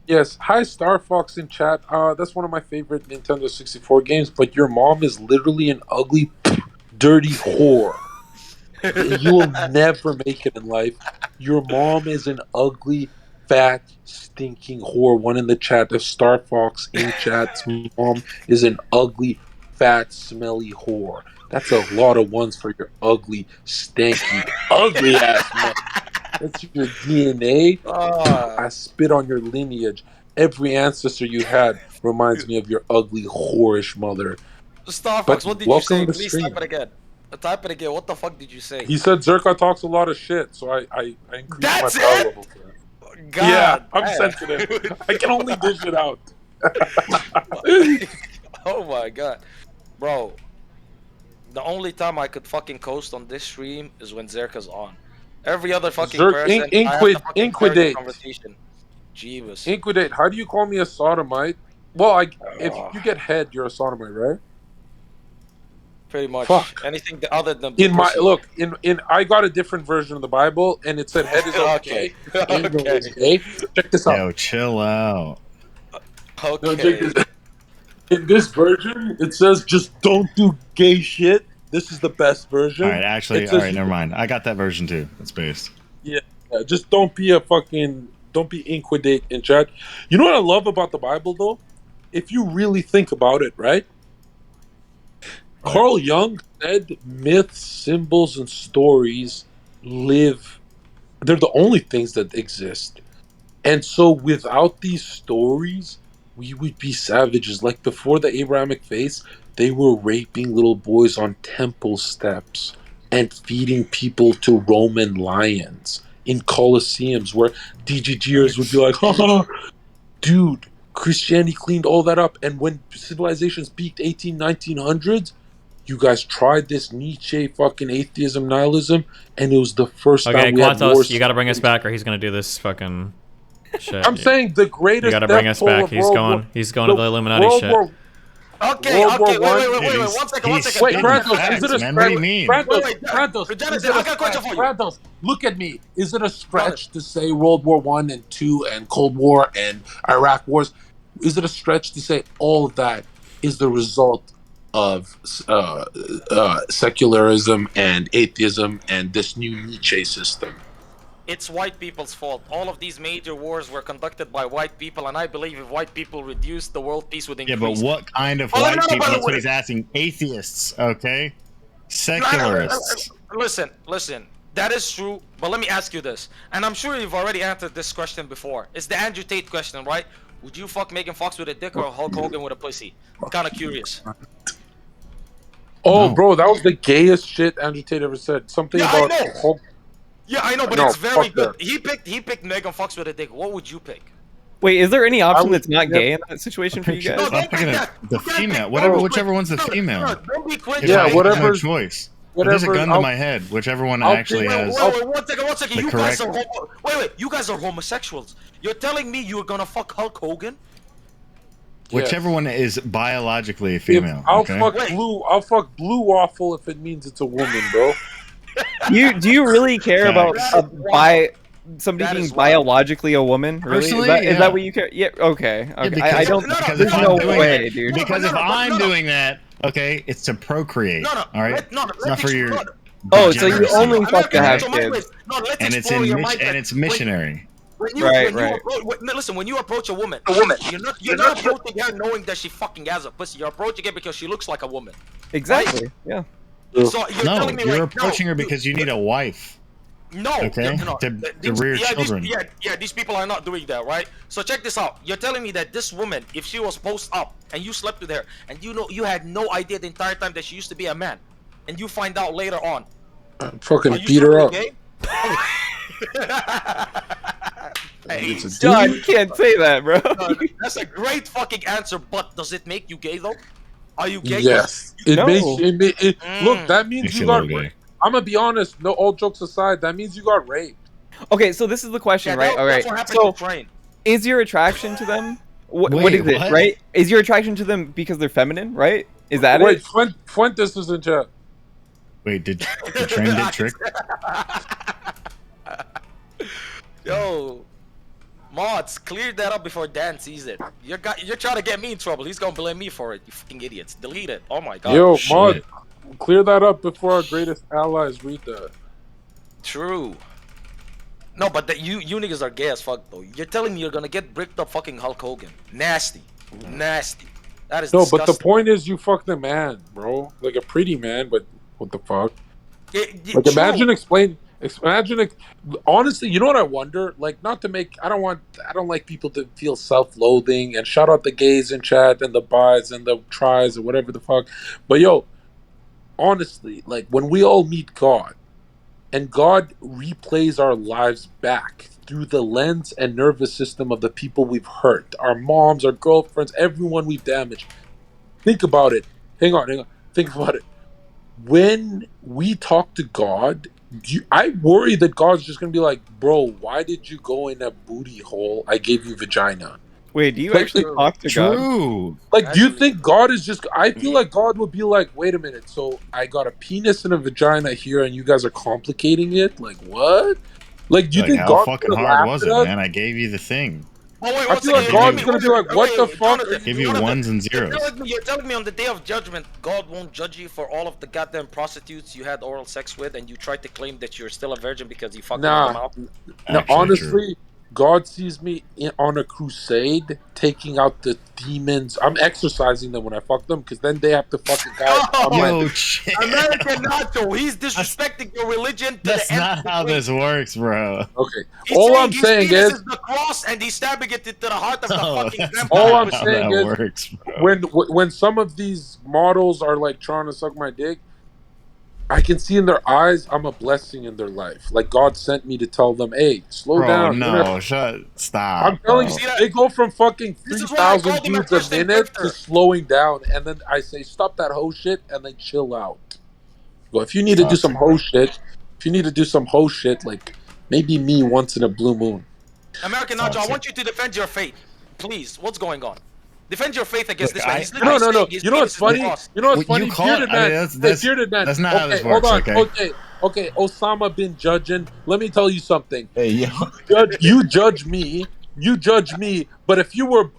Yes. Hi, Star Fox in chat. That's one of my favorite Nintendo 64 games, but your mom is literally an ugly, dirty whore. You will never make it in life. Your mom is an ugly, fat, stinking whore. One in the chat of Star Fox in chat's mom is an ugly, fat, smelly whore. That's a lot of ones for your ugly, stanky, ugly ass mom. That's your DNA. I spit on your lineage. Every ancestor you had reminds me of your ugly, whorish mother. Starfox, But what did you welcome say? to the Please stream. type it again. Type it again. What the fuck did you say? He said Zerka talks a lot of shit, so I increased That's my power it? level for that. God Yeah, I'm damn. sensitive. I can only dish it out. Oh my god. Bro. The only time I could fucking coast on this stream is when Zerka's on. Every other fucking person, I have to fucking carry the Inquidate. conversation. Jeebus. Inquidate, how do you call me a sodomite? Well, if you get head, you're a sodomite, right? Oh my god. If you get head, you're a sodomite, right? Oh my god. Bro. The only time I could fucking coast on this stream is when Zerka's on. Every other fucking person, I have to fucking carry the conversation. Jeebus. Inquidate, how do you call me a sodomite, right? Pretty much. Fuck. Anything other than In my pussy. look, in I got a different version of the Bible, and it said head is okay, anal is gay. Check this out. Yo, chill out. No, check this. In this version, it says just don't do gay shit. This is the best version. All right, actually, It all says right, never mind. I got that version too. It's based. Yeah, just don't be inquidate in chat. You know what I love about the Bible though? If you really think about it, right? Carl Jung said myths, symbols, and stories live. They're the only things that exist. And so without these stories, we would be savages. Like before the Abrahamic faith, they were raping little boys on temple steps and feeding people to Roman lions in Colosseums where DGGers would be like, oh, dude, Christianity cleaned all that up. And when civilizations peaked 1900s, you guys tried this Nietzsche fucking atheism, nihilism, and it was the first Okay, time we had Quantos, wars. you gotta bring us back, or he's gonna do this fucking shit. I'm saying the greatest. You gotta bring death us toll back. of He's World going. War- He's going to the Illuminati World shit. War- Okay, World okay, War wait, One. wait, one second. Wait, Kratos, is it a man. stretch? What do you mean? Kratos, Wait, Kratos, Jonathan, is it I a got a question stretch? for you. Kratos, look at me. Is it a stretch to say World War One and Two and Cold War and Iraq wars? Is it a stretch to say all of that is the result of secularism and atheism and this new Nietzsche system? It's white people's fault. All of these major wars were conducted by white people, and I believe if white people reduced, the world peace would Yeah, increase. but what kind of Oh, white no, people? by the That's what way- he's asking. Atheists, okay? Secularists. Listen. That is true, but let me ask you this, and I'm sure you've already answered this question before. It's the Andrew Tate question, right? Would you fuck Megan Fox with a dick or Hulk Hogan with a pussy? I'm kind of curious. Oh, bro, that was the gayest shit Andrew Tate ever said. Something Yeah, I about know. Hulk. Yeah, I know, but No, it's very fuck good. that. He picked Megan Fox with a dick. What would you pick? Wait, is there any option would- that's not yeah. gay in that situation for you Picture- guys? I'm picking the female. Whichever one's the female. Don't be cringe. Yeah, I have whatever- no choice. If there's a whatever- gun to I'll- my head, whichever one I'll actually pick- has. Wait, one second. the You guys correct- are wait, you guys are homosexuals. You're telling me you're gonna fuck Hulk Hogan? Whichever one is biologically a female. I'll okay? fuck blue waffle if it means it's a woman, bro. Do you really care about somebody That being is wild. biologically a woman? Really? Personally, Is yeah. that what you care? Yeah. Okay. Yeah, Okay. because, I don't. because There's if no I'm doing way, that, dude. Because if I'm doing that, okay, it's to procreate. No, all right, it's not for your. Oh, so you degeneracy, only fuck to have okay? kids. No, let's And it's explore your and mindset. it's missionary. When you, Right, when right. You approach, listen, when you approach a woman, you're not approaching her knowing that she fucking has a pussy. You're approaching her because she looks like a woman. Exactly. Yeah. So you're No, telling me you're right now- approaching her because you need a wife. No. Okay? To rear children. These people are not doing that, right? So check this out. You're telling me that this woman, if she was post up and you slept with her, and you had no idea the entire time that she used to be a man, and you find out later on. Fucking Are you beat her secretly up. Hey, John, you can't say that, bro. that's a great fucking answer, but does it make you gay though? Are you gay? Yes. It No. makes it. Look, that means Makes you you a got. little gay. I'm gonna be honest. No, all jokes aside, that means you got raped. Okay, so this is the question, Yeah, right? that- All right. that's what happened So, to Train. is your attraction to them? What Wait, is it, what? right? Is your attraction to them because they're feminine, right? Is that Wait, it? Fuentes is in chat. Wait, did the train did trick? Yo, mods, clear that up before Dan sees it. You're trying to get me in trouble. He's gonna blame me for it. You fucking idiots. Delete it. Oh my god. Yo, shit. Mod, clear that up before our greatest allies read that. True. No, but you niggas are gay as fuck though. You're telling me you're gonna get bricked up fucking Hulk Hogan. Nasty. Nasty. That is No, disgusting. but the point is, you fucked a man, bro. Like a pretty man, but what the fuck? Like, imagine. Honestly, you know what I wonder? Like, not to make. I don't like people to feel self-loathing. And shout out the gays in chat and the bis and the tries or whatever the fuck. But yo, honestly, like when we all meet God, and God replays our lives back through the lens and nervous system of the people we've hurt, our moms, our girlfriends, everyone we've damaged. Think about it. Hang on. Think about it. When we talk to God, I worry that God's just going to be like, bro, why did you go in a booty hole? I gave you vagina. Wait, do you Like, actually talk to God? True. Like, do you think God is just? I feel like God would be like, wait a minute. So I got a penis and a vagina here, and you guys are complicating it. Like what? Like, do you Like, think how God's fucking gonna hard laugh was at it, us? man? I gave you the thing. Oh wait, I once feel like again, God's gonna be like, what the fuck? Are Give you ones and zeros. You're telling me on the day of judgment, God won't judge you for all of the goddamn prostitutes you had oral sex with, and you tried to claim that you're still a virgin because you fucked them in the Nah. mouth? No, Actually, true. honestly, God sees me on a crusade, taking out the demons. I'm exorcising them when I fuck them, because then they have to fucking die. Oh, American Nacho, he's disrespecting your religion to That's the nth not how degree. this works, bro. Okay. He's All saying I'm his saying penis is, the cross, and he's stabbing it into the heart of the fucking vampire. all I'm pussy. saying is, works, bro. when some of these models are like trying to suck my dick, I can see in their eyes I'm a blessing in their life. Like God sent me to tell them, "Hey, slow Bro, down." no, stop. I'm telling bro. you, they go from fucking This is why I 3,000 called him at dudes a first and minute to Victor. slowing down, and then I say, "Stop that hoe shit," and they chill out. Well, if you need to do some hoe shit, like maybe me once in a blue moon. American Nacho, I want you to defend your faith. Please, what's going on? Defend your faith against this man. He's No. literally saying his You know what's penis is the funny? cross. You know what's Well, you funny? call it- Bearded I mean, man. that's- Hey, bearded man. that's not how this hold works, on. okay? Okay. Osama bin judging. Let me tell you something. Hey, yo. You judge me. You judge me. But if you were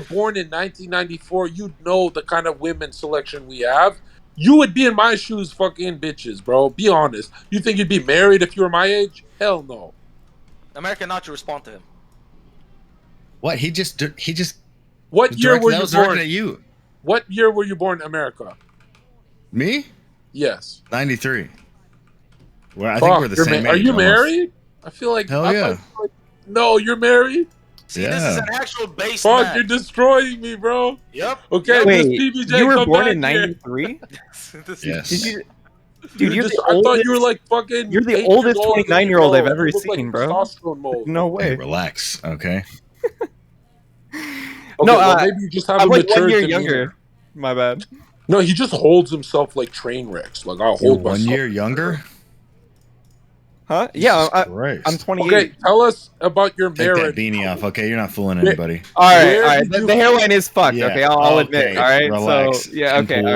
born in 1994, you'd know the kind of women selection we have. You would be in my shoes, fucking bitches, bro. Be honest. You think you'd be married if you were my age? Hell no. American Nacho, respond to him. What? He just. What year were that you was directed born? at you. What year were you born in America? Me? Yes. 93. Well, I Fuck, think we're the you're same Are age. you almost. married? I feel like. Hell I yeah. thought- no, you're married. See, this is an actual base Fuck, man. you're destroying me, bro. Yep. Okay, Wait, Miss PBJ, you were come born back in here. '93? Yes. Dude, you're the I thought oldest. you were like fucking. You're the 8 years oldest older than me, 29-year-old I've bro. ever You look like seen, bro. testosterone mode. No way. Hey, relax, okay? Okay, No, well, maybe you just have I'm a like 1 mature year demeanor. younger. My bad. No, he just holds himself like train wrecks. Like I'll You're hold 1 myself. year younger? Huh? Yeah, Christ. I'm 28. Okay, tell us about your Take that marriage. beanie off, okay? You're not fooling anybody. All right, Where all right. did The, you- the hairline is fucked. Yeah, Okay, I'll admit. okay, All right, relax. so yeah, okay, Cool.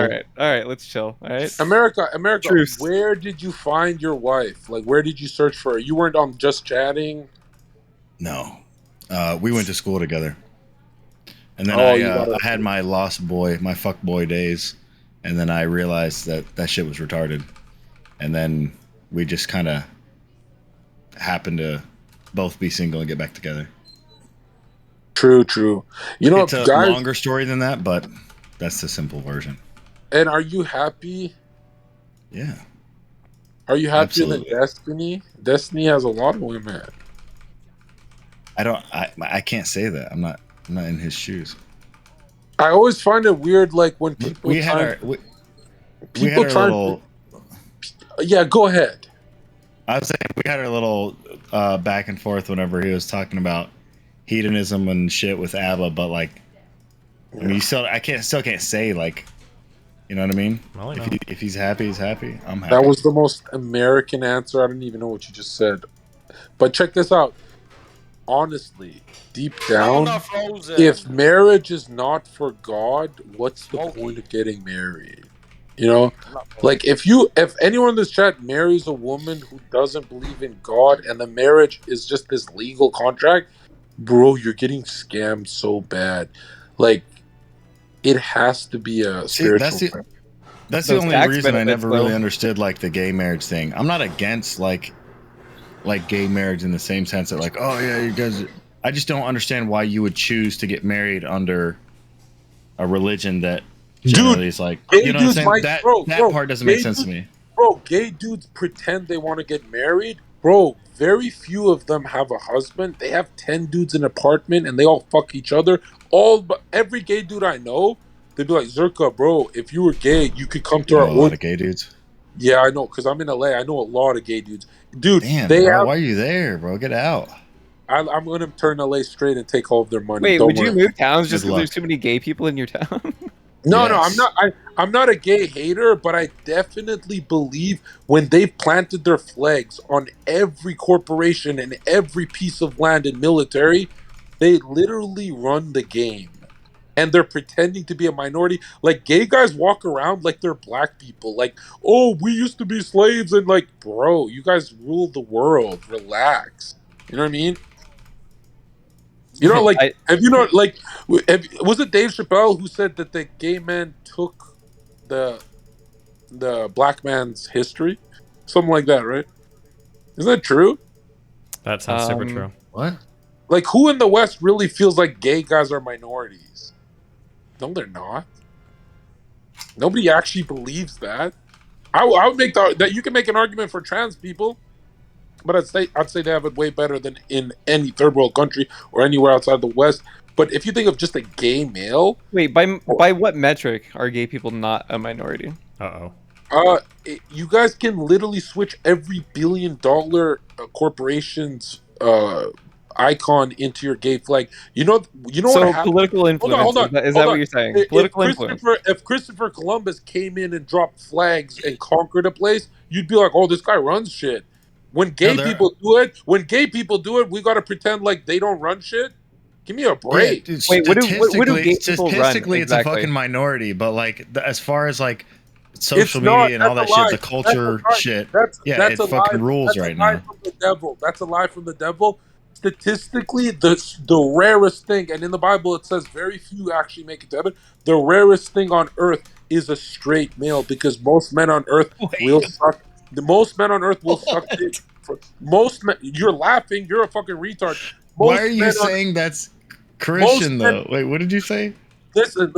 all right. Let's chill. All right. America, Truce. where did you find your wife? Like, where did you search for her? You weren't on Just Chatting? No. We went to school together. And then Oh, I you got it. I had my lost boy, my fuck boy days. And then I realized that shit was retarded. And then we just kind of happened to both be single and get back together. True. You know, It's a guys, longer story than that, but that's the simple version. and are you happy? Yeah. Are you happier Absolutely. than Destiny? Destiny has a lot of women. I can't say that. I'm not in his shoes. I always find it weird, like when people We had try- our we people had our try- little Yeah, go ahead. I was saying we had our little back and forth whenever he was talking about hedonism and shit with ABBA, but like, I mean, still can't say like, you know what I mean? Well, I know. If he's happy, he's happy. I'm happy. That was the most American answer. I didn't even know what you just said. But check this out. Honestly, deep down, if marriage is not for God, what's the point of getting married? You know, like if anyone in this chat marries a woman who doesn't believe in God and the marriage is just this legal contract, bro, you're getting scammed so bad. Like, it has to be a See, spiritual. that's the Those only tax reason I benefits, never really though. understood like the gay marriage thing. I'm not against like gay marriage in the same sense that like, oh yeah, you guys. I just don't understand why you would choose to get married under a religion that generally is like, Gay you know what I'm dudes saying? might- That bro, part doesn't make gay sense to dudes- me. Bro, gay dudes pretend they want to get married. Bro, very few of them have a husband. They have 10 dudes in an apartment and they all fuck each other. But every gay dude I know, they'd be like, Zerka, bro, if you were gay, you could come to You know our a lot wood. of gay dudes. Yeah, I know, because I'm in LA. I know a lot of gay dudes. Dude, Damn, they bro, have. why are you there, bro? Get out. I'm going to turn LA straight and take all of their money. Wait, Don't would you worry. move towns just Good because luck. there's too many gay people in your town? No, Yes. I'm not a gay hater, but I definitely believe when they've planted their flags on every corporation and every piece of land and military, They literally run the game. And they're pretending to be a minority. Like, gay guys walk around like they're black people. Like, oh, we used to be slaves. And like, bro, you guys rule the world. Relax. You know what I mean? You know, like, have you know, like, was it Dave Chappelle who said that the gay man took the black man's history? Something like that, right? Is that true? That sounds super true. What? Like, who in the West really feels like gay guys are minorities? No, they're not. Nobody actually believes that. I would make that you can make an argument for trans people, but I'd say they have it way better than in any third world country or anywhere outside the West. But if you think of just a gay male, Wait, by what metric are gay people not a minority? You guys can literally switch every billion-dollar corporation's icon into your gay flag. You know So what happened? political influence. Hold on. Is that what you're saying? Political influence. If Christopher Columbus came in and dropped flags and conquered a place, you'd be like, "Oh, this guy runs shit." When gay people do it, we gotta pretend like they don't run shit. Give me a break. Yeah, Wait, what do gay people run? Statistically, it's a Exactly. fucking minority, but like as far as like social It's not. media and all that That's a shit, the lie. culture That's a lie. shit, That's it a fucking lie. rules That's right a lie now. from the devil. That's a lie from the devil. Statistically, the rarest thing, and in the Bible it says very few actually make it to heaven. The rarest thing on earth is a straight male, because most men on earth will suck. Most men on earth will suck dick. Most men, you're laughing. You're a fucking retard. Why are you saying that's Christian though? Wait, what did you say? Listen,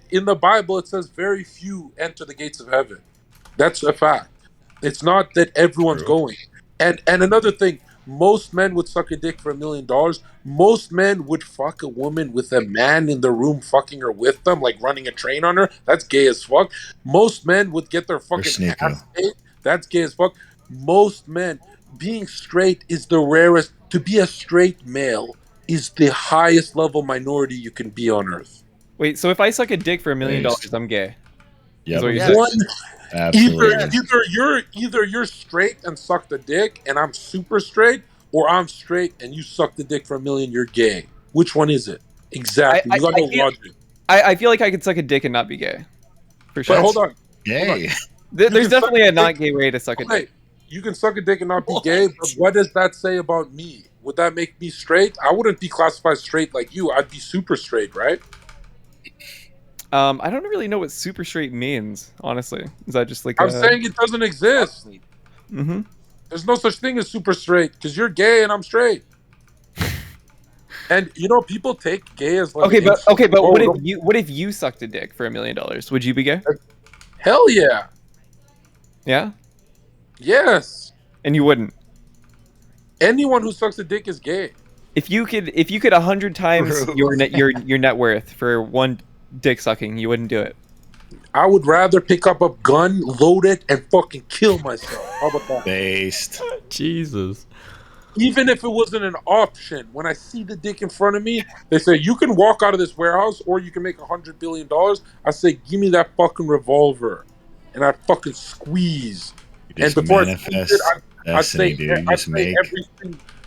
in the Bible it says very few enter the gates of heaven. That's a fact. It's not that everyone's going. And another thing, most men would suck a dick for $1 million. Most men would fuck a woman with a man in the room fucking her with them, like running a train on her. That's gay as fuck. Most men would get their fucking ass ate. That's gay as fuck. Most men, being straight is the rarest. To be a straight male is the highest level minority you can be on earth. Wait, so if I suck a dick for $1 million, I'm gay? Yeah, Is what you're saying? Either you're straight and suck the dick, and I'm super straight, or I'm straight and you suck the dick for $1 million. You're gay. Which one is it? Exactly. You got no logic. I feel like I could suck a dick and not be gay. For sure. But hold on. Gay. There's definitely a not gay way to suck a dick. You can suck a dick and not be gay, but what does that say about me? Would that make me straight? I wouldn't be classified straight like you. I'd be super straight, right? I don't really know what super straight means, honestly. Is that just like I'm saying it doesn't exist. Mm-hmm. There's no such thing as super straight, because you're gay and I'm straight. And you know, people take gay as like Okay, but what if you sucked a dick for $1 million? Would you be gay? Hell yeah. Yeah? Yes. And you wouldn't. Anyone who sucks a dick is gay. If you could 100 times your net worth for one dick sucking, you wouldn't do it. I would rather pick up a gun, load it, and fucking kill myself. How about that? Based. Jesus. Even if it wasn't an option, when I see the dick in front of me, they say you can walk out of this warehouse or you can make $100 billion. I say, give me that fucking revolver, and I fucking squeeze. And before I squeeze it, I'd say,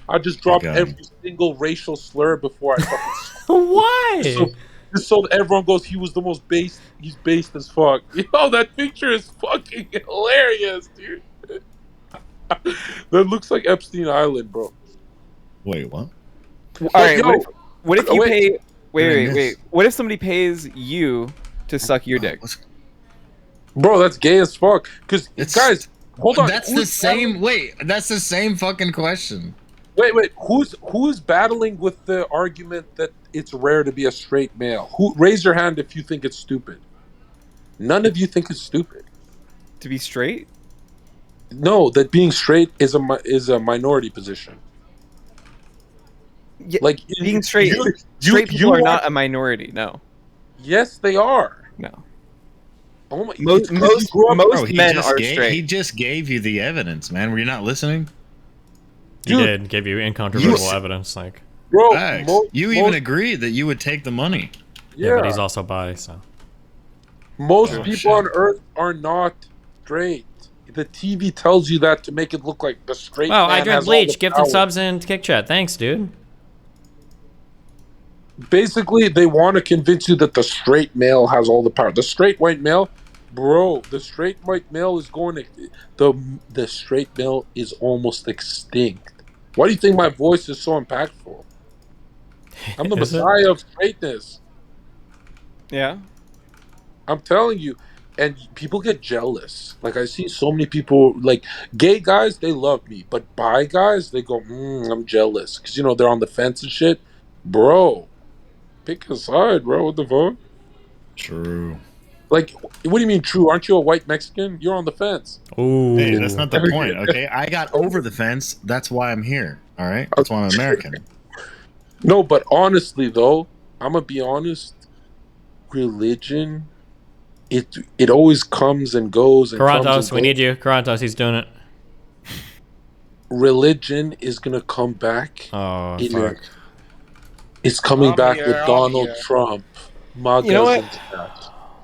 I just drop every single racial slur before I fucking. Why? So everyone goes, he was the most based. He's based as fuck. Yo, that picture is fucking hilarious, dude. That looks like Epstein Island, bro. Wait, what? All right. What if you pay? Wait. What if somebody pays you to suck your dick? Bro, that's gay as fuck. Because guys, hold on. That's the same. Wait, that's the same fucking question. Wait. Who's battling with the argument that it's rare to be a straight male? Raise your hand if you think it's stupid. None of you think it's stupid. To be straight? No, that being straight is a minority position. Yeah, like being straight, straight people are not a minority. No. Yes, they are. No. Oh my! Most men are straight. He just gave you the evidence, man. Were you not listening? He did. Gave you incontrovertible evidence, like. Bro, you even agreed that you would take the money. Yeah, but he's also bi, so. Most people on Earth are not straight. The TV tells you that to make it look like the straight. Wow, man I drank has all bleach. the Gifted power. subs and kick chat. Thanks, dude. basically they want to convince you that the straight male has all the power. The straight white male, bro. The straight white male is going to the straight male is almost extinct. Why do you think my voice is so impactful? I'm the Is it? messiah of straightness. Yeah. I'm telling you. And people get jealous. Like I see so many people, like gay guys, they love me, but bi guys, they go, I'm jealous because they're on the fence and shit. Bro, pick a side, bro. What the fuck? True. Like, what do you mean true? Aren't you a white Mexican? You're on the fence. Ooh. Hey, that's not the point. Okay, I got over the fence. That's why I'm here. All right, that's why I'm American. No, but honestly though, I'm gonna be honest. Religion, it always comes and goes. And comes Karantos, and we goes. need you. Karantos, he's doing it. Religion is gonna come back. Oh, fuck. It's coming back with Donald Trump. MAGA's You know what? intact.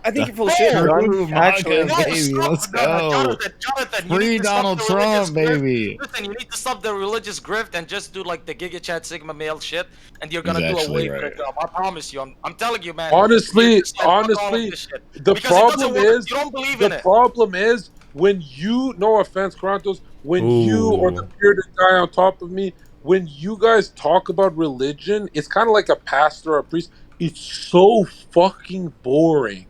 I think you're full of shit, John. Actually, Actually, baby, let's go. Jonathan, you Free need to stop Donald the religious Trump, grift. baby. Listen, you need to stop the religious grift and just do like the Giga Chat Sigma male shit, and you're gonna He's do a actually way better right. job. I promise you. I'm telling you, man. Honestly, You just fuck all of this shit. the Because it doesn't problem work. is You don't believe in the it. problem is when you, no offense, Krantos, when you or the Ooh. bearded guy on top of me, when you guys talk about religion, it's kind of like a pastor or a priest. It's so fucking boring.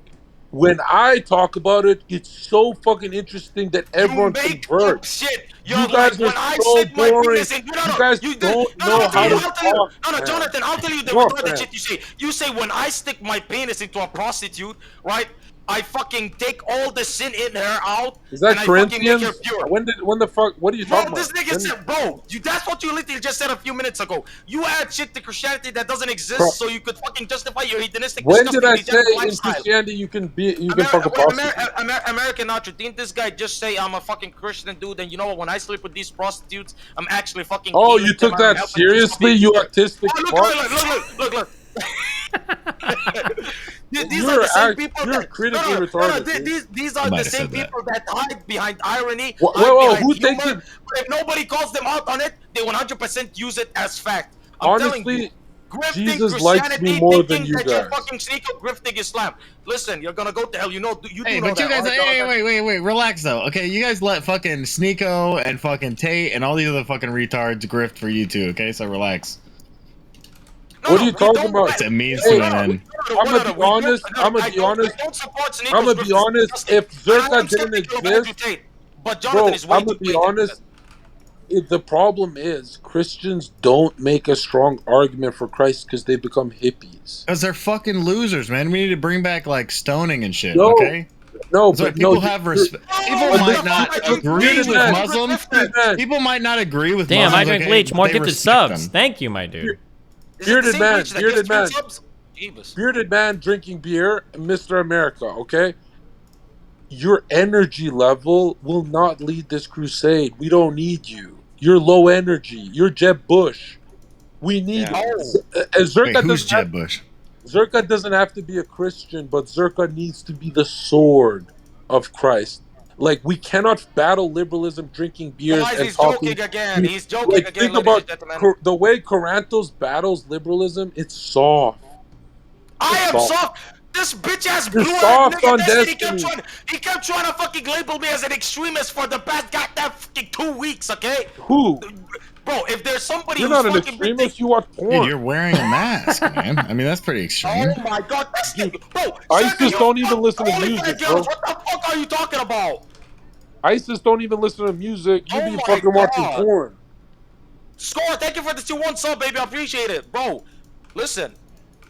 When I talk about it, it's so fucking interesting that everyone make converts. up shit. You You're guys like, are when I so stick my boring. penis in, You guys don't know I'll how tell you, to I'll tell you. talk. No, man. Jonathan, I'll tell you the No retarded offense. shit you say. You say when I stick my penis into a prostitute, right? I fucking take all the sin in her out, Is that and I fucking make her Corinthians? pure. When the fuck? What are you talking Bro, about? this nigga said, bro, that's what you literally just said a few minutes ago. You add shit to Christianity that doesn't exist, Bro. so you could fucking justify your hedonistic, When did disgusting, I say degenerate in lifestyle. Christianity you can fuck a prostitute? American Nacho, didn't this guy just say I'm a fucking Christian dude, and you know what? When I sleep with these prostitutes, I'm actually fucking. Oh, healing you them, took I'm that helping them seriously, stop you being- autistic Oh, fuck? look. These You're are the same act- people you're that critically retarded, dude. these I are might the have same said that. people that hide behind irony, Whoa, hide whoa, behind who humor, thinks it- but if nobody calls them out on it, they 100% use it as fact. I'm telling you. Honestly, Grifting Jesus likes Christianity, me more thinking than you that you're guys. fucking sneaker grifting Islam. Listen, you're gonna go to hell. You know, you Hey, do know but you that. guys, right, hey, Jonathan? wait, relax though. Okay, you guys let fucking Sneeko and fucking Tate and all these other fucking retards grift for you too. Okay, so relax. What are you talking about? It's a means Hey, to an end. I'm gonna be honest. I'm gonna be honest. I'm gonna be honest. If Zerka didn't exist, But bro, Jonathan is way I'm gonna too be late. honest. The problem is Christians don't make a strong argument for Christ because they become hippies. Because they're fucking losers, man. We need to bring back like stoning and shit. No, Okay. no, That's why but people no, have you're- respect. People but might this- not look, agree bearded with man, Muslims. bearded man. People might not agree with Damn, I Muslims. drink okay, bleach. but More they gifted respect subs. them. Thank you, my dude. Bearded man, bearded man, Jeebus. bearded man drinking beer, Mr. America. Okay, your energy level will not lead this crusade. We don't need you. You're low energy. You're Jeb Bush. We need Zerka. Wait, who's doesn't Jeb have, Bush? Zerka doesn't have to be a Christian, but Zerka needs to be the sword of Christ. Like we cannot battle liberalism, drinking beers Guys, and he's talking. joking again. He's joking Like again, think ladies about and gentlemen. the way Corantos battles liberalism. It's soft. I It's am soft. This bitch ass You're blue ass soft nigga. on Destiny Destiny. he kept trying to fucking label me as an extremist for the past goddamn fucking 2 weeks. Okay. Who? Bro, if there's somebody You're who's not an fucking extremist. You watch porn. Dude, you're wearing a mask, man. I mean, that's pretty extreme. Oh my god, this nigga, bro. ISIS don't even listen to Holy music, girls, bro. what the fuck are you talking about? ISIS don't even listen to music. You Oh be my fucking watching God. porn. Score, thank you for the 2-1 sub, baby. I appreciate it, bro. Listen,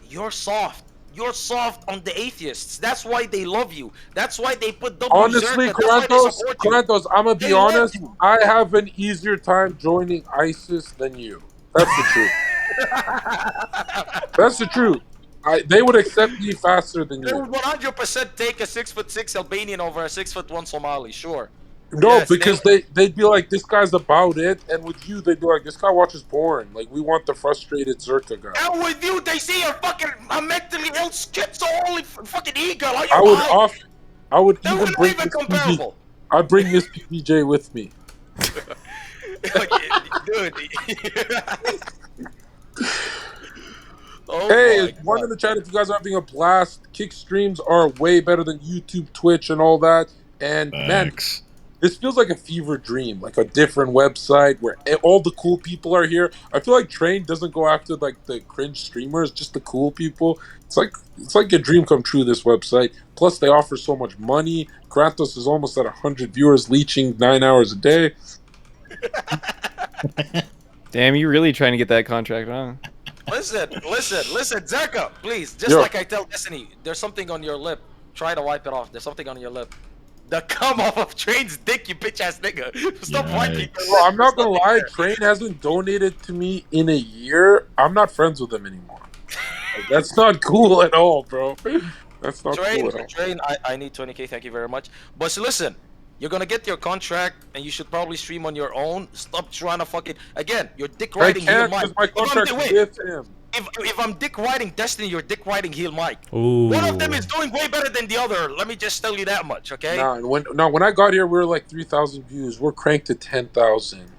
you're soft. You're soft on the atheists. That's why they love you. That's why they put double Honestly, Zerka. That's why they support you. Corantos, I'm gonna be They love honest. you. I have an easier time joining ISIS than you. That's the truth. That's the truth. They would accept me faster than They you. would 100% take a 6'6" Albanian over a 6'1" Somali. Sure. No, Yes, because they'd be like, this guy's about it, and with you, they'd be like, this guy watches porn. Like, we want the frustrated Zerka guy. And with you, they see you're fucking a mentally ill schizo holy fucking eagle. Are you I would high? I would They even wouldn't bring even this comparable. I'd bring this PBJ with me. Dude. Hey, one in the chat if you guys are having a blast. Kick streams are way better than YouTube, Twitch, and all that. And man, this feels like a fever dream, like a different website where all the cool people are here. I feel like Train doesn't go after like the cringe streamers, just the cool people. It's like a dream come true. This website. Plus, they offer so much money. Kratos is almost at 100 viewers, leeching 9 hours a day. Damn, you really trying to get that contract, huh? Listen, Zerka, please. Just Yo. like I tell Destiny, there's something on your lip. Try to wipe it off. There's something on your lip. The come off of Train's dick, you bitch ass nigga. Stop wiping. Bro, I'm not gonna lie. Train hasn't donated to me in a year. I'm not friends with him anymore. Like, that's not cool at all, bro. That's not Train, cool at all. Train, I need 20k. Thank you very much. But so listen, you're gonna get your contract, and you should probably stream on your own. Stop trying to fucking again. You're dick I riding heel can't Mike. because my contract's Wait, with him. if I'm dick riding Destiny, you're dick riding heel Mike. Ooh. One of them is doing way better than the other. Let me just tell you that much, okay? When I got here, we were like 3,000 views. We're cranked to 10,000.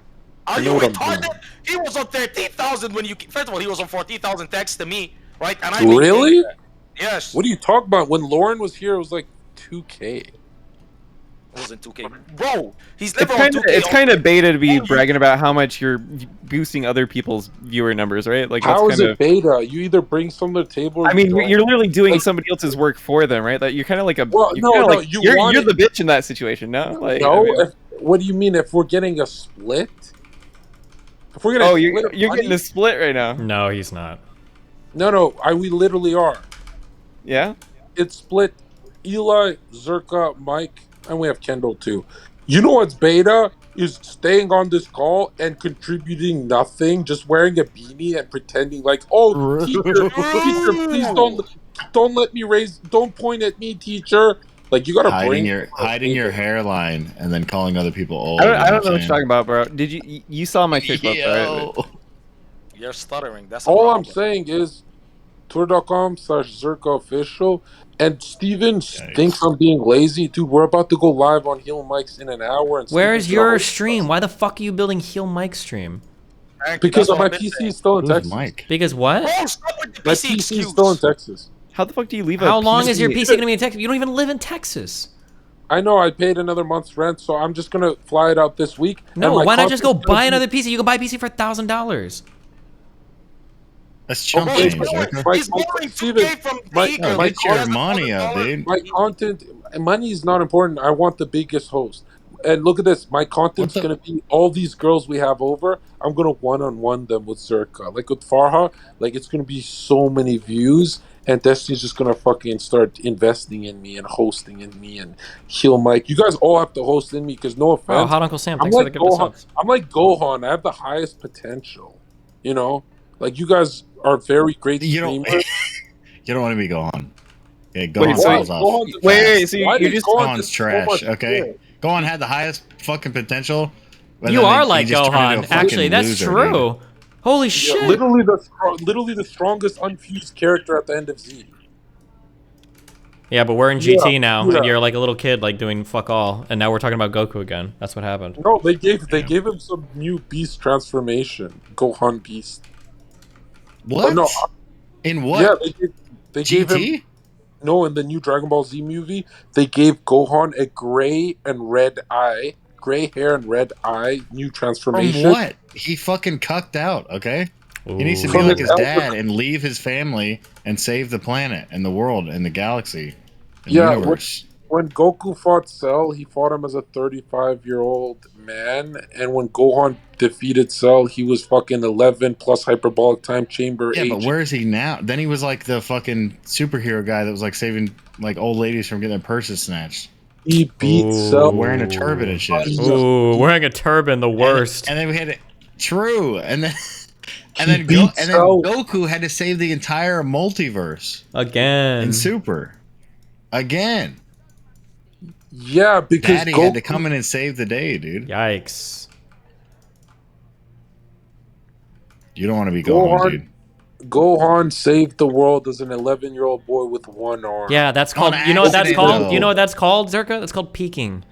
Are you retarded? He was on 13,000 when you. First of all, he was on 14,000 thanks to me, right? And I Really? Yes. What are you talking about? When Lauren was here, it was like 2K. It wasn't 2K, bro. He's never on 2K. It's kind of beta to be bragging about how much you're boosting other people's viewer numbers, right? Like How that's is kind it beta? You either bring some to the table. Or I mean, you don't. you're literally doing somebody else's work for them, right? That you're kind of like a. Well, you're no, kinda no, like, you you're want the it- bitch in that situation, no? Like, No. I mean- What do you mean? If we're getting a split? If we're getting oh, a you're split of getting money- a split right now. No, he's not. No, we literally are. Yeah. It's split. Eli, Zerka, Mike, and we have Kendall too. You know what's beta is staying on this call and contributing nothing, just wearing a beanie and pretending like, oh, teacher, please don't let me don't point at me, teacher. Like you gotta hiding bring your hairline and then calling other people old. I don't know what saying? you're talking about, bro. Did you saw my TikTok, right? You're stuttering. That's all I'm saying is twitter.com/ZerkaOfficial. And Steven thinks I'm being lazy. Dude, we're about to go live on Heel Mics in an hour. And Where's Steven's gonna your host stream? Why the fuck are you building Heel Mike stream? Because my PC is still in Texas. Because what? My PC is still in Texas. How the fuck do you leave? How long is your PC gonna be in Texas? You don't even live in Texas. I know. I paid another month's rent, so I'm just gonna fly it out this week. No, and why not just go content's gonna buy be- another PC? You can buy a PC for $1,000. That's chump Okay, change. Zerka. My Get your money up, dude. My content, money is not important. I want the biggest host. And look at this. My content's going to be all these girls we have over. I'm going to one-on-one them with Zerka. Like with Farha, like it's going to be so many views. And Destiny's just going to fucking start investing in me and hosting in me and Heel Mike. You guys all have to host in me because no offense. Oh, Hot Uncle Sam, I'm thanks for like the gift of Gohan. subs. I'm like Gohan. I have the highest potential. You know? Like you guys are very great streamers. You don't want to be Gohan. Yeah, Wait, Gohan so- falls off. wait, so Why you did just Gohan Gohan's do so trash. much Okay, shit? Gohan had the highest fucking potential. but You then are he like just turned into a Gohan. fucking Actually, that's loser, true. dude. Holy Yeah, shit. literally the strongest unfused character at the end of Z. Yeah, but we're in GT Yeah, now, yeah. and you're like a little kid, like doing fuck all, and now we're talking about Goku again. That's what happened. No, they gave him some new beast transformation. Gohan Beast. What? no, In what? Yeah, they gave him. GT? No, in the new Dragon Ball Z movie, they gave Gohan a gray and red eye, gray hair and red eye, new transformation. From what? He fucking cucked out. Okay. He needs to be From like his his elder- dad and leave his family and save the planet and the world and the galaxy. And Yeah, universe. when Goku fought Cell, he fought him as a 35-year-old man, and when Gohan defeated Cell, he was fucking 11 plus hyperbolic time chamber. Yeah, but age. where is he now? Then he was like the fucking superhero guy that was like saving like old ladies from getting their purses snatched. He beat Cell wearing a turban and shit. Ooh, wearing a turban, the worst. And then we had it. True, and then beat Cell. Goku had to save the entire multiverse Again. in Super. Again. Yeah, because Daddy had to come in and save the day, dude. Yikes. You don't want to be Gohan, dude. Gohan saved the world as an 11-year-old boy with one arm. Yeah, that's called. On You know what that's accident, called? though. You know what that's called, Zerka? That's called peaking.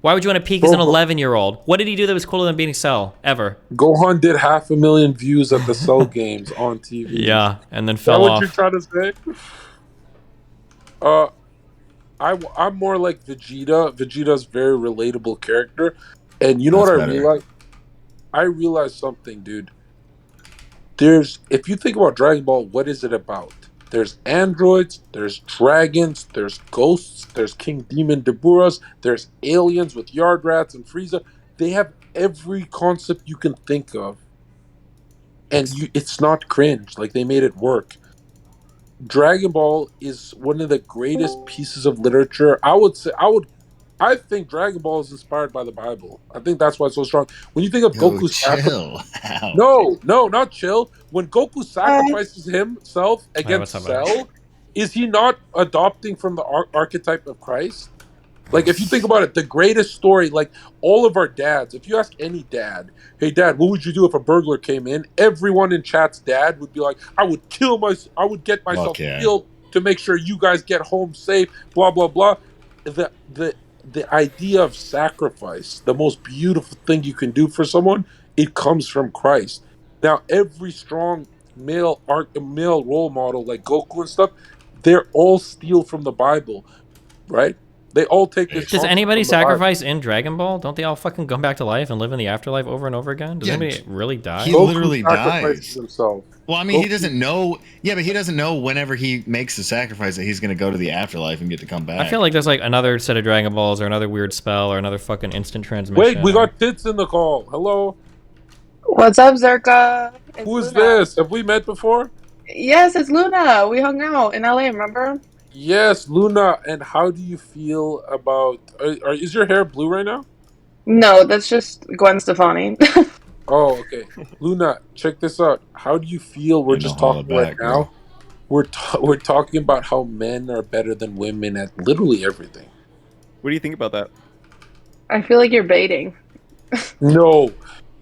Why would you want to peek as an 11-year-old? What did he do that was cooler than beating Cell ever? Gohan did 500,000 views at the Cell games on TV. Yeah, and then Is that fell what off. you're trying to say? I'm more like Vegeta. Vegeta's a very relatable character, and you know That's what I better. realized? I realized something, dude. If you think about Dragon Ball, what is it about? There's androids, there's dragons, there's ghosts, there's King Demon Deburas, there's aliens with Yard Rats and Frieza. They have every concept you can think of, and it's not cringe. Like, they made it work. Dragon Ball is one of the greatest pieces of literature. I think Dragon Ball is inspired by the Bible. I think that's why it's so strong. When you think of Yo, Goku's chill. No, not chill. When Goku sacrifices himself what's against up, buddy? Cell, is he not adopting from the archetype of Christ? Like, if you think about it, the greatest story, like all of our dads, if you ask any dad, hey dad, what would you do if a burglar came in? Everyone in chat's dad would be like, I would get myself yeah. killed to make sure you guys get home safe, blah, blah, blah. The idea of sacrifice, the most beautiful thing you can do for someone, it comes from Christ. Now, every strong male role model like Goku and stuff, they're all steal from the Bible, right? They all take this. Does concept anybody from the Bible. sacrifice in Dragon Ball? Don't they all fucking come back to life and live in the afterlife over and over again? Does Yeah, anybody really die? He literally sacrifices dies. himself. Well, I mean, he doesn't know. Yeah, but he doesn't know whenever he makes the sacrifice that he's going to go to the afterlife and get to come back. I feel like there's like another set of Dragon Balls or another weird spell or another fucking instant transmission. Wait, we got Tits in the call. Hello. What's up, Zerka? It's Who is Luna. this? Have we met before? Yes, it's Luna. We hung out in LA, remember? Yes, Luna. And how do you feel about? Is your hair blue right now? No, that's just Gwen Stefani. Oh, okay. Luna, check this out. How do you feel? We're Yeah, just don't holler talking right back, now. We're talking about how men are better than women at literally everything. What do you think about that? I feel like you're baiting. No,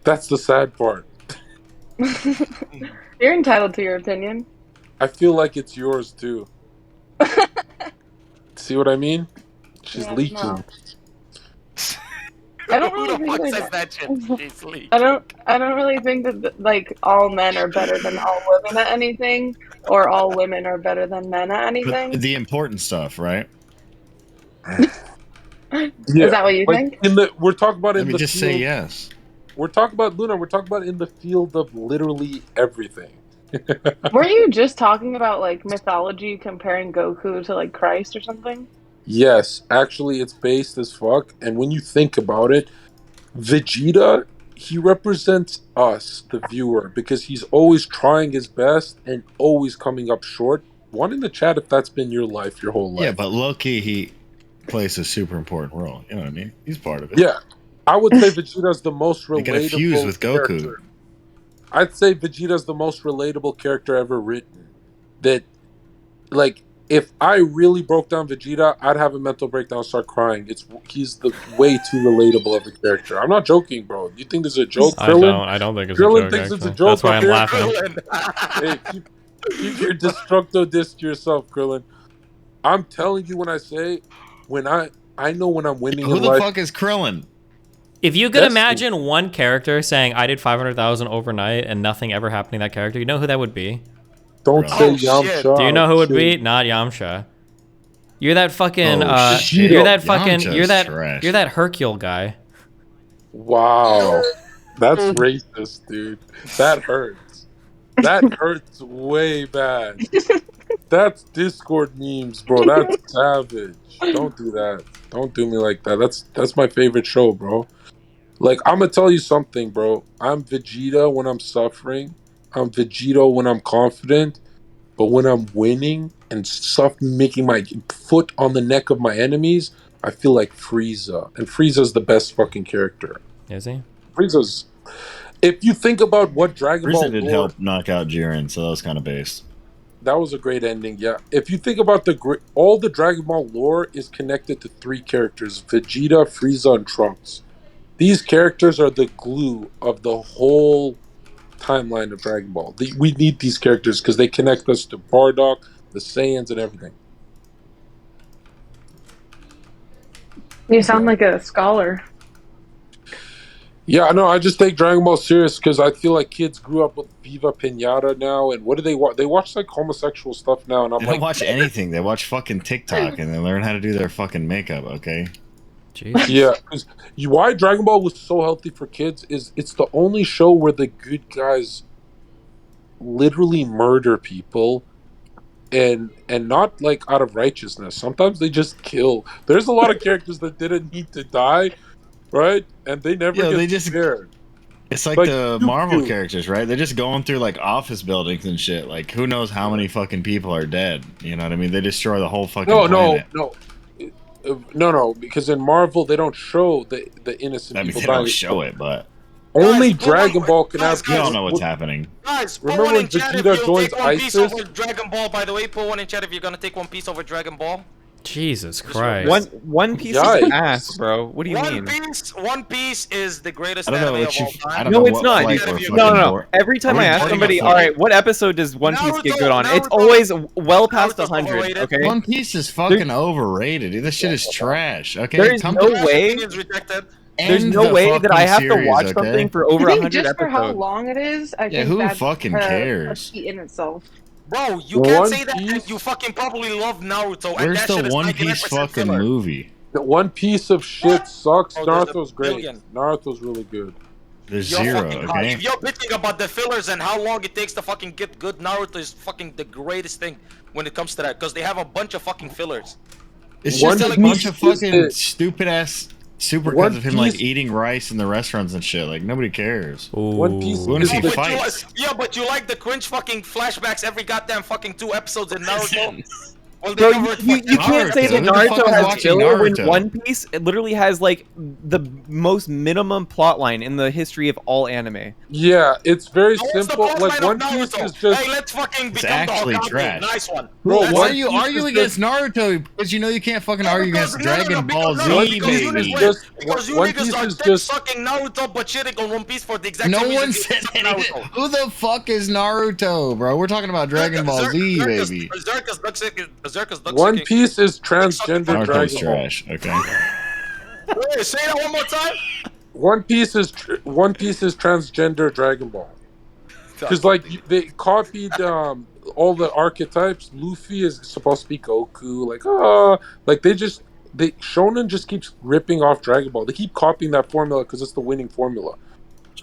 that's the sad part. You're entitled to your opinion. I feel like it's yours too. See what I mean? She's Yeah, leaking. no. I don't Who really the fuck think says that. that shit? She's leak. I don't really think that like all men are better than all women at anything, or all women are better than men at anything. the important stuff, right? Is that what you think? We're talking about Let in me the just field, say yes. We're talking about Luna. We're talking about in the field of literally everything. Weren't you just talking about like mythology comparing Goku to like Christ or something? Yes, actually, it's based as fuck. And when you think about it, Vegeta, he represents us, the viewer, because he's always trying his best and always coming up short. One in the chat if that's been your life, your whole life. Yeah, but low-key, he plays a super important role. You know what I mean? He's part of it. Yeah, I would say Vegeta's the most They gotta fuse relatable with Goku. character. I'd say Vegeta's the most relatable character ever written. That, like, if I really broke down Vegeta, I'd have a mental breakdown, start crying. He's the way too relatable of a character. I'm not joking, bro. You think this is a joke, Krillin? I don't think it's Krillin a joke. thinks it's a Actually. joke. That's why up I'm here. laughing. Hey, keep your destructo disc to yourself, Krillin. I'm telling you when I know when I'm winning Who in the life. fuck is Krillin? If you could That's imagine one character saying, I did 500,000 overnight and nothing ever happening to that character, you know who that would be? Don't say shit. Yamcha. Do you know who would Shit. be? Not Yamcha. You're that fucking, shit. you're that fucking, Yamcha's you're trash. that Hercule guy. Wow. That's racist, dude. That hurts. That hurts way bad. That's Discord memes, bro. That's savage. Don't do that. Don't do me like that. That's my favorite show, bro. Like, I'm gonna tell you something, bro. I'm Vegeta when I'm suffering. I'm Vegito when I'm confident. But when I'm winning and making my foot on the neck of my enemies, I feel like Frieza. And Frieza's the best fucking character. Is he? Frieza's. If you think about what Dragon Ball Frieza did lore, help knock out Jiren, so that was kind of based. that was a great ending. Yeah. If you think about all the Dragon Ball lore is connected to three characters: Vegeta, Frieza, and Trunks. These characters are the glue of the whole timeline of Dragon Ball. We need these characters because they connect us to Bardock, the Saiyans, and everything. You sound like a scholar. Yeah, no, I just take Dragon Ball serious because I feel like kids grew up with Viva Pinata now, and what do they watch? They watch like homosexual stuff now, and I'm They like, don't watch anything. They watch fucking TikTok and they learn how to do their fucking makeup. Okay. yeah, because why Dragon Ball was so healthy for kids is it's the only show where the good guys literally murder people and not like out of righteousness. Sometimes they just kill. There's a lot of characters that didn't need to die, right? And they never Yeah, get they just spared. It's like Like, the Dooku. Marvel characters, right? They're just going through like office buildings and shit. Like, who knows how many fucking people are dead? You know what I mean? They destroy the whole fucking planet. No, because in Marvel they don't show the innocent I mean, people they don't dying. show it, but Only Dragon Ball can have. we all know what's happening. Guys, put Remember one when in chat if Vegeta you'll joins take One Piece ISIS? over Dragon Ball. By the way, put one in chat if you're gonna take One Piece over Dragon Ball. Jesus Christ. One Piece Yikes. is ass, bro. What do you mean? One Piece is the greatest I don't know anime what of you. all time. I don't No, know it's what not. flight we're No, fucking no, no. board. Every time Are we I ask boarding a somebody, flight? all right, what episode does One Piece get good on? It's always well past 100. Okay. One Piece is fucking overrated. Dude. This shit is trash. Okay. There is Come no to- way. There's End no the way that I have fucking to watch series, something okay? for I over think 100 just for how episodes. long it is, I Yeah, think who that's fucking a cares? feat in itself. Bro, you One can't say that Piece? and you fucking probably love Naruto. and Where's that the shit is One 99% Piece fucking filler. movie? The One Piece of shit sucks. Oh, there's a Naruto's great. billion. Naruto's really good. There's You're zero. fucking hot. Okay. If you're bitching about the fillers and how long it takes to fucking get good, Naruto is fucking the greatest thing when it comes to that because they have a bunch of fucking fillers. It's One just a Piece bunch of is fucking the- stupid ass supercuts One of him like Piece- eating rice in the restaurants and shit. Like nobody cares. One Piece We want to is see the- fights. But you like the cringe fucking flashbacks every goddamn fucking 2 episodes in Naruto? Well, Bro, they never you can't say Naruto. that Who the fuck Naruto is has watching filler when Naruto? One Piece it literally has like the most minimum plot line in the history of all anime. Yeah, it's very What's the simple. plot Like line One of Piece Naruto? is just. Hey, let's fucking It's become the actually Hokage. trash. Nice one. Bro, One why are you Piece is arguing just- against Naruto? Because you know you can't fucking argue Because- against no, no, no, Dragon because- Ball no, Z, no, because you baby. niggas- Just- Because you One niggas Piece are is dick just- sucking Naruto but shitting on One Piece for the exact No same reason one you said suck anything. Naruto. Who the fuck is Naruto, bro? We're talking about Dragon Ball Z, baby. Berserker's duck One sucking. Piece is transgender Naruto's Dragon Ball. trash. Okay. Wait, say that one more time. One Piece is transgender Dragon Ball. Because like they copied all the archetypes. Luffy is supposed to be Goku. Like Shonen just keeps ripping off Dragon Ball. They keep copying that formula because it's the winning formula,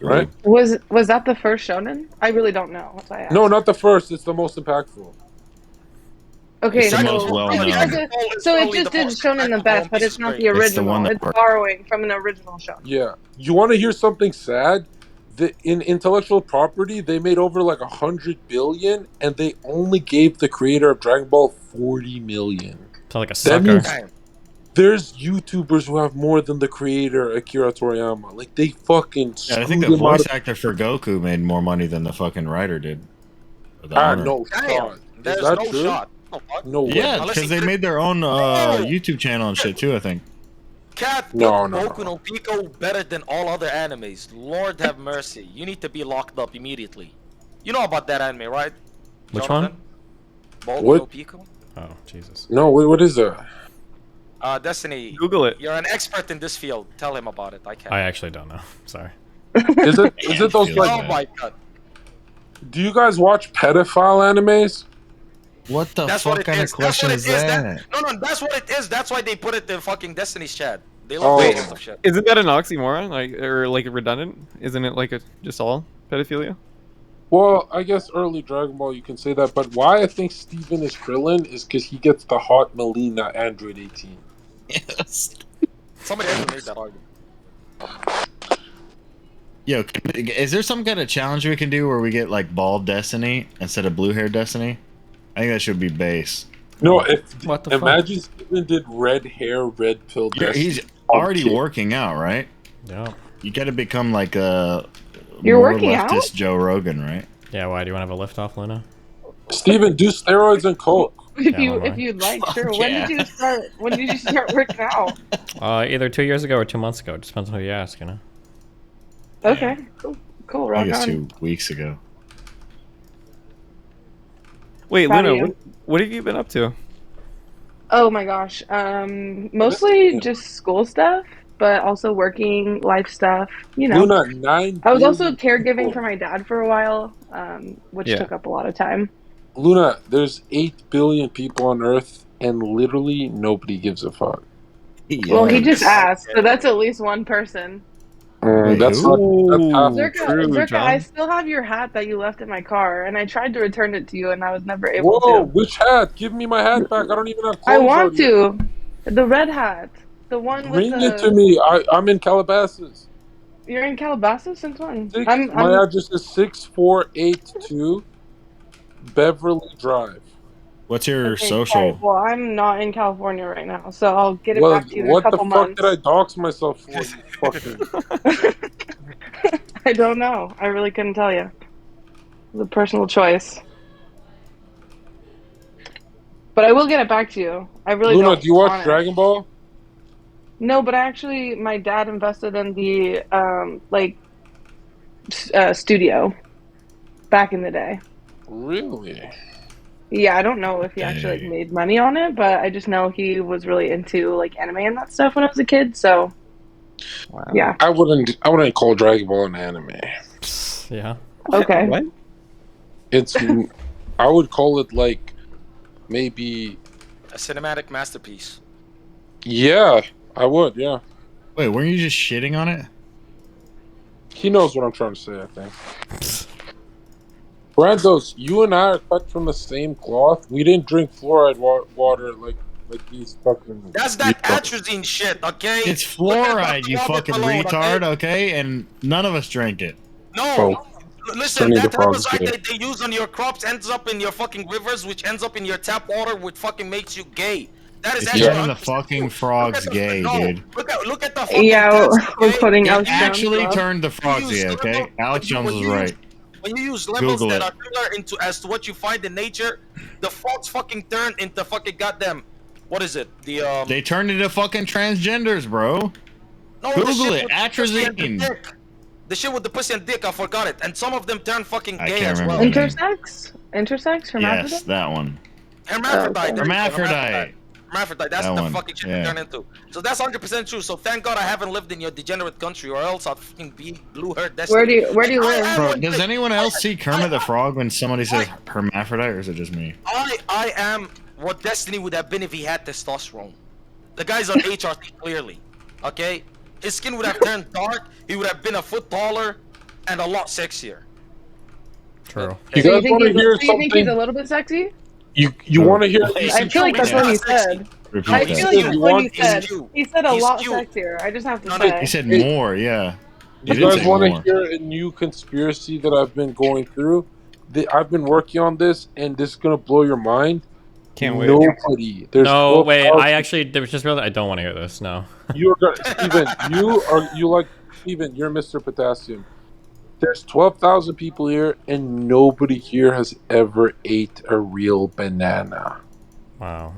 right? Was that the first shonen? I really don't know. That's why I asked. No, not the first. It's the most impactful. Okay, It's the so, most well-known. so it just did shonen the best, but it's not the original. It's the one that It's worked. borrowing from an original shonen. Yeah. You want to hear something sad? In intellectual property, they made over like 100 billion, and they only gave the creator of Dragon Ball 40 million. Sound like a That sucker. means there's YouTubers who have more than the creator Akira Toriyama. Like they fucking. Yeah, I think the screwed him out voice of- actor for Goku made more money than the fucking writer did. Or the owner. No Damn, shot. Is there's that no true? shot. No, fuck. No way. Yeah, Unless because he they did- made their own YouTube channel and shit too. I think. Cat, No, put no, Boku no Pico better than all other animes. Lord have mercy. You need to be locked up immediately. You know about that anime, right? Which Jonathan? Boku What? no Pico? Oh, Jesus. No, wait, what is that? Destiny. Google it. You're an expert in this field. Tell him about it. I can't. I actually don't know. Sorry. Is it those Feels like? Oh bad. my god. Do you guys watch pedophile animes? What the That's what fuck it kind of is. That's question what is it is. that? No, that's what it is. That's why they put it in fucking Destiny's chat. They Oh. love Wait. those shit. Isn't that an oxymoron, like redundant? Isn't it like just all pedophilia? Well, I guess early Dragon Ball you can say that, but why I think Steven is Krillin is because he gets the hot Melina Android 18. Yes. Somebody else made that argument. Yo, is there some kind of challenge we can do where we get like bald Destiny instead of blue hair Destiny? I think that should be base. No, if What the fuck? imagine Steven did red hair, red pill. Yeah, Destiny. he's already Okay. working out, right? Yeah. You got to become like a You're more working out? leftist Joe Rogan, right? Yeah, why? Do you want to have a lift off, Luna? Steven, do steroids and coke. If Yeah, why if not? you'd like, Fuck sure. yeah. When did you start working out? Either 2 years ago or 2 months ago. It just depends on who you ask, you know? Okay, cool, I rock guess on. 2 weeks ago. Wait, Proud of Luna, you. what have you been up to? Oh my gosh. Mostly just school stuff, but also working, life stuff, you know. Luna, 9 I was also billion caregiving for people. my dad for a while, which Yeah. took up a lot of time. Luna, there's 8 billion people on Earth, and literally nobody gives a fuck. Well, he just Yikes. asked, so that's at least one person. Wait, That's who? not. That's half. Ooh, true, Zerka, I John. still have your hat that you left in my car, and I tried to return it to you, and I was never able Whoa! to. Which hat? Give me my hat back. I don't even have I clothes on want yet. to. The red hat. The one with Bring it to the. me. I'm in Calabasas. You're in Calabasas since when? My address is 6482 Beverly Drive. What's your Okay, right. social? Well, I'm not in California right now, so I'll get it Well, back to you in a what the couple fuck did I months. dox myself for? You fucking. I don't know. I really couldn't tell you. It was a personal choice. But I will get it back to you. I really Luna, don't do you watch want it. Dragon Ball? No, but my dad invested in the studio back in the day. Really? Yeah, I don't know if he actually made money on it, but I just know he was really into like anime and that stuff when I was a kid. So, yeah. I wouldn't call Dragon Ball an anime. Yeah. Okay. What? It's. I would call it like maybe. A cinematic masterpiece. Yeah, I would. Yeah. Wait, weren't you just shitting on it? He knows what I'm trying to say, I think. Brandos, you and I are cut from the same cloth. We didn't drink fluoride water like these fucking. That's that atrazine shit, okay? It's fluoride, you fucking retard, okay? And none of us drank it. No. Listen, Turning that the frogs herbicide gay. that they use on your crops ends up in your fucking rivers, which ends up in your tap water, which fucking makes you gay. That is It's actually turning the fucking frogs gay, dude. Look at the fucking Yeah, test, we're okay? putting It Alex Jones actually up. turned the frogs gay, okay? Alex Jones was right. When you use levels Google that it. are similar into as to what you find in nature, the frogs fucking turn into fucking goddamn. What is it? They turned into fucking transgenders, bro. No, the Google shit it. with the pussy and the Atrazine. dick. The shit with the pussy and dick, I forgot it. And some of them turn fucking I gay can't as remember well. the name. Intersex? Hermaphrodite? Yes, that one. Hermaphrodite. there you go, Hermaphrodite. Hermaphrodite. That's That the one, fucking shit yeah. they turn into. So that's 100% true. So thank God I haven't lived in your degenerate country, or else I'd fucking be blue her destiny. Where do you live? Bro, does anyone else see Kermit the Frog when somebody says hermaphrodite, or is it just me? I am what Destiny would have been if he had testosterone. The guy's on HRT clearly. Okay? His skin would have turned dark, he would have been a foot taller, and a lot sexier. True. You So guys want to hear you think he's something? a little bit sexy? You want to hear? I feel like that's what he said. Repeat I that. feel like that's what he said. cute. He said a He's lot cute. sexier. I just have to No, say. He said more, yeah. He You did guys say want to more. hear a new conspiracy that I've been going through? I've been working on this, and this is gonna blow your mind. Can't wait. Nobody. There's No, 12,000 wait. I actually there was just realized I don't want to hear this. No. You're Steven. Steven. You're Mr. Potassium. There's 12,000 people here, and nobody here has ever ate a real banana. Wow.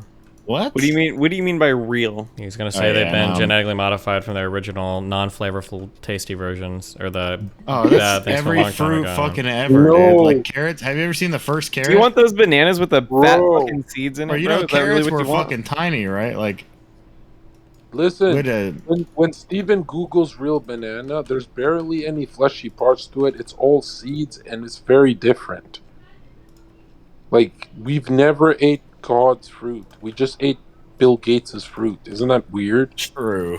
What? What do you mean? What do you mean by real? He's gonna say they've yeah, been no. genetically modified from their original non-flavorful, tasty versions, or the. Oh, that's things from a every long time fruit ago. fucking ever, No. dude. Like carrots. Have you ever seen the first carrot? Do you want those bananas with the fat Bro. fucking seeds in Bro, it, you bro? know Is that really carrots what were you want? fucking tiny, right? Like, Listen, with a when Steven Googles real banana, there's barely any fleshy parts to it. It's all seeds, and it's very different. Like, we've never ate God's fruit. We just ate Bill Gates' fruit. Isn't that weird? true.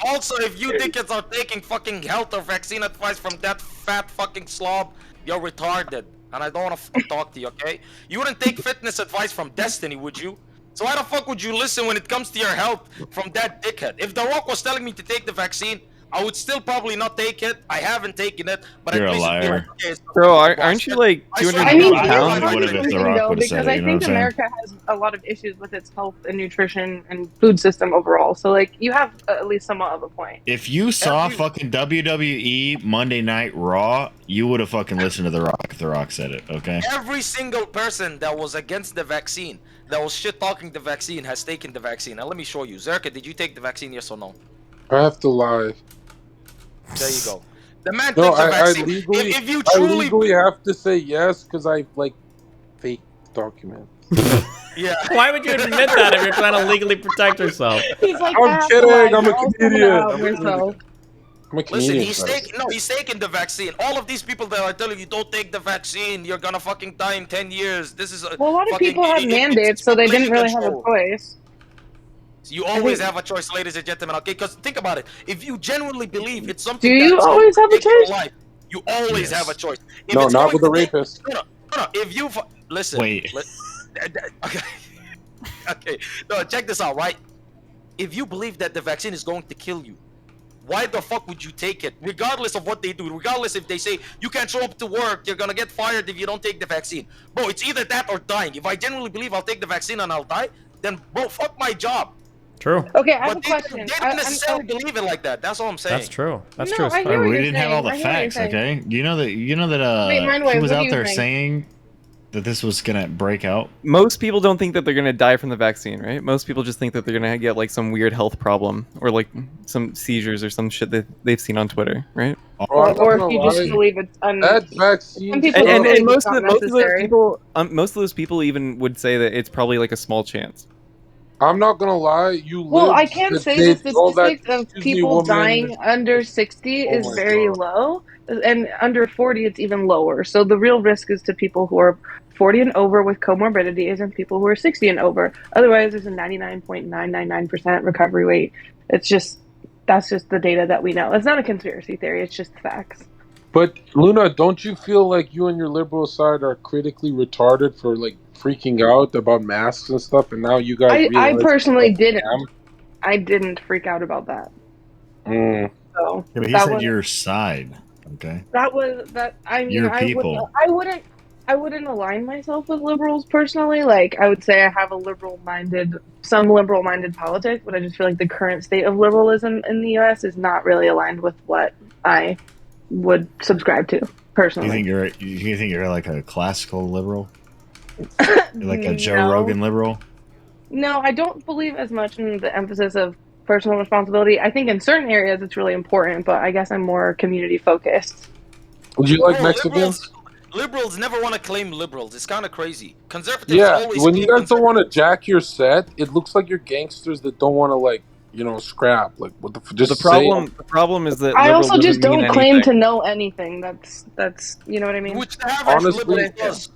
Also, if you dickheads are taking fucking health or vaccine advice from that fat fucking slob, you're retarded. And I don't want to fucking talk to you, okay? You wouldn't take fitness advice from Destiny, would you? So why the fuck would you listen when it comes to your health from that dickhead? If The Rock was telling me to take the vaccine, I would still probably not take it. I haven't taken it, but You're at a least it'd be liar. like, okay, it's Bro, aren't you like I swear 200 I mean, I here's probably here's would've if The something Rock though, would've said because it, I you know think what I'm saying? America has a lot of issues with its health and nutrition and food system overall. So, like, you have at least somewhat of a point. If you saw fucking WWE Monday Night Raw, you would have fucking listened to The Rock if The Rock said it, okay? Every single person that was against the vaccine, that was shit talking the vaccine, has taken the vaccine. Now let me show you. Zerka, did you take the vaccine? Yes or no? I have to lie. There you go. The man No, takes the I vaccine. legally, if you I truly legally have to say yes because I like fake documents. Yeah. Why would you admit that if you're trying to legally protect yourself? He's like, I'm kidding. I'm a comedian. I'm a myself. Listen, comedian. he's taking the vaccine. All of these people that are telling you don't take the vaccine, you're gonna fucking die in 10 years. This is a Well, a lot of fucking people have mandates, so they didn't really have a choice. You always have a choice, ladies and gentlemen, okay? Because think about it. If you genuinely believe it's something Do you that's always have a take your choice? life, you always have a choice. If No, it's not going with the to take- rapist. No. If you listen, Wait. Okay. Okay. No, check this out, right? If you believe that the vaccine is going to kill you, why the fuck would you take it? Regardless of what they do, regardless if they say you can't show up to work, you're gonna get fired if you don't take the vaccine. Bro, it's either that or dying. If I genuinely believe I'll take the vaccine and I'll die, then bro, fuck my job. True. Okay, I have a But question. they don't necessarily believe it like that. That's all I'm saying. That's true. That's No, true. as I fuck. hear what we you're didn't have all the saying. I hear what facts, you're saying. okay? You know that Wait, he Mindwave, was what do out you there think? saying that this was gonna break out. Most people don't think that they're gonna die from the vaccine, right? Most people just think that they're gonna get like some weird health problem or like some seizures or some shit that they've seen on Twitter, right? Or if you just believe it's that vaccine. Some people And believe most it's of not those necessary. people, most of those people even would say that it's probably like a small chance. I'm not gonna lie. You Well, I lived can the say the day- all that. statistics of Excuse me, people woman. dying under 60 Oh is my very God. low, and under 40 it's even lower. So the real risk is to people who are 40 and over with comorbidities and people who are 60 and over. Otherwise, there's a 99.999% recovery rate. That's just the data that we know. It's not a conspiracy theory. It's just facts. But Luna, don't you feel like you and your liberal side are critically retarded for like freaking out about masks and stuff, and now you guys I realize personally it's a didn't. scam? I didn't freak out about that. Mm. So Yeah, but he that said was your side, okay? I mean Your I people. wouldn't align myself with liberals personally. Like I would say I have some liberal minded politics, but I just feel like the current state of liberalism in the US is not really aligned with what I would subscribe to personally. You think you're like a classical liberal? You're like a Joe No. Rogan liberal? No, I don't believe as much in the emphasis of personal responsibility. I think in certain areas it's really important, but I guess I'm more community focused. Would you like Bro, Mexicans? liberals never want to claim liberals. It's kind of crazy. Conservatives Yeah, always when you claim guys don't want to jack your set, it looks like you're gangsters that don't want to like scrap. Like what the just The problem is that I liberal also just doesn't mean don't claim anything. to know anything. That's you know what I mean? Which the average Honestly, liberal does.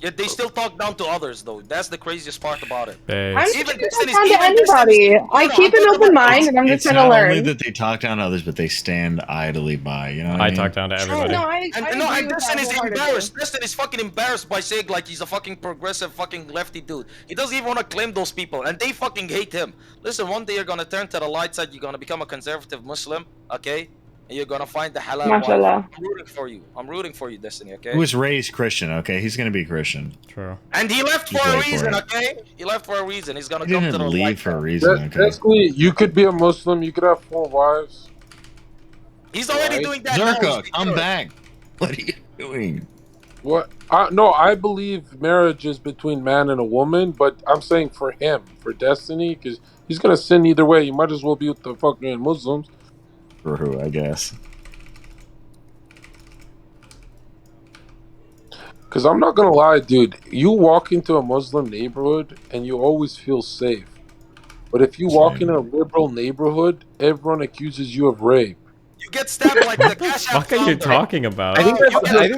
Yet they still talk down to others, though. That's the craziest part about it. Babes. I'm Even not Destiny's- down to even anybody. Destiny's- I no, keep I'm an talking open about- mind and I'm just It's trying to not learn. only that they talk down to others, but they stand idly by. You know what I I mean? talk down to everybody. No, I And agree with that Destiny's wholeheartedly. embarrassed. Destiny's fucking embarrassed by saying like he's a fucking progressive fucking lefty dude. He doesn't even want to claim those people, and they fucking hate him. Listen, one day you're gonna turn to the light side. You're gonna become a conservative Muslim, okay? And you're gonna find the halal wife. Mashallah. I'm rooting for you. I'm rooting for you, Destiny. Okay. He was raised Christian, okay? He's gonna be Christian. True. And he left Just for a wait for reason, it. okay? He left for a reason. He's gonna He come to the didn't light. leave for a reason, okay? Destiny, you could be a Muslim. You could have 4 wives. He's already Right. doing that now. Zerka, He's come back. What are you doing? What? No, I believe marriage is between man and a woman, but I'm saying for him, for Destiny, because he's gonna sin either way. You might as well be with the fucking Muslims. For who, I guess. Because I'm not gonna lie, dude. You walk into a Muslim neighborhood and you always feel safe. But if you walk in a liberal neighborhood, everyone accuses you of rape. You get stabbed like the Cash App What are you founder. talking about? I think that's like a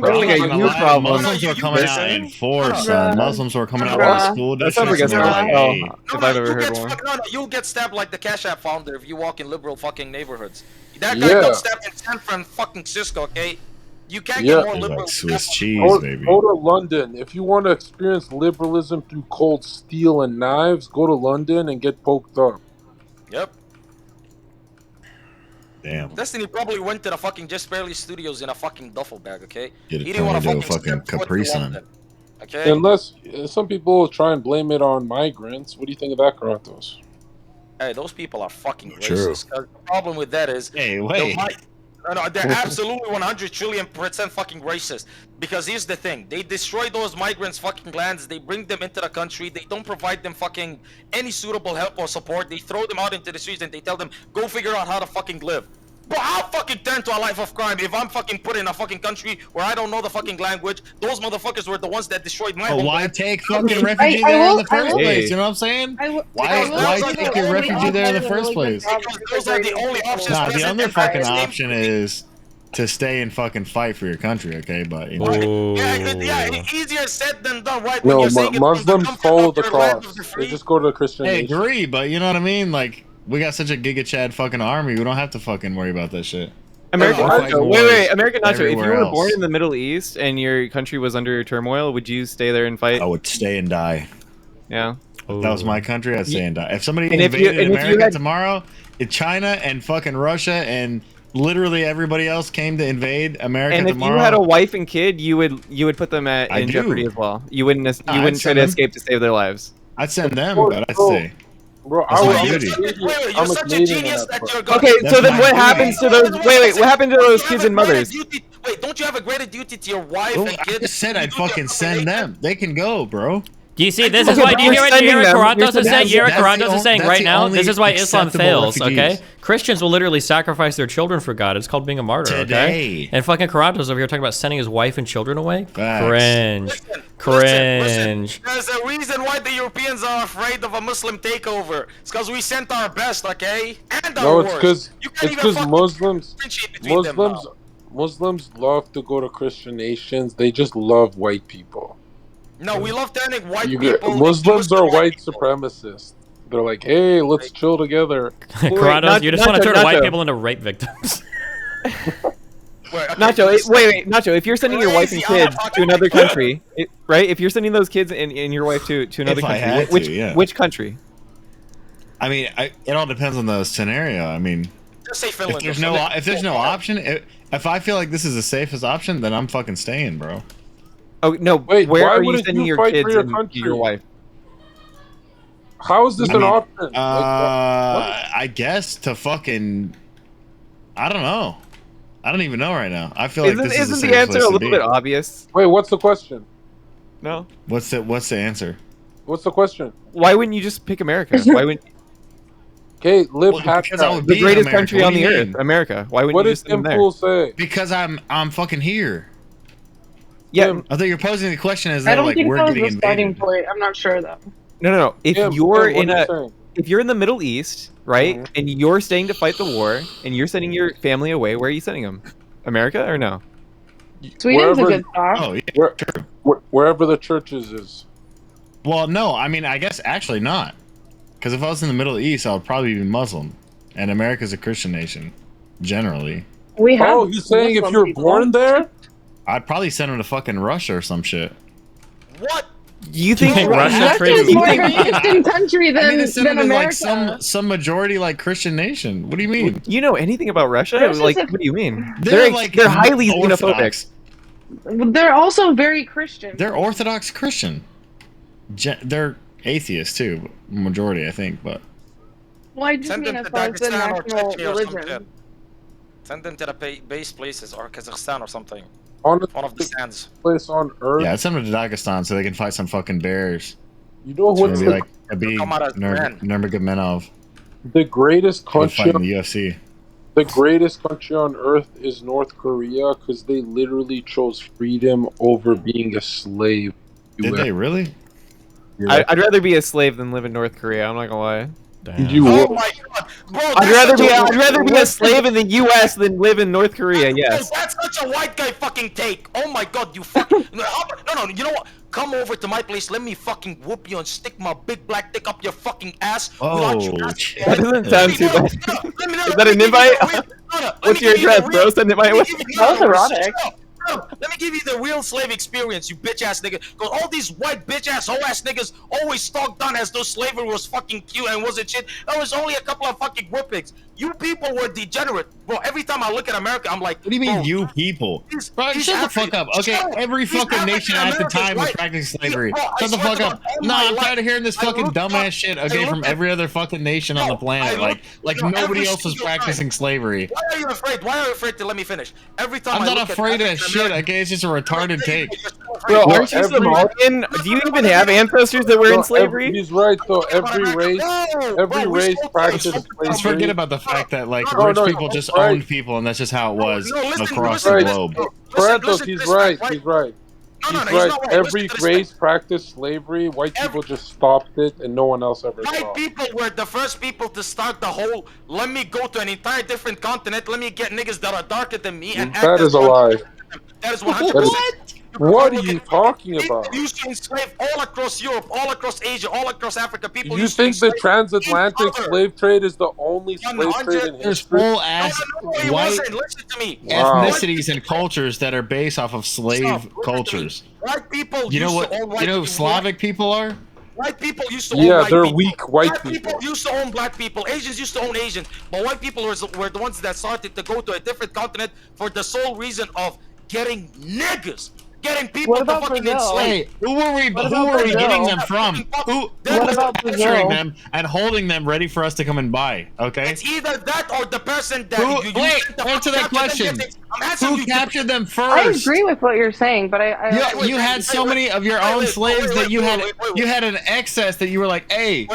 you problem. Muslims were coming out in force, son. Muslims were coming out with Bruh. school That sounds like a districts. and they were small like, cell, hey. if I've ever heard Get one. you'll get stabbed like the Cash App founder if you walk in liberal fucking neighborhoods. That guy Yeah. got stabbed in San Francisco, okay? You can't Yeah. get more He's liberal. like Swiss cheese, Go, baby. go to London. If you want to experience liberalism through cold steel and knives, go to London and get poked up. Yep. Damn. Destiny probably went to the fucking Just Barely Studios in a fucking duffel bag, okay? Get He it didn't want to turned into a fucking fucking step foot Capri in Sun. London, okay? Unless some people try and blame it on migrants. What do you think of that, Kratos? Hey, those people are fucking True. racist. 'Cause the problem with that is, Hey, wait. no, they're absolutely 100 trillion% fucking racist. Because here's the thing: they destroy those migrants' fucking lands. They bring them into the country. They don't provide them fucking any suitable help or support. They throw them out into the streets and they tell them, "Go figure out how to fucking live." Bro, I'll fucking turn to a life of crime if I'm fucking put in a fucking country where I don't know the fucking language. Those motherfuckers were the ones that destroyed my But why homeland. take fucking refugee there in the first place? You know what I'm saying? Why take your refugee there in the first place? Those are the only options. Nah, the present other in my fucking state. option is to stay and fucking fight for your country, okay? But you know. Yeah, easier said than done, right? When No, you're saying Muslims follow the your land cross. of the They just go to the Christian I nation. agree, but you know what I mean? Like, we got such a Giga Chad fucking army, we don't have to fucking worry about that shit. American We're fighting Nacho, wars wait, American Nacho. If you everywhere were else. born in the Middle East and your country was under turmoil, would you stay there and fight? I would stay and die. Yeah. If that was my country, I'd stay and die. If somebody And if you- invaded and if you America had- tomorrow, if China and fucking Russia and literally everybody else came to invade America And if tomorrow, you had a wife and kid, you would put them I in do. jeopardy as well. You wouldn't I'd try to send them. escape to save their lives. I'd send them, but I'd stay. Bro, That's I my would. duty. You're such a genius that you're going. Okay, That's so then my what duty. happens to those? Wait, what happened to those kids and mothers? Wait, don't you have a greater duty to your wife Well, and I kids? just said I'd fucking send them. They can go, bro. Do you see? This Okay, is why. but Do you you're hear what sending them. Karantos You're is saying? sending- Yara that's the Karantos on- is saying that's right the now. only This is why Islam acceptable fails. refugees. Okay, Christians will literally sacrifice their children for God. It's called being a martyr. Okay, Today. and fucking Karantos over here talking about sending his wife and children away. Facts. Cringe, cringe. There's a reason why the Europeans are afraid of a Muslim takeover. It's because we sent our best, okay? And our No, it's worst. You can't even fucking Muslims. differentiate between them now. Muslims love to go to Christian nations. They just love white people. No, we love turning white You get, people. Muslims into are white supremacists. They're like, hey, let's chill together. Karantos, you just want to turn Nacho. white people into rape victims. Nacho, wait, Nacho. If you're sending your wife and kids to another country, right? If you're sending those kids and your wife to another If I country, had which to, yeah. which country? I mean, it all depends on the scenario. I mean, Just say Finland. if there's no option, if I feel like this is the safest option, then I'm fucking staying, bro. Oh no! Wait, where why are you wouldn't sending you your fight for kids your and country? your wife? How is this I an mean, option? I guess to fucking, I don't know. I don't even know right now. I feel like this is Isn't the the safest answer place a to little be. bit obvious? Wait, what's the question? No. What's the answer? What's the question? Why wouldn't you just pick America? Why wouldn't Okay, live Well, happy. because I would the be in greatest America. country What on do the you earth, mean? America? Why wouldn't What you does just send them there? Impool say? Because I'm fucking here. Yeah. I thought you're posing the question as I though don't like think we're that was getting the starting invaded. point. I'm not sure though. No. If Tim, you're Tim, what in are you a saying? if you're in the Middle East, right, and you're staying to fight the war, and you're sending your family away, where are you sending them? America or no? Sweden's a Wherever- good spot. Oh yeah. Wherever the churches is. Well, no. I mean, I guess actually not. Because if I was in the Middle East, I would probably be Muslim, and America's a Christian nation, generally. We have. Oh, he's saying if Muslim you're people. born there? I'd probably send them to fucking Russia or some shit. What? You think think Russia Russia's treats more of a I Christian country I than, mean, to send than them to America. like some majority like Christian nation. What do you mean? You know anything about Russia? Russia's Like, a- what do you mean? They're like they're highly xenophobic. Orthodox. They're also very Christian. They're Orthodox Christian. They're atheists too, majority I think, but Well, I just Send mean them as to far as the Dagestan or national Chechnya or some religion. shit. Send them to the base places or Kazakhstan or something. Honestly, One of the stands. place on earth. yeah, I'd send them to Dagestan so they can fight some fucking bears. You know It's what's gonna be like a big Come out as men. Nurmagomedov the greatest country? fighting the UFC. The greatest country on earth is North Korea because they literally chose freedom over being a slave. Did they really? I'd rather be a slave than live in North Korea. I'm not gonna lie. You Oh will. my god, bro! I'd rather be a slave in the U.S. than live in North Korea. Yes. That's such a white guy fucking take. Oh my god, you fucking no. You know what? Come over to my place. Let me fucking whoop you and stick my big black dick up your fucking ass. Oh, That doesn't sound too bad. Is that an invite? What's your address, bro? Send it my way. That was erotic. Let me give you the real slave experience, you bitch ass nigga. Cause all these white bitch ass hoe ass niggas always talked on as though slavery was fucking cute and wasn't shit. That was only a couple of fucking whippings. You people were degenerate, bro. Every time I look at America, I'm like, What do you mean, bro, you people? Bro, these shut the fuck up. Okay, every these fucking nation at the African time was Americans, practicing slavery. Bro, I Shut the swear fuck to up. God, all No, my I'm life, tired of hearing this I fucking looked dumbass up- shit, I okay, looked from at- every other fucking nation on the planet. Like every nobody else was single time. practicing slavery. Why are you afraid? Why are you afraid to let me finish? Every time I'm I not look afraid at of shit, okay? It's just a retarded take. Bro, Well, aren't you every- Somalian? Do you even have ancestors that were in slavery? He's right though. Every race Bro, we practiced spoke slavery. Let's forget about the fact that like No, rich no, people he's just right. owned people, and that's just how it was across Right. the globe. Kratos, he's right. He's right. No, He's he's right. not right. Every Listen to this race practiced slavery. White people just stopped it, and no one else ever White stopped. people were the first people to start the whole. Let me go to an entire different continent. Let me get niggas that are darker than me and act That as is a one. lie. That is That is- 100%. What are you talking about? People used to enslave all across Europe, all across Asia, all across Africa. People You used to think the enslave transatlantic each other. slave trade is the only slave trade in There's history? full ass He white wasn't. Listen to me. Wow. ethnicities and cultures that are based off of slave cultures. White people You know used what? to own white You know who people. Slavic people are? White people used to Yeah, own white they're people. weak white Black people. used to own black people. Asians used to own Asians. But white people were the ones that started to go to a different continent for the sole reason of getting niggas. Getting people to fucking enslave. Hey, who were we getting them from? Who was capturing them and holding them ready for us to come and buy? Okay. It's either that or the person that Wait, answer that question. Who captured them first? I agree with what you're saying, but You had so many of your own slaves that you had an excess that you were like, hey,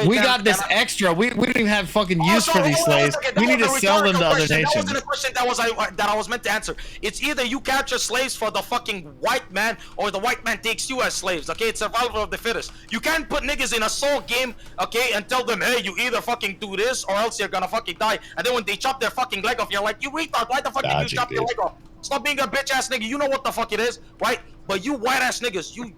we got this extra. We don't even have fucking use for these slaves. We need to sell them to other nations. That wasn't a question that I was meant to answer. It's either you capture slaves for the fucking white man or the white man takes you as slaves. Okay, it's survival of the fittest. You can't put niggas in a soul game, okay, and tell them, hey, you either fucking do this or else you're gonna fucking die. And then when they chop their fucking leg off, you're like, you retard, why the fuck did you chop your leg off? Stop being a bitch ass nigga. You know what the fuck it is, right? But you white ass niggas, you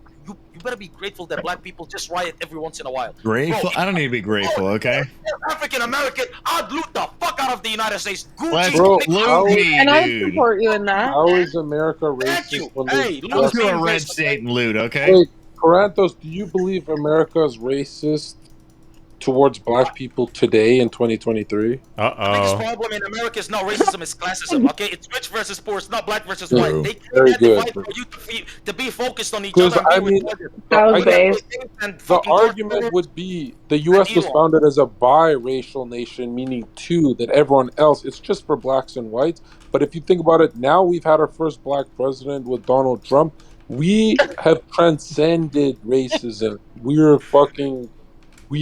better be grateful that black people just riot every once in a while. Grateful? I don't need to be grateful, okay? African American, I'd loot the fuck out of the United States. Let's Gucci, loot me, and I dude. support you in that. How is America racist when they Go to a red state and loot, okay? Wait, Karantos, do you believe America is racist towards black people today in 2023? The biggest problem in America is not racism, it's classism, okay? It's rich versus poor, it's not black versus white. True. They Very create that good. divide for you to be focused on each Because other. I mean, the argument would be the U.S. was founded as a biracial nation, meaning two, that everyone else, it's just for blacks and whites. But if you think about it, now we've had our first black president with Donald Trump. We have transcended racism. We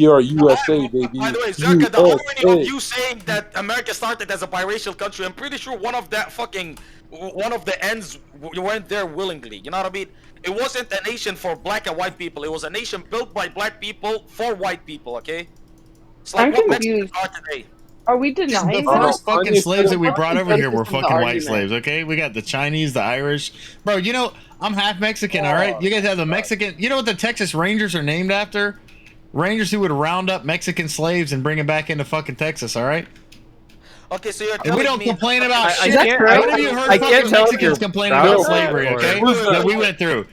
are USA, baby. By the way, Zerka, the irony USA. of you saying that America started as a biracial country, I'm pretty sure one of the ends you weren't there willingly. You know what I mean? It wasn't a nation for black and white people. It was a nation built by black people for white people. Okay? It's like I'm what confused. Mexicans are today. Are we denying The first that? fucking slaves that we brought over here were This is the fucking white argument. slaves, okay? We got the Chinese, the Irish. Bro, you know, I'm half Mexican, all right? You guys have the Mexican. You know what the Texas Rangers are named after? Rangers who would round up Mexican slaves and bring them back into fucking Texas, all right? Okay, so you're And telling we don't me complain about I shit. can't- When have you heard I can't fucking tell if Mexicans you're complain proud about of slavery, that okay? or- That we went through.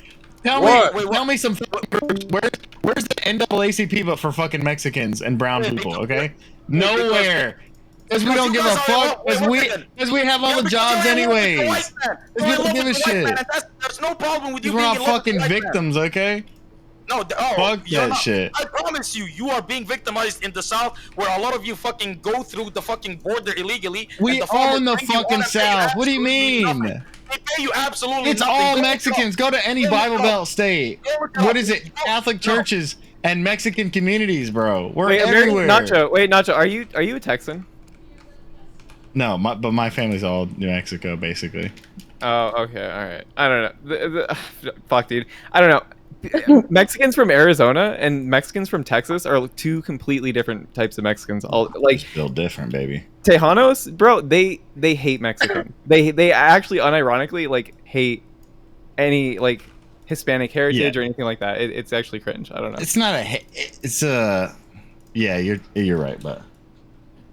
Tell me some where's the NAACP but for fucking Mexicans and brown people, okay? Nowhere. Because we don't give a fuck. Because we have all the jobs anyways. Because we don't give a shit. There's no problem with you We're being not in love with fucking a white man. victims, okay? No, Fuck you're that not. shit. I promise you are being victimized in the South, where a lot of you fucking go through the fucking border illegally. We own the fucking South. What do you mean? They pay you absolutely It's nothing. all Go Mexicans. Go to any Bible Belt state. What is it? Catholic churches and Mexican communities, bro. We're Wait, everywhere. Nacho, are you a Texan? No, but my family's all New Mexico, basically. Oh, okay, all right. I don't know. Fuck, dude. I don't know. Mexicans from Arizona and Mexicans from Texas are two completely different types of Mexicans. All like still different, baby. Tejanos, bro, they hate Mexican. they actually unironically like hate any like Hispanic heritage or anything like that. It's actually cringe. I don't know. It's not it's a yeah, you're right, but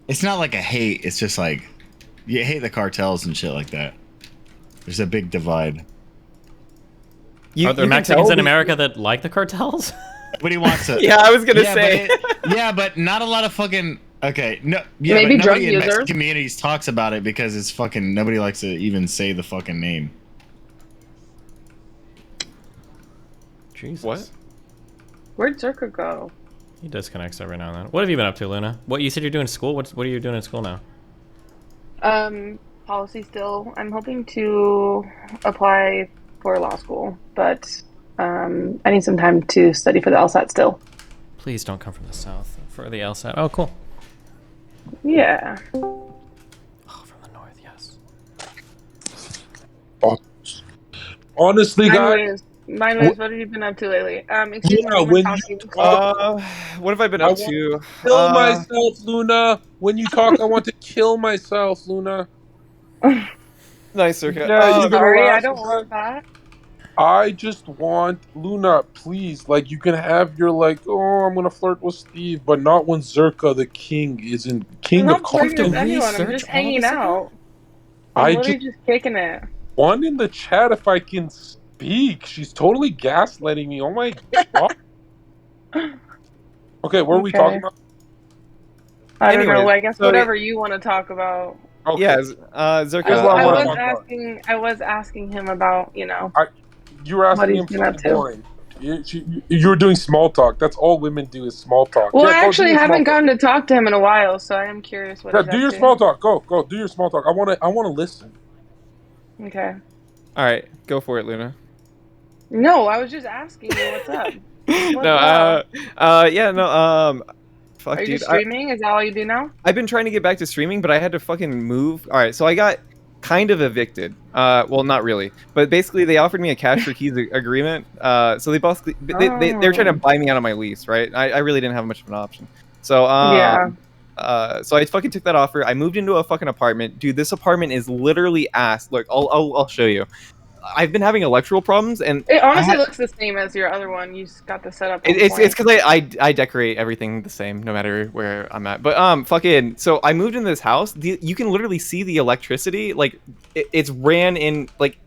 it's not like a hate. It's just like you hate the cartels and shit like that. There's a big divide. Are there Mexicans in America that like the cartels? What do you want to? Yeah, I was gonna say. But not a lot of fucking. Okay, no. Yeah, Maybe but drug nobody in users. Mexican communities talks about it because it's fucking. Nobody likes to even say the fucking name. Jesus. What? Where'd Zerka go? He disconnects every now and then. What have you been up to, Luna? What you said you're doing in school? What are you doing in school now? Policy still. I'm hoping to apply for law school, but I need some time to study for the LSAT still. Please don't come from the south for the LSAT. Oh, cool. Yeah. Honestly, guys. Mindways, what have you been up to lately? Excuse me Yeah, while we're when you talking. talk, What have I been I up want to? to kill myself, Luna. When you talk, I want to kill myself, Luna. Nice, Circa. You gonna Sorry, I laugh don't again? want that. I just want Luna, please. Like you can have your like, oh, I'm gonna flirt with Steve, but not when Zerka, the king, is in I'm king of not flirting with content. anyone. I'm just hanging out. I'm I just literally just kicking it. want in the chat if I can speak. She's totally gaslighting me. Oh my god. Okay, what are we talking Okay. about? I don't know. Anyways, I guess so whatever you want to talk about. Okay. yeah, Zerka. Here's what I I want to was talk about. asking him about, you know, You were what asking he's him been up something to. boring. You were doing small talk. That's all women do is small talk. Well, Yeah, I go do actually your small haven't talk. gotten to talk to him in a while, so I am curious what Yeah, he's do up your to. small talk. Go, do your small talk. I wanna listen. Okay. All right, go for it, Luna. No, I was just asking you what's up. What's No, up? yeah, no, Are fuck, you dude. just streaming? Is that all you do now? I've been trying to get back to streaming, but I had to fucking move. All right, so I got kind of evicted. Well, not really, but basically they offered me a cash for keys agreement. So they basically they're trying to Oh. buy me out of my lease, right? I really didn't have much of an option. So Yeah. so I fucking took that offer. I moved into a fucking apartment, dude. This apartment is literally ass. Look, I'll show you. I've been having electrical problems, and It I honestly had looks the same as your other one. You just got the setup on it's point. because I decorate everything the same no matter where I'm at. But fucking so I moved into this house. You can literally see the electricity, like it's ran in like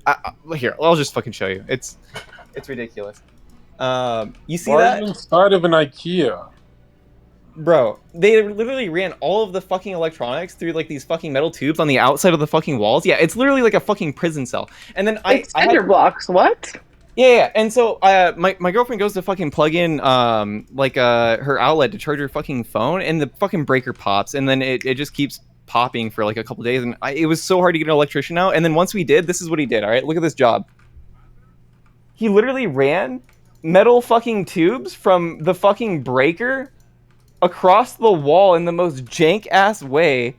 here. I'll just fucking show you. It's ridiculous. You see Why are that? you inside of an IKEA? Bro, they literally ran all of the fucking electronics through like these fucking metal tubes on the outside of the fucking walls. Yeah, it's literally like a fucking prison cell. And then It's I had cinder blocks. What? yeah, and so my girlfriend goes to fucking plug in her outlet to charge her fucking phone, and the fucking breaker pops, and then it just keeps popping for like a couple days, and it was so hard to get an electrician out. And then once we did, this is what he did. All right, look at this job. He literally ran metal fucking tubes from the fucking breaker across the wall in the most jank ass way.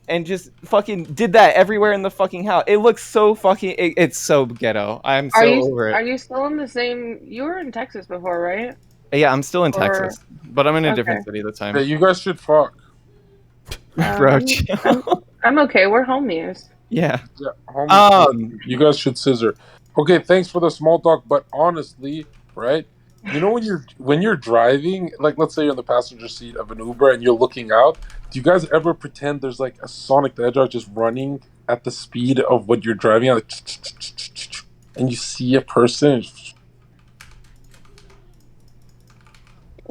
And just fucking did that everywhere in the fucking house. It looks so fucking. It's so ghetto. I'm so over it. Are you still in the same? You were in Texas before, right? Yeah, I'm still in Or Texas, but I'm in a okay. different city this time. Yeah, you guys should fuck. Bro, chill. I'm okay. We're homies. Yeah. Yeah, homie, you guys should scissor. Okay, thanks for the small talk, but honestly, right? You know when you're driving, like let's say you're in the passenger seat of an Uber and you're looking out, do you guys ever pretend there's like a Sonic the Hedgehog just running at the speed of what you're driving at, like, and you see a person?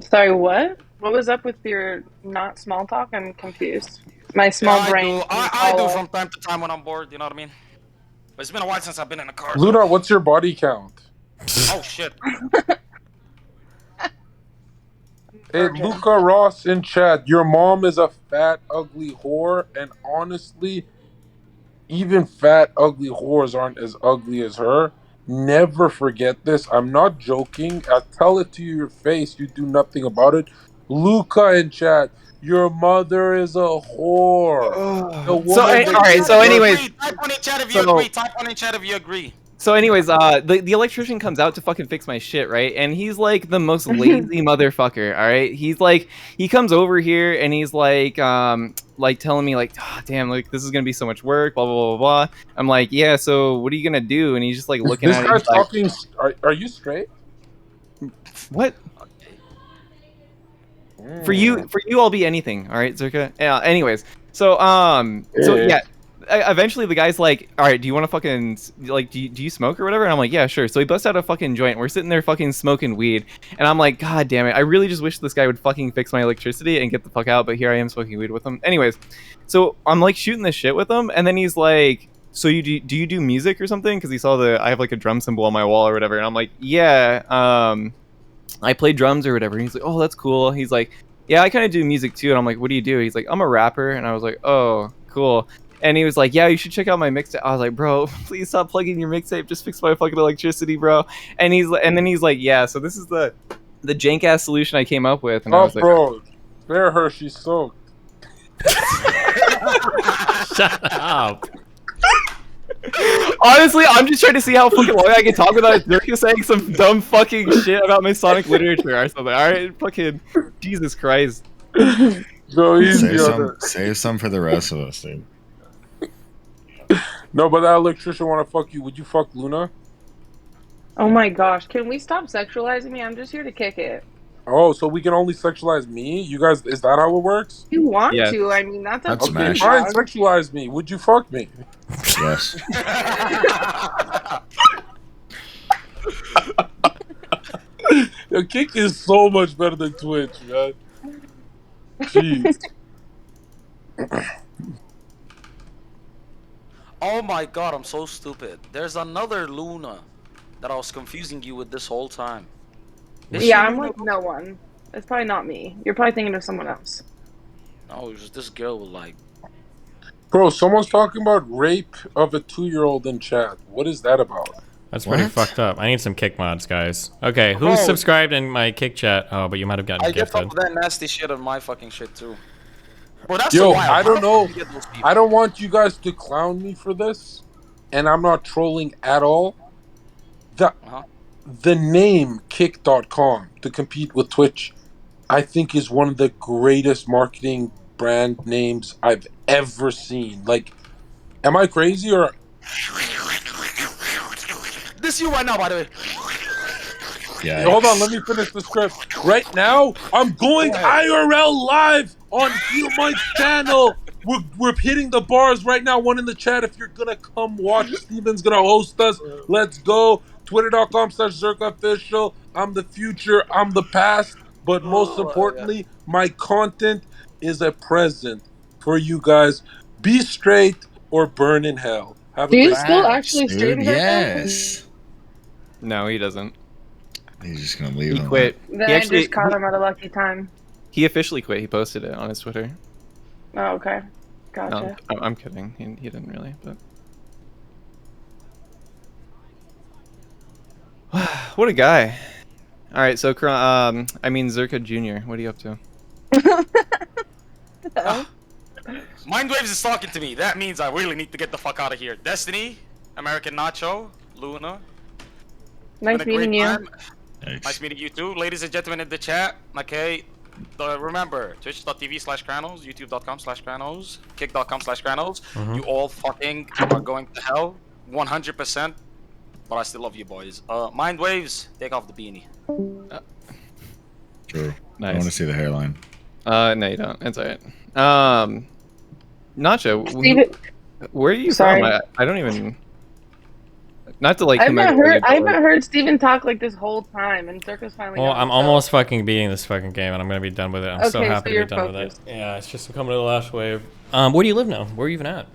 Sorry, what? What was up with your not small talk? I'm confused. My small brain. I do from time to time when I'm bored. You know what I mean? But it's been a while since I've been in a car. Luna, what's your body count? Oh shit. Hey, Luca Ross in chat, your mom is a fat, ugly whore, and honestly, even fat, ugly whores aren't as ugly as her. Never forget this. I'm not joking. I tell it to your face. You do nothing about it. Luca in chat, your mother is a whore. The woman So, all right. So, anyways, Type on in chat if you agree. Type on in chat if you agree. So, anyways, the electrician comes out to fucking fix my shit, right? And he's like the most lazy motherfucker. All right, he's like, he comes over here and he's like telling me like, oh, damn, like this is gonna be so much work, blah blah blah blah. I'm like, yeah. So what are you gonna do? And he's just like looking This at guy's it. Like, talking. Are you straight? what? For you, I'll be anything. All right, Zerka. Yeah. Anyways, so yeah. Eventually, the guy's like, "All right, do you want to fucking like, do you smoke or whatever?" And I'm like, "Yeah, sure." So he busts out a fucking joint. We're sitting there fucking smoking weed, and I'm like, "God damn it! I really just wish this guy would fucking fix my electricity and get the fuck out." But here I am smoking weed with him. Anyways, so I'm like shooting this shit with him, and then he's like, "So do you do music or something?" Because he saw I have like a drum cymbal on my wall or whatever, and I'm like, "Yeah, I play drums or whatever." And he's like, "Oh, that's cool." He's like, "Yeah, I kind of do music too." And I'm like, "What do you do?" He's like, "I'm a rapper," and I was like, "Oh, cool." And he was like, "Yeah, you should check out my mixtape." I was like, "Bro, please stop plugging your mixtape. Just fix my fucking electricity, bro." And then he's like, "Yeah, so this is the jank ass solution I came up with." And I Oh, was like, bro, spare her. She's soaked. Shut up. Honestly, I'm just trying to see how fucking long I can talk without Zerka saying some dumb fucking shit about Masonic literature or something. Alright, fucking Jesus Christ. Go easy on her. Save some for the rest of us, dude. No, but that electrician want to fuck you. Would you fuck Luna? Oh my gosh, can we stop sexualizing me? I'm just here to kick it. Oh, so we can only sexualize me? You guys, is that how it works? You want Yes. to? I mean, that's up That's to Okay, you, smash. fine. dog. Sexualize me. Would you fuck me? Yes. The kick is so much better than Twitch, man. Jeez. Oh my god, I'm so stupid. There's another Luna that I was confusing you with this whole time. Is she Yeah, I'm Luna? like no one. It's probably not me. You're probably thinking of someone else. No, it was this girl with like. Bro, someone's talking about rape of a 2-year-old in chat. What is that about? That's pretty What? fucked up. I need some kick mods, guys. Okay, who's Bro. subscribed in my kick chat? Oh, but you might have gotten I get gifted. some of that nasty shit on my fucking shit too. Bro, that's Yo, a while. I don't know. How do you get those people? I don't want you guys to clown me for this, and I'm not trolling at all. Uh-huh. The name kick.com to compete with Twitch, I think, is one of the greatest marketing brand names I've ever seen. Like, am I crazy or? This you right now, by the way. Yeah. Hold on, let me finish the script. Right now, I'm going IRL live on Feel Mike's channel. We're hitting the bars right now. One in the chat if you're gonna come watch. Steven's gonna host us. Let's go. Twitter.com/ZerkOfficial. I'm the future. I'm the past. But most importantly, my content is a present for you guys. Be straight or burn in hell. Have a Do you great still day. actually stream Dude, Zerka? yes. No, he doesn't. He's just gonna leave He him. quit. Then He I actually just caught him at a lucky time. he officially quit. He posted it on his Twitter. Oh, okay. No, Gotcha. I'm kidding. He didn't really, but what a guy. All right, so I mean Zerka Jr. What are you up to? Mindwaves is talking to me. That means I really need to get the fuck out of here. Destiny, American Nacho, Luna. Nice Been a great meeting you. time. Nice meeting you too, ladies and gentlemen in the chat. Okay, remember twitch.tv/Kranos, youtube.com/Kranos, kick.com/Kranos. You all fucking are going to hell, 100%. But I still love you boys. Mindwaves, take off the beanie. True. Nice. I want to see the hairline. No, you don't. It's alright. Nacho, Steven- where are you Sorry. from? I don't even. Not to like. I haven't congratulate you, but, heard heard Steven talk like this whole time, and Zerka's finally. Well, got I'm himself. almost fucking beating this fucking game, and I'm gonna be done with it. I'm so Okay, happy so to you're be done focused. with it. Yeah, it's just coming to the last wave. Where do you live now? Where are you even at?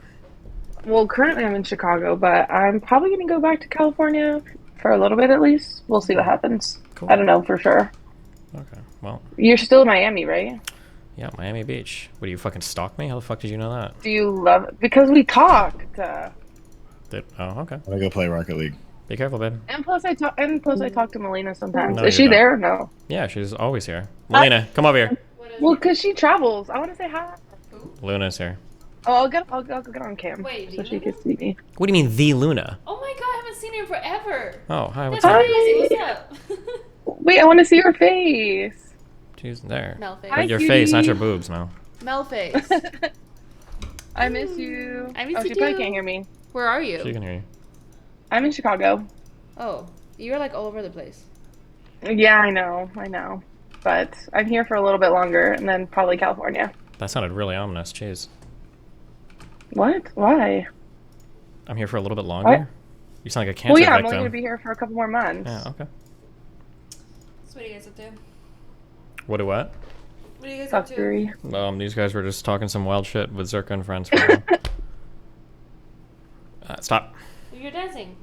Well, currently I'm in Chicago, but I'm probably gonna go back to California for a little bit at least. We'll see what happens. Cool. I don't know for sure. Okay, well, You're still in Miami, right? yeah, Miami Beach. What, do you fucking stalk me? How the fuck did you know that? Do you love it? Because we talked. Oh, okay. I'm gonna go play Rocket League. Be careful, babe. And plus I talk to Melina sometimes. No, Is you she don't. there or no? Yeah, she's always here. Melina, come over here. Well, because she travels. I want to say hi. Luna's here. Oh, I'll go get on cam so she can see me. What do you mean, the Luna? Oh my god, I haven't seen him forever. Oh, hi, what's That's up? crazy. What's up? Wait, I want to see your face. She's there. Melface. But your face, not your boobs, Mel. Melface. I miss you. I miss oh, you she probably too. can't hear me. Where are you? She can hear you. I'm in Chicago. Oh, you're like all over the place. Yeah, I know. But I'm here for a little bit longer, and then probably California. That sounded really ominous. Jeez. What? Why? I'm here for a little bit longer? What? You sound like a cancer Well, yeah, I'm victim. only gonna be here for a couple more months. Yeah, okay. So what are you guys up to? What do what? What are you guys up to? Factory. These guys were just talking some wild shit with Zerka and friends. For a while. Stop. You're dancing.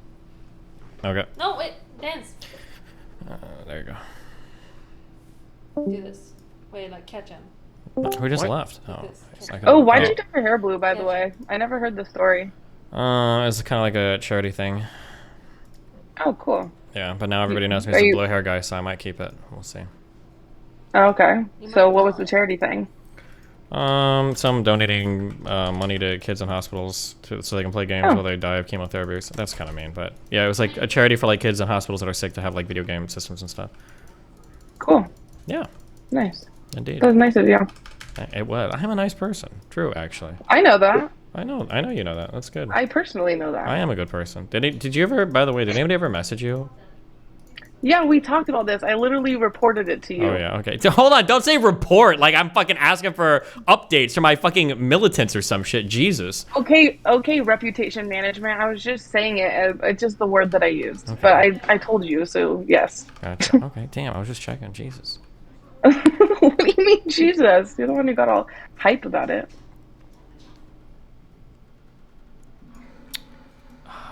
Okay. No, wait, dance. There you go. Do this. Wait, like catch him. Who just What? left? Like Oh, this. I can- Oh, why'd you dye your hair blue, by the way? I never heard the story. It's kind of like a charity thing. Oh, cool. Yeah, but now everybody knows me Are as a you- blue hair guy, so I might keep it. We'll see. Oh, okay. So what was the charity thing? Some donating money to kids in hospitals so they can play games while they die of chemotherapy. So that's kind of mean, but yeah, it was like a charity for like kids in hospitals that are sick to have like video game systems and stuff. Cool. Yeah. Nice. Indeed. That was nice of you. It was. I'm a nice person. True, actually. I know that. I know you know that. That's good. I personally know that. I am a good person. Did you ever, by the way, did anybody ever message you? Yeah, we talked about this. I literally reported it to you. Oh yeah, okay. So, hold on, don't say report like I'm fucking asking for updates from my fucking militants or some shit. Jesus. Okay, reputation management. I was just saying it. It's just the word that I used. Okay. But I told you, so yes. Gotcha. Okay, damn, I was just checking. Jesus. What do you mean, Jesus? You're the one who got all hype about it.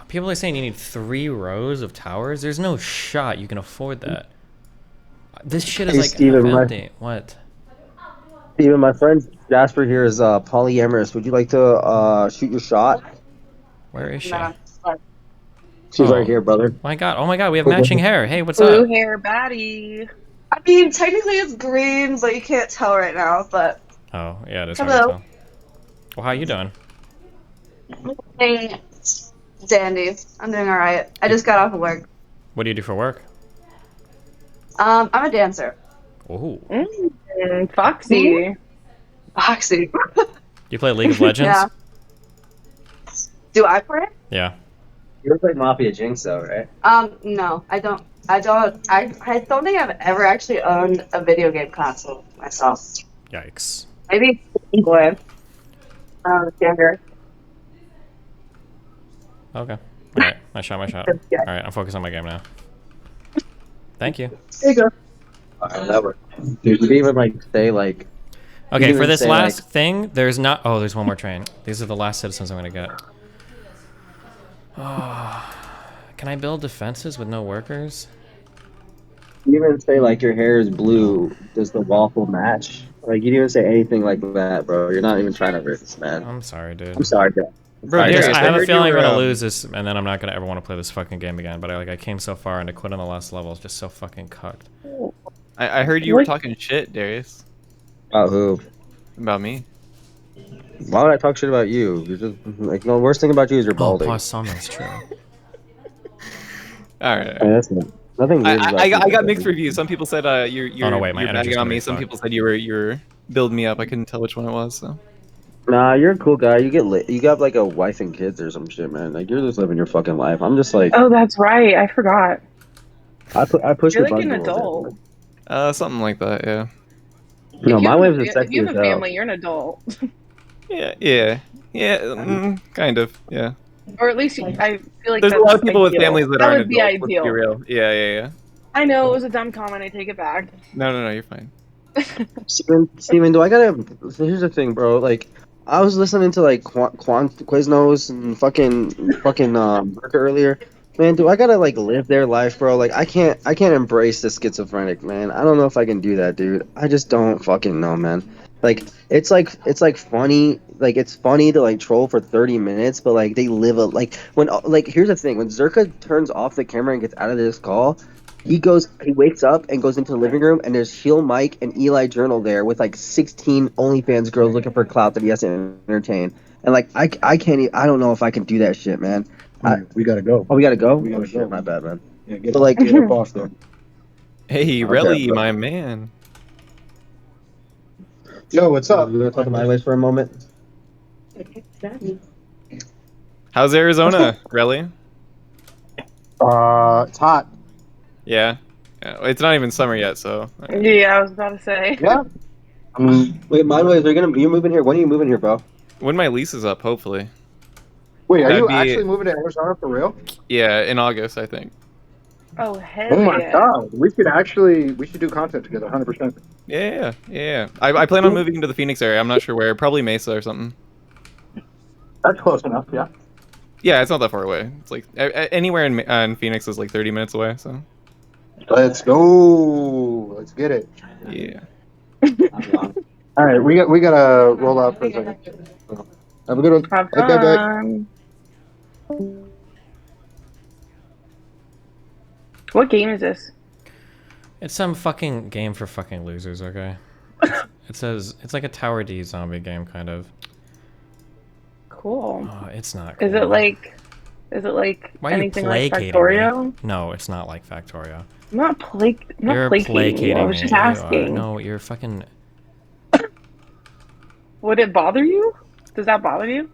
People are saying you need 3 rows of towers. There's no shot you can afford that. This shit is Hey, like Steven, empty. What? Steven, my friend Jasper here is polyamorous. Would you like to shoot your shot? Where is she? She's right here, brother. My God! Oh my God! We have matching hair. Hey, what's Blue up? hair baddie. I mean, technically it's green, but you can't tell right now. But Oh yeah, it is hard to hello, tell. Well, how you doing? doing dandy. I'm doing all right. I just got off of work. What do you do for work? I'm a dancer. Oh. Foxy. Foxy. Do you play League of Legends? Yeah. Do I play? Yeah. You ever played Mafia Jinx though, right? No, I don't. I don't think I've ever actually owned a video game console myself. Yikes. Maybe Boy. Younger. Okay. All right. I shot my shot. All right. I'm focused on my game now. Thank you. There you go. That worked. Dude, you even like say like. Okay, you for even this say, last like, thing, there's not. Oh, there's one more train. These are the last citizens I'm gonna get. Oh, can I build defenses with no workers? You even say like your hair is blue. Does the waffle match? Like you didn't even say anything like that, bro. You're not even trying to risk, man. I'm sorry, dude. I'm sorry, bro. Bro, I Darius, have a heard feeling you I'm were, gonna lose this, and then I'm not gonna ever want to play this fucking game again. But I came so far, and to quit on the last level is just so fucking cucked. I heard you were talking shit, Darius. About who? About me. Why would I talk shit about you? You're just like the worst thing about you is you're balding. Oh, plus some is true. All right. I mean, that's nothing weird about I you. got mixed reviews. Some people said you're Oh, no, wait, my you're energy's bagging on gonna me. be Some fucked. people said you're building me up. I couldn't tell which one it was. So. Nah, you're a cool guy. You get lit. You got like a wife and kids or some shit, man. Like you're just living your fucking life. I'm just like. Oh, that's right. I forgot. I push You're your like an buttons a little adult. bit. Something like that. Yeah. No, my wife's as If sexy you as have a hell. family, you're an adult. Yeah. Kind of. Yeah. Or at least I feel like There's a that's lot of people with ideal. families that that aren't would be adults. Let's be ideal. real. Yeah. I know it was a dumb comment. I take it back. No, you're fine. Steven, do I gotta? Here's the thing, bro. Like, I was listening to like Quiznos and fucking Merca earlier. Man, do I gotta like live their life, bro? Like, I can't embrace the schizophrenic, man. I don't know if I can do that, dude. I just don't fucking know, man. Like, it's like funny. Like, it's funny to like troll for 30 minutes, but like they live a like here's the thing. When Zerka turns off the camera and gets out of this call. He wakes up and goes into the living room, and there's Heel Mike and Eli Journal there with like 16 OnlyFans girls looking for clout that he has to entertain. And like, I can't, I don't know if I can do that shit, man. We gotta go. Oh, we gotta go? We gotta Oh, shit, go. my bad, man. Yeah, get, But, like, get up off there. Hey, Okay, Relly, bro. my man. Yo, what's up? You wanna talk to my ways for a moment? How's Arizona, Relly? It's hot. Yeah. It's not even summer yet, so. Yeah, I was about to say. Yeah. Wait, my ways, you're moving here. When are you moving here, bro? When my lease is up, hopefully. Wait, are That'd you be- actually moving to Arizona for real? Yeah, in August, I think. Oh hell Oh my yeah. god, we should do content together, 100%. Yeah. I plan on moving into the Phoenix area. I'm not sure where. Probably Mesa or something. That's close enough, yeah. Yeah, it's not that far away. It's like anywhere in Phoenix is like 30 minutes away. So. Let's go. Let's get it. Yeah. All right, we gotta roll out for a second. Have a good one. Have Bye, bye, bye. fun. What game is this? It's some fucking game for fucking losers, okay? It says it's like a Tower D zombie game, kind of. Cool. Oh, it's not cool. Is it like Why are you anything like placating Factorio? me? No, it's not like Factorio. I'm not You're placating you. I was me. just You are. asking. No, you're fucking. Would it bother you? Does that bother you?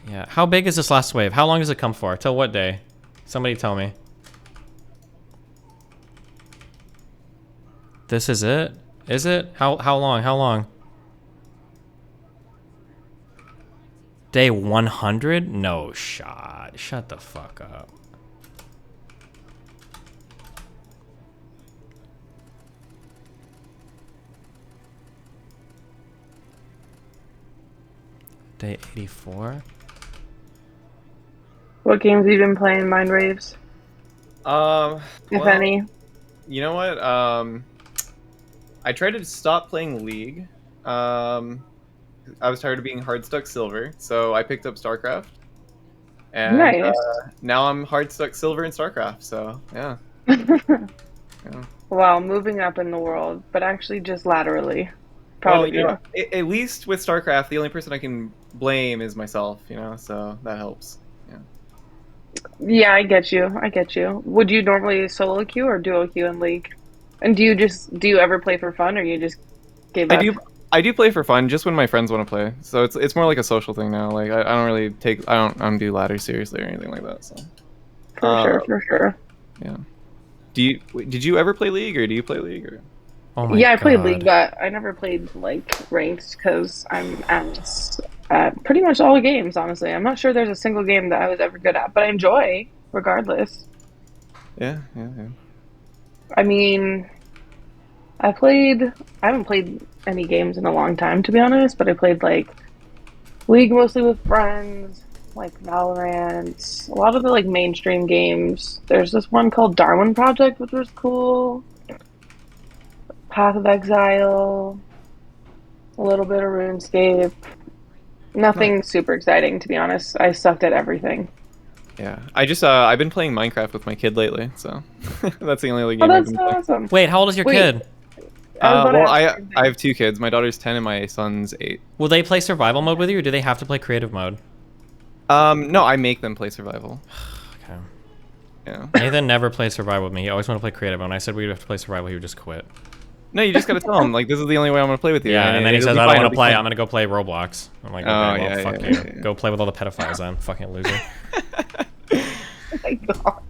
Yeah. How big is this last wave? How long does it come for? Till what day? Somebody tell me. This is it? Is it? How long? How long? Day 100? No shot. Shut the fuck up. Day 84? What games have you been playing, Mind Waves? If well, any. You know what? I tried to stop playing League. I was tired of being hard stuck silver, so I picked up StarCraft. And Nice. now I'm hard stuck silver in StarCraft. So yeah. Yeah. Well, moving up in the world, but actually just laterally. Well, Proud of you. know, at least with StarCraft, the only person I can blame is myself. You know, so that helps. Yeah. Yeah, I get you. I get you. Would you normally solo queue or duo queue in League? And do you ever play for fun, or you just gave up? I do play for fun, just when my friends want to play. So it's more like a social thing now. Like I don't really I don't do ladders seriously or anything like that. So For sure. Yeah. Did you ever play League, or do you play League? Or? Oh my Yeah, I played God. League, but I never played like ranked because I'm at pretty much all the games. Honestly, I'm not sure there's a single game that I was ever good at, but I enjoy regardless. Yeah. I mean, I haven't played any games in a long time, to be honest, but I played like League mostly with friends, like Valorant, a lot of the like mainstream games. There's this one called Darwin Project, which was cool. Path of Exile, a little bit of RuneScape. Nothing super exciting, to be honest. I sucked at everything. Yeah. I just I've been playing Minecraft with my kid lately, so that's the only other game Oh, I've that's been playing. awesome. Wait, how old is your kid? Well, I have 2 kids. My daughter's 10 and my son's 8. Will they play survival mode with you, or do they have to play creative mode? No, I make them play survival. Okay. Yeah. Nathan never plays survival with me. He always wanted to play creative. When I said we'd have to play survival, he would just quit. No, you just gotta tell him, like, this is the only way I'm gonna play with you. Yeah, and then he it'll says, be I don't fine, want to it'll be play. fine. I'm going to go play Roblox. I'm like, okay, Oh, well, yeah, fuck yeah, you. yeah. Go play with all the pedophiles then. Fucking loser. Oh my god.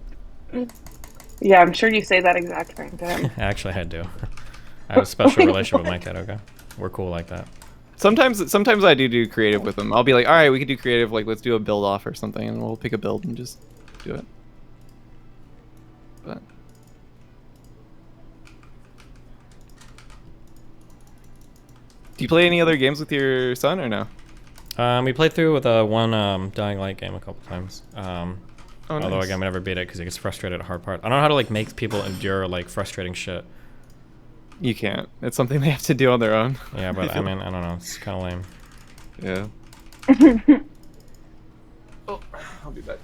Yeah, I'm sure you say that exact thing to him. Actually, I do. I have a special relationship with my kid, okay? We're cool like that. Sometimes I do creative with them. I'll be like, all right, we could do creative. Like, let's do a build off or something, and we'll pick a build and just do it. But do you play any other games with your son or no? We played through with one Dying Light game a couple times. Although nice. again, we never beat it because he gets frustrated at hard part. I don't know how to like make people endure like frustrating shit. You can't. It's something they have to do on their own. Yeah, but I mean, I don't know. It's kind of lame. Yeah. Oh, I'll be back.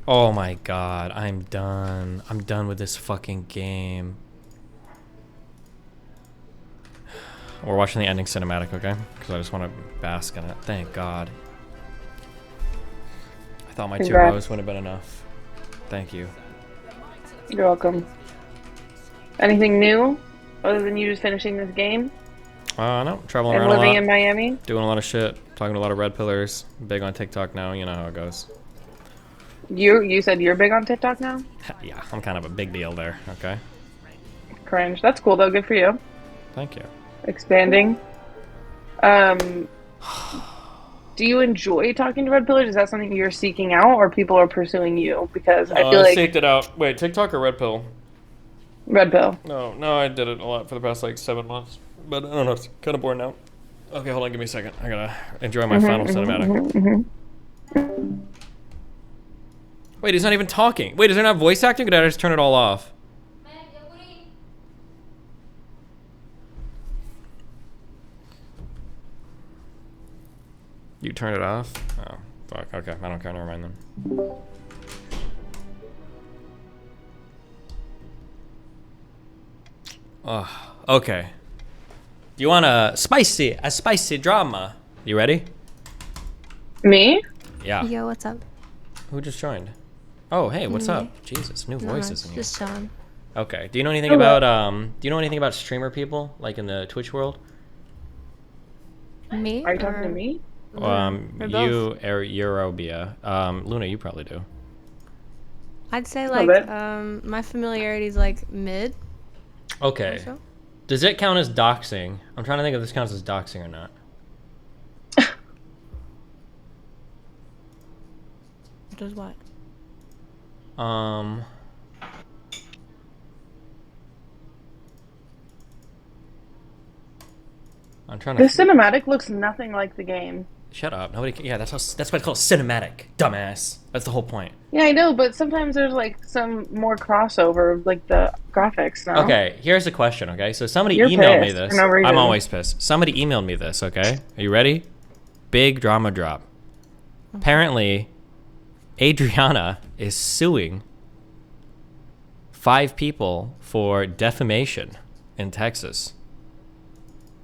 Oh my god, I'm done. I'm done with this fucking game. We're watching the ending cinematic, okay? Because I just want to bask in it. Thank God. I thought my 2 Congrats. rows wouldn't have been enough. Thank you. You're welcome. Anything new other than you just finishing this game No, traveling and around a living lot. in Miami? Doing a lot of shit. Talking to a lot of red pillars. Big on TikTok now. You know how it goes. You said you're big on TikTok now? Yeah, I'm kind of a big deal there, okay? Cringe. That's cool though. Good for you. Thank you. Expanding. Do you enjoy talking to red pillars? Is that something you're seeking out, or people are pursuing you? Because I feel like Seeked it out. Wait, TikTok or red pill? red pill. No, I did it a lot for the past like 7 months. But I don't know, it's kind of bored now. Okay, hold on, give me a second. I gotta enjoy my final cinematic. Wait, he's not even talking. Wait, is there not voice acting, or did I just turn it all off? You turned it off? Oh, fuck. Okay, I don't care. Never mind then. Oh, okay. Do you want a spicy drama? You ready? Me? Yeah. Yo, what's up? Who just joined? Oh, hey, what's Me. up? Jesus, new No, voices it's in here. just chilling. Okay. Do you know anything Hello. about Do you know anything about streamer people like in the Twitch world? Me? Are you talking to or me? Luna? Or You, both? Eurobia. Luna, you probably do. I'd say little like bit. my familiarity is like mid. Okay. Also. Does it count as doxing? I'm trying to think if this counts as doxing or not. Does what? I'm trying to. The cinematic looks nothing like the game. Shut up. Nobody. Yeah, that's what it's called. Cinematic. Dumbass. That's the whole point. Yeah, I know, but sometimes there's like some more crossover, like the graphics. No? Okay, here's a question. Okay, so somebody You're emailed me pissed this. for no reason. I'm always pissed. Somebody emailed me this. Okay, are you ready? Big drama drop. Apparently, Adriana is suing 5 people for defamation in Texas.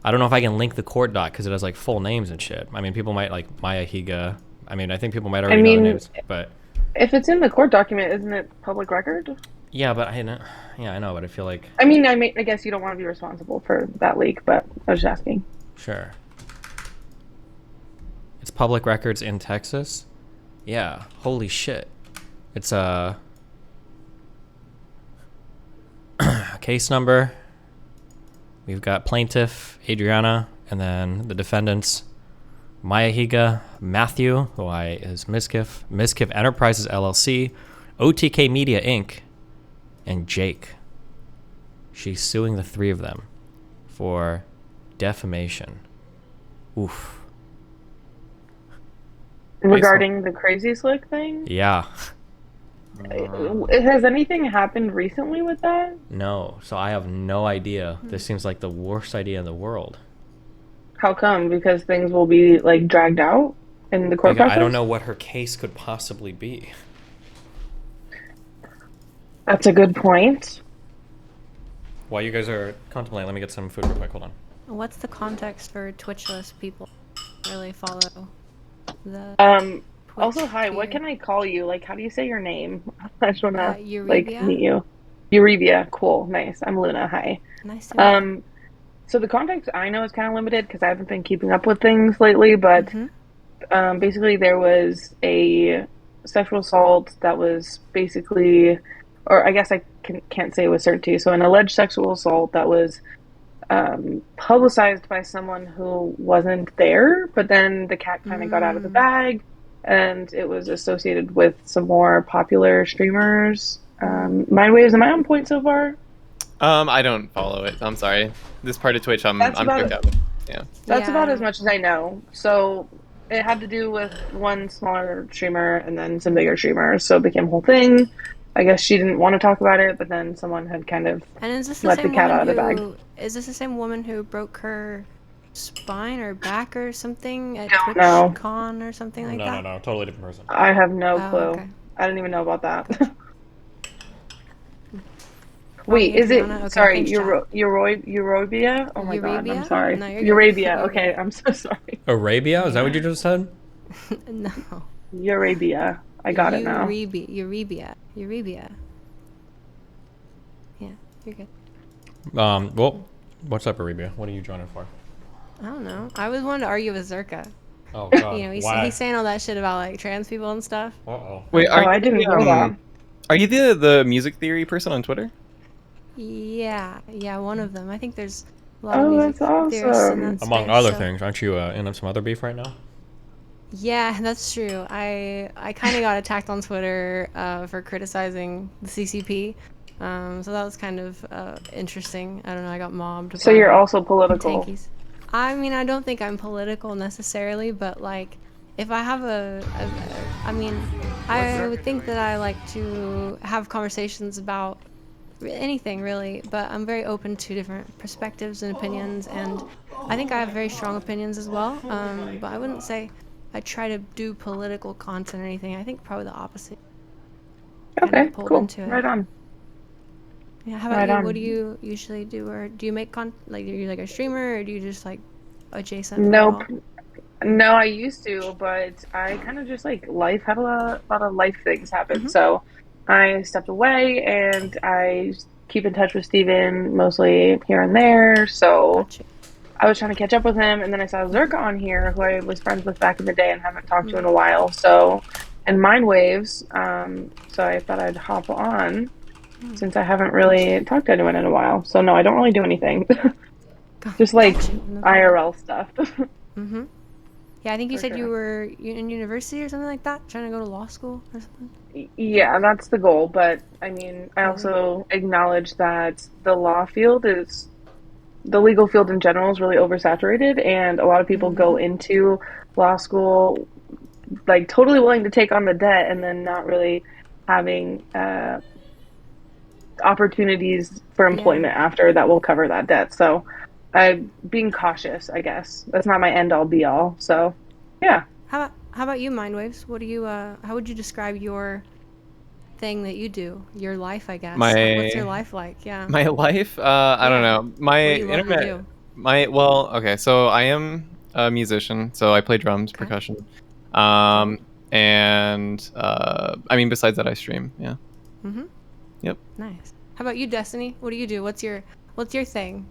I don't know if I can link the court doc because it has like full names and shit. I mean, people might like Maya Higa. I mean, I think people might already know the names, but if it's in the court document, isn't it public record? yeah, but I know. Yeah, I know, but I feel like I mean, I guess you don't want to be responsible for that leak, but I was just asking. sure. It's public records in Texas. Yeah, holy shit. It's a case number. We've got plaintiff Adriana, and then the defendants Maya Higa, Matthew, who is Miskiff Enterprises LLC, OTK Media Inc., and Jake. She's suing the 3 of them for defamation. Oof. Regarding the Crazy Slick thing? Yeah. Has anything happened recently with that? No. So I have no idea. This seems like the worst idea in the world. How come? Because things will be like dragged out in the court Like, process? I don't know what her case could possibly be. That's a good point. While you guys are contemplating, let me get some food real quick. Hold on. What's the context for Twitchless people really follow the Also, hi, what can I call you? Like, how do you say your name? I just want to, like, Eurybia? meet you. Eurybia, cool, nice. I'm Luna, hi. Nice to meet you. So the context I know is kind of limited because I haven't been keeping up with things lately, but basically there was a sexual assault that was basically, or I guess I can't say with certainty, so an alleged sexual assault that was publicized by someone who wasn't there, but then the cat kind of got out of the bag, and it was associated with some more popular streamers. Mindwaves, am I on point so far? I don't follow it. I'm sorry. This part of Twitch, I'm kicked out. Yeah. That's about as much as I know. So it had to do with one smaller streamer and then some bigger streamers, so it became a whole thing. I guess she didn't want to talk about it, but then someone had kind of And is this the let the same cat woman out of the bag. Is this the same woman who broke her spine or back or something at No. TwitchCon or something like No, that? no, totally different person. I have no Oh, clue. okay. I didn't even know about that. Wait, is it? Adriana? Okay, sorry, thanks, Jack. Eurobia? Oh my god, I'm Eurabia? sorry. No, you're good. Eurabia. Okay, I'm so sorry. Arabia? Is that what you just said? No. Eurabia. I got it now. Eurybia. Yeah, you're good. Well, what's up, Arabia? What are you joining for? I don't know. I was wanting to argue with Zerka. Oh god. You know, Why? he's saying all that shit about like trans people and stuff. Uh-oh. Wait, are I didn't know that. Are you the music theory person on Twitter? Yeah, one of them. I think there's a lot Oh, of music that's theorists in awesome. that Among space, other so- things, aren't you in some other beef right now? Yeah, that's true. I kind of got attacked on Twitter for criticizing the CCP. So that was kind of interesting. I don't know. I got mobbed. So by you're also political. tankies. I mean, I don't think I'm political necessarily, but like, if I have I mean, I would think that I like to have conversations about anything really, but I'm very open to different perspectives and opinions, and I think I have very strong opinions as well. But I wouldn't say I try to do political content or anything. I think probably the opposite. Kind Okay, of pulled cool. into it. Right on. Yeah. How about Right you? on. What do you usually do, or do you make like, are you like a streamer, or do you just like adjacent for Nope. all? No, I used to, but I kind of just like life had a lot of life things happen. So I stepped away and I keep in touch with Steven mostly here and there. So I was trying to catch up with him, and then I saw Zerka on here, who I was friends with back in the day and haven't talked to in a while. So, and Mind Waves. So I thought I'd hop on since I haven't really talked to anyone in a while. So no, I don't really do anything. Just like IRL stuff. Mm-hmm. Yeah, I think you For said sure. you were in university or something like that, trying to go to law school or something. Yeah, that's the goal. But I mean, I Oh, also acknowledge that the legal field in general is really oversaturated, and a lot of people go into law school like totally willing to take on the debt and then not really having opportunities for employment after that will cover that debt. So I'm being cautious, I guess. That's not my end all be all. So yeah. How about you, Mindwaves? What do you how would you describe your thing that you do? Your life, I guess. Like, what's your life like? Yeah. My life? I don't know. My What do you love to internet. do? Well, okay. So I am a musician. So I play drums, percussion. And I mean, besides that, I stream. Yeah. Mm-hmm. Yep. Nice. How about you, Destiny? What do you do? What's your thing?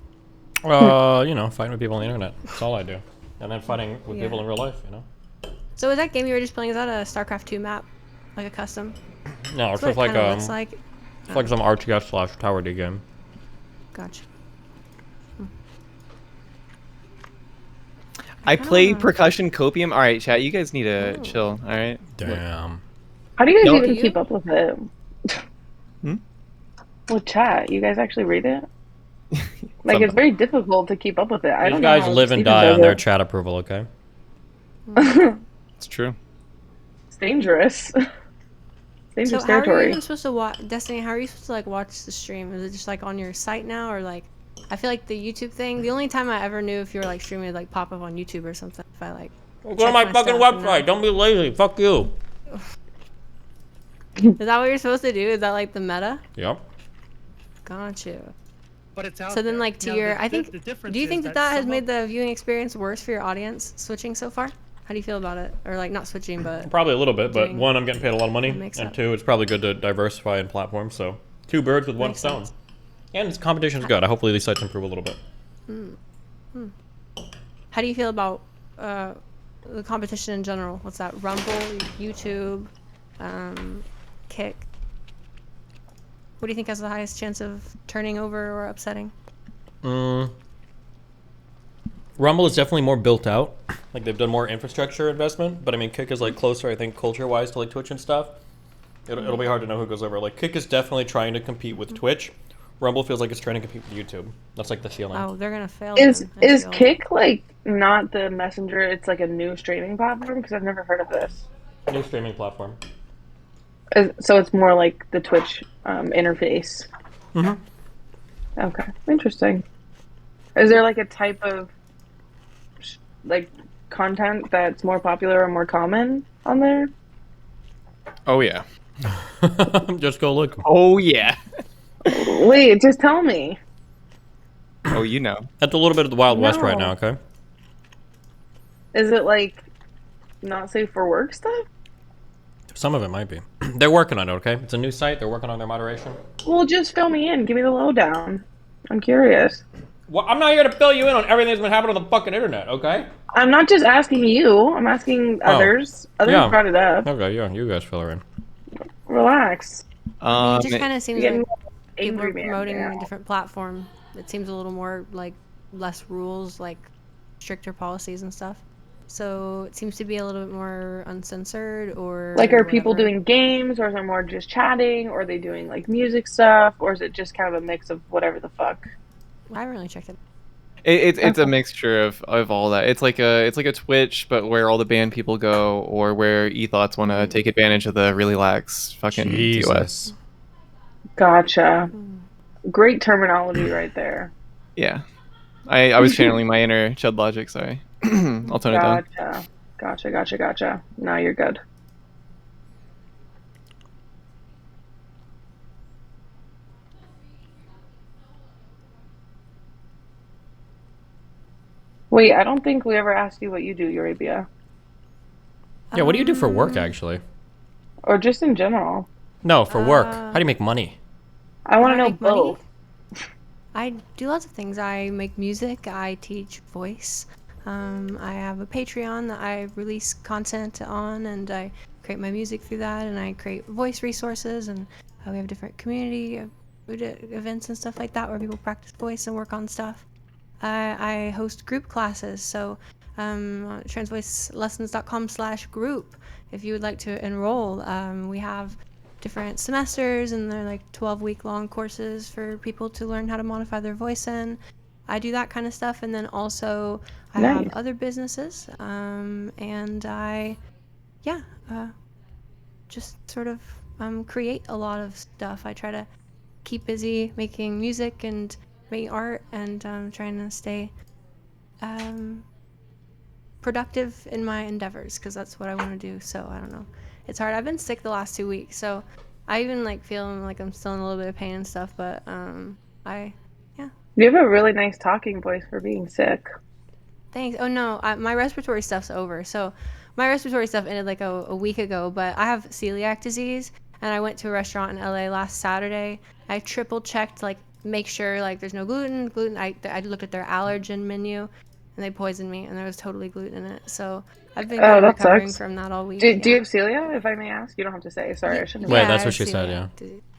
You know, fighting with people on the internet. That's all I do. And then fighting with people in real life, you know? So is that game you were just playing, is that a StarCraft 2 map? Like a custom? No, it's That's just what it like, kinda looks like. it's like some RTS / Tower D game. Gotcha. I play percussion copium. All right, chat. You guys need to chill. All right. Damn. How do you guys No. even keep up with it? Hmm? With chat, you guys actually read it? Like it's very difficult to keep up with it. I These don't know guys how live and Steven die does on their it. chat approval, okay? It's true. It's dangerous. It's dangerous So how are you territory. even supposed to watch Destiny? How are you supposed to like watch the stream? Is it just like on your site now, or like? I feel like the YouTube thing. The only time I ever knew if you were like streaming, it'd like pop up on YouTube or something. If I like. Well, go to my fucking website. Don't be lazy. Fuck you. Is that what you're supposed to do? Is that like the meta? Yep. Got you. But it's out So then, there. like, to Now, your, the- I the- think. the difference Do you is think that that has some made the viewing experience worse for your audience switching so far? How do you feel about it? Or like not switching, but Probably a little bit, but doing one, I'm getting paid a lot of money, a mix and up. two, it's probably good to diversify in platforms. So, two birds with one Makes stone. sense. And its competition's good. Hopefully, these sites improve a little bit. How do you feel about the competition in general? What's that? Rumble, YouTube, Kick. What do you think has the highest chance of turning over or upsetting? Rumble is definitely more built out. Like they've done more infrastructure investment, but I mean, Kick is like closer, I think, culture-wise to like Twitch and stuff. It'll be hard to know who goes over. Like Kick is definitely trying to compete with Twitch. Rumble feels like it's trying to compete with YouTube. That's like the feeling. Oh, they're gonna fail. Is then, I is feel. Kick like not the messenger? It's like a new streaming platform because I've never heard of this. New streaming platform. So it's more like the Twitch interface. Mhm. Okay, interesting. Is there like a type of like content that's more popular or more common on there? Oh yeah. Just go look. Oh yeah. Wait, just tell me. Oh, you know. That's a little bit of the Wild West right No. now, okay? Is it like not safe for work stuff? Some of it might be. They're working on it, okay? It's a new site. They're working on their moderation. Well, just fill me in. Give me the lowdown. I'm curious. Well, I'm not here to fill you in on everything that's been happening on the fucking internet, okay? I'm not just asking you. I'm asking others. Others yeah. brought it up. Okay, yeah, you guys fill her in. Relax. It just kind of seems Getting like people are angry man promoting now. a different platform. It seems a little more like less rules, like stricter policies and stuff. So it seems to be a little bit more uncensored, or Like, are people whatever. doing games, or is it more just chatting, or are they doing like music stuff, or is it just kind of a mix of whatever the fuck? I haven't really checked it. It's a mixture of all that. It's like a Twitch, but where all the band people go, or where ethoughts want to take advantage of the really lax fucking TOS. Gotcha. Great terminology right there. Yeah, I was channeling my inner Chud logic. Sorry, I'll tone it down. Gotcha. Now you're good. Wait, I don't think we ever asked you what you do, Eurabia. Yeah, what do you do for work, actually? Or just in general. No, for work. How do you make money? I want to How know make money? both. I do lots of things. I make music. I teach voice. I have a Patreon that I release content on, and I create my music through that, and I create voice resources, and we have different community events and stuff like that where people practice voice and work on stuff. I host group classes, so transvoicelessons.com/group if you would like to enroll. We have different semesters, and they're like 12-week long courses for people to learn how to modify their voice in. I do that kind of stuff, and then also I have Nice. other businesses, and I, just sort of create a lot of stuff. I try to keep busy making music and making art, and trying to stay productive in my endeavors, because that's what I want to do. So I don't know, it's hard. I've been sick the last 2 weeks, so I even like feeling like I'm still in a little bit of pain and stuff, but You have a really nice talking voice for being sick. thanks. Oh no, my respiratory stuff's over. So my respiratory stuff ended like a week ago, but I have celiac disease, and I went to a restaurant in LA last Saturday. I triple checked, like, make sure like there's no gluten. I looked at their allergen menu, and they poisoned me, and there was totally gluten in it. So I've been kind Oh, of that recovering sucks. from that all week. Do Yeah. you have celiac, if I may ask? You don't have to say. Sorry, I shouldn't have. Wait, that's what she said, yeah.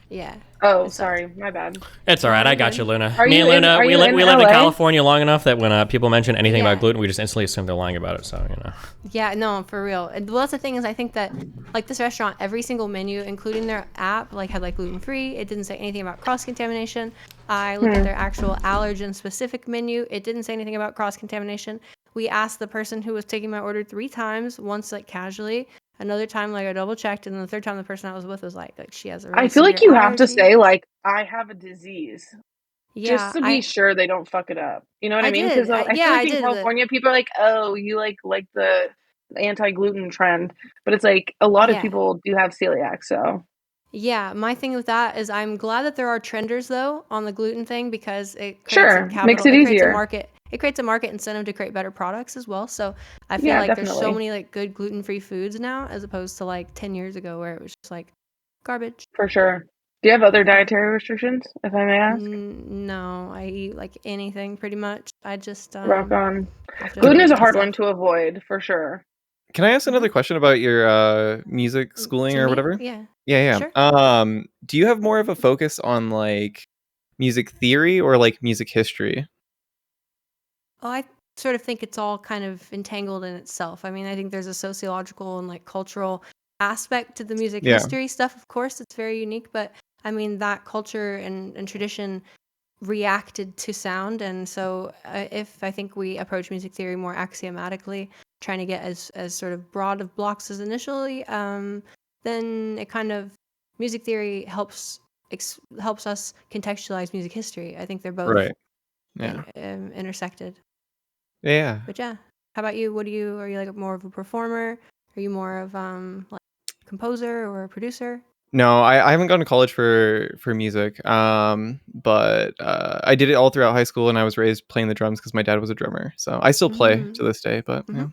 Yeah. Oh, sorry, my bad. It's all right. I got you, Luna. Are Me you and Luna, in- are we you lived in in LA? California long enough that when people mention anything Yeah. about gluten, we just instantly assume they're lying about it. So, you know. Yeah, no, for real. And well, that's the thing, is I think that like this restaurant, every single menu, including their app, like had like gluten free. It didn't say anything about cross contamination. I looked at their actual allergen specific menu. It didn't say anything about cross contamination. We asked the person who was taking my order 3 times, once like casually, another time like I double checked, and the third time the person I was with was like she has a really I feel like severe you have to allergy. say like I have a disease. Yeah, Just to be sure they don't fuck it up. You know what I I mean? did. Because I Yeah, feel like I in did. California, people are like, "Oh, you like the anti-gluten trend," but it's like a lot of Yeah. people do have celiac. So Yeah, my thing with that is I'm glad that there are trenders though on the gluten thing, because it creates sure, a capital, makes it it creates a easier. market, it creates a market incentive to create better products as well. So I feel Yeah, like there's so definitely. many like good gluten-free foods now, as opposed to like 10 years ago where it was just like garbage. For sure. Do you have other dietary restrictions, if I may ask? No, I eat like anything pretty much. I just Rock on. have to Gluten is a adjust hard myself. one to avoid, for sure. Can I ask another question about your music schooling To or me? whatever? Yeah. Yeah, Sure. yeah. Do you have more of a focus on like music theory or like music history? Oh, I sort of think it's all kind of entangled in itself. I mean, I think there's a sociological and like cultural aspect to the music Yeah. history stuff. Of course, it's very unique, but I mean, that culture and tradition reacted to sound. And so if I think we approach music theory more axiomatically, trying to get as sort of broad of blocks as initially, then it kind of, music theory helps us contextualize music history. I think they're both Right. Yeah. intersected. Yeah. But yeah, how about you? Are you like more of a performer? Are you more of like composer or a producer? No, I haven't gone to college for music. But I did it all throughout high school, and I was raised playing the drums because my dad was a drummer. So I still play to this day, but yeah.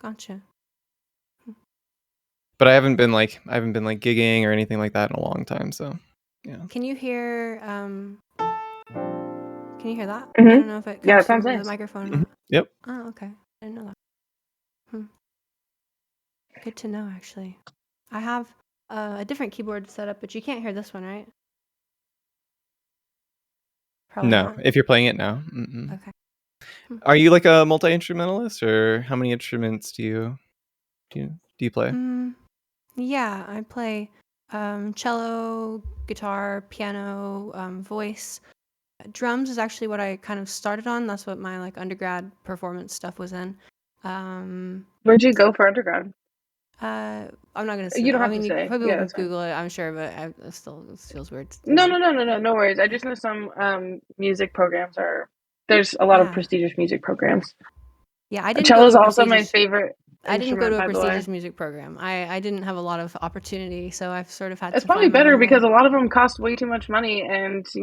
Gotcha. But I haven't been like gigging or anything like that in a long time. So yeah. Can you hear that? I Mhm. don't know if it Yeah, comes it sounds through the nice. microphone or Mhm. not. Yep. Oh, okay. I didn't know that. Good to know, actually. I have a different keyboard set up, but you can't hear this one, right? Probably No, not. if you're playing it now. Mm-mm. Okay. Are you like a multi-instrumentalist, or how many instruments do you play? Yeah, I play cello, guitar, piano, voice. Drums is actually what I kind of started on. That's what my like undergrad performance stuff was in. Where'd you go for undergrad? I'm not gonna say. You don't I have mean, to say. people Yeah, can that's fine. Google it, I'm sure, but it feels weird. No worries. I just know some music programs are. There's a lot of Yeah. prestigious music programs. Yeah, I didn't go Cello to is a also my prestigious. favorite I didn't go instrument, to a by the way. prestigious music program. I didn't have a lot of opportunity, so I've sort of had It's to probably find my better own way. because a lot of them cost way too much money, and it's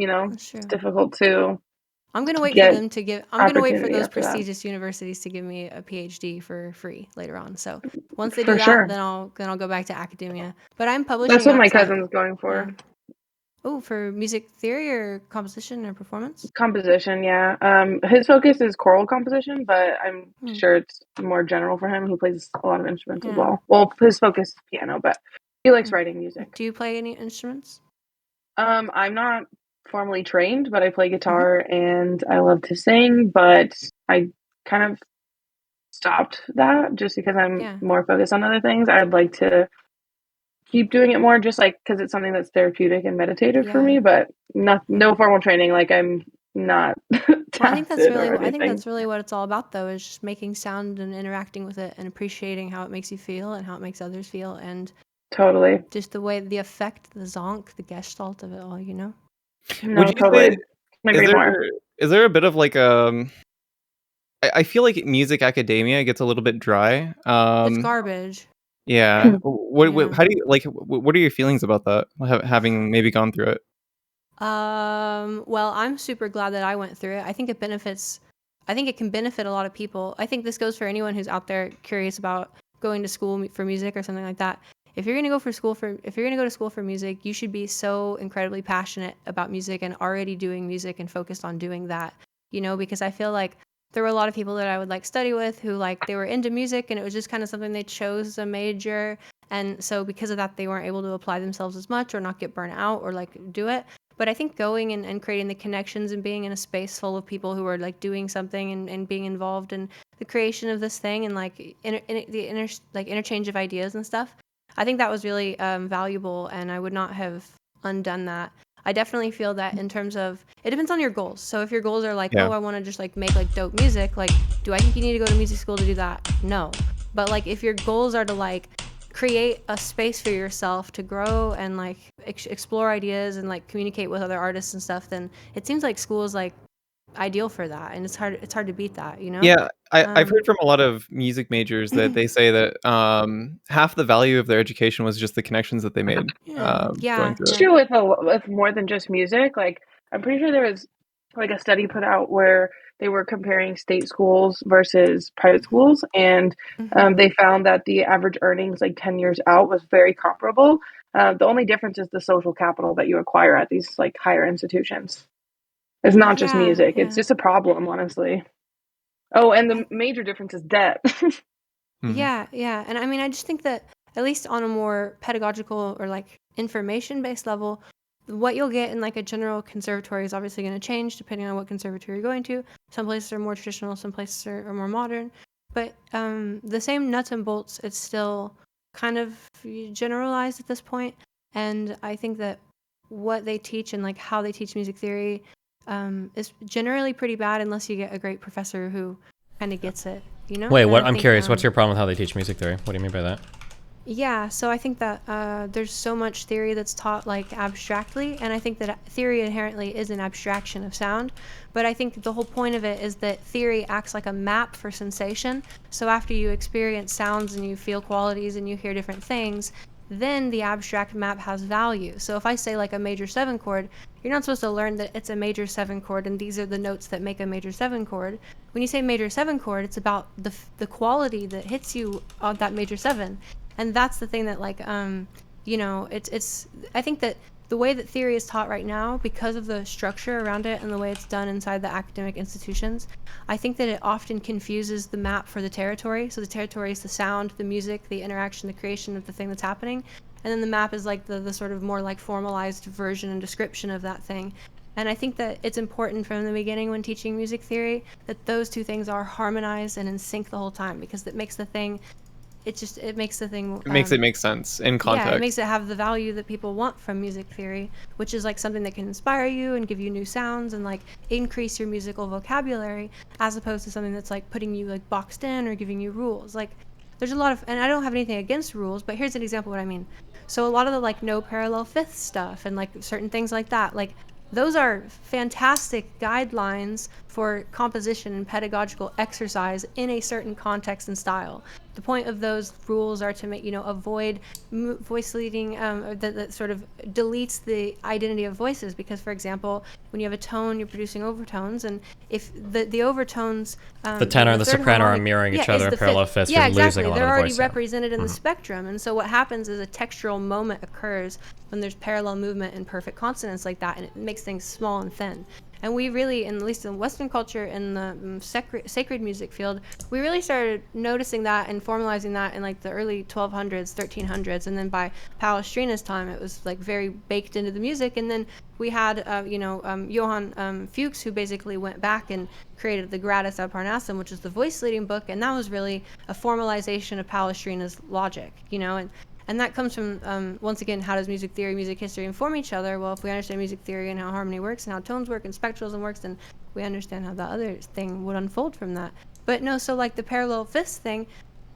difficult to I'm gonna wait for get them to give. I'm gonna wait for opportunity those after that. prestigious universities to give me a PhD for free later on. So once they For do that, sure. then I'll go back to academia. But I'm publishing That's what my outside. cousin's going for. Yeah. Oh, for music theory or composition or performance? Composition, yeah. His focus is choral composition, but I'm sure it's more general for him. He plays a lot of instruments as Yeah. well. Well, his focus is piano, but he likes writing music. Do you play any instruments? I'm not formally trained, but I play guitar and I love to sing, but I kind of stopped that just because I'm more focused on other things. I'd like to keep doing it more just like because it's something that's therapeutic and meditative for me, but no formal training. Like I'm not Well, I think that's talented really. or I think anything. that's really what it's all about, though, is just making sound and interacting with it and appreciating how it makes you feel and how it makes others feel, and Totally. just the way the effect, the zonk, the gestalt of it all. You know. No, Would you totally. say Couldn't is agree more. there a bit of like I feel like music academia gets a little bit dry. It's garbage. Yeah. What how do you like what are your feelings about that? Having maybe gone through it? Well, I'm super glad that I went through it. I think it benefits. I think it can benefit a lot of people. I think this goes for anyone who's out there curious about going to school for music or something like that. If you're gonna go to school for music, you should be so incredibly passionate about music and already doing music and focused on doing that. You know, because I feel like there were a lot of people that I would like study with who like they were into music and it was just kind of something they chose as a major, and so because of that they weren't able to apply themselves as much or not get burnt out or like do it. But I think going and creating the connections and being in a space full of people who are like doing something and being involved in the creation of this thing and like the interchange of ideas and stuff, I think that was really valuable, and I would not have undone that. I definitely feel that in terms of it depends on your goals. So if your goals are like, Yeah. oh, I want to just like make like dope music, like, do I think you need to go to music school to do that? No. But like if your goals are to like create a space for yourself to grow and like explore ideas and like communicate with other artists and stuff, then it seems like school is like ideal for that, and it's hard to beat that, you know. Yeah, I've heard from a lot of music majors that they say that half the value of their education was just the connections that they made going through It's it. true with more than just music. Like I'm pretty sure there was like a study put out where they were comparing state schools versus private schools, and they found that the average earnings like 10 years out was very comparable. The only difference is the social capital that you acquire at these like higher institutions. It's not just music. It's just a problem, honestly. Oh, and the major difference is debt. Yeah, and I mean, I just think that at least on a more pedagogical or like information-based level, what you'll get in like a general conservatory is obviously going to change depending on what conservatory you're going to. Some places are more traditional, some places are more modern, but the same nuts and bolts, it's still kind of generalized at this point. And I think that what they teach and like how they teach music theory is generally pretty bad unless you get a great professor who kind of gets it, you know? Wait, And what? I I'm think, curious. What's your problem with how they teach music theory? What do you mean by that? Yeah, so I think that there's so much theory that's taught like abstractly, and I think that theory inherently is an abstraction of sound, but I think the whole point of it is that theory acts like a map for sensation. So after you experience sounds and you feel qualities and you hear different things, then the abstract map has value. So if I say like a major 7 chord, you're not supposed to learn that it's a major 7 chord and these are the notes that make a major 7 chord. When you say major 7 chord, it's about the quality that hits you on that major 7. And that's the thing that like you know, it's I think that the way that theory is taught right now, because of the structure around it and the way it's done inside the academic institutions, I think that it often confuses the map for the territory. So the territory is the sound, the music, the interaction, the creation of the thing that's happening, and then the map is like the sort of more like formalized version and description of that thing. And I think that it's important from the beginning when teaching music theory that those two things are harmonized and in sync the whole time, because that makes the thing it makes the thing It makes it make sense in context. yeah, it makes it have the value that people want from music theory, which is like something that can inspire you and give you new sounds and like increase your musical vocabulary, as opposed to something that's like putting you like boxed in or giving you rules. Like there's a lot of, and I don't have anything against rules, but here's an example of what I mean. So a lot of the like no parallel fifth stuff and like certain things like that, like those are fantastic guidelines for composition and pedagogical exercise in a certain context and style. the point of those rules are to make, avoid voice leading, that sort of deletes the identity of voices. Because, for example, when you have a tone, you're producing overtones, and if the overtones, the tenor and the third soprano are harmonic, mirroring each is other the in parallel fifth. fifths, Yeah, you're exactly. losing a lot They're of the already voice. Yeah. represented in the spectrum, and so what happens is a textural moment occurs when there's parallel movement in perfect consonance like that, and it makes things small and thin. And we really, at least in Western culture, in the sacred music field, we really started noticing that and formalizing that in like the early 1200s, 1300s, and then by Palestrina's time, it was like very baked into the music. And then we had, Johann Fuchs, who basically went back and created the Gradus ad Parnassum, which is the voice leading book, and that was really a formalization of Palestrina's logic, and that comes from, once again, how does music theory, music history inform each other? Well, if we understand music theory and how harmony works and how tones work and spectralism works, then we understand how the other thing would unfold from that. But no, so like the parallel fifths thing,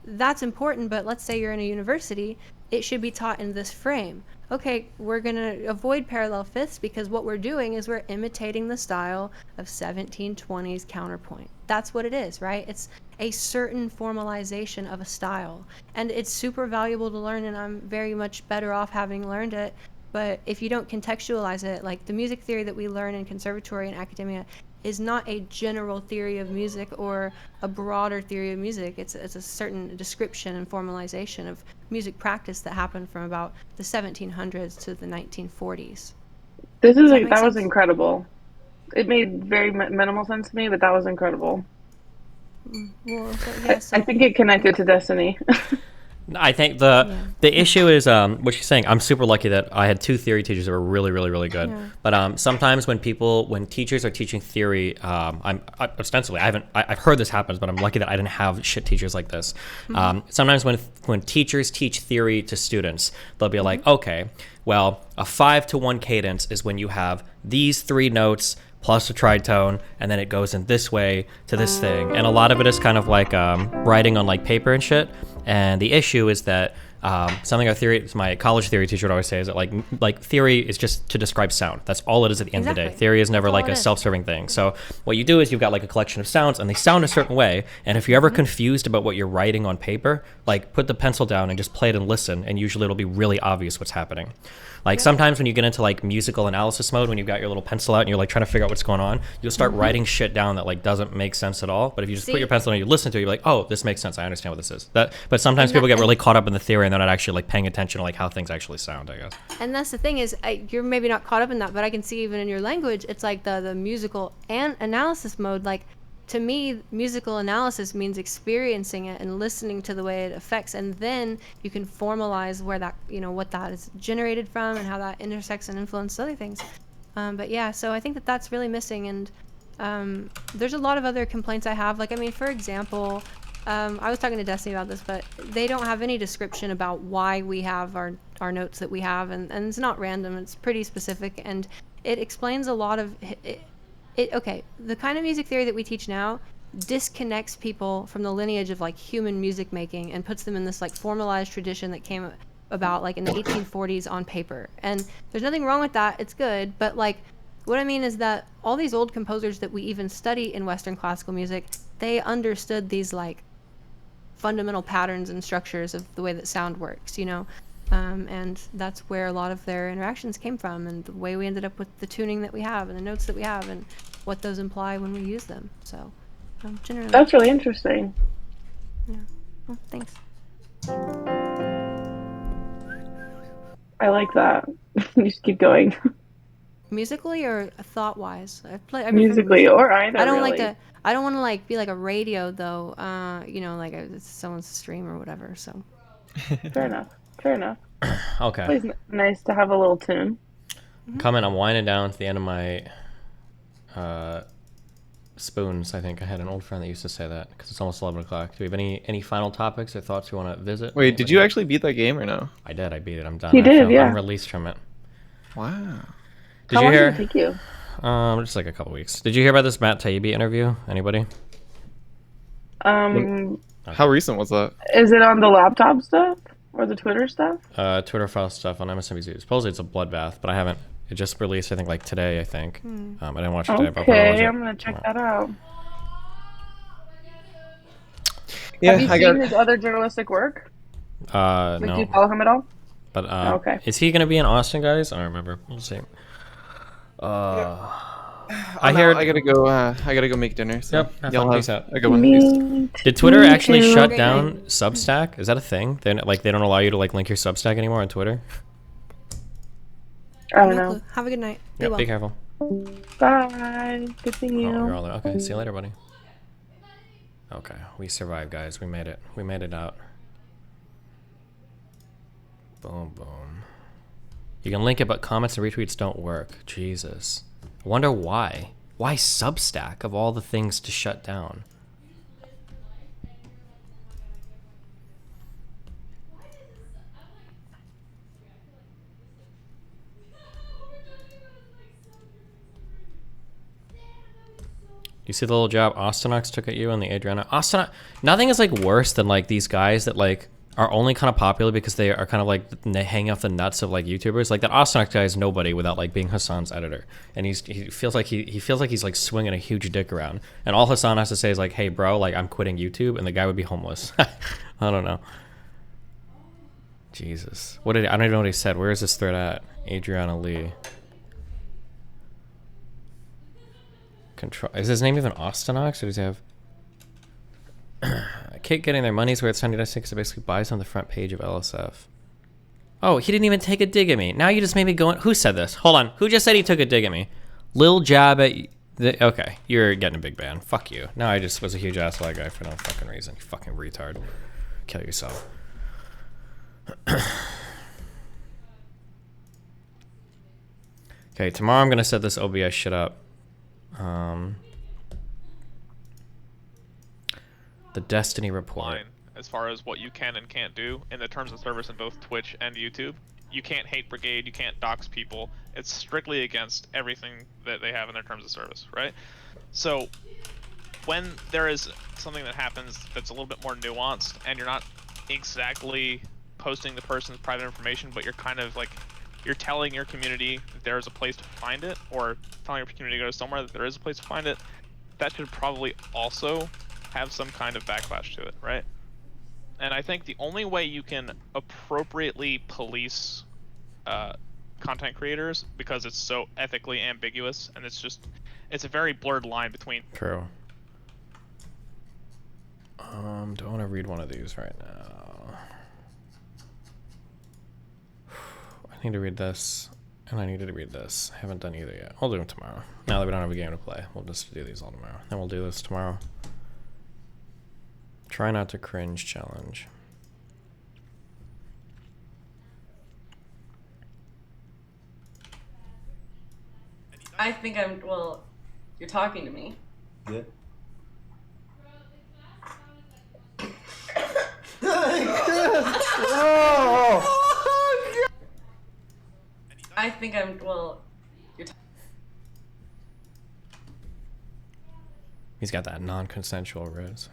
that's important, but let's say you're in a university, it should be taught in this frame. Okay, we're going to avoid parallel fifths because what we're doing is we're imitating the style of 1720s counterpoint. That's what it is, right? It's a certain formalization of a style. And it's super valuable to learn, and I'm very much better off having learned it. But if you don't contextualize it, like the music theory that we learn in conservatory and academia is not a general theory of music or a broader theory of music. It's a certain description and formalization of music practice that happened from about the 1700s to the 1940s. That was incredible. It made very minimal sense to me, but that was incredible. Well, yeah, I think it connected to Destiny. I think the issue is what she's saying. I'm super lucky that I had 2 theory teachers that were really, really, really good. Yeah. But sometimes when teachers are teaching theory, ostensibly I've heard this happens, but I'm lucky that I didn't have shit teachers like this. Mm-hmm. Sometimes when teachers teach theory to students, they'll be like, okay, well, a 5-to-1 cadence is when you have these 3 notes plus a tritone, and then it goes in this way to this thing. And a lot of it is kind of like writing on like paper and shit. And the issue is that something my college theory teacher would always say is that like theory is just to describe sound. That's all it is at the end of the day. Theory is never like a self-serving thing. So what you do is you've got like a collection of sounds, and they sound a certain way. And if you're ever confused about what you're writing on paper, like put the pencil down and just play it and listen, and usually it'll be really obvious what's happening. Like sometimes when you get into like musical analysis mode, when you've got your little pencil out and you're like trying to figure out what's going on, you'll start writing shit down that like doesn't make sense at all. But if you just put your pencil down and you listen to it, you're like, oh, this makes sense. I understand what this is. But sometimes people get really caught up in the theory and they're not actually like paying attention to like how things actually sound, I guess. And that's the thing is, you're maybe not caught up in that, but I can see even in your language, it's like the musical and analysis mode. Like to me, musical analysis means experiencing it and listening to the way it affects, and then you can formalize where that, what that is generated from and how that intersects and influences other things. But yeah, so I think that's really missing, and there's a lot of other complaints I have. Like, I mean, for example, I was talking to Destiny about this, but they don't have any description about why we have our notes that we have, and it's not random. It's pretty specific, and it explains a lot of okay, the kind of music theory that we teach now disconnects people from the lineage of like human music making and puts them in this like formalized tradition that came about like in the 1840s on paper. And there's nothing wrong with that. It's good. But like what I mean is that all these old composers that we even study in Western classical music, they understood these like fundamental patterns and structures of the way that sound works, and that's where a lot of their interactions came from, and the way we ended up with the tuning that we have and the notes that we have and what those imply when we use them. So generally that's really interesting. Yeah. Well, thanks. I like that. You just keep going. Musically or thought wise? Musically or either. I don't really. I don't want to like be like a radio though, like it's someone's stream or whatever, so Fair enough. Okay. It's always nice to have a little tune. I'm winding down to the end of my spoons. I think I had an old friend that used to say that because it's almost 11 o'clock. Do we have any final topics or thoughts you want to visit? Wait, did you actually beat that game or no? I did. I beat it. I'm done. You did, yeah. I'm released from it. Wow. Did you hear? How long did it take you? Just like a couple weeks. Did you hear about this Matt Taibbi interview? Anybody? How recent was that? Is it on the laptop stuff or the Twitter stuff? Twitter file stuff on MSNBC. Supposedly it's a bloodbath, but I haven't. It just released, I think, like today. I think. I didn't watch it today. Okay, I'm gonna check that out. Have you seen his other journalistic work? Like, do you No. follow him at all? But Okay. is he gonna be in Austin, guys? I don't remember. We'll see. I heard. I gotta go. I gotta go make dinner. So Yep. Have y'all fun. have Peace out. a good one. Me Did Twitter actually too. shut down Substack? Is that a thing? They they don't allow you to like link your Substack anymore on Twitter. I don't No know. clue. Have a good night. Be Yep. well. Be careful. Bye. Good seeing you. Oh, you're all there. Okay. See you later, buddy. Okay. We survived, guys. We made it. We made it out. Boom, boom. You can link it, but comments and retweets don't work. Jesus. I wonder why. Why Substack of all the things to shut down? You see the little jab Austinox took at you and the Adriana? Nothing is like worse than like these guys that like are only kind of popular because they are kind of like hanging off the nuts of like YouTubers. Like that Austinox guy is nobody without like being Hassan's editor, and he feels like he's like swinging a huge dick around, and all Hassan has to say is like, "Hey, bro, like I'm quitting YouTube," and the guy would be homeless. I don't know. Jesus, I don't even know what he said. Where is this thread at? Adriana Lee. Control. Is his name even Austinox, or does he have? I keep getting their money's worth. Sunday Destiny because it basically buys on the front page of LSF. Oh, he didn't even take a dig at me. Now you just made me go. Who said this? Hold on. Who just said he took a dig at me? Lil jab at. Okay, you're getting a big ban. Fuck you. Now I just was a huge asshole guy for no fucking reason. You fucking retard. Kill yourself. Okay, tomorrow I'm gonna set this OBS shit up. The Destiny report. As far as what you can and can't do in the terms of service in both Twitch and YouTube. You can't hate brigade, you can't dox people. It's strictly against everything that they have in their terms of service, right? So when there is something that happens that's a little bit more nuanced and you're not exactly posting the person's private information, but you're kind of like, you're telling your community that there's a place to find it, or telling your community to go somewhere that there is a place to find it, that should probably also have some kind of backlash to it, right? And I think the only way you can appropriately police content creators, because it's so ethically ambiguous, and it's a very blurred line between... True. Do I want to read one of these right now? I need to read this, and I needed to read this. I haven't done either yet. I'll do them tomorrow. Now that we don't have a game to play, we'll just do these all tomorrow. Then we'll do this tomorrow. Try not to cringe challenge. I think I'm, well, you're talking to me. Yeah. I think I'm, well, you're He's got that non-consensual riz.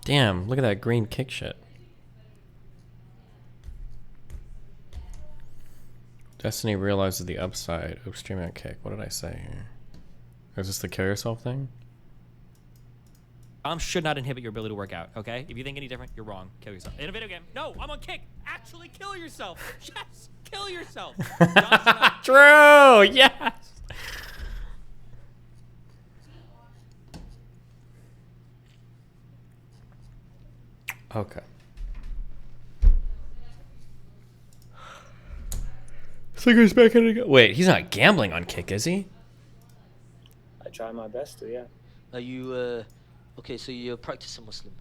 Damn, look at that green kick shit. Destiny realizes the upside of streaming a kick. What did I say here? Is this the kill yourself thing? Should not inhibit your ability to work out, okay? If you think any different, you're wrong. Kill yourself. In a video game. No, I'm on kick. Actually kill yourself. Yes, kill yourself. True, yes. Okay. Slinker's back in again. Wait, he's not gambling on kick, is he? I try my best to, yeah. Are you, okay, so you're a practicing Muslim?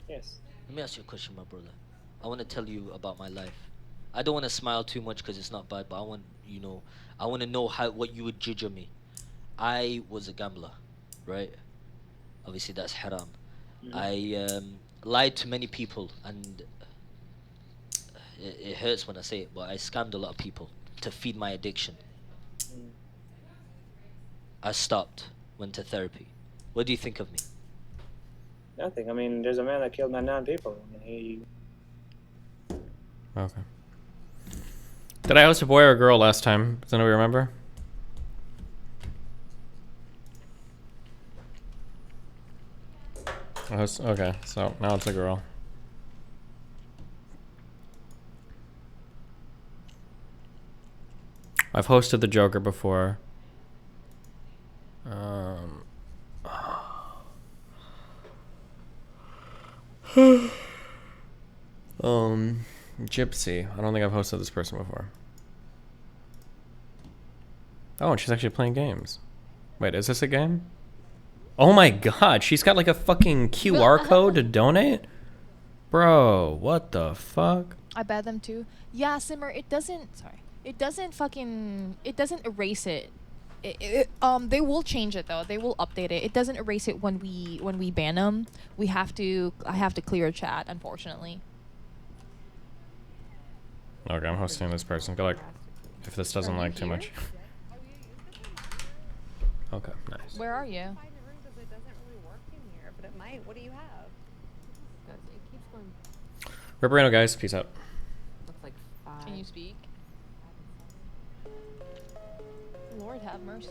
Yes. Let me ask you a question, my brother. I want to tell you about my life. I don't want to smile too much because it's not bad, but I want, I want to know what you would judge of me. I was a gambler, right? Obviously, that's haram. I lied to many people, and it hurts when I say it, but I scammed a lot of people to feed my addiction. I stopped, went to therapy. What do you think of me? Nothing. I mean, there's a man that killed 99 people. And he. Okay. Did I host a boy or a girl last time? Does anybody remember? Okay, so now it's a girl. I've hosted the Joker before. Gypsy. I don't think I've hosted this person before. Oh, and she's actually playing games. Wait, is this a game? Oh my god, she's got like a fucking QR code to donate? Bro, what the fuck? I bet them too. Yeah, Simmer, it doesn't, sorry. It doesn't erase it. They will change it though. They will update it. It doesn't erase it when we ban them. I have to clear chat, unfortunately. Okay, I'm hosting this person. Good luck. If this doesn't like too much. Okay, nice. Where are you? It doesn't really work in here, but it might. What do you have? It keeps going. Ripperino, guys. Peace out. Looks like 5. Can you speak? Lord have mercy.